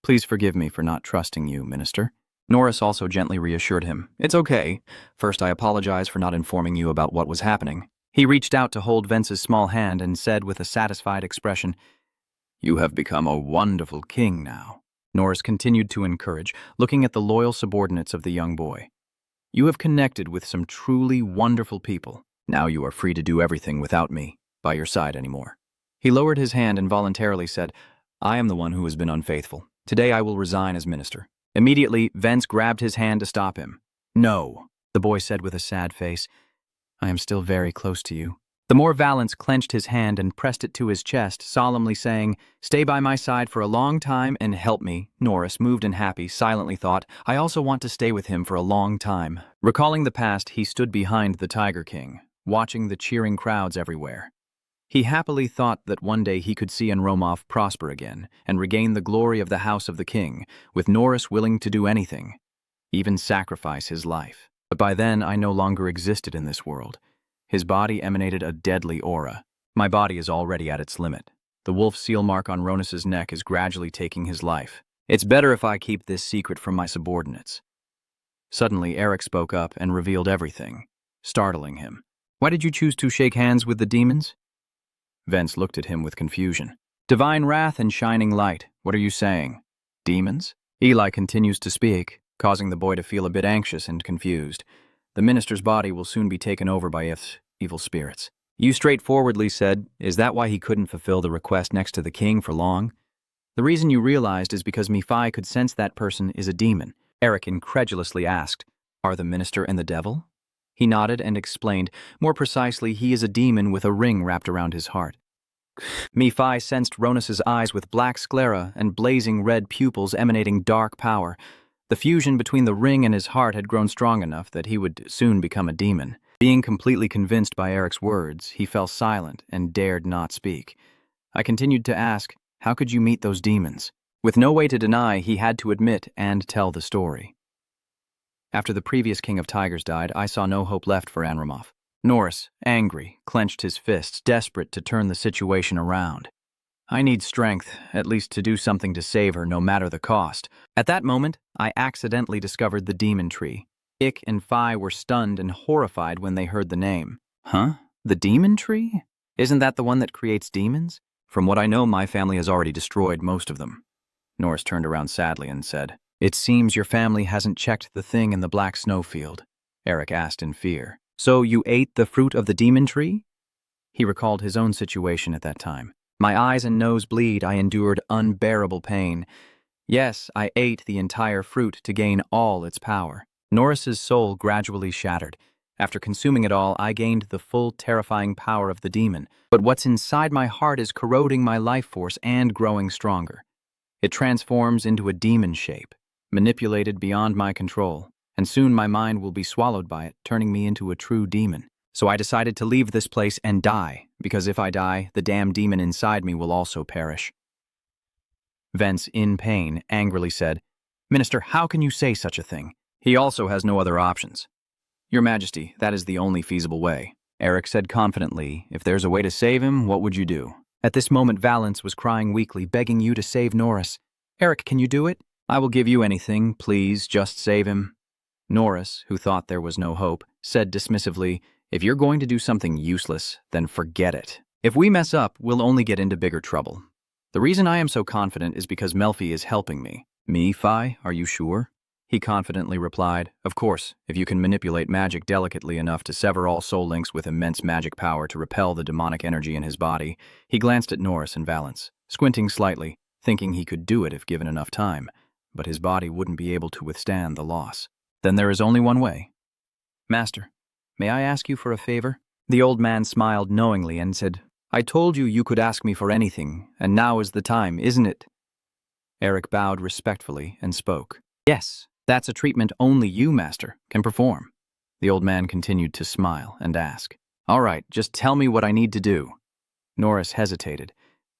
"Please forgive me for not trusting you, Minister." Norris also gently reassured him. "It's okay. First, I apologize for not informing you about what was happening." He reached out to hold Vence's small hand and said with a satisfied expression, "You have become a wonderful king now." Norris continued to encourage, looking at the loyal subordinates of the young boy. "You have connected with some truly wonderful people. Now you are free to do everything without me by your side anymore." He lowered his hand and voluntarily said, "I am the one who has been unfaithful. Today I will resign as minister." Immediately, Vence grabbed his hand to stop him. "No," the boy said with a sad face. "I am still very close to you." The more Valence clenched his hand and pressed it to his chest, solemnly saying, "Stay by my side for a long time and help me." Norris, moved and happy, silently thought, "I also want to stay with him for a long time." Recalling the past, he stood behind the Tiger King, watching the cheering crowds everywhere. He happily thought that one day he could see Enromov prosper again and regain the glory of the House of the King, with Norris willing to do anything, even sacrifice his life. But by then, I no longer existed in this world. His body emanated a deadly aura. My body is already at its limit. The wolf seal mark on Ronus's neck is gradually taking his life. It's better if I keep this secret from my subordinates. Suddenly, Eric spoke up and revealed everything, startling him. "Why did you choose to shake hands with the demons?" Vence looked at him with confusion. "Divine wrath and shining light, what are you saying? Demons?" Eli continues to speak, causing the boy to feel a bit anxious and confused. "The minister's body will soon be taken over by evil spirits." You straightforwardly said, "Is that why he couldn't fulfill the request next to the king for long?" "The reason you realized is because Mephi could sense that person is a demon." Eric incredulously asked, "Are the minister and the devil?" He nodded and explained, more precisely, he is a demon with a ring wrapped around his heart. Mephi sensed Ronus's eyes with black sclera and blazing red pupils emanating dark power. The fusion between the ring and his heart had grown strong enough that he would soon become a demon. Being completely convinced by Eric's words, he fell silent and dared not speak. I continued to ask, how could you meet those demons? With no way to deny, he had to admit and tell the story. After the previous King of Tigers died, I saw no hope left for Anramoff. Norris, angry, clenched his fists, desperate to turn the situation around. I need strength, at least to do something to save her, no matter the cost. At that moment, I accidentally discovered the demon tree. Ik and Phi were stunned and horrified when they heard the name. Huh? The demon tree? Isn't that the one that creates demons? From what I know, my family has already destroyed most of them. Norris turned around sadly and said, It seems your family hasn't checked the thing in the black snowfield. Eric asked in fear. So you ate the fruit of the demon tree? He recalled his own situation at that time. My eyes and nose bleed, I endured unbearable pain. Yes, I ate the entire fruit to gain all its power. Norris's soul gradually shattered. After consuming it all, I gained the full terrifying power of the demon. But what's inside my heart is corroding my life force and growing stronger. It transforms into a demon shape, manipulated beyond my control, and soon my mind will be swallowed by it, turning me into a true demon. So I decided to leave this place and die, because if I die, the damn demon inside me will also perish. Vence, in pain, angrily said, Minister, how can you say such a thing? He also has no other options. Your Majesty, that is the only feasible way. Eric said confidently, if there's a way to save him, what would you do? At this moment, Valence was crying weakly, begging you to save Norris. Eric, can you do it? I will give you anything, please, just save him. Norris, who thought there was no hope, said dismissively, if you're going to do something useless, then forget it. If we mess up, we'll only get into bigger trouble. The reason I am so confident is because Melfi is helping me. Me, Phi? Are you sure? He confidently replied, of course, if you can manipulate magic delicately enough to sever all soul links with immense magic power to repel the demonic energy in his body. He glanced at Norris and Valence, squinting slightly, thinking he could do it if given enough time, but his body wouldn't be able to withstand the loss. Then there is only one way. Master, may I ask you for a favor? The old man smiled knowingly and said, I told you you could ask me for anything, and now is the time, isn't it? Eric bowed respectfully and spoke. Yes, that's a treatment only you, Master, can perform. The old man continued to smile and ask, all right, just tell me what I need to do. Norris hesitated.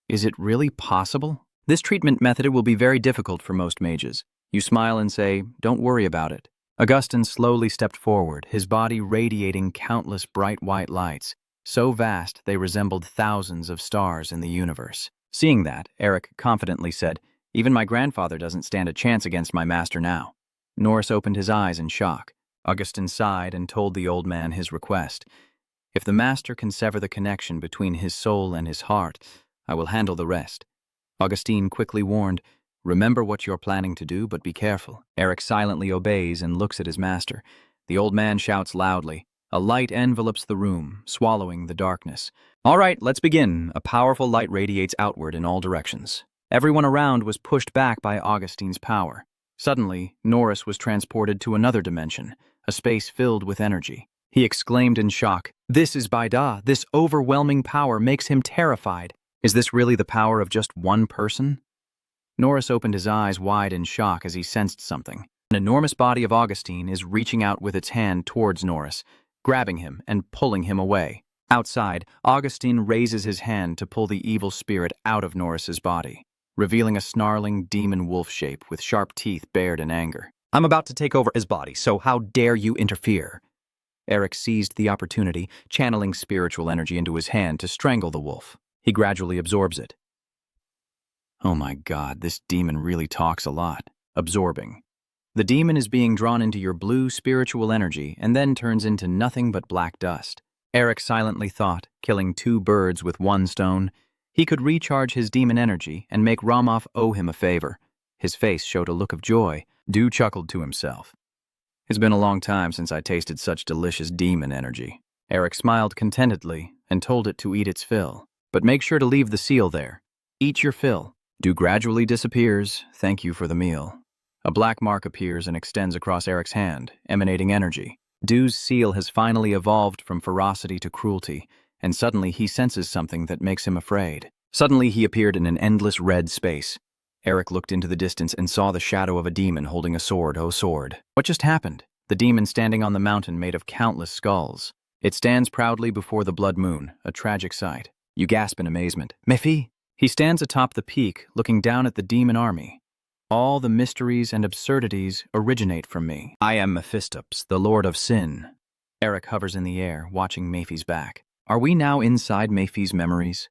Is it really possible? This treatment method will be very difficult for most mages. You smile and say, don't worry about it. Augustin slowly stepped forward, his body radiating countless bright white lights, so vast they resembled thousands of stars in the universe. Seeing that, Eric confidently said, even my grandfather doesn't stand a chance against my master now. Norris opened his eyes in shock. Augustin sighed and told the old man his request. If the master can sever the connection between his soul and his heart, I will handle the rest. Augustine quickly warned, remember what you're planning to do, but be careful. Eric silently obeys and looks at his master. The old man shouts loudly. A light envelops the room, swallowing the darkness. All right, let's begin. A powerful light radiates outward in all directions. Everyone around was pushed back by Augustine's power. Suddenly, Norris was transported to another dimension, a space filled with energy. He exclaimed in shock, this is Baida. This overwhelming power makes him terrified. Is this really the power of just one person? Norris opened his eyes wide in shock as he sensed something. An enormous body of Augustine is reaching out with its hand towards Norris, grabbing him and pulling him away. Outside, Augustine raises his hand to pull the evil spirit out of Norris's body, revealing a snarling demon wolf shape with sharp teeth bared in anger. I'm about to take over his body, so how dare you interfere? Eric seized the opportunity, channeling spiritual energy into his hand to strangle the wolf. He gradually absorbs it. Oh my God, this demon really talks a lot. Absorbing. The demon is being drawn into your blue spiritual energy and then turns into nothing but black dust. Eric silently thought, killing 2 birds with 1 stone, he could recharge his demon energy and make Ramoff owe him a favor. His face showed a look of joy. Du chuckled to himself. It's been a long time since I tasted such delicious demon energy. Eric smiled contentedly and told it to eat its fill. But make sure to leave the seal there. Eat your fill. Du gradually disappears. Thank you for the meal. A black mark appears and extends across Eric's hand, emanating energy. Du's seal has finally evolved from ferocity to cruelty, and suddenly he senses something that makes him afraid. Suddenly he appeared in an endless red space. Eric looked into the distance and saw the shadow of a demon holding a sword. Oh, sword. What just happened? The demon standing on the mountain made of countless skulls. It stands proudly before the blood moon, a tragic sight. You gasp in amazement. Mephi! He stands atop the peak, looking down at the demon army. All the mysteries and absurdities originate from me. I am Mephistopheles, the Lord of Sin. Eric hovers in the air, watching Mephi's back. Are we now inside Mephi's memories?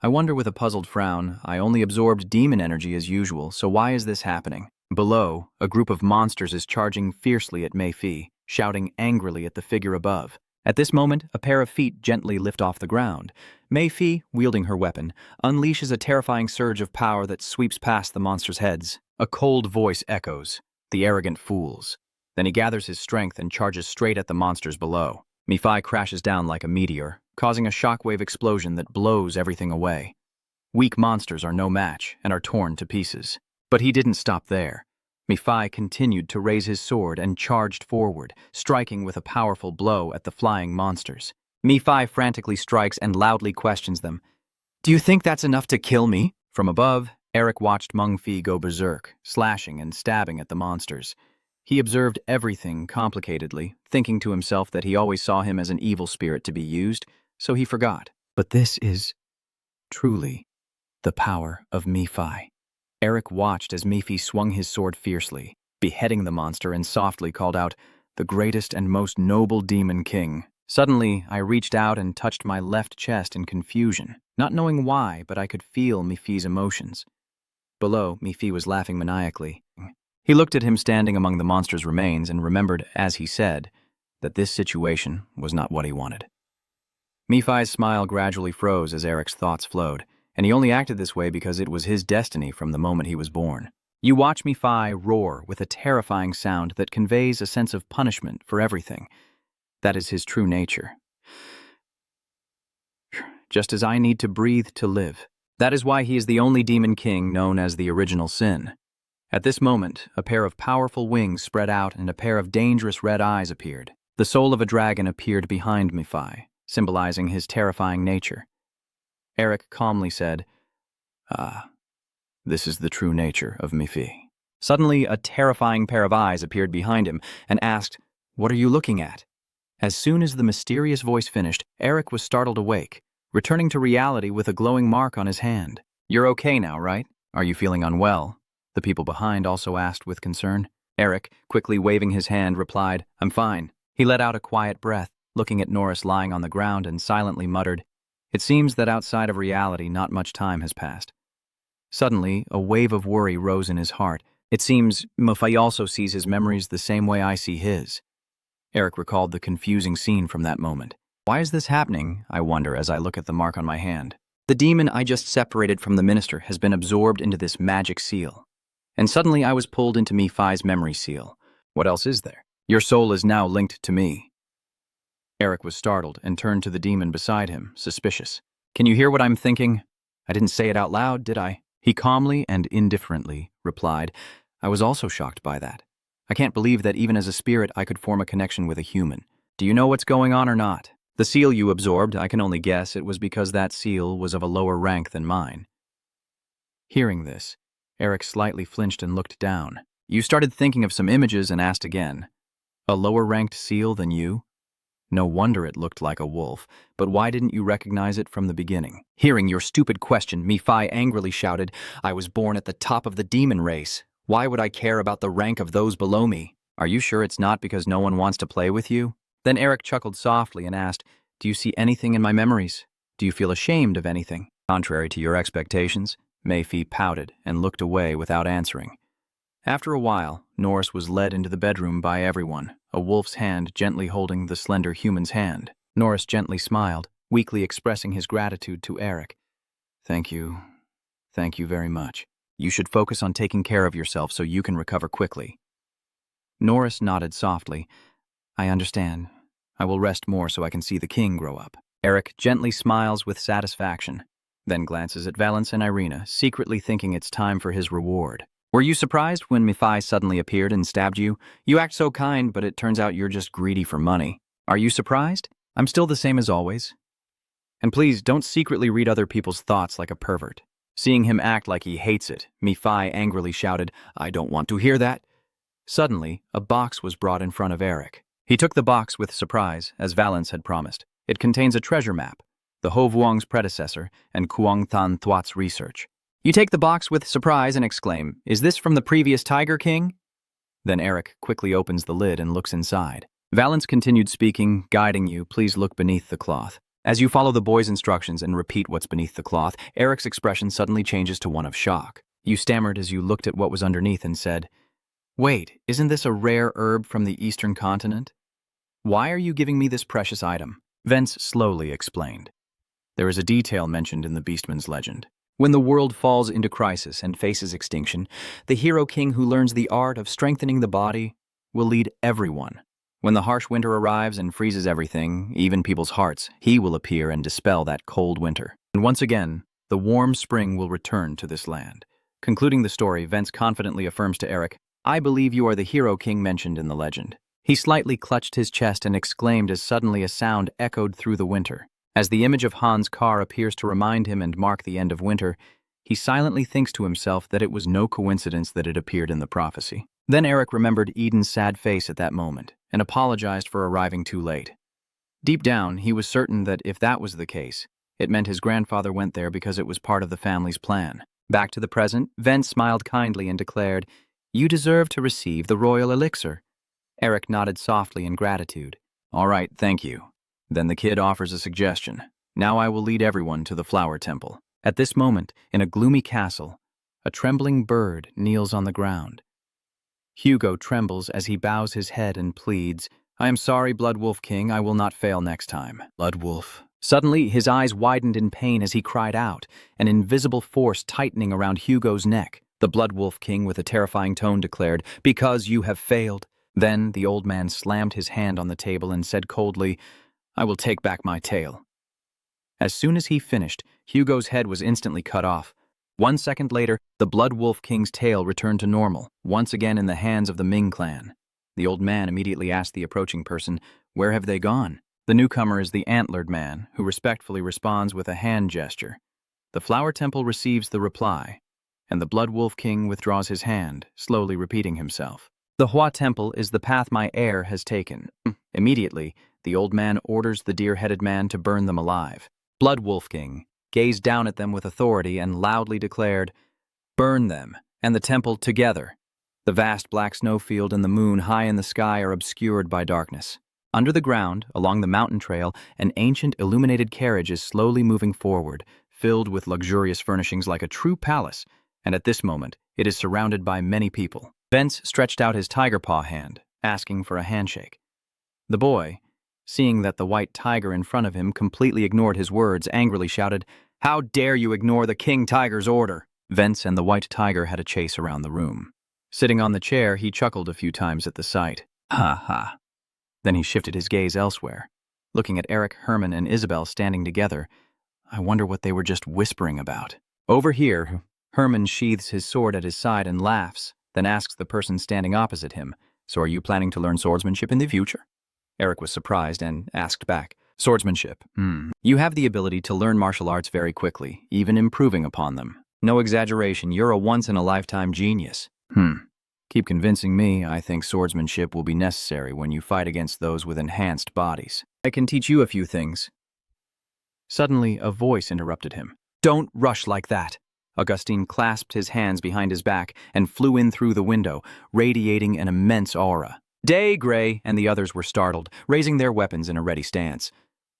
I wonder with a puzzled frown. I only absorbed demon energy as usual, so why is this happening? Below, a group of monsters is charging fiercely at Mephi, shouting angrily at the figure above. At this moment, a pair of feet gently lift off the ground. Mephi, wielding her weapon, unleashes a terrifying surge of power that sweeps past the monsters' heads. A cold voice echoes, "The arrogant fools." Then he gathers his strength and charges straight at the monsters below. Mephi crashes down like a meteor, causing a shockwave explosion that blows everything away. Weak monsters are no match and are torn to pieces. But he didn't stop there. Mephi continued to raise his sword and charged forward, striking with a powerful blow at the flying monsters. Mephi frantically strikes and loudly questions them. "Do you think that's enough to kill me?" From above, Eric watched Mengfi go berserk, slashing and stabbing at the monsters. He observed everything complicatedly, thinking to himself that he always saw him as an evil spirit to be used, so he forgot. But this is truly the power of Mephi. Eric watched as Mephi swung his sword fiercely, beheading the monster, and softly called out, "The greatest and most noble demon king." Suddenly, I reached out and touched my left chest in confusion, not knowing why, but I could feel Mephi's emotions. Below, Mephi was laughing maniacally. He looked at him standing among the monster's remains and remembered, as he said, that this situation was not what he wanted. Mephi's smile gradually froze as Eric's thoughts flowed, and he only acted this way because it was his destiny from the moment he was born. You watch Mephi roar with a terrifying sound that conveys a sense of punishment for everything. That is his true nature. Just as I need to breathe to live. That is why he is the only demon king known as the original sin. At this moment, a pair of powerful wings spread out and a pair of dangerous red eyes appeared. The soul of a dragon appeared behind Mephi, symbolizing his terrifying nature. Eric calmly said, "Ah, this is the true nature of Mephi." Suddenly, a terrifying pair of eyes appeared behind him and asked, "What are you looking at?" As soon as the mysterious voice finished, Eric was startled awake, returning to reality with a glowing mark on his hand. "You're okay now, right? Are you feeling unwell?" The people behind also asked with concern. Eric, quickly waving his hand, replied, "I'm fine." He let out a quiet breath, looking at Norris lying on the ground, and silently muttered, "It seems that outside of reality not much time has passed." Suddenly, a wave of worry rose in his heart. It seems Mephi also sees his memories the same way I see his. Eric recalled the confusing scene from that moment. Why is this happening, I wonder, as I look at the mark on my hand? The demon I just separated from the minister has been absorbed into this magic seal. And suddenly I was pulled into Mephi's memory seal. What else is there? Your soul is now linked to me. Eric was startled and turned to the demon beside him, suspicious. Can you hear what I'm thinking? I didn't say it out loud, did I? He calmly and indifferently replied, I was also shocked by that. I can't believe that even as a spirit I could form a connection with a human. Do you know what's going on or not? The seal you absorbed, I can only guess it was because that seal was of a lower rank than mine. Hearing this, Eric slightly flinched and looked down. You started thinking of some images and asked again. A lower-ranked seal than you? No wonder it looked like a wolf, but why didn't you recognize it from the beginning? Hearing your stupid question, Mephi angrily shouted, I was born at the top of the demon race. Why would I care about the rank of those below me? Are you sure it's not because no one wants to play with you? Then Eric chuckled softly and asked, Do you see anything in my memories? Do you feel ashamed of anything? Contrary to your expectations, Mephi pouted and looked away without answering. After a while, Norris was led into the bedroom by everyone, a wolf's hand gently holding the slender human's hand. Norris gently smiled, weakly expressing his gratitude to Eric. Thank you very much. You should focus on taking care of yourself so you can recover quickly. Norris nodded softly. I understand. I will rest more so I can see the king grow up. Eric gently smiles with satisfaction, then glances at Valence and Irina, secretly thinking it's time for his reward. Were you surprised when Mephi suddenly appeared and stabbed you? You act so kind, but it turns out you're just greedy for money. Are you surprised? I'm still the same as always. And please, don't secretly read other people's thoughts like a pervert. Seeing him act like he hates it, Mephi angrily shouted, "I don't want to hear that." Suddenly, a box was brought in front of Eric. He took the box with surprise, as Valence had promised. It contains a treasure map, the Ho Vuong's predecessor, and Kuang Than Thuat's research. You take the box with surprise and exclaim, "Is this from the previous Tiger King?" Then Eric quickly opens the lid and looks inside. Valence continued speaking, guiding you, "Please look beneath the cloth." As you follow the boy's instructions and repeat what's beneath the cloth, Eric's expression suddenly changes to one of shock. You stammered as you looked at what was underneath and said, "Wait, isn't this a rare herb from the eastern continent? Why are you giving me this precious item?" Vence slowly explained. There is a detail mentioned in the Beastman's legend. When the world falls into crisis and faces extinction, the hero king who learns the art of strengthening the body will lead everyone. When the harsh winter arrives and freezes everything, even people's hearts, he will appear and dispel that cold winter. And once again, the warm spring will return to this land. Concluding the story, Vence confidently affirms to Eric, "I believe you are the hero king mentioned in the legend." He slightly clutched his chest and exclaimed as suddenly a sound echoed through the winter. As the image of Han's car appears to remind him and mark the end of winter, he silently thinks to himself that it was no coincidence that it appeared in the prophecy. Then Eric remembered Eden's sad face at that moment and apologized for arriving too late. Deep down, he was certain that if that was the case, it meant his grandfather went there because it was part of the family's plan. Back to the present, Vence smiled kindly and declared, "You deserve to receive the royal elixir." Eric nodded softly in gratitude. "All right, thank you." Then the kid offers a suggestion. "Now I will lead everyone to the flower temple." At this moment, in a gloomy castle, a trembling bird kneels on the ground. Hugo trembles as he bows his head and pleads, "I am sorry, Blood Wolf King, I will not fail next time." Blood Wolf. Suddenly, his eyes widened in pain as he cried out, an invisible force tightening around Hugo's neck. The Blood Wolf King, with a terrifying tone, declared, "Because you have failed." Then the old man slammed his hand on the table and said coldly, "I will take back my tail." As soon as he finished, Hugo's head was instantly cut off. 1 second later, the Blood Wolf King's tail returned to normal, once again in the hands of the Ming clan. The old man immediately asked the approaching person, "Where have they gone?" The newcomer is the antlered man, who respectfully responds with a hand gesture. The flower temple receives the reply, and the Blood Wolf King withdraws his hand, slowly repeating himself. "The Hua temple is the path my heir has taken." Immediately, the old man orders the deer-headed man to burn them alive. Blood Wolf King gazed down at them with authority and loudly declared, "Burn them, and the temple together." The vast black snowfield and the moon high in the sky are obscured by darkness. Under the ground, along the mountain trail, an ancient illuminated carriage is slowly moving forward, filled with luxurious furnishings like a true palace, and at this moment, it is surrounded by many people. Vence stretched out his tiger paw hand, asking for a handshake. The boy, seeing that the white tiger in front of him completely ignored his words, angrily shouted, "How dare you ignore the King Tiger's order?" Vence and the white tiger had a chase around the room. Sitting on the chair, he chuckled a few times at the sight. "Ha ha." Then he shifted his gaze elsewhere, looking at Eric, Herman, and Isabel standing together. I wonder what they were just whispering about. Over here, Herman sheathes his sword at his side and laughs, then asks the person standing opposite him, "So are you planning to learn swordsmanship in the future?" Eric was surprised and asked back, "Swordsmanship. You have the ability to learn martial arts very quickly, even improving upon them. No exaggeration, you're a once-in-a-lifetime genius." Keep convincing me. I think swordsmanship will be necessary when you fight against those with enhanced bodies. I can teach you a few things. Suddenly, a voice interrupted him. "Don't rush like that." Augustine clasped his hands behind his back and flew in through the window, radiating an immense aura. "Day, Gray," and the others were startled, raising their weapons in a ready stance.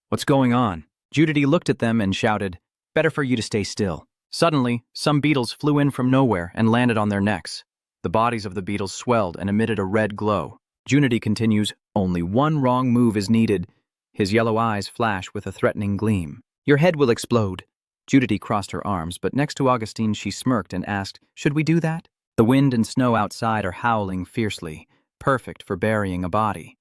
"What's going on?" Judity looked at them and shouted, "Better for you to stay still." Suddenly, some beetles flew in from nowhere and landed on their necks. The bodies of the beetles swelled and emitted a red glow. Judity continues, "Only one wrong move is needed." His yellow eyes flash with a threatening gleam. "Your head will explode." Judity crossed her arms, but next to Augustine she smirked and asked, "Should we do that?" The wind and snow outside are howling fiercely, perfect for burying a body.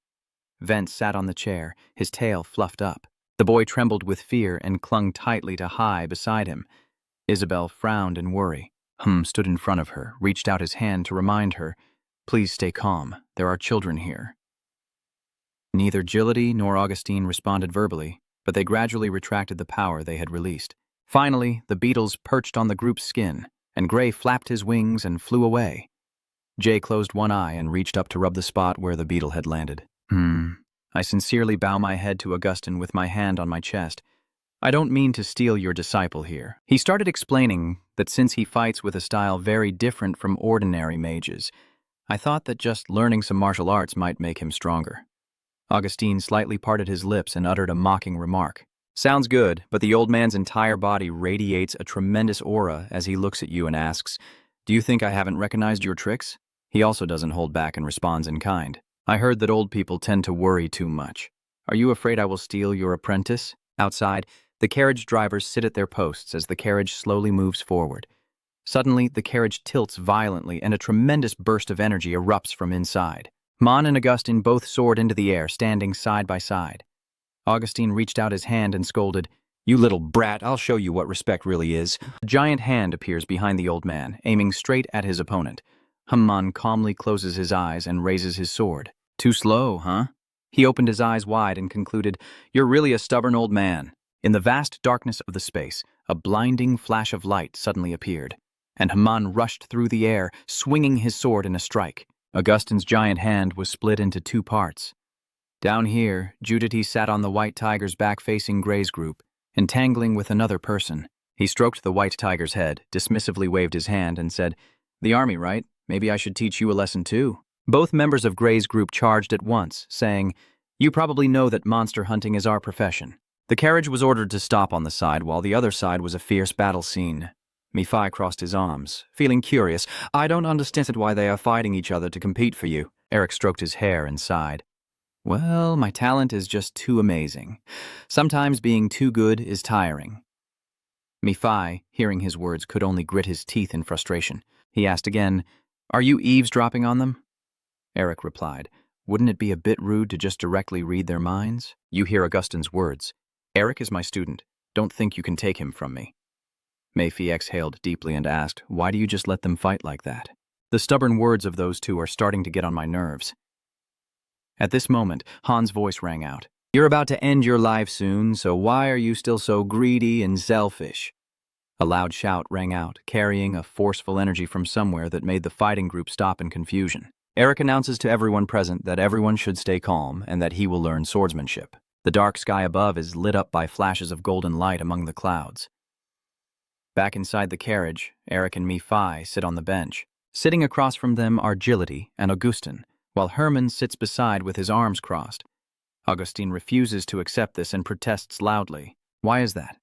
Vence sat on the chair, his tail fluffed up. The boy trembled with fear and clung tightly to Hai beside him. Isabel frowned in worry. Stood in front of her, reached out his hand to remind her, "Please stay calm, there are children here." Neither Judity nor Augustine responded verbally, but they gradually retracted the power they had released. Finally, the beetles perched on the group's skin, and Gray flapped his wings and flew away. Jay closed one eye and reached up to rub the spot where the beetle had landed. I sincerely bow my head to Augustin with my hand on my chest. I don't mean to steal your disciple here. He started explaining that since he fights with a style very different from ordinary mages, I thought that just learning some martial arts might make him stronger. Augustine slightly parted his lips and uttered a mocking remark. Sounds good, but the old man's entire body radiates a tremendous aura as he looks at you and asks, "Do you think I haven't recognized your tricks?" He also doesn't hold back and responds in kind. "I heard that old people tend to worry too much. Are you afraid I will steal your apprentice?" Outside, the carriage drivers sit at their posts as the carriage slowly moves forward. Suddenly, the carriage tilts violently and a tremendous burst of energy erupts from inside. Mon and Augustine both soared into the air, standing side by side. Augustine reached out his hand and scolded, "You little brat, I'll show you what respect really is." A giant hand appears behind the old man, aiming straight at his opponent. Mon calmly closes his eyes and raises his sword. "Too slow, huh?" He opened his eyes wide and concluded, "You're really a stubborn old man." In the vast darkness of the space, a blinding flash of light suddenly appeared, and Haman rushed through the air, swinging his sword in a strike. Augustine's giant hand was split into two parts. Down here, Judity sat on the white tiger's back facing Gray's group, entangling with another person. He stroked the white tiger's head, dismissively waved his hand, and said, "The army, right? Maybe I should teach you a lesson too." Both members of Gray's group charged at once, saying, "You probably know that monster hunting is our profession." The carriage was ordered to stop on the side, while the other side was a fierce battle scene. Mephi crossed his arms, feeling curious. "I don't understand why they are fighting each other to compete for you." Eric stroked his hair and sighed. "Well, my talent is just too amazing. Sometimes being too good is tiring." Mephi, hearing his words, could only grit his teeth in frustration. He asked again, "Are you eavesdropping on them?" Eric replied, "Wouldn't it be a bit rude to just directly read their minds?" You hear Augustine's words. "Eric is my student. Don't think you can take him from me." Mephi exhaled deeply and asked, "Why do you just let them fight like that?" The stubborn words of those two are starting to get on my nerves. At this moment, Han's voice rang out. "You're about to end your life soon, so why are you still so greedy and selfish?" A loud shout rang out, carrying a forceful energy from somewhere that made the fighting group stop in confusion. Eric announces to everyone present that everyone should stay calm and that he will learn swordsmanship. The dark sky above is lit up by flashes of golden light among the clouds. Back inside the carriage, Eric and Mephi sit on the bench. Sitting across from them are Agility and Augustine, while Herman sits beside with his arms crossed. Augustine refuses to accept this and protests loudly. "Why is that?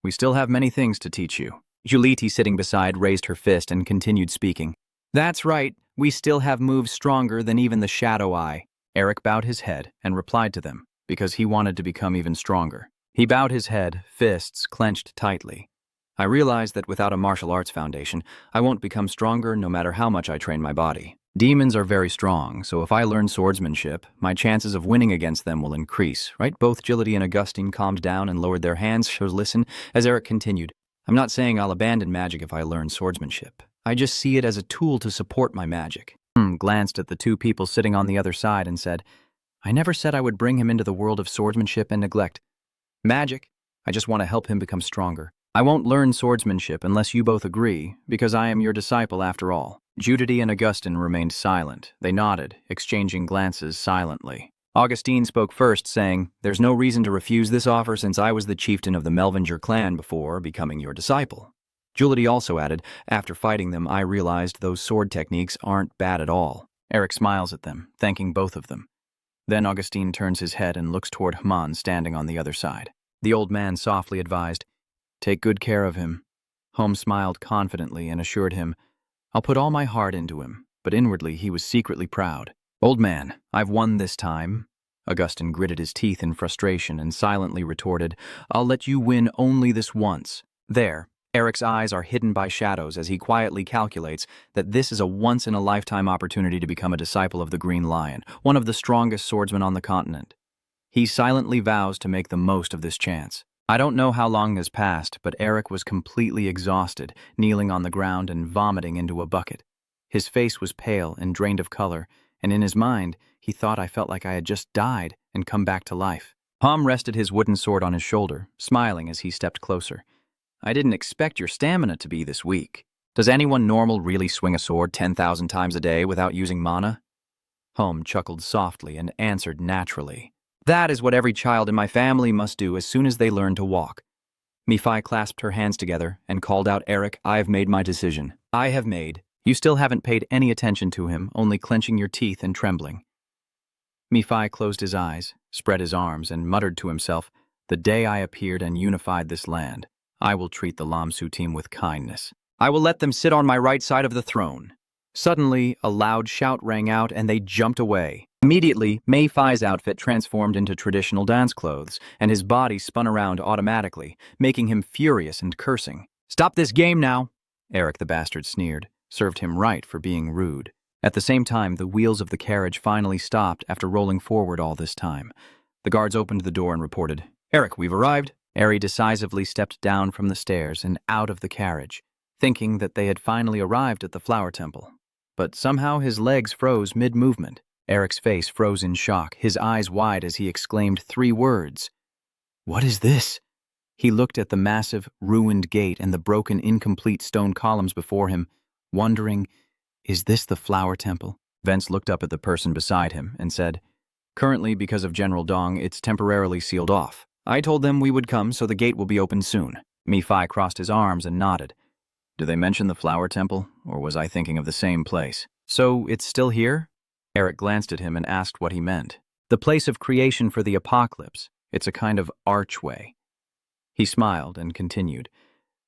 We still have many things to teach you." Juliti, sitting beside, raised her fist and continued speaking. "That's right, we still have moves stronger than even the Shadow Eye." Eric bowed his head and replied to them, because he wanted to become even stronger. He bowed his head, fists clenched tightly. "I realize that without a martial arts foundation, I won't become stronger no matter how much I train my body. Demons are very strong, so if I learn swordsmanship, my chances of winning against them will increase, right?" Both Agility and Augustine calmed down and lowered their hands to listen as Eric continued. "I'm not saying I'll abandon magic if I learn swordsmanship. I just see it as a tool to support my magic." Glanced at the two people sitting on the other side and said, "I never said I would bring him into the world of swordsmanship and neglect magic. I just want to help him become stronger. I won't learn swordsmanship unless you both agree, because I am your disciple after all." Judity and Augustine remained silent. They nodded, exchanging glances silently. Augustine spoke first, saying, "There's no reason to refuse this offer since I was the chieftain of the Melvinger clan before becoming your disciple." Judity also added, "After fighting them, I realized those sword techniques aren't bad at all." Eric smiles at them, thanking both of them. Then Augustine turns his head and looks toward Haman standing on the other side. The old man softly advised, "Take good care of him." Holmes smiled confidently and assured him, "I'll put all my heart into him," but inwardly he was secretly proud. "Old man, I've won this time." Augustine gritted his teeth in frustration and silently retorted, "I'll let you win only this once." There, Eric's eyes are hidden by shadows as he quietly calculates that this is a once-in-a-lifetime opportunity to become a disciple of the Green Lion, one of the strongest swordsmen on the continent. He silently vows to make the most of this chance. I don't know how long has passed, but Eric was completely exhausted, kneeling on the ground and vomiting into a bucket. His face was pale and drained of color, and in his mind, he thought I felt like I had just died and come back to life. Hom rested his wooden sword on his shoulder, smiling as he stepped closer. I didn't expect your stamina to be this weak. Does anyone normal really swing a sword 10,000 times a day without using mana? Home chuckled softly and answered naturally. That is what every child in my family must do as soon as they learn to walk. Mephi clasped her hands together and called out, Eric, I have made my decision. I have made. You still haven't paid any attention to him, only clenching your teeth and trembling. Mephi closed his eyes, spread his arms, and muttered to himself, The day I appeared and unified this land, I will treat the Lamsu team with kindness. I will let them sit on my right side of the throne. Suddenly, a loud shout rang out and they jumped away. Immediately, Mephi's outfit transformed into traditional dance clothes, and his body spun around automatically, making him furious and cursing. Stop this game now! Eric the bastard sneered, served him right for being rude. At the same time, the wheels of the carriage finally stopped after rolling forward all this time. The guards opened the door and reported, Eric, we've arrived. Eri decisively stepped down from the stairs and out of the carriage, thinking that they had finally arrived at the flower temple. But somehow his legs froze mid-movement. Eric's face froze in shock, his eyes wide as he exclaimed 3 words. What is this? He looked at the massive, ruined gate and the broken, incomplete stone columns before him, wondering, is this the flower temple? Vance looked up at the person beside him and said, Currently, because of General Dong, it's temporarily sealed off. I told them we would come, so the gate will be open soon. Mephi crossed his arms and nodded. Did they mention the flower temple, or was I thinking of the same place? So it's still here? Eric glanced at him and asked what he meant. The place of creation for the apocalypse. It's a kind of archway. He smiled and continued.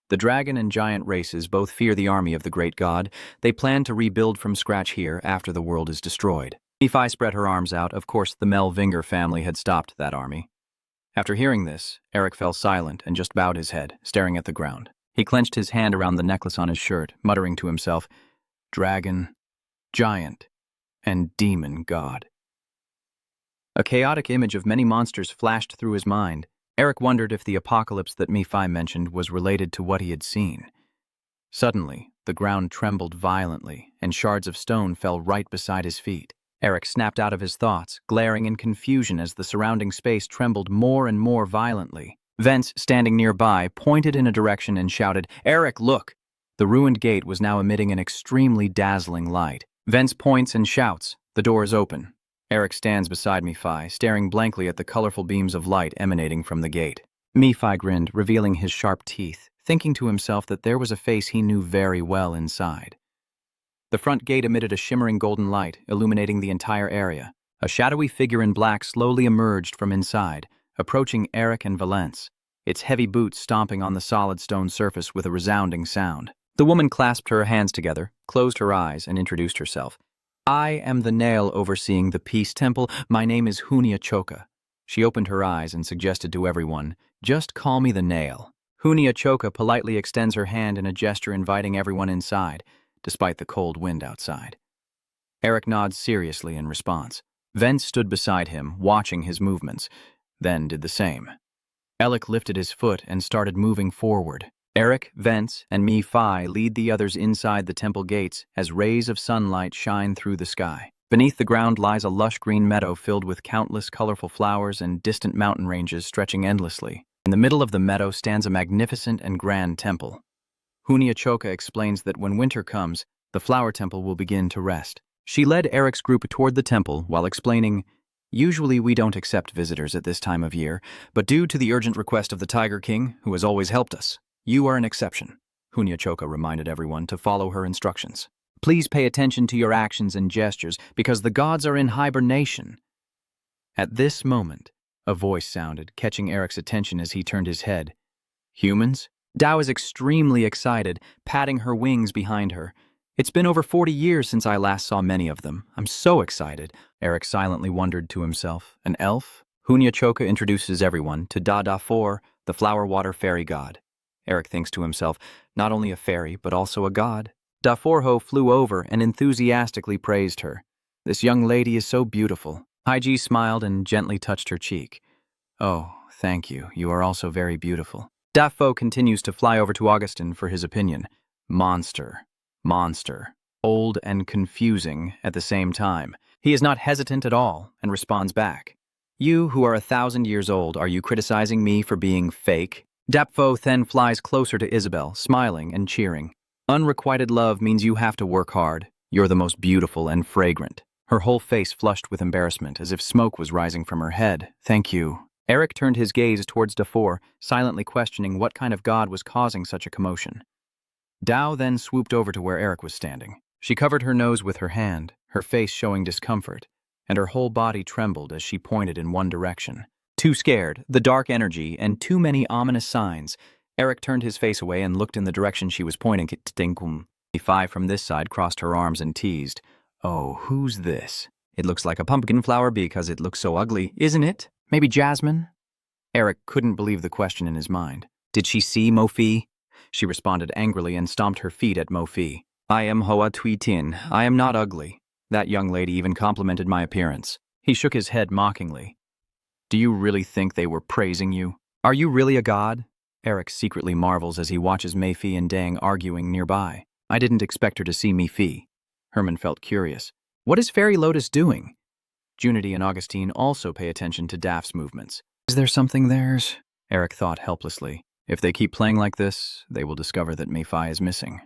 The dragon and giant races both fear the army of the great god. They plan to rebuild from scratch here after the world is destroyed. Mephi spread her arms out. Of course, the Melvin family had stopped that army. After hearing this, Eric fell silent and just bowed his head, staring at the ground. He clenched his hand around the necklace on his shirt, muttering to himself, Dragon, giant, and demon god. A chaotic image of many monsters flashed through his mind. Eric wondered if the apocalypse that Mephi mentioned was related to what he had seen. Suddenly, the ground trembled violently, and shards of stone fell right beside his feet. Eric snapped out of his thoughts, glaring in confusion as the surrounding space trembled more and more violently. Vance, standing nearby, pointed in a direction and shouted, Eric, look! The ruined gate was now emitting an extremely dazzling light. Vance points and shouts, the door is open. Eric stands beside Mephi, staring blankly at the colorful beams of light emanating from the gate. Mephi grinned, revealing his sharp teeth, thinking to himself that there was a face he knew very well inside. The front gate emitted a shimmering golden light, illuminating the entire area. A shadowy figure in black slowly emerged from inside, approaching Eric and Valence, its heavy boots stomping on the solid stone surface with a resounding sound. The woman clasped her hands together, closed her eyes, and introduced herself. I am the Nail overseeing the Peace Temple. My name is Hunia Choka. She opened her eyes and suggested to everyone, just call me the Nail. Hunia Choka politely extends her hand in a gesture inviting everyone inside, despite the cold wind outside. Eric nods seriously in response. Vence stood beside him, watching his movements, then did the same. Alec lifted his foot and started moving forward. Eric, Vence, and Mephi lead the others inside the temple gates as rays of sunlight shine through the sky. Beneath the ground lies a lush green meadow filled with countless colorful flowers and distant mountain ranges stretching endlessly. In the middle of the meadow stands a magnificent and grand temple. Hunia Choka explains that when winter comes, the flower temple will begin to rest. She led Eric's group toward the temple while explaining, Usually we don't accept visitors at this time of year, but due to the urgent request of the Tiger King, who has always helped us, you are an exception. Hunia Choka reminded everyone to follow her instructions. Please pay attention to your actions and gestures, because the gods are in hibernation. At this moment, a voice sounded, catching Eric's attention as he turned his head. Humans? Dao is extremely excited, patting her wings behind her. It's been over 40 years since I last saw many of them. I'm so excited. Eric silently wondered to himself. An elf? Hunia Choka introduces everyone to Da-Da-4, the flower-water fairy god. Eric thinks to himself, not only a fairy, but also a god. Da-4-Ho flew over and enthusiastically praised her. This young lady is so beautiful. Haiji smiled and gently touched her cheek. Oh, thank you. You are also very beautiful. Da-Fo continues to fly over to Augustin for his opinion. Monster. Monster. Old and confusing at the same time. He is not hesitant at all and responds back. You, who are 1,000 years old, are you criticizing me for being fake? Dapfo then flies closer to Isabel, smiling and cheering. Unrequited love means you have to work hard. You're the most beautiful and fragrant. Her whole face flushed with embarrassment, as if smoke was rising from her head. Thank you. Eric turned his gaze towards Dafor, silently questioning what kind of god was causing such a commotion. Dao then swooped over to where Eric was standing. She covered her nose with her hand, her face showing discomfort, and her whole body trembled as she pointed in one direction. Too scared, the dark energy, and too many ominous signs, Eric turned his face away and looked in the direction she was pointing. Mephi from this side crossed her arms and teased, "Oh, who's this? It looks like a pumpkin flower because it looks so ugly, isn't it? Maybe Jasmine?" Eric couldn't believe the question in his mind. Did she see Mophi? She responded angrily and stomped her feet at Mophi. "I am Hoa Tui Tin. I am not ugly." That young lady even complimented my appearance. He shook his head mockingly. "Do you really think they were praising you? Are you really a god?" Eric secretly marvels as he watches Mephi and Dang arguing nearby. "I didn't expect her to see Mephi." Herman felt curious. What is Fairy Lotus doing? Junity and Augustine also pay attention to Daph's movements. Is there something theirs? Eric thought helplessly. If they keep playing like this, they will discover that Mephi is missing.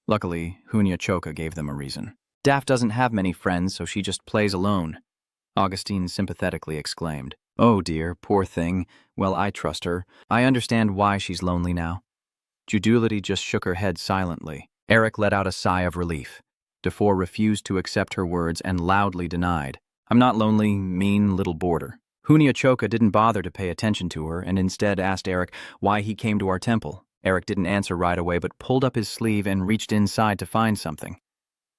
Luckily, Hunya Choka gave them a reason. Daph doesn't have many friends, so she just plays alone. Augustine sympathetically exclaimed, "Oh dear, poor thing. Well, I trust her. I understand why she's lonely now." Judulity just shook her head silently. Eric let out a sigh of relief. Dafor refused to accept her words and loudly denied, "I'm not lonely, mean little boarder." Hunya Choka didn't bother to pay attention to her and instead asked Eric why he came to our temple. Eric didn't answer right away but pulled up his sleeve and reached inside to find something.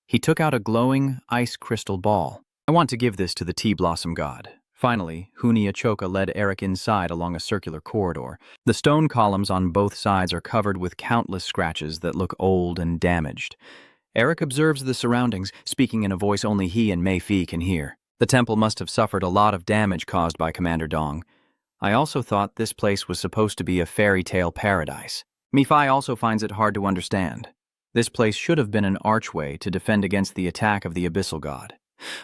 He took out a glowing ice crystal ball. "I want to give this to the tea blossom god." Finally, Hunya Choka led Eric inside along a circular corridor. The stone columns on both sides are covered with countless scratches that look old and damaged. Eric observes the surroundings, speaking in a voice only he and Mephi can hear. The temple must have suffered a lot of damage caused by Commander Dong. I also thought this place was supposed to be a fairy tale paradise. Mephi also finds it hard to understand. This place should have been an archway to defend against the attack of the Abyssal God.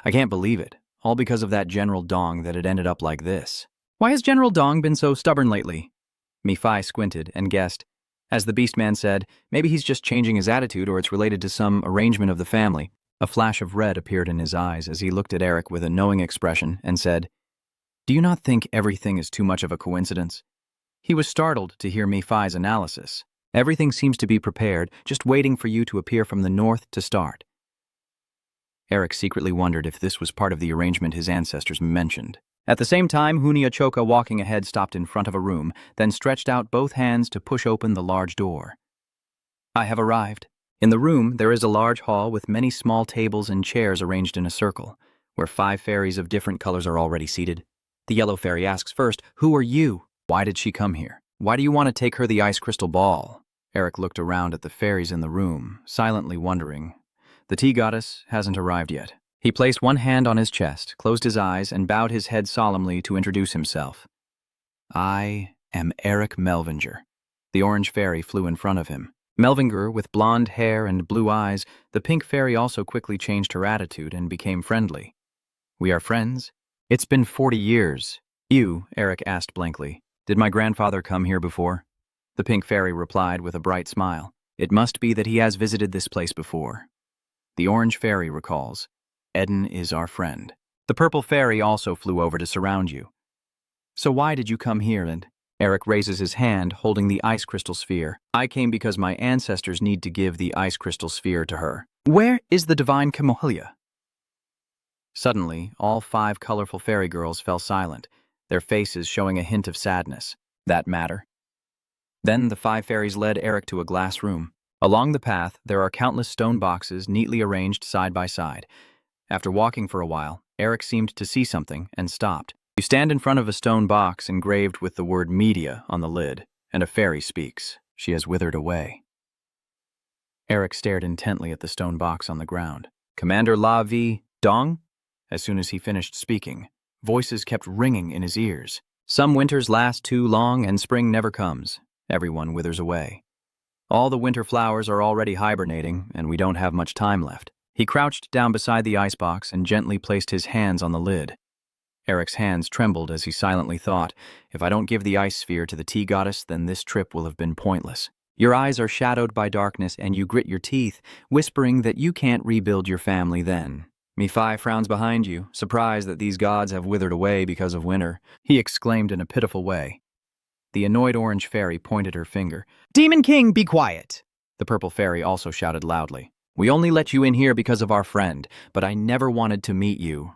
I can't believe it, all because of that General Dong that it ended up like this. Why has General Dong been so stubborn lately? Mephi squinted and guessed. As the Beastman said, maybe he's just changing his attitude or it's related to some arrangement of the family. A flash of red appeared in his eyes as he looked at Eric with a knowing expression and said, "Do you not think everything is too much of a coincidence?" He was startled to hear Mephi's analysis. "Everything seems to be prepared, just waiting for you to appear from the north to start." Eric secretly wondered if this was part of the arrangement his ancestors mentioned. At the same time, Hunya Choka walking ahead stopped in front of a room, then stretched out both hands to push open the large door. "I have arrived." In the room, there is a large hall with many small tables and chairs arranged in a circle, where 5 fairies of different colors are already seated. The yellow fairy asks first, "Who are you? Why did she come here? Why do you want to take her the ice crystal ball?" Eric looked around at the fairies in the room, silently wondering. The tea goddess hasn't arrived yet. He placed one hand on his chest, closed his eyes, and bowed his head solemnly to introduce himself. "I am Eric Melvinger." The orange fairy flew in front of him. Melvinger, with blonde hair and blue eyes, the pink fairy also quickly changed her attitude and became friendly. "We are friends? It's been 40 years. You," Eric asked blankly, "did my grandfather come here before?" The pink fairy replied with a bright smile. "It must be that he has visited this place before." The orange fairy recalls, "Eden is our friend." The purple fairy also flew over to surround you. "So why did you come here and—" Eric raises his hand, holding the ice crystal sphere. "I came because my ancestors need to give the ice crystal sphere to her." "Where is the divine Camellia?" Suddenly, all 5 colorful fairy girls fell silent, their faces showing a hint of sadness. "That matter?" Then the 5 fairies led Eric to a glass room. Along the path, there are countless stone boxes neatly arranged side by side. After walking for a while, Eric seemed to see something and stopped. You stand in front of a stone box engraved with the word media on the lid, and a fairy speaks. She has withered away. Eric stared intently at the stone box on the ground. "Commander La Vi Dong?" As soon as he finished speaking, voices kept ringing in his ears. "Some winters last too long and spring never comes. Everyone withers away. All the winter flowers are already hibernating, and we don't have much time left." He crouched down beside the icebox and gently placed his hands on the lid. Eric's hands trembled as he silently thought, if I don't give the ice sphere to the tea goddess, then this trip will have been pointless. Your eyes are shadowed by darkness, and you grit your teeth, whispering that you can't rebuild your family then. Nephi frowns behind you, surprised that these gods have withered away because of winter. He exclaimed in a pitiful way. The annoyed orange fairy pointed her finger. Demon King, be quiet! The purple fairy also shouted loudly. We only let you in here because of our friend, but I never wanted to meet you.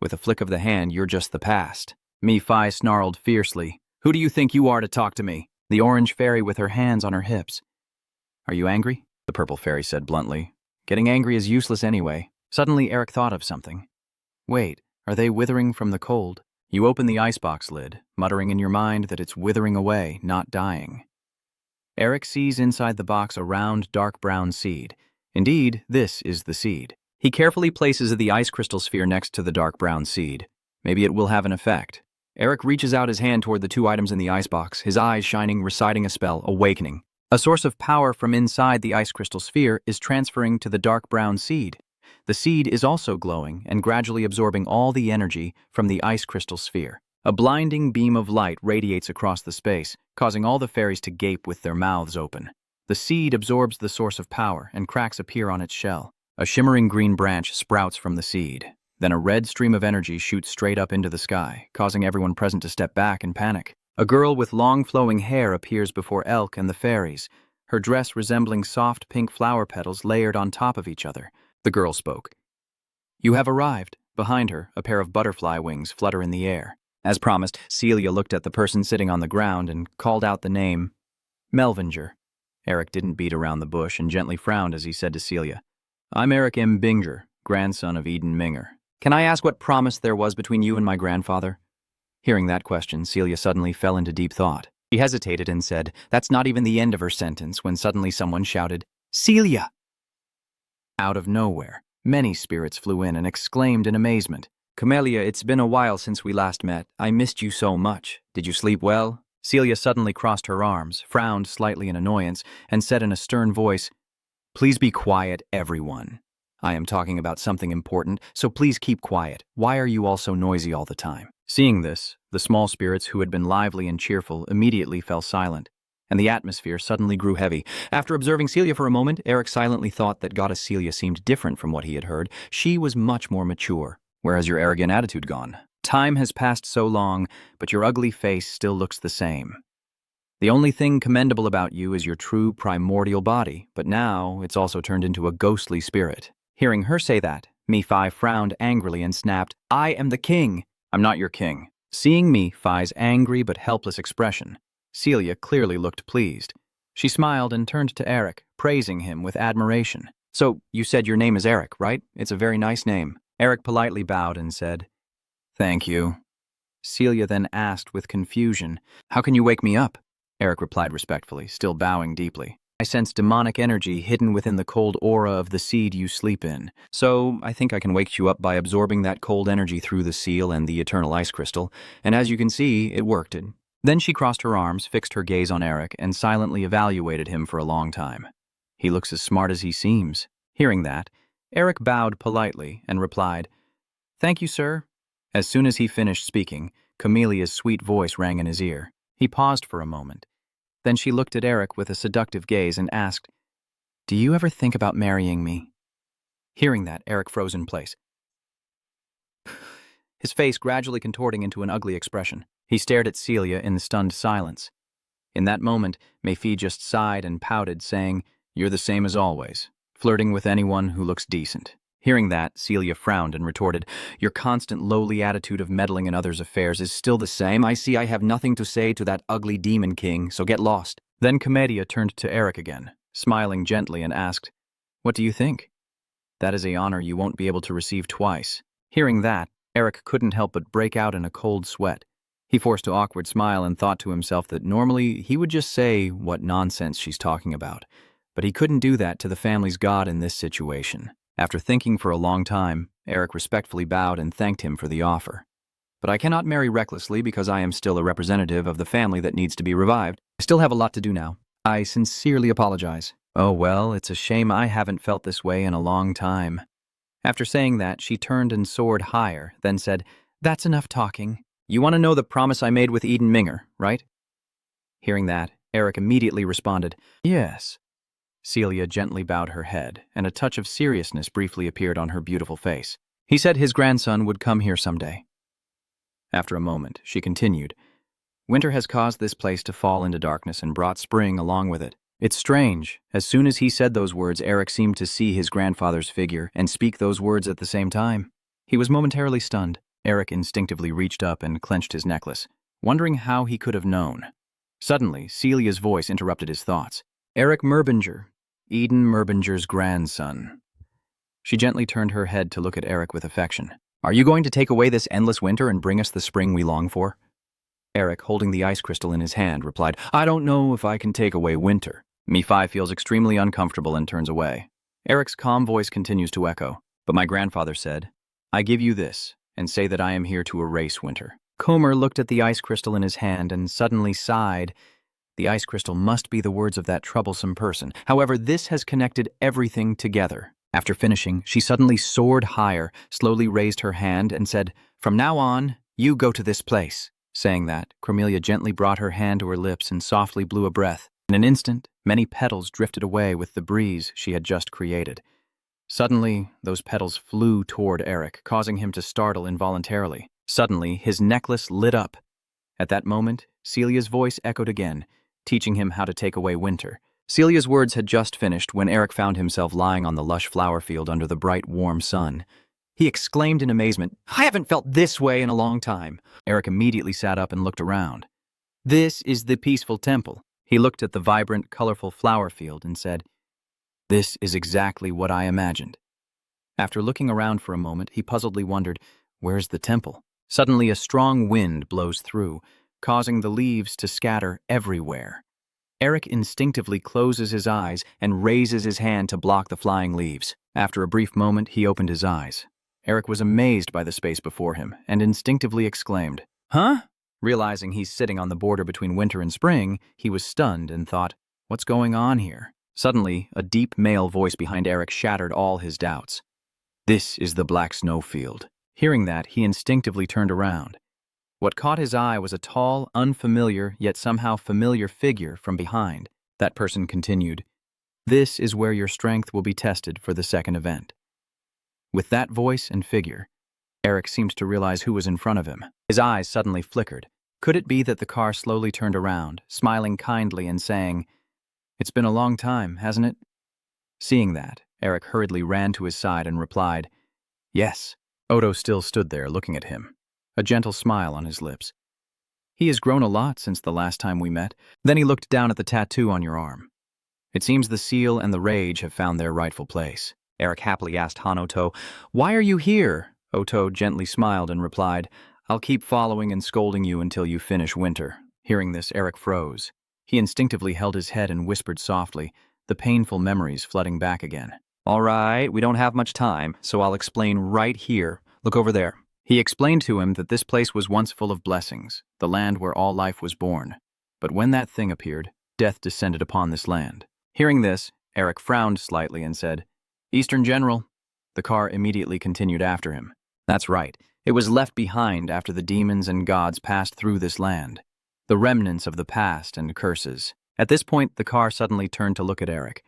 With a flick of the hand, you're just the past. Nephi snarled fiercely. Who do you think you are to talk to me? The orange fairy with her hands on her hips. Are you angry? The purple fairy said bluntly. Getting angry is useless anyway. Suddenly, Eric thought of something. Wait, are they withering from the cold? You open the icebox lid, muttering in your mind that it's withering away, not dying. Eric sees inside the box a round, dark brown seed. Indeed, this is the seed. He carefully places the ice crystal sphere next to the dark brown seed. Maybe it will have an effect. Eric reaches out his hand toward the two items in the icebox, his eyes shining, reciting a spell, awakening. A source of power from inside the ice crystal sphere is transferring to the dark brown seed. The seed is also glowing and gradually absorbing all the energy from the ice crystal sphere. A blinding beam of light radiates across the space, causing all the fairies to gape with their mouths open. The seed absorbs the source of power, and cracks appear on its shell. A shimmering green branch sprouts from the seed. Then a red stream of energy shoots straight up into the sky, causing everyone present to step back in panic. A girl with long flowing hair appears before Elk and the fairies, her dress resembling soft pink flower petals layered on top of each other. The girl spoke. You have arrived. Behind her, a pair of butterfly wings flutter in the air. As promised, Celia looked at the person sitting on the ground and called out the name, Melvinger. Eric didn't beat around the bush and gently frowned as he said to Celia, I'm Eric M. Binger, grandson of Eden Minger. Can I ask what promise there was between you and my grandfather? Hearing that question, Celia suddenly fell into deep thought. She hesitated and said, that's not even the end of her sentence, when suddenly someone shouted, Celia! Out of nowhere, many spirits flew in and exclaimed in amazement, Camellia, it's been a while since we last met. I missed you so much. Did you sleep well? Celia suddenly crossed her arms, frowned slightly in annoyance, and said in a stern voice, Please be quiet, everyone. I am talking about something important, so please keep quiet. Why are you all so noisy all the time? Seeing this, the small spirits who had been lively and cheerful immediately fell silent, and the atmosphere suddenly grew heavy. After observing Celia for a moment, Eric silently thought that Goddess Celia seemed different from what he had heard. She was much more mature. Where has your arrogant attitude gone? Time has passed so long, but your ugly face still looks the same. The only thing commendable about you is your true primordial body, but now it's also turned into a ghostly spirit. Hearing her say that, Nephi frowned angrily and snapped, I am the king. I'm not your king. Seeing Nephi's angry but helpless expression, Celia clearly looked pleased. She smiled and turned to Eric, praising him with admiration. So, you said your name is Eric, right? It's a very nice name. Eric politely bowed and said, Thank you. Celia then asked with confusion, How can you wake me up? Eric replied respectfully, still bowing deeply. I sense demonic energy hidden within the cold aura of the seed you sleep in. So, I think I can wake you up by absorbing that cold energy through the seal and the eternal ice crystal, and as you can see, it worked. Then she crossed her arms, fixed her gaze on Eric, and silently evaluated him for a long time. He looks as smart as he seems. Hearing that, Eric bowed politely and replied, Thank you, sir. As soon as he finished speaking, Camelia's sweet voice rang in his ear. He paused for a moment. Then she looked at Eric with a seductive gaze and asked, Do you ever think about marrying me? Hearing that, Eric froze in place, his face gradually contorting into an ugly expression. He stared at Celia in stunned silence. In that moment, Mephi just sighed and pouted, saying, You're the same as always, flirting with anyone who looks decent. Hearing that, Celia frowned and retorted, Your constant lowly attitude of meddling in others' affairs is still the same. I see I have nothing to say to that ugly demon king, so get lost. Then Commedia turned to Eric again, smiling gently and asked, What do you think? That is an honor you won't be able to receive twice. Hearing that, Eric couldn't help but break out in a cold sweat. He forced an awkward smile and thought to himself that normally he would just say, What nonsense she's talking about. But he couldn't do that to the family's god in this situation. After thinking for a long time, Eric respectfully bowed and thanked him for the offer. But I cannot marry recklessly because I am still a representative of the family that needs to be revived. I still have a lot to do now. I sincerely apologize. Oh well, it's a shame I haven't felt this way in a long time. After saying that, she turned and soared higher, then said, That's enough talking. You want to know the promise I made with Eden Minger, right? Hearing that, Eric immediately responded, Yes. Celia gently bowed her head, and a touch of seriousness briefly appeared on her beautiful face. He said his grandson would come here someday. After a moment, she continued, Winter has caused this place to fall into darkness and brought spring along with it. It's strange. As soon as he said those words, Eric seemed to see his grandfather's figure and speak those words at the same time. He was momentarily stunned. Eric instinctively reached up and clenched his necklace, wondering how he could have known. Suddenly, Celia's voice interrupted his thoughts. Eric Merbinger, Eden Merbinger's grandson. She gently turned her head to look at Eric with affection. Are you going to take away this endless winter and bring us the spring we long for? Eric, holding the ice crystal in his hand, replied, I don't know if I can take away winter. Mephi feels extremely uncomfortable and turns away. Eric's calm voice continues to echo. But my grandfather said, I give you this, and say that I am here to erase winter. Comer looked at the ice crystal in his hand and suddenly sighed. The ice crystal must be the words of that troublesome person. However, this has connected everything together. After finishing, she suddenly soared higher, slowly raised her hand, and said, From now on, you go to this place. Saying that, Cornelia gently brought her hand to her lips and softly blew a breath. In an instant, many petals drifted away with the breeze she had just created. Suddenly, those petals flew toward Eric, causing him to startle involuntarily. Suddenly, his necklace lit up. At that moment, Celia's voice echoed again, teaching him how to take away winter. Celia's words had just finished when Eric found himself lying on the lush flower field under the bright, warm sun. He exclaimed in amazement, I haven't felt this way in a long time. Eric immediately sat up and looked around. This is the peaceful temple. He looked at the vibrant, colorful flower field and said, This is exactly what I imagined. After looking around for a moment, he puzzledly wondered, Where's the temple? Suddenly, a strong wind blows through, causing the leaves to scatter everywhere. Eric instinctively closes his eyes and raises his hand to block the flying leaves. After a brief moment, he opened his eyes. Eric was amazed by the space before him and instinctively exclaimed, Huh? Realizing he's sitting on the border between winter and spring, he was stunned and thought, What's going on here? Suddenly, a deep male voice behind Eric shattered all his doubts. This is the Black Snowfield. Hearing that, he instinctively turned around. What caught his eye was a tall, unfamiliar, yet somehow familiar figure from behind. That person continued, This is where your strength will be tested for the second event. With that voice and figure, Eric seemed to realize who was in front of him. His eyes suddenly flickered. Could it be that the car slowly turned around, smiling kindly and saying, It's been a long time, hasn't it? Seeing that, Eric hurriedly ran to his side and replied, Yes. Odo still stood there looking at him, a gentle smile on his lips. He has grown a lot since the last time we met. Then he looked down at the tattoo on your arm. It seems the seal and the rage have found their rightful place. Eric happily asked Hanoto, Why are you here? Oto gently smiled and replied, I'll keep following and scolding you until you finish winter. Hearing this, Eric froze. He instinctively held his head and whispered softly, the painful memories flooding back again. All right, we don't have much time, so I'll explain right here. Look over there. He explained to him that this place was once full of blessings, the land where all life was born. But when that thing appeared, death descended upon this land. Hearing this, Eric frowned slightly and said, Eastern General. The car immediately continued after him. That's right. It was left behind after the demons and gods passed through this land. The remnants of the past and curses. At this point, the car suddenly turned to look at Eric.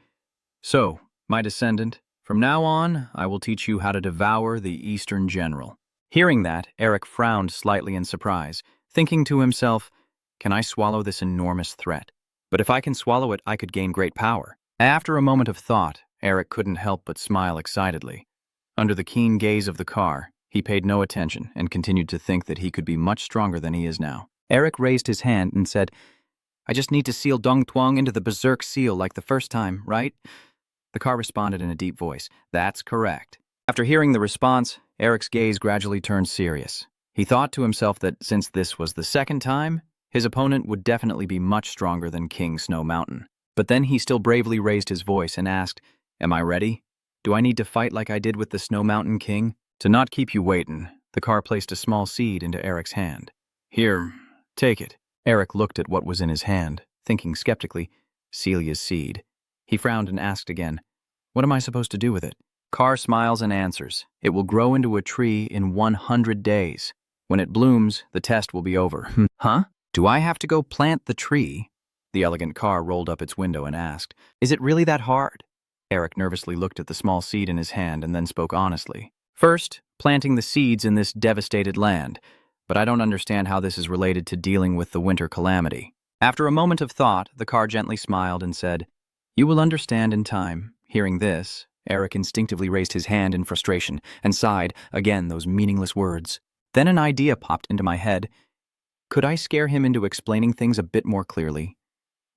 So, my descendant, from now on, I will teach you how to devour the Eastern General. Hearing that, Eric frowned slightly in surprise, thinking to himself, Can I swallow this enormous threat? But if I can swallow it, I could gain great power. After a moment of thought, Eric couldn't help but smile excitedly. Under the keen gaze of the car, he paid no attention and continued to think that he could be much stronger than he is now. Eric raised his hand and said, I just need to seal Dong Tuong into the berserk seal like the first time, right? The car responded in a deep voice, That's correct. After hearing the response, Eric's gaze gradually turned serious. He thought to himself that since this was the second time, his opponent would definitely be much stronger than King Snow Mountain. But then he still bravely raised his voice and asked, Am I ready? Do I need to fight like I did with the Snow Mountain King? To not keep you waiting, the car placed a small seed into Eric's hand. Here, take it. Eric looked at what was in his hand, thinking skeptically, Celia's seed. He frowned and asked again, What am I supposed to do with it? Carr smiles and answers, It will grow into a tree in 100 days. When it blooms, the test will be over. Huh? Do I have to go plant the tree? The elegant car rolled up its window and asked, Is it really that hard? Eric nervously looked at the small seed in his hand and then spoke honestly. First, planting the seeds in this devastated land, but I don't understand how this is related to dealing with the winter calamity. After a moment of thought, the car gently smiled and said, You will understand in time. Hearing this, Eric instinctively raised his hand in frustration and sighed, again those meaningless words. Then an idea popped into my head. Could I scare him into explaining things a bit more clearly?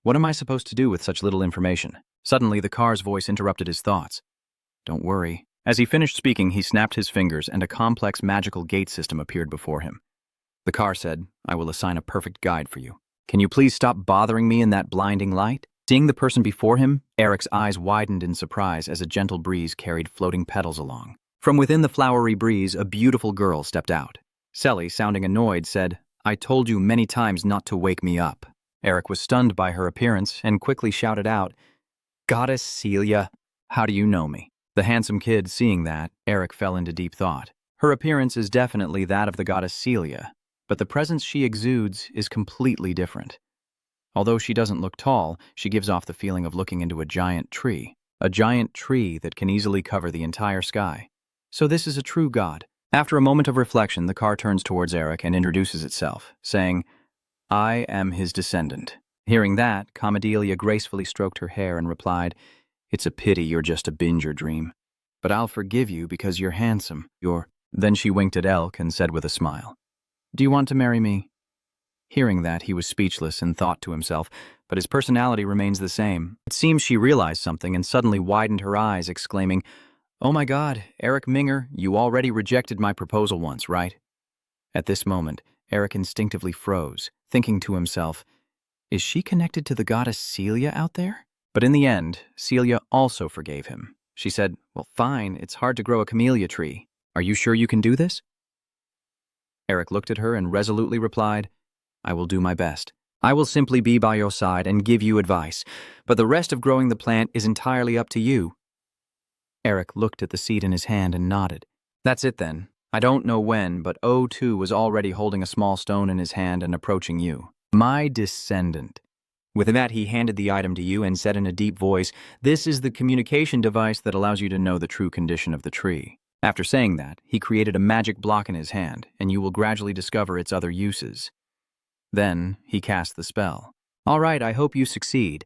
What am I supposed to do with such little information? Suddenly, the car's voice interrupted his thoughts. Don't worry. As he finished speaking, he snapped his fingers and a complex magical gate system appeared before him. The car said, I will assign a perfect guide for you. Can you please stop bothering me in that blinding light? Seeing the person before him, Eric's eyes widened in surprise as a gentle breeze carried floating petals along. From within the flowery breeze, a beautiful girl stepped out. Selly, sounding annoyed, said, I told you many times not to wake me up. Eric was stunned by her appearance and quickly shouted out, Goddess Celia, how do you know me? The handsome kid, seeing that, Eric fell into deep thought. Her appearance is definitely that of the goddess Celia, but the presence she exudes is completely different. Although she doesn't look tall, she gives off the feeling of looking into a giant tree that can easily cover the entire sky. So this is a true god. After a moment of reflection, the car turns towards Eric and introduces itself, saying, I am his descendant. Hearing that, Comedelia gracefully stroked her hair and replied, It's a pity you're just a binger dream. But I'll forgive you because you're handsome. Then she winked at Elk and said with a smile, Do you want to marry me? Hearing that, he was speechless and thought to himself, but his personality remains the same. It seems she realized something and suddenly widened her eyes, exclaiming, Oh my God, Eric Minger, you already rejected my proposal once, right? At this moment, Eric instinctively froze, thinking to himself, Is she connected to the goddess Celia out there? But in the end, Celia also forgave him. She said, Well, fine, it's hard to grow a camellia tree. Are you sure you can do this? Eric looked at her and resolutely replied, I will do my best. I will simply be by your side and give you advice, but the rest of growing the plant is entirely up to you. Eric looked at the seed in his hand and nodded. That's it then. I don't know when, but O2 was already holding a small stone in his hand and approaching you. My descendant. With that, he handed the item to you and said in a deep voice, This is the communication device that allows you to know the true condition of the tree. After saying that, he created a magic block in his hand, and you will gradually discover its other uses. Then, he cast the spell. All right, I hope you succeed.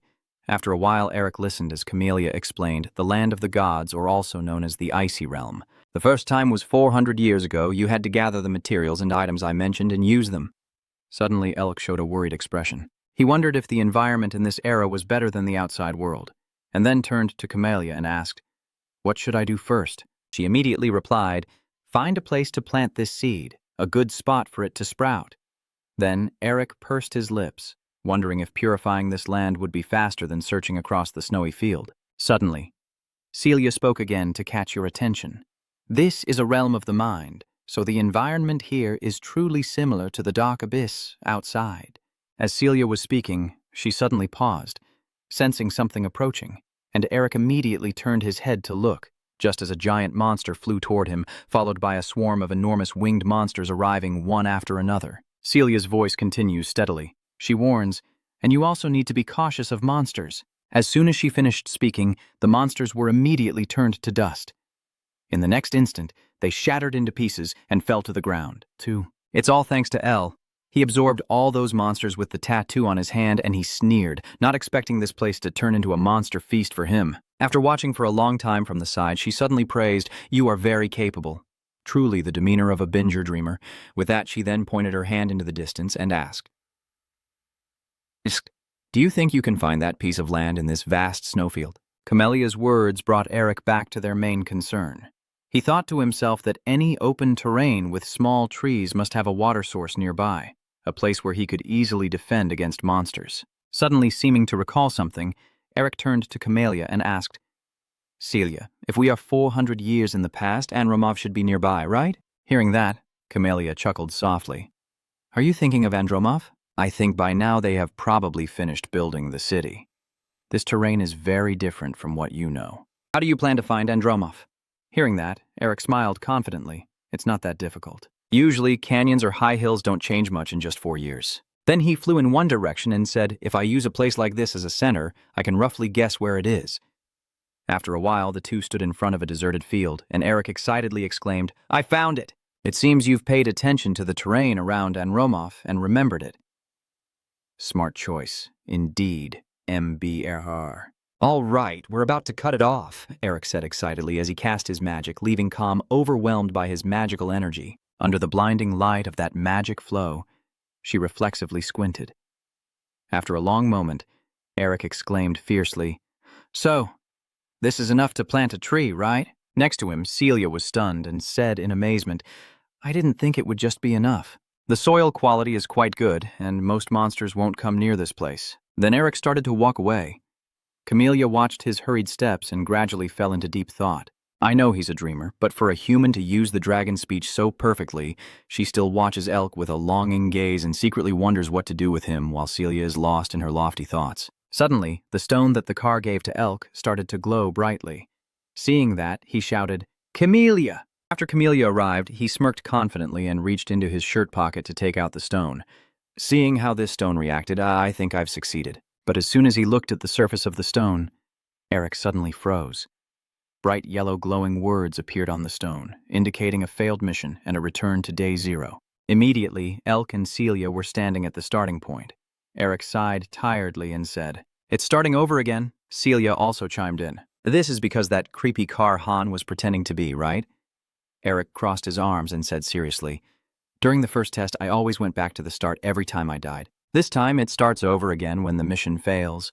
After a while, Eric listened as Camellia explained, the land of the gods, or also known as the Icy Realm. The first time was 400 years ago. You had to gather the materials and items I mentioned and use them. Suddenly, Elk showed a worried expression. He wondered if the environment in this era was better than the outside world, and then turned to Camellia and asked, What should I do first? She immediately replied, Find a place to plant this seed, a good spot for it to sprout. Then Eric pursed his lips, wondering if purifying this land would be faster than searching across the snowy field. Suddenly, Celia spoke again to catch your attention. This is a realm of the mind, so the environment here is truly similar to the dark abyss outside. As Celia was speaking, she suddenly paused, sensing something approaching, and Eric immediately turned his head to look, just as a giant monster flew toward him, followed by a swarm of enormous winged monsters arriving one after another. Celia's voice continues steadily. She warns, and you also need to be cautious of monsters. As soon as she finished speaking, the monsters were immediately turned to dust. In the next instant, they shattered into pieces and fell to the ground. It's all thanks to L. He absorbed all those monsters with the tattoo on his hand, and he sneered, not expecting this place to turn into a monster feast for him. After watching for a long time from the side, she suddenly praised, You are very capable. Truly the demeanor of a binger dreamer. With that, she then pointed her hand into the distance and asked, Do you think you can find that piece of land in this vast snowfield? Camellia's words brought Eric back to their main concern. He thought to himself that any open terrain with small trees must have a water source nearby, a place where he could easily defend against monsters. Suddenly seeming to recall something, Eric turned to Camellia and asked, Celia, if we are 400 years in the past, Andromov should be nearby, right? Hearing that, Camellia chuckled softly. Are you thinking of Andromov? I think by now they have probably finished building the city. This terrain is very different from what you know. How do you plan to find Andromov? Hearing that, Eric smiled confidently. It's not that difficult. Usually, canyons or high hills don't change much in just 4 years. Then he flew in one direction and said, if I use a place like this as a center, I can roughly guess where it is. After a while, the two stood in front of a deserted field, and Eric excitedly exclaimed, I found it! It seems you've paid attention to the terrain around Anromov and remembered it. Smart choice. Indeed, MBRR. All right, we're about to cut it off, Eric said excitedly as he cast his magic, leaving Calm overwhelmed by his magical energy. Under the blinding light of that magic flow, she reflexively squinted. After a long moment, Eric exclaimed fiercely, So, this is enough to plant a tree, right? Next to him, Celia was stunned and said in amazement, I didn't think it would just be enough. The soil quality is quite good, and most monsters won't come near this place. Then Eric started to walk away. Camellia watched his hurried steps and gradually fell into deep thought. I know he's a dreamer, but for a human to use the dragon speech so perfectly, she still watches Elk with a longing gaze and secretly wonders what to do with him while Celia is lost in her lofty thoughts. Suddenly, the stone that the car gave to Elk started to glow brightly. Seeing that, he shouted, Camellia! After Camellia arrived, he smirked confidently and reached into his shirt pocket to take out the stone. Seeing how this stone reacted, I think I've succeeded. But as soon as he looked at the surface of the stone, Eric suddenly froze. Bright yellow glowing words appeared on the stone, indicating a failed mission and a return to day 0. Immediately, Elk and Celia were standing at the starting point. Eric sighed tiredly and said, It's starting over again. Celia also chimed in. This is because that creepy car Han was pretending to be, right? Eric crossed his arms and said seriously, During the first test, I always went back to the start every time I died. This time, it starts over again when the mission fails.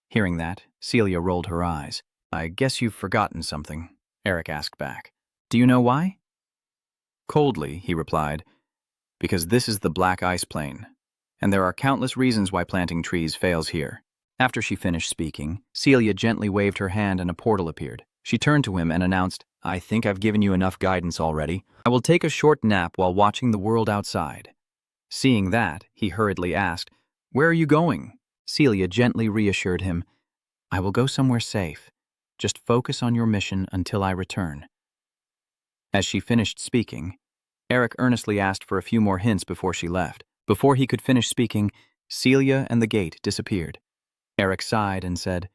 Hearing that, Celia rolled her eyes. I guess you've forgotten something, Eric asked back. Do you know why? Coldly, he replied, because this is the Black Ice Plain, and there are countless reasons why planting trees fails here. After she finished speaking, Celia gently waved her hand and a portal appeared. She turned to him and announced, I think I've given you enough guidance already. I will take a short nap while watching the world outside. Seeing that, he hurriedly asked, Where are you going? Celia gently reassured him, I will go somewhere safe. Just focus on your mission until I return. As she finished speaking, Eric earnestly asked for a few more hints before she left. Before he could finish speaking, Celia and the gate disappeared. Eric sighed and said,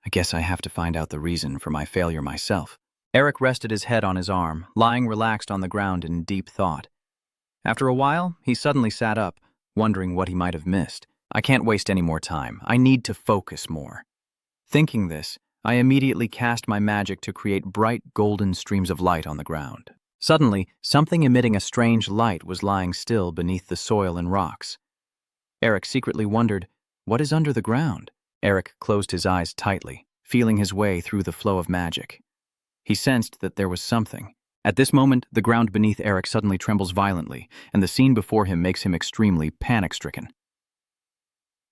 I guess I have to find out the reason for my failure myself. Eric rested his head on his arm, lying relaxed on the ground in deep thought. After a while, he suddenly sat up, wondering what he might have missed. I can't waste any more time. I need to focus more. Thinking this, I immediately cast my magic to create bright golden streams of light on the ground. Suddenly, something emitting a strange light was lying still beneath the soil and rocks. Eric secretly wondered, what is under the ground? Eric closed his eyes tightly, feeling his way through the flow of magic. He sensed that there was something. At this moment, the ground beneath Eric suddenly trembles violently, and the scene before him makes him extremely panic-stricken.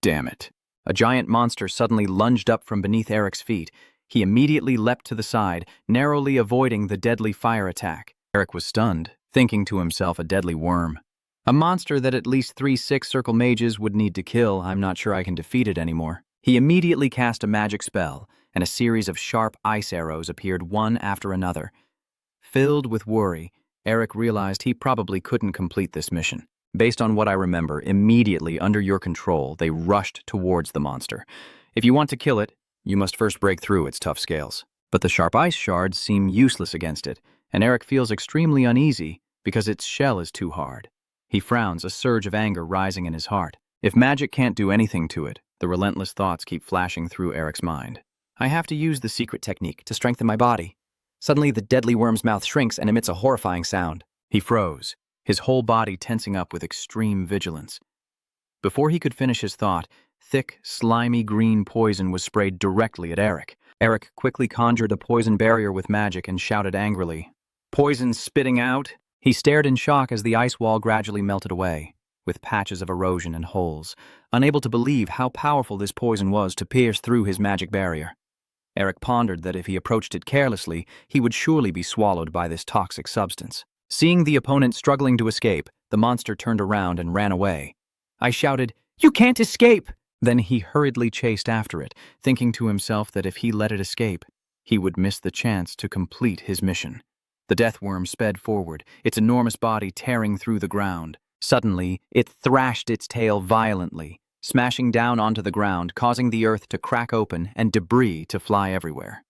Damn it. A giant monster suddenly lunged up from beneath Eric's feet. He immediately leapt to the side, narrowly avoiding the deadly fire attack. Eric was stunned, thinking to himself a deadly worm. A monster that at least 3 6-circle mages would need to kill. I'm not sure I can defeat it anymore. He immediately cast a magic spell, and a series of sharp ice arrows appeared one after another. Filled with worry, Eric realized he probably couldn't complete this mission. Based on what I remember, immediately under your control, they rushed towards the monster. If you want to kill it, you must first break through its tough scales. But the sharp ice shards seem useless against it, and Eric feels extremely uneasy because its shell is too hard. He frowns, a surge of anger rising in his heart. If magic can't do anything to it, the relentless thoughts keep flashing through Eric's mind. I have to use the secret technique to strengthen my body. Suddenly, the deadly worm's mouth shrinks and emits a horrifying sound. He froze, his whole body tensing up with extreme vigilance. Before he could finish his thought, thick, slimy green poison was sprayed directly at Eric. Eric quickly conjured a poison barrier with magic and shouted angrily, Poison spitting out? He stared in shock as the ice wall gradually melted away, with patches of erosion and holes, unable to believe how powerful this poison was to pierce through his magic barrier. Eric pondered that if he approached it carelessly, he would surely be swallowed by this toxic substance. Seeing the opponent struggling to escape, the monster turned around and ran away. I shouted, You can't escape! Then he hurriedly chased after it, thinking to himself that if he let it escape, he would miss the chance to complete his mission. The death worm sped forward, its enormous body tearing through the ground. Suddenly, it thrashed its tail violently, smashing down onto the ground, causing the earth to crack open and debris to fly everywhere.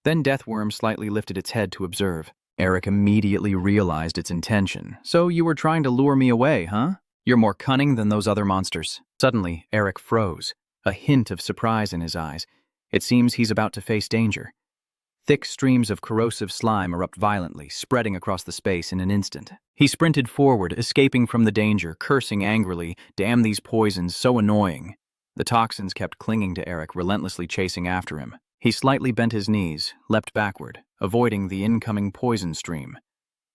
Then Deathworm slightly lifted its head to observe. Eric immediately realized its intention. "So you were trying to lure me away, huh? You're more cunning than those other monsters." Suddenly, Eric froze, a hint of surprise in his eyes. It seems he's about to face danger. Thick streams of corrosive slime erupt violently, spreading across the space in an instant. He sprinted forward, escaping from the danger, cursing angrily, "Damn these poisons, so annoying." The toxins kept clinging to Eric, relentlessly chasing after him. He slightly bent his knees, leapt backward, avoiding the incoming poison stream.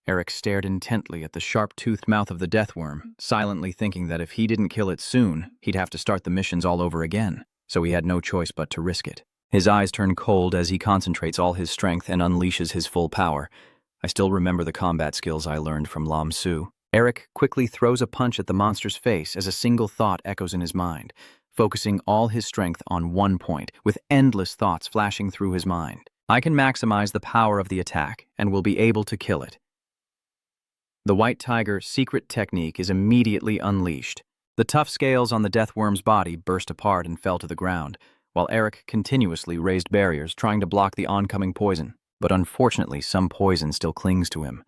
Eric stared intently at the sharp-toothed mouth of the deathworm, silently thinking that if he didn't kill it soon, he'd have to start the missions all over again, so he had no choice but to risk it. His eyes turn cold as he concentrates all his strength and unleashes his full power. I still remember the combat skills I learned from Lam Su. Eric quickly throws a punch at the monster's face as a single thought echoes in his mind, focusing all his strength on one point, with endless thoughts flashing through his mind. I can maximize the power of the attack and will be able to kill it. The White Tiger's secret technique is immediately unleashed. The tough scales on the deathworm's body burst apart and fell to the ground, while Eric continuously raised barriers trying to block the oncoming poison. But unfortunately, some poison still clings to him.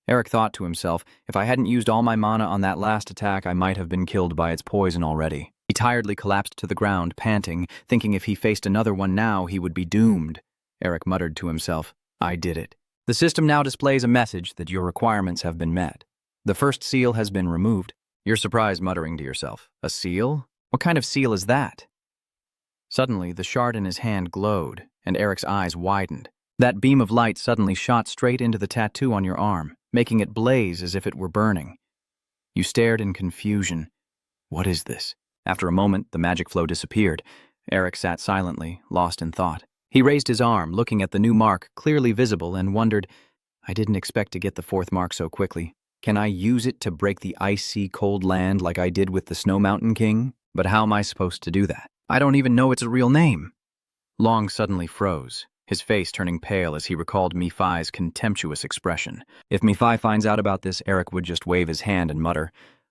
Eric thought to himself, if I hadn't used all my mana on that last attack, I might have been killed by its poison already. He tiredly collapsed to the ground, panting, thinking if he faced another one now, he would be doomed. Eric muttered to himself, "I did it." The system now displays a message that your requirements have been met. The first seal has been removed. You're surprised, muttering to yourself, "A seal? What kind of seal is that?" Suddenly, the shard in his hand glowed, and Eric's eyes widened. That beam of light suddenly shot straight into the tattoo on your arm, making it blaze as if it were burning. You stared in confusion. What is this? After a moment, the magic flow disappeared. Eric sat silently, lost in thought. He raised his arm, looking at the new mark clearly visible, and wondered, I didn't expect to get the fourth mark so quickly. Can I use it to break the icy cold land like I did with the Snow Mountain King? But how am I supposed to do that? I don't even know its real name. Long suddenly froze, his face turning pale as he recalled Mephi's contemptuous expression. If Mephi finds out about this, Eric would just wave his hand and mutter,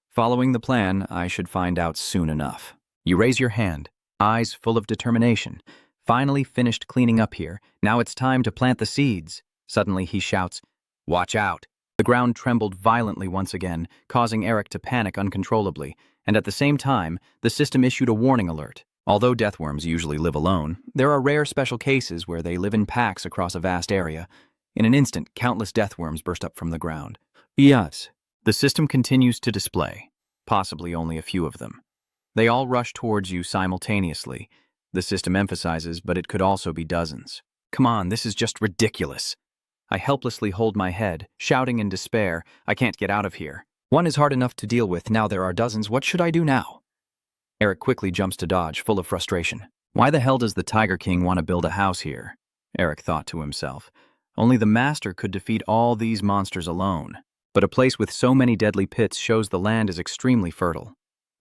"Following the plan, I should find out soon enough." You raise your hand, eyes full of determination. Finally finished cleaning up here. Now it's time to plant the seeds. Suddenly he shouts, "Watch out!" The ground trembled violently once again, causing Eric to panic uncontrollably, and at the same time, the system issued a warning alert. Although deathworms usually live alone, there are rare special cases where they live in packs across a vast area. In an instant, countless deathworms burst up from the ground. Yes, the system continues to display, possibly only a few of them. They all rush towards you simultaneously. The system emphasizes, but it could also be dozens. Come on, this is just ridiculous. I helplessly hold my head, shouting in despair, I can't get out of here. One is hard enough to deal with, now there are dozens, what should I do now? Eric quickly jumps to dodge, full of frustration. Why the hell does the Tiger King want to build a house here? Eric thought to himself. Only the master could defeat all these monsters alone. But a place with so many deadly pits shows the land is extremely fertile.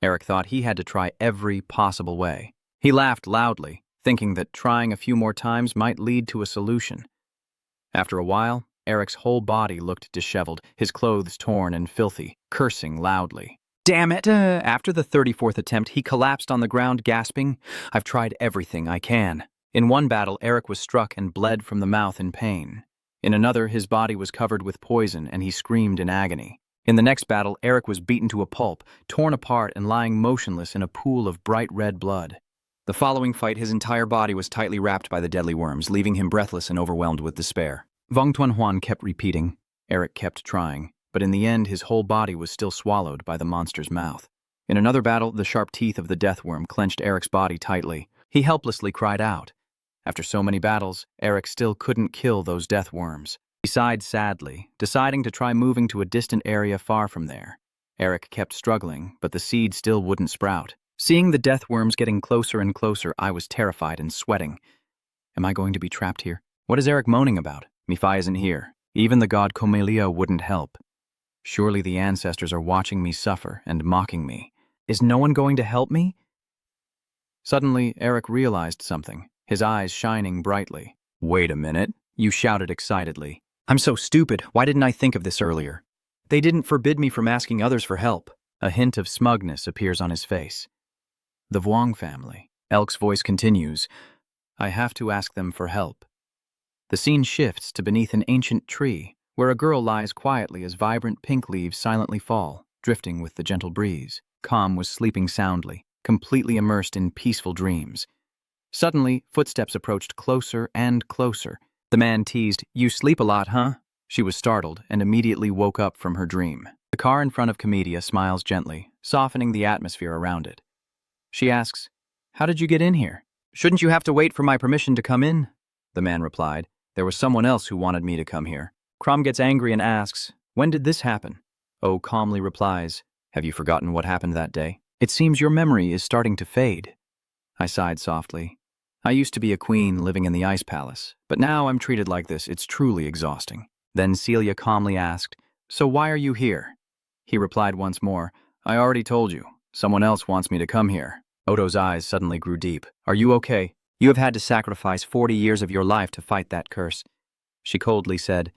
Eric thought he had to try every possible way. He laughed loudly, thinking that trying a few more times might lead to a solution. After a while, Eric's whole body looked disheveled, his clothes torn and filthy, cursing loudly. Damn it! After the 34th attempt, he collapsed on the ground, gasping, I've tried everything I can. In one battle, Eric was struck and bled from the mouth in pain. In another, his body was covered with poison and he screamed in agony. In the next battle, Eric was beaten to a pulp, torn apart and lying motionless in a pool of bright red blood. The following fight, his entire body was tightly wrapped by the deadly worms, leaving him breathless and overwhelmed with despair. Vong Tuan kept repeating. Eric kept trying. But in the end, his whole body was still swallowed by the monster's mouth. In another battle, the sharp teeth of the deathworm clenched Eric's body tightly. He helplessly cried out. After so many battles, Eric still couldn't kill those deathworms. He sighed sadly, deciding to try moving to a distant area far from there. Eric kept struggling, but the seed still wouldn't sprout. Seeing the deathworms getting closer and closer, I was terrified and sweating. Am I going to be trapped here? What is Eric moaning about? Mephi isn't here. Even the god Comelia wouldn't help. Surely the ancestors are watching me suffer and mocking me. Is no one going to help me? Suddenly, Eric realized something, his eyes shining brightly. Wait a minute, you shouted excitedly. I'm so stupid. Why didn't I think of this earlier? They didn't forbid me from asking others for help. A hint of smugness appears on his face. The Vuong family. Elk's voice continues. I have to ask them for help. The scene shifts to beneath an ancient tree, where a girl lies quietly as vibrant pink leaves silently fall, drifting with the gentle breeze. Calm was sleeping soundly, completely immersed in peaceful dreams. Suddenly, footsteps approached closer and closer. The man teased, "You sleep a lot, huh?" She was startled and immediately woke up from her dream. The car in front of Comedia smiles gently, softening the atmosphere around it. She asks, "How did you get in here?" "Shouldn't you have to wait for my permission to come in?" The man replied, "There was someone else who wanted me to come here." Crom gets angry and asks, "When did this happen?" O calmly replies, "Have you forgotten what happened that day? It seems your memory is starting to fade." I sighed softly. I used to be a queen living in the ice palace, but now I'm treated like this. It's truly exhausting. Then Celia calmly asked, "So why are you here?" He replied once more, "I already told you. Someone else wants me to come here." Odo's eyes suddenly grew deep. "Are you okay? You have had to sacrifice 40 years of your life to fight that curse." She coldly said,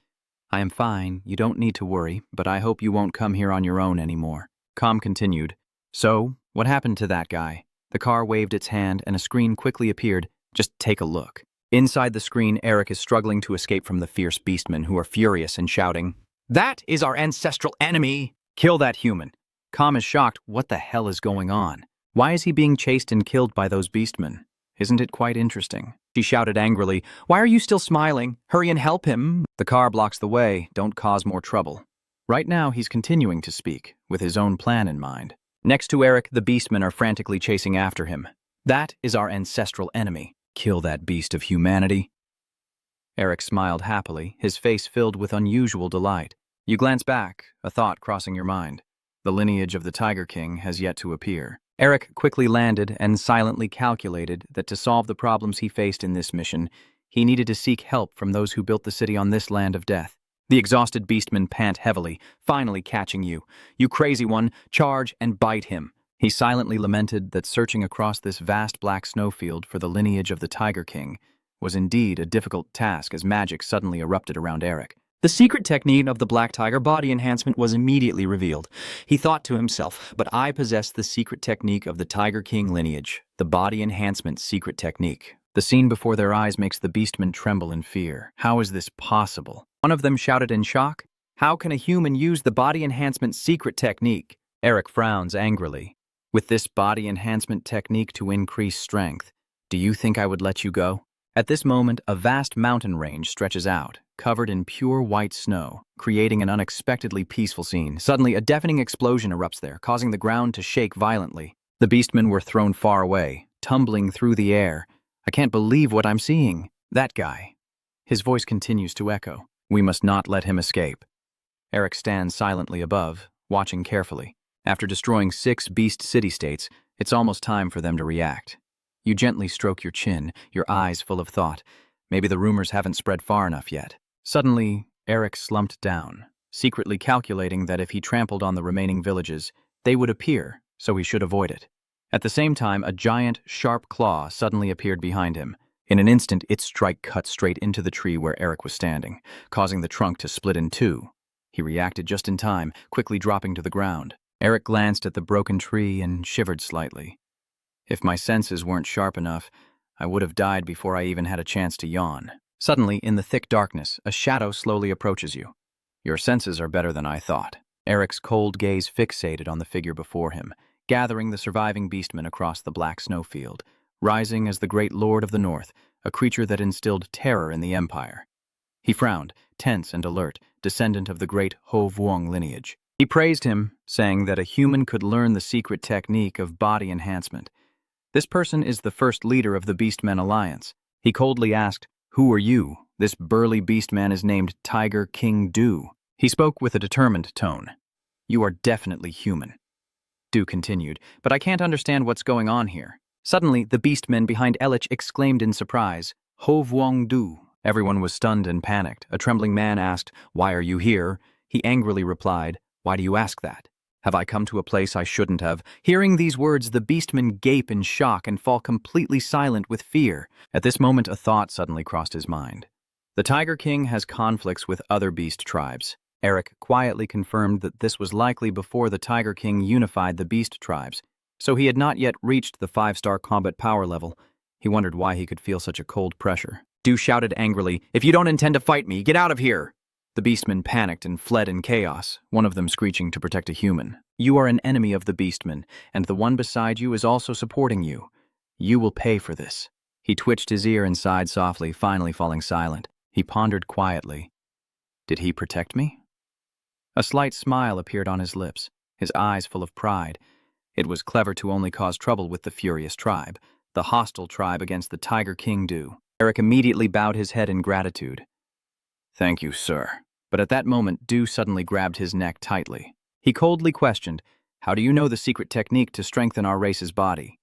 "I am fine. You don't need to worry, but I hope you won't come here on your own anymore." Com continued, "So, what happened to that guy?" The car waved its hand and a screen quickly appeared. "Just take a look." Inside the screen, Eric is struggling to escape from the fierce beastmen who are furious and shouting, "That is our ancestral enemy! Kill that human!" Com is shocked. What the hell is going on? Why is he being chased and killed by those beastmen? Isn't it quite interesting? She shouted angrily, "Why are you still smiling? Hurry and help him!" The car blocks the way. Don't cause more trouble. Right now, he's continuing to speak, with his own plan in mind. Next to Eric, the beastmen are frantically chasing after him. "That is our ancestral enemy. Kill that beast of humanity." Eric smiled happily, his face filled with unusual delight. You glance back, a thought crossing your mind. The lineage of the Tiger King has yet to appear. Eric quickly landed and silently calculated that to solve the problems he faced in this mission, he needed to seek help from those who built the city on this land of death. The exhausted beastmen pant heavily, "Finally catching you. You crazy one, charge and bite him." He silently lamented that searching across this vast black snowfield for the lineage of the Tiger King was indeed a difficult task as magic suddenly erupted around Eric. The secret technique of the Black Tiger body enhancement was immediately revealed. He thought to himself, "But I possess the secret technique of the Tiger King lineage, the body enhancement secret technique." The scene before their eyes makes the beastmen tremble in fear. How is this possible? One of them shouted in shock, "How can a human use the body enhancement secret technique?" Eric frowns angrily. "With this body enhancement technique to increase strength, do you think I would let you go?" At this moment, a vast mountain range stretches out, covered in pure white snow, creating an unexpectedly peaceful scene. Suddenly, a deafening explosion erupts there, causing the ground to shake violently. The beastmen were thrown far away, tumbling through the air. "I can't believe what I'm seeing. That guy." His voice continues to echo. "We must not let him escape." Eric stands silently above, watching carefully. After destroying 6 beast city-states, it's almost time for them to react. You gently stroke your chin, your eyes full of thought. Maybe the rumors haven't spread far enough yet. Suddenly, Eric slumped down, secretly calculating that if he trampled on the remaining villages, they would appear, so he should avoid it. At the same time, a giant, sharp claw suddenly appeared behind him. In an instant, its strike cut straight into the tree where Eric was standing, causing the trunk to split in two. He reacted just in time, quickly dropping to the ground. Eric glanced at the broken tree and shivered slightly. If my senses weren't sharp enough, I would have died before I even had a chance to yawn. Suddenly, in the thick darkness, a shadow slowly approaches you. Your senses are better than I thought. Eric's cold gaze fixated on the figure before him, gathering the surviving beastmen across the black snowfield, rising as the great Lord of the North, a creature that instilled terror in the Empire. He frowned, tense and alert, descendant of the great Ho Vuong lineage. He praised him, saying that a human could learn the secret technique of body enhancement. This person is the first leader of the Beastmen Alliance. He coldly asked, "Who are you?" This burly beastman is named Tiger King Du. He spoke with a determined tone. "You are definitely human." Du continued, "But I can't understand what's going on here." Suddenly, the beastmen behind Elich exclaimed in surprise, "Ho Vuong Du." Everyone was stunned and panicked. A trembling man asked, "Why are you here?" He angrily replied, "Why do you ask that? Have I come to a place I shouldn't have?" Hearing these words, the beastmen gape in shock and fall completely silent with fear. At this moment, a thought suddenly crossed his mind. The Tiger King has conflicts with other beast tribes. Eric quietly confirmed that this was likely before the Tiger King unified the beast tribes, so he had not yet reached the 5-star combat power level. He wondered why he could feel such a cold pressure. Du shouted angrily, "If you don't intend to fight me, get out of here!" The beastmen panicked and fled in chaos, one of them screeching to protect a human. "You are an enemy of the beastmen, and the one beside you is also supporting you. You will pay for this." He twitched his ear and sighed softly, finally falling silent. He pondered quietly. Did he protect me? A slight smile appeared on his lips, his eyes full of pride. It was clever to only cause trouble with the furious tribe, the hostile tribe against the Tiger King Du. Eric immediately bowed his head in gratitude. "Thank you, sir." But at that moment, Du suddenly grabbed his neck tightly. He coldly questioned, "How do you know the secret technique to strengthen our race's body?"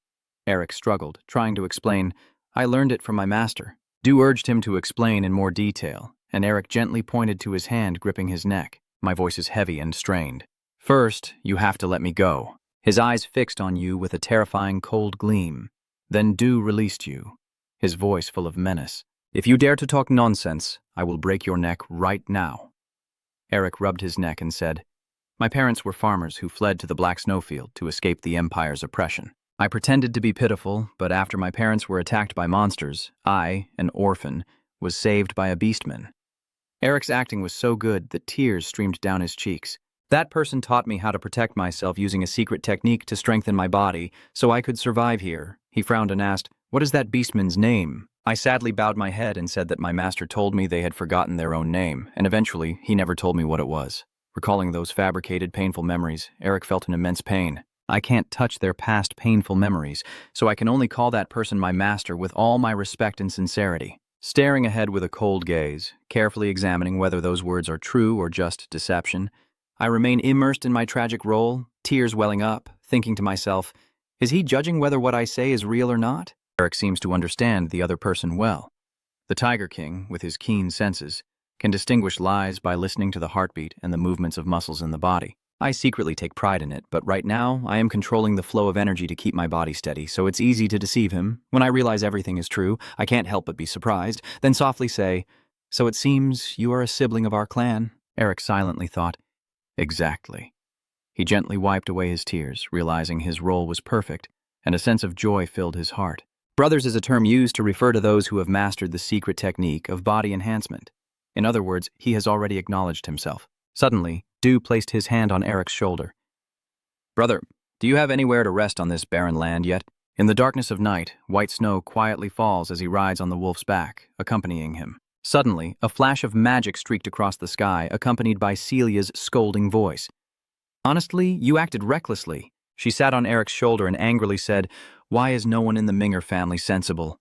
Eric struggled, trying to explain, "I learned it from my master." Du urged him to explain in more detail, and Eric gently pointed to his hand gripping his neck. "My voice is heavy and strained. First, you have to let me go." His eyes fixed on you with a terrifying cold gleam. Then Du released you, his voice full of menace. "If you dare to talk nonsense, I will break your neck right now." Eric rubbed his neck and said, "My parents were farmers who fled to the Black Snowfield to escape the Empire's oppression. I pretended to be pitiful, but after my parents were attacked by monsters, I, an orphan, was saved by a beastman." Eric's acting was so good that tears streamed down his cheeks. "That person taught me how to protect myself using a secret technique to strengthen my body, so I could survive here." He frowned and asked, "What is that beastman's name?" I sadly bowed my head and said that my master told me they had forgotten their own name, and eventually he never told me what it was. Recalling those fabricated, painful memories, Eric felt an immense pain. I can't touch their past painful memories, so I can only call that person my master with all my respect and sincerity. Staring ahead with a cold gaze, carefully examining whether those words are true or just deception, I remain immersed in my tragic role, tears welling up, thinking to myself, is he judging whether what I say is real or not? Eric seems to understand the other person well. The Tiger King, with his keen senses, can distinguish lies by listening to the heartbeat and the movements of muscles in the body. I secretly take pride in it, but right now I am controlling the flow of energy to keep my body steady, so it's easy to deceive him. When I realize everything is true, I can't help but be surprised, then softly say, "So it seems you are a sibling of our clan." Eric silently thought, "Exactly." He gently wiped away his tears, realizing his role was perfect, and a sense of joy filled his heart. Brothers is a term used to refer to those who have mastered the secret technique of body enhancement. In other words, he has already acknowledged himself. Suddenly, Du placed his hand on Eric's shoulder. "Brother, do you have anywhere to rest on this barren land yet?" In the darkness of night, white snow quietly falls as he rides on the wolf's back, accompanying him. Suddenly, a flash of magic streaked across the sky, accompanied by Celia's scolding voice. "Honestly, you acted recklessly." She sat on Eric's shoulder and angrily said, "Why is no one in the Minger family sensible?"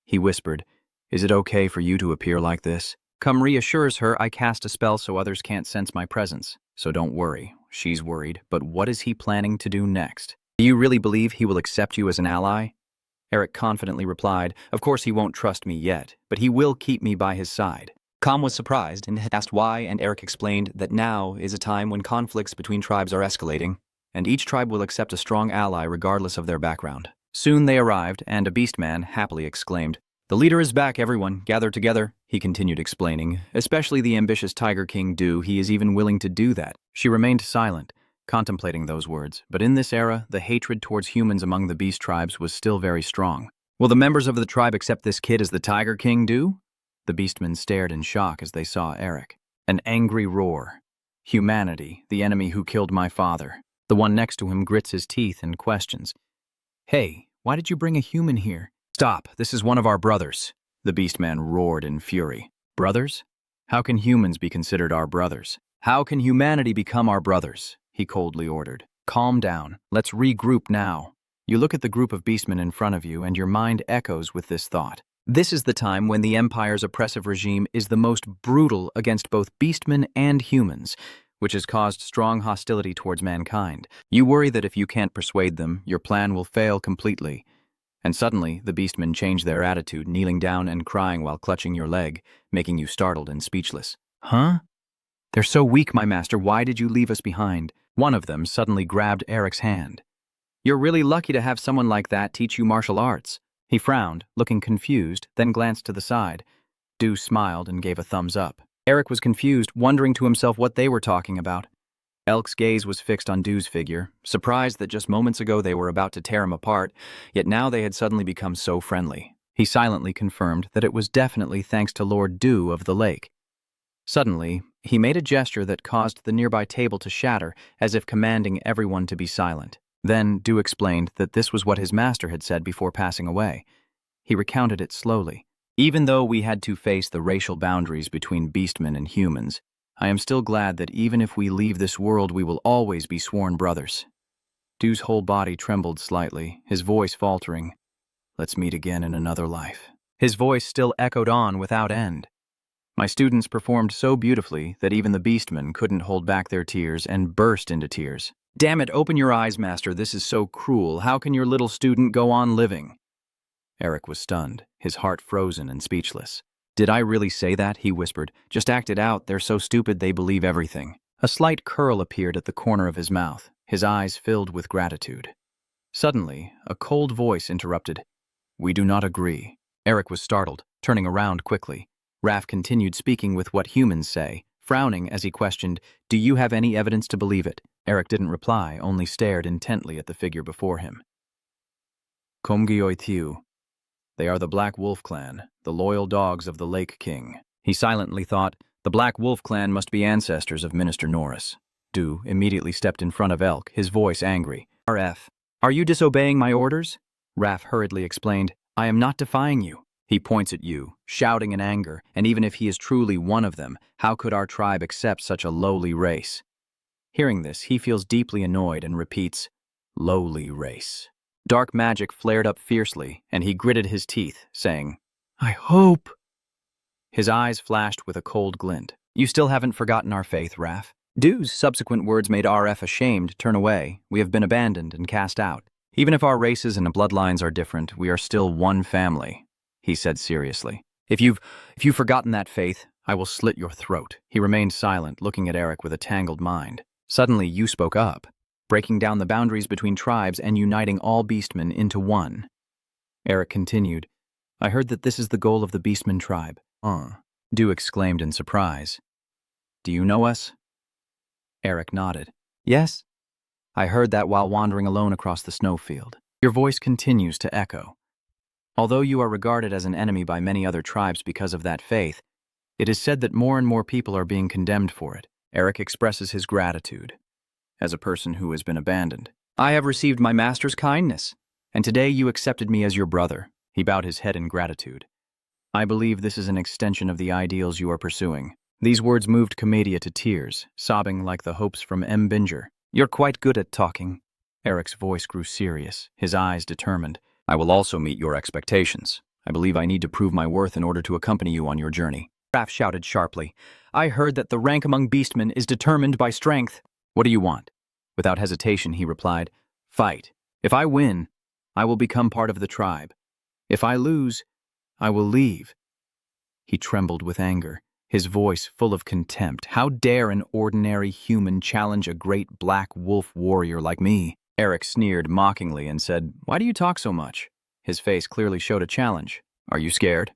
He whispered, "Is it okay for you to appear like this?" Cum reassures her, "I cast a spell so others can't sense my presence, so don't worry." She's worried, but what is he planning to do next? "Do you really believe he will accept you as an ally?" Eric confidently replied, "Of course he won't trust me yet, but he will keep me by his side." Com was surprised and asked why, and Eric explained that now is a time when conflicts between tribes are escalating, and each tribe will accept a strong ally regardless of their background. Soon they arrived, and a beastman happily exclaimed, "The leader is back, everyone. Gather together," he continued explaining. "Especially the ambitious Tiger King Du, he is even willing to do that." She remained silent, contemplating those words, but in this era, the hatred towards humans among the beast tribes was still very strong. "Will the members of the tribe accept this kid as the Tiger King Du?" The beastmen stared in shock as they saw Eric. An angry roar. "Humanity, the enemy who killed my father." The one next to him grits his teeth and questions, "Hey, why did you bring a human here?" "Stop, this is one of our brothers," the beastman roared in fury. "Brothers? How can humans be considered our brothers? How can humanity become our brothers?" he coldly ordered. "Calm down. Let's regroup now." You look at the group of beastmen in front of you, and your mind echoes with this thought. This is the time when the Empire's oppressive regime is the most brutal against both beastmen and humans, which has caused strong hostility towards mankind. You worry that if you can't persuade them, your plan will fail completely. And suddenly, the beastmen change their attitude, kneeling down and crying while clutching your leg, making you startled and speechless. "Huh? They're so weak, my master. Why did you leave us behind?" One of them suddenly grabbed Eric's hand. "You're really lucky to have someone like that teach you martial arts." He frowned, looking confused, then glanced to the side. Du smiled and gave a thumbs up. Eric was confused, wondering to himself what they were talking about. Elk's gaze was fixed on Du's figure, surprised that just moments ago they were about to tear him apart, yet now they had suddenly become so friendly. He silently confirmed that it was definitely thanks to Lord Du of the lake. Suddenly, he made a gesture that caused the nearby table to shatter, as if commanding everyone to be silent. Then Du explained that this was what his master had said before passing away. He recounted it slowly. Even though we had to face the racial boundaries between beastmen and humans, I am still glad that even if we leave this world, we will always be sworn brothers. Du's whole body trembled slightly, his voice faltering. Let's meet again in another life. His voice still echoed on without end. My students performed so beautifully that even the beastmen couldn't hold back their tears and burst into tears. Damn it, open your eyes, master, this is so cruel. How can your little student go on living? Eric was stunned, his heart frozen and speechless. Did I really say that? He whispered. Just act it out, they're so stupid they believe everything. A slight curl appeared at the corner of his mouth, his eyes filled with gratitude. Suddenly, a cold voice interrupted. We do not agree. Eric was startled, turning around quickly. Raph continued speaking with what humans say, frowning as he questioned, Do you have any evidence to believe it? Eric didn't reply, only stared intently at the figure before him. Komgioithiu. They are the Black Wolf Clan, the loyal dogs of the Lake King. He silently thought, the Black Wolf Clan must be ancestors of Minister Norris. Du immediately stepped in front of Elk, his voice angry. RF, are you disobeying my orders? Raph hurriedly explained, I am not defying you. He points at you, shouting in anger, and even if he is truly one of them, how could our tribe accept such a lowly race? Hearing this, he feels deeply annoyed and repeats, lowly race. Dark magic flared up fiercely, and he gritted his teeth, saying, I hope. His eyes flashed with a cold glint. You still haven't forgotten our faith, Raph. Du's subsequent words made RF ashamed, turn away. We have been abandoned and cast out. Even if our races and bloodlines are different, we are still one family. He said seriously. If you've forgotten that faith, I will slit your throat. He remained silent, looking at Eric with a tangled mind. Suddenly, you spoke up, breaking down the boundaries between tribes and uniting all beastmen into one. Eric continued, I heard that this is the goal of the beastman tribe. Du exclaimed in surprise. Do you know us? Eric nodded. Yes. I heard that while wandering alone across the snowfield. Your voice continues to echo. Although you are regarded as an enemy by many other tribes because of that faith, it is said that more and more people are being condemned for it. Eric expresses his gratitude. As a person who has been abandoned, I have received my master's kindness, and today you accepted me as your brother. He bowed his head in gratitude. I believe this is an extension of the ideals you are pursuing. These words moved Commedia to tears, sobbing like the hopes from M. Binger. You're quite good at talking. Eric's voice grew serious, his eyes determined. I will also meet your expectations. I believe I need to prove my worth in order to accompany you on your journey. Raph shouted sharply. I heard that the rank among beastmen is determined by strength. What do you want? Without hesitation, he replied, Fight. If I win, I will become part of the tribe. If I lose, I will leave. He trembled with anger, his voice full of contempt. How dare an ordinary human challenge a great black wolf warrior like me? Eric sneered mockingly and said, Why do you talk so much? His face clearly showed a challenge. Are you scared?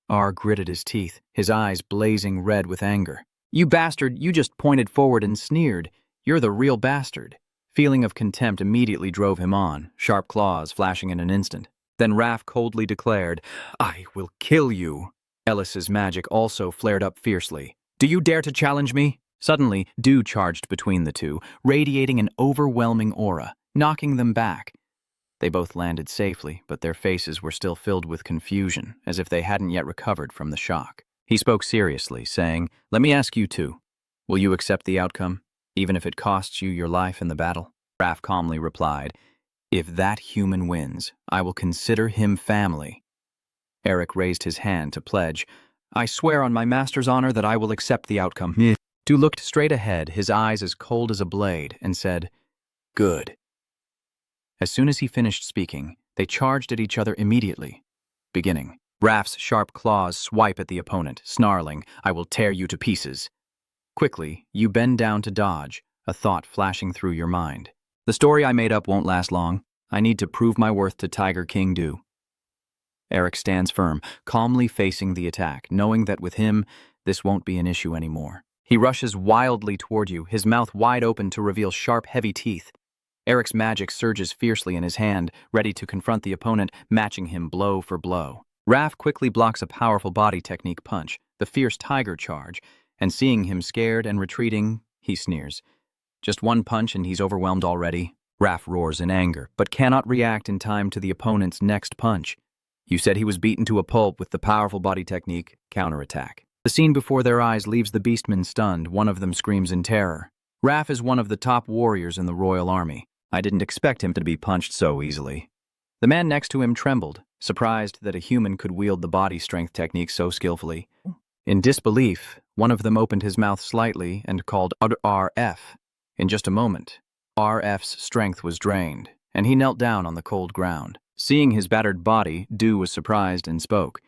R gritted his teeth, his eyes blazing red with anger. You bastard, you just pointed forward and sneered. You're the real bastard. Feeling of contempt immediately drove him on, sharp claws flashing in an instant. Then Raph coldly declared, I will kill you. Ellis's magic also flared up fiercely. Do you dare to challenge me? Suddenly, Du charged between the two, radiating an overwhelming aura, knocking them back. They both landed safely, but their faces were still filled with confusion, as if they hadn't yet recovered from the shock. He spoke seriously, saying, Let me ask you two. Will you accept the outcome, even if it costs you your life in the battle? Raph calmly replied, If that human wins, I will consider him family. Eric raised his hand to pledge, I swear on my master's honor that I will accept the outcome. Du looked straight ahead, his eyes as cold as a blade, and said, Good. As soon as he finished speaking, they charged at each other immediately. Beginning, Raph's sharp claws swipe at the opponent, snarling, I will tear you to pieces. Quickly, you bend down to dodge, a thought flashing through your mind. The story I made up won't last long. I need to prove my worth to Tiger King Du. Eric stands firm, calmly facing the attack, knowing that with him, this won't be an issue anymore. He rushes wildly toward you, his mouth wide open to reveal sharp, heavy teeth. Eric's magic surges fiercely in his hand, ready to confront the opponent, matching him blow for blow. Raph quickly blocks a powerful body technique punch, the fierce tiger charge, and seeing him scared and retreating, he sneers. Just one punch and he's overwhelmed already. Raph roars in anger, but cannot react in time to the opponent's next punch. You said he was beaten to a pulp with the powerful body technique, counterattack. The scene before their eyes leaves the beastmen stunned, one of them screams in terror. Raph is one of the top warriors in the royal army. I didn't expect him to be punched so easily. The man next to him trembled, surprised that a human could wield the body strength technique so skillfully. In disbelief, one of them opened his mouth slightly and called RF. In just a moment, RF's strength was drained, and he knelt down on the cold ground. Seeing his battered body, Du was surprised and spoke.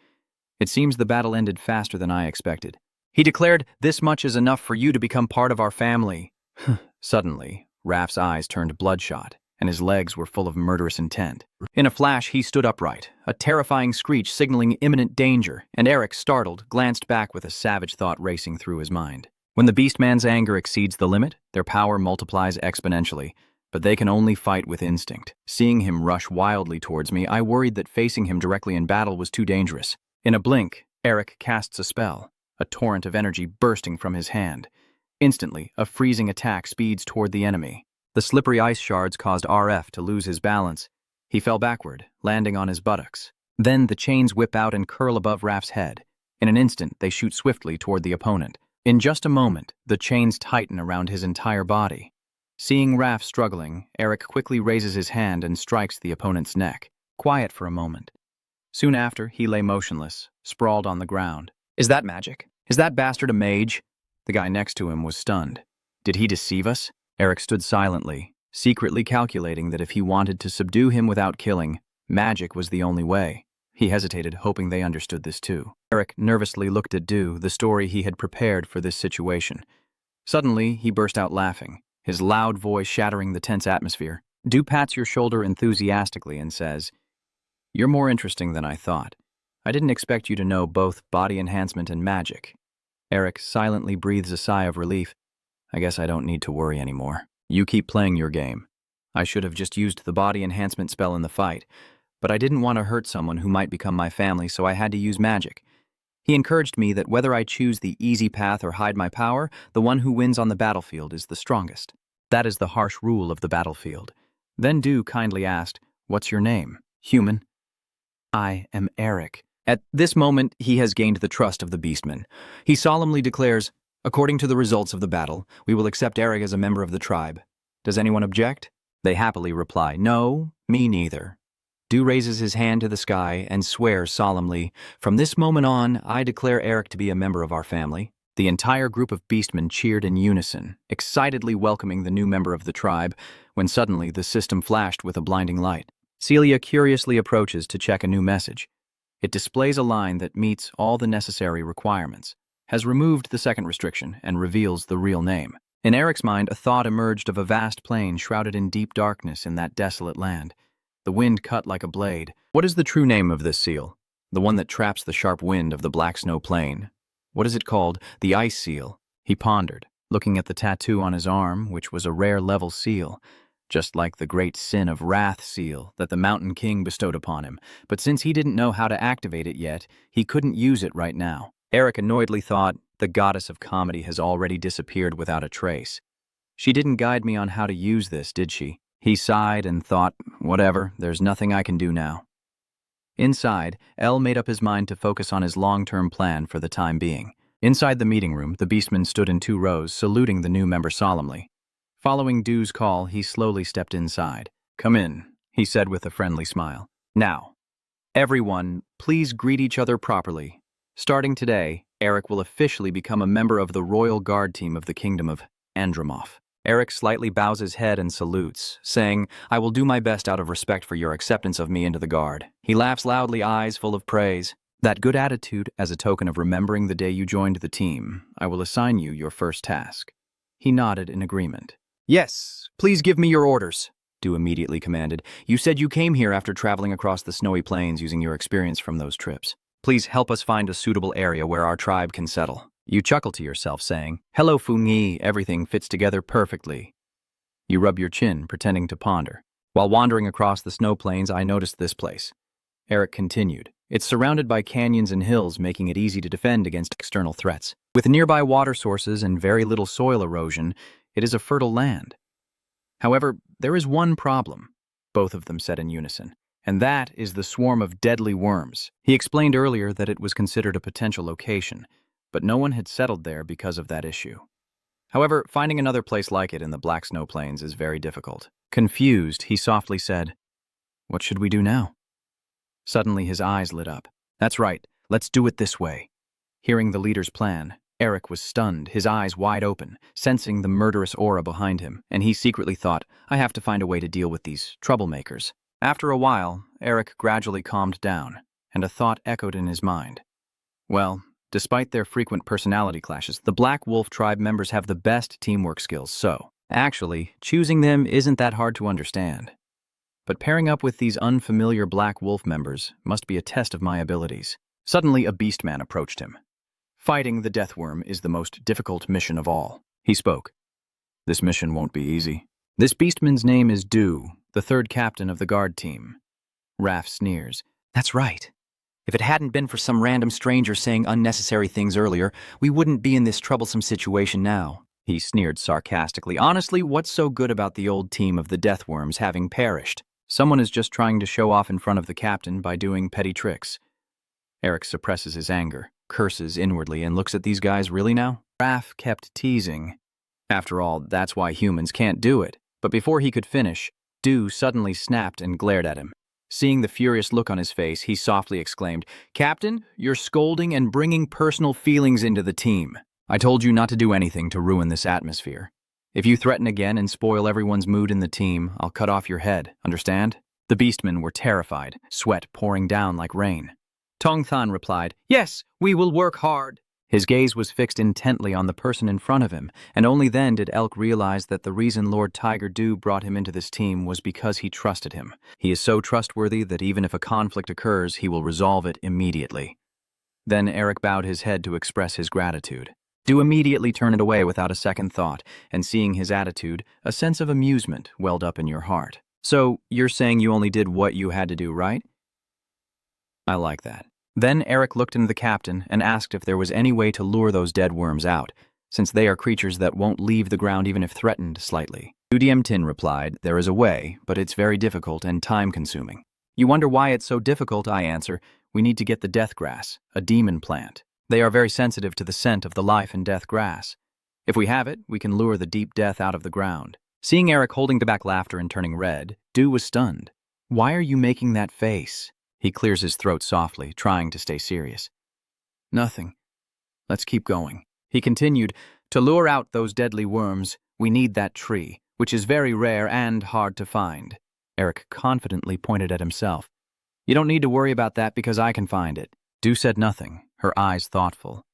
It seems the battle ended faster than I expected. He declared, "This much is enough for you to become part of our family." Suddenly, Raph's eyes turned bloodshot, and his legs were full of murderous intent. In a flash, he stood upright, a terrifying screech signaling imminent danger, and Eric, startled, glanced back with a savage thought racing through his mind. When the Beastman's anger exceeds the limit, their power multiplies exponentially, but they can only fight with instinct. Seeing him rush wildly towards me, I worried that facing him directly in battle was too dangerous. In a blink, Eric casts a spell, a torrent of energy bursting from his hand. Instantly, a freezing attack speeds toward the enemy. The slippery ice shards caused RF to lose his balance. He fell backward, landing on his buttocks. Then the chains whip out and curl above Raph's head. In an instant, they shoot swiftly toward the opponent. In just a moment, the chains tighten around his entire body. Seeing Raph struggling, Eric quickly raises his hand and strikes the opponent's neck. Quiet for a moment. Soon after, he lay motionless, sprawled on the ground. Is that magic? Is that bastard a mage? The guy next to him was stunned. Did he deceive us? Eric stood silently, secretly calculating that if he wanted to subdue him without killing, magic was the only way. He hesitated, hoping they understood this too. Eric nervously looked at Du, the story he had prepared for this situation. Suddenly, he burst out laughing, his loud voice shattering the tense atmosphere. Du pats your shoulder enthusiastically and says, "You're more interesting than I thought. I didn't expect you to know both body enhancement and magic." Eric silently breathes a sigh of relief. I guess I don't need to worry anymore. You keep playing your game. I should have just used the body enhancement spell in the fight, but I didn't want to hurt someone who might become my family, so I had to use magic. He encouraged me that whether I choose the easy path or hide my power, the one who wins on the battlefield is the strongest. That is the harsh rule of the battlefield. Then Du kindly asked, "What's your name?" "Human." "I am Eric." At this moment, he has gained the trust of the Beastmen. He solemnly declares, "According to the results of the battle, we will accept Eric as a member of the tribe. Does anyone object?" They happily reply, "No, me neither." Du raises his hand to the sky and swears solemnly, "From this moment on, I declare Eric to be a member of our family." The entire group of Beastmen cheered in unison, excitedly welcoming the new member of the tribe, when suddenly the system flashed with a blinding light. Celia curiously approaches to check a new message. It displays a line that meets all the necessary requirements, has removed the second restriction, and reveals the real name. In Eric's mind, a thought emerged of a vast plain shrouded in deep darkness in that desolate land. The wind cut like a blade. What is the true name of this seal? The one that traps the sharp wind of the black snow plain. What is it called? The ice seal. He pondered, looking at the tattoo on his arm, which was a rare level seal, just like the great sin of wrath seal that the Mountain King bestowed upon him. But since he didn't know how to activate it yet, he couldn't use it right now. Eric annoyedly thought, the goddess of comedy has already disappeared without a trace. She didn't guide me on how to use this, did she? He sighed and thought, whatever, there's nothing I can do now. Inside, El made up his mind to focus on his long-term plan for the time being. Inside the meeting room, the Beastmen stood in 2 rows, saluting the new member solemnly. Following Du's call, he slowly stepped inside. "Come in," he said with a friendly smile. "Now, everyone, please greet each other properly. Starting today, Eric will officially become a member of the Royal Guard team of the Kingdom of Andromoth." Eric slightly bows his head and salutes, saying, "I will do my best out of respect for your acceptance of me into the Guard." He laughs loudly, eyes full of praise. "That good attitude, as a token of remembering the day you joined the team, I will assign you your first task." He nodded in agreement. "Yes, please give me your orders." Du immediately commanded. You said you came here after traveling across the snowy plains using your experience from those trips. Please help us find a suitable area where our tribe can settle. You chuckle to yourself, saying, Hello, Fungi, everything fits together perfectly. You rub your chin, pretending to ponder. While wandering across the snow plains, I noticed this place. Eric continued. It's surrounded by canyons and hills, making it easy to defend against external threats. With nearby water sources and very little soil erosion, it is a fertile land. However, there is one problem, both of them said in unison, and that is the swarm of deadly worms. He explained earlier that it was considered a potential location, but no one had settled there because of that issue. However, finding another place like it in the Black Snow Plains is very difficult. Confused, he softly said, What should we do now? Suddenly his eyes lit up. That's right, let's do it this way. Hearing the leader's plan, Eric was stunned, his eyes wide open, sensing the murderous aura behind him, and he secretly thought, I have to find a way to deal with these troublemakers. After a while, Eric gradually calmed down, and a thought echoed in his mind. Well, despite their frequent personality clashes, the Black Wolf tribe members have the best teamwork skills, so actually, choosing them isn't that hard to understand. But pairing up with these unfamiliar Black Wolf members must be a test of my abilities. Suddenly, a beastman approached him. Fighting the Deathworm is the most difficult mission of all, he spoke. This mission won't be easy. This beastman's name is Du, the third captain of the guard team. Raph sneers. That's right. If it hadn't been for some random stranger saying unnecessary things earlier, we wouldn't be in this troublesome situation now. He sneered sarcastically. Honestly, what's so good about the old team of the Deathworms having perished? Someone is just trying to show off in front of the captain by doing petty tricks. Eric suppresses his anger, curses inwardly, and looks at these guys really now? Raph kept teasing. After all, that's why humans can't do it. But before he could finish, Du suddenly snapped and glared at him. Seeing the furious look on his face, he softly exclaimed, Captain, you're scolding and bringing personal feelings into the team. I told you not to do anything to ruin this atmosphere. If you threaten again and spoil everyone's mood in the team, I'll cut off your head, understand? The beastmen were terrified, sweat pouring down like rain. Tong Than replied, Yes, we will work hard. His gaze was fixed intently on the person in front of him, and only then did Elk realize that the reason Lord Tiger Dew brought him into this team was because he trusted him. He is so trustworthy that even if a conflict occurs, he will resolve it immediately. Then Eric bowed his head to express his gratitude. Dew immediately turned it away without a second thought, and seeing his attitude, a sense of amusement welled up in your heart. So, you're saying you only did what you had to do, right? I like that. Then Eric looked into the captain and asked if there was any way to lure those dead worms out, since they are creatures that won't leave the ground even if threatened slightly. Udiem Tin replied, There is a way, but it's very difficult and time-consuming. You wonder why it's so difficult, I answer. We need to get the death grass, a demon plant. They are very sensitive to the scent of the life and death grass. If we have it, we can lure the deep death out of the ground. Seeing Eric holding back laughter and turning red, Dew was stunned. Why are you making that face? He clears his throat softly, trying to stay serious. Nothing. Let's keep going. He continued, To lure out those deadly worms, we need that tree, which is very rare and hard to find. Eric confidently pointed at himself. You don't need to worry about that because I can find it. Dew said nothing, her eyes thoughtful.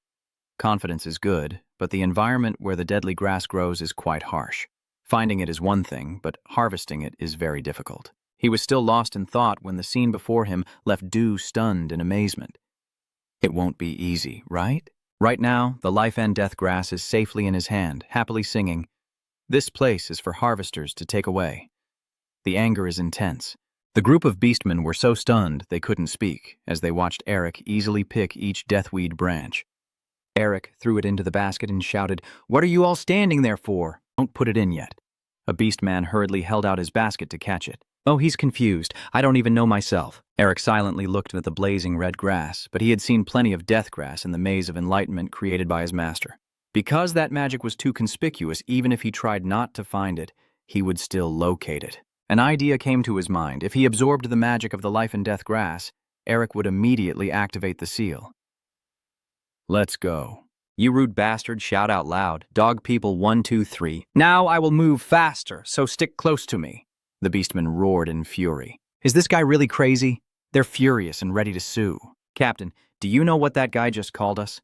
Confidence is good, but the environment where the deadly grass grows is quite harsh. Finding it is one thing, but harvesting it is very difficult. He was still lost in thought when the scene before him left Dew stunned in amazement. It won't be easy, right? Right now, the life and death grass is safely in his hand, happily singing, This place is for harvesters to take away. The anger is intense. The group of beastmen were so stunned they couldn't speak as they watched Eric easily pick each deathweed branch. Eric threw it into the basket and shouted, What are you all standing there for? Don't put it in yet. A beastman hurriedly held out his basket to catch it. Oh, he's confused. I don't even know myself. Eric silently looked at the blazing red grass, but he had seen plenty of death grass in the maze of enlightenment created by his master. Because that magic was too conspicuous, even if he tried not to find it, he would still locate it. An idea came to his mind. If he absorbed the magic of the life and death grass, Eric would immediately activate the seal. Let's go. You rude bastard, shout out loud. Dog people 1, 2, 3. Now I will move faster, so stick close to me. The beastman roared in fury. Is this guy really crazy? They're furious and ready to sue. Captain, do you know what that guy just called us?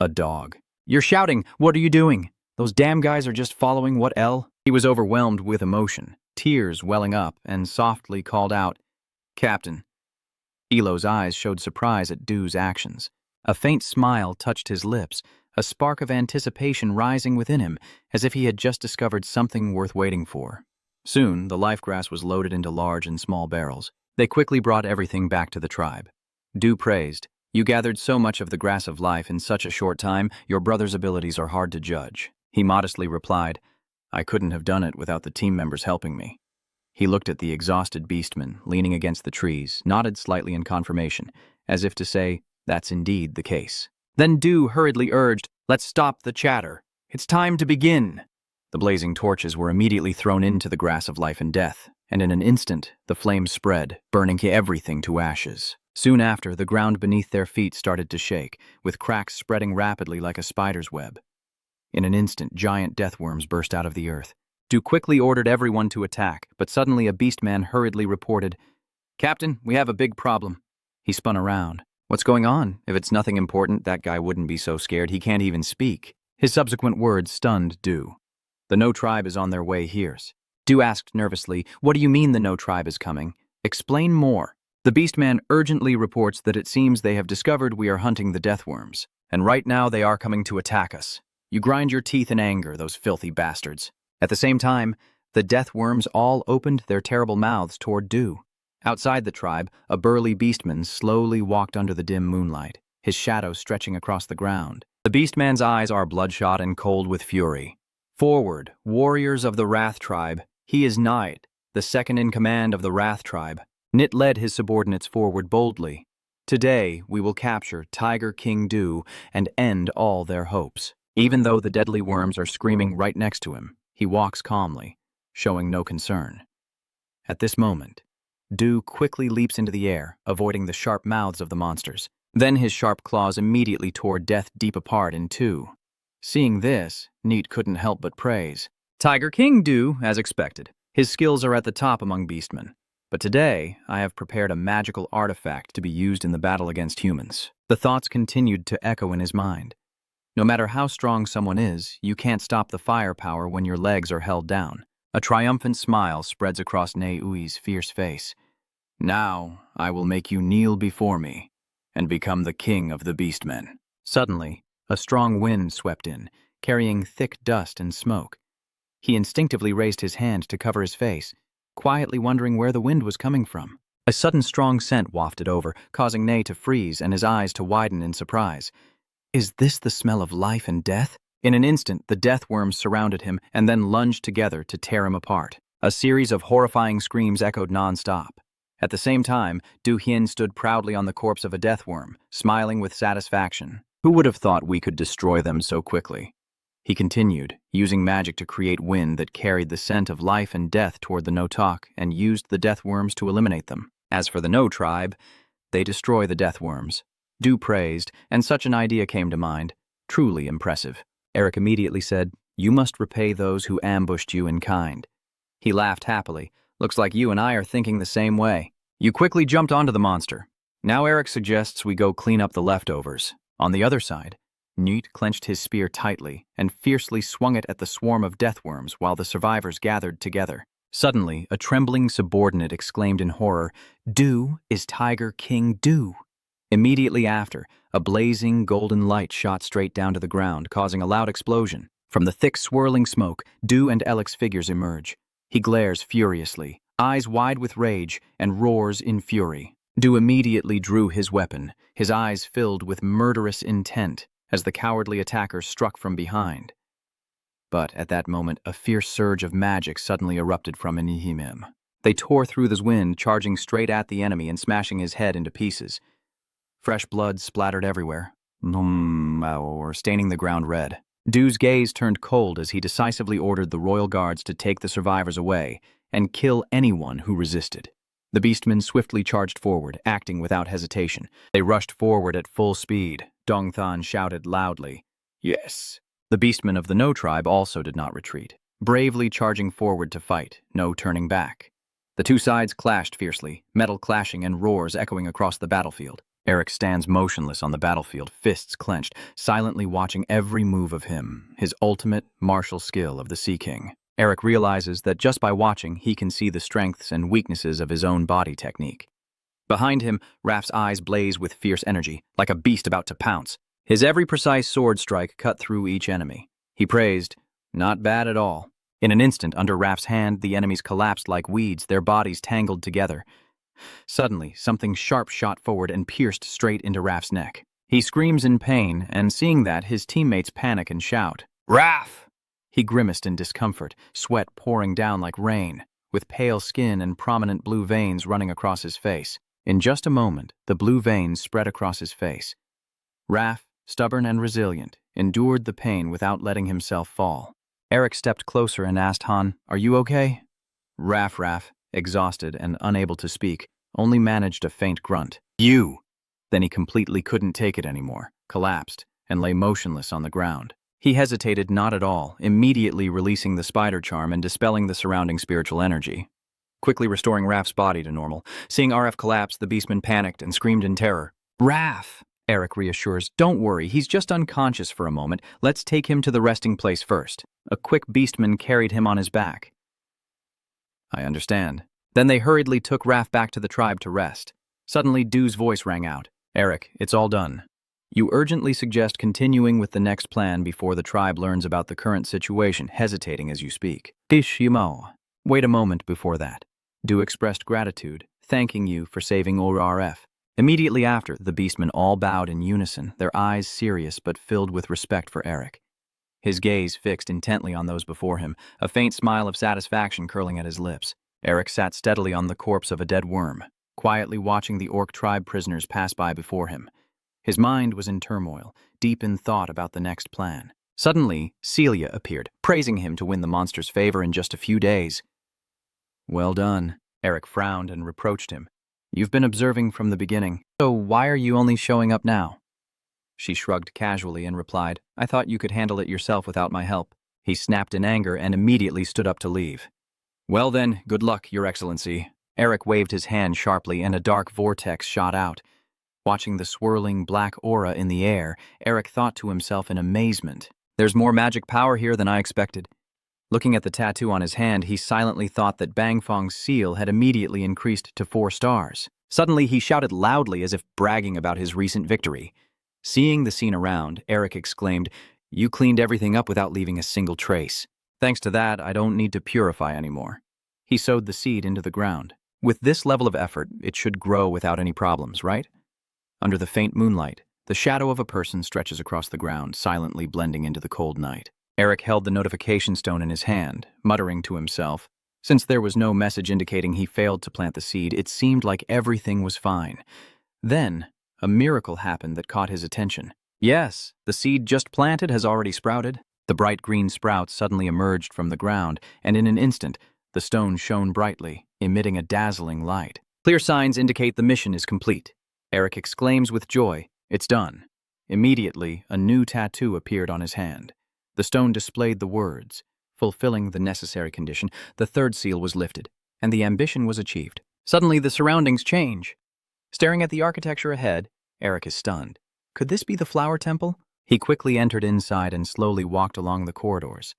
A dog. You're shouting. What are you doing? Those damn guys are just following what L? He was overwhelmed with emotion. tears welling up, and softly called out, "Captain." Elo's eyes showed surprise at Du's actions. A faint smile touched his lips, a spark of anticipation rising within him, as if he had just discovered something worth waiting for. Soon, the life grass was loaded into large and small barrels. They quickly brought everything back to the tribe. Du praised, "You gathered so much of the grass of life in such a short time, your brother's abilities are hard to judge." He modestly replied, "I couldn't have done it without the team members helping me." He looked at the exhausted beastman, leaning against the trees, nodded slightly in confirmation, as if to say, "That's indeed the case." Then Du hurriedly urged, "Let's stop the chatter. It's time to begin." The blazing torches were immediately thrown into the grass of life and death, and in an instant, the flames spread, burning everything to ashes. Soon after, the ground beneath their feet started to shake, with cracks spreading rapidly like a spider's web. In an instant, giant deathworms burst out of the earth. Du quickly ordered everyone to attack, but suddenly a beastman hurriedly reported, "Captain, we have a big problem." He spun around. "What's going on? If it's nothing important, that guy wouldn't be so scared. He can't even speak." His subsequent words stunned Du. "The No Tribe is on their way here." Du asked nervously, "What do you mean the No Tribe is coming? Explain more." The beastman urgently reports that it seems they have discovered we are hunting the deathworms, and right now they are coming to attack us. You grind your teeth in anger, those filthy bastards. At the same time, the deathworms all opened their terrible mouths toward Du. Outside the tribe, a burly beastman slowly walked under the dim moonlight, his shadow stretching across the ground. The beastman's eyes are bloodshot and cold with fury. "Forward, warriors of the Wrath tribe. He is Knight, the second in command of the Wrath tribe." Nit led his subordinates forward boldly. "Today, we will capture Tiger King Du and end all their hopes." Even though the deadly worms are screaming right next to him, he walks calmly, showing no concern. At this moment, Du quickly leaps into the air, avoiding the sharp mouths of the monsters. Then his sharp claws immediately tore Death deep apart in two. Seeing this, Neat couldn't help but praise. "Tiger King Du, as expected. His skills are at the top among beastmen. But today, I have prepared a magical artifact to be used in the battle against humans." The thoughts continued to echo in his mind. No matter how strong someone is, you can't stop the firepower when your legs are held down. A triumphant smile spreads across Ne-Ui's fierce face. "Now, I will make you kneel before me and become the king of the beastmen." Suddenly, a strong wind swept in, carrying thick dust and smoke. He instinctively raised his hand to cover his face, quietly wondering where the wind was coming from. A sudden strong scent wafted over, causing Ne to freeze and his eyes to widen in surprise. Is this the smell of life and death? In an instant, the deathworms surrounded him and then lunged together to tear him apart. A series of horrifying screams echoed non-stop. At the same time, Du Hien stood proudly on the corpse of a deathworm, smiling with satisfaction. "Who would have thought we could destroy them so quickly?" He continued, using magic to create wind that carried the scent of life and death toward the No-Talk and used the deathworms to eliminate them. As for the No Tribe, they destroy the deathworms. Du praised, and such an idea came to mind. Truly impressive. Eric immediately said, "You must repay those who ambushed you in kind." He laughed happily. "Looks like you and I are thinking the same way." You quickly jumped onto the monster. Now Eric suggests we go clean up the leftovers. On the other side, Neat clenched his spear tightly and fiercely swung it at the swarm of deathworms while the survivors gathered together. Suddenly, a trembling subordinate exclaimed in horror, "Du is Tiger King Du." Immediately after, a blazing golden light shot straight down to the ground, causing a loud explosion. From the thick swirling smoke, Du and Elix's figures emerge. He glares furiously, eyes wide with rage, and roars in fury. Du immediately drew his weapon, his eyes filled with murderous intent, as the cowardly attackers struck from behind. But at that moment, a fierce surge of magic suddenly erupted from him. They tore through the wind, charging straight at the enemy and smashing his head into pieces. Fresh blood splattered everywhere, or staining the ground red. Du's gaze turned cold as he decisively ordered the royal guards to take the survivors away and kill anyone who resisted. The beastmen swiftly charged forward, acting without hesitation. They rushed forward at full speed. Dongthan shouted loudly, "Yes!" The beastmen of the No Tribe also did not retreat, bravely charging forward to fight, no turning back. The two sides clashed fiercely, metal clashing and roars echoing across the battlefield. Eric stands motionless on the battlefield, fists clenched, silently watching every move of him, his ultimate martial skill of the Sea King. Eric realizes that just by watching, he can see the strengths and weaknesses of his own body technique. Behind him, Raph's eyes blaze with fierce energy, like a beast about to pounce. His every precise sword strike cut through each enemy. He praised, "Not bad at all." In an instant, under Raph's hand, the enemies collapsed like weeds, their bodies tangled together. Suddenly, something sharp shot forward and pierced straight into Raph's neck. He screams in pain, and seeing that, his teammates panic and shout, "Raph!" He grimaced in discomfort, sweat pouring down like rain, with pale skin and prominent blue veins running across his face. In just a moment, the blue veins spread across his face. Raph, stubborn and resilient, endured the pain without letting himself fall. Eric stepped closer and asked Han, "Are you okay?" Raph, exhausted and unable to speak, only managed a faint grunt. "You!" Then he completely couldn't take it anymore, collapsed, and lay motionless on the ground. He hesitated not at all, immediately releasing the spider charm and dispelling the surrounding spiritual energy, quickly restoring Raph's body to normal. Seeing RF collapse, the beastman panicked and screamed in terror. "Raph!" Eric reassures, "Don't worry, he's just unconscious for a moment. Let's take him to the resting place first." A quick beastman carried him on his back. "I understand." Then they hurriedly took Raph back to the tribe to rest. Suddenly, Du's voice rang out. "Eric, it's all done. You urgently suggest continuing with the next plan before the tribe learns about the current situation, hesitating as you speak. Ishimo. Wait a moment before that. Du expressed gratitude, thanking you for saving ORF. Immediately after, the beastmen all bowed in unison, their eyes serious but filled with respect for Eric. His gaze fixed intently on those before him, a faint smile of satisfaction curling at his lips. Eric sat steadily on the corpse of a dead worm, quietly watching the orc tribe prisoners pass by before him. His mind was in turmoil, deep in thought about the next plan. Suddenly, Celia appeared, praising him to win the monster's favor in just a few days. "Well done." Eric frowned and reproached him. "You've been observing from the beginning, so why are you only showing up now?" She shrugged casually and replied, "I thought you could handle it yourself without my help." He snapped in anger and immediately stood up to leave. "Well then, good luck, Your Excellency." Eric waved his hand sharply and a dark vortex shot out. Watching the swirling black aura in the air, Eric thought to himself in amazement, "There's more magic power here than I expected." Looking at the tattoo on his hand, he silently thought that Bang Fong's seal had immediately increased to 4 stars. Suddenly, he shouted loudly as if bragging about his recent victory. Seeing the scene around, Eric exclaimed, "You cleaned everything up without leaving a single trace. Thanks to that, I don't need to purify anymore." He sowed the seed into the ground. With this level of effort, it should grow without any problems, right? Under the faint moonlight, the shadow of a person stretches across the ground, silently blending into the cold night. Eric held the notification stone in his hand, muttering to himself. Since there was no message indicating he failed to plant the seed, it seemed like everything was fine. Then, a miracle happened that caught his attention. Yes, the seed just planted has already sprouted. The bright green sprouts suddenly emerged from the ground, and in an instant, the stone shone brightly, emitting a dazzling light. Clear signs indicate the mission is complete. Eric exclaims with joy, "It's done." Immediately, a new tattoo appeared on his hand. The stone displayed the words. Fulfilling the necessary condition, the third seal was lifted, and the ambition was achieved. Suddenly, the surroundings change. Staring at the architecture ahead, Eric is stunned. Could this be the flower temple? He quickly entered inside and slowly walked along the corridors.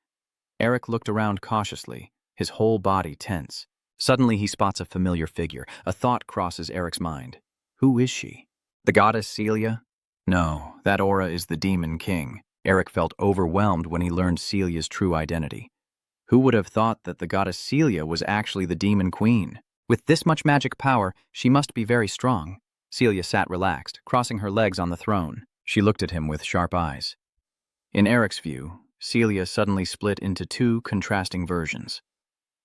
Eric looked around cautiously, his whole body tense. Suddenly, he spots a familiar figure. A thought crosses Eric's mind. Who is she? The goddess Celia? No, that aura is the Demon King. Eric felt overwhelmed when he learned Celia's true identity. Who would have thought that the goddess Celia was actually the Demon Queen? With this much magic power, she must be very strong. Celia sat relaxed, crossing her legs on the throne. She looked at him with sharp eyes. In Eric's view, Celia suddenly split into 2 contrasting versions.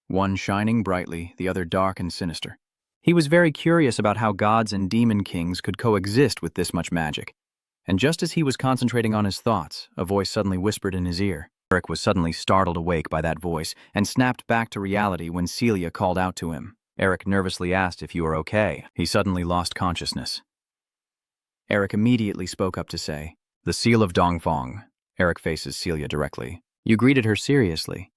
One shining brightly, the other dark and sinister. He was very curious about how gods and demon kings could coexist with this much magic. And just as he was concentrating on his thoughts, a voice suddenly whispered in his ear. Eric was suddenly startled awake by that voice and snapped back to reality when Celia called out to him. Eric nervously asked if you were okay. He suddenly lost consciousness. Eric immediately spoke up to say, "The seal of Dongfang." Eric faces Celia directly. "You greeted her seriously.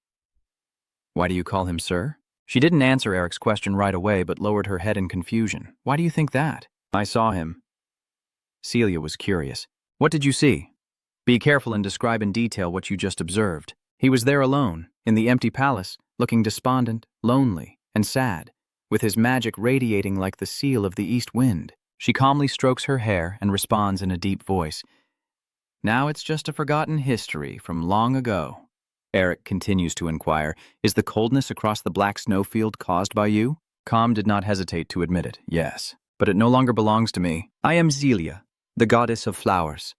Why do you call him sir?" She didn't answer Eric's question right away but lowered her head in confusion. "Why do you think that?" "I saw him." Celia was curious. "What did you see? Be careful and describe in detail what you just observed." He was there alone, in the empty palace, looking despondent, lonely, and sad, with his magic radiating like the seal of the east wind. She calmly strokes her hair and responds in a deep voice. Now it's just a forgotten history from long ago. Eric continues to inquire, is the coldness across the black snowfield caused by you? Calm did not hesitate to admit it, yes. But it no longer belongs to me. I am Zelia, the goddess of flowers.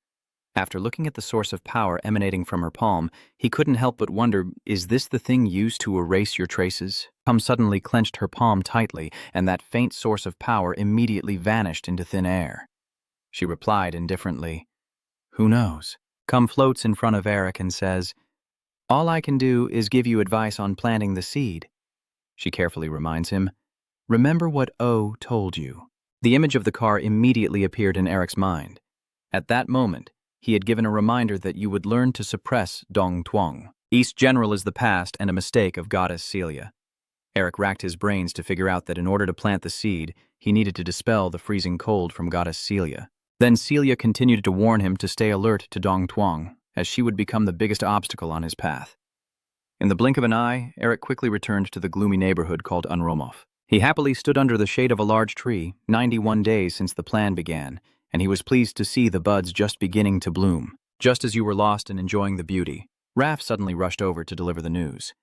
After looking at the source of power emanating from her palm, he couldn't help but wonder, is this the thing used to erase your traces? Calm suddenly clenched her palm tightly, and that faint source of power immediately vanished into thin air. She replied indifferently, who knows? Calm floats in front of Eric and says, all I can do is give you advice on planting the seed. She carefully reminds him, remember what O told you. The image of the car immediately appeared in Eric's mind. At that moment, he had given a reminder that you would learn to suppress Dong Tuong. East General is the past and a mistake of Goddess Celia. Eric racked his brains to figure out that in order to plant the seed, he needed to dispel the freezing cold from Goddess Celia. Then Celia continued to warn him to stay alert to Dong Tuong, as she would become the biggest obstacle on his path. In the blink of an eye, Eric quickly returned to the gloomy neighborhood called Unromov. He happily stood under the shade of a large tree, 91 days since the plan began, and he was pleased to see the buds just beginning to bloom. Just as you were lost in enjoying the beauty, Raph suddenly rushed over to deliver the news.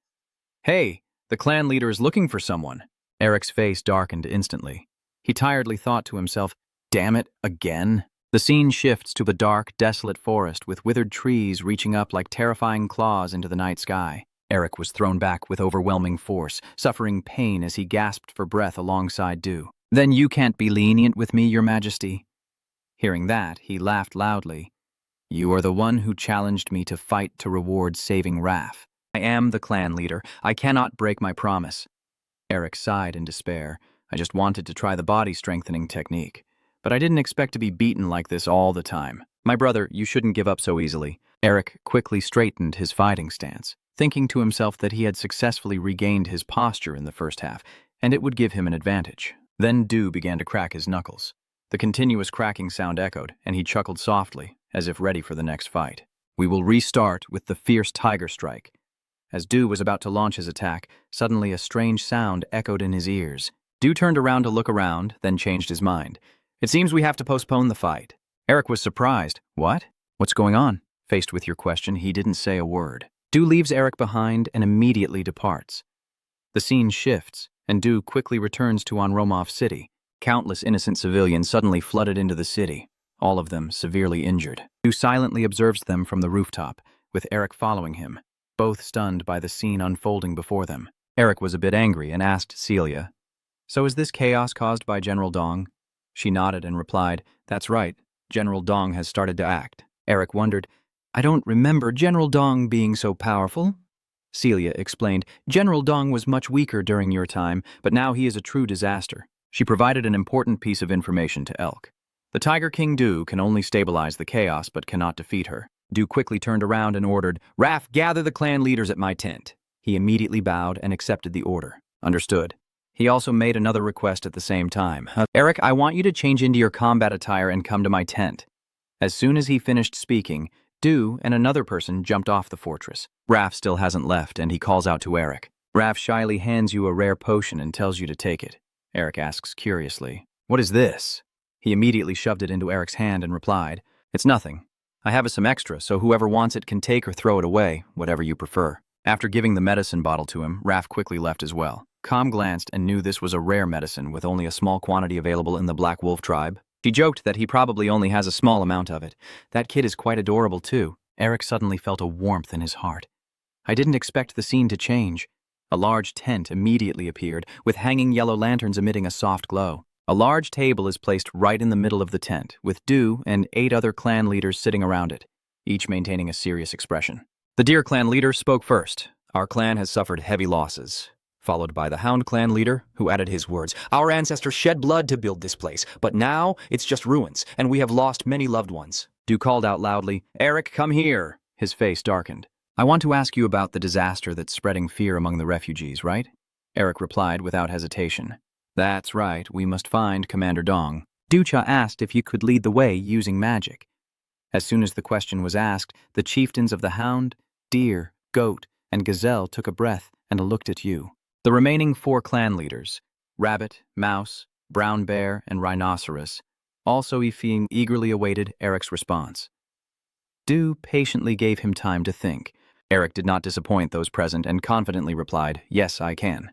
Hey, the clan leader is looking for someone. Eric's face darkened instantly. He tiredly thought to himself, damn it, again? The scene shifts to the dark, desolate forest with withered trees reaching up like terrifying claws into the night sky. Eric was thrown back with overwhelming force, suffering pain as he gasped for breath alongside Du. Then you can't be lenient with me, Your Majesty. Hearing that, he laughed loudly. You are the one who challenged me to fight to reward saving Raph. I am the clan leader. I cannot break my promise. Eric sighed in despair. I just wanted to try the body-strengthening technique. But I didn't expect to be beaten like this all the time. My brother, you shouldn't give up so easily. Eric quickly straightened his fighting stance, thinking to himself that he had successfully regained his posture in the first half, and it would give him an advantage. Then Du began to crack his knuckles. The continuous cracking sound echoed, and he chuckled softly, as if ready for the next fight. We will restart with the fierce tiger strike. As Du was about to launch his attack, suddenly a strange sound echoed in his ears. Du turned around to look around, then changed his mind. It seems we have to postpone the fight. Eric was surprised. What? What's going on? Faced with your question, he didn't say a word. Du leaves Eric behind and immediately departs. The scene shifts, and Du quickly returns to Onromov City. Countless innocent civilians suddenly flooded into the city, all of them severely injured. Du silently observes them from the rooftop, with Eric following him, both stunned by the scene unfolding before them. Eric was a bit angry and asked Celia, so is this chaos caused by General Dong? She nodded and replied, that's right, General Dong has started to act. Eric wondered, I don't remember General Dong being so powerful. Celia explained, General Dong was much weaker during your time, but now he is a true disaster. She provided an important piece of information to Elk. The Tiger King Du can only stabilize the chaos but cannot defeat her. Du quickly turned around and ordered, Raph, gather the clan leaders at my tent. He immediately bowed and accepted the order. Understood. He also made another request at the same time. Eric, I want you to change into your combat attire and come to my tent. As soon as he finished speaking, Du and another person jumped off the fortress. Raph still hasn't left, and he calls out to Eric. Raph shyly hands you a rare potion and tells you to take it. Eric asks curiously, what is this? He immediately shoved it into Eric's hand and replied, it's nothing. I have some extra, so whoever wants it can take or throw it away, whatever you prefer. After giving the medicine bottle to him, Raph quickly left as well. Calm glanced and knew this was a rare medicine with only a small quantity available in the Black Wolf tribe. She joked that he probably only has a small amount of it. That kid is quite adorable too. Eric suddenly felt a warmth in his heart. I didn't expect the scene to change. A large tent immediately appeared, with hanging yellow lanterns emitting a soft glow. A large table is placed right in the middle of the tent, with Du and 8 other clan leaders sitting around it, each maintaining a serious expression. The Deer clan leader spoke first. Our clan has suffered heavy losses. Followed by the Hound clan leader, who added his words. Our ancestors shed blood to build this place, but now it's just ruins, and we have lost many loved ones. Du called out loudly, Eric, come here. His face darkened. I want to ask you about the disaster that's spreading fear among the refugees, right? Eric replied without hesitation. That's right, we must find Commander Dong. Ducha asked if you could lead the way using magic. As soon as the question was asked, the chieftains of the Hound, Deer, Goat, and Gazelle took a breath and looked at you. The remaining 4 clan leaders, Rabbit, Mouse, Brown Bear, and Rhinoceros, also eagerly awaited Eric's response. Du patiently gave him time to think. Eric did not disappoint those present and confidently replied, "Yes, I can."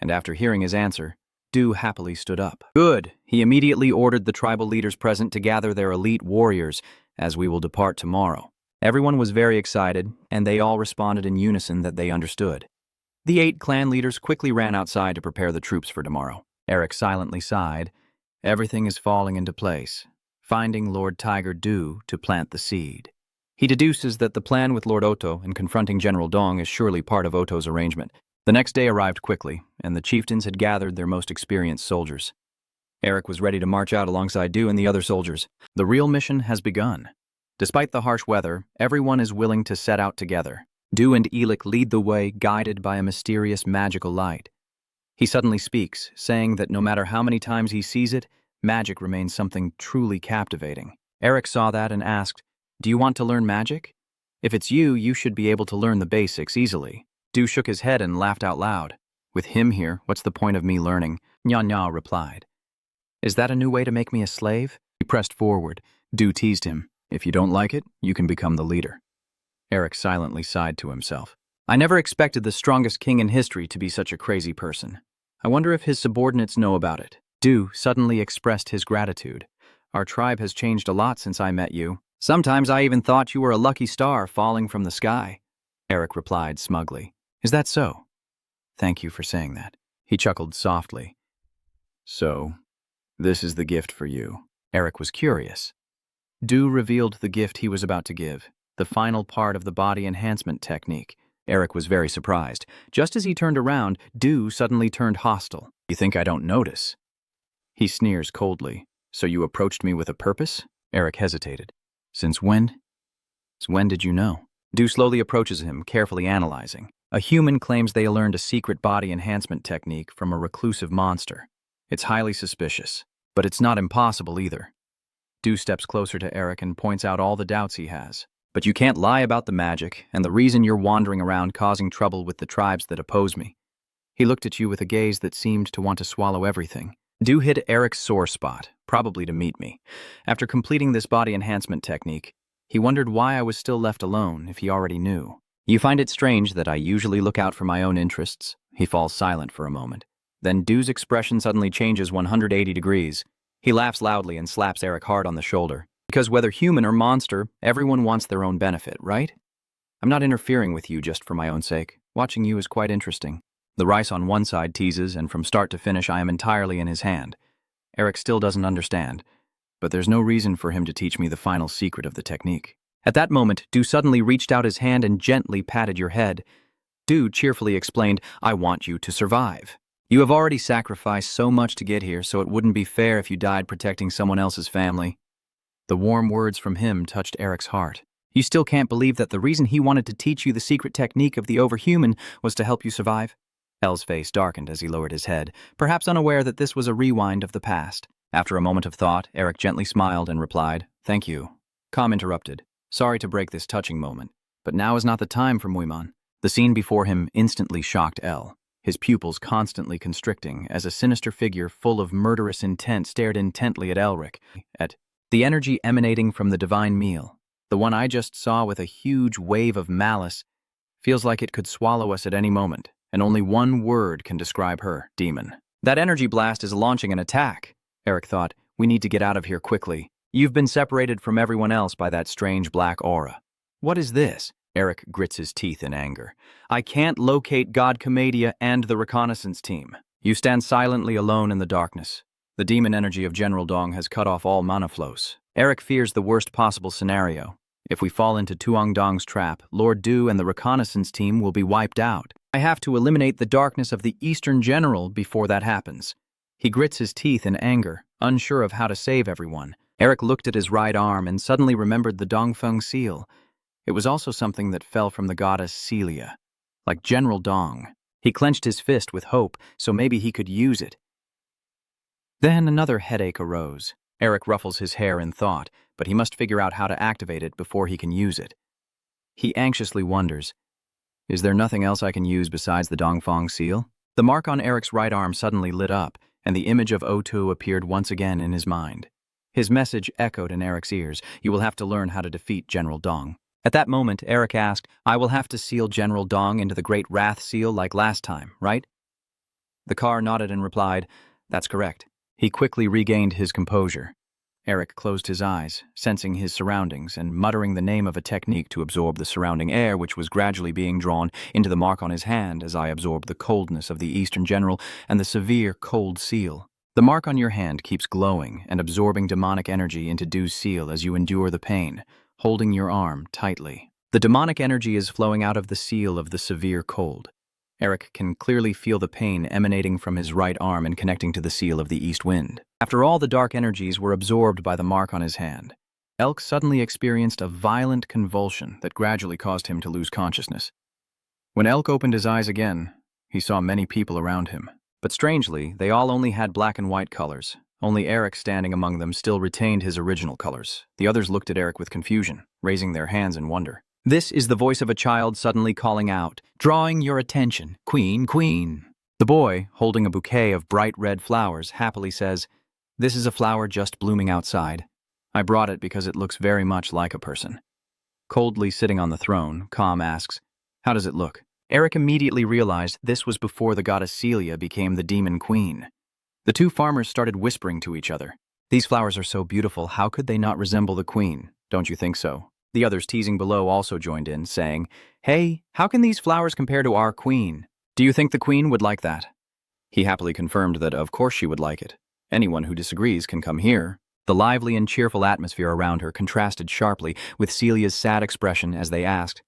And after hearing his answer, Du happily stood up. "Good." He immediately ordered the tribal leaders present to gather their elite warriors, as we will depart tomorrow. Everyone was very excited, and they all responded in unison that they understood. The 8 clan leaders quickly ran outside to prepare the troops for tomorrow. Eric silently sighed. Everything is falling into place, finding Lord Tiger Du to plant the seed. He deduces that the plan with Lord Otto in confronting General Dong is surely part of Otto's arrangement. The next day arrived quickly, and the chieftains had gathered their most experienced soldiers. Eric was ready to march out alongside Du and the other soldiers. The real mission has begun. Despite the harsh weather, everyone is willing to set out together. Du and Elik lead the way, guided by a mysterious magical light. He suddenly speaks, saying that no matter how many times he sees it, magic remains something truly captivating. Eric saw that and asked, "Do you want to learn magic? If it's you, you should be able to learn the basics easily." Du shook his head and laughed out loud. "With him here, what's the point of me learning?" Nya Nya replied. "Is that a new way to make me a slave?" He pressed forward. Du teased him. "If you don't like it, you can become the leader." Eric silently sighed to himself. "I never expected the strongest king in history to be such a crazy person. I wonder if his subordinates know about it." Du suddenly expressed his gratitude. "Our tribe has changed a lot since I met you. Sometimes I even thought you were a lucky star falling from the sky." Eric replied smugly. "Is that so?" "Thank you for saying that." He chuckled softly. "So, this is the gift for you." Eric was curious. Du revealed the gift he was about to give, the final part of the body enhancement technique. Eric was very surprised. Just as he turned around, Du suddenly turned hostile. "You think I don't notice?" He sneers coldly. "So you approached me with a purpose?" Eric hesitated. "Since when? When did you know?" Du slowly approaches him, carefully analyzing. A human claims they learned a secret body enhancement technique from a reclusive monster. It's highly suspicious, but it's not impossible either. Du steps closer to Eric and points out all the doubts he has. "But you can't lie about the magic, and the reason you're wandering around causing trouble with the tribes that oppose me." He looked at you with a gaze that seemed to want to swallow everything. Du hit Eric's sore spot, probably to meet me. After completing this body enhancement technique, he wondered why I was still left alone if he already knew. "You find it strange that I usually look out for my own interests." He falls silent for a moment. Then Du's expression suddenly changes 180 degrees. He laughs loudly and slaps Eric hard on the shoulder. "Because whether human or monster, everyone wants their own benefit, right? I'm not interfering with you just for my own sake. Watching you is quite interesting." The rice on one side teases, and from start to finish I am entirely in his hand. Eric still doesn't understand, but there's no reason for him to teach me the final secret of the technique. At that moment, Du suddenly reached out his hand and gently patted your head. Du cheerfully explained, "I want you to survive. You have already sacrificed so much to get here, so it wouldn't be fair if you died protecting someone else's family." The warm words from him touched Eric's heart. "You still can't believe that the reason he wanted to teach you the secret technique of the overhuman was to help you survive?" El's face darkened as he lowered his head, perhaps unaware that this was a rewind of the past. After a moment of thought, Eric gently smiled and replied, "Thank you." Calm interrupted. "Sorry to break this touching moment, but now is not the time for Muiman." The scene before him instantly shocked El, his pupils constantly constricting as a sinister figure full of murderous intent stared intently at Elric. At the energy emanating from the divine meal, the one I just saw with a huge wave of malice, feels like it could swallow us at any moment. And only one word can describe her, demon. "That energy blast is launching an attack," Eric thought. "We need to get out of here quickly. You've been separated from everyone else by that strange black aura." "What is this?" Eric grits his teeth in anger. "I can't locate God Commedia and the reconnaissance team." You stand silently alone in the darkness. The demon energy of General Dong has cut off all mana flows. Eric fears the worst possible scenario. If we fall into Tuong Dong's trap, Lord Du and the reconnaissance team will be wiped out. I have to eliminate the darkness of the Eastern General before that happens. He grits his teeth in anger, unsure of how to save everyone. Eric looked at his right arm and suddenly remembered the Dongfeng seal. It was also something that fell from the goddess Celia, like General Dong. He clenched his fist with hope, so maybe he could use it. Then another headache arose. Eric ruffles his hair in thought, but he must figure out how to activate it before he can use it. He anxiously wonders, Is there nothing else I can use besides the Dongfang seal? The mark on Eric's right arm suddenly lit up, and the image of O2 appeared once again in his mind. His message echoed in Eric's ears. You will have to learn how to defeat General Dong. At that moment, Eric asked, I will have to seal General Dong into the Great Wrath Seal like last time, right? The car nodded and replied, That's correct. He quickly regained his composure. Eric closed his eyes, sensing his surroundings and muttering the name of a technique to absorb the surrounding air which was gradually being drawn into the mark on his hand as I absorbed the coldness of the Eastern General and the severe cold seal. The mark on your hand keeps glowing and absorbing demonic energy into due seal as you endure the pain, holding your arm tightly. The demonic energy is flowing out of the seal of the severe cold. Eric can clearly feel the pain emanating from his right arm and connecting to the seal of the east wind. After all the dark energies were absorbed by the mark on his hand, Elk suddenly experienced a violent convulsion that gradually caused him to lose consciousness. When Elk opened his eyes again, he saw many people around him. But strangely, they all only had black and white colors. Only Eric standing among them still retained his original colors. The others looked at Eric with confusion, raising their hands in wonder. This is the voice of a child suddenly calling out, drawing your attention, Queen, Queen. The boy, holding a bouquet of bright red flowers, happily says, This is a flower just blooming outside. I brought it because it looks very much like a person. Coldly sitting on the throne, Calm asks, How does it look? Eric immediately realized this was before the goddess Celia became the demon queen. The two farmers started whispering to each other. These flowers are so beautiful, how could they not resemble the queen? Don't you think so? The others teasing below also joined in, saying, Hey, how can these flowers compare to our queen? Do you think the queen would like that? He happily confirmed that of course she would like it. Anyone who disagrees can come here. The lively and cheerful atmosphere around her contrasted sharply with Celia's sad expression as they asked,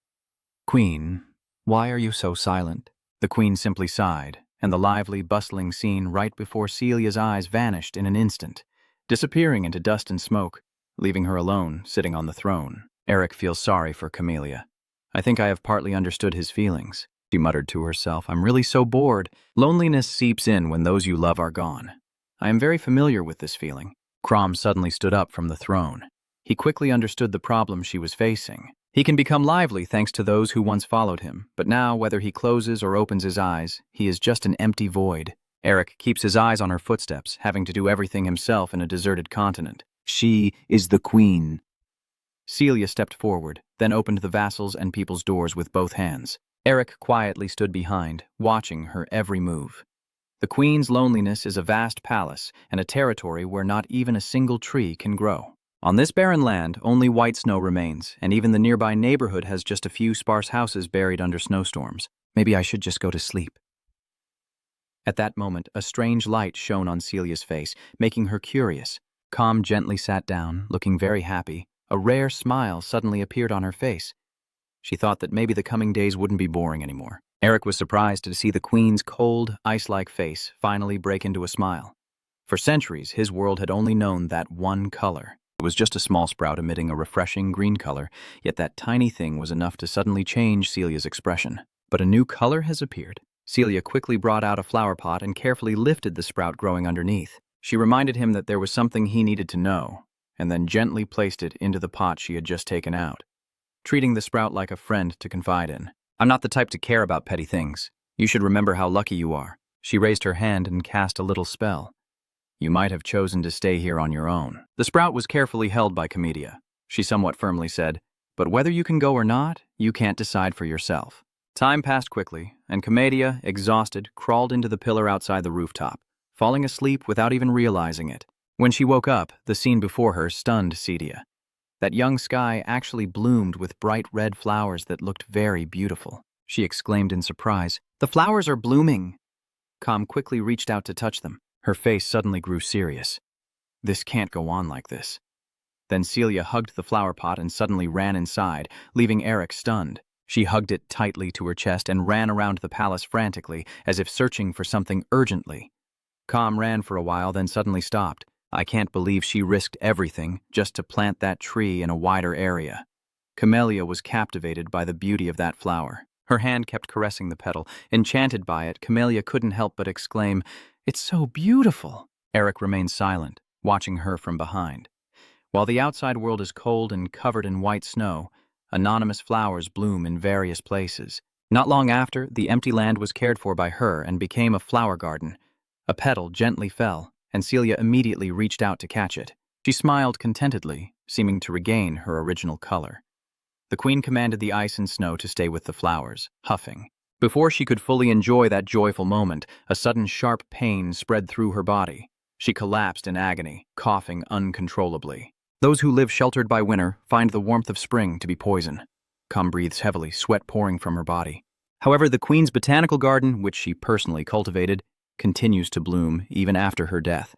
Queen, why are you so silent? The queen simply sighed, and the lively, bustling scene right before Celia's eyes vanished in an instant, disappearing into dust and smoke, leaving her alone, sitting on the throne. Eric feels sorry for Camellia. I think I have partly understood his feelings. She muttered to herself, I'm really so bored. Loneliness seeps in when those you love are gone. I am very familiar with this feeling. Crom suddenly stood up from the throne. He quickly understood the problem she was facing. He can become lively thanks to those who once followed him, but now, whether he closes or opens his eyes, he is just an empty void. Eric keeps his eyes on her footsteps, having to do everything himself in a deserted continent. She is the queen. Celia stepped forward, then opened the vassals' and people's doors with both hands. Eric quietly stood behind, watching her every move. The queen's loneliness is a vast palace and a territory where not even a single tree can grow. On this barren land, only white snow remains, and even the nearby neighborhood has just a few sparse houses buried under snowstorms. Maybe I should just go to sleep. At that moment, a strange light shone on Celia's face, making her curious. Calm gently sat down, looking very happy. A rare smile suddenly appeared on her face. She thought that maybe the coming days wouldn't be boring anymore. Eric was surprised to see the queen's cold, ice-like face finally break into a smile. For centuries, his world had only known that one color. It was just a small sprout emitting a refreshing green color, yet that tiny thing was enough to suddenly change Celia's expression. But a new color has appeared. Celia quickly brought out a flower pot and carefully lifted the sprout growing underneath. She reminded him that there was something he needed to know, and then gently placed it into the pot she had just taken out, treating the sprout like a friend to confide in. I'm not the type to care about petty things. You should remember how lucky you are. She raised her hand and cast a little spell. You might have chosen to stay here on your own. The sprout was carefully held by Camellia. She somewhat firmly said, but whether you can go or not, you can't decide for yourself. Time passed quickly, and Camellia, exhausted, crawled into the pillar outside the rooftop, falling asleep without even realizing it. When she woke up, the scene before her stunned Celia. That young sky actually bloomed with bright red flowers that looked very beautiful. She exclaimed in surprise, The flowers are blooming! Calm quickly reached out to touch them. Her face suddenly grew serious. This can't go on like this. Then Celia hugged the flower pot and suddenly ran inside, leaving Eric stunned. She hugged it tightly to her chest and ran around the palace frantically, as if searching for something urgently. Calm ran for a while, then suddenly stopped. I can't believe she risked everything just to plant that tree in a wider area. Camellia was captivated by the beauty of that flower. Her hand kept caressing the petal. Enchanted by it, Camellia couldn't help but exclaim, It's so beautiful! Eric remained silent, watching her from behind. While the outside world is cold and covered in white snow, anonymous flowers bloom in various places, Not long after, the empty land was cared for by her and became a flower garden. A petal gently fell, and Celia immediately reached out to catch it. She smiled contentedly, seeming to regain her original color. The queen commanded the ice and snow to stay with the flowers, huffing. Before she could fully enjoy that joyful moment, a sudden sharp pain spread through her body. She collapsed in agony, coughing uncontrollably. Those who live sheltered by winter find the warmth of spring to be poison. Com breathes heavily, sweat pouring from her body. However, the queen's botanical garden, which she personally cultivated, continues to bloom even after her death.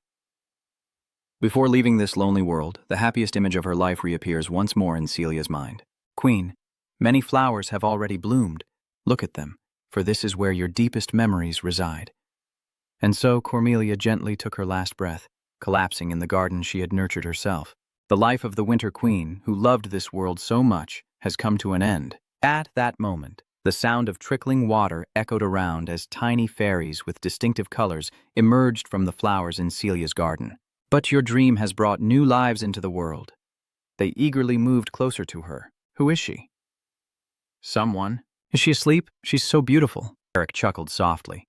Before leaving this lonely world, the happiest image of her life reappears once more in Celia's mind. Queen, many flowers have already bloomed. Look at them, for this is where your deepest memories reside. And so Cormelia gently took her last breath, collapsing in the garden she had nurtured herself. The life of the Winter Queen, who loved this world so much, has come to an end. At that moment, the sound of trickling water echoed around as tiny fairies with distinctive colors emerged from the flowers in Celia's garden. But your dream has brought new lives into the world. They eagerly moved closer to her. Who is she? Someone. Is she asleep? She's so beautiful. Eric chuckled softly.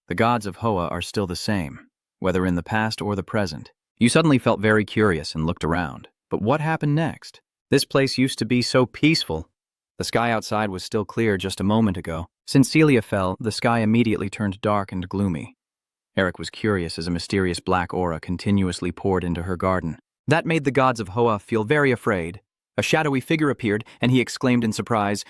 The gods of Hoa are still the same, whether in the past or the present. You suddenly felt very curious and looked around. But what happened next? This place used to be so peaceful. The sky outside was still clear just a moment ago. Since Celia fell, the sky immediately turned dark and gloomy. Eric was curious as a mysterious black aura continuously poured into her garden. That made the gods of Hoa feel very afraid. A shadowy figure appeared, and he exclaimed in surprise,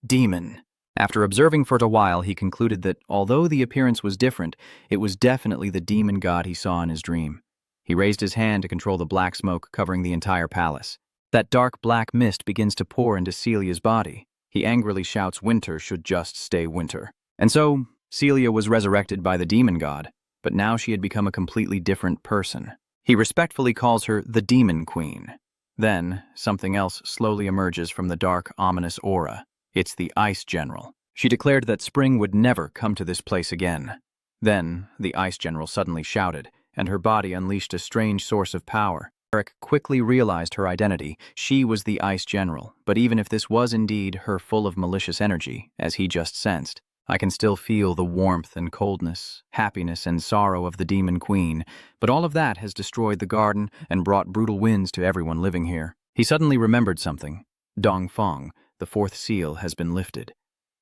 "Demon." After observing for a while, he concluded that, although the appearance was different, it was definitely the demon god he saw in his dream. He raised his hand to control the black smoke covering the entire palace. That dark black mist begins to pour into Celia's body. He angrily shouts winter should just stay winter. And so, Celia was resurrected by the demon god, but now she had become a completely different person. He respectfully calls her the Demon Queen. Then, something else slowly emerges from the dark, ominous aura. It's the Ice General. She declared that spring would never come to this place again. Then, the Ice General suddenly shouted, and her body unleashed a strange source of power. Eric quickly realized her identity. She was the Ice General, but even if this was indeed her full of malicious energy, as he just sensed, I can still feel the warmth and coldness, happiness and sorrow of the Demon Queen, but all of that has destroyed the garden and brought brutal winds to everyone living here. He suddenly remembered something. Dong Fong, the fourth seal, has been lifted.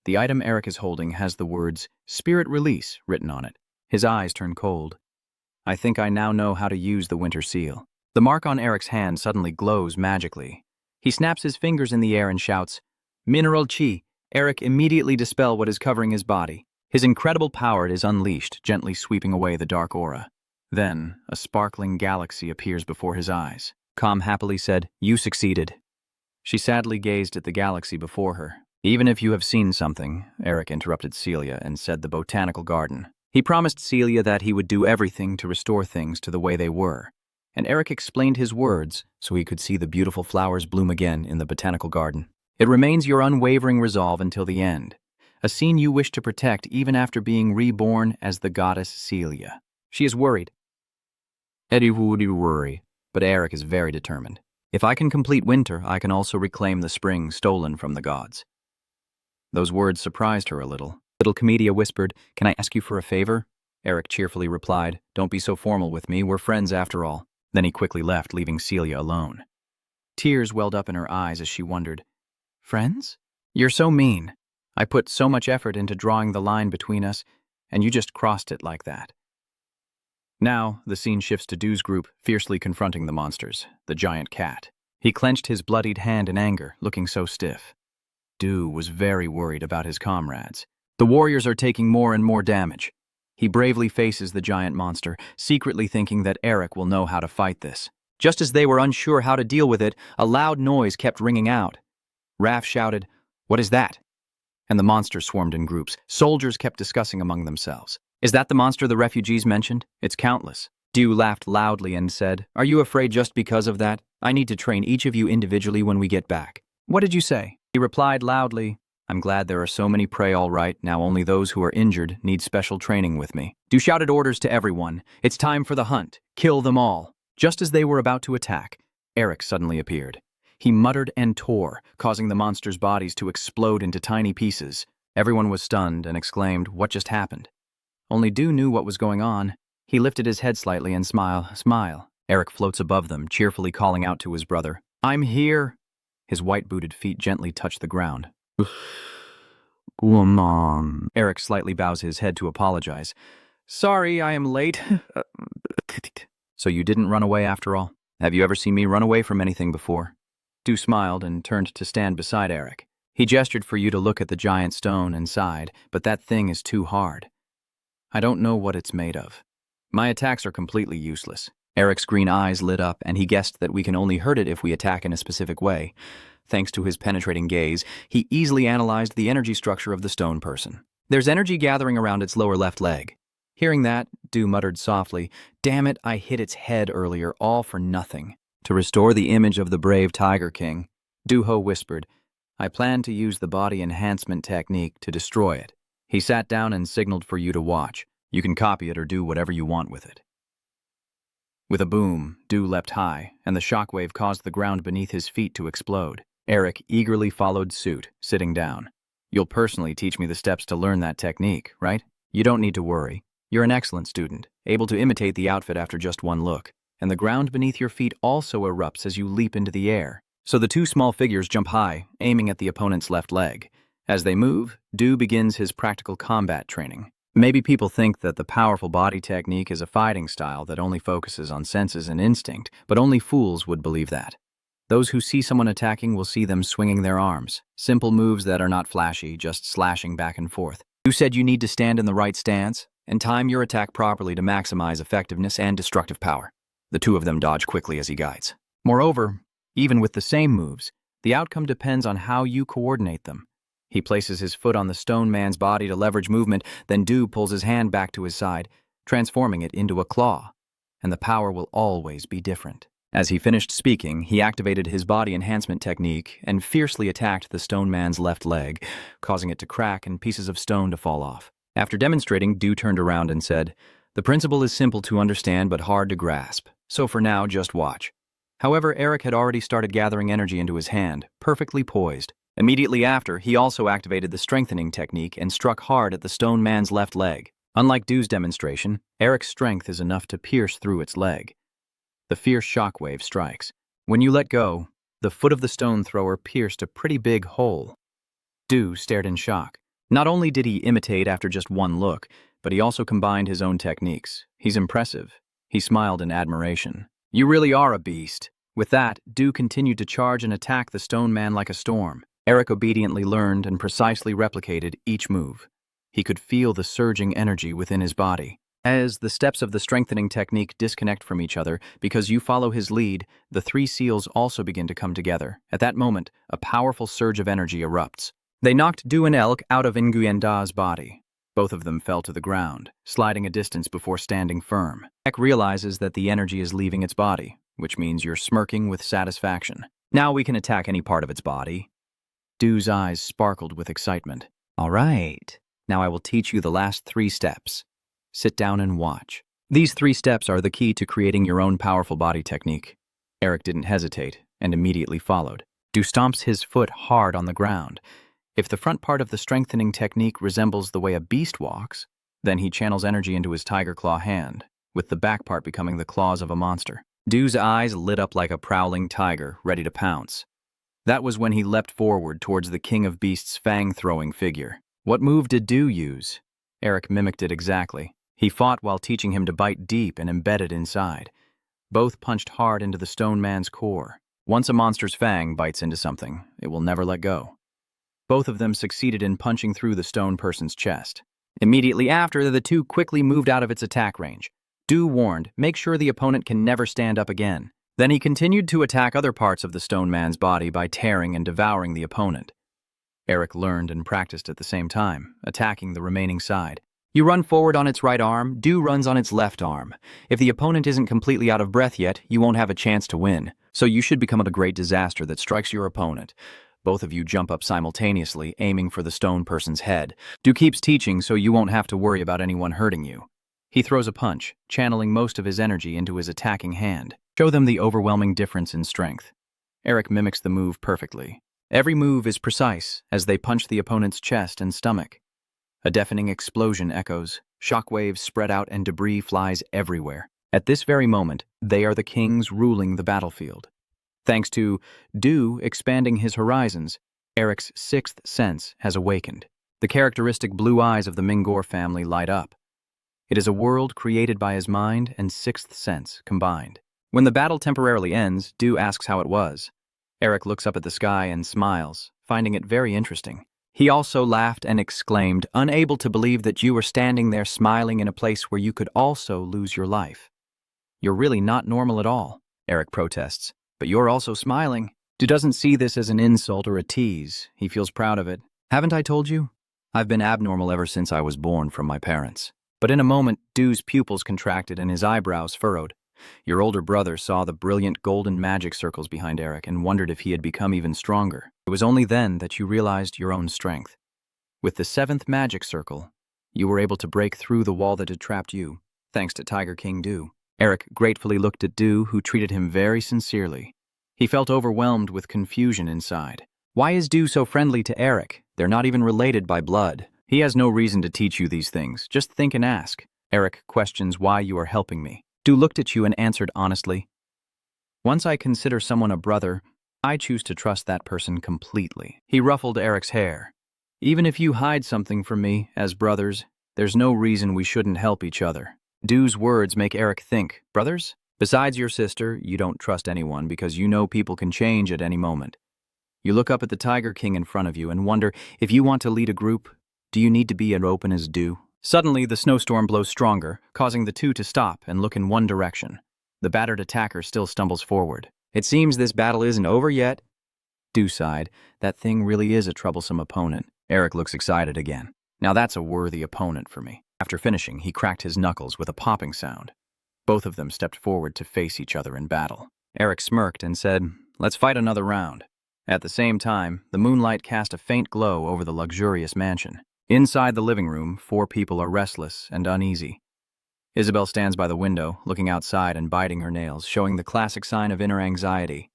The item Eric is holding has the words, Spirit Release, written on it. His eyes turn cold. I think I now know how to use the Winter Seal. The mark on Eric's hand suddenly glows magically. He snaps his fingers in the air and shouts, Mineral Chi. Eric immediately dispels what is covering his body. His incredible power is unleashed, gently sweeping away the dark aura. Then, a sparkling galaxy appears before his eyes. Com happily said, You succeeded. She sadly gazed at the galaxy before her. Even if you have seen something, Eric interrupted Celia and said the botanical garden. He promised Celia that he would do everything to restore things to the way they were. And Eric explained his words so he could see the beautiful flowers bloom again in the botanical garden. It remains your unwavering resolve until the end, a scene you wish to protect even after being reborn as the goddess Celia. She is worried. Eddie would worry, but Eric is very determined. If I can complete winter, I can also reclaim the spring stolen from the gods. Those words surprised her a little. Little Comedia whispered, Can I ask you for a favor? Eric cheerfully replied, Don't be so formal with me, we're friends after all. Then he quickly left, leaving Celia alone. Tears welled up in her eyes as she wondered, Friends? You're so mean. I put so much effort into drawing the line between us, and you just crossed it like that. Now, the scene shifts to Doo's group, fiercely confronting the monsters, the giant cat. He clenched his bloodied hand in anger, looking so stiff. Doo was very worried about his comrades. The warriors are taking more and more damage. He bravely faces the giant monster, secretly thinking that Eric will know how to fight this. Just as they were unsure how to deal with it, a loud noise kept ringing out. Raph shouted, What is that? And the monsters swarmed in groups. Soldiers kept discussing among themselves. Is that the monster the refugees mentioned? It's countless. Dew laughed loudly and said, Are you afraid just because of that? I need to train each of you individually when we get back. What did you say? He replied loudly, I'm glad there are so many prey all right, now only those who are injured need special training with me. Dew shouted orders to everyone. It's time for the hunt. Kill them all. Just as they were about to attack, Eric suddenly appeared. He muttered and tore, causing the monsters' bodies to explode into tiny pieces. Everyone was stunned and exclaimed, "What just happened?" Only Do knew what was going on. He lifted his head slightly and smile. Eric floats above them, cheerfully calling out to his brother, "I'm here!" His white-booted feet gently touch the ground. Mom. Eric slightly bows his head to apologize. "Sorry, I am late." "So you didn't run away after all? Have you ever seen me run away from anything before?" Do smiled and turned to stand beside Eric. He gestured for you to look at the giant stone and sighed, "But that thing is too hard. I don't know what it's made of. My attacks are completely useless." Eric's green eyes lit up, and he guessed that we can only hurt it if we attack in a specific way. Thanks to his penetrating gaze, he easily analyzed the energy structure of the stone person. "There's energy gathering around its lower left leg." Hearing that, Do muttered softly, "Damn it, I hit its head earlier, all for nothing." To restore the image of the brave Tiger King, Duho whispered, "I plan to use the body enhancement technique to destroy it." He sat down and signaled for you to watch. You can copy it or do whatever you want with it. With a boom, Do leapt high, and the shockwave caused the ground beneath his feet to explode. Eric eagerly followed suit, sitting down. "You'll personally teach me the steps to learn that technique, right? You don't need to worry. You're an excellent student, able to imitate the outfit after just one look. And the ground beneath your feet also erupts as you leap into the air. So the two small figures jump high, aiming at the opponent's left leg. As they move, Do begins his practical combat training. Maybe people think that the powerful body technique is a fighting style that only focuses on senses and instinct, but only fools would believe that. Those who see someone attacking will see them swinging their arms. Simple moves that are not flashy, just slashing back and forth. You said you need to stand in the right stance and time your attack properly to maximize effectiveness and destructive power. The two of them dodge quickly as he guides. Moreover, even with the same moves, the outcome depends on how you coordinate them. He places his foot on the stone man's body to leverage movement, then Do pulls his hand back to his side, transforming it into a claw, and the power will always be different. As he finished speaking, he activated his body enhancement technique and fiercely attacked the stone man's left leg, causing it to crack and pieces of stone to fall off. After demonstrating, Do turned around and said, "The principle is simple to understand but hard to grasp, so for now, just watch." However, Eric had already started gathering energy into his hand, perfectly poised. Immediately after, he also activated the strengthening technique and struck hard at the stone man's left leg. Unlike Do's demonstration, Eric's strength is enough to pierce through its leg. The fierce shockwave strikes. When you let go, the foot of the stone thrower pierced a pretty big hole. Do stared in shock. Not only did he imitate after just one look, but he also combined his own techniques. He's impressive. He smiled in admiration. "You really are a beast." With that, Do continued to charge and attack the stone man like a storm. Eric obediently learned and precisely replicated each move. He could feel the surging energy within his body. As the steps of the strengthening technique disconnect from each other, because you follow his lead, the three seals also begin to come together. At that moment, a powerful surge of energy erupts. They knocked Du and Elk out of Nguyen Da's body. Both of them fell to the ground, sliding a distance before standing firm. Ek realizes that the energy is leaving its body, which means you're smirking with satisfaction. "Now we can attack any part of its body." Du's eyes sparkled with excitement. "All right, now I will teach you the last 3 steps. Sit down and watch." These 3 steps are the key to creating your own powerful body technique. Eric didn't hesitate and immediately followed. Du stomps his foot hard on the ground. If the front part of the strengthening technique resembles the way a beast walks, then he channels energy into his tiger claw hand, with the back part becoming the claws of a monster. Du's eyes lit up like a prowling tiger, ready to pounce. That was when he leapt forward towards the king of beasts' fang-throwing figure. What move did Du use? Eric mimicked it exactly. He fought while teaching him to bite deep and embedded inside. Both punched hard into the stone man's core. Once a monster's fang bites into something, it will never let go. Both of them succeeded in punching through the stone person's chest. Immediately after, the two quickly moved out of its attack range. Du warned, "Make sure the opponent can never stand up again." Then he continued to attack other parts of the stone man's body by tearing and devouring the opponent. Eric learned and practiced at the same time, attacking the remaining side. You run forward on its right arm, Du runs on its left arm. If the opponent isn't completely out of breath yet, you won't have a chance to win. So you should become a great disaster that strikes your opponent. Both of you jump up simultaneously, aiming for the stone person's head. Du keeps teaching so you won't have to worry about anyone hurting you. He throws a punch, channeling most of his energy into his attacking hand. Show them the overwhelming difference in strength. Eric mimics the move perfectly. Every move is precise as they punch the opponent's chest and stomach. A deafening explosion echoes, shockwaves spread out and debris flies everywhere. At this very moment, they are the kings ruling the battlefield. Thanks to Du expanding his horizons, Eric's sixth sense has awakened. The characteristic blue eyes of the Mingor family light up. It is a world created by his mind and sixth sense combined. When the battle temporarily ends, Du asks how it was. Eric looks up at the sky and smiles, finding it very interesting. He also laughed and exclaimed, unable to believe that you were standing there smiling in a place where you could also lose your life. You're really not normal at all, Eric protests, but you're also smiling. Du doesn't see this as an insult or a tease. He feels proud of it. Haven't I told you? I've been abnormal ever since I was born from my parents. But in a moment, Du's pupils contracted and his eyebrows furrowed. Your older brother saw the brilliant golden magic circles behind Eric and wondered if he had become even stronger. It was only then that you realized your own strength. With the seventh magic circle, you were able to break through the wall that had trapped you, thanks to Tiger King Du. Eric gratefully looked at Du, who treated him very sincerely. He felt overwhelmed with confusion inside. Why is Du so friendly to Eric? They're not even related by blood. He has no reason to teach you these things. Just think and ask. Eric questions why you are helping me. Du looked at you and answered honestly. Once I consider someone a brother, I choose to trust that person completely. He ruffled Eric's hair. Even if you hide something from me, as brothers, there's no reason we shouldn't help each other. Du's words make Eric think, brothers? Besides your sister, you don't trust anyone because you know people can change at any moment. You look up at the Tiger King in front of you and wonder, if you want to lead a group, do you need to be as open as Du? Suddenly, the snowstorm blows stronger, causing the two to stop and look in one direction. The battered attacker still stumbles forward. It seems this battle isn't over yet. Du sighed. That thing really is a troublesome opponent. Eric looks excited again. Now that's a worthy opponent for me. After finishing, he cracked his knuckles with a popping sound. Both of them stepped forward to face each other in battle. Eric smirked and said, let's fight another round. At the same time, the moonlight cast a faint glow over the luxurious mansion. Inside the living room, 4 people are restless and uneasy. Isabel stands by the window, looking outside and biting her nails, showing the classic sign of inner anxiety.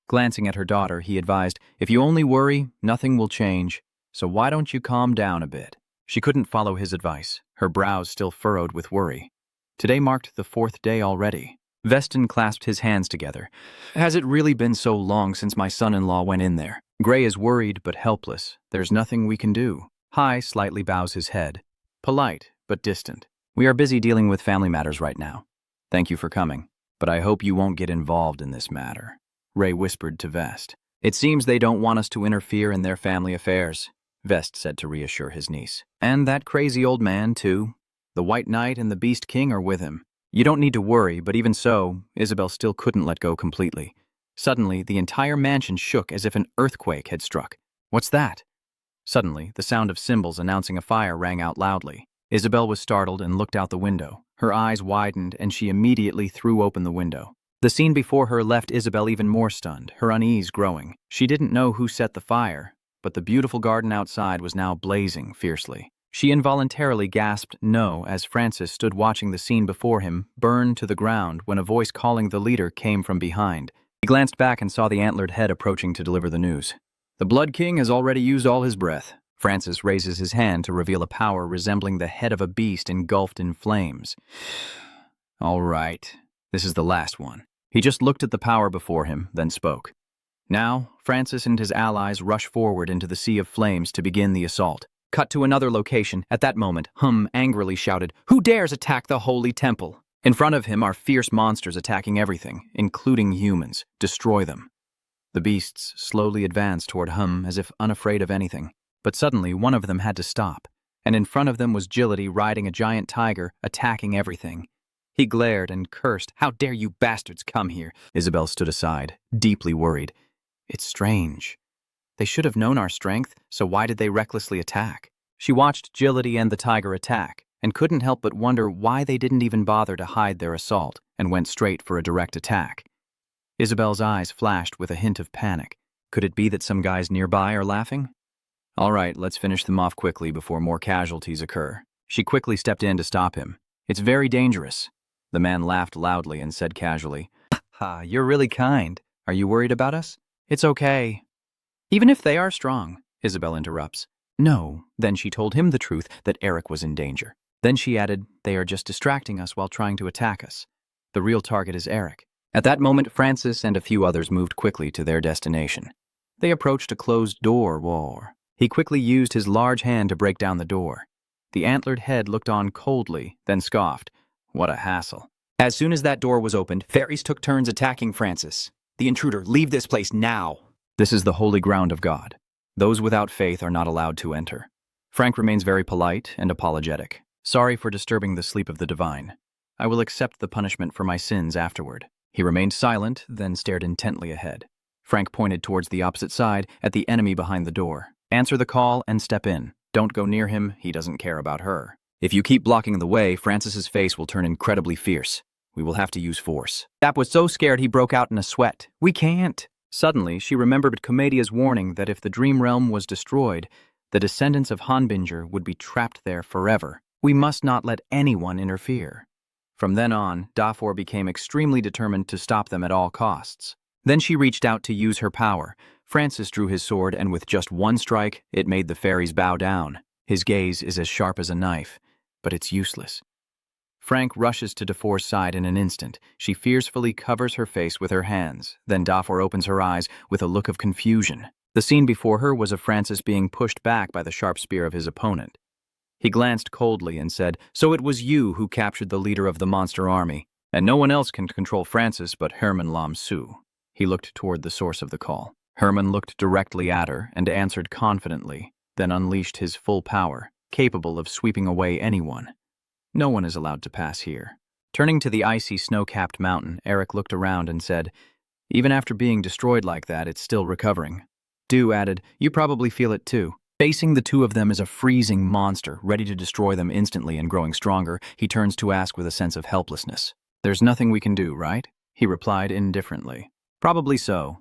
Glancing at her daughter, he advised, if you only worry, nothing will change, so why don't you calm down a bit? She couldn't follow his advice, her brows still furrowed with worry. Today marked the 4th day already. Veston clasped his hands together. Has it really been so long since my son-in-law went in there? Gray is worried but helpless. There's nothing we can do. Hai slightly bows his head. Polite, but distant. We are busy dealing with family matters right now. Thank you for coming, but I hope you won't get involved in this matter. Ray whispered to Vest. It seems they don't want us to interfere in their family affairs, Vest said to reassure his niece. And that crazy old man, too. The White Knight and the Beast King are with him. You don't need to worry, but even so, Isabel still couldn't let go completely. Suddenly, the entire mansion shook as if an earthquake had struck. What's that? Suddenly, the sound of cymbals announcing a fire rang out loudly. Isabel was startled and looked out the window. Her eyes widened, and she immediately threw open the window. The scene before her left Isabel even more stunned, her unease growing. She didn't know who set the fire, but the beautiful garden outside was now blazing fiercely. She involuntarily gasped no as Francis stood watching the scene before him burn to the ground when a voice calling the leader came from behind. He glanced back and saw the antlered head approaching to deliver the news. The Blood King has already used all his breath. Francis raises his hand to reveal a power resembling the head of a beast engulfed in flames. All right, this is the last one. He just looked at the power before him, then spoke. Now, Francis and his allies rush forward into the sea of flames to begin the assault. Cut to another location. At that moment, Hum angrily shouted, "Who dares attack the holy temple?" In front of him are fierce monsters attacking everything, including humans. Destroy them. The beasts slowly advanced toward Hum as if unafraid of anything. But suddenly, one of them had to stop, and in front of them was Gillity riding a giant tiger, attacking everything. He glared and cursed. "How dare you bastards come here?" Isabel stood aside, deeply worried. It's strange. They should have known our strength, so why did they recklessly attack? She watched Gillity and the tiger attack, and couldn't help but wonder why they didn't even bother to hide their assault, and went straight for a direct attack. Isabel's eyes flashed with a hint of panic. Could it be that some guys nearby are laughing? All right, let's finish them off quickly before more casualties occur. She quickly stepped in to stop him. It's very dangerous. The man laughed loudly and said casually, "Ha, you're really kind. Are you worried about us?" "It's okay. Even if they are strong, Isabel interrupts. No, then she told him the truth that Eric was in danger. Then she added, they are just distracting us while trying to attack us. The real target is Eric. At that moment, Francis and a few others moved quickly to their destination. They approached a closed door. He quickly used his large hand to break down the door. The antlered head looked on coldly, then scoffed. What a hassle. As soon as that door was opened, fairies took turns attacking Francis. The intruder, leave this place now. This is the holy ground of God. Those without faith are not allowed to enter. Frank remains very polite and apologetic. Sorry for disturbing the sleep of the divine. I will accept the punishment for my sins afterward. He remained silent, then stared intently ahead. Frank pointed towards the opposite side, at the enemy behind the door. Answer the call and step in. Don't go near him, he doesn't care about her. If you keep blocking the way, Francis's face will turn incredibly fierce. We will have to use force. Dap was so scared he broke out in a sweat. We can't. Suddenly, she remembered Comedia's warning that if the dream realm was destroyed, the descendants of Hanbinger would be trapped there forever. We must not let anyone interfere. From then on, Dafor became extremely determined to stop them at all costs. Then she reached out to use her power. Francis drew his sword, and with just one strike, it made the fairies bow down. His gaze is as sharp as a knife, but it's useless. Frank rushes to Dafor's side in an instant. She fiercely covers her face with her hands. Then Dafor opens her eyes with a look of confusion. The scene before her was of Francis being pushed back by the sharp spear of his opponent. He glanced coldly and said, "So it was you who captured the leader of the monster army, and no one else can control Francis but Herman Lam Su." He looked toward the source of the call. Herman looked directly at her and answered confidently, then unleashed his full power, capable of sweeping away anyone. No one is allowed to pass here. Turning to the icy snow-capped mountain, Eric looked around and said, "Even after being destroyed like that, it's still recovering." Du added, "You probably feel it too." Facing the two of them is a freezing monster, ready to destroy them instantly and growing stronger. He turns to ask with a sense of helplessness. "There's nothing we can do, right?" He replied indifferently. "Probably so."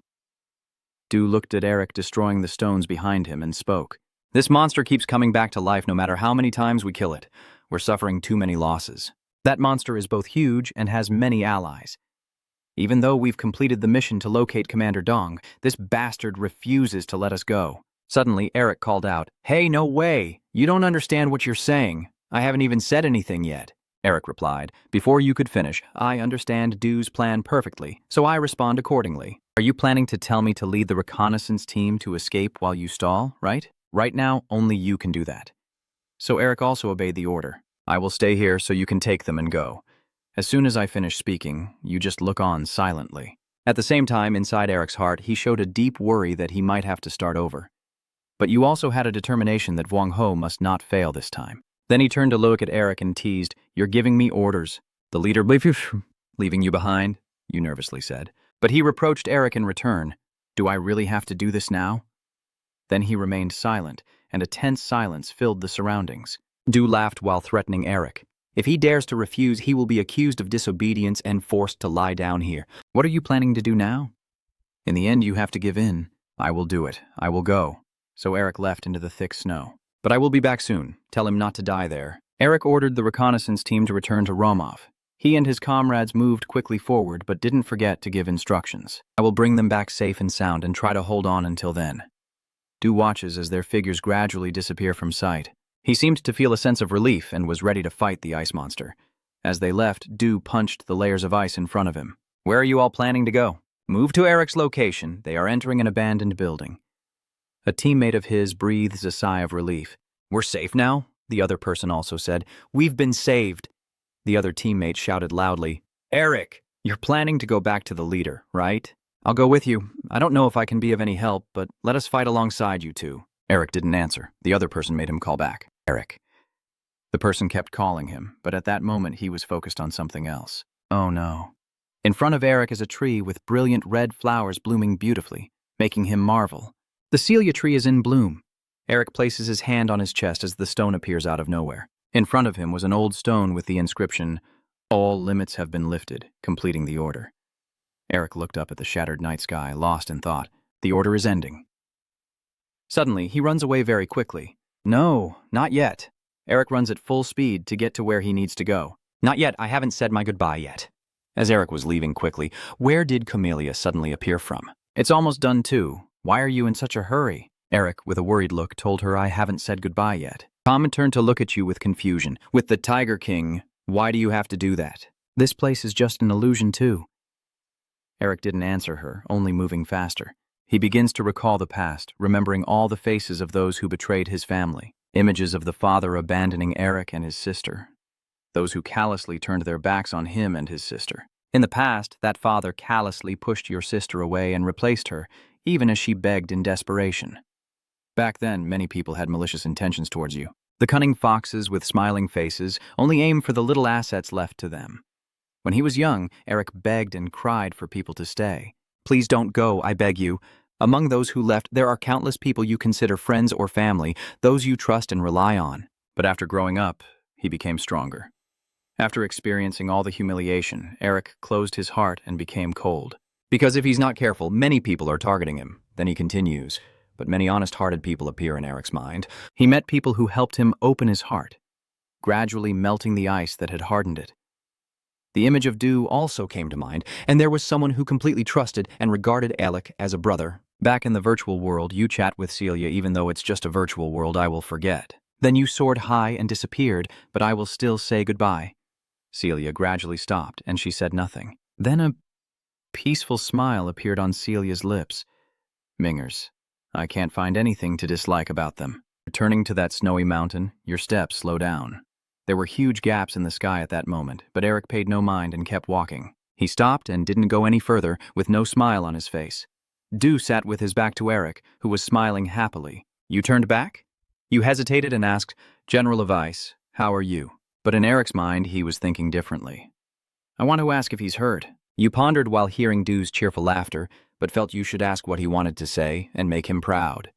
Du looked at Eric destroying the stones behind him and spoke. "This monster keeps coming back to life no matter how many times we kill it. We're suffering too many losses. That monster is both huge and has many allies. Even though we've completed the mission to locate Commander Dong, this bastard refuses to let us go." Suddenly, Eric called out, "Hey, no way! You don't understand what you're saying. I haven't even said anything yet." Eric replied, "Before you could finish, I understand Du's plan perfectly, so I respond accordingly. Are you planning to tell me to lead the reconnaissance team to escape while you stall, right? Right now, only you can do that." So Eric also obeyed the order. "I will stay here so you can take them and go. As soon as I finish speaking, you just look on silently." At the same time, inside Eric's heart, he showed a deep worry that he might have to start over. But you also had a determination that Wang Ho must not fail this time. Then he turned to look at Eric and teased, "You're giving me orders. The leader leaving you behind," you nervously said. But he reproached Eric in return. "Do I really have to do this now?" Then he remained silent, and a tense silence filled the surroundings. Du laughed while threatening Eric. "If he dares to refuse, he will be accused of disobedience and forced to lie down here. What are you planning to do now? In the end, you have to give in." "I will do it. I will go." So Eric left into the thick snow. "But I will be back soon. Tell him not to die there." Eric ordered the reconnaissance team to return to Romov. He and his comrades moved quickly forward, but didn't forget to give instructions. "I will bring them back safe and sound and try to hold on until then." Du watches as their figures gradually disappear from sight. He seemed to feel a sense of relief and was ready to fight the ice monster. As they left, Du punched the layers of ice in front of him. "Where are you all planning to go?" "Move to Eric's location. They are entering an abandoned building." A teammate of his breathes a sigh of relief. "We're safe now?" the other person also said. "We've been saved." The other teammate shouted loudly, "Eric, you're planning to go back to the leader, right?" "I'll go with you. I don't know if I can be of any help, but let us fight alongside you two." Eric didn't answer. The other person made him call back. "Eric." The person kept calling him, but at that moment he was focused on something else. Oh no. In front of Eric is a tree with brilliant red flowers blooming beautifully, making him marvel. The celia tree is in bloom. Eric places his hand on his chest as the stone appears out of nowhere. In front of him was an old stone with the inscription, "All limits have been lifted," completing the order. Eric looked up at the shattered night sky, lost in thought. The order is ending. Suddenly, he runs away very quickly. No, not yet. Eric runs at full speed to get to where he needs to go. "Not yet, I haven't said my goodbye yet." As Eric was leaving quickly, where did Camellia suddenly appear from? "It's almost done too. Why are you in such a hurry? Eric, with a worried look, told her I haven't said goodbye yet. Tom turned to look at you with confusion. With the Tiger King, why do you have to do that? This place is just an illusion too. Eric didn't answer her, only moving faster. He begins to recall the past, remembering all the faces of those who betrayed his family. Images of the father abandoning Eric and his sister. Those who callously turned their backs on him and his sister. In the past, that father callously pushed your sister away and replaced her, even as she begged in desperation. Back then, many people had malicious intentions towards you. The cunning foxes with smiling faces only aim for the little assets left to them. When he was young, Eric begged and cried for people to stay. Please don't go, I beg you. Among those who left, there are countless people you consider friends or family, those you trust and rely on. But after growing up, he became stronger. After experiencing all the humiliation, Eric closed his heart and became cold. Because if he's not careful, many people are targeting him. Then he continues. But many honest-hearted people appear in Eric's mind. He met people who helped him open his heart, gradually melting the ice that had hardened it. The image of Do also came to mind, and there was someone who completely trusted and regarded Alec as a brother. Back in the virtual world, you chat with Celia even though it's just a virtual world I will forget. Then you soared high and disappeared, but I will still say goodbye. Celia gradually stopped, and she said nothing. Then a peaceful smile appeared on Celia's lips. Mingers. I can't find anything to dislike about them. Returning to that snowy mountain, your steps slow down. There were huge gaps in the sky at that moment, but Eric paid no mind and kept walking. He stopped and didn't go any further, with no smile on his face. Do sat with his back to Eric, who was smiling happily. You turned back? You hesitated and asked, General Advice, how are you? But in Eric's mind, he was thinking differently. I want to ask if he's hurt. You pondered while hearing Do's cheerful laughter, but felt you should ask what he wanted to say and make him proud.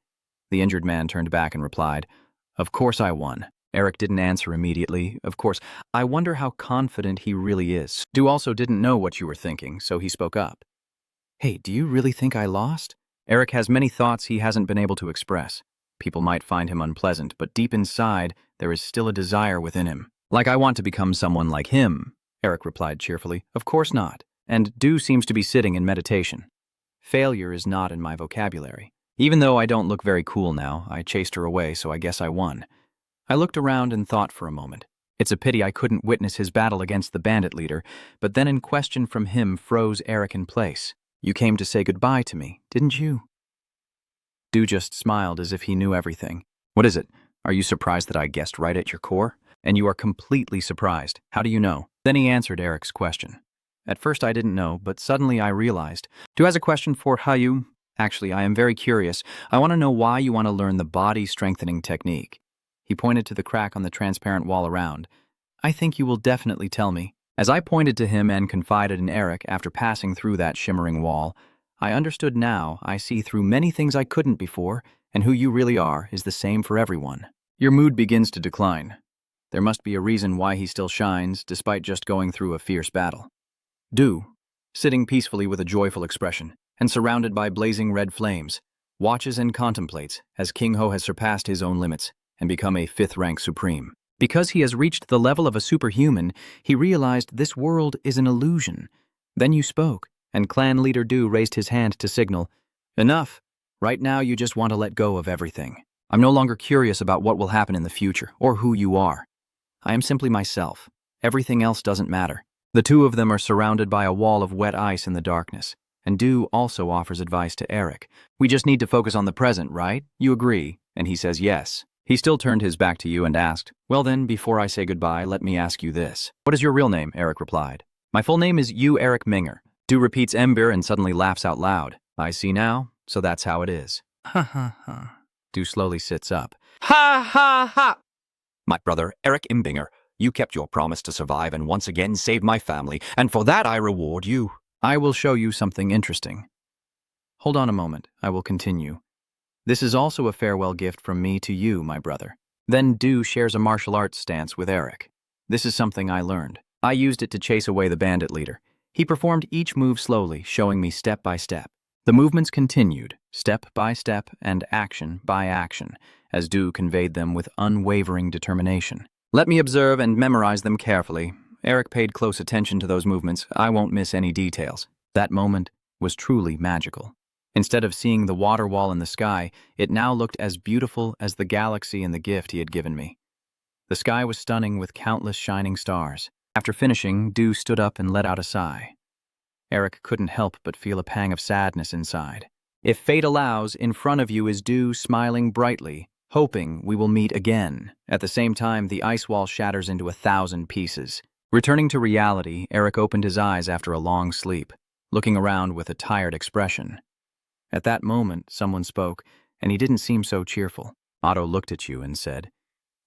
The injured man turned back and replied, Of course I won. Eric didn't answer immediately. Of course, I wonder how confident he really is. Do also didn't know what you were thinking, so he spoke up. Hey, do you really think I lost? Eric has many thoughts he hasn't been able to express. People might find him unpleasant, but deep inside, there is still a desire within him. Like I want to become someone like him, Eric replied cheerfully. Of course not. And Do seems to be sitting in meditation. Failure is not in my vocabulary. Even though I don't look very cool now, I chased her away, so I guess I won. I looked around and thought for a moment. It's a pity I couldn't witness his battle against the bandit leader, but then a question from him froze Eric in place. You came to say goodbye to me, didn't you? Do just smiled as if he knew everything. What is it? Are you surprised that I guessed right at your core? And you are completely surprised. How do you know? Then he answered Eric's question. At first I didn't know, but suddenly I realized. Do has a question for Hayu. Actually, I am very curious. I want to know why you want to learn the body strengthening technique. He pointed to the crack on the transparent wall around. I think you will definitely tell me. As I pointed to him and confided in Eric after passing through that shimmering wall, I understood now I see through many things I couldn't before, and who you really are is the same for everyone. Your mood begins to decline. There must be a reason why he still shines, despite just going through a fierce battle. Do, sitting peacefully with a joyful expression, and surrounded by blazing red flames, watches and contemplates as King Ho has surpassed his own limits and become a 5th rank supreme. Because he has reached the level of a superhuman, he realized this world is an illusion. Then you spoke, and clan leader Do raised his hand to signal, Enough. Right now you just want to let go of everything. I'm no longer curious about what will happen in the future, or who you are. I am simply myself. Everything else doesn't matter. The two of them are surrounded by a wall of wet ice in the darkness, and Do also offers advice to Eric. We just need to focus on the present, right? You agree? And he says yes. He still turned his back to you and asked, Well then, before I say goodbye, let me ask you this. What is your real name? Eric replied. My full name is Eric Minger. Do repeats Ember and suddenly laughs out loud. I see now, so that's how it is. Ha ha ha. Do slowly sits up. Ha ha ha! My brother, Eric Imbinger, you kept your promise to survive and once again save my family, and for that I reward you. I will show you something interesting. Hold on a moment, I will continue. This is also a farewell gift from me to you, my brother. Then Do shares a martial arts stance with Eric. This is something I learned. I used it to chase away the bandit leader. He performed each move slowly, showing me step by step. The movements continued, step by step and action by action, as Do conveyed them with unwavering determination. Let me observe and memorize them carefully. Eric paid close attention to those movements. I won't miss any details. That moment was truly magical. Instead of seeing the water wall in the sky, it now looked as beautiful as the galaxy and the gift he had given me. The sky was stunning with countless shining stars. After finishing, Dew stood up and let out a sigh. Eric couldn't help but feel a pang of sadness inside. If fate allows, in front of you is Dew smiling brightly, hoping we will meet again. At the same time, the ice wall shatters into 1,000 pieces. Returning to reality, Eric opened his eyes after a long sleep, looking around with a tired expression. At that moment, someone spoke, and he didn't seem so cheerful. Otto looked at you and said,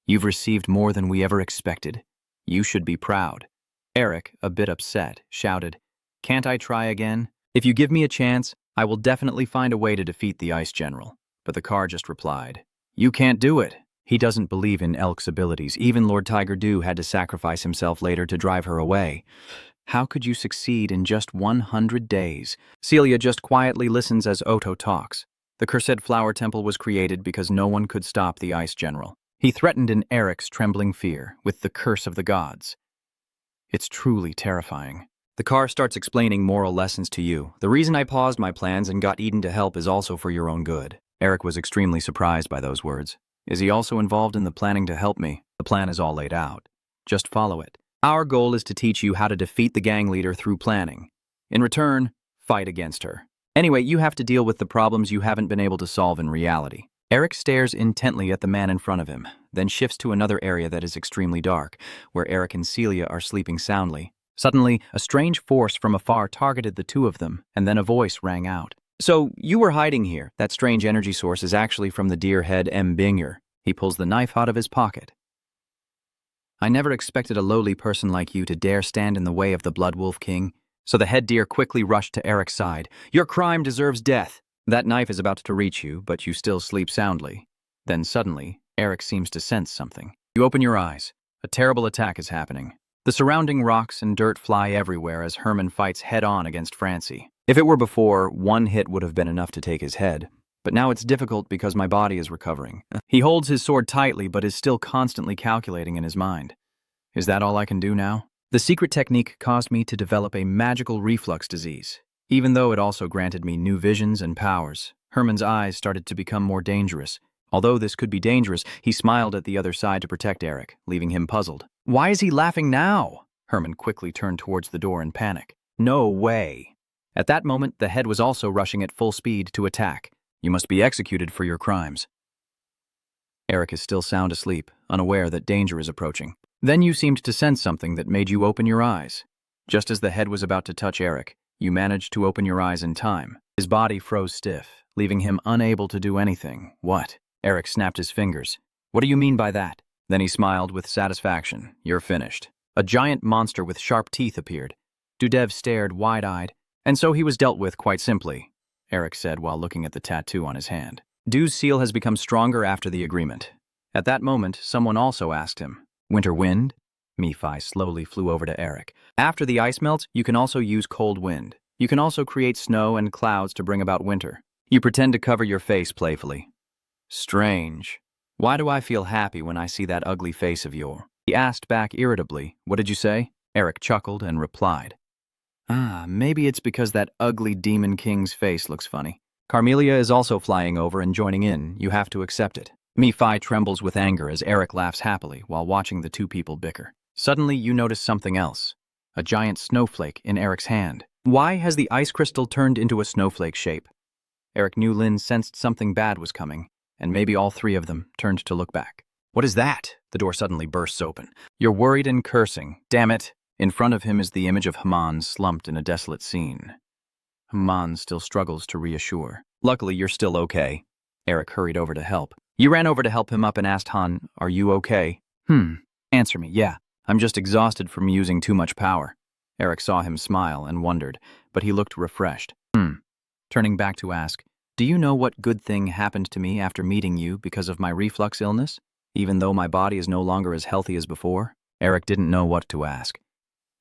"You've received more than we ever expected. You should be proud." Eric, a bit upset, shouted, "Can't I try again? If you give me a chance, I will definitely find a way to defeat the Ice General." But the car just replied, "You can't do it." He doesn't believe in Elk's abilities. Even Lord Tiger Dew had to sacrifice himself later to drive her away. How could you succeed in just 100 days? Celia just quietly listens as Otto talks. The Cursed Flower Temple was created because no one could stop the Ice General. He threatened in Eric's trembling fear, with the curse of the gods. It's truly terrifying. The car starts explaining moral lessons to you. The reason I paused my plans and got Eden to help is also for your own good. Eric was extremely surprised by those words. Is he also involved in the planning to help me? The plan is all laid out. Just follow it. Our goal is to teach you how to defeat the gang leader through planning. In return, fight against her. Anyway, you have to deal with the problems you haven't been able to solve in reality. Eric stares intently at the man in front of him, then shifts to another area that is extremely dark, where Eric and Celia are sleeping soundly. Suddenly, a strange force from afar targeted the two of them, and then a voice rang out. "So, you were hiding here. That strange energy source is actually from the deer head Mbinger." He pulls the knife out of his pocket. "I never expected a lowly person like you to dare stand in the way of the Blood Wolf King." So the head deer quickly rushed to Eric's side. "Your crime deserves death." That knife is about to reach you, but you still sleep soundly. Then suddenly, Eric seems to sense something. You open your eyes. A terrible attack is happening. The surrounding rocks and dirt fly everywhere as Herman fights head-on against Francie. If it were before, one hit would have been enough to take his head. But now it's difficult because my body is recovering. He holds his sword tightly but is still constantly calculating in his mind. Is that all I can do now? The secret technique caused me to develop a magical reflux disease. Even though it also granted me new visions and powers, Herman's eyes started to become more dangerous. Although this could be dangerous, he smiled at the other side to protect Eric, leaving him puzzled. Why is he laughing now? Herman quickly turned towards the door in panic. No way. At that moment, the head was also rushing at full speed to attack. You must be executed for your crimes. Eric is still sound asleep, unaware that danger is approaching. Then you seemed to sense something that made you open your eyes. Just as the head was about to touch Eric, you managed to open your eyes in time. His body froze stiff, leaving him unable to do anything. What? Eric snapped his fingers. What do you mean by that? Then he smiled with satisfaction. You're finished. A giant monster with sharp teeth appeared. Dudev stared wide-eyed, and so he was dealt with quite simply, Eric said while looking at the tattoo on his hand. Dew's seal has become stronger after the agreement. At that moment, someone also asked him, Winter wind? Mephi slowly flew over to Eric. After the ice melts, you can also use cold wind. You can also create snow and clouds to bring about winter. You pretend to cover your face playfully. Strange. Why do I feel happy when I see that ugly face of yours? He asked back irritably. What did you say? Eric chuckled and replied. Maybe it's because that ugly Demon King's face looks funny. Carmelia is also flying over and joining in. You have to accept it. Mephi trembles with anger as Eric laughs happily while watching the two people bicker. Suddenly, you notice something else. A giant snowflake in Eric's hand. Why has the ice crystal turned into a snowflake shape? Eric knew Lin sensed something bad was coming, and maybe all three of them turned to look back. What is that? The door suddenly bursts open. You're worried and cursing. Damn it. In front of him is the image of Haman slumped in a desolate scene. Haman still struggles to reassure. Luckily, you're still okay. Eric hurried over to help. You ran over to help him up and asked Han, are you okay? Answer me, yeah. I'm just exhausted from using too much power. Eric saw him smile and wondered, but he looked refreshed. Turning back to ask, do you know what good thing happened to me after meeting you because of my reflux illness? Even though my body is no longer as healthy as before? Eric didn't know what to ask.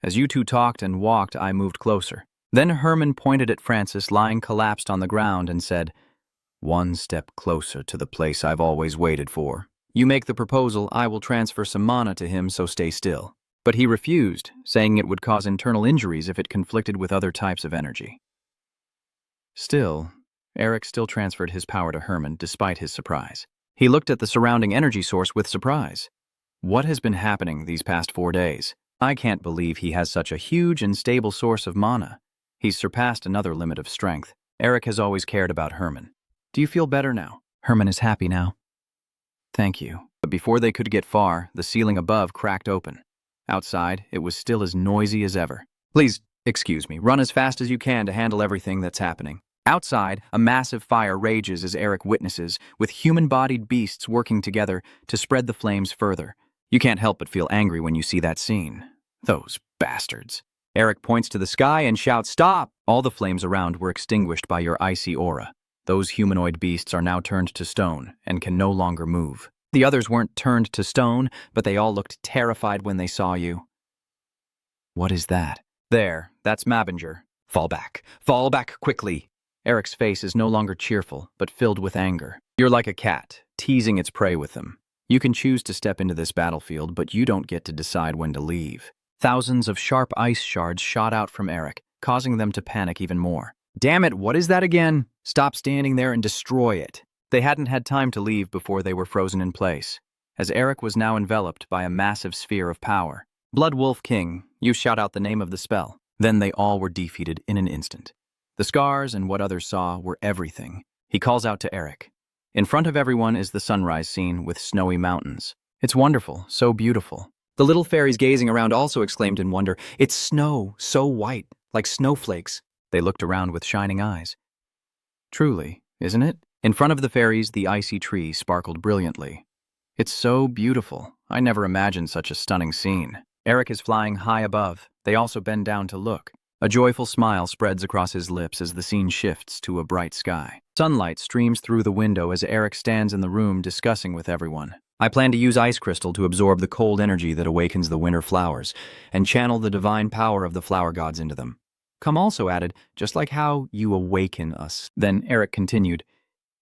As you two talked and walked, I moved closer. Then Herman pointed at Francis lying collapsed on the ground and said, one step closer to the place I've always waited for. You make the proposal, I will transfer some mana to him, so stay still. But he refused, saying it would cause internal injuries if it conflicted with other types of energy. Still, Eric still transferred his power to Herman despite his surprise. He looked at the surrounding energy source with surprise. What has been happening these past 4 days? I can't believe he has such a huge and stable source of mana. He's surpassed another limit of strength. Eric has always cared about Herman. Do you feel better now? Herman is happy now. Thank you. But before they could get far, the ceiling above cracked open. Outside, it was still as noisy as ever. Please, excuse me, run as fast as you can to handle everything that's happening. Outside, a massive fire rages as Eric witnesses, with human-bodied beasts working together to spread the flames further. You can't help but feel angry when you see that scene. Those bastards. Eric points to the sky and shouts, "Stop!" All the flames around were extinguished by your icy aura. Those humanoid beasts are now turned to stone and can no longer move. The others weren't turned to stone, but they all looked terrified when they saw you. What is that? There, that's Mabinger. Fall back quickly. Eric's face is no longer cheerful, but filled with anger. You're like a cat, teasing its prey with them. You can choose to step into this battlefield, but you don't get to decide when to leave. Thousands of sharp ice shards shot out from Eric, causing them to panic even more. Damn it, what is that again? Stop standing there and destroy it. They hadn't had time to leave before they were frozen in place, as Eric was now enveloped by a massive sphere of power. Blood Wolf King, you shout out the name of the spell. Then they all were defeated in an instant. The scars and what others saw were everything. He calls out to Eric. In front of everyone is the sunrise scene with snowy mountains. It's wonderful, so beautiful. The little fairies gazing around also exclaimed in wonder, "It's snow, so white, like snowflakes." They looked around with shining eyes. Truly, isn't it? In front of the fairies, the icy tree sparkled brilliantly. It's so beautiful. I never imagined such a stunning scene. Eric is flying high above. They also bend down to look. A joyful smile spreads across his lips as the scene shifts to a bright sky. Sunlight streams through the window as Eric stands in the room discussing with everyone. I plan to use ice crystal to absorb the cold energy that awakens the winter flowers and channel the divine power of the flower gods into them. Come also added, just like how you awaken us. Then Eric continued,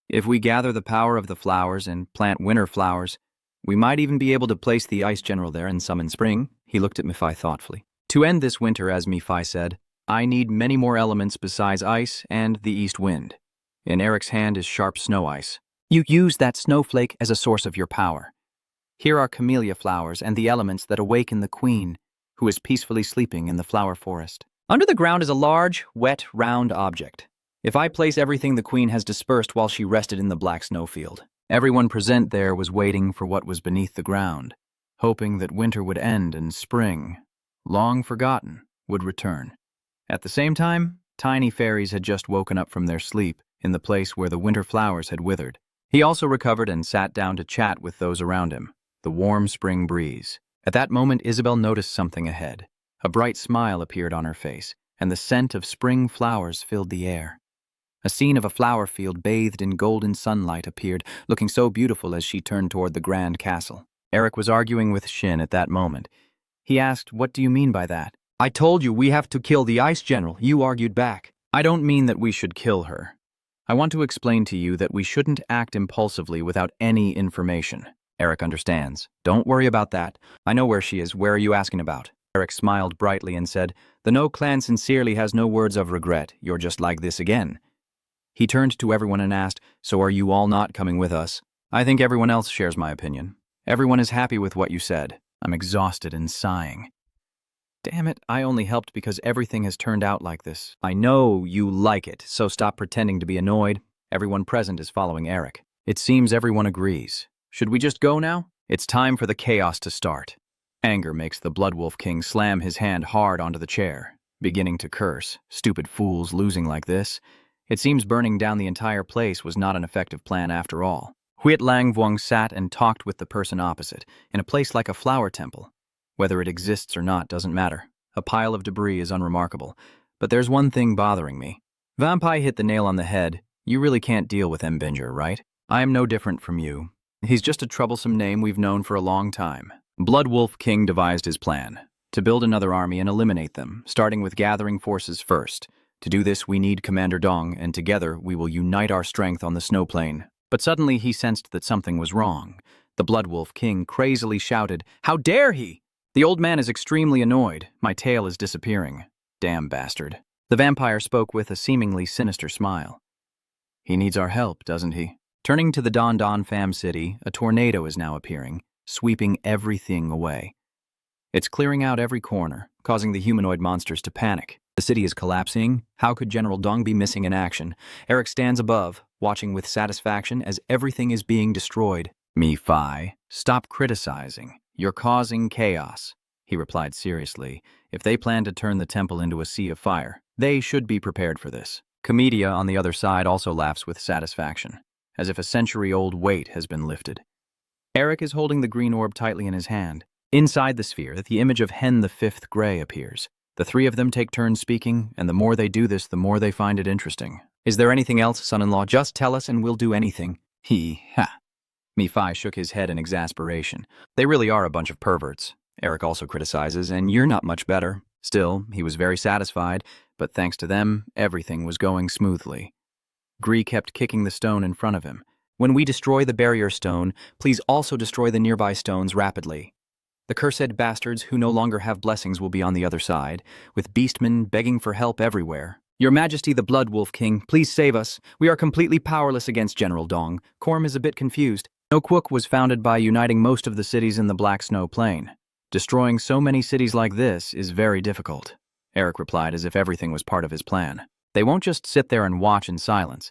if we gather the power of the flowers and plant winter flowers, we might even be able to place the ice general there and summon spring. He looked at Mephi thoughtfully. To end this winter, as Mephi said, I need many more elements besides ice and the east wind. In Eric's hand is sharp snow ice. You use that snowflake as a source of your power. Here are camellia flowers and the elements that awaken the queen, who is peacefully sleeping in the flower forest. Under the ground is a large, wet, round object. If I place everything the queen has dispersed while she rested in the black snowfield. Everyone present there was waiting for what was beneath the ground, hoping that winter would end and spring, long forgotten, would return. At the same time, tiny fairies had just woken up from their sleep in the place where the winter flowers had withered. He also recovered and sat down to chat with those around him, the warm spring breeze. At that moment, Isabel noticed something ahead. A bright smile appeared on her face, and the scent of spring flowers filled the air. A scene of a flower field bathed in golden sunlight appeared, looking so beautiful as she turned toward the grand castle. Eric was arguing with Shin at that moment. He asked, what do you mean by that? I told you we have to kill the ice general, you argued back. I don't mean that we should kill her. I want to explain to you that we shouldn't act impulsively without any information. Eric understands. Don't worry about that. I know where she is. Where are you asking about? Eric smiled brightly and said, The No clan sincerely has no words of regret. You're just like this again. He turned to everyone and asked, so are you all not coming with us? I think everyone else shares my opinion. Everyone is happy with what you said. I'm exhausted and sighing. Damn it, I only helped because everything has turned out like this. I know you like it, so stop pretending to be annoyed. Everyone present is following Eric. It seems everyone agrees. Should we just go now? It's time for the chaos to start. Anger makes the Blood Wolf King slam his hand hard onto the chair, beginning to curse. Stupid fools losing like this. It seems burning down the entire place was not an effective plan after all. Huit Lang Vuong sat and talked with the person opposite, in a place like a flower temple. Whether it exists or not doesn't matter. A pile of debris is unremarkable. But there's one thing bothering me. Vampire hit the nail on the head. You really can't deal with Mbinger, right? I am no different from you. He's just a troublesome name we've known for a long time. Blood Wolf King devised his plan. To build another army and eliminate them, starting with gathering forces first. To do this, we need Commander Dong, and together we will unite our strength on the snow plain. But suddenly he sensed that something was wrong. The Blood Wolf King crazily shouted, "How dare he!" The old man is extremely annoyed. My tail is disappearing. Damn bastard. The vampire spoke with a seemingly sinister smile. He needs our help, doesn't he? Turning to the Don Don fam city, a tornado is now appearing, sweeping everything away. It's clearing out every corner, causing the humanoid monsters to panic. The city is collapsing. How could General Dong be missing in action? Eric stands above, watching with satisfaction as everything is being destroyed. Mi-Fi, stop criticizing. You're causing chaos, he replied seriously. If they plan to turn the temple into a sea of fire, they should be prepared for this. Comedia on the other side also laughs with satisfaction, as if a century-old weight has been lifted. Eric is holding the green orb tightly in his hand. Inside the sphere, the image of Hen the Fifth Grey appears. The three of them take turns speaking, and the more they do this, the more they find it interesting. Is there anything else, son-in-law? Just tell us and we'll do anything. Mi-Fi shook his head in exasperation. They really are a bunch of perverts. Eric also criticizes, and you're not much better. Still, he was very satisfied, but thanks to them, everything was going smoothly. Gree kept kicking the stone in front of him. When we destroy the barrier stone, please also destroy the nearby stones rapidly. The cursed bastards who no longer have blessings will be on the other side, with beastmen begging for help everywhere. Your Majesty the Blood Wolf King, please save us. We are completely powerless against General Dong. Korm is a bit confused. Noquuk was founded by uniting most of the cities in the Black Snow Plain. Destroying so many cities like this is very difficult, Eric replied as if everything was part of his plan. They won't just sit there and watch in silence.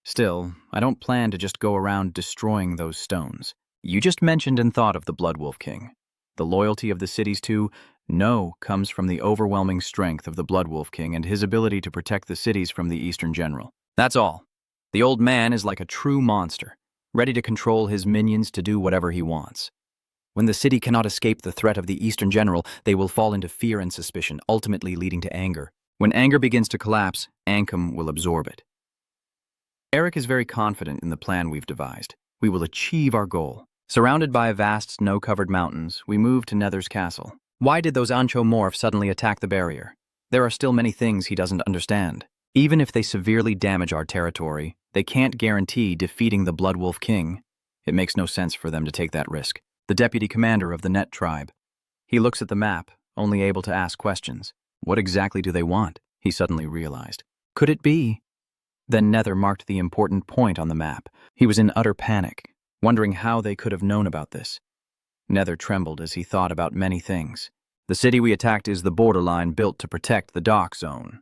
Still, I don't plan to just go around destroying those stones. You just mentioned and thought of the Blood Wolf King. The loyalty of the cities to No comes from the overwhelming strength of the Blood Wolf King and his ability to protect the cities from the Eastern General. That's all. The old man is like a true monster, ready to control his minions to do whatever he wants. When the city cannot escape the threat of the Eastern General, they will fall into fear and suspicion, ultimately leading to anger. When anger begins to collapse, Ancam will absorb it. Eric is very confident in the plan we've devised. We will achieve our goal. Surrounded by vast snow-covered mountains, we move to Nether's castle. Why did those Ancho-morphs suddenly attack the barrier? There are still many things he doesn't understand. Even if they severely damage our territory, they can't guarantee defeating the Blood Wolf King. It makes no sense for them to take that risk. The deputy commander of the Net tribe. He looks at the map, only able to ask questions. What exactly do they want? He suddenly realized. Could it be? Then Nether marked the important point on the map. He was in utter panic, wondering how they could have known about this. Nether trembled as he thought about many things. The city we attacked is the borderline built to protect the dock zone.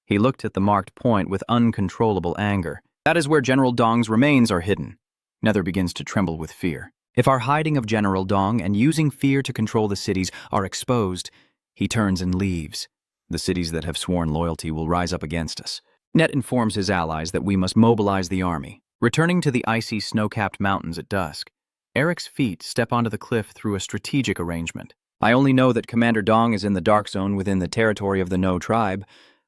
He looked at the marked point with uncontrollable anger. That is where General Dong's remains are hidden. Nether begins to tremble with fear. If our hiding of General Dong and using fear to control the cities are exposed, he turns and leaves. The cities that have sworn loyalty will rise up against us. Net informs his allies that we must mobilize the army. Returning to the icy snow-capped mountains at dusk, Eric's feet step onto the cliff through a strategic arrangement. I only know that Commander Dong is in the dark zone within the territory of the No tribe,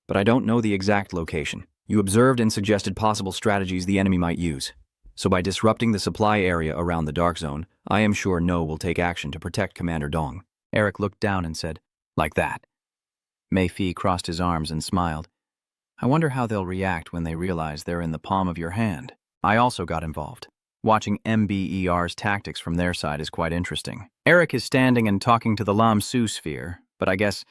but I don't know the exact location. You observed and suggested possible strategies the enemy might use. So by disrupting the supply area around the dark zone, I am sure No will take action to protect Commander Dong. Eric looked down and said, like that. Mei-Fi crossed his arms and smiled. I wonder how they'll react when they realize they're in the palm of your hand. I also got involved. Watching MBER's tactics from their side is quite interesting. Eric is standing and talking to the Lam Su sphere, but I guess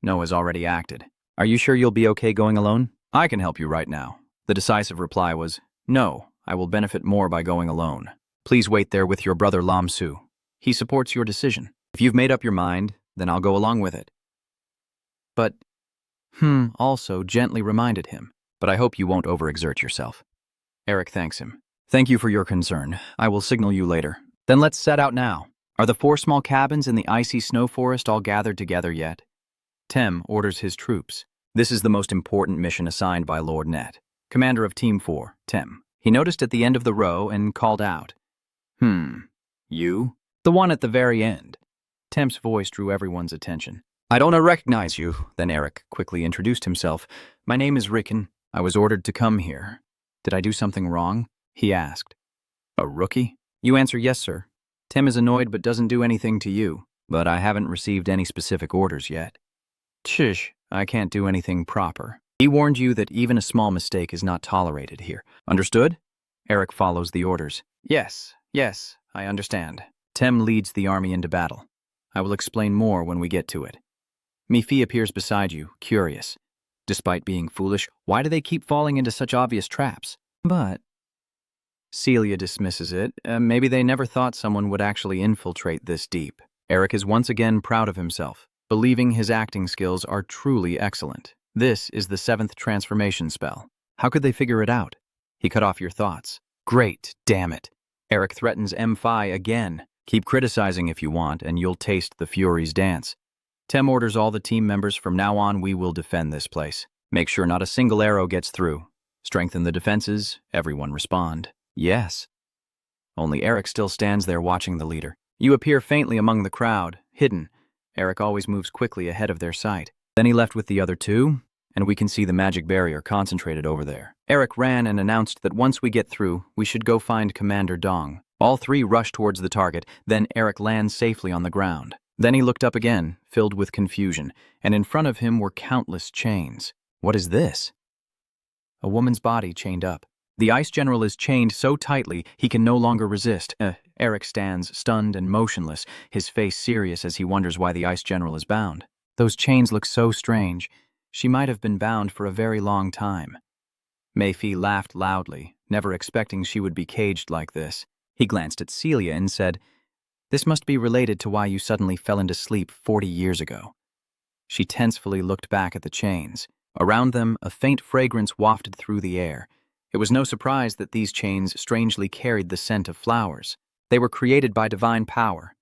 No has already acted. Are you sure you'll be okay going alone? I can help you right now. The decisive reply was, no, I will benefit more by going alone. Please wait there with your brother Lam Su. He supports your decision. If you've made up your mind, then I'll go along with it. But also gently reminded him, but I hope you won't overexert yourself. Eric thanks him. Thank you for your concern. I will signal you later. Then let's set out now. Are the 4 small cabins in the icy snow forest all gathered together yet? Tem orders his troops. This is the most important mission assigned by Lord Net. Commander of Team 4, Tem. He noticed at the end of the row and called out. You? The one at the very end. Tem's voice drew everyone's attention. I don't recognize you. Then Eric quickly introduced himself. My name is Rickon. I was ordered to come here. Did I do something wrong? He asked. A rookie? You answer yes, sir. Tem is annoyed but doesn't do anything to you. But I haven't received any specific orders yet. Shish, I can't do anything proper. He warned you that even a small mistake is not tolerated here. Understood? Eric follows the orders. Yes, I understand. Tem leads the army into battle. I will explain more when we get to it. Mephi appears beside you, curious. Despite being foolish, why do they keep falling into such obvious traps? But Celia dismisses it. Maybe they never thought someone would actually infiltrate this deep. Eric is once again proud of himself, believing his acting skills are truly excellent. This is the 7th transformation spell. How could they figure it out? He cut off your thoughts. Great, damn it. Eric threatens M5 again. Keep criticizing if you want, and you'll taste the Fury's dance. Tem orders all the team members from now on we will defend this place. Make sure not a single arrow gets through. Strengthen the defenses, everyone respond. Yes. Only Eric still stands there watching the leader. You appear faintly among the crowd, hidden. Eric always moves quickly ahead of their sight. Then he left with the other two, and we can see the magic barrier concentrated over there. Eric ran and announced that once we get through, we should go find Commander Dong. All three rush towards the target, then Eric lands safely on the ground. Then he looked up again, filled with confusion, and in front of him were countless chains. What is this? A woman's body chained up. The Ice General is chained so tightly he can no longer resist. Eric stands stunned and motionless, his face serious as he wonders why the Ice General is bound. Those chains look so strange. She might have been bound for a very long time. Mephi laughed loudly, never expecting she would be caged like this. He glanced at Celia and said, "This must be related to why you suddenly fell into sleep 40 years ago." She tensefully looked back at the chains. Around them, a faint fragrance wafted through the air. It was no surprise that these chains strangely carried the scent of flowers. They were created by divine power.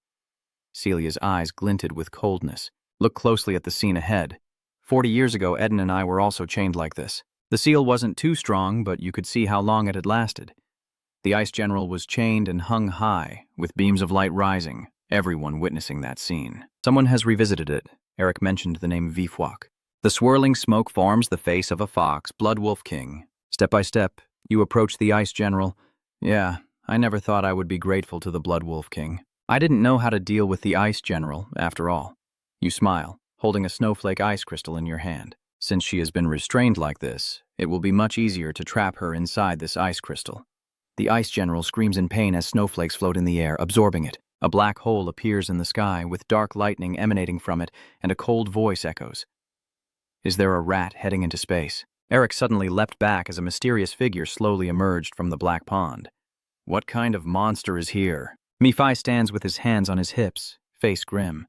Celia's eyes glinted with coldness. Look closely at the scene ahead. 40 years ago, Eden and I were also chained like this. The seal wasn't too strong, but you could see how long it had lasted. The Ice General was chained and hung high, with beams of light rising, everyone witnessing that scene. Someone has revisited it. Eric mentioned the name Vifwak. The swirling smoke forms the face of a fox, Blood Wolf King. Step by step, you approach the Ice General. Yeah, I never thought I would be grateful to the Blood Wolf King. I didn't know how to deal with the Ice General, after all. You smile, holding a snowflake ice crystal in your hand. Since she has been restrained like this, it will be much easier to trap her inside this ice crystal. The Ice General screams in pain as snowflakes float in the air, absorbing it. A black hole appears in the sky, with dark lightning emanating from it, and a cold voice echoes. Is there a rat heading into space? Eric suddenly leapt back as a mysterious figure slowly emerged from the black pond. What kind of monster is here? Mephi stands with his hands on his hips, face grim.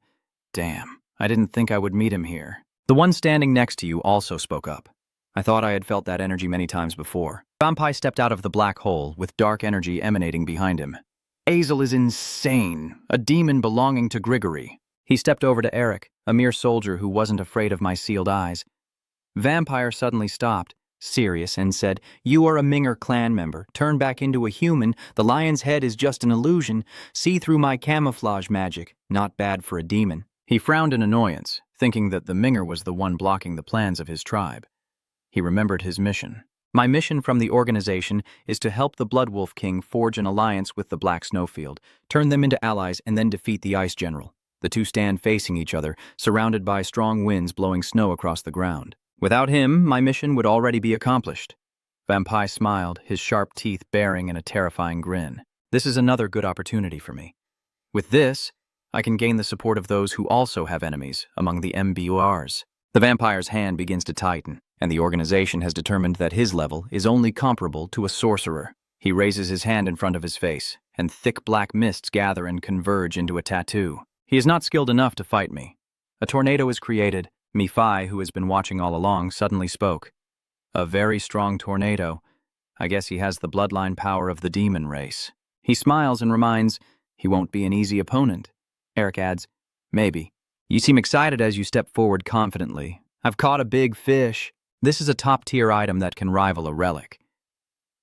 Damn, I didn't think I would meet him here. The one standing next to you also spoke up. I thought I had felt that energy many times before. Vampire stepped out of the black hole, with dark energy emanating behind him. Azel is insane, a demon belonging to Grigory. He stepped over to Eric, a mere soldier who wasn't afraid of my sealed eyes. Vampire suddenly stopped, serious, and said, "You are a Minger clan member. Turn back into a human. The lion's head is just an illusion. See through my camouflage magic. Not bad for a demon." He frowned in annoyance, thinking that the Minger was the one blocking the plans of his tribe. He remembered his mission. My mission from the organization is to help the Blood Wolf King forge an alliance with the Black Snowfield, turn them into allies, and then defeat the Ice General. The two stand facing each other, surrounded by strong winds blowing snow across the ground. Without him, my mission would already be accomplished. Vampire smiled, his sharp teeth baring in a terrifying grin. This is another good opportunity for me. With this, I can gain the support of those who also have enemies among the MBORs. The vampire's hand begins to tighten, and the organization has determined that his level is only comparable to a sorcerer. He raises his hand in front of his face, and thick black mists gather and converge into a tattoo. He is not skilled enough to fight me. A tornado is created. Mephi, who has been watching all along, suddenly spoke. A very strong tornado. I guess he has the bloodline power of the demon race. He smiles and reminds, he won't be an easy opponent. Eric adds, maybe. You seem excited as you step forward confidently. I've caught a big fish. This is a top-tier item that can rival a relic.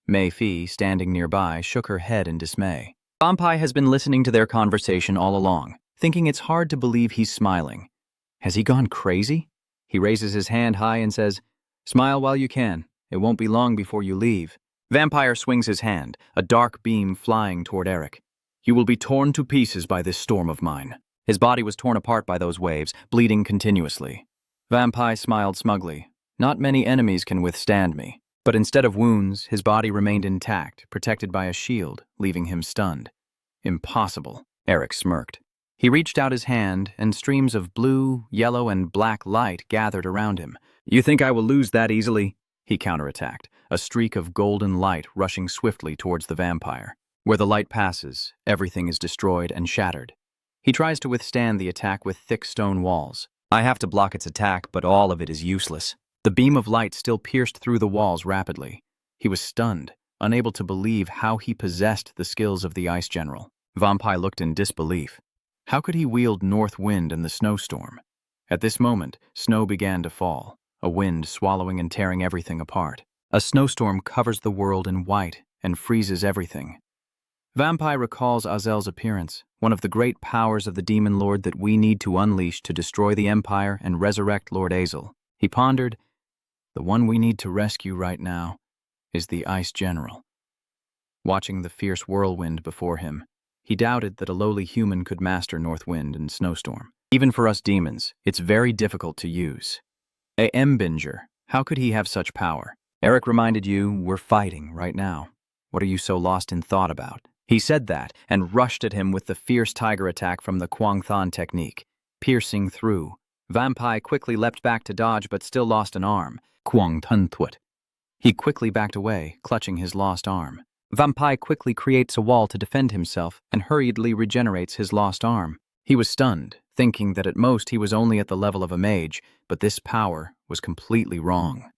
Mephi, standing nearby, shook her head in dismay. Vampire has been listening to their conversation all along, thinking it's hard to believe he's smiling. Has he gone crazy? He raises his hand high and says, "Smile while you can. It won't be long before you leave." Vampire swings his hand, a dark beam flying toward Eric. You will be torn to pieces by this storm of mine. His body was torn apart by those waves, bleeding continuously. Vampire smiled smugly. Not many enemies can withstand me. But instead of wounds, his body remained intact, protected by a shield, leaving him stunned. Impossible, Eric smirked. He reached out his hand, and streams of blue, yellow, and black light gathered around him. You think I will lose that easily? He counterattacked. a streak of golden light rushing swiftly towards the vampire. Where the light passes, everything is destroyed and shattered. He tries to withstand the attack with thick stone walls. I have to block its attack, but all of it is useless. The beam of light still pierced through the walls rapidly. He was stunned, unable to believe how he possessed the skills of the Ice General. Vampire looked in disbelief. How could he wield North Wind in the snowstorm? At this moment, snow began to fall, a wind swallowing and tearing everything apart. A snowstorm covers the world in white and freezes everything. Vampire recalls Azel's appearance, one of the great powers of the Demon Lord that we need to unleash to destroy the Empire and resurrect Lord Azel. He pondered, the one we need to rescue right now is the Ice General. Watching the fierce whirlwind before him, he doubted that a lowly human could master North Wind and Snowstorm. Even for us demons, it's very difficult to use. A Mbinger, how could he have such power? Eric reminded you, we're fighting right now. What are you so lost in thought about? He said that and rushed at him with the fierce tiger attack from the Quang Than technique, piercing through. Vampire quickly leapt back to dodge but still lost an arm. Quang Than Thwat. He quickly backed away, clutching his lost arm. Vampire quickly creates a wall to defend himself and hurriedly regenerates his lost arm. He was stunned, thinking that at most he was only at the level of a mage, but this power was completely wrong.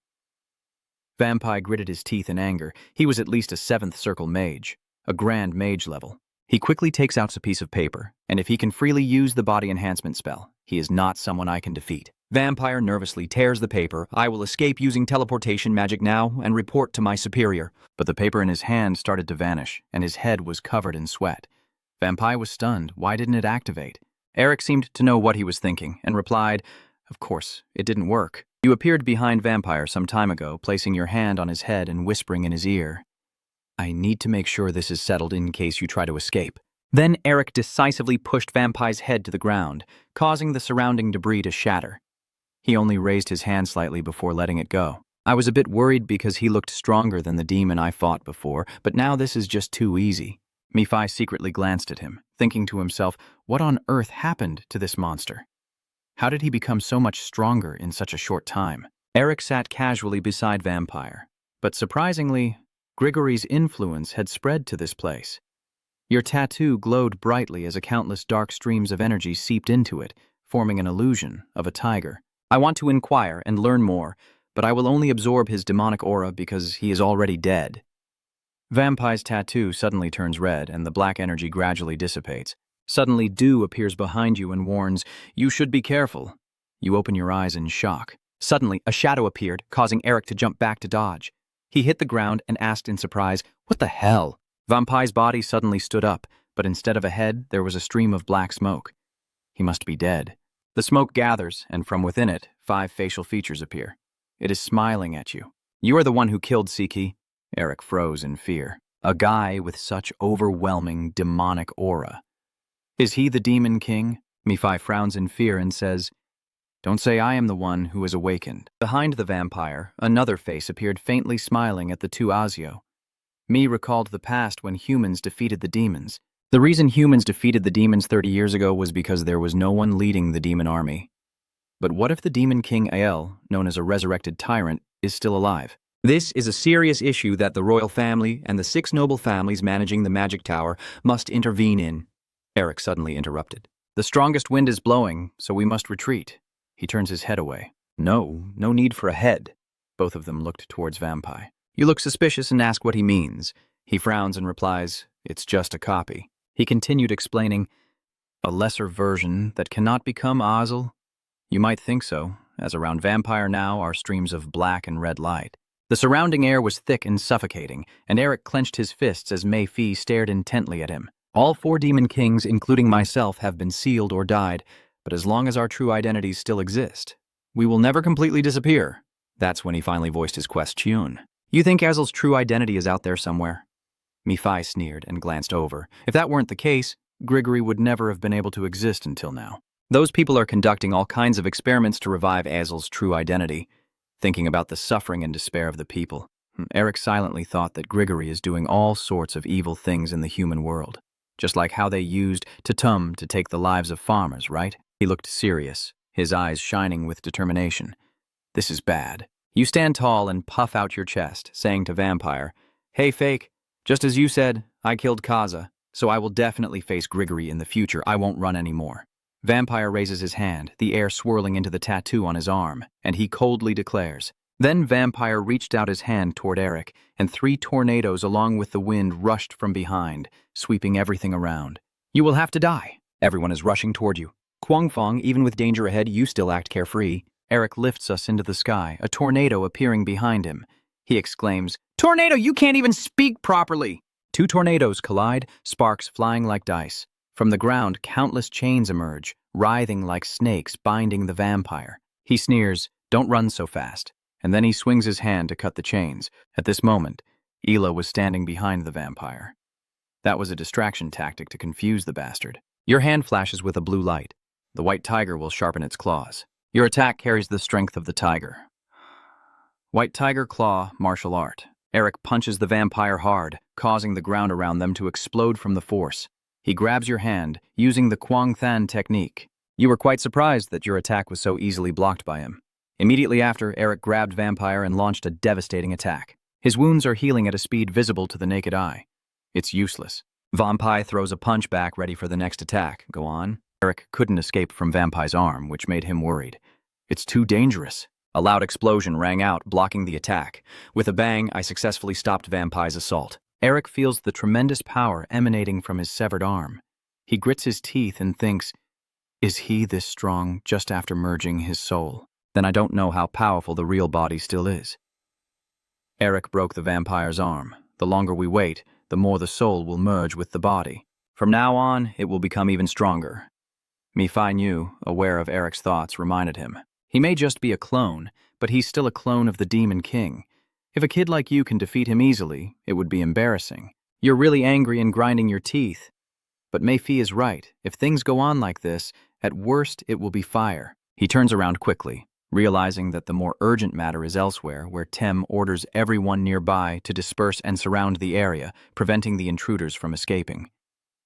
Vampire gritted his teeth in anger. He was at least a 7th circle mage, a grand mage level. He quickly takes out a piece of paper, and if he can freely use the body enhancement spell, he is not someone I can defeat. Vampire nervously tears the paper. I will escape using teleportation magic now and report to my superior. But the paper in his hand started to vanish, and his head was covered in sweat. Vampire was stunned. Why didn't it activate? Eric seemed to know what he was thinking, and replied, of course, it didn't work. You appeared behind Vampire some time ago, placing your hand on his head and whispering in his ear, I need to make sure this is settled in case you try to escape. Then Eric decisively pushed Vampire's head to the ground, causing the surrounding debris to shatter. He only raised his hand slightly before letting it go. I was a bit worried because he looked stronger than the demon I fought before, but now this is just too easy. Nephi secretly glanced at him, thinking to himself, what on earth happened to this monster? How did he become so much stronger in such a short time? Eric sat casually beside Vampire, but surprisingly, Grigory's influence had spread to this place. Your tattoo glowed brightly as countless dark streams of energy seeped into it, forming an illusion of a tiger. I want to inquire and learn more, but I will only absorb his demonic aura because he is already dead. Vampire's tattoo suddenly turns red and the black energy gradually dissipates. Suddenly, Dew appears behind you and warns, you should be careful. You open your eyes in shock. Suddenly, a shadow appeared, causing Eric to jump back to dodge. He hit the ground and asked in surprise, what the hell? Vampire's body suddenly stood up, but instead of a head, there was a stream of black smoke. He must be dead. The smoke gathers, and from within it, 5 facial features appear. It is smiling at you. You are the one who killed Siki. Eric froze in fear. A guy with such overwhelming demonic aura. Is he the Demon King? Nephi frowns in fear and says, don't say I am the one who is awakened. Behind the vampire, another face appeared faintly smiling at the 2 Azio. Me recalled the past when humans defeated the demons. The reason humans defeated the demons 30 years ago was because there was no one leading the demon army. But what if the Demon King Ael, known as a resurrected tyrant, is still alive? This is a serious issue that the royal family and the 6 noble families managing the magic tower must intervene in. Eric suddenly interrupted. The strongest wind is blowing, so we must retreat. He turns his head away. No need for a head. Both of them looked towards Vampire. You look suspicious and ask what he means. He frowns and replies, it's just a copy. He continued explaining, a lesser version that cannot become Azel? You might think so, as around Vampire now are streams of black and red light. The surrounding air was thick and suffocating, and Eric clenched his fists as Mephi stared intently at him. All 4 Demon Kings, including myself, have been sealed or died, but as long as our true identities still exist, we will never completely disappear. That's when he finally voiced his question. You think Azel's true identity is out there somewhere? Nephi sneered and glanced over. If that weren't the case, Grigory would never have been able to exist until now. Those people are conducting all kinds of experiments to revive Azel's true identity, thinking about the suffering and despair of the people. Eric silently thought that Grigory is doing all sorts of evil things in the human world. Just like how they used Tatum to take the lives of farmers, right? He looked serious, his eyes shining with determination. This is bad. You stand tall and puff out your chest, saying to Vampire, "Hey, fake, just as you said, I killed Kaza, so I will definitely face Grigory in the future. I won't run anymore." Vampire raises his hand, the air swirling into the tattoo on his arm, and he coldly declares. Then Vampire reached out his hand toward Eric, and 3 tornadoes along with the wind rushed from behind, sweeping everything around. "You will have to die." Everyone is rushing toward you. Kwangfong, even with danger ahead, you still act carefree. Eric lifts us into the sky, a tornado appearing behind him. He exclaims, "Tornado, you can't even speak properly!" 2 tornadoes collide, sparks flying like dice. From the ground, countless chains emerge, writhing like snakes binding the vampire. He sneers, "Don't run so fast." And then he swings his hand to cut the chains. At this moment, Ela was standing behind the vampire. That was a distraction tactic to confuse the bastard. Your hand flashes with a blue light. The white tiger will sharpen its claws. Your attack carries the strength of the tiger. White tiger claw, martial art. Eric punches the vampire hard, causing the ground around them to explode from the force. He grabs your hand, using the Kwang Than technique. You were quite surprised that your attack was so easily blocked by him. Immediately after, Eric grabbed Vampire and launched a devastating attack. His wounds are healing at a speed visible to the naked eye. It's useless. Vampire throws a punch back, ready for the next attack. Go on. Eric couldn't escape from Vampire's arm, which made him worried. It's too dangerous. A loud explosion rang out, blocking the attack. With a bang, I successfully stopped Vampire's assault. Eric feels the tremendous power emanating from his severed arm. He grits his teeth and thinks, is he this strong just after merging his soul? Then I don't know how powerful the real body still is. Eric broke the vampire's arm. The longer we wait, the more the soul will merge with the body. From now on, it will become even stronger. Mi-Fi New, aware of Eric's thoughts, reminded him. He may just be a clone, but he's still a clone of the Demon King. If a kid like you can defeat him easily, it would be embarrassing. You're really angry and grinding your teeth. But Mei-Fi is right. If things go on like this, at worst it will be fire. He turns around quickly, realizing that the more urgent matter is elsewhere, where Tem orders everyone nearby to disperse and surround the area, preventing the intruders from escaping.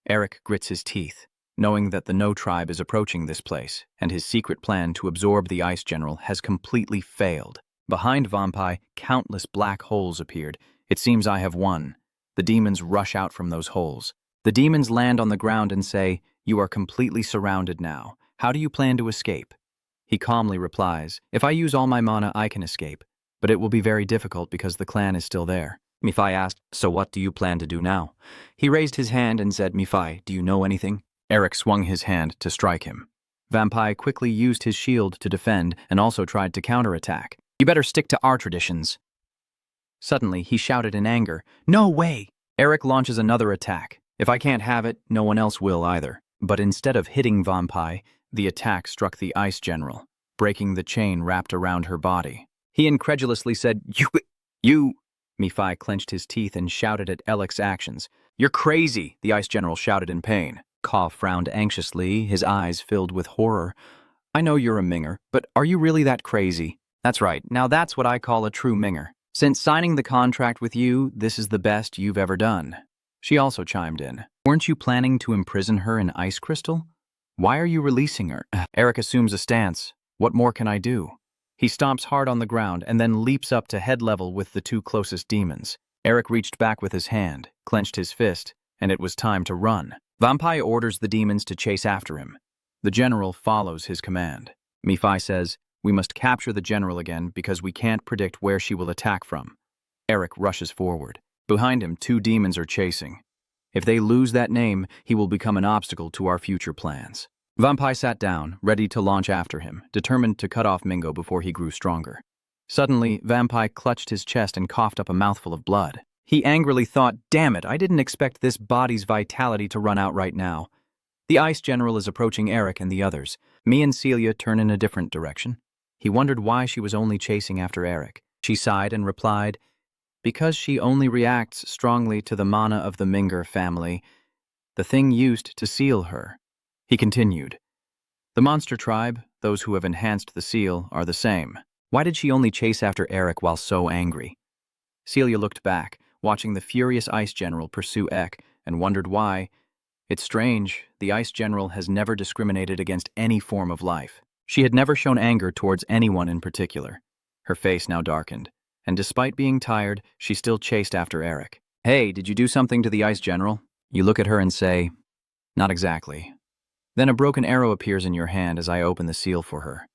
Eric grits his teeth, knowing that the No tribe is approaching this place, and his secret plan to absorb the Ice General has completely failed. Behind Vampire, countless black holes appeared. It seems I have won. The demons rush out from those holes. The demons land on the ground and say, "You are completely surrounded now. How do you plan to escape?" He calmly replies, "If I use all my mana, I can escape, but it will be very difficult because the clan is still there." Mi-Fi asked, "So what do you plan to do now?" He raised his hand and said, "Mi-Fi, do you know anything?" Eric swung his hand to strike him. Vampire quickly used his shield to defend and also tried to counterattack. "You better stick to our traditions." Suddenly, he shouted in anger, "No way!" Eric launches another attack. If I can't have it, no one else will either. But instead of hitting Vampire, the attack struck the Ice General, breaking the chain wrapped around her body. He incredulously said, You... Mi-Fi clenched his teeth and shouted at Elik's actions. "You're crazy," the Ice General shouted in pain. Ka frowned anxiously, his eyes filled with horror. "I know you're a Minger, but are you really that crazy?" "That's right. Now that's what I call a true Minger. Since signing the contract with you, this is the best you've ever done." She also chimed in. "Weren't you planning to imprison her in ice crystal? Why are you releasing her?" Eric assumes a stance. What more can I do? He stomps hard on the ground and then leaps up to head level with the 2 closest demons. Eric reached back with his hand, clenched his fist, and it was time to run. Vampire orders the demons to chase after him. The general follows his command. Mi-Fi says, "We must capture the general again because we can't predict where she will attack from." Eric rushes forward. Behind him, 2 demons are chasing. If they lose that name, he will become an obstacle to our future plans. Vampire sat down, ready to launch after him, determined to cut off Mingo before he grew stronger. Suddenly, Vampire clutched his chest and coughed up a mouthful of blood. He angrily thought, "Damn it, I didn't expect this body's vitality to run out right now." The Ice General is approaching Eric and the others. Me and Celia turn in a different direction. He wondered why she was only chasing after Eric. She sighed and replied, "Because she only reacts strongly to the mana of the Minger family, the thing used to seal her." He continued, "The monster tribe, those who have enhanced the seal, are the same. Why did she only chase after Eric while so angry?" Celia looked back, watching the furious Ice General pursue Ek, and wondered why. It's strange, the Ice General has never discriminated against any form of life. She had never shown anger towards anyone in particular. Her face now darkened, and despite being tired, she still chased after Eric. Hey, did you do something to the Ice General? You look at her and say, not exactly. Then a broken arrow appears in your hand as I open the seal for her,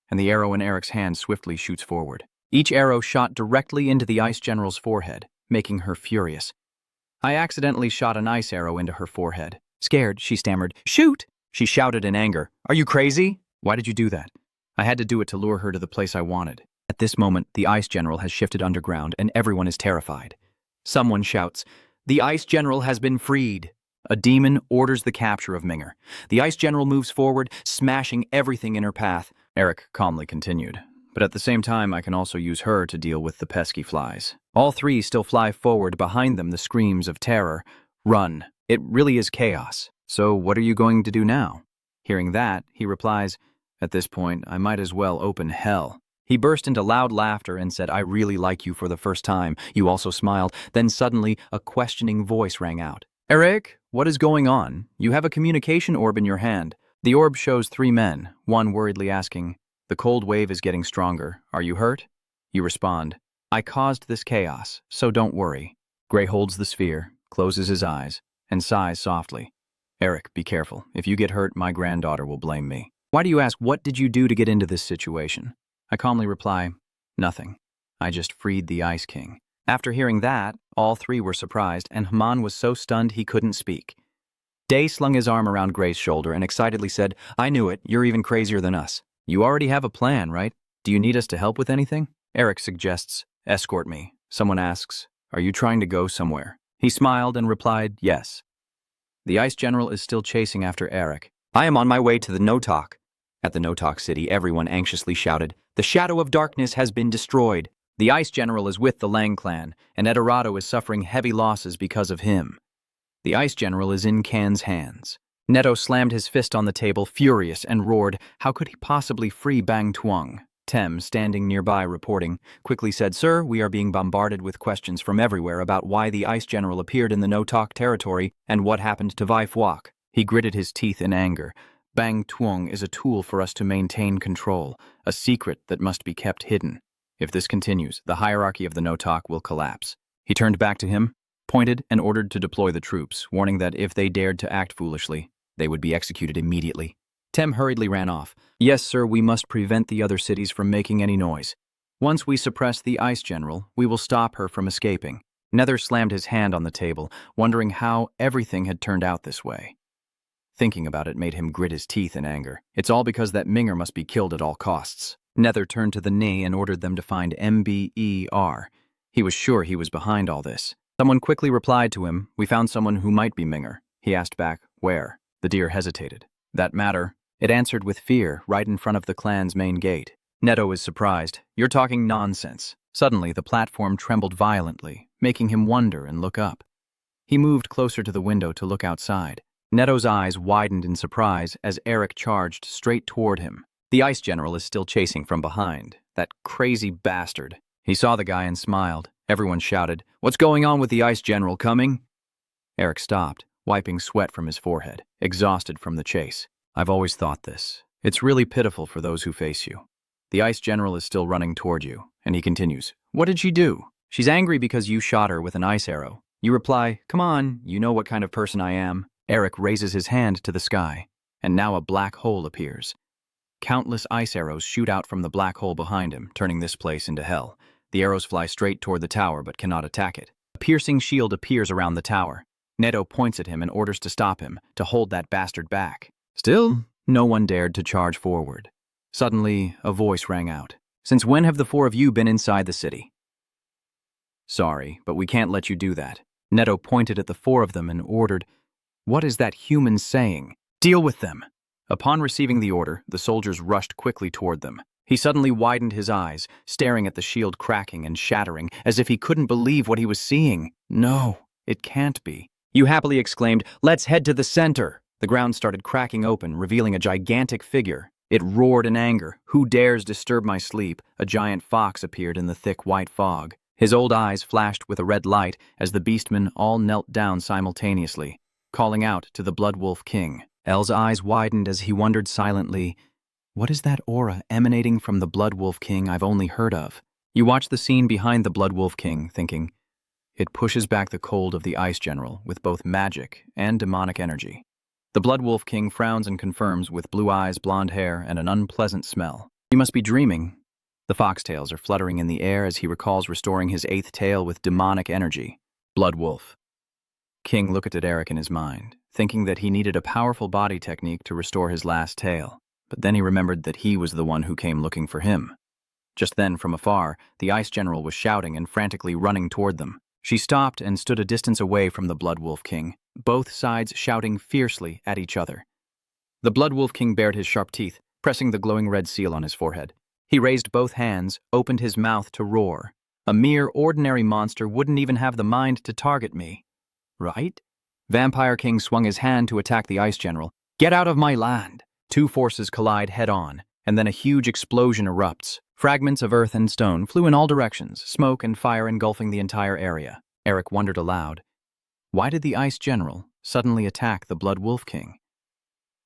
and the arrow in Eric's hand swiftly shoots forward. Each arrow shot directly into the Ice General's forehead, making her furious. I accidentally shot an ice arrow into her forehead. Scared, she stammered, "Shoot!" She shouted in anger, "Are you crazy? Why did you do that?" I had to do it to lure her to the place I wanted. At this moment, the Ice General has shifted underground and everyone is terrified. Someone shouts, "The Ice General has been freed." A demon orders the capture of Minger. The Ice General moves forward, smashing everything in her path. Eric calmly continued, "But at the same time, I can also use her to deal with the pesky flies." All three still fly forward, behind them the screams of terror. Run. It really is chaos. So what are you going to do now? Hearing that, he replies, "At this point, I might as well open hell." He burst into loud laughter and said, "I really like you for the first time." You also smiled. Then suddenly, a questioning voice rang out. "Eric, what is going on? You have a communication orb in your hand." The orb shows three men, one worriedly asking, "The cold wave is getting stronger. Are you hurt?" You respond, "I caused this chaos, so don't worry." Gray holds the sphere, closes his eyes, and sighs softly. "Eric, be careful. If you get hurt, my granddaughter will blame me." Why do you ask, what did you do to get into this situation? I calmly reply, "Nothing. I just freed the Ice King." After hearing that, all three were surprised, and Haman was so stunned he couldn't speak. Day slung his arm around Gray's shoulder and excitedly said, "I knew it. You're even crazier than us. You already have a plan, right? Do you need us to help with anything?" Eric suggests, "Escort me." Someone asks, "Are you trying to go somewhere?" He smiled and replied, "Yes." The Ice General is still chasing after Eric. I am on my way to the Notok. At the Notok city, everyone anxiously shouted, "The Shadow of Darkness has been destroyed." The Ice General is with the Lang clan, and Eldorado is suffering heavy losses because of him. The Ice General is in Kan's hands. Neto slammed his fist on the table, furious, and roared, how could he possibly free Bang Tuong? Tem, standing nearby reporting, quickly said, "Sir, we are being bombarded with questions from everywhere about why the Ice General appeared in the Notok territory and what happened to Vai Phuoc." He gritted his teeth in anger. "Bang Tuong is a tool for us to maintain control, a secret that must be kept hidden. If this continues, the hierarchy of the Notok will collapse." He turned back to him, pointed, and ordered to deploy the troops, warning that if they dared to act foolishly, they would be executed immediately. Tem hurriedly ran off. "Yes, sir, we must prevent the other cities from making any noise. Once we suppress the Ice General, we will stop her from escaping." Nether slammed his hand on the table, wondering how everything had turned out this way. Thinking about it made him grit his teeth in anger. It's all because that Minger must be killed at all costs. Nether turned to the Ni and ordered them to find MBER. He was sure he was behind all this. Someone quickly replied to him, "We found someone who might be Minger." He asked back, "Where?" The deer hesitated. "That matter." It answered with fear, right in front of the clan's main gate. Neto is surprised. "You're talking nonsense." Suddenly, the platform trembled violently, making him wonder and look up. He moved closer to the window to look outside. Neto's eyes widened in surprise as Eric charged straight toward him. The Ice General is still chasing from behind. That crazy bastard. He saw the guy and smiled. Everyone shouted, "What's going on with the Ice General coming?" Eric stopped, wiping sweat from his forehead, exhausted from the chase. "I've always thought this. It's really pitiful for those who face you. The Ice General is still running toward you." And he continues, "What did she do?" "She's angry because you shot her with an ice arrow." You reply, "Come on, you know what kind of person I am." Eric raises his hand to the sky, and now a black hole appears. Countless ice arrows shoot out from the black hole behind him, turning this place into hell. The arrows fly straight toward the tower but cannot attack it. A piercing shield appears around the tower. Neto points at him and orders to stop him, to hold that bastard back. Still, no one dared to charge forward. Suddenly, a voice rang out. "Since when have the four of you been inside the city?" "Sorry, but we can't let you do that." Neto pointed at the four of them and ordered, "What is that human saying? Deal with them!" Upon receiving the order, the soldiers rushed quickly toward them. He suddenly widened his eyes, staring at the shield cracking and shattering, as if he couldn't believe what he was seeing. "No, it can't be." You happily exclaimed, "Let's head to the center!" The ground started cracking open, revealing a gigantic figure. It roared in anger. "Who dares disturb my sleep?" A giant fox appeared in the thick white fog. His old eyes flashed with a red light as the beastmen all knelt down simultaneously, calling out to the Blood Wolf King. El's eyes widened as he wondered silently, What is that aura emanating from the Blood Wolf King I've only heard of? You watch the scene behind the Blood Wolf King, thinking, it pushes back the cold of the Ice General with both magic and demonic energy. The Blood Wolf King frowns and confirms with blue eyes, blonde hair, and an unpleasant smell. You must be dreaming. The foxtails are fluttering in the air as he recalls restoring his 8th tail with demonic energy. Blood Wolf. King looked at Eric in his mind, thinking that he needed a powerful body technique to restore his last tail, but then he remembered that he was the one who came looking for him. Just then, from afar, the Ice General was shouting and frantically running toward them. She stopped and stood a distance away from the Blood Wolf King, both sides shouting fiercely at each other. The Blood Wolf King bared his sharp teeth, pressing the glowing red seal on his forehead. He raised both hands, opened his mouth to roar. A mere ordinary monster wouldn't even have the mind to target me. Right? Vampire King swung his hand to attack the Ice General. Get out of my land! Two forces collide head-on, and then a huge explosion erupts. Fragments of earth and stone flew in all directions, smoke and fire engulfing the entire area. Eric wondered aloud, why did the Ice General suddenly attack the Blood Wolf King?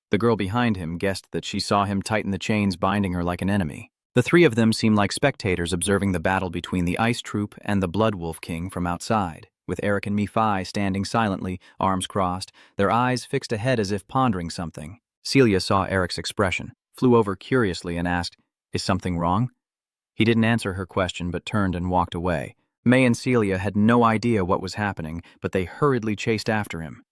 The girl behind him guessed that she saw him tighten the chains binding her like an enemy. The three of them seemed like spectators observing the battle between the Ice Troop and the Blood Wolf King from outside, with Eric and Mephi standing silently, arms crossed, their eyes fixed ahead as if pondering something. Celia saw Eric's expression, flew over curiously and asked, is something wrong? He didn't answer her question but turned and walked away. May and Celia had no idea what was happening, but they hurriedly chased after him.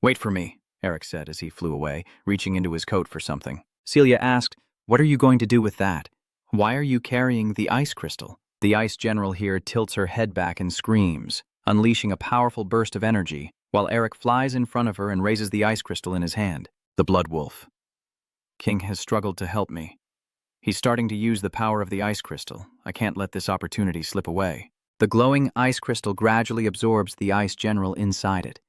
Wait for me, Eric said as he flew away, reaching into his coat for something. Celia asked, what are you going to do with that? Why are you carrying the ice crystal? The Ice General here tilts her head back and screams, unleashing a powerful burst of energy, while Eric flies in front of her and raises the ice crystal in his hand. The Blood Wolf. King has struggled to help me. He's starting to use the power of the ice crystal. I can't let this opportunity slip away. The glowing ice crystal gradually absorbs the Ice General inside it.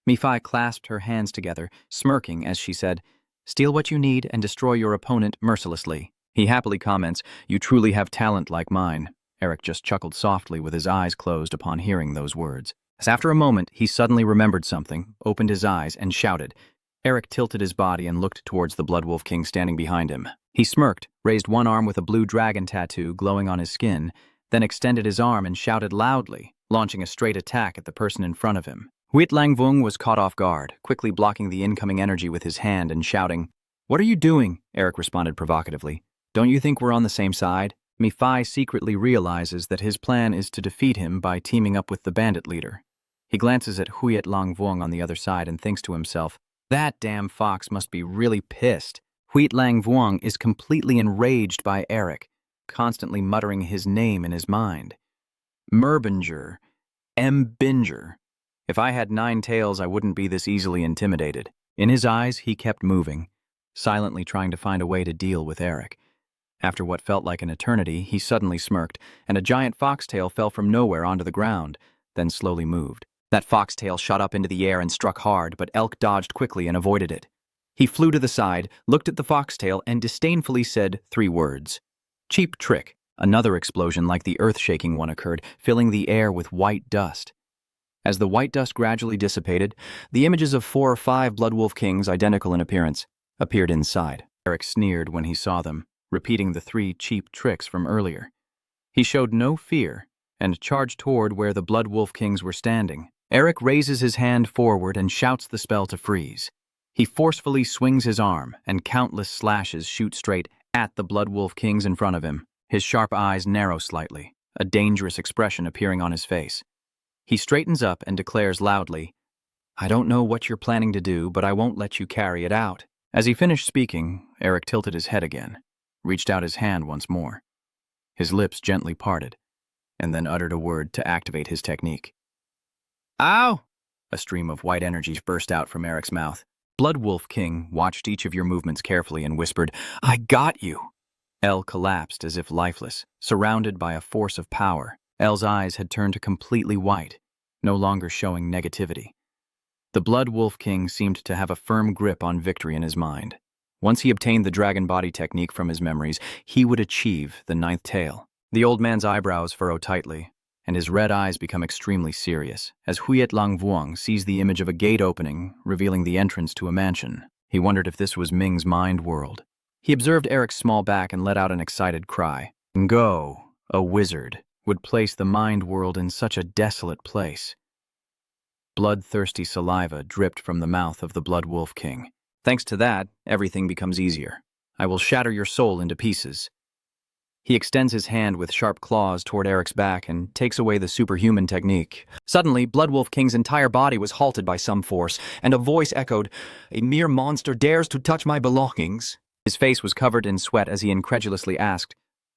Mephi clasped her hands together, smirking as she said, steal what you need and destroy your opponent mercilessly. He happily comments, you truly have talent like mine. Eric just chuckled softly with his eyes closed upon hearing those words. As after a moment, he suddenly remembered something, opened his eyes, and shouted. Eric tilted his body and looked towards the Blood Wolf King standing behind him. He smirked, raised one arm with a blue dragon tattoo glowing on his skin, then extended his arm and shouted loudly, launching a straight attack at the person in front of him. Huit Lang Vung was caught off guard, quickly blocking the incoming energy with his hand and shouting, what are you doing? Eric responded provocatively. Don't you think we're on the same side? Mephi secretly realizes that his plan is to defeat him by teaming up with the bandit leader. He glances at Huit Lang Vung on the other side and thinks to himself, that damn fox must be really pissed. Huit Lang Vung is completely enraged by Eric, constantly muttering his name in his mind. Merbinger. Mbinger. If I had 9 tails, I wouldn't be this easily intimidated. In his eyes, he kept moving, silently trying to find a way to deal with Eric. After what felt like an eternity, he suddenly smirked, and a giant foxtail fell from nowhere onto the ground, then slowly moved. That foxtail shot up into the air and struck hard, but Elk dodged quickly and avoided it. He flew to the side, looked at the foxtail, and disdainfully said 3 words. Cheap trick. Another explosion like the earth-shaking one occurred, filling the air with white dust. As the white dust gradually dissipated, the images of 4 or 5 Blood Wolf Kings, identical in appearance, appeared inside. Eric sneered when he saw them, repeating the 3 cheap tricks from earlier. He showed no fear and charged toward where the Blood Wolf Kings were standing. Eric raises his hand forward and shouts the spell to freeze. He forcefully swings his arm, and countless slashes shoot straight at the Blood Wolf Kings in front of him. His sharp eyes narrow slightly, a dangerous expression appearing on his face. He straightens up and declares loudly, I don't know what you're planning to do, but I won't let you carry it out. As he finished speaking, Eric tilted his head again, reached out his hand once more. His lips gently parted, and then uttered a word to activate his technique. Ow! A stream of white energy burst out from Eric's mouth. Blood Wolf King watched each of your movements carefully and whispered, I got you! El collapsed as if lifeless, surrounded by a force of power. El's eyes had turned completely white, no longer showing negativity. The Blood Wolf King seemed to have a firm grip on victory in his mind. Once he obtained the dragon body technique from his memories, he would achieve the 9th tail. The old man's eyebrows furrow tightly, and his red eyes become extremely serious, as Huit Lang Vung sees the image of a gate opening, revealing the entrance to a mansion. He wondered if this was Ming's mind world. He observed Eric's small back and let out an excited cry. Go, a wizard, would place the mind world in such a desolate place. Bloodthirsty saliva dripped from the mouth of the Blood Wolf King. Thanks to that, everything becomes easier. I will shatter your soul into pieces. He extends his hand with sharp claws toward Eric's back and takes away the superhuman technique. Suddenly, Blood Wolf King's entire body was halted by some force, and a voice echoed, "A mere monster dares to touch my belongings." His face was covered in sweat as he incredulously asked,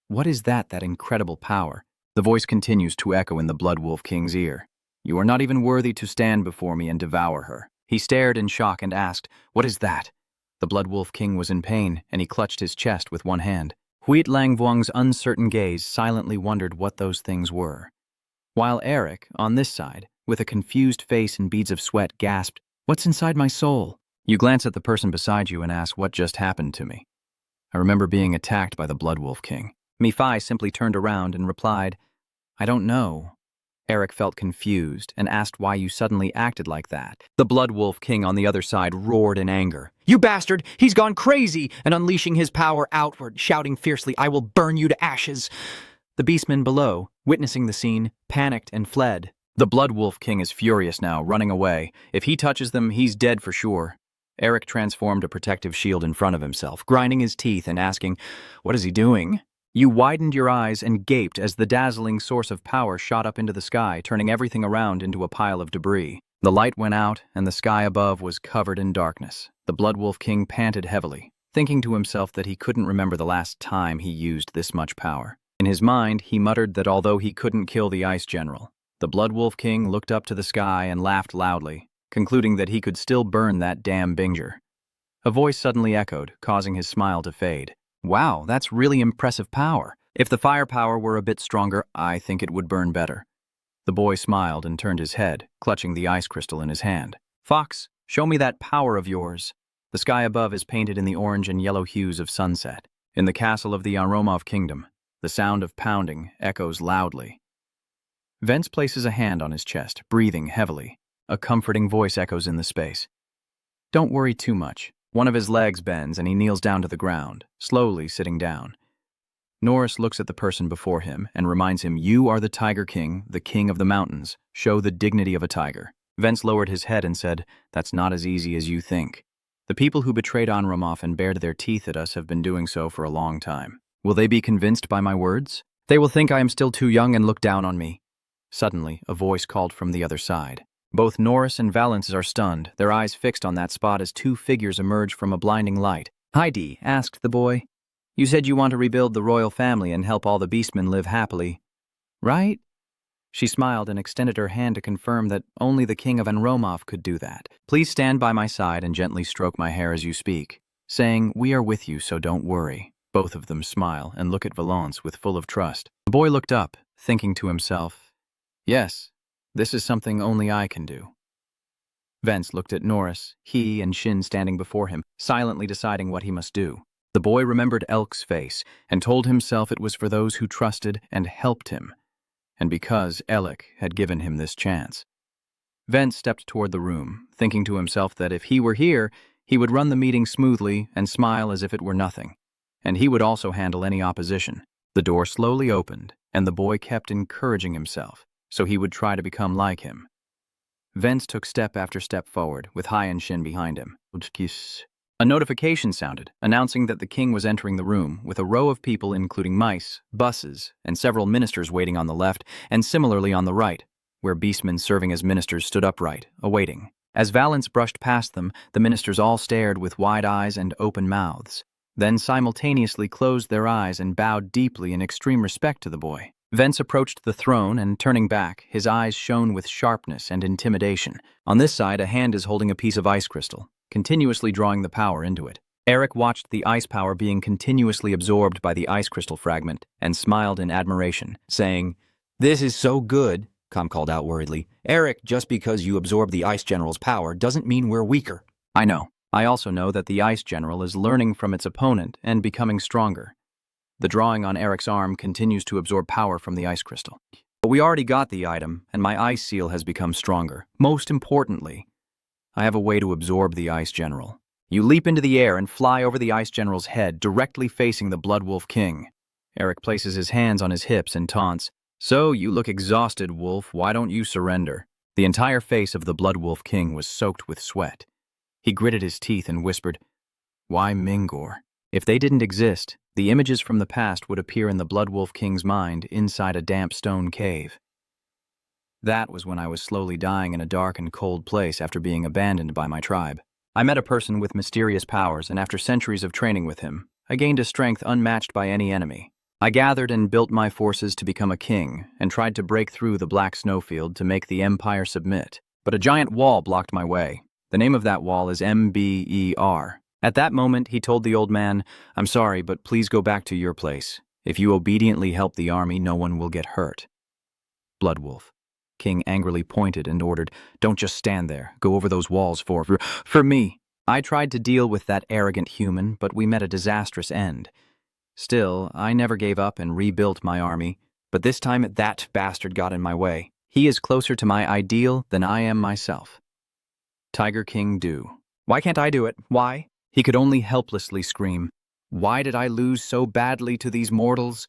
"What is that incredible power?" The voice continues to echo in the Blood Wolf King's ear. "You are not even worthy to stand before me and devour her." He stared in shock and asked, "What is that?" The Blood Wolf King was in pain, and he clutched his chest with one hand. Huit Lang Vuong's uncertain gaze silently wondered what those things were. While Eric, on this side, with a confused face and beads of sweat, gasped, "What's inside my soul?" You glance at the person beside you and ask what just happened to me. I remember being attacked by the Blood Wolf King. Mephi simply turned around and replied, "I don't know." Eric felt confused and asked why you suddenly acted like that. The Blood Wolf King on the other side roared in anger. "You bastard! He's gone crazy!" and unleashing his power outward, shouting fiercely, "I will burn you to ashes!" The beastmen below, witnessing the scene, panicked and fled. The Blood Wolf King is furious now, running away. If he touches them, he's dead for sure. Eric transformed a protective shield in front of himself, grinding his teeth and asking, "What is he doing?" You widened your eyes and gaped as the dazzling source of power shot up into the sky, turning everything around into a pile of debris. The light went out, and the sky above was covered in darkness. The Blood Wolf King panted heavily, thinking to himself that he couldn't remember the last time he used this much power. In his mind, he muttered that although he couldn't kill the Ice General, the Blood Wolf King looked up to the sky and laughed loudly, concluding that he could still burn that damn Binger. A voice suddenly echoed, causing his smile to fade. "Wow, that's really impressive power. If the firepower were a bit stronger, I think it would burn better." The boy smiled and turned his head, clutching the ice crystal in his hand. "Fox, show me that power of yours." The sky above is painted in the orange and yellow hues of sunset. In the castle of the Aromov Kingdom, the sound of pounding echoes loudly. Vence places a hand on his chest, breathing heavily. A comforting voice echoes in the space. "Don't worry too much." One of his legs bends and he kneels down to the ground, slowly sitting down. Norris looks at the person before him and reminds him, "You are the Tiger King, the king of the mountains. Show the dignity of a tiger." Vence lowered his head and said, "That's not as easy as you think. The people who betrayed Anromov and bared their teeth at us have been doing so for a long time. Will they be convinced by my words? They will think I am still too young and look down on me." Suddenly, a voice called from the other side. Both Norris and Valence are stunned, their eyes fixed on that spot as two figures emerge from a blinding light. "Heidi," asked the boy, "you said you want to rebuild the royal family and help all the beastmen live happily, right?" She smiled and extended her hand to confirm that only the king of Anromov could do that. "Please stand by my side and gently stroke my hair as you speak, saying, 'We are with you, so don't worry.'" Both of them smile and look at Valence with full of trust. The boy looked up, thinking to himself, "Yes, this is something only I can do." Vence looked at Norris, he and Shin standing before him, silently deciding what he must do. The boy remembered Elk's face and told himself it was for those who trusted and helped him, and because Elk had given him this chance. Vence stepped toward the room, thinking to himself that if he were here, he would run the meeting smoothly and smile as if it were nothing, and he would also handle any opposition. The door slowly opened, and the boy kept encouraging himself, so he would try to become like him. Vence took step after step forward, with Hai and Shin behind him. A notification sounded, announcing that the king was entering the room, with a row of people including mice, buses, and several ministers waiting on the left, and similarly on the right, where beastmen serving as ministers stood upright, awaiting. As Valence brushed past them, the ministers all stared with wide eyes and open mouths, then simultaneously closed their eyes and bowed deeply in extreme respect to the boy. Vence approached the throne and, turning back, his eyes shone with sharpness and intimidation. On this side, a hand is holding a piece of ice crystal, continuously drawing the power into it. Eric watched the ice power being continuously absorbed by the ice crystal fragment and smiled in admiration, saying, "This is so good," Com called out worriedly. "Eric, just because you absorb the Ice General's power doesn't mean we're weaker." "I know. I also know that the Ice General is learning from its opponent and becoming stronger. The drawing on Eric's arm continues to absorb power from the ice crystal. But we already got the item, and my ice seal has become stronger. Most importantly, I have a way to absorb the Ice General. You leap into the air and fly over the Ice General's head, directly facing the Blood Wolf King. Eric places his hands on his hips and taunts, "So, you look exhausted, Wolf. Why don't you surrender?" The entire face of the Blood Wolf King was soaked with sweat. He gritted his teeth and whispered, "Why Mingor?" If they didn't exist, the images from the past would appear in the Blood Wolf King's mind inside a damp stone cave. That was when I was slowly dying in a dark and cold place after being abandoned by my tribe. I met a person with mysterious powers, and after centuries of training with him, I gained a strength unmatched by any enemy. I gathered and built my forces to become a king, and tried to break through the black snowfield to make the Empire submit. But a giant wall blocked my way. The name of that wall is Mber. At that moment, he told the old man, "I'm sorry, but please go back to your place. If you obediently help the army, no one will get hurt." Blood Wolf King angrily pointed and ordered, "Don't just stand there. Go over those walls for me." I tried to deal with that arrogant human, but we met a disastrous end. Still, I never gave up and rebuilt my army, but this time that bastard got in my way. He is closer to my ideal than I am myself. Tiger King Do. Why can't I do it? Why? He could only helplessly scream, "Why did I lose so badly to these mortals?"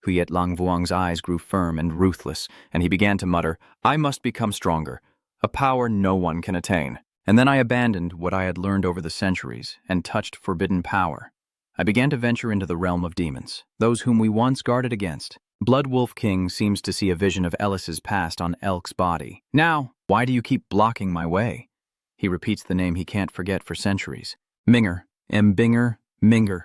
Huyet Lang Vuong's eyes grew firm and ruthless, and he began to mutter, "I must become stronger, a power no one can attain." And then I abandoned what I had learned over the centuries and touched forbidden power. I began to venture into the realm of demons, those whom we once guarded against. Blood Wolf King seems to see a vision of Ellis's past on Elk's body. "Now, why do you keep blocking my way?" He repeats the name he can't forget for centuries. Minger, Mbinger, Minger.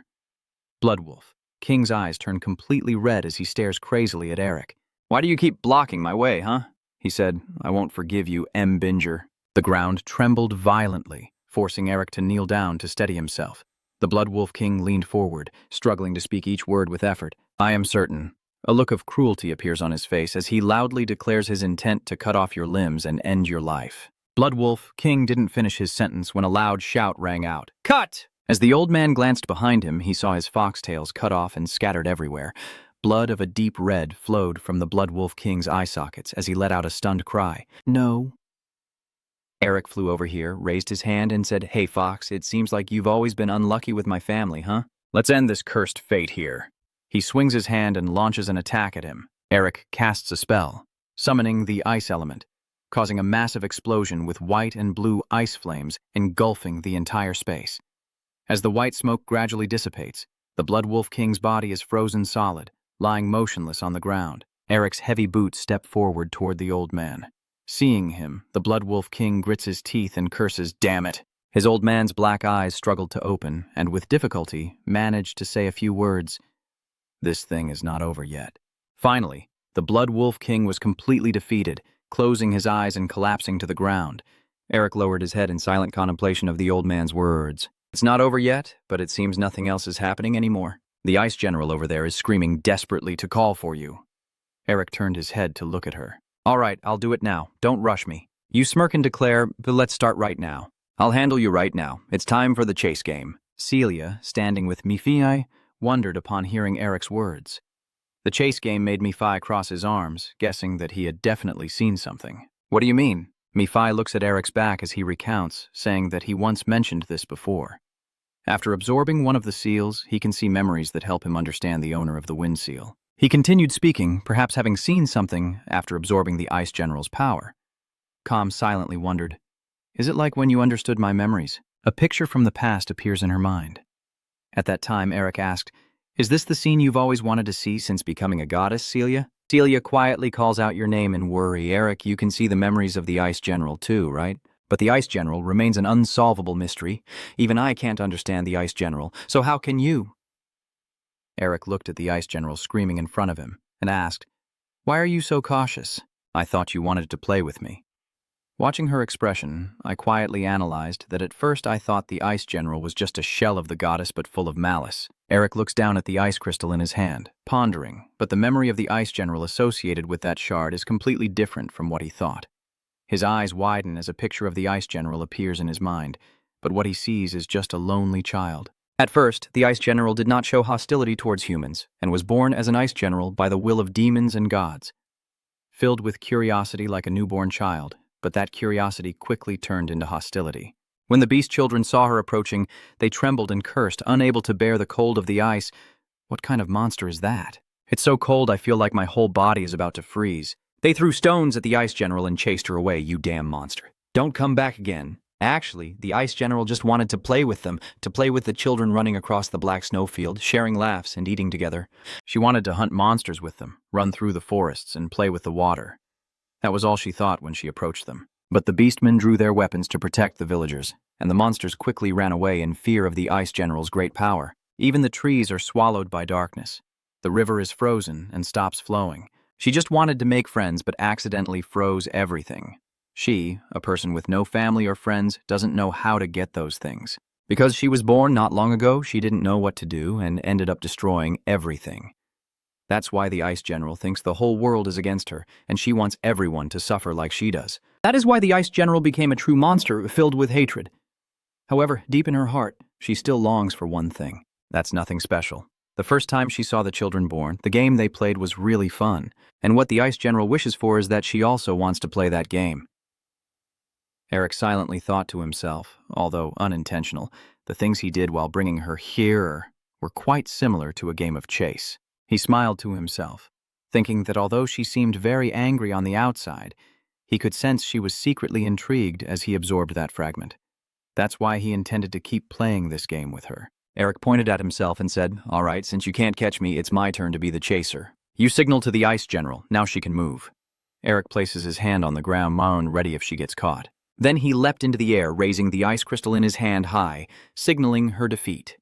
Blood Wolf King's eyes turn completely red as he stares crazily at Eric. "Why do you keep blocking my way, huh?" He said, "I won't forgive you, Mbinger." The ground trembled violently, forcing Eric to kneel down to steady himself. The Blood Wolf King leaned forward, struggling to speak each word with effort. "I am certain." A look of cruelty appears on his face as he loudly declares his intent to cut off your limbs and end your life. Blood Wolf King didn't finish his sentence when a loud shout rang out. "Cut!" As the old man glanced behind him, he saw his foxtails cut off and scattered everywhere. Blood of a deep red flowed from the Blood Wolf King's eye sockets as he let out a stunned cry. "No." Eric flew over here, raised his hand, and said, "Hey, Fox, it seems like you've always been unlucky with my family, huh? Let's end this cursed fate here." He swings his hand and launches an attack at him. Eric casts a spell, summoning the ice element, causing a massive explosion with white and blue ice flames engulfing the entire space. As the white smoke gradually dissipates, the Blood Wolf King's body is frozen solid, lying motionless on the ground. Eric's heavy boots step forward toward the old man. Seeing him, the Blood Wolf King grits his teeth and curses, "Damn it!" His old man's black eyes struggled to open, and with difficulty managed to say a few words. "This thing is not over yet." Finally, the Blood Wolf King was completely defeated, closing his eyes and collapsing to the ground. Eric lowered his head in silent contemplation of the old man's words. "It's not over yet, but it seems nothing else is happening anymore. The Ice General over there is screaming desperately to call for you." Eric turned his head to look at her. "All right, I'll do it now. Don't rush me." You smirk and declare, "But let's start right now. I'll handle you right now. It's time for the chase game." Celia, standing with Mephi, wondered upon hearing Eric's words. The chase game made Mephi cross his arms, guessing that he had definitely seen something. "What do you mean?" Mephi looks at Eric's back as he recounts, saying that he once mentioned this before. After absorbing one of the seals, he can see memories that help him understand the owner of the wind seal. He continued speaking, perhaps having seen something after absorbing the Ice General's power. Calm silently wondered, "Is it like when you understood my memories?" A picture from the past appears in her mind. At that time, Eric asked, "Is this the scene you've always wanted to see since becoming a goddess, Celia?" Celia quietly calls out your name in worry. "Eric, you can see the memories of the Ice General too, right? But the Ice General remains an unsolvable mystery. Even I can't understand the Ice General, so how can you?" Eric looked at the Ice General screaming in front of him and asked, "Why are you so cautious? I thought you wanted to play with me." Watching her expression, I quietly analyzed that at first I thought the Ice General was just a shell of the goddess but full of malice. Eric looks down at the ice crystal in his hand, pondering, but the memory of the Ice General associated with that shard is completely different from what he thought. His eyes widen as a picture of the Ice General appears in his mind, but what he sees is just a lonely child. At first, the Ice General did not show hostility towards humans, and was born as an Ice General by the will of demons and gods. Filled with curiosity like a newborn child, but that curiosity quickly turned into hostility. When the beast children saw her approaching, they trembled and cursed, unable to bear the cold of the ice. What kind of monster is that? It's so cold I feel like my whole body is about to freeze. They threw stones at the ice general and chased her away. You damn monster. Don't come back again. Actually, the ice general just wanted to play with them, to play with the children running across the black snowfield, sharing laughs and eating together. She wanted to hunt monsters with them, run through the forests, and play with the water. That was all she thought when she approached them. But the beastmen drew their weapons to protect the villagers, and the monsters quickly ran away in fear of the ice general's great power. Even the trees are swallowed by darkness. The river is frozen and stops flowing. She just wanted to make friends but accidentally froze everything. She, a person with no family or friends, doesn't know how to get those things. Because she was born not long ago, she didn't know what to do and ended up destroying everything. That's why the Ice General thinks the whole world is against her, and she wants everyone to suffer like she does. That is why the Ice General became a true monster filled with hatred. However, deep in her heart, she still longs for one thing. That's nothing special. The first time she saw the children born, the game they played was really fun, and what the Ice General wishes for is that she also wants to play that game. Eric silently thought to himself, although unintentional, the things he did while bringing her here were quite similar to a game of chase. He smiled to himself, thinking that although she seemed very angry on the outside, he could sense she was secretly intrigued as he absorbed that fragment. That's why he intended to keep playing this game with her. Eric pointed at himself and said, "All right, since you can't catch me, it's my turn to be the chaser. You signal to the Ice General, now she can move." Eric places his hand on the ground, ready if she gets caught. Then he leapt into the air, raising the ice crystal in his hand high, signaling her defeat.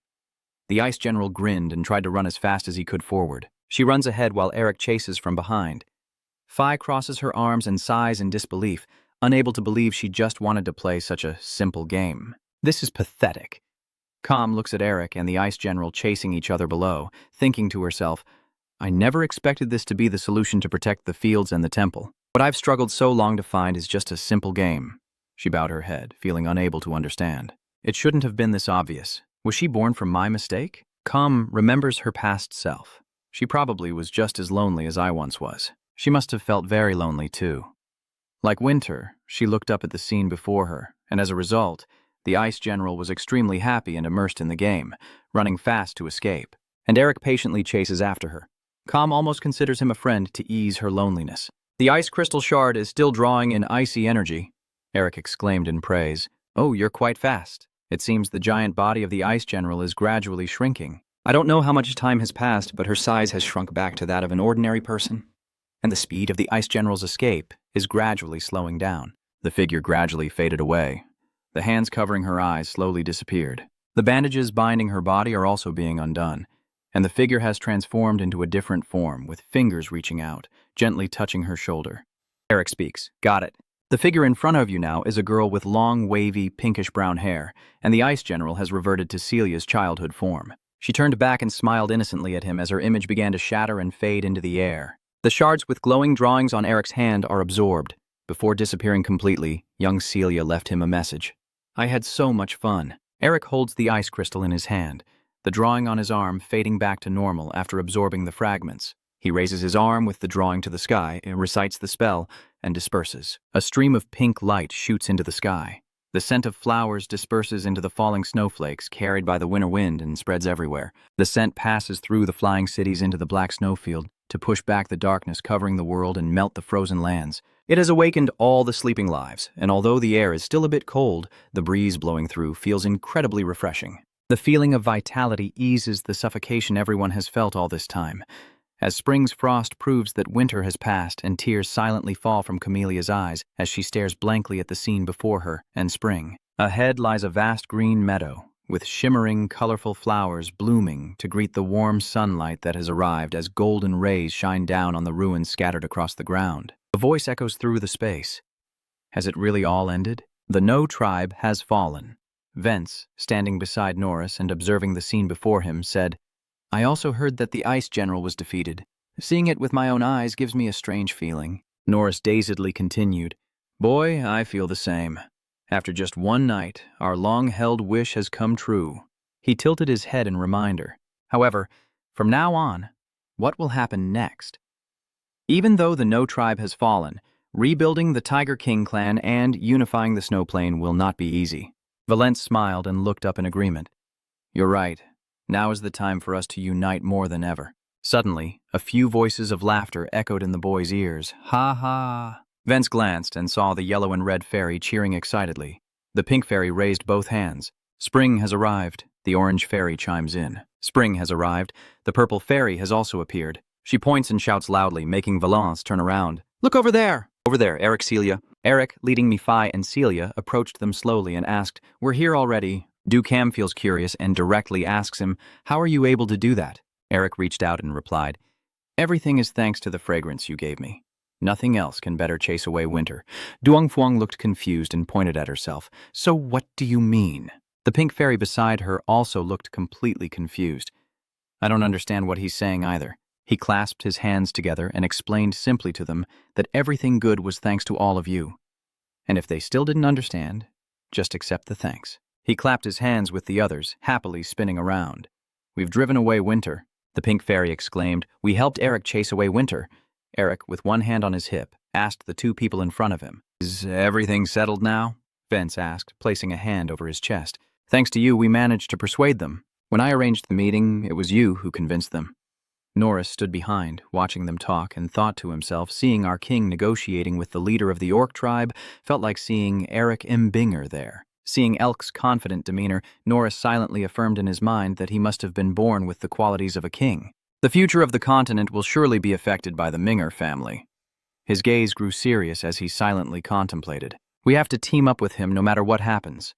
The Ice General grinned and tried to run as fast as he could forward. She runs ahead while Eric chases from behind. Fi crosses her arms and sighs in disbelief, unable to believe she just wanted to play such a simple game. This is pathetic. Calm looks at Eric and the Ice General chasing each other below, thinking to herself, I never expected this to be the solution to protect the fields and the temple. What I've struggled so long to find is just a simple game. She bowed her head, feeling unable to understand. It shouldn't have been this obvious. Was she born from my mistake? Calm remembers her past self. She probably was just as lonely as I once was. She must have felt very lonely too. Like Winter, she looked up at the scene before her, and as a result, the Ice General was extremely happy and immersed in the game, running fast to escape. And Eric patiently chases after her. Calm almost considers him a friend to ease her loneliness. The ice crystal shard is still drawing in icy energy. Eric exclaimed in praise. Oh, you're quite fast. It seems the giant body of the Ice General is gradually shrinking. I don't know how much time has passed, but her size has shrunk back to that of an ordinary person. And the speed of the Ice General's escape is gradually slowing down. The figure gradually faded away. The hands covering her eyes slowly disappeared. The bandages binding her body are also being undone, and the figure has transformed into a different form, with fingers reaching out, gently touching her shoulder. Eric speaks. Got it. The figure in front of you now is a girl with long, wavy, pinkish-brown hair, and the Ice General has reverted to Celia's childhood form. She turned back and smiled innocently at him as her image began to shatter and fade into the air. The shards with glowing drawings on Eric's hand are absorbed. Before disappearing completely, young Celia left him a message. I had so much fun. Eric holds the ice crystal in his hand, the drawing on his arm fading back to normal after absorbing the fragments. He raises his arm with the drawing to the sky, recites the spell, and disperses. A stream of pink light shoots into the sky. The scent of flowers disperses into the falling snowflakes carried by the winter wind and spreads everywhere. The scent passes through the flying cities into the black snowfield to push back the darkness covering the world and melt the frozen lands. It has awakened all the sleeping lives, and although the air is still a bit cold, the breeze blowing through feels incredibly refreshing. The feeling of vitality eases the suffocation everyone has felt all this time. As spring's frost proves that winter has passed and tears silently fall from Camelia's eyes as she stares blankly at the scene before her and spring. Ahead lies a vast green meadow, with shimmering, colorful flowers blooming to greet the warm sunlight that has arrived as golden rays shine down on the ruins scattered across the ground. A voice echoes through the space. Has it really all ended? The No tribe has fallen. Vence, standing beside Norris and observing the scene before him, said, I also heard that the Ice General was defeated. Seeing it with my own eyes gives me a strange feeling. Norris dazedly continued, Boy, I feel the same. After just one night, our long-held wish has come true. He tilted his head in reminder. However, from now on, what will happen next? Even though the No tribe has fallen, rebuilding the Tiger King clan and unifying the Snow Plain will not be easy. Valence smiled and looked up in agreement. You're right. Now is the time for us to unite more than ever. Suddenly, a few voices of laughter echoed in the boy's ears. Ha ha! Vance glanced and saw the yellow and red fairy cheering excitedly. The pink fairy raised both hands. Spring has arrived. The orange fairy chimes in. Spring has arrived. The purple fairy has also appeared. She points and shouts loudly, making Valence turn around. Look over there! Over there, Eric, Celia. Eric, leading Nephi and Celia, approached them slowly and asked, We're here already. Ducam feels curious and directly asks him, How are you able to do that? Eric reached out and replied, Everything is thanks to the fragrance you gave me. Nothing else can better chase away winter. Duongfuang looked confused and pointed at herself. So what do you mean? The pink fairy beside her also looked completely confused. I don't understand what he's saying either. He clasped his hands together and explained simply to them that everything good was thanks to all of you. And if they still didn't understand, just accept the thanks. He clapped his hands with the others, happily spinning around. We've driven away winter. The pink fairy exclaimed. We helped Eric chase away winter. Eric, with one hand on his hip, asked the two people in front of him. Is everything settled now? Vance asked, placing a hand over his chest. Thanks to you, we managed to persuade them. When I arranged the meeting, it was you who convinced them. Norris stood behind, watching them talk, and thought to himself, seeing our king negotiating with the leader of the orc tribe felt like seeing Eric Mbinger there. Seeing Elk's confident demeanor, Norris silently affirmed in his mind that he must have been born with the qualities of a king. The future of the continent will surely be affected by the Minger family. His gaze grew serious as he silently contemplated. We have to team up with him no matter what happens.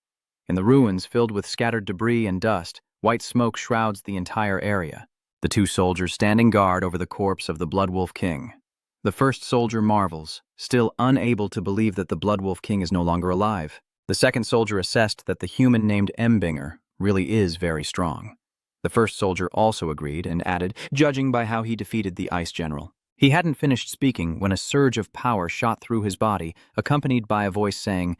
In the ruins filled with scattered debris and dust, white smoke shrouds the entire area. The two soldiers standing guard over the corpse of the Bloodwolf King. The first soldier marvels, still unable to believe that the Bloodwolf King is no longer alive. The second soldier assessed that the human named Mbinger really is very strong. The first soldier also agreed and added, judging by how he defeated the ice general. He hadn't finished speaking when a surge of power shot through his body, accompanied by a voice saying,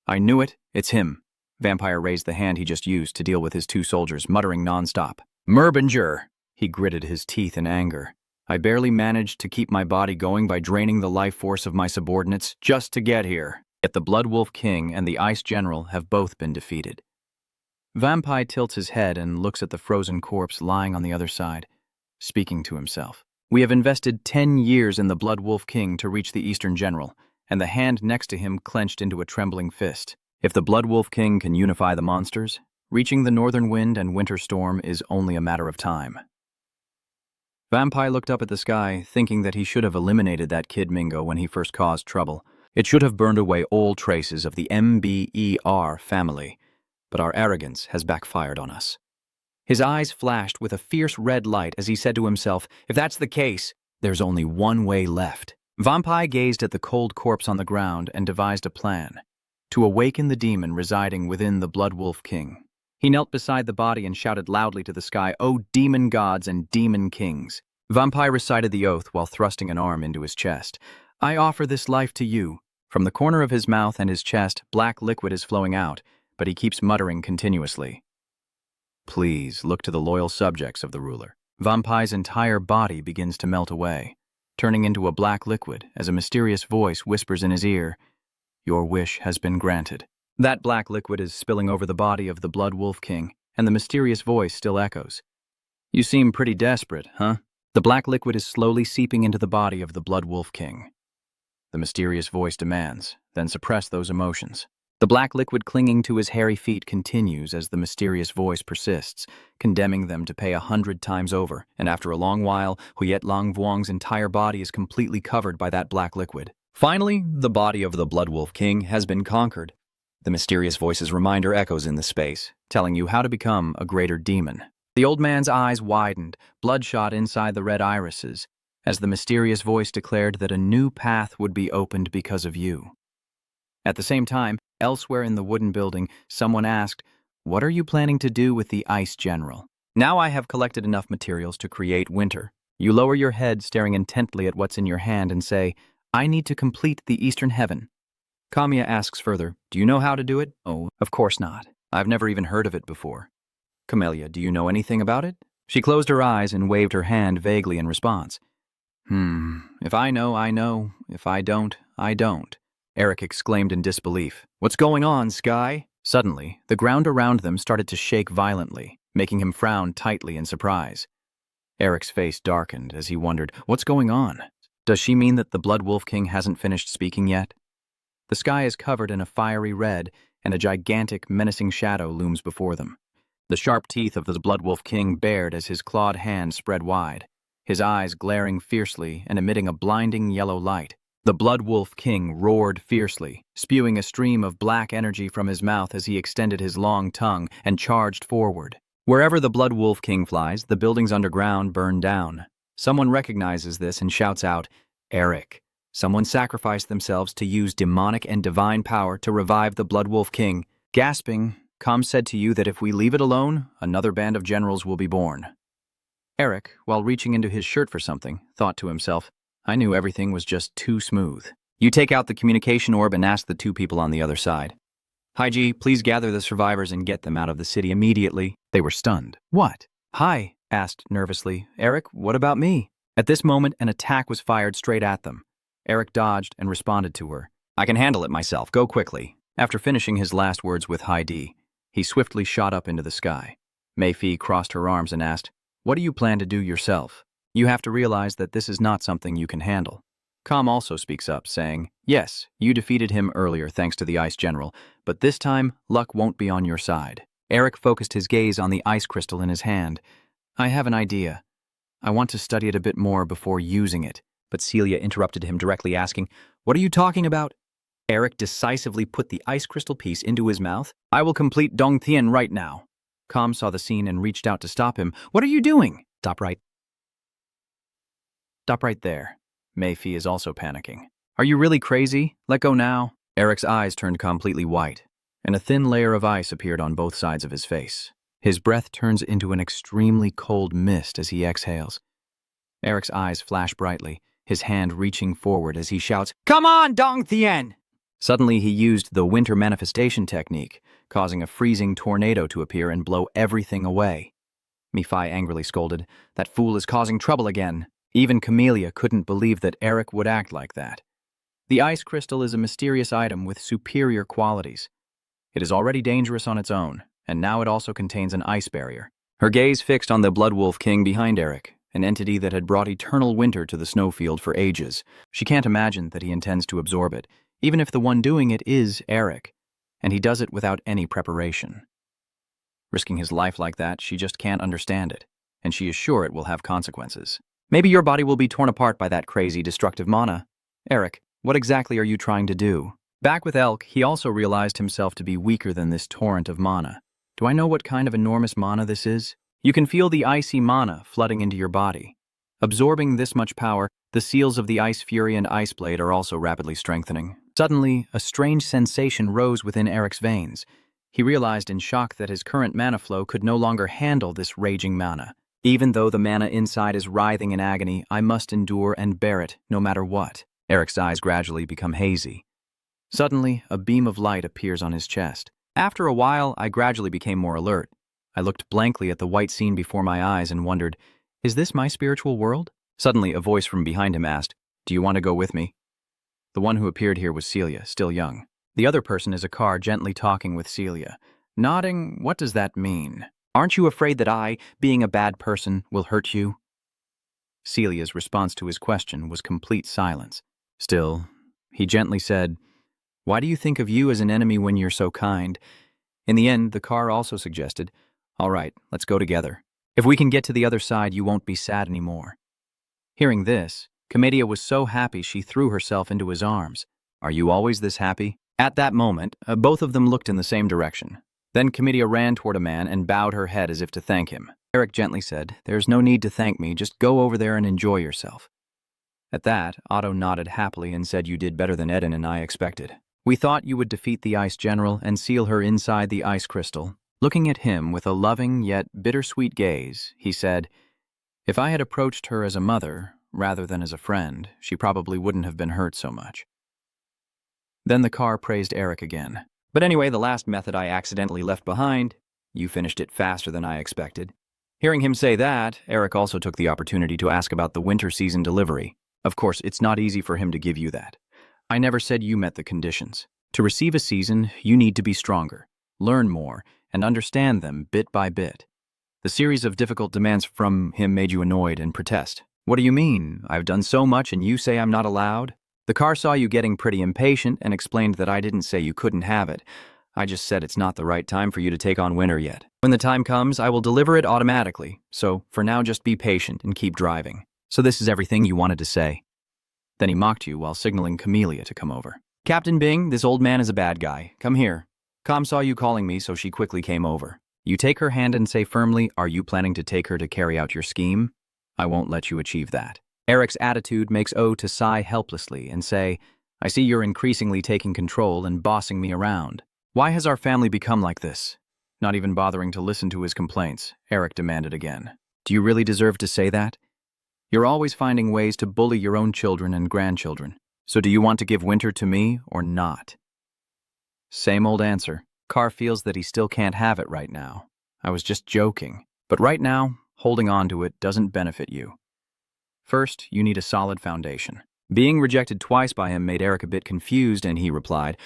I knew it, it's him. Vampire raised the hand he just used to deal with his two soldiers, muttering nonstop. Merbinger! He gritted his teeth in anger. I barely managed to keep my body going by draining the life force of my subordinates just to get here. Yet the Bloodwolf King and the Ice General have both been defeated. Vampire tilts his head and looks at the frozen corpse lying on the other side, speaking to himself. We have invested 10 years in the Bloodwolf King to reach the Eastern General, and the hand next to him clenched into a trembling fist. If the Bloodwolf King can unify the monsters, reaching the Northern Wind and Winter Storm is only a matter of time. Vampire looked up at the sky, thinking that he should have eliminated that kid Mingo when he first caused trouble. It should have burned away all traces of the MBER family, but our arrogance has backfired on us. His eyes flashed with a fierce red light as he said to himself, if that's the case, there's only one way left. Vampire gazed at the cold corpse on the ground and devised a plan to awaken the demon residing within the Bloodwolf King. He knelt beside the body and shouted loudly to the sky, O demon gods and demon kings. Vampire recited the oath while thrusting an arm into his chest. I offer this life to you. From the corner of his mouth and his chest, black liquid is flowing out, but he keeps muttering continuously. Please look to the loyal subjects of the ruler. Vampire's entire body begins to melt away, turning into a black liquid as a mysterious voice whispers in his ear, Your wish has been granted. That black liquid is spilling over the body of the Bloodwolf King, and the mysterious voice still echoes. You seem pretty desperate, huh? The black liquid is slowly seeping into the body of the Bloodwolf King. The mysterious voice demands, then suppress those emotions. The black liquid clinging to his hairy feet continues as the mysterious voice persists, condemning them to pay 100 times over, and after a long while, Huyet Lang Vuong's entire body is completely covered by that black liquid. Finally, the body of the Bloodwolf King has been conquered. The mysterious voice's reminder echoes in the space, telling you how to become a greater demon. The old man's eyes widened, bloodshot inside the red irises, as the mysterious voice declared that a new path would be opened because of you. At the same time, elsewhere in the wooden building, someone asked, What are you planning to do with the Ice General? Now I have collected enough materials to create winter. You lower your head, staring intently at what's in your hand, and say, I need to complete the Eastern Heaven. Kamiya asks further, Do you know how to do it? Oh, of course not. I've never even heard of it before. Camellia, do you know anything about it? She closed her eyes and waved her hand vaguely in response. If I know, I know. If I don't, I don't. Eric exclaimed in disbelief. What's going on, Sky? Suddenly, the ground around them started to shake violently, making him frown tightly in surprise. Eric's face darkened as he wondered, what's going on? Does she mean that the Blood Wolf King hasn't finished speaking yet? The sky is covered in a fiery red, and a gigantic, menacing shadow looms before them. The sharp teeth of the Blood Wolf King bared as his clawed hands spread wide, his eyes glaring fiercely and emitting a blinding yellow light. The Blood Wolf King roared fiercely, spewing a stream of black energy from his mouth as he extended his long tongue and charged forward. Wherever the Blood Wolf King flies, the buildings underground burn down. Someone recognizes this and shouts out, "Eric." Someone sacrificed themselves to use demonic and divine power to revive the Blood Wolf King. Gasping, Com said to you that if we leave it alone, another band of generals will be born. Eric, while reaching into his shirt for something, thought to himself, I knew everything was just too smooth. You take out the communication orb and ask the two people on the other side. Hi G, please gather the survivors and get them out of the city immediately. They were stunned. What? Hi, asked nervously. Eric, what about me? At this moment, an attack was fired straight at them. Eric dodged and responded to her. I can handle it myself. Go quickly. After finishing his last words with Hi D, he swiftly shot up into the sky. Mei crossed her arms and asked, What do you plan to do yourself? You have to realize that this is not something you can handle. Com also speaks up, saying, Yes, you defeated him earlier thanks to the Ice General, but this time, luck won't be on your side. Eric focused his gaze on the ice crystal in his hand. I have an idea. I want to study it a bit more before using it. But Celia interrupted him directly, asking, What are you talking about? Eric decisively put the ice crystal piece into his mouth. I will complete Dong Thien right now. Com saw the scene and reached out to stop him. What are you doing? Stop right there. Mei is also panicking. Are you really crazy? Let go now. Eric's eyes turned completely white, and a thin layer of ice appeared on both sides of his face. His breath turns into an extremely cold mist as he exhales. Eric's eyes flash brightly, his hand reaching forward as he shouts, Come on, Dong Thien! Suddenly he used the winter manifestation technique, causing a freezing tornado to appear and blow everything away. Mephi angrily scolded, That fool is causing trouble again. Even Camellia couldn't believe that Eric would act like that. The ice crystal is a mysterious item with superior qualities. It is already dangerous on its own, and now it also contains an ice barrier. Her gaze fixed on the Blood Wolf King behind Eric, an entity that had brought eternal winter to the snowfield for ages. She can't imagine that he intends to absorb it, even if the one doing it is Eric, and he does it without any preparation. Risking his life like that, she just can't understand it, and she is sure it will have consequences. Maybe your body will be torn apart by that crazy, destructive mana. Eric, what exactly are you trying to do? Back with Elk, he also realized himself to be weaker than this torrent of mana. Do I know what kind of enormous mana this is? You can feel the icy mana flooding into your body. Absorbing this much power, the seals of the Ice Fury and Ice Blade are also rapidly strengthening. Suddenly, a strange sensation rose within Eric's veins. He realized in shock that his current mana flow could no longer handle this raging mana. Even though the mana inside is writhing in agony, I must endure and bear it, no matter what. Eric's eyes gradually become hazy. Suddenly, a beam of light appears on his chest. After a while, I gradually became more alert. I looked blankly at the white scene before my eyes and wondered, Is this my spiritual world? Suddenly, a voice from behind him asked, Do you want to go with me? The one who appeared here was Celia, still young. The other person is a car gently talking with Celia. Nodding, what does that mean? Aren't you afraid that I, being a bad person, will hurt you? Celia's response to his question was complete silence. Still, he gently said, Why do you think of you as an enemy when you're so kind? In the end, the car also suggested, All right, let's go together. If we can get to the other side, you won't be sad anymore. Hearing this, Commedia was so happy she threw herself into his arms. Are you always this happy? At that moment, both of them looked in the same direction. Then Commedia ran toward a man and bowed her head as if to thank him. Eric gently said, There's no need to thank me, just go over there and enjoy yourself. At that, Otto nodded happily and said you did better than Eden and I expected. We thought you would defeat the Ice General and seal her inside the ice crystal. Looking at him with a loving yet bittersweet gaze, he said, If I had approached her as a mother, rather than as a friend, she probably wouldn't have been hurt so much. Then the car praised Eric again. But anyway, the last method I accidentally left behind, you finished it faster than I expected. Hearing him say that, Eric also took the opportunity to ask about the winter season delivery. Of course, it's not easy for him to give you that. I never said you met the conditions. To receive a season, you need to be stronger. learn more, and understand them bit by bit. The series of difficult demands from him made you annoyed and protest. What do you mean? I've done so much and you say I'm not allowed? The car saw you getting pretty impatient and explained that I didn't say you couldn't have it. I just said it's not the right time for you to take on winter yet. When the time comes, I will deliver it automatically, so for now just be patient and keep driving. So this is everything you wanted to say. Then he mocked you while signaling Camellia to come over. Captain Bing, this old man is a bad guy. Come here. Com saw you calling me, so she quickly came over. You take her hand and say firmly, are you planning to take her to carry out your scheme? I won't let you achieve that. Eric's attitude makes O to sigh helplessly and say, I see you're increasingly taking control and bossing me around. Why has our family become like this? Not even bothering to listen to his complaints, Eric demanded again. Do you really deserve to say that? You're always finding ways to bully your own children and grandchildren. So do you want to give Winter to me or not? Same old answer. Carr feels that he still can't have it right now. I was just joking. But right now, holding on to it doesn't benefit you. First, you need a solid foundation. Being rejected twice by him made Eric a bit confused, and he replied,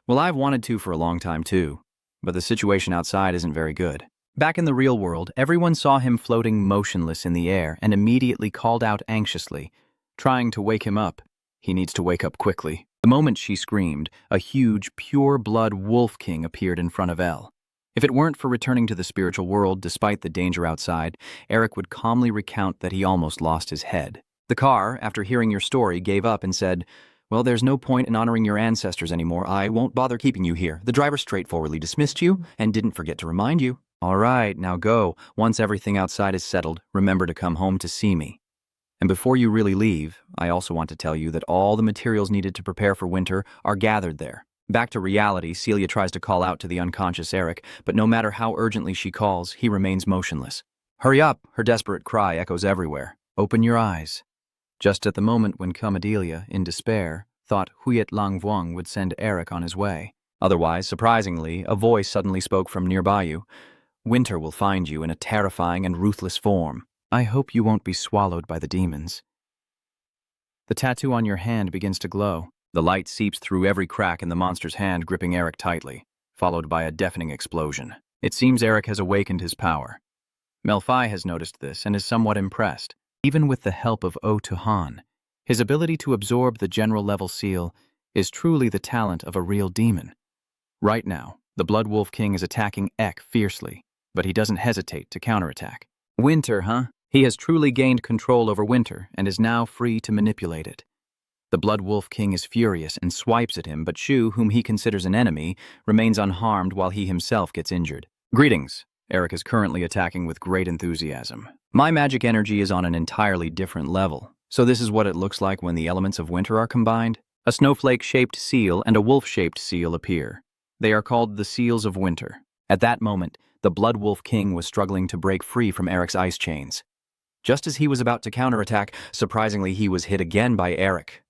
well, I've wanted to for a long time too, but the situation outside isn't very good. Back in the real world, everyone saw him floating motionless in the air and immediately called out anxiously, trying to wake him up. He needs to wake up quickly. The moment she screamed, a huge, pure-blood wolf king appeared in front of Elle. If it weren't for returning to the spiritual world despite the danger outside, Eric would calmly recount that he almost lost his head. The car, after hearing your story, gave up and said, well, there's no point in honoring your ancestors anymore. I won't bother keeping you here. The driver straightforwardly dismissed you and didn't forget to remind you. All right, now go. Once everything outside is settled, remember to come home to see me. And before you really leave, I also want to tell you that all the materials needed to prepare for winter are gathered there. Back to reality, Celia tries to call out to the unconscious Eric, but no matter how urgently she calls, he remains motionless. Hurry up, her desperate cry echoes everywhere. Open your eyes. Just at the moment when Comedelia, in despair, thought Huyet Lang Vuong would send Eric on his way. Otherwise, surprisingly, a voice suddenly spoke from nearby you. Winter will find you in a terrifying and ruthless form. I hope you won't be swallowed by the demons. The tattoo on your hand begins to glow. The light seeps through every crack in the monster's hand, gripping Eric tightly, followed by a deafening explosion. It seems Eric has awakened his power. Melfi has noticed this and is somewhat impressed. Even with the help of O Tuhan, his ability to absorb the general-level seal is truly the talent of a real demon. Right now, the Blood Wolf King is attacking Ek fiercely, but he doesn't hesitate to counterattack. Winter, huh? He has truly gained control over Winter and is now free to manipulate it. The Blood Wolf King is furious and swipes at him, but Shu, whom he considers an enemy, remains unharmed while he himself gets injured. Greetings. Eric is currently attacking with great enthusiasm. My magic energy is on an entirely different level, so this is what it looks like when the elements of winter are combined. A snowflake-shaped seal and a wolf-shaped seal appear. They are called the Seals of Winter. At that moment, the Blood Wolf King was struggling to break free from Eric's ice chains. Just as he was about to counterattack, surprisingly he was hit again by Eric.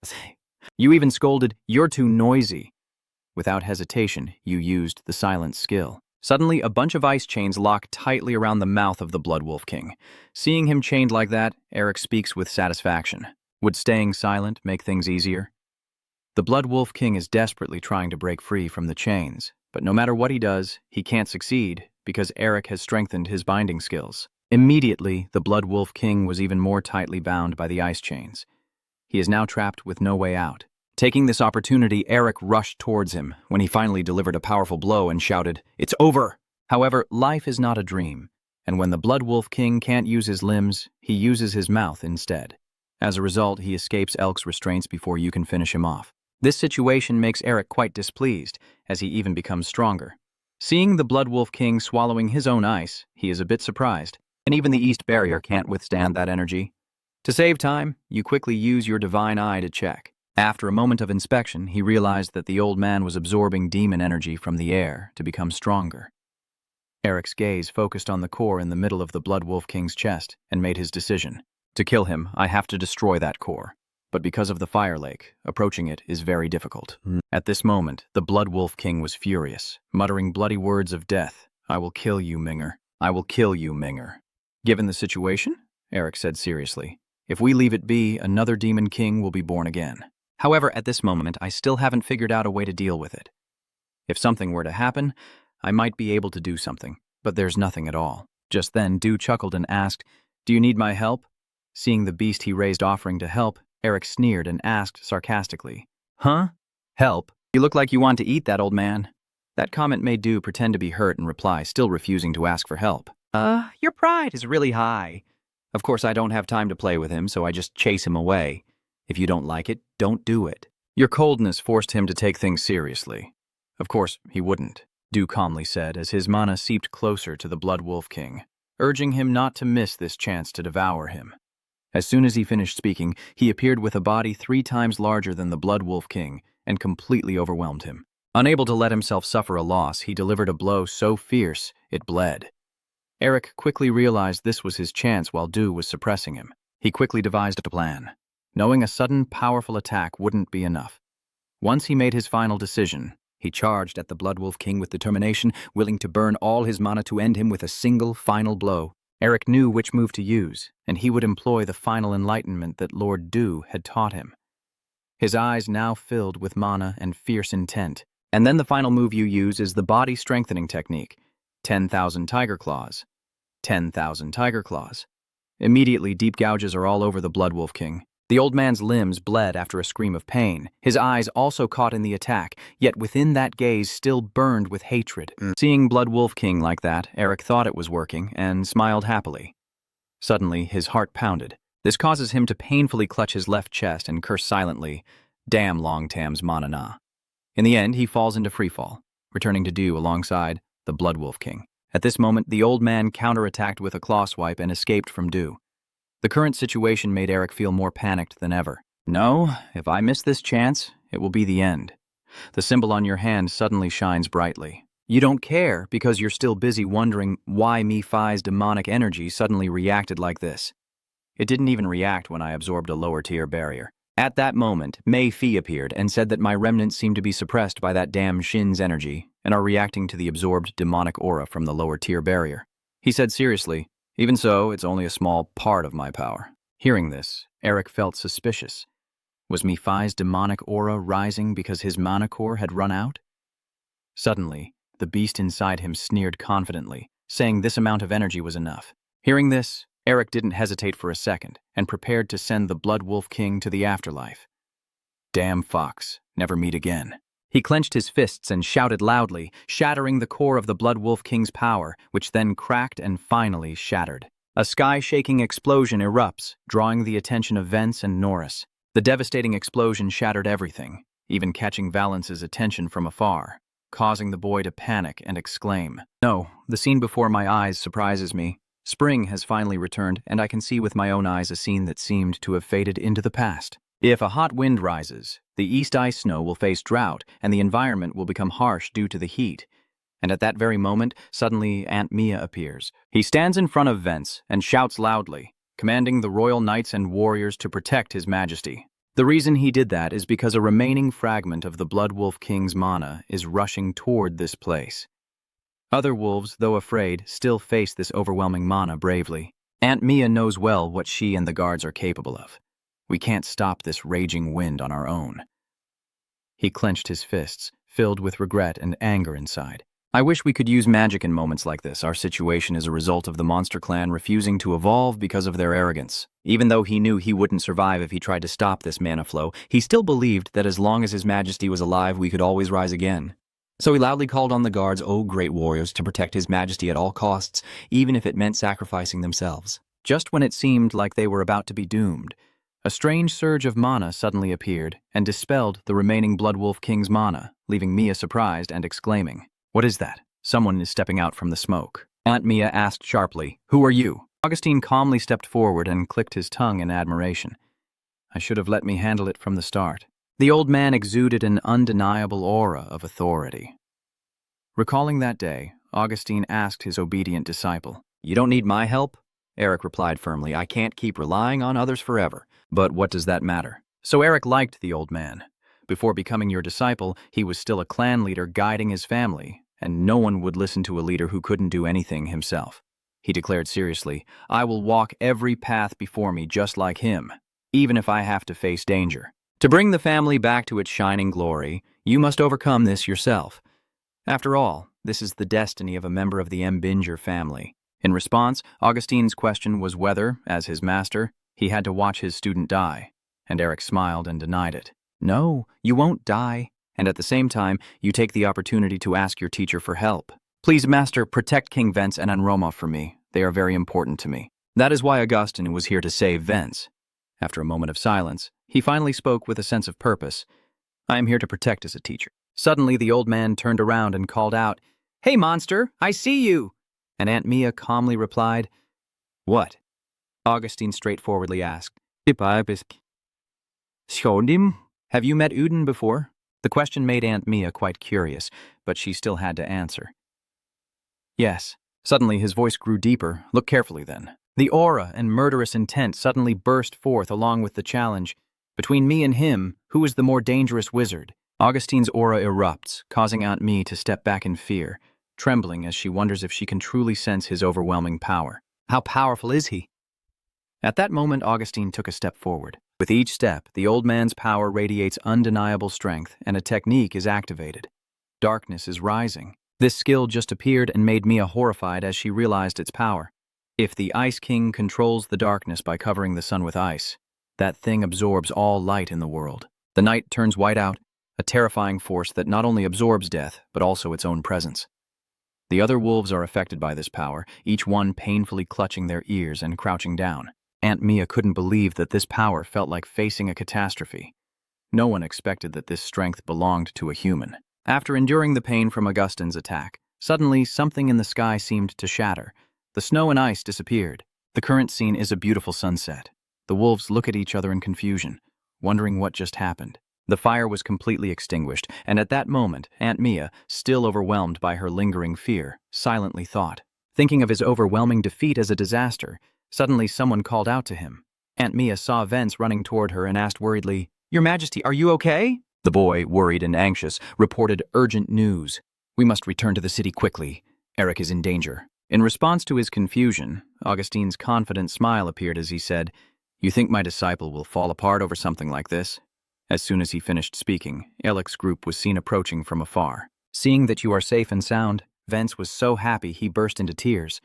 You even scolded, "You're too noisy." Without hesitation, you used the silence skill. Suddenly, a bunch of ice chains lock tightly around the mouth of the Blood Wolf King. Seeing him chained like that, Eric speaks with satisfaction. Would staying silent make things easier? The Blood Wolf King is desperately trying to break free from the chains, but no matter what he does, he can't succeed because Eric has strengthened his binding skills. Immediately, the Blood Wolf King was even more tightly bound by the ice chains. He is now trapped with no way out. Taking this opportunity, Eric rushed towards him when he finally delivered a powerful blow and shouted, "It's over!" However, life is not a dream, and when the Blood Wolf King can't use his limbs, he uses his mouth instead. As a result, he escapes Elk's restraints before you can finish him off. This situation makes Eric quite displeased, as he even becomes stronger. Seeing the Blood Wolf King swallowing his own ice, he is a bit surprised, and even the East Barrier can't withstand that energy. To save time, you quickly use your Divine Eye to check. After a moment of inspection, he realized that the old man was absorbing demon energy from the air to become stronger. Eric's gaze focused on the core in the middle of the Blood Wolf King's chest and made his decision. To kill him, I have to destroy that core. But because of the fire lake, approaching it is very difficult. At this moment, the Blood Wolf King was furious, muttering bloody words of death. "I will kill you, Minger. I will kill you, Minger." Given the situation, Eric said seriously, if we leave it be, another demon king will be born again. However, at this moment, I still haven't figured out a way to deal with it. If something were to happen, I might be able to do something, but there's nothing at all. Just then, Du chuckled and asked, "Do you need my help?" Seeing the beast he raised offering to help, Eric sneered and asked sarcastically, "Huh? Help? You look like you want to eat that, old man." That comment made Du pretend to be hurt and reply, still refusing to ask for help. Your pride is really high. Of course, I don't have time to play with him, so I just chase him away. If you don't like it, don't do it." Your coldness forced him to take things seriously. Of course, he wouldn't, Du calmly said as his mana seeped closer to the Blood Wolf King, urging him not to miss this chance to devour him. As soon as he finished speaking, he appeared with a body 3 times larger than the Blood Wolf King and completely overwhelmed him. Unable to let himself suffer a loss, he delivered a blow so fierce it bled. Eric quickly realized this was his chance while Du was suppressing him. He quickly devised a plan, knowing a sudden, powerful attack wouldn't be enough. Once he made his final decision, he charged at the Blood Wolf King with determination, willing to burn all his mana to end him with a single final blow. Eric knew which move to use, and he would employ the final enlightenment that Lord Du had taught him. His eyes now filled with mana and fierce intent. And then the final move you use is the body strengthening technique. 10,000 tiger claws. 10,000 tiger claws. Immediately, deep gouges are all over the Blood Wolf King. The old man's limbs bled after a scream of pain. His eyes also caught in the attack, yet within that gaze still burned with hatred. Seeing Blood Wolf King like that, Eric thought it was working and smiled happily. Suddenly, his heart pounded. This causes him to painfully clutch his left chest and curse silently, "Damn Long Tam's mana na." In the end, he falls into freefall, returning to Du alongside the Blood Wolf King. At this moment, the old man counterattacked with a claw swipe and escaped from Du. The current situation made Eric feel more panicked than ever. No, if I miss this chance, it will be the end. The symbol on your hand suddenly shines brightly. You don't care because you're still busy wondering why Mephi's demonic energy suddenly reacted like this. It didn't even react when I absorbed a lower tier barrier. At that moment, Mephi appeared and said that my remnants seem to be suppressed by that damn Shin's energy and are reacting to the absorbed demonic aura from the lower tier barrier. He said seriously, "Even so, it's only a small part of my power." Hearing this, Eric felt suspicious. Was Mephi's demonic aura rising because his mana core had run out? Suddenly, the beast inside him sneered confidently, saying this amount of energy was enough. Hearing this, Eric didn't hesitate for a second and prepared to send the Blood Wolf King to the afterlife. Damn fox, never meet again. He clenched his fists and shouted loudly, shattering the core of the Blood Wolf King's power, which then cracked and finally shattered. A sky-shaking explosion erupts, drawing the attention of Vence and Norris. The devastating explosion shattered everything, even catching Valence's attention from afar, causing the boy to panic and exclaim. No, the scene before my eyes surprises me. Spring has finally returned, and I can see with my own eyes a scene that seemed to have faded into the past. If a hot wind rises, the east ice snow will face drought, and the environment will become harsh due to the heat. And at that very moment, suddenly Aunt Mia appears. He stands in front of Vence and shouts loudly, commanding the royal knights and warriors to protect His Majesty. The reason he did that is because a remaining fragment of the Blood Wolf King's mana is rushing toward this place. Other wolves, though afraid, still face this overwhelming mana bravely. Aunt Mia knows well what she and the guards are capable of. We can't stop this raging wind on our own. He clenched his fists, filled with regret and anger inside. I wish we could use magic in moments like this. Our situation is a result of the monster clan refusing to evolve because of their arrogance. Even though he knew he wouldn't survive if he tried to stop this mana flow, he still believed that as long as His Majesty was alive, we could always rise again. So he loudly called on the guards, "O great warriors," to protect His Majesty at all costs, even if it meant sacrificing themselves. Just when it seemed like they were about to be doomed, a strange surge of mana suddenly appeared and dispelled the remaining Blood Wolf King's mana, leaving Mia surprised and exclaiming, "What is that? Someone is stepping out from the smoke." Aunt Mia asked sharply, "Who are you?" Augustine calmly stepped forward and clicked his tongue in admiration. "I should have let me handle it from the start." The old man exuded an undeniable aura of authority. Recalling that day, Augustine asked his obedient disciple, "You don't need my help?" Eric replied firmly, "I can't keep relying on others forever." But what does that matter? So Eric liked the old man. Before becoming your disciple, he was still a clan leader guiding his family, and no one would listen to a leader who couldn't do anything himself. He declared seriously, "I will walk every path before me just like him, even if I have to face danger. To bring the family back to its shining glory, you must overcome this yourself. After all, this is the destiny of a member of the Mbinger family. In response, Augustine's question was whether, as his master, he had to watch his student die, and Eric smiled and denied it. No, you won't die, and at the same time, you take the opportunity to ask your teacher for help. Please, master, protect King Vence and Anroma for me. They are very important to me. That is why Augustine was here to save Vence. After a moment of silence, he finally spoke with a sense of purpose. I am here to protect as a teacher. Suddenly, the old man turned around and called out, Hey, monster, I see you! And Aunt Mia calmly replied, What? Augustine straightforwardly asked, Have you met Uden before? The question made Aunt Mia quite curious, but she still had to answer. Yes. Suddenly his voice grew deeper. Look carefully then. The aura and murderous intent suddenly burst forth along with the challenge. Between me and him, who is the more dangerous wizard? Augustine's aura erupts, causing Aunt Mia to step back in fear, trembling as she wonders if she can truly sense his overwhelming power. How powerful is he? At that moment, Augustine took a step forward. With each step, the old man's power radiates undeniable strength, and a technique is activated. Darkness is rising. This skill just appeared and made Mia horrified as she realized its power. If the Ice King controls the darkness by covering the sun with ice, that thing absorbs all light in the world. The night turns white out, a terrifying force that not only absorbs death, but also its own presence. The other wolves are affected by this power, each one painfully clutching their ears and crouching down. Aunt Mia couldn't believe that this power felt like facing a catastrophe. No one expected that this strength belonged to a human. After enduring the pain from Augustine's attack, suddenly something in the sky seemed to shatter. The snow and ice disappeared. The current scene is a beautiful sunset. The wolves look at each other in confusion, wondering what just happened. The fire was completely extinguished, and at that moment, Aunt Mia, still overwhelmed by her lingering fear, silently thought. Thinking of his overwhelming defeat as a disaster, suddenly someone called out to him. Aunt Mia saw Vence running toward her and asked worriedly, Your Majesty, are you okay? The boy, worried and anxious, reported urgent news. We must return to the city quickly. Eric is in danger. In response to his confusion, Augustine's confident smile appeared as he said, You think my disciple will fall apart over something like this? As soon as he finished speaking, Eric's group was seen approaching from afar. Seeing that you are safe and sound, Vence was so happy he burst into tears.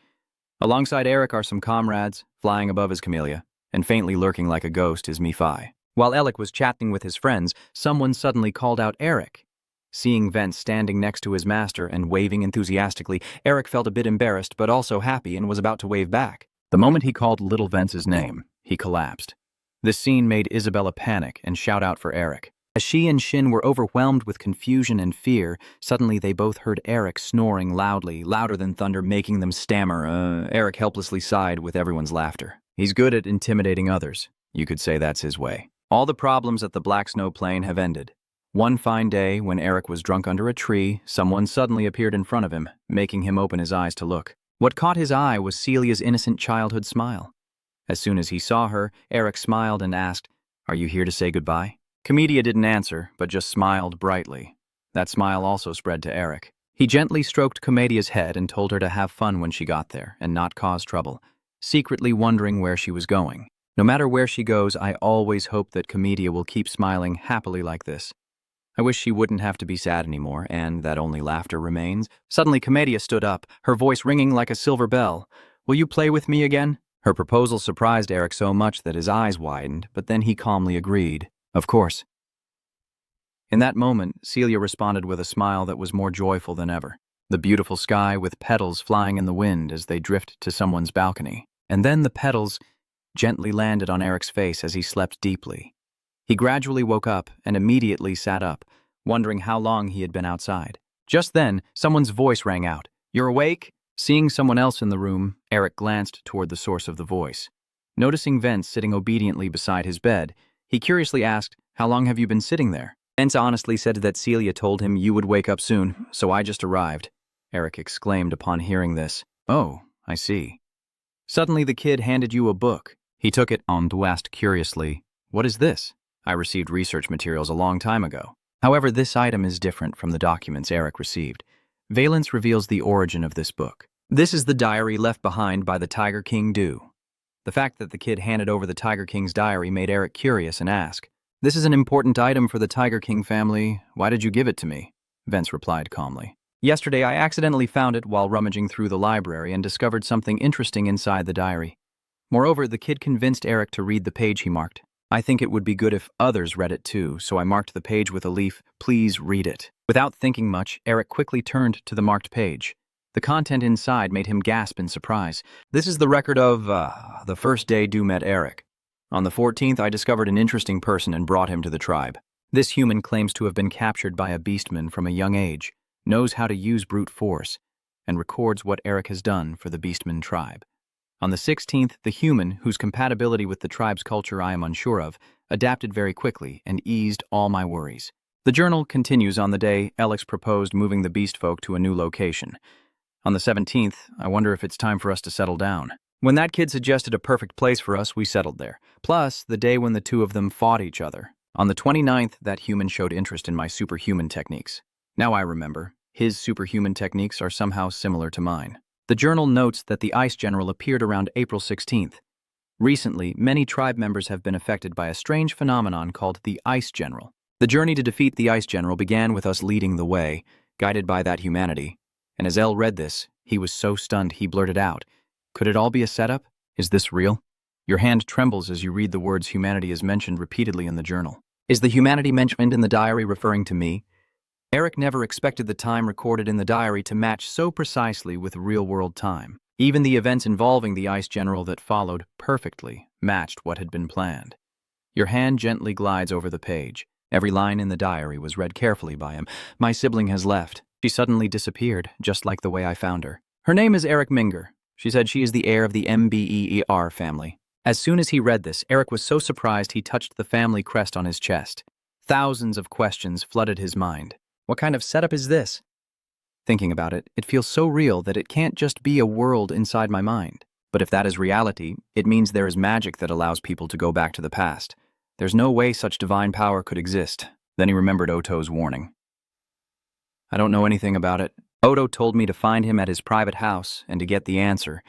Alongside Eric are some comrades, flying above his camellia, and faintly lurking like a ghost is Mephi. While Eric was chatting with his friends, someone suddenly called out Eric. Seeing Vence standing next to his master and waving enthusiastically, Eric felt a bit embarrassed but also happy and was about to wave back. The moment he called little Vence's name, he collapsed. This scene made Isabella panic and shout out for Eric. As she and Shin were overwhelmed with confusion and fear, suddenly they both heard Eric snoring loudly, louder than thunder, making them stammer. Eric helplessly sighed with everyone's laughter. He's good at intimidating others. You could say that's his way. All the problems at the Black Snow Plain have ended. One fine day, when Eric was drunk under a tree, someone suddenly appeared in front of him, making him open his eyes to look. What caught his eye was Celia's innocent childhood smile. As soon as he saw her, Eric smiled and asked, Are you here to say goodbye? Comedia didn't answer, but just smiled brightly. That smile also spread to Eric. He gently stroked Comedia's head and told her to have fun when she got there and not cause trouble, secretly wondering where she was going. No matter where she goes, I always hope that Comedia will keep smiling happily like this. I wish she wouldn't have to be sad anymore, and that only laughter remains. Suddenly, Comedia stood up, her voice ringing like a silver bell. Will you play with me again? Her proposal surprised Eric so much that his eyes widened, but then he calmly agreed. Of course. In that moment, Celia responded with a smile that was more joyful than ever. The beautiful sky with petals flying in the wind as they drift to someone's balcony. And then the petals gently landed on Eric's face as he slept deeply. He gradually woke up and immediately sat up, wondering how long he had been outside. Just then, someone's voice rang out. You're awake? Seeing someone else in the room, Eric glanced toward the source of the voice. Noticing Vence sitting obediently beside his bed, he curiously asked, How long have you been sitting there? Vence honestly said that Celia told him you would wake up soon, so I just arrived. Eric exclaimed upon hearing this. Oh, I see. Suddenly the kid handed you a book. He took it and asked curiously, What is this? I received research materials a long time ago. However, this item is different from the documents Eric received. Valence reveals the origin of this book. This is the diary left behind by the Tiger King Du. The fact that the kid handed over the Tiger King's diary made Eric curious and ask, This is an important item for the Tiger King family. Why did you give it to me? Vence replied calmly. Yesterday, I accidentally found it while rummaging through the library and discovered something interesting inside the diary. Moreover, the kid convinced Eric to read the page he marked. I think it would be good if others read it too, so I marked the page with a leaf, "Please read it." Without thinking much, Eric quickly turned to the marked page. The content inside made him gasp in surprise. This is the record of, the first day Du met Eric. On the 14th, I discovered an interesting person and brought him to the tribe. This human claims to have been captured by a beastman from a young age, knows how to use brute force, and records what Eric has done for the beastman tribe. On the 16th, the human, whose compatibility with the tribe's culture I am unsure of, adapted very quickly and eased all my worries. The journal continues on the day Alex proposed moving the beast folk to a new location. On the 17th, I wonder if it's time for us to settle down. When that kid suggested a perfect place for us, we settled there. Plus, the day when the two of them fought each other. On the 29th, that human showed interest in my superhuman techniques. Now I remember, his superhuman techniques are somehow similar to mine. The journal notes that the Ice General appeared around April 16th. Recently, many tribe members have been affected by a strange phenomenon called the Ice General. The journey to defeat the Ice General began with us leading the way, guided by that humanity. And as El read this, he was so stunned he blurted out, "Could it all be a setup? Is this real?" Your hand trembles as you read the words humanity is mentioned repeatedly in the journal. Is the humanity mentioned in the diary referring to me? Eric never expected the time recorded in the diary to match so precisely with real-world time. Even the events involving the Ice General that followed perfectly matched what had been planned. Your hand gently glides over the page. Every line in the diary was read carefully by him. My sibling has left. She suddenly disappeared, just like the way I found her. Her name is Eric Minger. She said she is the heir of the Mbeer family. As soon as he read this, Eric was so surprised he touched the family crest on his chest. Thousands of questions flooded his mind. What kind of setup is this? Thinking about it, it feels so real that it can't just be a world inside my mind. But if that is reality, it means there is magic that allows people to go back to the past. There's no way such divine power could exist. Then he remembered Oto's warning. I don't know anything about it. Oto told me to find him at his private house and to get the answer.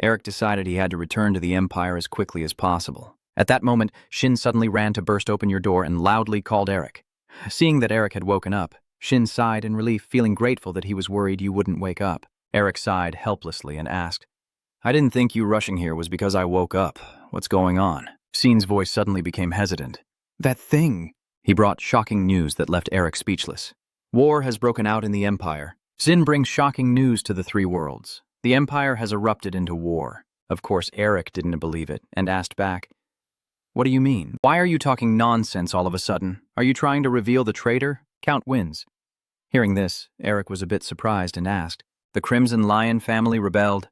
Eric decided he had to return to the Empire as quickly as possible. At that moment, Shin suddenly ran to burst open your door and loudly called Eric. Seeing that Eric had woken up, Shin sighed in relief, feeling grateful that he was worried you wouldn't wake up. Eric sighed helplessly and asked, "I didn't think you rushing here was because I woke up. What's going on?" Shin's voice suddenly became hesitant. "That thing." He brought shocking news that left Eric speechless. War has broken out in the Empire. Shin brings shocking news to the three worlds. The Empire has erupted into war. Of course, Eric didn't believe it and asked back, "What do you mean? Why are you talking nonsense all of a sudden? Are you trying to reveal the traitor? Count wins." Hearing this, Eric was a bit surprised and asked, "The Crimson Lion family rebelled?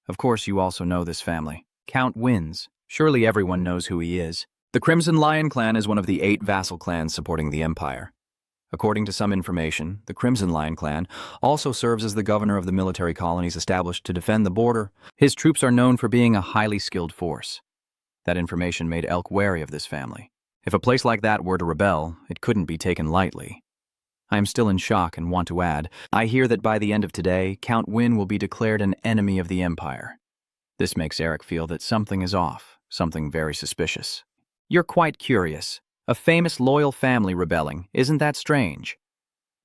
Of course you also know this family. Count wins. Surely everyone knows who he is." The Crimson Lion clan is one of the 8 vassal clans supporting the Empire. According to some information, the Crimson Lion clan also serves as the governor of the military colonies established to defend the border. His troops are known for being a highly skilled force. That information made Elk wary of this family. If a place like that were to rebel, it couldn't be taken lightly. I am still in shock and want to add, I hear that by the end of today, Count Win will be declared an enemy of the Empire. This makes Eric feel that something is off, something very suspicious. You're quite curious. A famous loyal family rebelling, isn't that strange?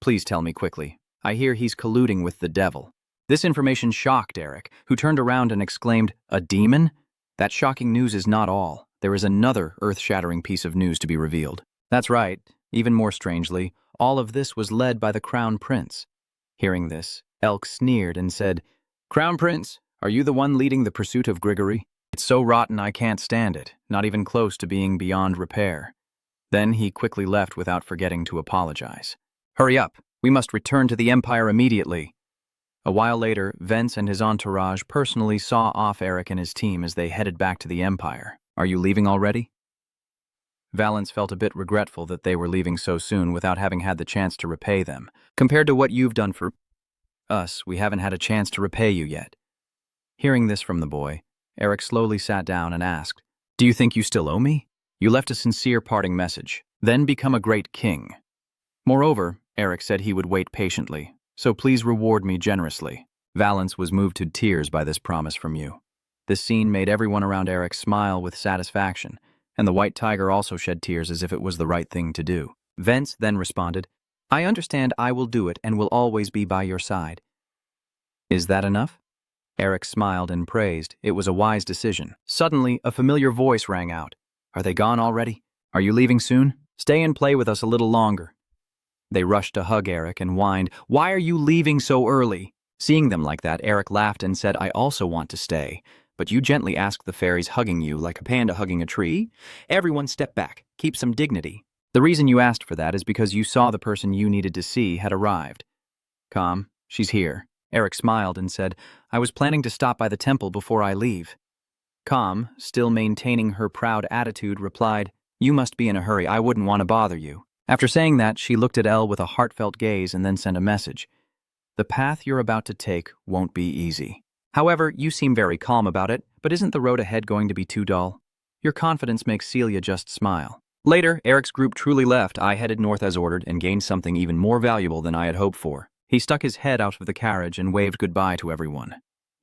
Please tell me quickly. I hear he's colluding with the devil. This information shocked Eric, who turned around and exclaimed, "A demon?" That shocking news is not all. There is another earth-shattering piece of news to be revealed. That's right. Even more strangely, all of this was led by the Crown Prince. Hearing this, Elk sneered and said, "Crown Prince, are you the one leading the pursuit of Grigory? It's so rotten I can't stand it, not even close to being beyond repair." Then he quickly left without forgetting to apologize. "Hurry up, we must return to the Empire immediately." A while later, Vence and his entourage personally saw off Eric and his team as they headed back to the Empire. "Are you leaving already?" Valance felt a bit regretful that they were leaving so soon without having had the chance to repay them. "Compared to what you've done for us, we haven't had a chance to repay you yet." Hearing this from the boy, Eric slowly sat down and asked, "Do you think you still owe me? You left a sincere parting message, then become a great king. Moreover, Eric said he would wait patiently, so please reward me generously." Valance was moved to tears by this promise from you. This scene made everyone around Eric smile with satisfaction, and the White Tiger also shed tears as if it was the right thing to do. Vence then responded, I understand. I will do it and will always be by your side. Is that enough? Eric smiled and praised. It was a wise decision. Suddenly, a familiar voice rang out. Are they gone already? Are you leaving soon? Stay and play with us a little longer. They rushed to hug Eric and whined, Why are you leaving so early? Seeing them like that, Eric laughed and said, I also want to stay. But you gently asked the fairies hugging you like a panda hugging a tree? Everyone step back. Keep some dignity. The reason you asked for that is because you saw the person you needed to see had arrived. Calm, she's here. Eric smiled and said, I was planning to stop by the temple before I leave. Calm, still maintaining her proud attitude, replied, You must be in a hurry. I wouldn't want to bother you. After saying that, she looked at Elle with a heartfelt gaze and then sent a message. The path you're about to take won't be easy. However, you seem very calm about it, but isn't the road ahead going to be too dull? Your confidence makes Celia just smile. Later, Eric's group truly left. I headed north as ordered and gained something even more valuable than I had hoped for. He stuck his head out of the carriage and waved goodbye to everyone.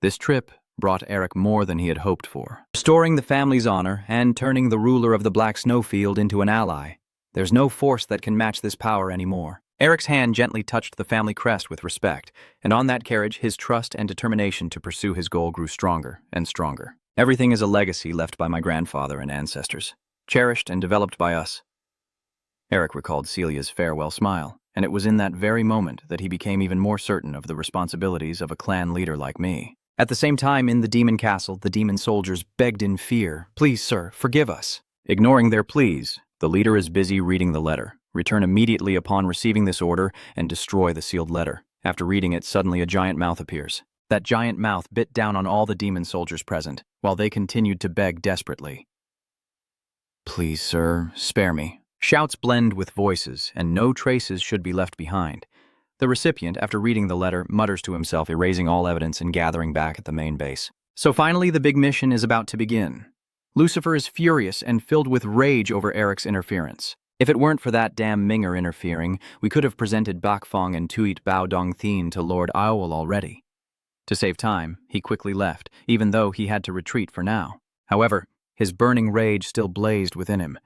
This trip brought Eric more than he had hoped for, restoring the family's honor and turning the ruler of the Black Snowfield into an ally. There's no force that can match this power anymore. Eric's hand gently touched the family crest with respect, and on that carriage, his trust and determination to pursue his goal grew stronger and stronger. Everything is a legacy left by my grandfather and ancestors, cherished and developed by us. Eric recalled Celia's farewell smile, and it was in that very moment that he became even more certain of the responsibilities of a clan leader like me. At the same time, in the demon castle, the demon soldiers begged in fear, Please, sir, forgive us. Ignoring their pleas, the leader is busy reading the letter. Return immediately upon receiving this order and destroy the sealed letter. After reading it, suddenly a giant mouth appears. That giant mouth bit down on all the demon soldiers present, while they continued to beg desperately. Please, sir, spare me. Shouts blend with voices, and no traces should be left behind. The recipient, after reading the letter, mutters to himself, erasing all evidence and gathering back at the main base. So finally, the big mission is about to begin. Lucifer is furious and filled with rage over Eric's interference. If it weren't for that damn Minger interfering, we could have presented Bakfong and Tuit Bao Dong Thien to Lord Owl already. To save time, he quickly left, even though he had to retreat for now. However, his burning rage still blazed within him.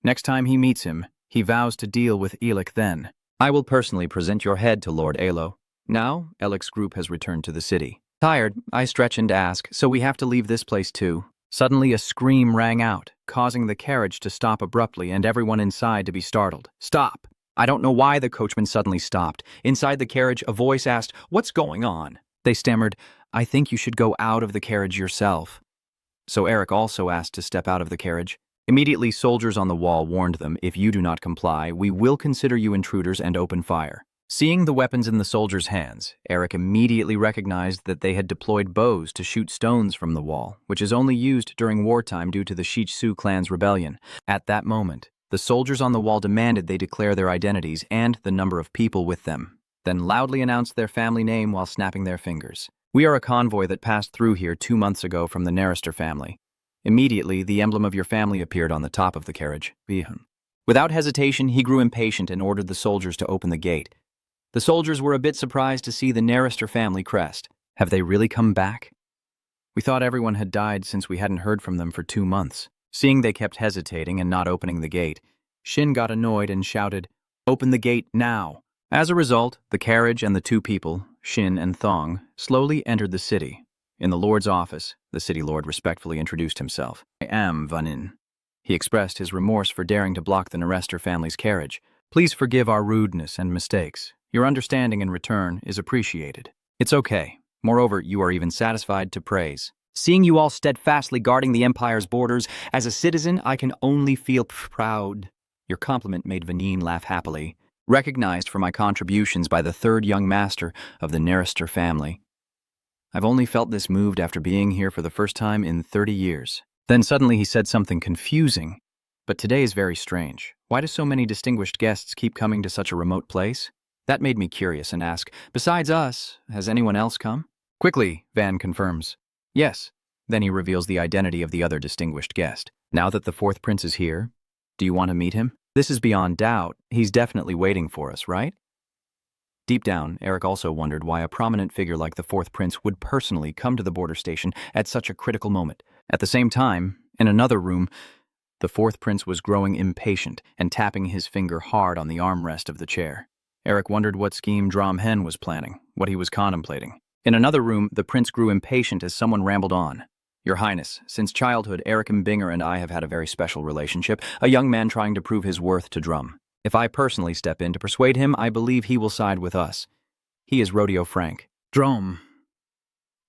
Next time he meets him, he vows to deal with Elic then. I will personally present your head to Lord Alo. Now, Elic's group has returned to the city. Tired, I stretch and ask, so we have to leave this place too. Suddenly a scream rang out, causing the carriage to stop abruptly and everyone inside to be startled. Stop! I don't know why the coachman suddenly stopped. Inside the carriage, a voice asked, What's going on? They stammered, I think you should go out of the carriage yourself. So Eric also asked to step out of the carriage. Immediately, soldiers on the wall warned them, If you do not comply, we will consider you intruders and open fire. Seeing the weapons in the soldiers' hands, Eric immediately recognized that they had deployed bows to shoot stones from the wall, which is only used during wartime due to the Shichsu clan's rebellion. At that moment, the soldiers on the wall demanded they declare their identities and the number of people with them, then loudly announced their family name while snapping their fingers. We are a convoy that passed through here 2 months ago from the Nerister family. Immediately, the emblem of your family appeared on the top of the carriage. Without hesitation, he grew impatient and ordered the soldiers to open the gate. The soldiers were a bit surprised to see the Nerister family crest. Have they really come back? We thought everyone had died since we hadn't heard from them for 2 months. Seeing they kept hesitating and not opening the gate, Shin got annoyed and shouted, Open the gate now! As a result, the carriage and the 2 people, Shin and Thong, slowly entered the city. In the Lord's office, the city lord respectfully introduced himself. I am Vanin. He expressed his remorse for daring to block the Nerister family's carriage. Please forgive our rudeness and mistakes. Your understanding in return is appreciated. It's okay. Moreover, you are even satisfied to praise. Seeing you all steadfastly guarding the Empire's borders, as a citizen, I can only feel proud. Your compliment made Vanin laugh happily, recognized for my contributions by the 3rd young master of the Nerister family. I've only felt this moved after being here for the first time in 30 years. Then suddenly he said something confusing. But today is very strange. Why do so many distinguished guests keep coming to such a remote place? That made me curious and ask, Besides us, has anyone else come? Quickly, Van confirms. Yes. Then he reveals the identity of the other distinguished guest. Now that the 4th prince is here, do you want to meet him? This is beyond doubt. He's definitely waiting for us, right? Deep down, Eric also wondered why a prominent figure like the 4th prince would personally come to the border station at such a critical moment. At the same time, in another room, the 4th prince was growing impatient and tapping his finger hard on the armrest of the chair. Eric wondered what scheme Dromhen was planning, what he was contemplating. In another room, the prince grew impatient as someone rambled on. Your Highness, since childhood, Eric Mbinger and I have had a very special relationship, a young man trying to prove his worth to Drum. If I personally step in to persuade him, I believe he will side with us. He is Rodeo Frank. Drum.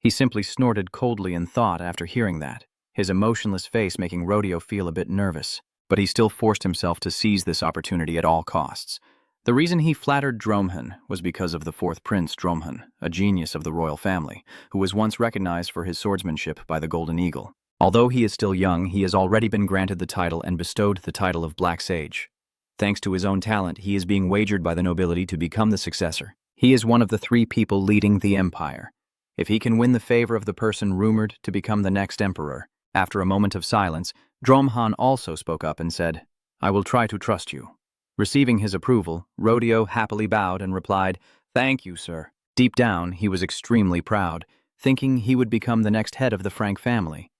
He simply snorted coldly in thought after hearing that, his emotionless face making Rodeo feel a bit nervous. But he still forced himself to seize this opportunity at all costs. The reason he flattered Dromhen was because of the fourth prince, Dromhen, a genius of the royal family, who was once recognized for his swordsmanship by the Golden Eagle. Although he is still young, he has already been granted the title and bestowed the title of Black Sage. Thanks to his own talent, he is being wagered by the nobility to become the successor. He is one of the 3 people leading the empire. If he can win the favor of the person rumored to become the next emperor. After a moment of silence, Dromhen also spoke up and said, I will try to trust you. Receiving his approval, Rodeo happily bowed and replied, Thank you, sir. Deep down, he was extremely proud, thinking he would become the next head of the Frank family.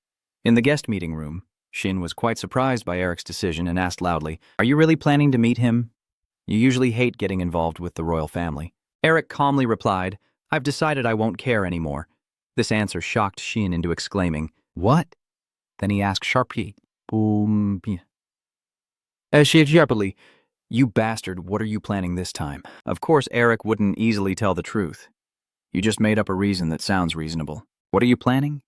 In the guest meeting room, Shin was quite surprised by Eric's decision and asked loudly, Are you really planning to meet him? You usually hate getting involved with the royal family. Eric calmly replied, I've decided I won't care anymore. This answer shocked Shin into exclaiming, What? Then he asked sharply, sharply, You bastard, what are you planning this time? Of course, Eric wouldn't easily tell the truth. You just made up a reason that sounds reasonable. What are you planning?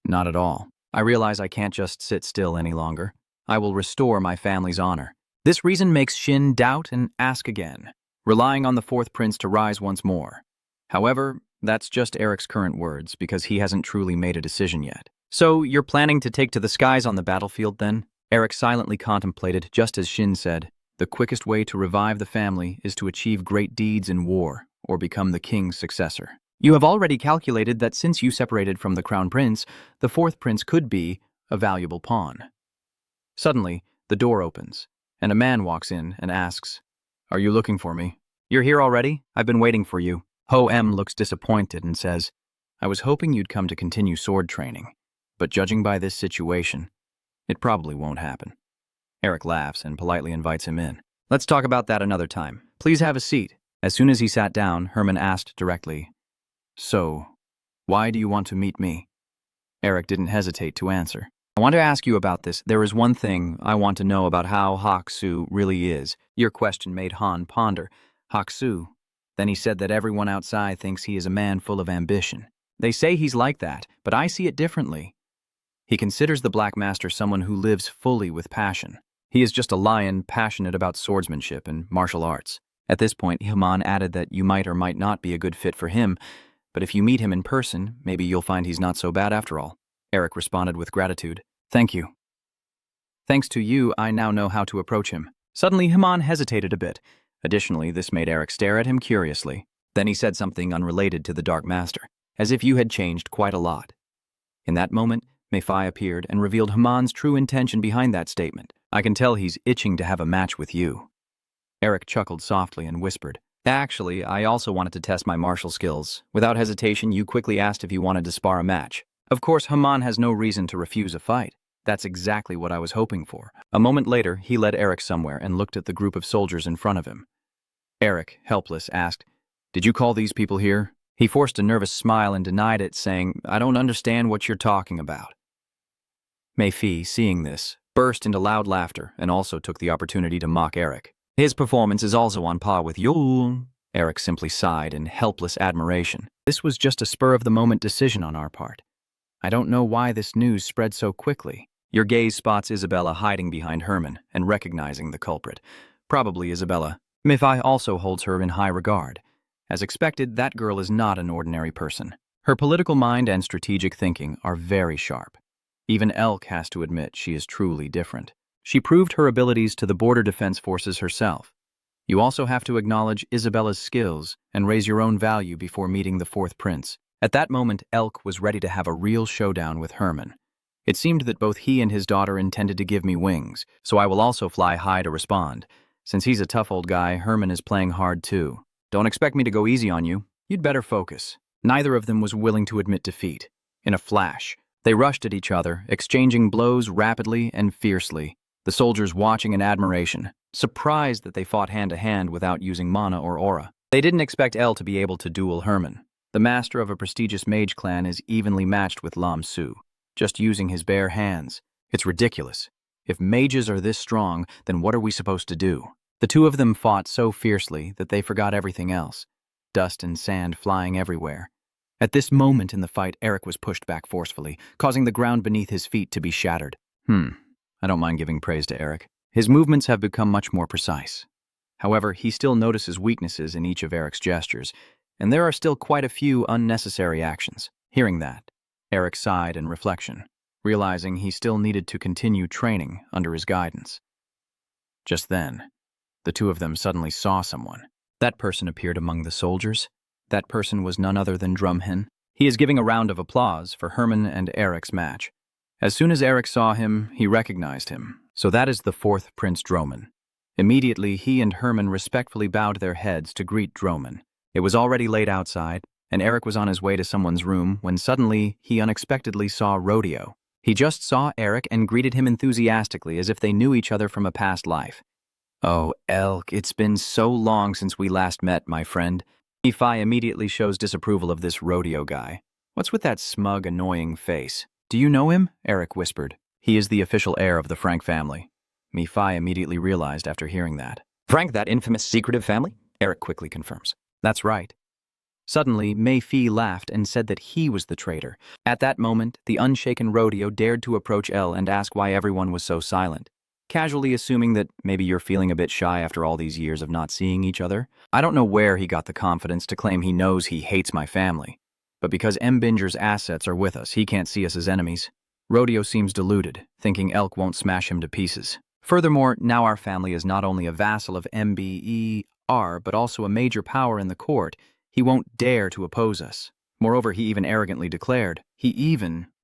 Not at all. I realize I can't just sit still any longer. I will restore my family's honor. This reason makes Shin doubt and ask again, relying on the fourth prince to rise once more. However, that's just Eric's current words because he hasn't truly made a decision yet. So, you're planning to take to the skies on the battlefield then? Eric silently contemplated, just as Shin said, The quickest way to revive the family is to achieve great deeds in war, or become the king's successor. You have already calculated that since you separated from the crown prince, the fourth prince could be a valuable pawn. Suddenly, the door opens, and a man walks in and asks, Are you looking for me? You're here already? I've been waiting for you. Ho M looks disappointed and says, I was hoping you'd come to continue sword training. But judging by this situation, it probably won't happen. Eric laughs and politely invites him in. Let's talk about that another time. Please have a seat. As soon as he sat down, Herman asked directly, So, why do you want to meet me? Eric didn't hesitate to answer. I want to ask you about this. There is one thing I want to know about how Hak-Soo really is. Your question made Han ponder. Hak-Soo. Then he said that everyone outside thinks he is a man full of ambition. They say he's like that, but I see it differently. He considers the Black Master someone who lives fully with passion. He is just a lion passionate about swordsmanship and martial arts. At this point, Haman added that you might or might not be a good fit for him, but if you meet him in person, maybe you'll find he's not so bad after all. Eric responded with gratitude. Thank you. Thanks to you, I now know how to approach him. Suddenly, Haman hesitated a bit. Additionally, this made Eric stare at him curiously. Then he said something unrelated to the Dark Master, as if you had changed quite a lot. In that moment, Mephi appeared and revealed Haman's true intention behind that statement. I can tell he's itching to have a match with you. Eric chuckled softly and whispered, Actually, I also wanted to test my martial skills. Without hesitation, you quickly asked if you wanted to spar a match. Of course, Haman has no reason to refuse a fight. That's exactly what I was hoping for. A moment later, he led Eric somewhere and looked at the group of soldiers in front of him. Eric, helpless, asked, Did you call these people here? He forced a nervous smile and denied it, saying, I don't understand what you're talking about. Mephi, seeing this, burst into loud laughter and also took the opportunity to mock Eric. His performance is also on par with yours. Eric simply sighed in helpless admiration. This was just a spur-of-the-moment decision on our part. I don't know why this news spread so quickly. Your gaze spots Isabella hiding behind Herman and recognizing the culprit. Probably Isabella. Mephi also holds her in high regard. As expected, that girl is not an ordinary person. Her political mind and strategic thinking are very sharp. Even Elk has to admit she is truly different. She proved her abilities to the Border Defense Forces herself. You also have to acknowledge Isabella's skills and raise your own value before meeting the fourth prince. At that moment, Elk was ready to have a real showdown with Herman. It seemed that both he and his daughter intended to give me wings, so I will also fly high to respond. Since he's a tough old guy, Herman is playing hard too. Don't expect me to go easy on you. You'd better focus. Neither of them was willing to admit defeat. In a flash, they rushed at each other, exchanging blows rapidly and fiercely. the soldiers watching in admiration, surprised that they fought hand-to-hand without using mana or aura. They didn't expect El to be able to duel Herman. The master of a prestigious mage clan is evenly matched with Lam Su, just using his bare hands. It's ridiculous. If mages are this strong, then what are we supposed to do? The two of them fought so fiercely that they forgot everything else, dust and sand flying everywhere. At this moment in the fight, Eric was pushed back forcefully, causing the ground beneath his feet to be shattered. I don't mind giving praise to Eric. His movements have become much more precise. However, he still notices weaknesses in each of Eric's gestures, and there are still quite a few unnecessary actions. Hearing that, Eric sighed in reflection, realizing he still needed to continue training under his guidance. Just then, the two of them suddenly saw someone. That person appeared among the soldiers. That person was none other than Drumhin. He is giving a round of applause for Herman and Eric's match. As soon as Eric saw him, he recognized him. So that is the fourth Prince Droman. Immediately, he and Herman respectfully bowed their heads to greet Droman. It was already late outside, and Eric was on his way to someone's room when suddenly he unexpectedly saw Rodeo. He just saw Eric and greeted him enthusiastically as if they knew each other from a past life. "Oh, Elk, it's been so long since we last met, my friend." Nephi immediately shows disapproval of this Rodeo guy. "What's with that smug, annoying face?" "Do you know him?" Eric whispered. "He is the official heir of the Frank family." Nephi immediately realized after hearing that. Frank, that infamous secretive family? Eric quickly confirms. "That's right." Suddenly, Mephi laughed and said that he was the traitor. At that moment, the unshaken Rodeo dared to approach El and ask why everyone was so silent, casually assuming that maybe you're feeling a bit shy after all these years of not seeing each other. I don't know where he got the confidence to claim he knows he hates my family, but because Mbinger's assets are with us, he can't see us as enemies. Rodeo seems deluded, thinking Elk won't smash him to pieces. Furthermore, now our family is not only a vassal of MBER, but also a major power in the court. He won't dare to oppose us. Moreover, he even arrogantly declared,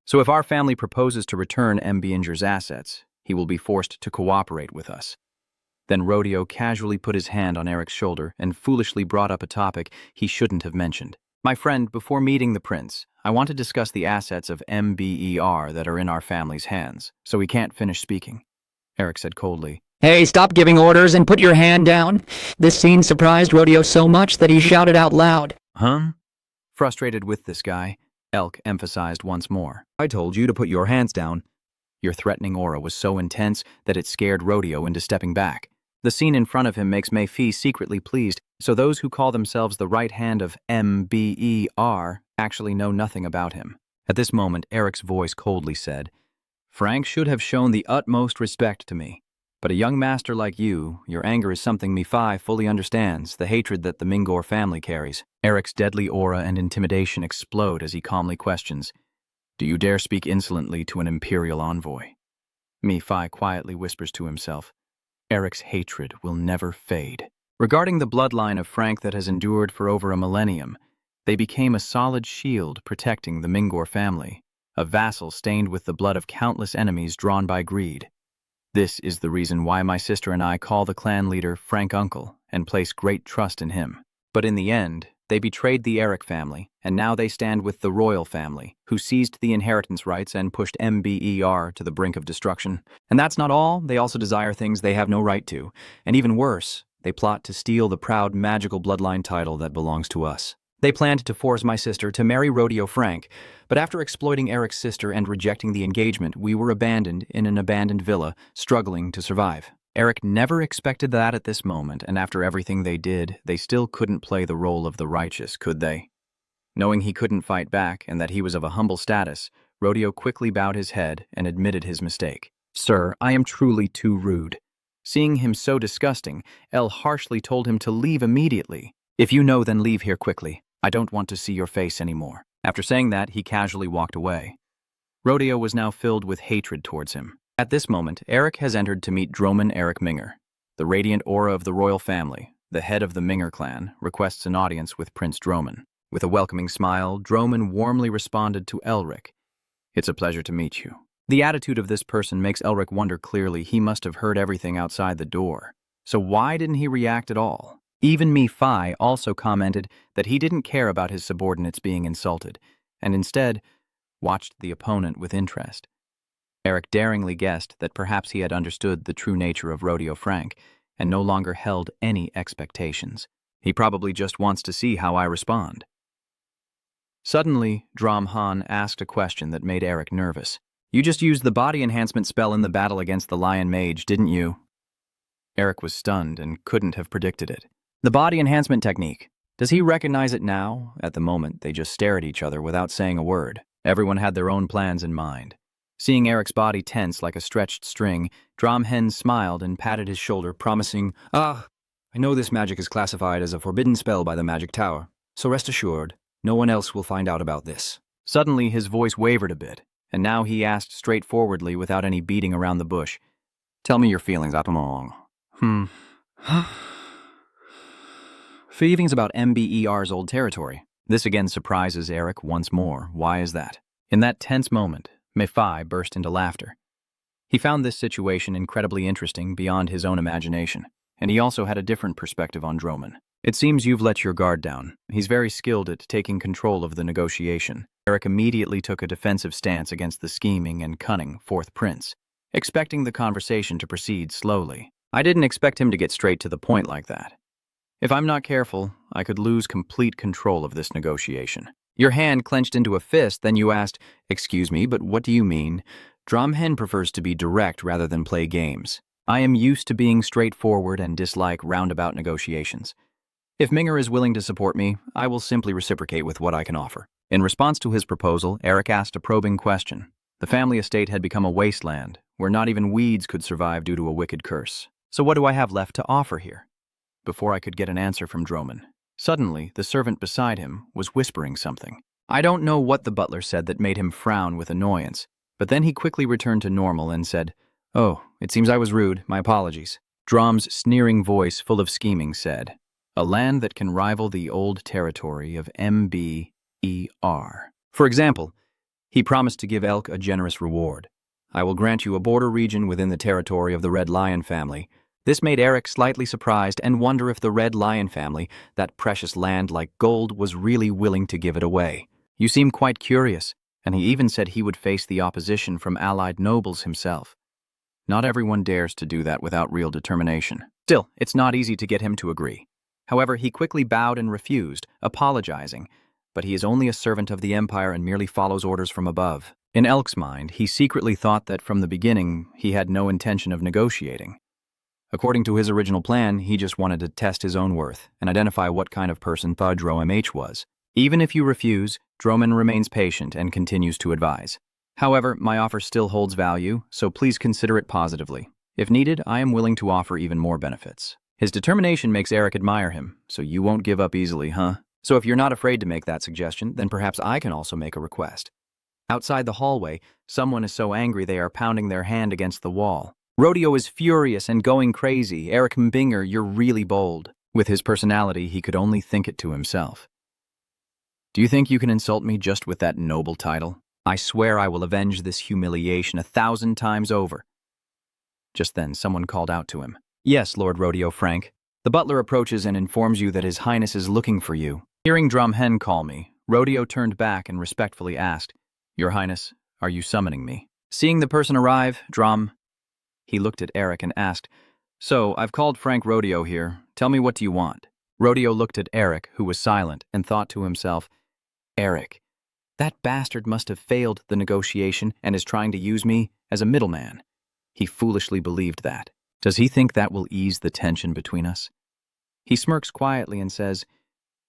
So if our family proposes to return Mbinger's assets, he will be forced to cooperate with us. Then Rodeo casually put his hand on Eric's shoulder and foolishly brought up a topic he shouldn't have mentioned. "My friend, before meeting the prince, I want to discuss the assets of MBER that are in our family's hands, so he can't finish speaking." Eric said coldly. "Hey, stop giving orders and put your hand down." This scene surprised Rodeo so much that he shouted out loud. Frustrated with this guy, Elk emphasized once more. "I told you to put your hands down." Your threatening aura was so intense that it scared Rodeo into stepping back. The scene in front of him makes Mephi secretly pleased, so those who call themselves the right hand of MBER actually know nothing about him. At this moment, Eric's voice coldly said, "Frank should have shown the utmost respect to me. But a young master like you, your anger is something Mephi fully understands, the hatred that the Mingor family carries." Eric's deadly aura and intimidation explode as he calmly questions, "Do you dare speak insolently to an imperial envoy?" Mephi quietly whispers to himself, "Eric's hatred will never fade." Regarding the bloodline of Frank that has endured for over a millennium, they became a solid shield protecting the Mingor family, a vassal stained with the blood of countless enemies drawn by greed. This is the reason why my sister and I call the clan leader Frank Uncle and place great trust in him. But in the end, they betrayed the Eric family, and now they stand with the royal family, who seized the inheritance rights and pushed MBER to the brink of destruction. And that's not all, they also desire things they have no right to. And even worse, they plot to steal the proud magical bloodline title that belongs to us. They planned to force my sister to marry Rodeo Frank, but after exploiting Eric's sister and rejecting the engagement, we were abandoned in an abandoned villa, struggling to survive. Eric never expected that at this moment, and after everything they did, they still couldn't play the role of the righteous, could they? Knowing he couldn't fight back and that he was of a humble status, Rodeo quickly bowed his head and admitted his mistake. "Sir, I am truly too rude." Seeing him so disgusting, El harshly told him to leave immediately. "If you know, then leave here quickly. I don't want to see your face anymore." After saying that, he casually walked away. Rodeo was now filled with hatred towards him. At this moment, Eric has entered to meet Droman Eric Minger. The radiant aura of the royal family, the head of the Minger clan, requests an audience with Prince Droman. With a welcoming smile, Droman warmly responded to Elric, "It's a pleasure to meet you." The attitude of this person makes Elric wonder clearly he must have heard everything outside the door. So why didn't he react at all? Even Mephi also commented that he didn't care about his subordinates being insulted, and instead watched the opponent with interest. Eric daringly guessed that perhaps he had understood the true nature of Rodeo Frank and no longer held any expectations. He probably just wants to see how I respond. Suddenly, Drom Han asked a question that made Eric nervous. You just used the body enhancement spell in the battle against the Lion Mage, didn't you? Eric was stunned and couldn't have predicted it. The body enhancement technique. Does he recognize it now? At the moment, they just stare at each other without saying a word. Everyone had their own plans in mind. Seeing Eric's body tense like a stretched string, Drom Hen smiled and patted his shoulder, promising, I know this magic is classified as a forbidden spell by the Magic Tower, so rest assured, no one else will find out about this. Suddenly, his voice wavered a bit, and now he asked straightforwardly without any beating around the bush. Tell me your feelings, Apamong. Feelings about MBER's old territory. This again surprises Eric once more. Why is that? In that tense moment, Mephi burst into laughter. He found this situation incredibly interesting beyond his own imagination, and he also had a different perspective on Droman. It seems you've let your guard down. He's very skilled at taking control of the negotiation. Eric immediately took a defensive stance against the scheming and cunning fourth prince, expecting the conversation to proceed slowly. I didn't expect him to get straight to the point like that. If I'm not careful, I could lose complete control of this negotiation. Your hand clenched into a fist, then you asked, "Excuse me, but what do you mean?" Dromhen prefers to be direct rather than play games. I am used to being straightforward and dislike roundabout negotiations. If Minger is willing to support me, I will simply reciprocate with what I can offer. In response to his proposal, Eric asked a probing question. The family estate had become a wasteland, where not even weeds could survive due to a wicked curse. So what do I have left to offer here? Before I could get an answer from Droman, suddenly the servant beside him was whispering something. I don't know what the butler said that made him frown with annoyance, but then he quickly returned to normal and said, "Oh, it seems I was rude. My apologies." Drom's sneering voice, full of scheming, said, "A land that can rival the old territory of MBER. For example, he promised to give Elk a generous reward. I will grant you a border region within the territory of the Red Lion family." This made Eric slightly surprised and wonder if the Red Lion family, that precious land like gold, was really willing to give it away. You seem quite curious, and he even said he would face the opposition from allied nobles himself. Not everyone dares to do that without real determination. Still, it's not easy to get him to agree. However, he quickly bowed and refused, apologizing, but he is only a servant of the Empire and merely follows orders from above. In Elk's mind, he secretly thought that from the beginning he had no intention of negotiating. According to his original plan, he just wanted to test his own worth and identify what kind of person Thudro MH was. Even if you refuse, Droman remains patient and continues to advise. However, my offer still holds value, so please consider it positively. If needed, I am willing to offer even more benefits. His determination makes Eric admire him, so you won't give up easily, huh? So if you're not afraid to make that suggestion, then perhaps I can also make a request. Outside the hallway, someone is so angry they are pounding their hand against the wall. Rodeo is furious and going crazy. Eric Mbinger, you're really bold. With his personality, he could only think it to himself. Do you think you can insult me just with that noble title? I swear I will avenge this humiliation 1,000 times over. Just then, someone called out to him. Yes, Lord Rodeo Frank. The butler approaches and informs you that His Highness is looking for you. Hearing Dromhen call me, Rodeo turned back and respectfully asked, Your Highness, are you summoning me? Seeing the person arrive, He looked at Eric and asked, So, I've called Frank Rodeo here. Tell me, what do you want? Rodeo looked at Eric, who was silent, and thought to himself, Eric, that bastard must have failed the negotiation and is trying to use me as a middleman. He foolishly believed that. Does he think that will ease the tension between us? He smirks quietly and says,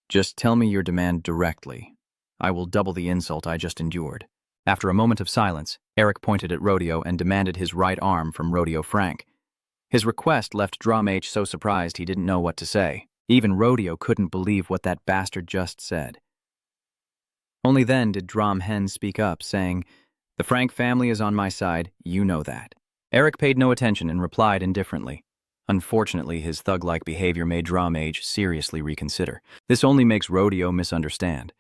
Just tell me your demand directly. I will double the insult I just endured. After a moment of silence, Eric pointed at Rodeo and demanded his right arm from Rodeo Frank. His request left Drum H so surprised he didn't know what to say. Even Rodeo couldn't believe what that bastard just said. Only then did Drum Hen speak up, saying, The Frank family is on my side, you know that. Eric paid no attention and replied indifferently. Unfortunately, his thug-like behavior made Drum H seriously reconsider. This only makes Rodeo misunderstand.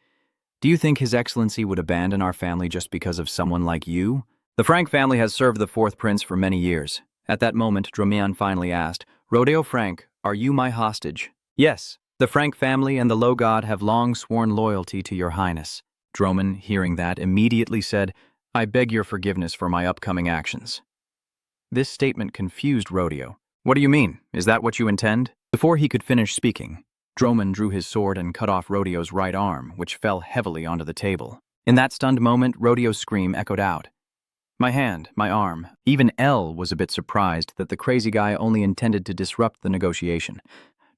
Do you think His Excellency would abandon our family just because of someone like you? The Frank family has served the fourth prince for many years. At that moment, Dromian finally asked, Rodeo Frank, are you my hostage? Yes. The Frank family and the Low God have long sworn loyalty to your highness. Droman, hearing that, immediately said, I beg your forgiveness for my upcoming actions. This statement confused Rodeo. What do you mean? Is that what you intend? Before he could finish speaking, Droman drew his sword and cut off Rodeo's right arm, which fell heavily onto the table. In that stunned moment, Rodeo's scream echoed out. My hand, my arm. Even El was a bit surprised that the crazy guy only intended to disrupt the negotiation.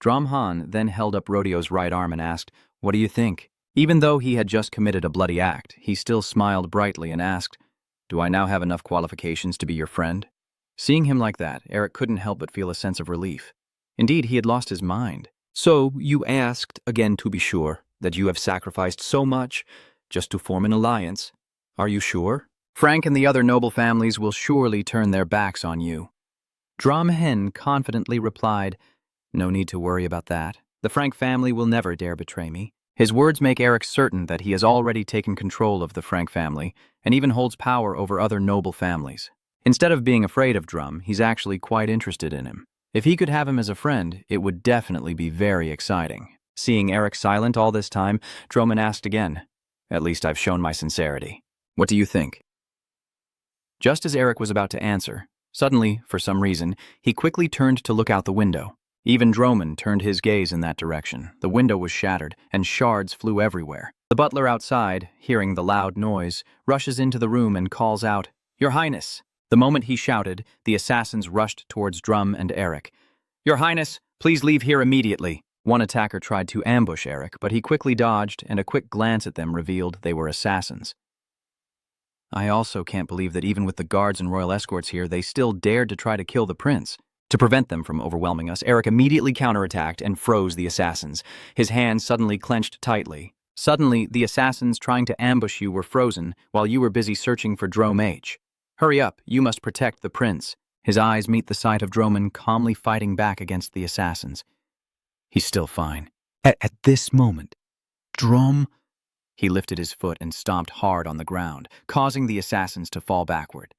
Dramhan then held up Rodeo's right arm and asked, "What do you think?" Even though he had just committed a bloody act, he still smiled brightly and asked, "Do I now have enough qualifications to be your friend?" Seeing him like that, Eric couldn't help but feel a sense of relief. Indeed, he had lost his mind. So you asked, again to be sure, that you have sacrificed so much just to form an alliance. Are you sure? Frank and the other noble families will surely turn their backs on you. Dromhen confidently replied, "No need to worry about that. The Frank family will never dare betray me." His words make Eric certain that he has already taken control of the Frank family and even holds power over other noble families. Instead of being afraid of Drum, he's actually quite interested in him. If he could have him as a friend, it would definitely be very exciting. Seeing Eric silent all this time, Droman asked again, "At least I've shown my sincerity. What do you think?" Just as Eric was about to answer, suddenly, for some reason, he quickly turned to look out the window. Even Droman turned his gaze in that direction. The window was shattered, and shards flew everywhere. The butler outside, hearing the loud noise, rushes into the room and calls out, "Your Highness!" The moment he shouted, the assassins rushed towards Drum and Eric. "Your Highness, please leave here immediately." One attacker tried to ambush Eric, but he quickly dodged, and a quick glance at them revealed they were assassins. I also can't believe that even with the guards and royal escorts here, they still dared to try to kill the prince. To prevent them from overwhelming us, Eric immediately counterattacked and froze the assassins. His hands suddenly clenched tightly. Suddenly, the assassins trying to ambush you were frozen while you were busy searching for Mage. "Hurry up, you must protect the prince." His eyes meet the sight of Droman calmly fighting back against the assassins. He's still fine. At this moment, Drum... He lifted his foot and stomped hard on the ground, causing the assassins to fall backward.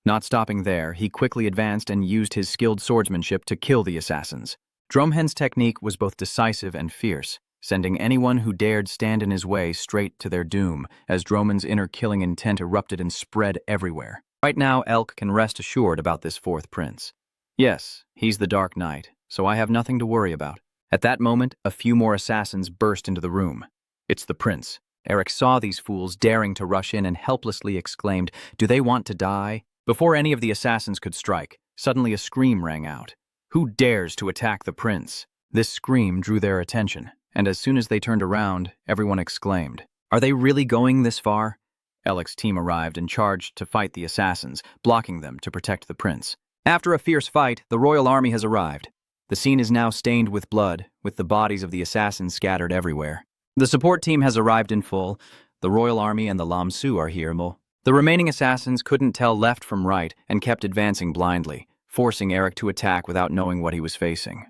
Not stopping there, he quickly advanced and used his skilled swordsmanship to kill the assassins. Dromhen's technique was both decisive and fierce, sending anyone who dared stand in his way straight to their doom, as Droman's inner killing intent erupted and spread everywhere. Right now, Elk can rest assured about this fourth prince. Yes, he's the Dark Knight, so I have nothing to worry about. At that moment, a few more assassins burst into the room. It's the prince. Eric saw these fools daring to rush in and helplessly exclaimed, "Do they want to die?" Before any of the assassins could strike, suddenly a scream rang out. Who dares to attack the prince? This scream drew their attention, and as soon as they turned around, everyone exclaimed, "Are they really going this far?" Alec's team arrived and charged to fight the assassins, blocking them to protect the prince. After a fierce fight, the royal army has arrived. The scene is now stained with blood, with the bodies of the assassins scattered everywhere. The support team has arrived in full. The royal army and the Lamsu are here, Mo. The remaining assassins couldn't tell left from right and kept advancing blindly, forcing Eric to attack without knowing what he was facing.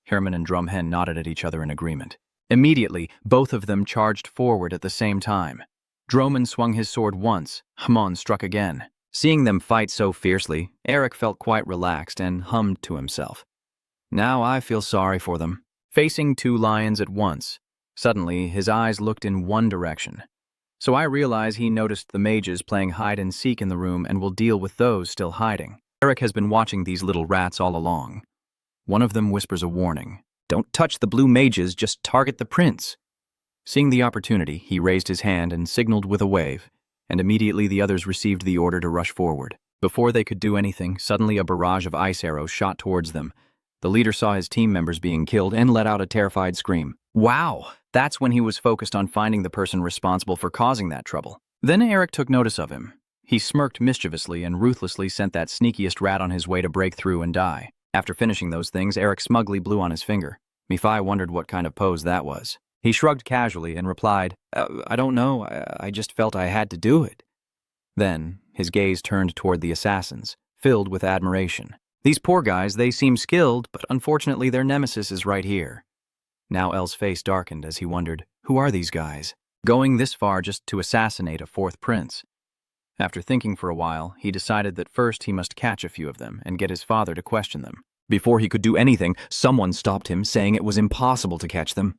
Herman and Dromhen nodded at each other in agreement. Immediately, both of them charged forward at the same time. Droman swung his sword once, Hamon struck again. Seeing them fight so fiercely, Eric felt quite relaxed and hummed to himself. Now I feel sorry for them. Facing two lions at once, suddenly his eyes looked in one direction. So I realize he noticed the mages playing hide-and-seek in the room and will deal with those still hiding. Eric has been watching these little rats all along. One of them whispers a warning. "Don't touch the blue mages, just target the prince." Seeing the opportunity, he raised his hand and signaled with a wave, and immediately the others received the order to rush forward. Before they could do anything, suddenly a barrage of ice arrows shot towards them. The leader saw his team members being killed and let out a terrified scream. Wow! That's when he was focused on finding the person responsible for causing that trouble. Then Eric took notice of him. He smirked mischievously and ruthlessly sent that sneakiest rat on his way to break through and die. After finishing those things, Eric smugly blew on his finger. Mephi wondered what kind of pose that was. He shrugged casually and replied, I don't know, I just felt I had to do it. Then, his gaze turned toward the assassins, filled with admiration. These poor guys, they seem skilled, but unfortunately their nemesis is right here. Now El's face darkened as he wondered, who are these guys? Going this far just to assassinate a fourth prince. After thinking for a while, he decided that first he must catch a few of them and get his father to question them. Before he could do anything, someone stopped him, saying it was impossible to catch them.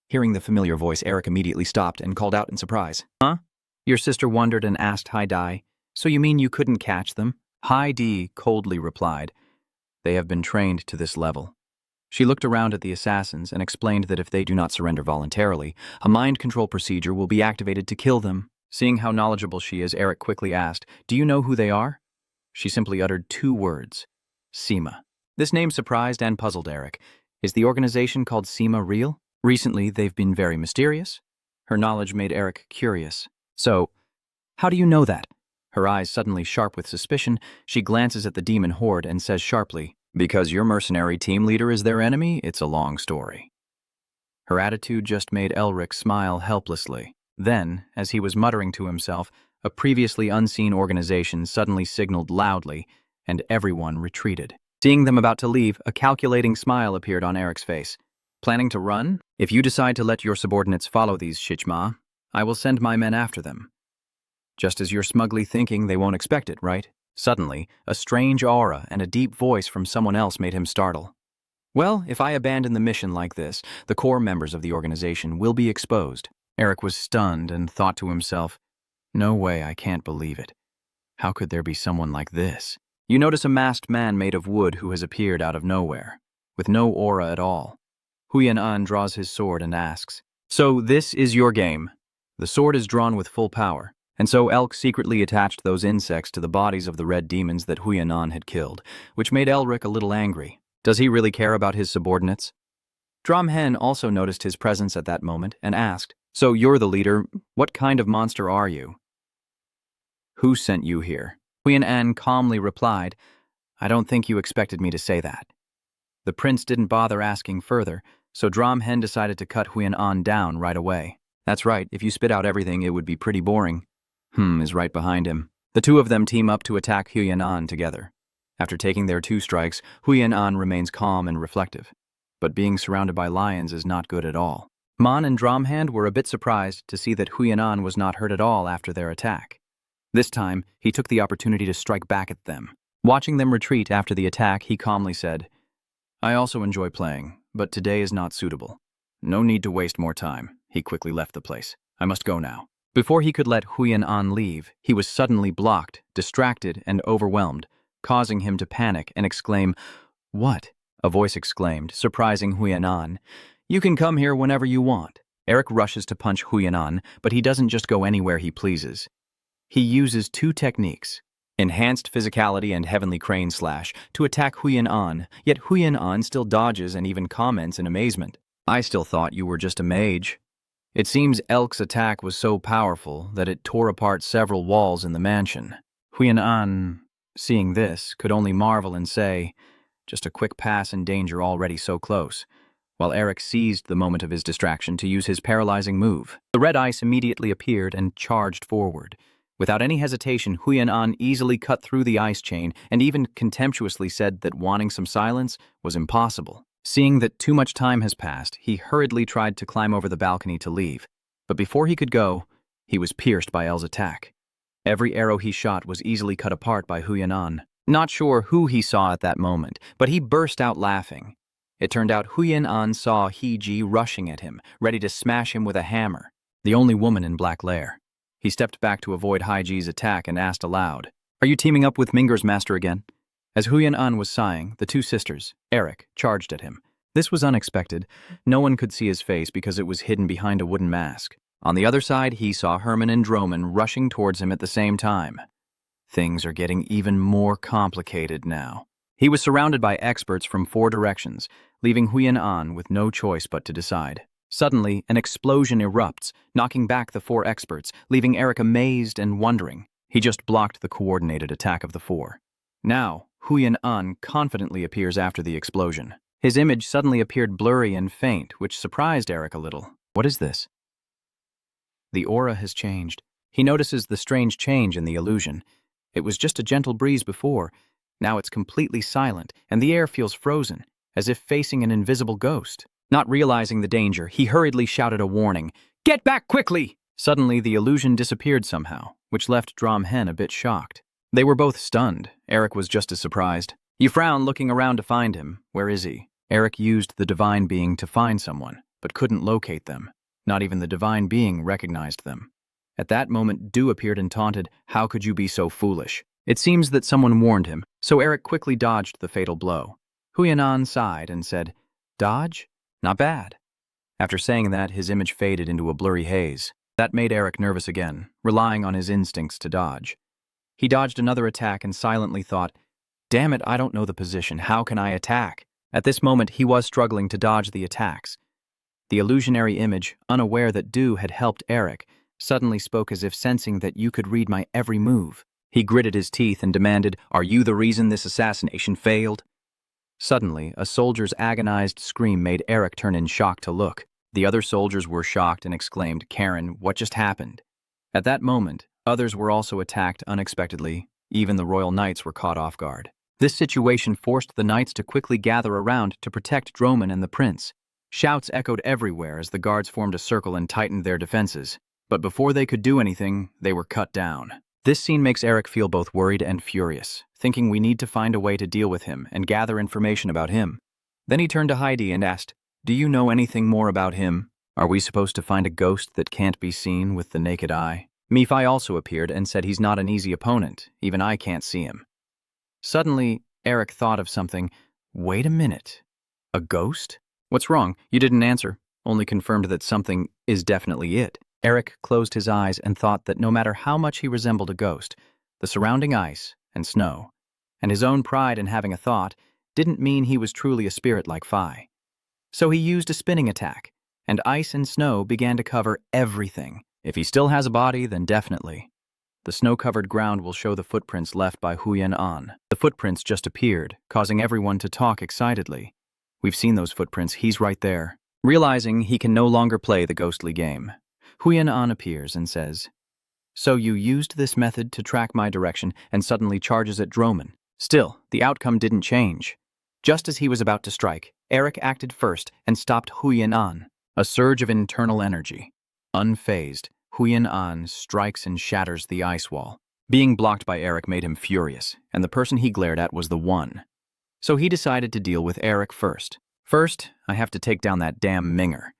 Hearing the familiar voice, Eric immediately stopped and called out in surprise. Huh? Your sister wondered and asked Haidai, "So you mean you couldn't catch them?" Haidi coldly replied, "They have been trained to this level." She looked around at the assassins and explained that if they do not surrender voluntarily, a mind control procedure will be activated to kill them. Seeing how knowledgeable she is, Eric quickly asked, "Do you know who they are?" She simply uttered 2 words, SEMA. This name surprised and puzzled Eric. Is the organization called SEMA real? Recently, they've been very mysterious. Her knowledge made Eric curious. "So, how do you know that?" Her eyes suddenly sharp with suspicion, she glances at the demon horde and says sharply, "Because your mercenary team leader is their enemy, it's a long story." Her attitude just made Elric smile helplessly. Then, as he was muttering to himself, a previously unseen organization suddenly signaled loudly, and everyone retreated. Seeing them about to leave, a calculating smile appeared on Eric's face. "Planning to run? If you decide to let your subordinates follow these Shichma, I will send my men after them. Just as you're smugly thinking they won't expect it, right?" Suddenly, a strange aura and a deep voice from someone else made him startle. "Well, if I abandon the mission like this, the core members of the organization will be exposed." Eric was stunned and thought to himself, "No way, I can't believe it. How could there be someone like this?" You notice a masked man made of wood who has appeared out of nowhere, with no aura at all. Huyan-an draws his sword and asks, "So this is your game?" The sword is drawn with full power, and so Elk secretly attached those insects to the bodies of the red demons that Huyan-an had killed, which made Elric a little angry. Does he really care about his subordinates? Dromhen also noticed his presence at that moment and asked, "So you're the leader. What kind of monster are you?" "Who sent you here?" Huyan-an calmly replied, "I don't think you expected me to say that." The prince didn't bother asking further, so Dromhen decided to cut Huyan-an down right away. "That's right, if you spit out everything, it would be pretty boring." Is right behind him. The 2 of them team up to attack Huyan-an together. After taking their 2 strikes, Huyan-an remains calm and reflective. But being surrounded by lions is not good at all. Mon and Dromhand were a bit surprised to see that Huyan-an was not hurt at all after their attack. This time, he took the opportunity to strike back at them. Watching them retreat after the attack, he calmly said, "I also enjoy playing, but today is not suitable. No need to waste more time." He quickly left the place. "I must go now." Before he could let Huyan-an leave, he was suddenly blocked, distracted, and overwhelmed, causing him to panic and exclaim, "What?" A voice exclaimed, surprising Huyan-an, "You can come here whenever you want." Eric rushes to punch Huyan-an, but he doesn't just go anywhere he pleases. He uses 2 techniques, enhanced physicality and heavenly crane slash, to attack Huyan-an, yet Huyan-an still dodges and even comments in amazement. "I still thought you were just a mage." It seems Elk's attack was so powerful that it tore apart several walls in the mansion. Huyan-an, seeing this, could only marvel and say, "Just a quick pass and danger already so close," while Eric seized the moment of his distraction to use his paralyzing move. The red ice immediately appeared and charged forward. Without any hesitation, Huyan-an easily cut through the ice chain and even contemptuously said that wanting some silence was impossible. Seeing that too much time has passed, he hurriedly tried to climb over the balcony to leave. But before he could go, he was pierced by El's attack. Every arrow he shot was easily cut apart by Huyan-an. Not sure who he saw at that moment, but he burst out laughing. It turned out Huyan-an saw He-ji rushing at him, ready to smash him with a hammer, the only woman in Black Lair. He stepped back to avoid Hai-ji's attack and asked aloud, "Are you teaming up with Minger's master again?" As Huyan-an was sighing, the 2 sisters, Eric, charged at him. This was unexpected. No one could see his face because it was hidden behind a wooden mask. On the other side, he saw Herman and Droman rushing towards him at the same time. Things are getting even more complicated now. He was surrounded by experts from 4 directions, leaving Huyan-an with no choice but to decide. Suddenly, an explosion erupts, knocking back the 4 experts, leaving Eric amazed and wondering. He just blocked the coordinated attack of the 4. Now, Huyan-an confidently appears after the explosion. His image suddenly appeared blurry and faint, which surprised Eric a little. What is this? The aura has changed. He notices the strange change in the illusion. It was just a gentle breeze before. Now it's completely silent, and the air feels frozen, as if facing an invisible ghost. Not realizing the danger, he hurriedly shouted a warning, "Get back quickly!" Suddenly, the illusion disappeared somehow, which left Dromhen a bit shocked. They were both stunned. Eric was just as surprised. He frowned, looking around to find him. Where is he? Eric used the divine being to find someone, but couldn't locate them. Not even the divine being recognized them. At that moment, Du appeared and taunted, "How could you be so foolish?" It seems that someone warned him, so Eric quickly dodged the fatal blow. Huyanan sighed and said, "Dodge? Not bad." After saying that, his image faded into a blurry haze. That made Eric nervous again, relying on his instincts to dodge. He dodged another attack and silently thought, "Damn it, I don't know the position. How can I attack?" At this moment, he was struggling to dodge the attacks. The illusionary image, unaware that Du had helped Eric, suddenly spoke as if sensing that you could read my every move. He gritted his teeth and demanded, "Are you the reason this assassination failed?" Suddenly, a soldier's agonized scream made Eric turn in shock to look. The other soldiers were shocked and exclaimed, "Karen, what just happened?" At that moment, others were also attacked unexpectedly. Even the royal knights were caught off guard. This situation forced the knights to quickly gather around to protect Droman and the prince. Shouts echoed everywhere as the guards formed a circle and tightened their defenses. But before they could do anything, they were cut down. This scene makes Eric feel both worried and furious, thinking we need to find a way to deal with him and gather information about him. Then he turned to Heidi and asked, "Do you know anything more about him? Are we supposed to find a ghost that can't be seen with the naked eye?" Mephi also appeared and said he's not an easy opponent, even I can't see him. Suddenly, Eric thought of something. Wait a minute. A ghost? What's wrong? You didn't answer, only confirmed that something is definitely it. Eric closed his eyes and thought that no matter how much he resembled a ghost, the surrounding ice and snow, and his own pride in having a thought, didn't mean he was truly a spirit like Phi. So he used a spinning attack, and ice and snow began to cover everything. If he still has a body, then definitely. The snow-covered ground will show the footprints left by Huyan An. The footprints just appeared, causing everyone to talk excitedly. We've seen those footprints, he's right there. Realizing he can no longer play the ghostly game, Huyan An appears and says, "So you used this method to track my direction and suddenly charges at Droman. Still, the outcome didn't change." Just as he was about to strike, Eric acted first and stopped Huyan An. A surge of internal energy. Unfazed, Huyan An strikes and shatters the ice wall. Being blocked by Eric made him furious, and the person he glared at was the One. So he decided to deal with Eric first. "First, I have to take down that damn Minger."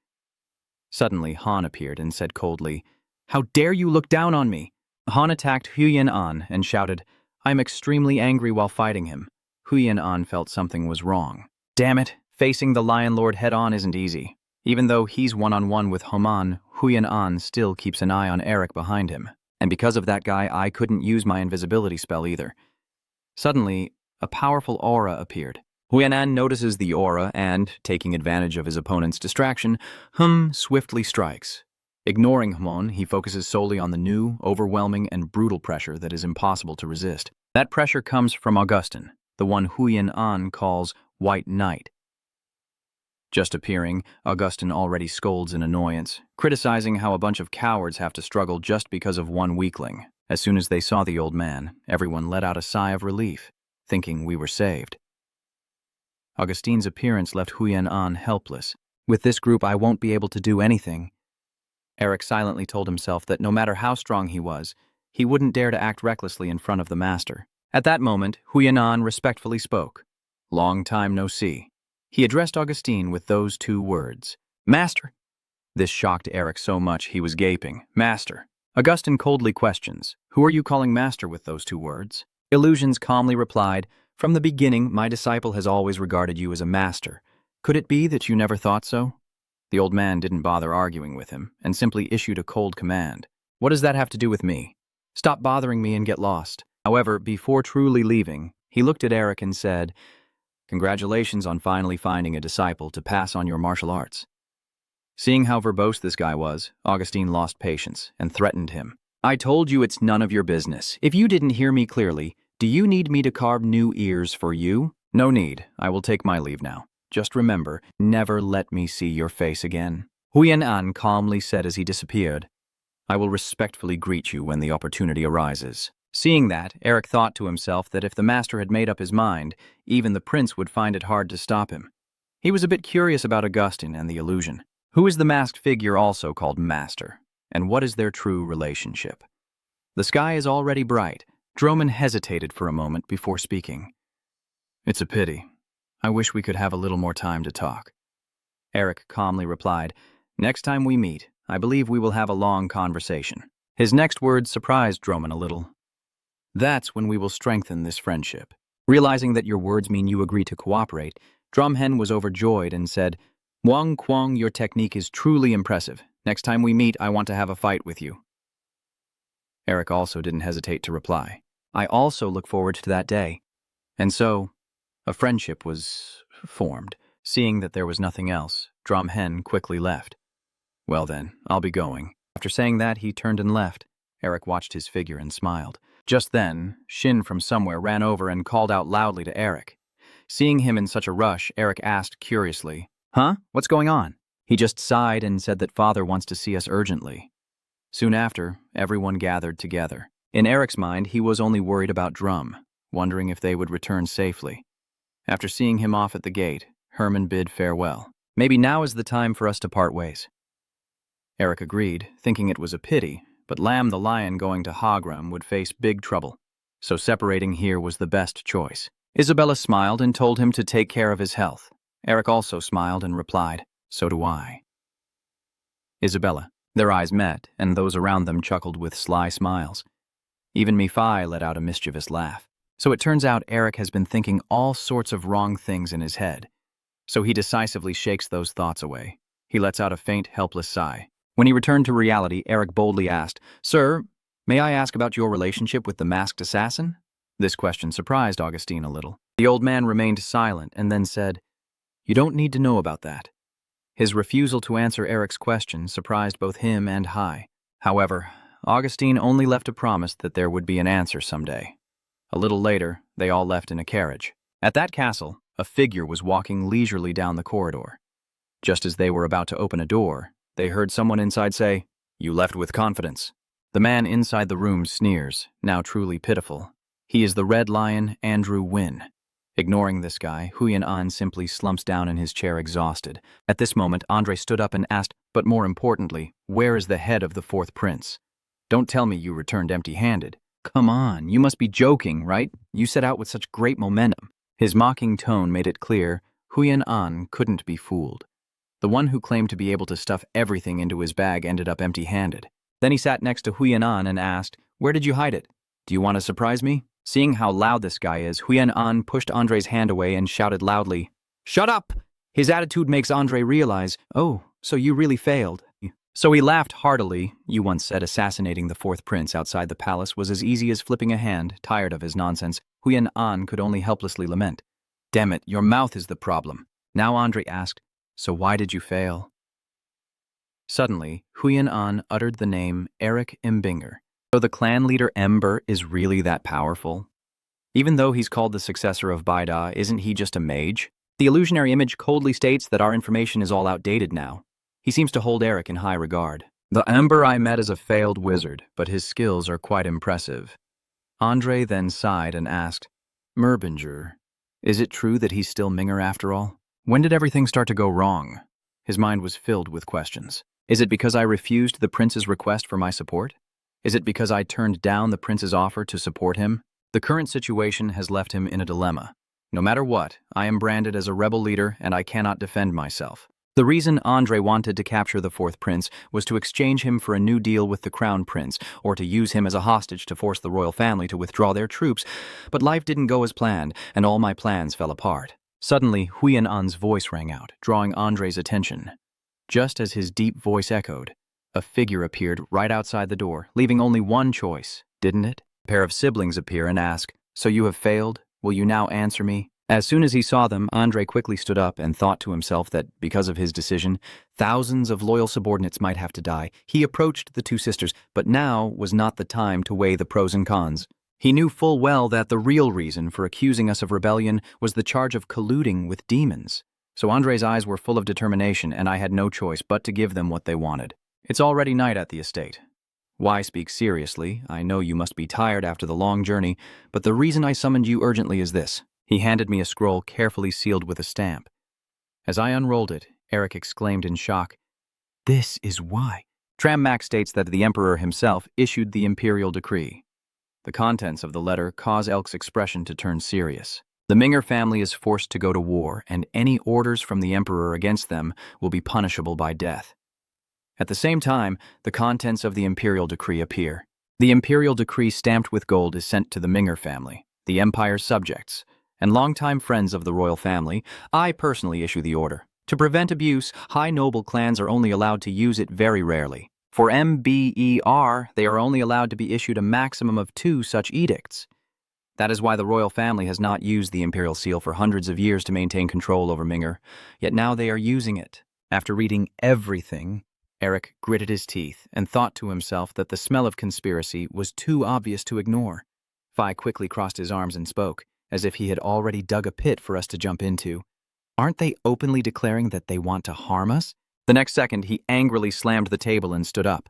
Suddenly, Han appeared and said coldly, "How dare you look down on me?" Han attacked Huyan An and shouted, "I'm extremely angry while fighting him." Huyan An felt something was wrong. Damn it, facing the Lion Lord head-on isn't easy. Even though he's one-on-one with Homan, Huyan An still keeps an eye on Eric behind him. And because of that guy, I couldn't use my invisibility spell either. Suddenly, a powerful aura appeared. Huyan An notices the aura and, taking advantage of his opponent's distraction, swiftly strikes. Ignoring Hamon, he focuses solely on the new, overwhelming, and brutal pressure that is impossible to resist. That pressure comes from Augustin, the one Huyan An calls White Knight. Just appearing, Augustin already scolds in annoyance, criticizing how a bunch of cowards have to struggle just because of one weakling. As soon as they saw the old man, everyone let out a sigh of relief, thinking we were saved. Augustine's appearance left Huyan An helpless. "With this group, I won't be able to do anything." Eric silently told himself that no matter how strong he was, he wouldn't dare to act recklessly in front of the master. At that moment, Huyan An respectfully spoke. "Long time no see." He addressed Augustine with those two words, "Master." This shocked Eric so much he was gaping. "Master." Augustine coldly questions, "Who are you calling master with those two words?" Illusions calmly replied, "From the beginning, my disciple has always regarded you as a master. Could it be that you never thought so?" The old man didn't bother arguing with him, and simply issued a cold command. "What does that have to do with me? Stop bothering me and get lost." However, before truly leaving, he looked at Eric and said, "Congratulations on finally finding a disciple to pass on your martial arts." Seeing how verbose this guy was, Augustine lost patience and threatened him. "I told you it's none of your business. If you didn't hear me clearly, do you need me to carve new ears for you?" "No need. I will take my leave now. Just remember, never let me see your face again." Huyan An calmly said as he disappeared, "I will respectfully greet you when the opportunity arises." Seeing that, Eric thought to himself that if the master had made up his mind, even the prince would find it hard to stop him. He was a bit curious about Augustine and the illusion. Who is the masked figure also called Master? And what is their true relationship? The sky is already bright. Droman hesitated for a moment before speaking. "It's a pity. I wish we could have a little more time to talk." Eric calmly replied, "Next time we meet, I believe we will have a long conversation." His next words surprised Droman a little. That's when we will strengthen this friendship. Realizing that your words mean you agree to cooperate, Drumhen was overjoyed and said, Wang Kwang, your technique is truly impressive. Next time we meet, I want to have a fight with you. Eric also didn't hesitate to reply. I also look forward to that day. And so, a friendship was formed. Seeing that there was nothing else, Drumhen quickly left. Well then, I'll be going. After saying that, he turned and left. Eric watched his figure and smiled. Just then, Shin from somewhere ran over and called out loudly to Eric. Seeing him in such a rush, Eric asked curiously, Huh? What's going on? He just sighed and said that father wants to see us urgently. Soon after, everyone gathered together. In Eric's mind, he was only worried about Drum, wondering if they would return safely. After seeing him off at the gate, Herman bid farewell. Maybe now is the time for us to part ways. Eric agreed, thinking it was a pity, but Lamb the lion going to Hagram would face big trouble, so separating here was the best choice. Isabella smiled and told him to take care of his health. Eric also smiled and replied, So do I. Isabella. Their eyes met, and those around them chuckled with sly smiles. Even Mephi let out a mischievous laugh. So it turns out Eric has been thinking all sorts of wrong things in his head. So he decisively shakes those thoughts away. He lets out a faint, helpless sigh. When he returned to reality, Eric boldly asked, Sir, may I ask about your relationship with the masked assassin? This question surprised Augustine a little. The old man remained silent and then said, You don't need to know about that. His refusal to answer Eric's question surprised both him and Hai. However, Augustine only left a promise that there would be an answer someday. A little later, they all left in a carriage. At that castle, a figure was walking leisurely down the corridor. Just as they were about to open a door, they heard someone inside say, You left with confidence. The man inside the room sneers, now truly pitiful. He is the Red Lion, Andrew Wynn. Ignoring this guy, Huyan An simply slumps down in his chair exhausted. At this moment, Andre stood up and asked, but more importantly, where is the head of the fourth prince? Don't tell me you returned empty-handed. Come on, you must be joking, right? You set out with such great momentum. His mocking tone made it clear Huyan An couldn't be fooled. The one who claimed to be able to stuff everything into his bag ended up empty-handed. Then he sat next to Huyan An and asked, Where did you hide it? Do you want to surprise me? Seeing how loud this guy is, Huyan An pushed Andre's hand away and shouted loudly, Shut up! His attitude makes Andre realize, Oh, so you really failed. So he laughed heartily. You once said assassinating the fourth prince outside the palace was as easy as flipping a hand. Tired of his nonsense, Huyan An could only helplessly lament. Damn it, your mouth is the problem. Now Andre asked, So why did you fail? Suddenly, Huyan An uttered the name Eric Imbinger. So the clan leader Ember is really that powerful? Even though he's called the successor of Baida, isn't he just a mage? The illusionary image coldly states that our information is all outdated now. He seems to hold Eric in high regard. The Ember I met is a failed wizard, but his skills are quite impressive. Andre then sighed and asked, Merbinger, is it true that he's still Minger after all? When did everything start to go wrong? His mind was filled with questions. Is it because I refused the prince's request for my support? Is it because I turned down the prince's offer to support him? The current situation has left him in a dilemma. No matter what, I am branded as a rebel leader and I cannot defend myself. The reason Andre wanted to capture the fourth prince was to exchange him for a new deal with the crown prince, or to use him as a hostage to force the royal family to withdraw their troops, but life didn't go as planned, and all my plans fell apart. Suddenly, Huyan An's voice rang out, drawing Andre's attention. Just as his deep voice echoed, a figure appeared right outside the door, leaving only one choice, didn't it? A pair of siblings appear and ask, So you have failed? Will you now answer me? As soon as he saw them, Andre quickly stood up and thought to himself that, because of his decision, thousands of loyal subordinates might have to die. He approached the two sisters, but now was not the time to weigh the pros and cons. He knew full well that the real reason for accusing us of rebellion was the charge of colluding with demons. So Andre's eyes were full of determination, and I had no choice but to give them what they wanted. It's already night at the estate. Why speak seriously? I know you must be tired after the long journey, but the reason I summoned you urgently is this. He handed me a scroll carefully sealed with a stamp. As I unrolled it, Eric exclaimed in shock, This is why. Trammack states that the Emperor himself issued the imperial decree. The contents of the letter cause Elk's expression to turn serious. The Minger family is forced to go to war, and any orders from the Emperor against them will be punishable by death. At the same time, the contents of the imperial decree appear. The imperial decree stamped with gold is sent to the Minger family, the empire's subjects, and longtime friends of the royal family. I personally issue the order. To prevent abuse, high noble clans are only allowed to use it very rarely. For MBER, they are only allowed to be issued a maximum of 2 such edicts. That is why the royal family has not used the imperial seal for hundreds of years to maintain control over Minger, yet now they are using it. After reading everything, Eric gritted his teeth and thought to himself that the smell of conspiracy was too obvious to ignore. Phi quickly crossed his arms and spoke, as if he had already dug a pit for us to jump into. Aren't they openly declaring that they want to harm us? The next second, he angrily slammed the table and stood up.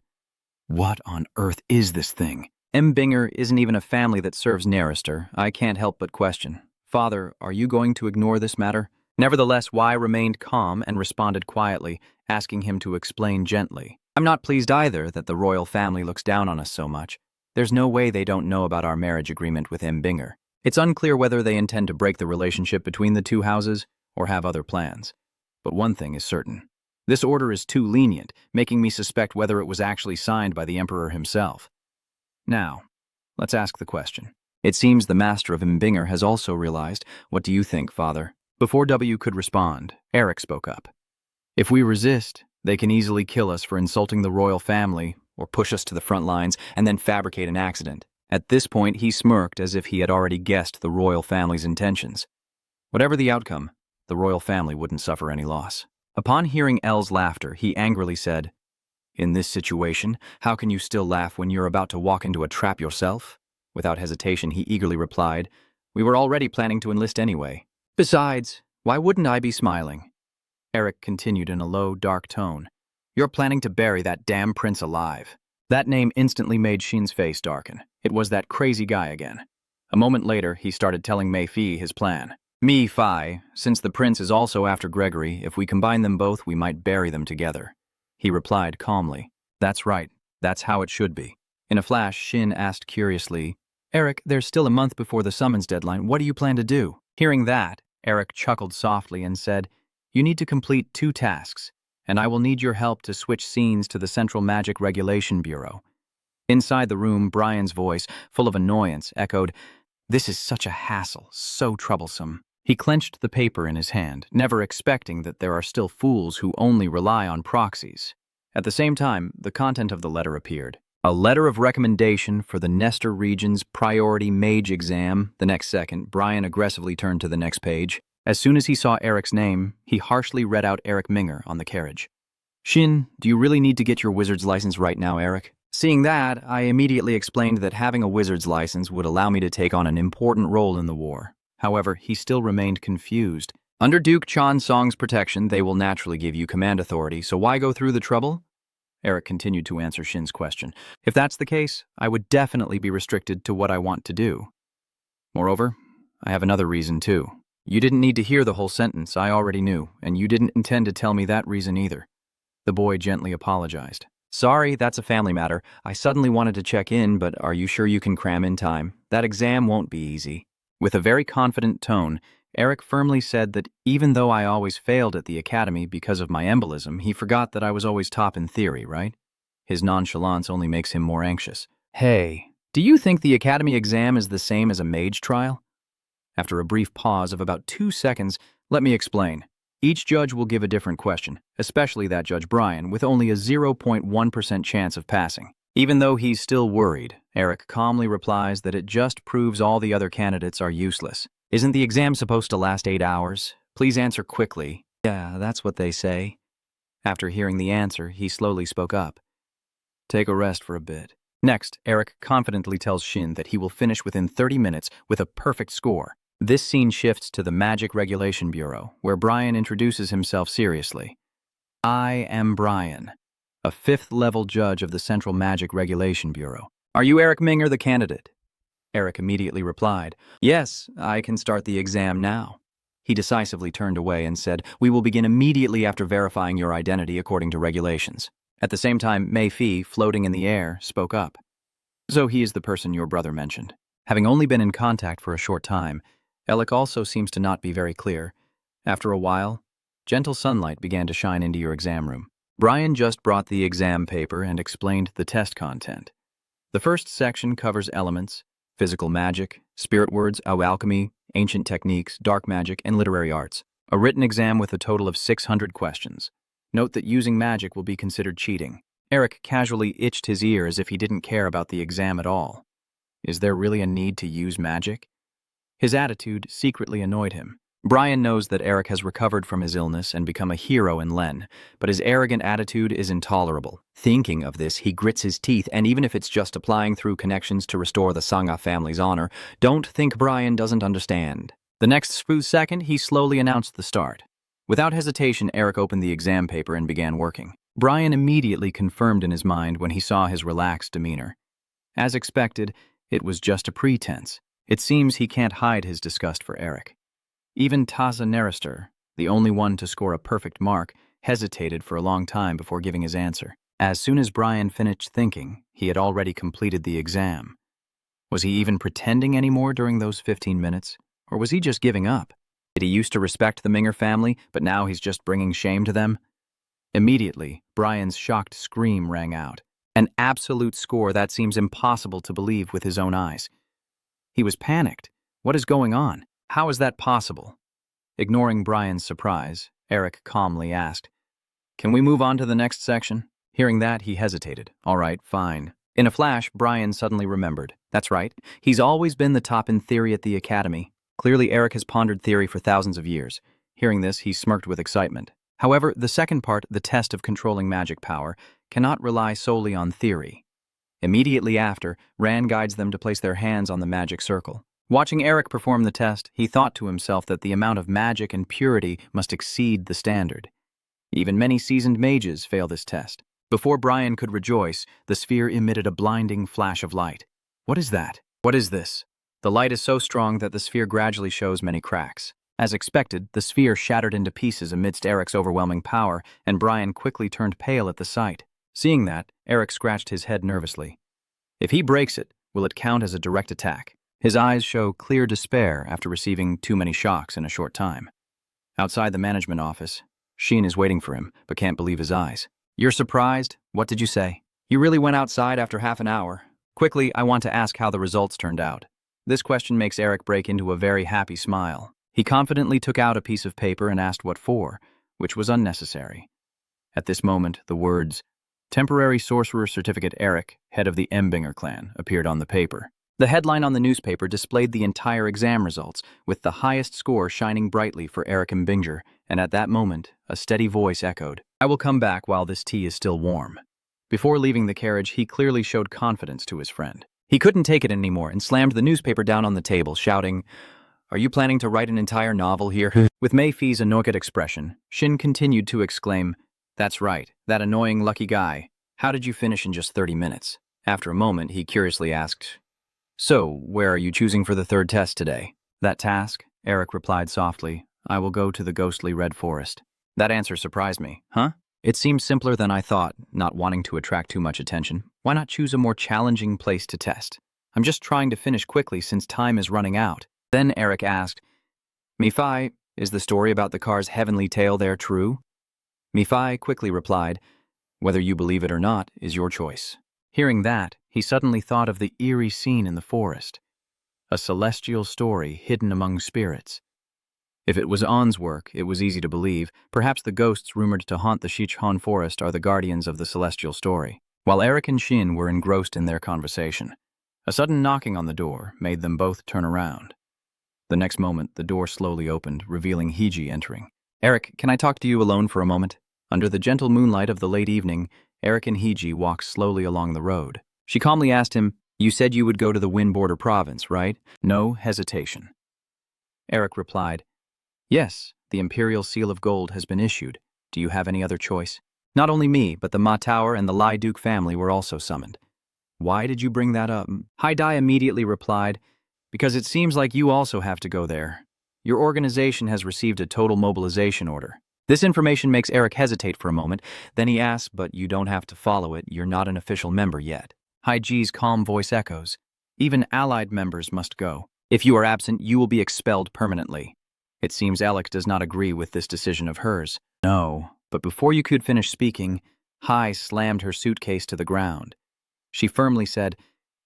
What on earth is this thing? Binger isn't even a family that serves Narister. I can't help but question. Father, are you going to ignore this matter? Nevertheless, Y remained calm and responded quietly, asking him to explain gently. I'm not pleased either that the royal family looks down on us so much. There's no way they don't know about our marriage agreement with Binger. It's unclear whether they intend to break the relationship between the two houses or have other plans. But one thing is certain. This order is too lenient, making me suspect whether it was actually signed by the Emperor himself. Now, let's ask the question. It seems the master of Binger has also realized. What do you think, Father? Before W could respond, Eric spoke up. If we resist, they can easily kill us for insulting the royal family or push us to the front lines and then fabricate an accident. At this point, he smirked as if he had already guessed the royal family's intentions. Whatever the outcome, the royal family wouldn't suffer any loss. Upon hearing L's laughter, he angrily said, In this situation, how can you still laugh when you're about to walk into a trap yourself? Without hesitation, he eagerly replied, We were already planning to enlist anyway. Besides, why wouldn't I be smiling? Eric continued in a low, dark tone. You're planning to bury that damn prince alive. That name instantly made Shin's face darken. It was that crazy guy again. A moment later, he started telling Mei-Fi his plan. Phi, since the prince is also after Gregory, if we combine them both, we might bury them together. He replied calmly. That's right. That's how it should be. In a flash, Shin asked curiously, Eric, there's still a month before the summons deadline. What do you plan to do? Hearing that, Eric chuckled softly and said, You need to complete 2 tasks, and I will need your help to switch scenes to the Central Magic Regulation Bureau. Inside the room, Brian's voice, full of annoyance, echoed, This is such a hassle, so troublesome. He clenched the paper in his hand, never expecting that there are still fools who only rely on proxies. At the same time, the content of the letter appeared. A letter of recommendation for the Nestor Region's priority Mage exam. The next second, Brian aggressively turned to the next page. As soon as he saw Eric's name, he harshly read out Eric Minger on the carriage. Shin, do you really need to get your wizard's license right now, Eric? Seeing that, I immediately explained that having a wizard's license would allow me to take on an important role in the war. However, he still remained confused. Under Duke Chan Song's protection, they will naturally give you command authority, so why go through the trouble? Eric continued to answer Shin's question. If that's the case, I would definitely be restricted to what I want to do. Moreover, I have another reason too. You didn't need to hear the whole sentence, I already knew, and you didn't intend to tell me that reason either. The boy gently apologized. Sorry, that's a family matter. I suddenly wanted to check in, but are you sure you can cram in time? That exam won't be easy. With a very confident tone, Eric firmly said that even though I always failed at the academy because of my embolism, he forgot that I was always top in theory, right? His nonchalance only makes him more anxious. Hey, do you think the academy exam is the same as a mage trial? After a brief pause of about 2 seconds, let me explain. Each judge will give a different question, especially that Judge Brian, with only a 0.1% chance of passing. Even though he's still worried, Eric calmly replies that it just proves all the other candidates are useless. Isn't the exam supposed to last 8 hours? Please answer quickly. Yeah, that's what they say. After hearing the answer, he slowly spoke up. Take a rest for a bit. Next, Eric confidently tells Shin that he will finish within 30 minutes with a perfect score. This scene shifts to the Magic Regulation Bureau, where Brian introduces himself seriously. I am Brian, a 5th-level judge of the Central Magic Regulation Bureau. Are you Eric Minger, the candidate? Eric immediately replied, Yes, I can start the exam now. He decisively turned away and said, We will begin immediately after verifying your identity according to regulations. At the same time, Mei-Fi, floating in the air, spoke up. So he is the person your brother mentioned. Having only been in contact for a short time, Alec also seems to not be very clear. After a while, gentle sunlight began to shine into your exam room. Brian just brought the exam paper and explained the test content. The first section covers elements, physical magic, spirit words, alchemy, ancient techniques, dark magic, and literary arts. A written exam with a total of 600 questions. Note that using magic will be considered cheating. Eric casually itched his ear as if he didn't care about the exam at all. Is there really a need to use magic? His attitude secretly annoyed him. Brian knows that Eric has recovered from his illness and become a hero in Len, but his arrogant attitude is intolerable. Thinking of this, he grits his teeth, and even if it's just applying through connections to restore the Sangha family's honor, don't think Brian doesn't understand. The next split second, he slowly announced the start. Without hesitation, Eric opened the exam paper and began working. Brian immediately confirmed in his mind when he saw his relaxed demeanor. As expected, it was just a pretense. It seems he can't hide his disgust for Eric. Even Tasa, the only one to score a perfect mark, hesitated for a long time before giving his answer. As soon as Brian finished thinking, he had already completed the exam. Was he even pretending anymore during those 15 minutes? Or was he just giving up? Did he used to respect the Minger family, but now he's just bringing shame to them? Immediately, Brian's shocked scream rang out. An absolute score that seems impossible to believe with his own eyes. He was panicked. What is going on? How is that possible? Ignoring Brian's surprise, Eric calmly asked, "Can we move on to the next section?" Hearing that, he hesitated. All right, fine. In a flash, Brian suddenly remembered. That's right. He's always been the top in theory at the academy. Clearly, Eric has pondered theory for thousands of years. Hearing this, he smirked with excitement. However, the second part, the test of controlling magic power, cannot rely solely on theory. Immediately after, Ran guides them to place their hands on the magic circle. Watching Eric perform the test, he thought to himself that the amount of magic and purity must exceed the standard. Even many seasoned mages fail this test. Before Brian could rejoice, the sphere emitted a blinding flash of light. What is that? What is this? The light is so strong that the sphere gradually shows many cracks. As expected, the sphere shattered into pieces amidst Eric's overwhelming power, and Brian quickly turned pale at the sight. Seeing that, Eric scratched his head nervously. If he breaks it, will it count as a direct attack? His eyes show clear despair after receiving too many shocks in a short time. Outside the management office, Sheen is waiting for him, but can't believe his eyes. You're surprised? What did you say? You really went outside after half an hour. Quickly, I want to ask how the results turned out. This question makes Eric break into a very happy smile. He confidently took out a piece of paper and asked what for, which was unnecessary. At this moment, the words, "Temporary Sorcerer Certificate Eric, head of the Embinger clan," appeared on the paper. The headline on the newspaper displayed the entire exam results, with the highest score shining brightly for Eric Embinger, and at that moment, a steady voice echoed, "I will come back while this tea is still warm." Before leaving the carriage, he clearly showed confidence to his friend. He couldn't take it anymore and slammed the newspaper down on the table, shouting, "Are you planning to write an entire novel here?" With Mayfie's annoyed expression, Shin continued to exclaim, "That's right, that annoying lucky guy. How did you finish in just 30 minutes? After a moment, he curiously asked, "So, where are you choosing for the third test today?" "That task," Eric replied softly, "I will go to the ghostly red forest." That answer surprised me. Huh? It seemed simpler than I thought, not wanting to attract too much attention. Why not choose a more challenging place to test? I'm just trying to finish quickly since time is running out. Then Eric asked, "Mephi, is the story about the car's heavenly tale there true?" Mephi quickly replied, "Whether you believe it or not is your choice." Hearing that, he suddenly thought of the eerie scene in the forest. A celestial story hidden among spirits. If it was On's work, it was easy to believe. Perhaps the ghosts rumored to haunt the Shichon forest are the guardians of the celestial story. While Eric and Shin were engrossed in their conversation, a sudden knocking on the door made them both turn around. The next moment, the door slowly opened, revealing Hiji entering. "Eric, can I talk to you alone for a moment?" Under the gentle moonlight of the late evening, Eric and Hiji walked slowly along the road. She calmly asked him, "You said you would go to the Wind Border province, right?" No hesitation. Eric replied, "Yes, the Imperial Seal of Gold has been issued. Do you have any other choice?" Not only me, but the Ma Tower and the Lai Duke family were also summoned. "Why did you bring that up?" Haidai immediately replied, "Because it seems like you also have to go there. Your organization has received a total mobilization order." This information makes Eric hesitate for a moment. Then he asks, "But you don't have to follow it. You're not an official member yet." Haiji's calm voice echoes, "Even allied members must go. If you are absent, you will be expelled permanently." It seems Alec does not agree with this decision of hers. No, But before you could finish speaking, Hai slammed her suitcase to the ground. She firmly said,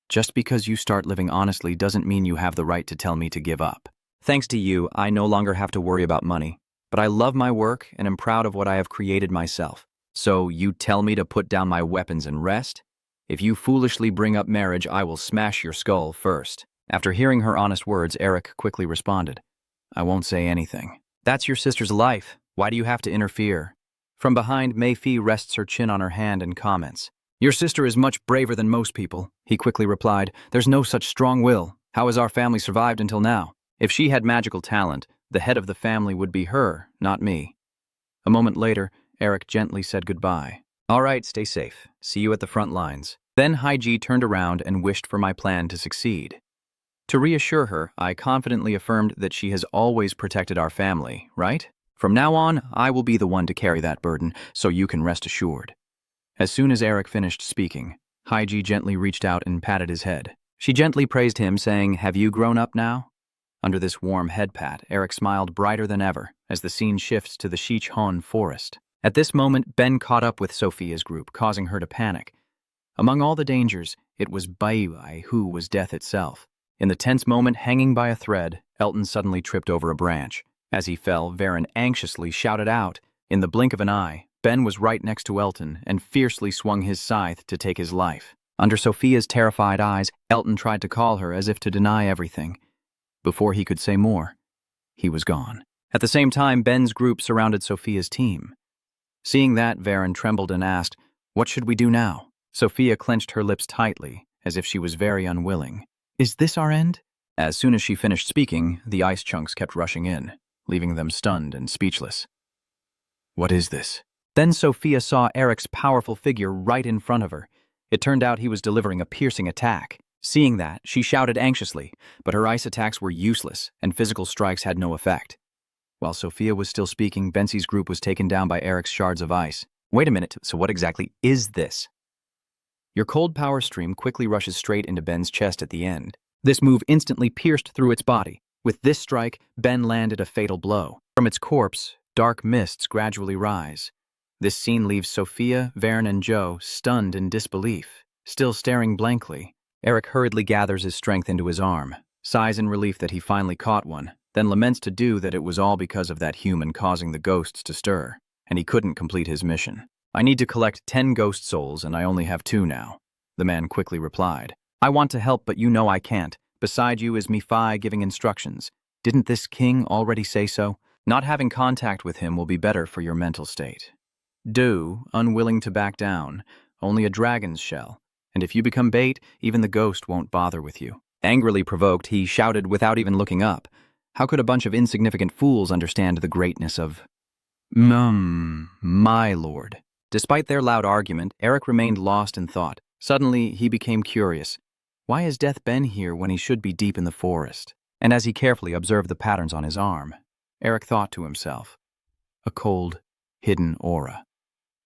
"Just because you start living honestly doesn't mean you have the right to tell me to give up. Thanks to you, I no longer have to worry about money. But I love my work and am proud of what I have created myself. So you tell me to put down my weapons and rest? If you foolishly bring up marriage, I will smash your skull first." After hearing her honest words, Eric quickly responded, "I won't say anything. That's your sister's life. Why do you have to interfere?" From behind, Mei rests her chin on her hand and comments. "Your sister is much braver than most people," he quickly replied. "There's no such strong will. How has our family survived until now? If she had magical talent, the head of the family would be her, not me." A moment later, Eric gently said goodbye. "All right, stay safe. See you at the front lines." Then Haiji turned around and wished for my plan to succeed. To reassure her, I confidently affirmed that she has always protected our family, right? From now on, I will be the one to carry that burden, so you can rest assured. As soon as Eric finished speaking, Haiji gently reached out and patted his head. She gently praised him, saying, "Have you grown up now?" Under this warm head pat, Eric smiled brighter than ever as the scene shifts to the Shichhon forest. At this moment, Ben caught up with Sophia's group, causing her to panic. Among all the dangers, it was Baiwai who was death itself. In the tense moment, hanging by a thread, Elton suddenly tripped over a branch. As he fell, Varen anxiously shouted out. In the blink of an eye, Ben was right next to Elton and fiercely swung his scythe to take his life. Under Sophia's terrified eyes, Elton tried to call her as if to deny everything. Before he could say more, he was gone. At the same time, Ben's group surrounded Sophia's team. Seeing that, Varen trembled and asked, "What should we do now?" Sophia clenched her lips tightly, as if she was very unwilling. "Is this our end?" As soon as she finished speaking, the ice chunks kept rushing in, leaving them stunned and speechless. "What is this?" Then Sophia saw Eric's powerful figure right in front of her. It turned out he was delivering a piercing attack. Seeing that, she shouted anxiously, but her ice attacks were useless, and physical strikes had no effect. While Sophia was still speaking, Bensie's group was taken down by Eric's shards of ice. "Wait a minute, so what exactly is this?" Your cold power stream quickly rushes straight into Ben's chest at the end. This move instantly pierced through its body. With this strike, Ben landed a fatal blow. From its corpse, dark mists gradually rise. This scene leaves Sophia, Varen, and Joe stunned in disbelief, still staring blankly. Eric hurriedly gathers his strength into his arm, sighs in relief that he finally caught one, then laments to do that it was all because of that human causing the ghosts to stir, and he couldn't complete his mission. "I need to collect 10 ghost souls, and I only have 2 now," the man quickly replied. "I want to help, but you know I can't. Beside you is Mephi giving instructions. Didn't this king already say so? Not having contact with him will be better for your mental state." Do, unwilling to back down, only a dragon's shell, and if you become bait, even the ghost won't bother with you. Angrily provoked, he shouted without even looking up. How could a bunch of insignificant fools understand the greatness of my lord? Despite their loud argument, Eric remained lost in thought. Suddenly, he became curious. Why has Death been here when he should be deep in the forest? And as he carefully observed the patterns on his arm, Eric thought to himself, a cold, hidden aura.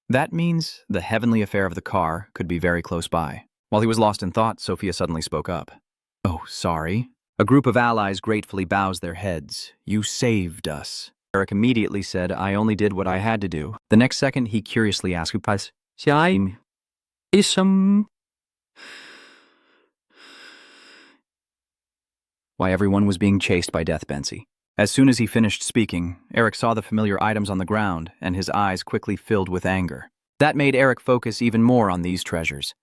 That means the heavenly affair of the car could be very close by. While he was lost in thought, Sophia suddenly spoke up. "Oh, sorry." A group of allies gratefully bows their heads. "You saved us." Eric immediately said, "I only did what I had to do." The next second, he curiously asked, why everyone was being chased by Death Bensi. As soon as he finished speaking, Eric saw the familiar items on the ground, and his eyes quickly filled with anger. That made Eric focus even more on these treasures.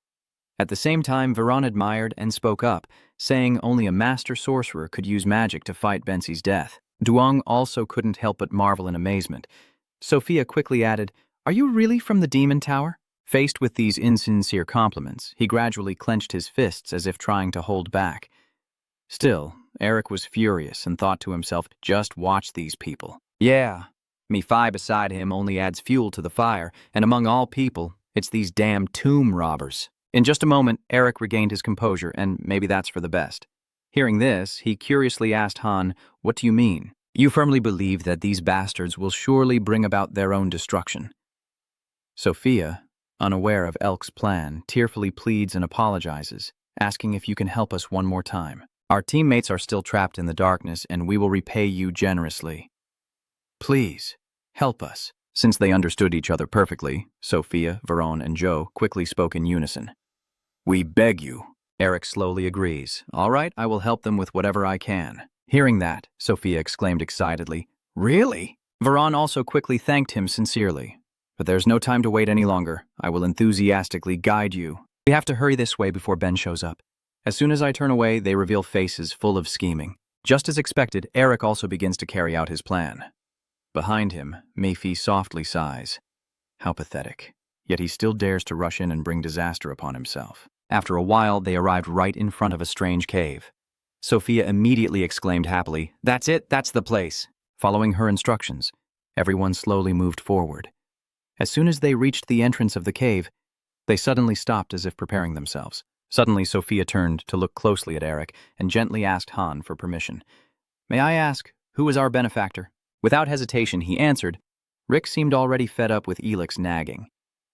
At the same time, Veron admired and spoke up, saying only a master sorcerer could use magic to fight Bensi's death. Duong also couldn't help but marvel in amazement. Sophia quickly added, "Are you really from the Demon Tower?" Faced with these insincere compliments, he gradually clenched his fists as if trying to hold back. Still, Eric was furious and thought to himself, just watch these people. Yeah, Mephi beside him only adds fuel to the fire, and among all people, it's these damn tomb robbers. In just a moment, Eric regained his composure, and maybe that's for the best. Hearing this, he curiously asked Han, "What do you mean?" "You firmly believe that these bastards will surely bring about their own destruction." Sophia, unaware of Elk's plan, tearfully pleads and apologizes, asking if you can help us one more time. "Our teammates are still trapped in the darkness, and we will repay you generously. Please, help us." Since they understood each other perfectly, Sophia, Veron, and Joe quickly spoke in unison. We beg you. Eric slowly agrees. All right, I will help them with whatever I can. Hearing that, Sophia exclaimed excitedly, Really? Veron also quickly thanked him sincerely. But there's no time to wait any longer. I will enthusiastically guide you. We have to hurry this way before Ben shows up. As soon as I turn away, they reveal faces full of scheming. Just as expected, Eric also begins to carry out his plan. Behind him, Mephi softly sighs. How pathetic. Yet he still dares to rush in and bring disaster upon himself. After a while, they arrived right in front of a strange cave. Sophia immediately exclaimed happily, That's it, that's the place. Following her instructions, everyone slowly moved forward. As soon as they reached the entrance of the cave, they suddenly stopped as if preparing themselves. Suddenly, Sophia turned to look closely at Eric and gently asked Han for permission. May I ask, who is our benefactor? Without hesitation, he answered. Rick seemed already fed up with Elix nagging.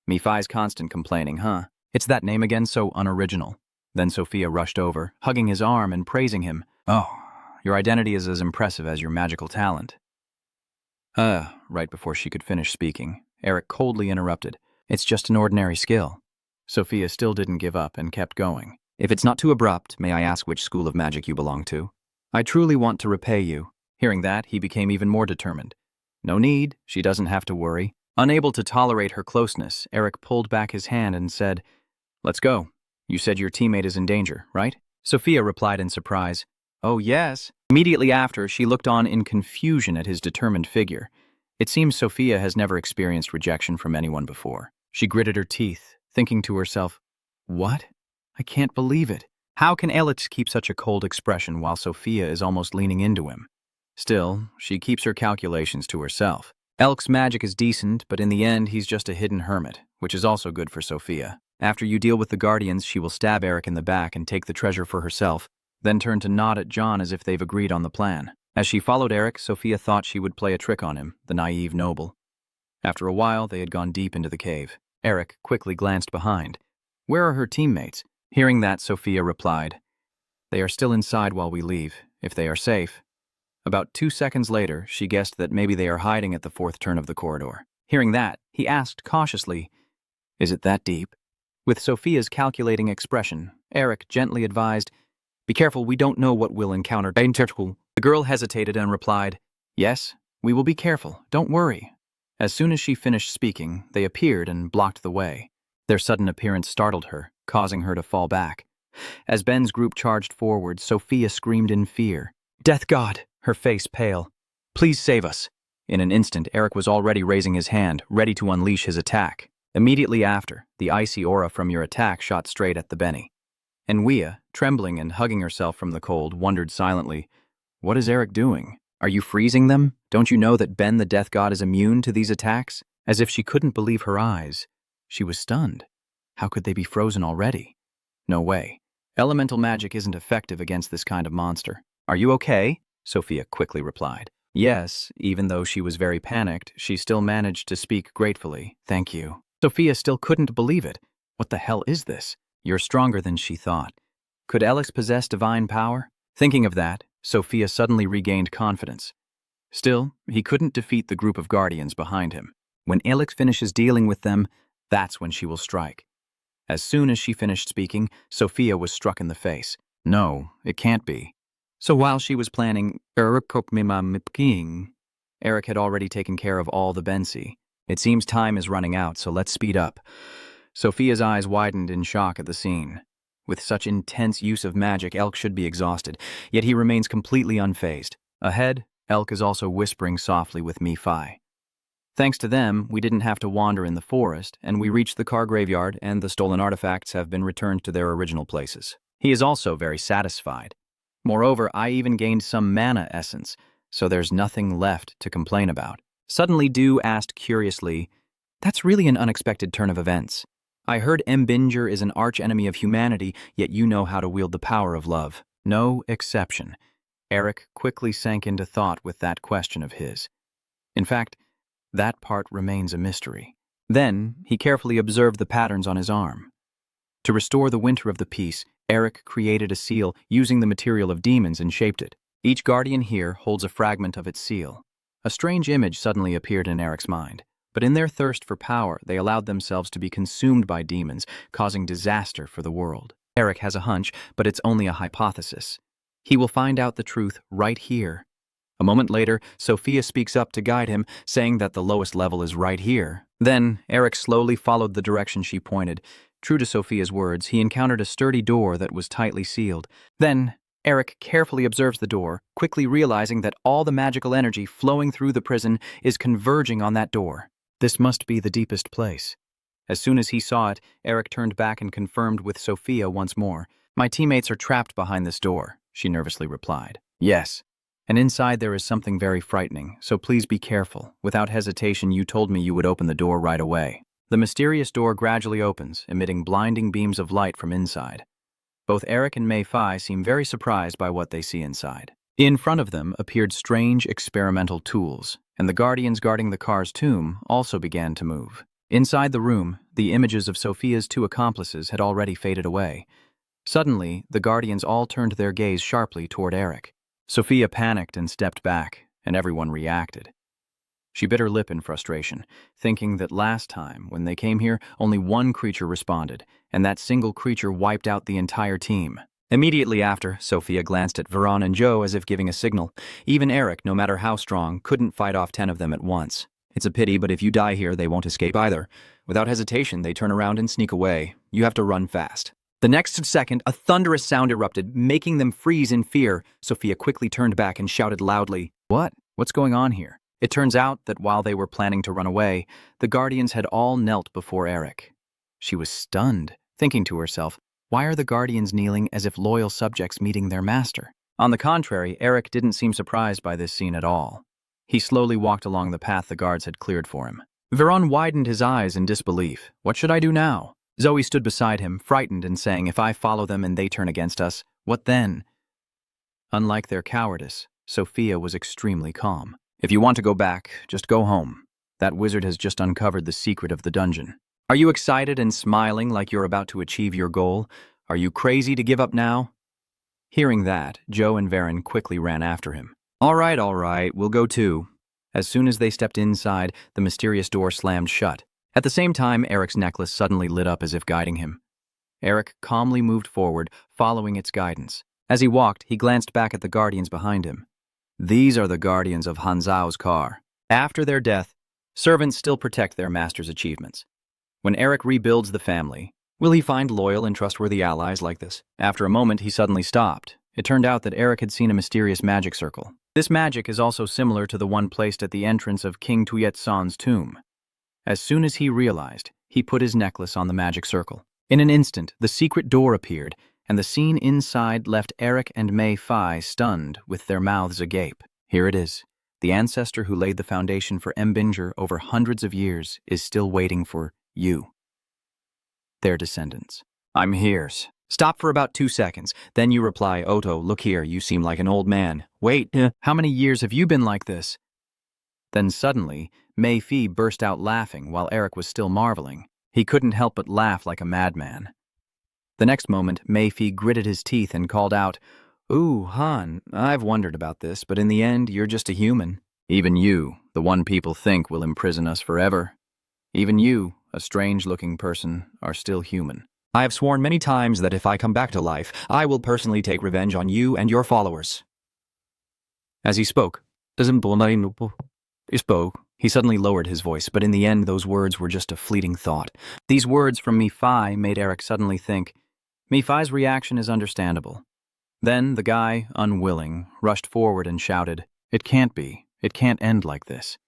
Mephi's constant complaining, huh? It's that name again, so unoriginal. Then Sophia rushed over, hugging his arm and praising him. Oh, your identity is as impressive as your magical talent. Right before she could finish speaking, Eric coldly interrupted. It's just an ordinary skill. Sophia still didn't give up and kept going. If it's not too abrupt, may I ask which school of magic you belong to? I truly want to repay you. Hearing that, he became even more determined. No need, she doesn't have to worry. Unable to tolerate her closeness, Eric pulled back his hand and said, Let's go. You said your teammate is in danger, right? Sophia replied in surprise, Oh, yes. Immediately after, she looked on in confusion at his determined figure. It seems Sophia has never experienced rejection from anyone before. She gritted her teeth, thinking to herself, What? I can't believe it. How can Elix keep such a cold expression while Sophia is almost leaning into him? Still, she keeps her calculations to herself. Elk's magic is decent, but in the end, he's just a hidden hermit, which is also good for Sophia. After you deal with the Guardians, she will stab Eric in the back and take the treasure for herself, then turn to nod at John as if they've agreed on the plan. As she followed Eric, Sophia thought she would play a trick on him, the naive noble. After a while, they had gone deep into the cave. Eric quickly glanced behind. Where are her teammates? Hearing that, Sophia replied, They are still inside while we leave, if they are safe. About 2 seconds later, she guessed that maybe they are hiding at the fourth turn of the corridor. Hearing that, he asked cautiously, Is it that deep? With Sophia's calculating expression, Eric gently advised, Be careful, we don't know what we'll encounter. The girl hesitated and replied, Yes, we will be careful, don't worry. As soon as she finished speaking, they appeared and blocked the way. Their sudden appearance startled her, causing her to fall back. As Ben's group charged forward, Sophia screamed in fear, Death God! Her face pale. Please save us. In an instant, Eric was already raising his hand, ready to unleash his attack. Immediately after, the icy aura from your attack shot straight at the Benny. Enwea, trembling and hugging herself from the cold, wondered silently, What is Eric doing? Are you freezing them? Don't you know that Ben the Death God is immune to these attacks? As if she couldn't believe her eyes. She was stunned. How could they be frozen already? No way. Elemental magic isn't effective against this kind of monster. Are you okay? Sophia quickly replied. Yes, even though she was very panicked, she still managed to speak gratefully. Thank you. Sophia still couldn't believe it. What the hell is this? You're stronger than she thought. Could Elix possess divine power? Thinking of that, Sophia suddenly regained confidence. Still, he couldn't defeat the group of guardians behind him. When Elix finishes dealing with them, that's when she will strike. As soon as she finished speaking, Sophia was struck in the face. No, it can't be. So while she was planning Eric had already taken care of all the Bensi. It seems time is running out, so let's speed up. Sophia's eyes widened in shock at the scene. With such intense use of magic, Elk should be exhausted, yet he remains completely unfazed. Ahead, Elk is also whispering softly with Mephi. Thanks to them, we didn't have to wander in the forest, and we reached the car graveyard, and the stolen artifacts have been returned to their original places. He is also very satisfied. Moreover, I even gained some mana essence, so there's nothing left to complain about. Suddenly, Dew asked curiously, That's really an unexpected turn of events. I heard Mbinger is an arch-enemy of humanity, yet you know how to wield the power of love. No exception. Eric quickly sank into thought with that question of his. In fact, that part remains a mystery. Then, he carefully observed the patterns on his arm. To restore the winter of the piece, Eric created a seal using the material of demons and shaped it. Each guardian here holds a fragment of its seal. A strange image suddenly appeared in Eric's mind. But in their thirst for power, they allowed themselves to be consumed by demons, causing disaster for the world. Eric has a hunch, but it's only a hypothesis. He will find out the truth right here. A moment later, Sophia speaks up to guide him, saying that the lowest level is right here. Then, Eric slowly followed the direction she pointed. True to Sophia's words, he encountered a sturdy door that was tightly sealed. Then, Eric carefully observes the door, quickly realizing that all the magical energy flowing through the prison is converging on that door. This must be the deepest place. As soon as he saw it, Eric turned back and confirmed with Sophia once more. "My teammates are trapped behind this door," she nervously replied. "Yes. And inside there is something very frightening, so please be careful. Without hesitation, you told me you would open the door right away." The mysterious door gradually opens, emitting blinding beams of light from inside. Both Eric and Mei-Fi seem very surprised by what they see inside. In front of them appeared strange experimental tools, and the guardians guarding the car's tomb also began to move. Inside the room, the images of Sophia's two accomplices had already faded away. Suddenly, the guardians all turned their gaze sharply toward Eric. Sophia panicked and stepped back, and everyone reacted. She bit her lip in frustration, thinking that last time, when they came here, only one creature responded, and that single creature wiped out the entire team. Immediately after, Sophia glanced at Veron and Joe as if giving a signal. Even Eric, no matter how strong, couldn't fight off 10 of them at once. It's a pity, but if you die here, they won't escape either. Without hesitation, they turn around and sneak away. You have to run fast. The next second, a thunderous sound erupted, making them freeze in fear. Sophia quickly turned back and shouted loudly, "What? What's going on here?" It turns out that while they were planning to run away, the guardians had all knelt before Eric. She was stunned, thinking to herself, why are the guardians kneeling as if loyal subjects meeting their master? On the contrary, Eric didn't seem surprised by this scene at all. He slowly walked along the path the guards had cleared for him. Veron widened his eyes in disbelief. What should I do now? Zoe stood beside him, frightened and saying, if I follow them and they turn against us, what then? Unlike their cowardice, Sophia was extremely calm. If you want to go back, just go home. That wizard has just uncovered the secret of the dungeon. Are you excited and smiling like you're about to achieve your goal? Are you crazy to give up now? Hearing that, Joe and Varen quickly ran after him. All right, we'll go too. As soon as they stepped inside, the mysterious door slammed shut. At the same time, Eric's necklace suddenly lit up as if guiding him. Eric calmly moved forward, following its guidance. As he walked, he glanced back at the guardians behind him. These are the guardians of Hanzhao's car. After their death, servants still protect their master's achievements. When Eric rebuilds the family, will he find loyal and trustworthy allies like this? After a moment, he suddenly stopped. It turned out that Eric had seen a mysterious magic circle. This magic is also similar to the one placed at the entrance of King Tuyet-san's tomb. As soon as he realized, he put his necklace on the magic circle. In an instant, the secret door appeared, and the scene inside left Eric and Mei-Fi stunned, with their mouths agape. Here it is. The ancestor who laid the foundation for Embinger over hundreds of years is still waiting for you. Their descendants. I'm here. Stop for about 2 seconds. Then you reply, Otto, look here, you seem like an old man. Wait, how many years have you been like this? Then suddenly, Mei-Fi burst out laughing while Eric was still marveling. He couldn't help but laugh like a madman. The next moment, Mei-Fi gritted his teeth and called out, Ooh, Han, I've wondered about this, but in the end, you're just a human. Even you, the one people think will imprison us forever. Even you, a strange-looking person, are still human. I have sworn many times that if I come back to life, I will personally take revenge on you and your followers. As he spoke, he suddenly lowered his voice, but in the end those words were just a fleeting thought. These words from Mei-Fi made Eric suddenly think. Mei-Fi's reaction is understandable. Then the guy, unwilling, rushed forward and shouted, It can't be. It can't end like this.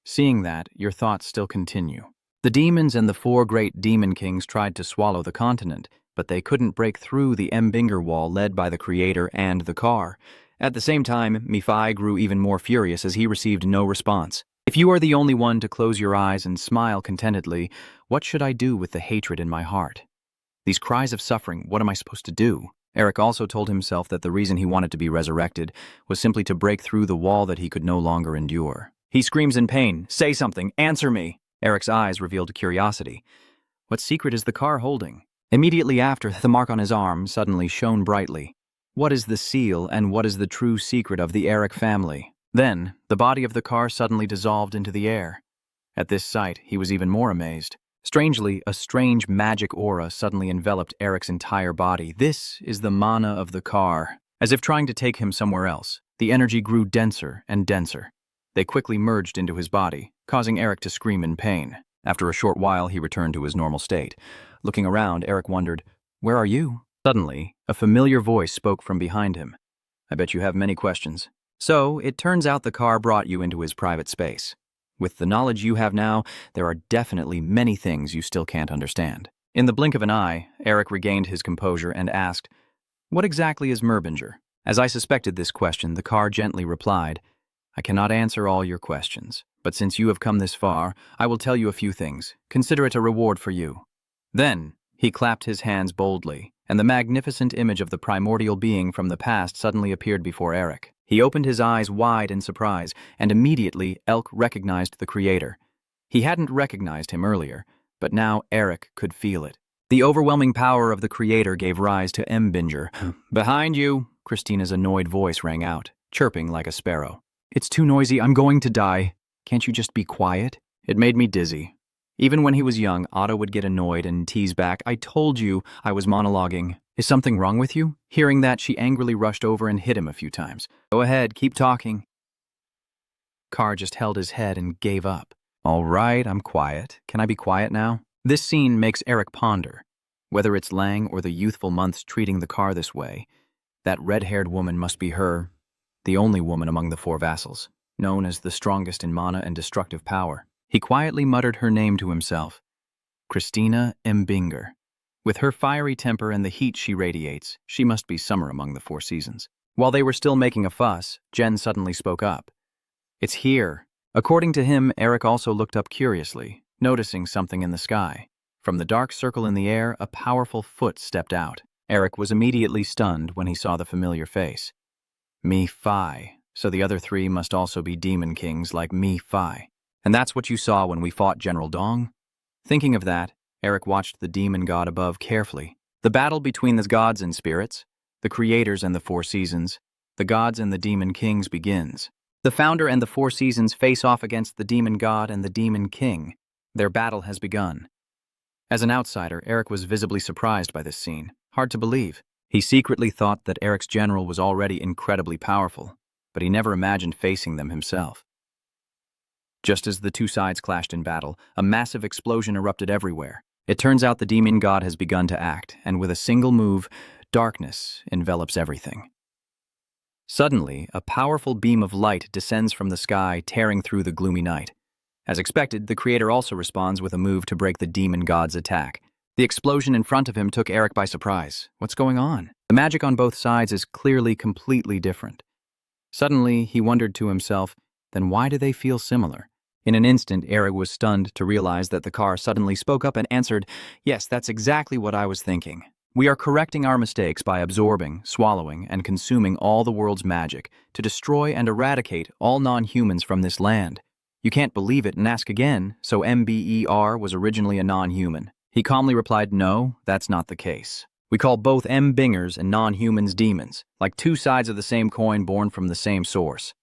Seeing that, your thoughts still continue. The demons and the 4 great demon kings tried to swallow the continent, but they couldn't break through the Embinger wall led by the creator and the car. At the same time, Mei-Fi grew even more furious as he received no response. If you are the only one to close your eyes and smile contentedly, what should I do with the hatred in my heart? These cries of suffering, what am I supposed to do? Eric also told himself that the reason he wanted to be resurrected was simply to break through the wall that he could no longer endure. He screams in pain, Say something, answer me! Eric's eyes revealed curiosity. What secret is the car holding? Immediately after, the mark on his arm suddenly shone brightly. What is the seal and what is the true secret of the Eric family? Then, the body of the car suddenly dissolved into the air. At this sight, he was even more amazed. Strangely, a strange magic aura suddenly enveloped Eric's entire body. This is the mana of the car. As if trying to take him somewhere else, the energy grew denser and denser. They quickly merged into his body, causing Eric to scream in pain. After a short while, he returned to his normal state. Looking around, Eric wondered, "Where are you?" Suddenly, a familiar voice spoke from behind him. "I bet you have many questions." So, it turns out the car brought you into his private space. With the knowledge you have now, there are definitely many things you still can't understand. In the blink of an eye, Eric regained his composure and asked, "What exactly is Merbinger?" As I suspected this question, the car gently replied, "I cannot answer all your questions, but since you have come this far, I will tell you a few things. Consider it a reward for you." Then, he clapped his hands boldly, and the magnificent image of the primordial being from the past suddenly appeared before Eric. He opened his eyes wide in surprise, and immediately Elk recognized the creator. He hadn't recognized him earlier, but now Eric could feel it. The overwhelming power of the creator gave rise to Merbinger. "Behind you," Christina's annoyed voice rang out, chirping like a sparrow. "It's too noisy, I'm going to die. Can't you just be quiet?" It made me dizzy. Even when he was young, Otto would get annoyed and tease back, "I told you I was monologuing. Is something wrong with you?" Hearing that, she angrily rushed over and hit him a few times. "Go ahead, keep talking." Carr just held his head and gave up. "All right, I'm quiet. Can I be quiet now?" This scene makes Eric ponder. Whether it's Lang or the youthful months treating the car this way, that red-haired woman must be her, the only woman among the four vassals, known as the strongest in mana and destructive power. He quietly muttered her name to himself. Christina Merbinger. With her fiery temper and the heat she radiates, she must be summer among the four seasons. While they were still making a fuss, Jen suddenly spoke up. "It's here." According to him, Eric also looked up curiously, noticing something in the sky. From the dark circle in the air, a powerful foot stepped out. Eric was immediately stunned when he saw the familiar face. Me-Fi. So the other three must also be demon kings like Me-Fi. And that's what you saw when we fought General Dong? Thinking of that, Eric watched the demon god above carefully. The battle between the gods and spirits, the creators and the four seasons, the gods and the demon kings begins. The founder and the four seasons face off against the demon god and the demon king. Their battle has begun. As an outsider, Eric was visibly surprised by this scene. Hard to believe. He secretly thought that Eric's general was already incredibly powerful, but he never imagined facing them himself. Just as the two sides clashed in battle, a massive explosion erupted everywhere. It turns out the demon god has begun to act, and with a single move, darkness envelops everything. Suddenly, a powerful beam of light descends from the sky, tearing through the gloomy night. As expected, the creator also responds with a move to break the demon god's attack. The explosion in front of him took Eric by surprise. What's going on? The magic on both sides is clearly completely different. Suddenly, he wondered to himself, then why do they feel similar? In an instant, Eric was stunned to realize that the car suddenly spoke up and answered, "Yes, that's exactly what I was thinking. We are correcting our mistakes by absorbing, swallowing, and consuming all the world's magic to destroy and eradicate all non-humans from this land. You can't believe it and ask again, so MBER was originally a non-human." He calmly replied, "No, that's not the case. We call both Mbingers and non-humans demons, like two sides of the same coin born from the same source."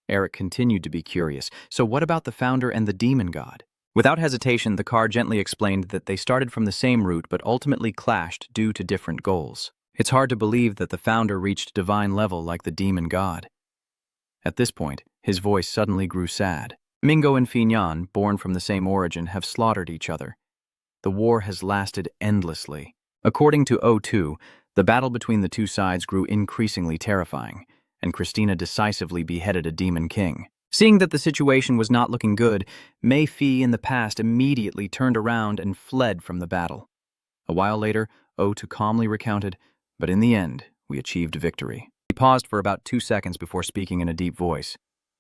Eric continued to be curious. So what about the founder and the demon god? Without hesitation, the car gently explained that they started from the same root but ultimately clashed due to different goals. It's hard to believe that the founder reached divine level like the demon god. At this point, his voice suddenly grew sad. Mingo and Fignon, born from the same origin, have slaughtered each other. The war has lasted endlessly. According to O2, the battle between the two sides grew increasingly terrifying, and Christina decisively beheaded a demon king. Seeing that the situation was not looking good, Mei-Fi in the past immediately turned around and fled from the battle. A while later, O2 calmly recounted, "But in the end, we achieved victory." He paused for about 2 seconds before speaking in a deep voice.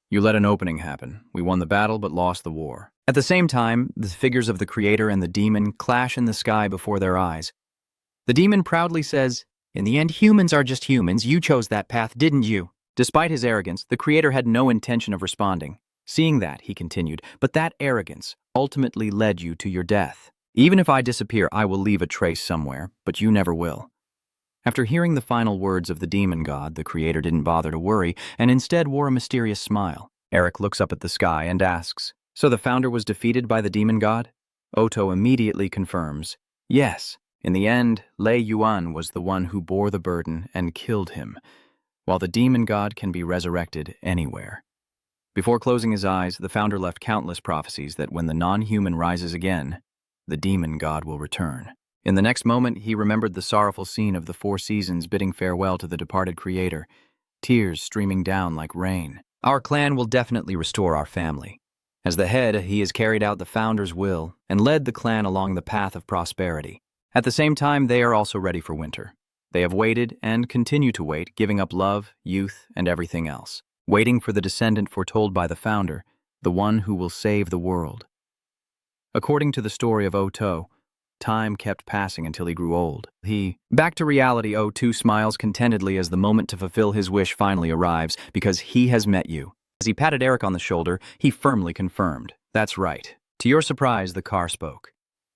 "You let an opening happen. We won the battle but lost the war." At the same time, the figures of the creator and the demon clash in the sky before their eyes. The demon proudly says, "In the end, humans are just humans. You chose that path, didn't you?" Despite his arrogance, the creator had no intention of responding. Seeing that, he continued, "But that arrogance ultimately led you to your death. Even if I disappear, I will leave a trace somewhere, but you never will." After hearing the final words of the demon god, the creator didn't bother to worry and instead wore a mysterious smile. Eric looks up at the sky and asks, So the founder was defeated by the demon god? Oto immediately confirms. Yes, in the end, Lei Yuan was the one who bore the burden and killed him, while the demon god can be resurrected anywhere. Before closing his eyes, the founder left countless prophecies that when the non-human rises again, the demon god will return. In the next moment, he remembered the sorrowful scene of the Four Seasons bidding farewell to the departed creator, tears streaming down like rain. Our clan will definitely restore our family. As the head, he has carried out the founder's will and led the clan along the path of prosperity. At the same time, they are also ready for winter. They have waited and continue to wait, giving up love, youth, and everything else, waiting for the descendant foretold by the founder, the one who will save the world. According to the story of Oto, time kept passing until he grew old. Back to reality, O2 smiles contentedly as the moment to fulfill his wish finally arrives, because he has met you. As he patted Eric on the shoulder, he firmly confirmed. That's right. To your surprise, the car spoke.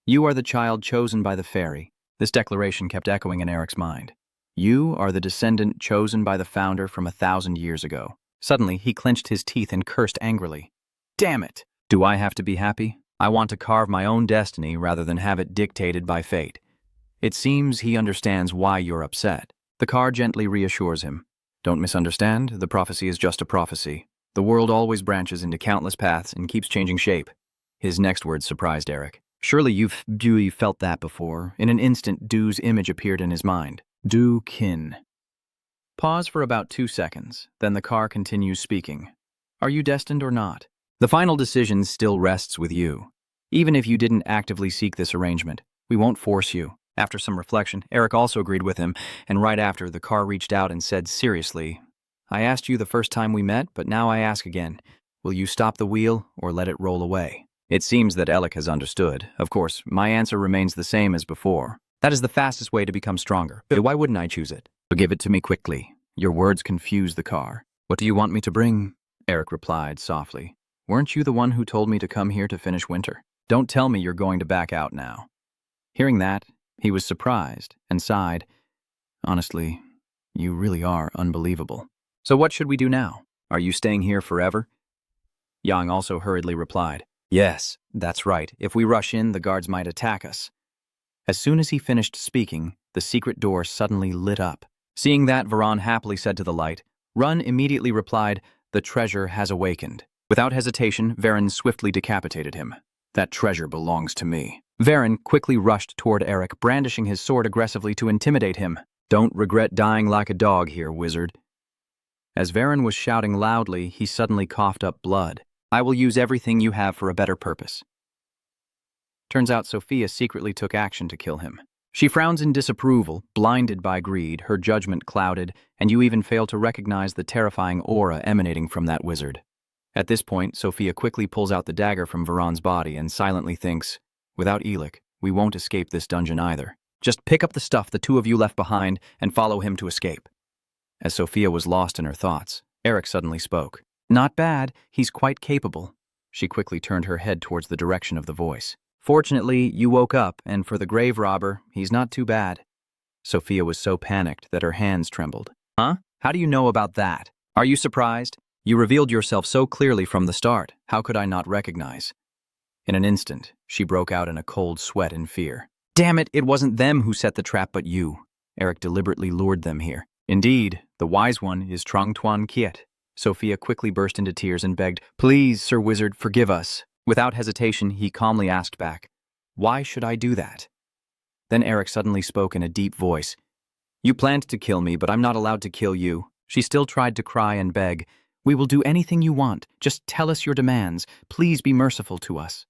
You are the child chosen by the fairy. This declaration kept echoing in Eric's mind. You are the descendant chosen by the founder from 1,000 years ago. Suddenly, he clenched his teeth and cursed angrily. Damn it! Do I have to be happy? I want to carve my own destiny rather than have it dictated by fate. It seems he understands why you're upset. The car gently reassures him. Don't misunderstand, the prophecy is just a prophecy. The world always branches into countless paths and keeps changing shape. His next words surprised Eric. Surely you've felt that before. In an instant, Du's image appeared in his mind. Du Kin. Pause for about 2 seconds, then the car continues speaking. Are you destined or not? The final decision still rests with you. Even if you didn't actively seek this arrangement, we won't force you. After some reflection, Eric also agreed with him, and right after, the car reached out and said seriously, I asked you the first time we met, but now I ask again. Will you stop the wheel or let it roll away? It seems that Alec has understood. Of course, my answer remains the same as before. That is the fastest way to become stronger. But why wouldn't I choose it? So give it to me quickly. Your words confuse the car. What do you want me to bring? Eric replied softly. Weren't you the one who told me to come here to finish winter? Don't tell me you're going to back out now. Hearing that, he was surprised and sighed. Honestly, you really are unbelievable. So what should we do now? Are you staying here forever? Yang also hurriedly replied. Yes, that's right. If we rush in, the guards might attack us. As soon as he finished speaking, the secret door suddenly lit up. Seeing that, Varan happily said to the light. Run immediately replied, the treasure has awakened. Without hesitation, Varen swiftly decapitated him. That treasure belongs to me. Varen quickly rushed toward Eric, brandishing his sword aggressively to intimidate him. Don't regret dying like a dog here, wizard. As Varen was shouting loudly, he suddenly coughed up blood. I will use everything you have for a better purpose. Turns out Sophia secretly took action to kill him. She frowns in disapproval, blinded by greed, her judgment clouded, and you even fail to recognize the terrifying aura emanating from that wizard. At this point, Sophia quickly pulls out the dagger from Varan's body and silently thinks, without Elic, we won't escape this dungeon either. Just pick up the stuff the two of you left behind and follow him to escape. As Sophia was lost in her thoughts, Eric suddenly spoke. Not bad, he's quite capable. She quickly turned her head towards the direction of the voice. Fortunately, you woke up, and for the grave robber, he's not too bad. Sophia was so panicked that her hands trembled. Huh? How do you know about that? Are you surprised? You revealed yourself so clearly from the start. How could I not recognize? In an instant, she broke out in a cold sweat in fear. Damn it, it wasn't them who set the trap but you. Eric deliberately lured them here. Indeed, the wise one is Trong Tuan Kiet. Sophia quickly burst into tears and begged, Please, Sir Wizard, forgive us. Without hesitation, he calmly asked back, Why should I do that? Then Eric suddenly spoke in a deep voice. You planned to kill me, but I'm not allowed to kill you. She still tried to cry and beg. We will do anything you want. Just tell us your demands. Please be merciful to us.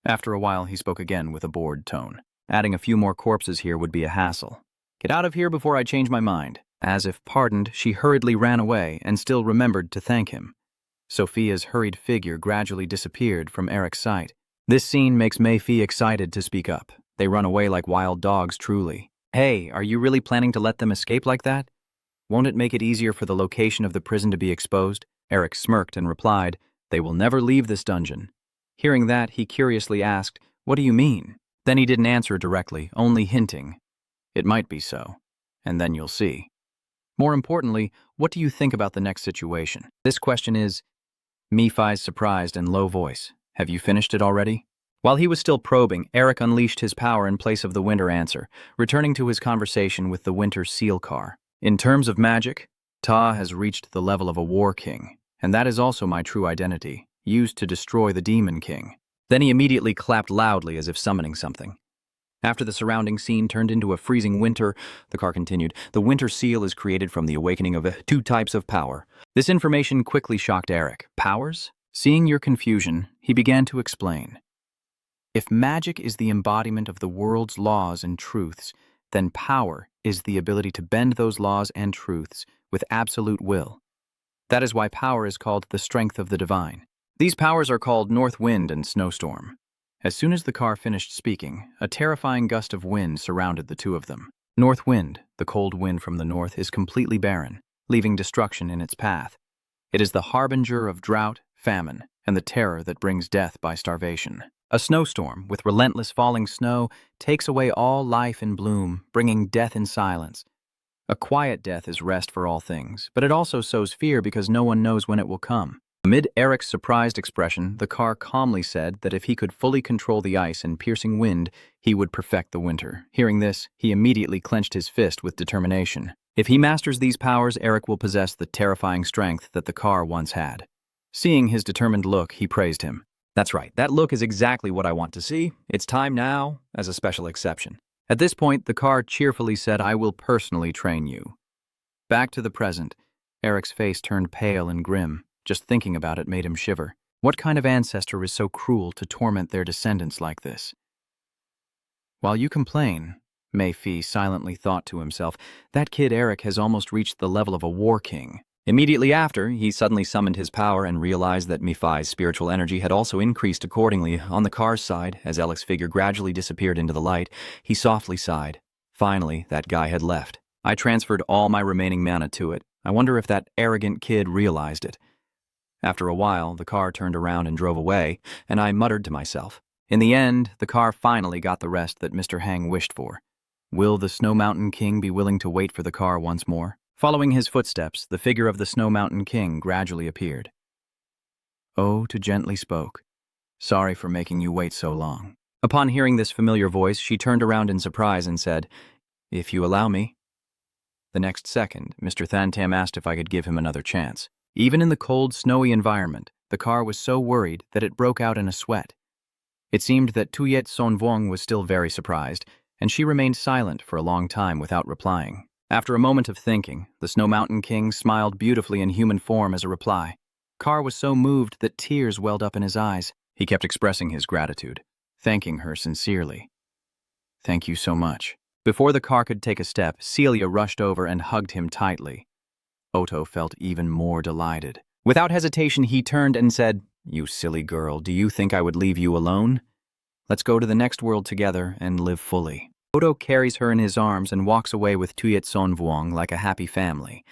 After a while, he spoke again with a bored tone. Adding a few more corpses here would be a hassle. Get out of here before I change my mind. As if pardoned, she hurriedly ran away and still remembered to thank him. Sophia's hurried figure gradually disappeared from Eric's sight. This scene makes Mephi excited to speak up. They run away like wild dogs, truly. Hey, are you really planning to let them escape like that? Won't it make it easier for the location of the prison to be exposed? Eric smirked and replied, They will never leave this dungeon. Hearing that, he curiously asked, What do you mean? Then he didn't answer directly, only hinting. It might be so. And then you'll see. More importantly, what do you think about the next situation? This question is, Mephi's surprised and low voice. Have you finished it already? While he was still probing, Eric unleashed his power in place of the winter answer, returning to his conversation with the winter seal car. In terms of magic, Ta has reached the level of a war king, and that is also my true identity, used to destroy the demon king. Then he immediately clapped loudly as if summoning something. After the surrounding scene turned into a freezing winter, the car continued, the winter seal is created from the awakening of two types of power. This information quickly shocked Eric. Powers? Seeing your confusion, he began to explain. If magic is the embodiment of the world's laws and truths, then power is the ability to bend those laws and truths with absolute will. That is why power is called the strength of the divine. These powers are called North Wind and Snowstorm. As soon as the car finished speaking, a terrifying gust of wind surrounded the two of them. North Wind, the cold wind from the north, is completely barren, leaving destruction in its path. It is the harbinger of drought, famine, and the terror that brings death by starvation. A snowstorm, with relentless falling snow, takes away all life in bloom, bringing death in silence. A quiet death is rest for all things, but it also sows fear because no one knows when it will come. Amid Eric's surprised expression, the car calmly said that if he could fully control the ice and piercing wind, he would perfect the winter. Hearing this, he immediately clenched his fist with determination. If he masters these powers, Eric will possess the terrifying strength that the car once had. Seeing his determined look, he praised him. That's right, that look is exactly what I want to see. It's time now, as a special exception. At this point, the car cheerfully said, I will personally train you. Back to the present, Eric's face turned pale and grim. Just thinking about it made him shiver. What kind of ancestor is so cruel to torment their descendants like this? While you complain, Mephi silently thought to himself, that kid Eric has almost reached the level of a war king. Immediately after, he suddenly summoned his power and realized that Mephi's spiritual energy had also increased accordingly. On the car's side, as Eric's figure gradually disappeared into the light, he softly sighed. Finally, that guy had left. I transferred all my remaining mana to it. I wonder if that arrogant kid realized it. After a while, the car turned around and drove away, and I muttered to myself. In the end, the car finally got the rest that Mr. Hang wished for. Will the Snow Mountain King be willing to wait for the car once more? Following his footsteps, the figure of the Snow Mountain King gradually appeared. Oh, to gently spoke. Sorry for making you wait so long. Upon hearing this familiar voice, she turned around in surprise and said, If you allow me. The next second, Mr. Thantam asked if I could give him another chance. Even in the cold, snowy environment, the car was so worried that it broke out in a sweat. It seemed that Tuyet Sonvuong was still very surprised, and she remained silent for a long time without replying. After a moment of thinking, the Snow Mountain King smiled beautifully in human form as a reply. Car was so moved that tears welled up in his eyes. He kept expressing his gratitude, thanking her sincerely. Thank you so much. Before the car could take a step, Celia rushed over and hugged him tightly. Otto felt even more delighted. Without hesitation, he turned and said, You silly girl, do you think I would leave you alone? Let's go to the next world together and live fully. Otto carries her in his arms and walks away with Tuyet Sonvuong like a happy family.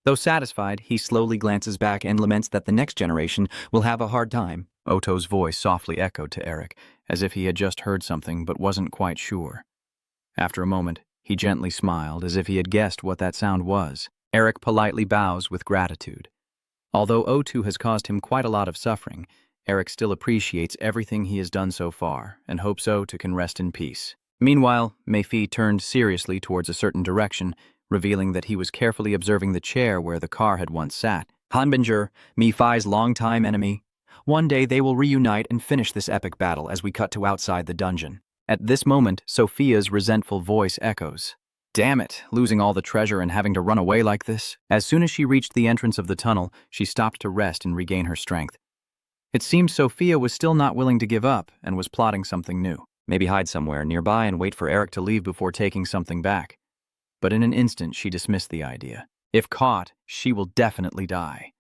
Though satisfied, he slowly glances back and laments that the next generation will have a hard time. Otto's voice softly echoed to Eric, as if he had just heard something but wasn't quite sure. After a moment, he gently smiled, as if he had guessed what that sound was. Eric politely bows with gratitude. Although Otto has caused him quite a lot of suffering, Eric still appreciates everything he has done so far and hopes Otto can rest in peace. Meanwhile, Mephi turned seriously towards a certain direction, revealing that he was carefully observing the chair where the car had once sat. Hanbinger, Mephi's longtime enemy. One day they will reunite and finish this epic battle as we cut to outside the dungeon. At this moment, Sophia's resentful voice echoes. Damn it, losing all the treasure and having to run away like this. As soon as she reached the entrance of the tunnel, she stopped to rest and regain her strength. It seemed Sophia was still not willing to give up and was plotting something new. Maybe hide somewhere nearby and wait for Eric to leave before taking something back. But in an instant, she dismissed the idea. If caught, she will definitely die.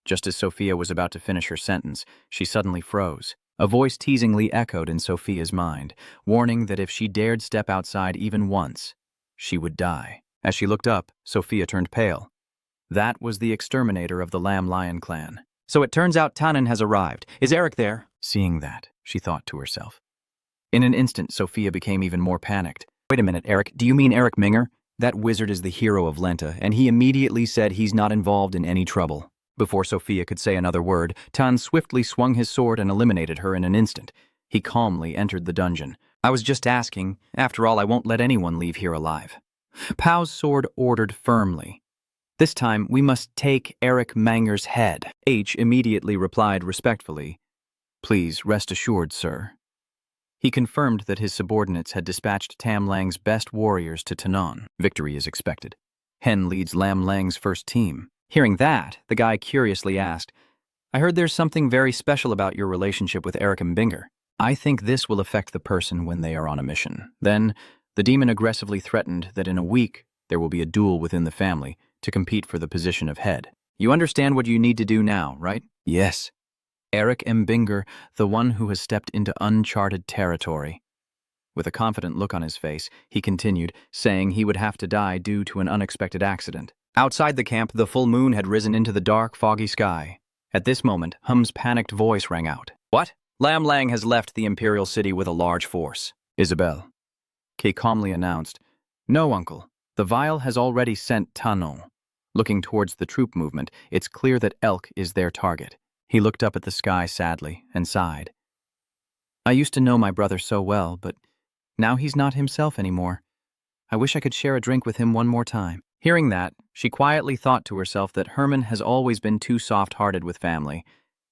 Just as Sophia was about to finish her sentence, she suddenly froze. A voice teasingly echoed in Sophia's mind, warning that if she dared step outside even once, she would die. As she looked up, Sophia turned pale. That was the exterminator of the Lamb Lion clan. So it turns out Tannen has arrived. Is Eric there? Seeing that, she thought to herself. In an instant, Sophia became even more panicked. Wait a minute, Eric, do you mean Eric Minger? That wizard is the hero of Lenta, and he immediately said he's not involved in any trouble. Before Sophia could say another word, Tan swiftly swung his sword and eliminated her in an instant. He calmly entered the dungeon. I was just asking. After all, I won't let anyone leave here alive. Pow's sword ordered firmly. This time, we must take Eric Manger's head. H immediately replied respectfully, Please rest assured, sir. He confirmed that his subordinates had dispatched Tam Lang's best warriors to Tanon. Victory is expected. Hen leads Lam Lang's first team. Hearing that, the guy curiously asked, I heard there's something very special about your relationship with Eric Mbinger. I think this will affect the person when they are on a mission. Then, the demon aggressively threatened that in a week there will be a duel within the family to compete for the position of head. You understand what you need to do now, right? Yes. Eric Mbinger, the one who has stepped into uncharted territory. With a confident look on his face, he continued, saying he would have to die due to an unexpected accident. Outside the camp, the full moon had risen into the dark, foggy sky. At this moment, Hum's panicked voice rang out. What? Lam Lang has left the Imperial City with a large force. Isabel. Kay calmly announced, No, uncle. The vial has already sent Tanon. Looking towards the troop movement, it's clear that Elk is their target. He looked up at the sky sadly and sighed. I used to know my brother so well, but now he's not himself anymore. I wish I could share a drink with him one more time. Hearing that, she quietly thought to herself that Herman has always been too soft-hearted with family.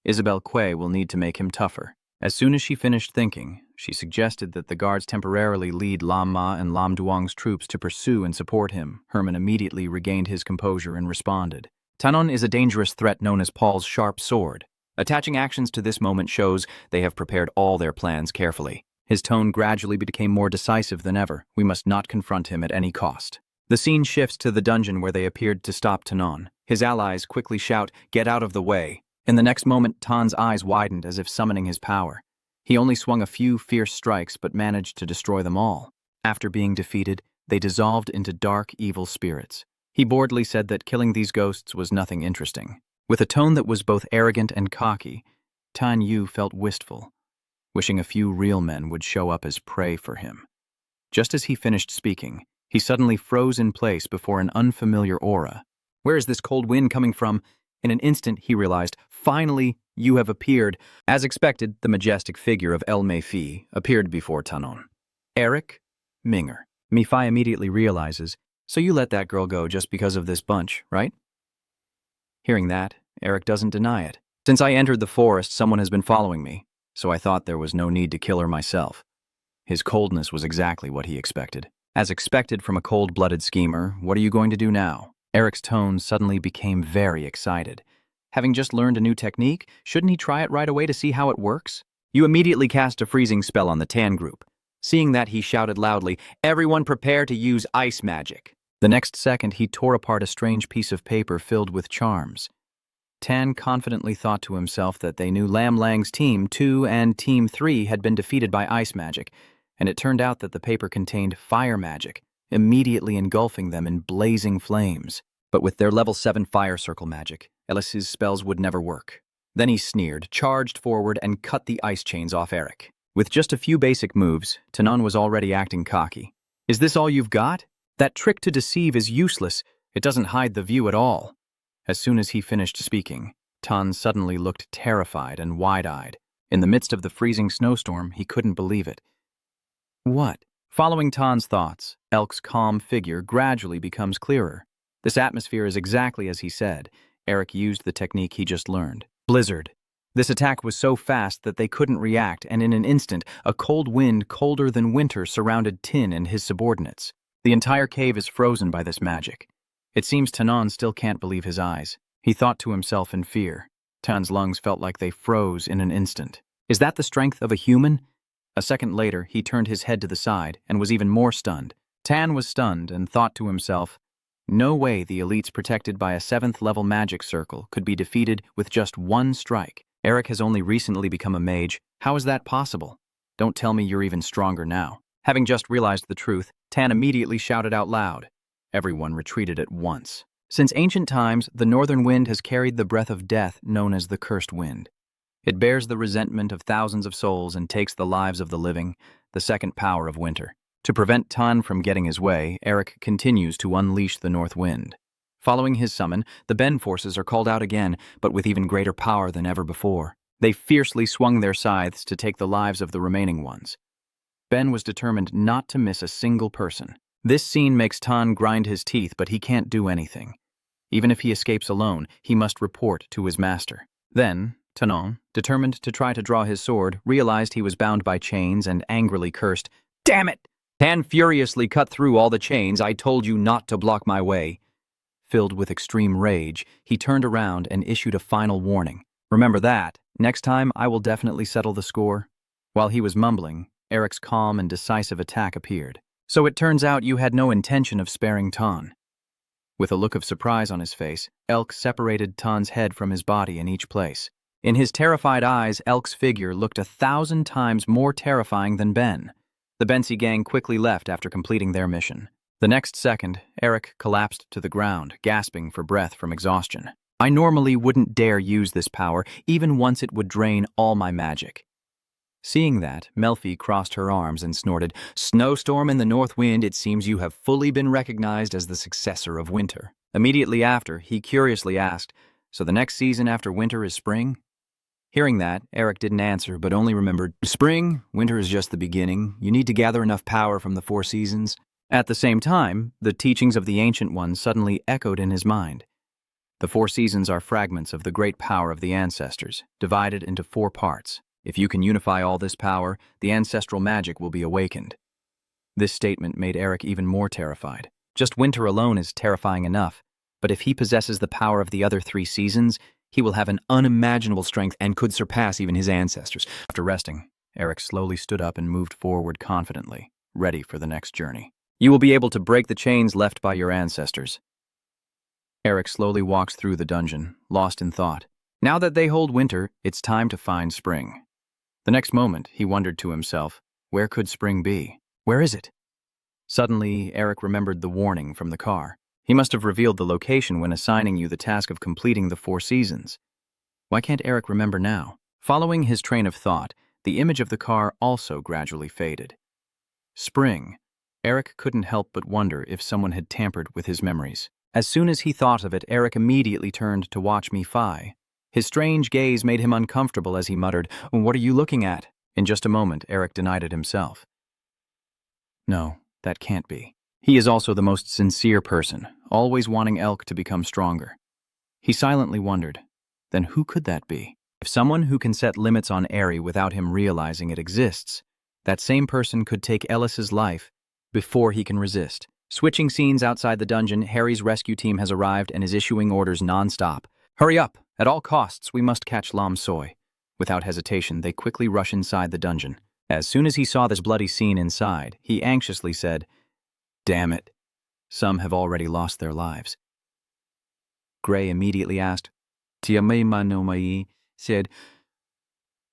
Isabel Quay will need to make him tougher. As soon as she finished thinking, she suggested that the guards temporarily lead Lam Ma and Lam Duong's troops to pursue and support him. Herman immediately regained his composure and responded. Tanon is a dangerous threat known as Paul's sharp sword. Attaching actions to this moment shows they have prepared all their plans carefully. His tone gradually became more decisive than ever. We must not confront him at any cost. The scene shifts to the dungeon where they appeared to stop Tanon. His allies quickly shout, Get out of the way. In the next moment, Tan's eyes widened as if summoning his power. He only swung a few fierce strikes but managed to destroy them all. After being defeated, they dissolved into dark, evil spirits. He boredly said that killing these ghosts was nothing interesting. With a tone that was both arrogant and cocky, Tan Yu felt wistful, wishing a few real men would show up as prey for him. Just as he finished speaking, he suddenly froze in place before an unfamiliar aura. Where is this cold wind coming from? In an instant, he realized, Finally, you have appeared. As expected, the majestic figure of El Mephi appeared before Tanon. Eric Minger. Mephi immediately realizes, So you let that girl go just because of this bunch, right? Hearing that, Eric doesn't deny it. Since I entered the forest, someone has been following me, so I thought there was no need to kill her myself. His coldness was exactly what he expected. As expected from a cold-blooded schemer, what are you going to do now? Eric's tone suddenly became very excited. Having just learned a new technique, shouldn't he try it right away to see how it works? You immediately cast a freezing spell on the Tan group. Seeing that, he shouted loudly, Everyone prepare to use ice magic. The next second, he tore apart a strange piece of paper filled with charms. Tan confidently thought to himself that they knew Lam Lang's Team 2 and Team 3 had been defeated by ice magic, and it turned out that the paper contained fire magic, immediately engulfing them in blazing flames. But with their level 7 fire circle magic, Ellis's spells would never work. Then he sneered, charged forward, and cut the ice chains off Eric. With just a few basic moves, Tanon was already acting cocky. Is this all you've got? That trick to deceive is useless. It doesn't hide the view at all. As soon as he finished speaking, Tan suddenly looked terrified and wide-eyed. In the midst of the freezing snowstorm, he couldn't believe it. What? Following Tan's thoughts, Elk's calm figure gradually becomes clearer. This atmosphere is exactly as he said. Eric used the technique he just learned. Blizzard. This attack was so fast that they couldn't react, and in an instant, a cold wind colder than winter surrounded Tin and his subordinates. The entire cave is frozen by this magic. It seems Tanon still can't believe his eyes. He thought to himself in fear. Tan's lungs felt like they froze in an instant. Is that the strength of a human? A second later, he turned his head to the side and was even more stunned. Tan was stunned and thought to himself, no way the elites protected by a 7th-level magic circle could be defeated with just one strike. Eric has only recently become a mage. How is that possible? Don't tell me you're even stronger now. Having just realized the truth, Tan immediately shouted out loud. Everyone retreated at once. Since ancient times, the northern wind has carried the breath of death known as the cursed wind. It bears the resentment of thousands of souls and takes the lives of the living, the second power of winter. To prevent Tan from getting his way, Eric continues to unleash the north wind. Following his summon, the Ben forces are called out again, but with even greater power than ever before. They fiercely swung their scythes to take the lives of the remaining ones. Ben was determined not to miss a single person. This scene makes Tan grind his teeth, but he can't do anything. Even if he escapes alone, he must report to his master. Then, Tanon, determined to try to draw his sword, realized he was bound by chains and angrily cursed, "Damn it!" Tan furiously cut through all the chains. "I told you not to block my way." Filled with extreme rage, he turned around and issued a final warning. "Remember that. Next time, I will definitely settle the score." While he was mumbling, Eric's calm and decisive attack appeared. "So it turns out you had no intention of sparing Tan." With a look of surprise on his face, Elk separated Tan's head from his body in each place. In his terrified eyes, Elk's figure looked 1,000 times more terrifying than Ben. The Bensi gang quickly left after completing their mission. The next second, Eric collapsed to the ground, gasping for breath from exhaustion. "I normally wouldn't dare use this power, even once it would drain all my magic." Seeing that, Melfi crossed her arms and snorted, "Snowstorm in the north wind, it seems you have fully been recognized as the successor of winter." Immediately after, he curiously asked, "So the next season after winter is spring?" Hearing that, Eric didn't answer, but only remembered, "Spring, winter is just the beginning. You need to gather enough power from the 4 seasons." At the same time, the teachings of the Ancient Ones suddenly echoed in his mind. The 4 seasons are fragments of the great power of the ancestors, divided into 4 parts. If you can unify all this power, the ancestral magic will be awakened. This statement made Eric even more terrified. Just winter alone is terrifying enough, but if he possesses the power of the other 3 seasons, he will have an unimaginable strength and could surpass even his ancestors. After resting, Eric slowly stood up and moved forward confidently, ready for the next journey. "You will be able to break the chains left by your ancestors." Eric slowly walks through the dungeon, lost in thought. Now that they hold winter, it's time to find spring. The next moment, he wondered to himself, where could spring be? Where is it? Suddenly, Eric remembered the warning from the car. He must have revealed the location when assigning you the task of completing the 4 seasons. Why can't Eric remember now? Following his train of thought, the image of the car also gradually faded. Spring. Eric couldn't help but wonder if someone had tampered with his memories. As soon as he thought of it, Eric immediately turned to watch Mephi. His strange gaze made him uncomfortable as he muttered, "What are you looking at?" In just a moment, Eric denied it himself. No, that can't be. He is also the most sincere person, always wanting Elk to become stronger. He silently wondered, then who could that be? If someone who can set limits on Eri without him realizing it exists, that same person could take Ellis's life before he can resist. Switching scenes outside the dungeon, Harry's rescue team has arrived and is issuing orders non-stop. "Hurry up! At all costs, we must catch Lam Soy." Without hesitation, they quickly rush inside the dungeon. As soon as he saw this bloody scene inside, he anxiously said, "Damn it. Some have already lost their lives." Gray immediately asked, "Tiamei manomai," said,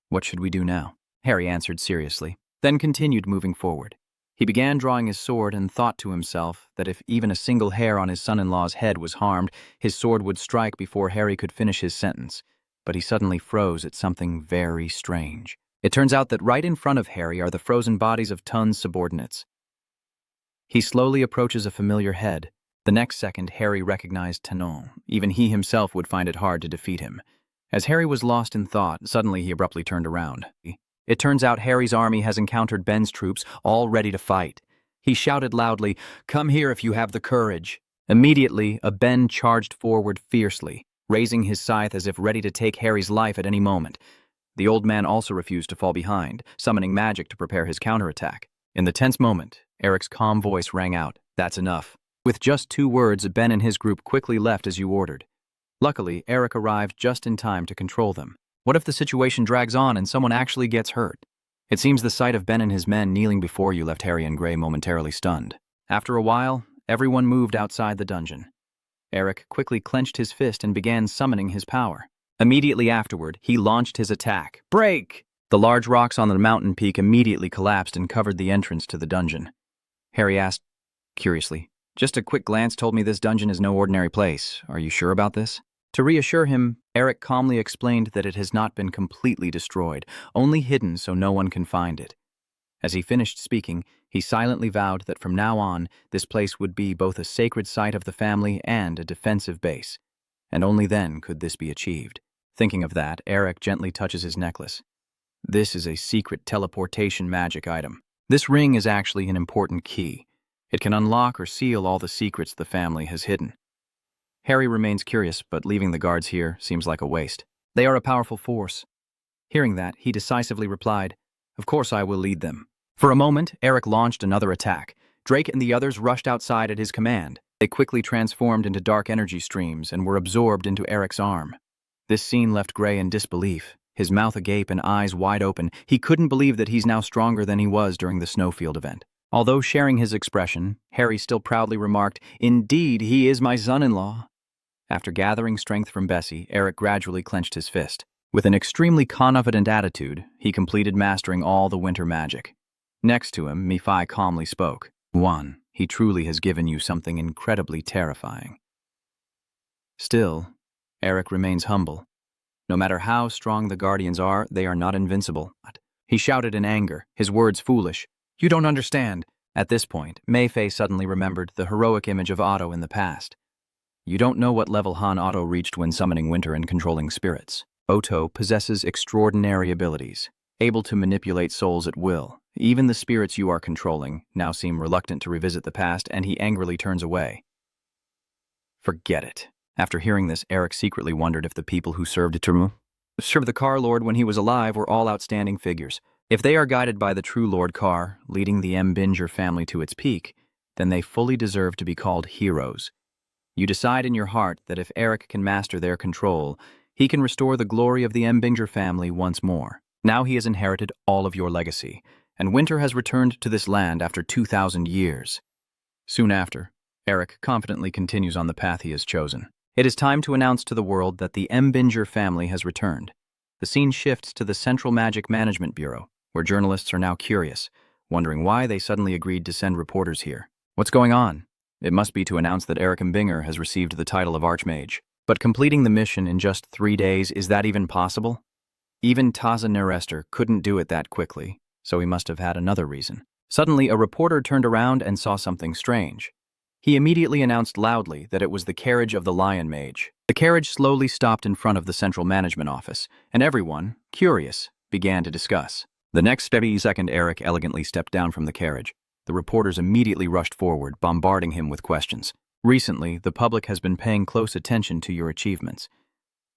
"What should we do now?" Harry answered seriously, then continued moving forward. He began drawing his sword and thought to himself that if even a single hair on his son-in-law's head was harmed, his sword would strike before Harry could finish his sentence. But he suddenly froze at something very strange. It turns out that right in front of Harry are the frozen bodies of Tun's subordinates. He slowly approaches a familiar head. The next second, Harry recognized Tanon. Even he himself would find it hard to defeat him. As Harry was lost in thought, suddenly he abruptly turned around. It turns out Harry's army has encountered Ben's troops, all ready to fight. He shouted loudly, "Come here if you have the courage." Immediately, a Ben charged forward fiercely, raising his scythe as if ready to take Harry's life at any moment. The old man also refused to fall behind, summoning magic to prepare his counterattack. In the tense moment, Eric's calm voice rang out, "That's enough." With just 2 words, Ben and his group quickly left as you ordered. Luckily, Eric arrived just in time to control them. What if the situation drags on and someone actually gets hurt? It seems the sight of Ben and his men kneeling before you left Harry and Gray momentarily stunned. After a while, everyone moved outside the dungeon. Eric quickly clenched his fist and began summoning his power. Immediately afterward, he launched his attack. Break! The large rocks on the mountain peak immediately collapsed and covered the entrance to the dungeon. Harry asked, curiously, "Just a quick glance told me this dungeon is no ordinary place. Are you sure about this?" To reassure him, Eric calmly explained that it has not been completely destroyed, only hidden so no one can find it. As he finished speaking, he silently vowed that from now on, this place would be both a sacred site of the family and a defensive base. And only then could this be achieved. Thinking of that, Eric gently touches his necklace. This is a secret teleportation magic item. This ring is actually an important key. It can unlock or seal all the secrets the family has hidden. Harry remains curious, but leaving the guards here seems like a waste. They are a powerful force. Hearing that, he decisively replied, "Of course I will lead them." For a moment, Eric launched another attack. Drake and the others rushed outside at his command. They quickly transformed into dark energy streams and were absorbed into Eric's arm. This scene left Gray in disbelief, his mouth agape and eyes wide open. He couldn't believe that he's now stronger than he was during the snowfield event. Although sharing his expression, Harry still proudly remarked, "Indeed, he is my son-in-law." After gathering strength from Bessie, Eric gradually clenched his fist. With an extremely confident attitude, he completed mastering all the winter magic. Next to him, Mephi calmly spoke. "One, he truly has given you something incredibly terrifying." Still, Eric remains humble. No matter how strong the Guardians are, they are not invincible. He shouted in anger, his words foolish. "You don't understand." At this point, Mayfei suddenly remembered the heroic image of Otto in the past. You don't know what level Han Otto reached when summoning winter and controlling spirits. Otto possesses extraordinary abilities, able to manipulate souls at will. Even the spirits you are controlling now seem reluctant to revisit the past, and he angrily turns away. Forget it. After hearing this, Eric secretly wondered if the people who served the Car Lord when he was alive were all outstanding figures. If they are guided by the true Lord Car, leading the Mbinger family to its peak, then they fully deserve to be called heroes. You decide in your heart that if Eric can master their control, he can restore the glory of the Mbinger family once more. Now he has inherited all of your legacy, and winter has returned to this land after 2,000 years. Soon after, Eric confidently continues on the path he has chosen. It is time to announce to the world that the Mbinger family has returned. The scene shifts to the Central Magic Management Bureau, where journalists are now curious, wondering why they suddenly agreed to send reporters here. What's going on? It must be to announce that Eric Mbinger has received the title of Archmage. But completing the mission in just 3 days, is that even possible? Even Tasa Nerester couldn't do it that quickly, so he must have had another reason. Suddenly, a reporter turned around and saw something strange. He immediately announced loudly that it was the carriage of the Lion Mage. The carriage slowly stopped in front of the Central Management Office, and everyone, curious, began to discuss. The next second, Eric elegantly stepped down from the carriage. The reporters immediately rushed forward, bombarding him with questions. Recently, the public has been paying close attention to your achievements.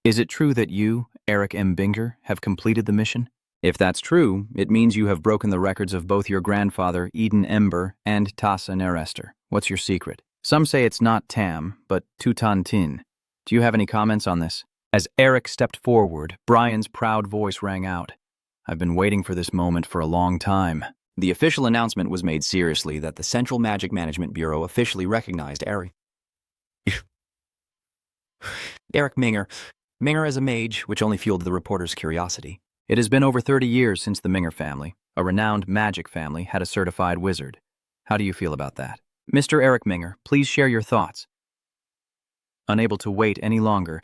Is it true that you, Eric Mbinger, have completed the mission? If that's true, it means you have broken the records of both your grandfather, Eden Ember, and Tasa Nerester. What's your secret? Some say it's not Tam, but Tutan Tin. Do you have any comments on this? As Eric stepped forward, Brian's proud voice rang out. I've been waiting for this moment for a long time. The official announcement was made seriously that the Central Magic Management Bureau officially recognized Eric Mbinger as a mage, which only fueled the reporter's curiosity. It has been over 30 years since the Mbinger family, a renowned magic family, had a certified wizard. How do you feel about that? Mr. Eric Mbinger, please share your thoughts. Unable to wait any longer,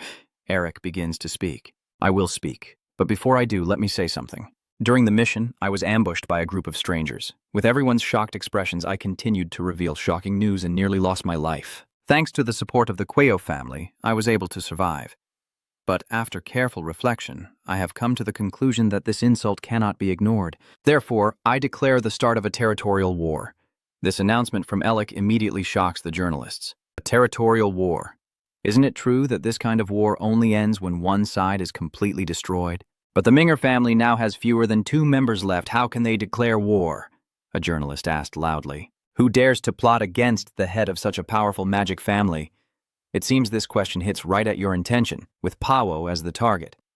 Eric begins to speak. I will speak, but before I do, let me say something. During the mission, I was ambushed by a group of strangers. With everyone's shocked expressions, I continued to reveal shocking news and nearly lost my life. Thanks to the support of the Quayo family, I was able to survive. But after careful reflection, I have come to the conclusion that this insult cannot be ignored. Therefore, I declare the start of a territorial war. This announcement from Alec immediately shocks the journalists. A territorial war. Isn't it true that this kind of war only ends when one side is completely destroyed? But the Mbinger family now has fewer than 2 members left. How can they declare war? A journalist asked loudly. Who dares to plot against the head of such a powerful magic family? It seems this question hits right at your intention, with Pawo as the target.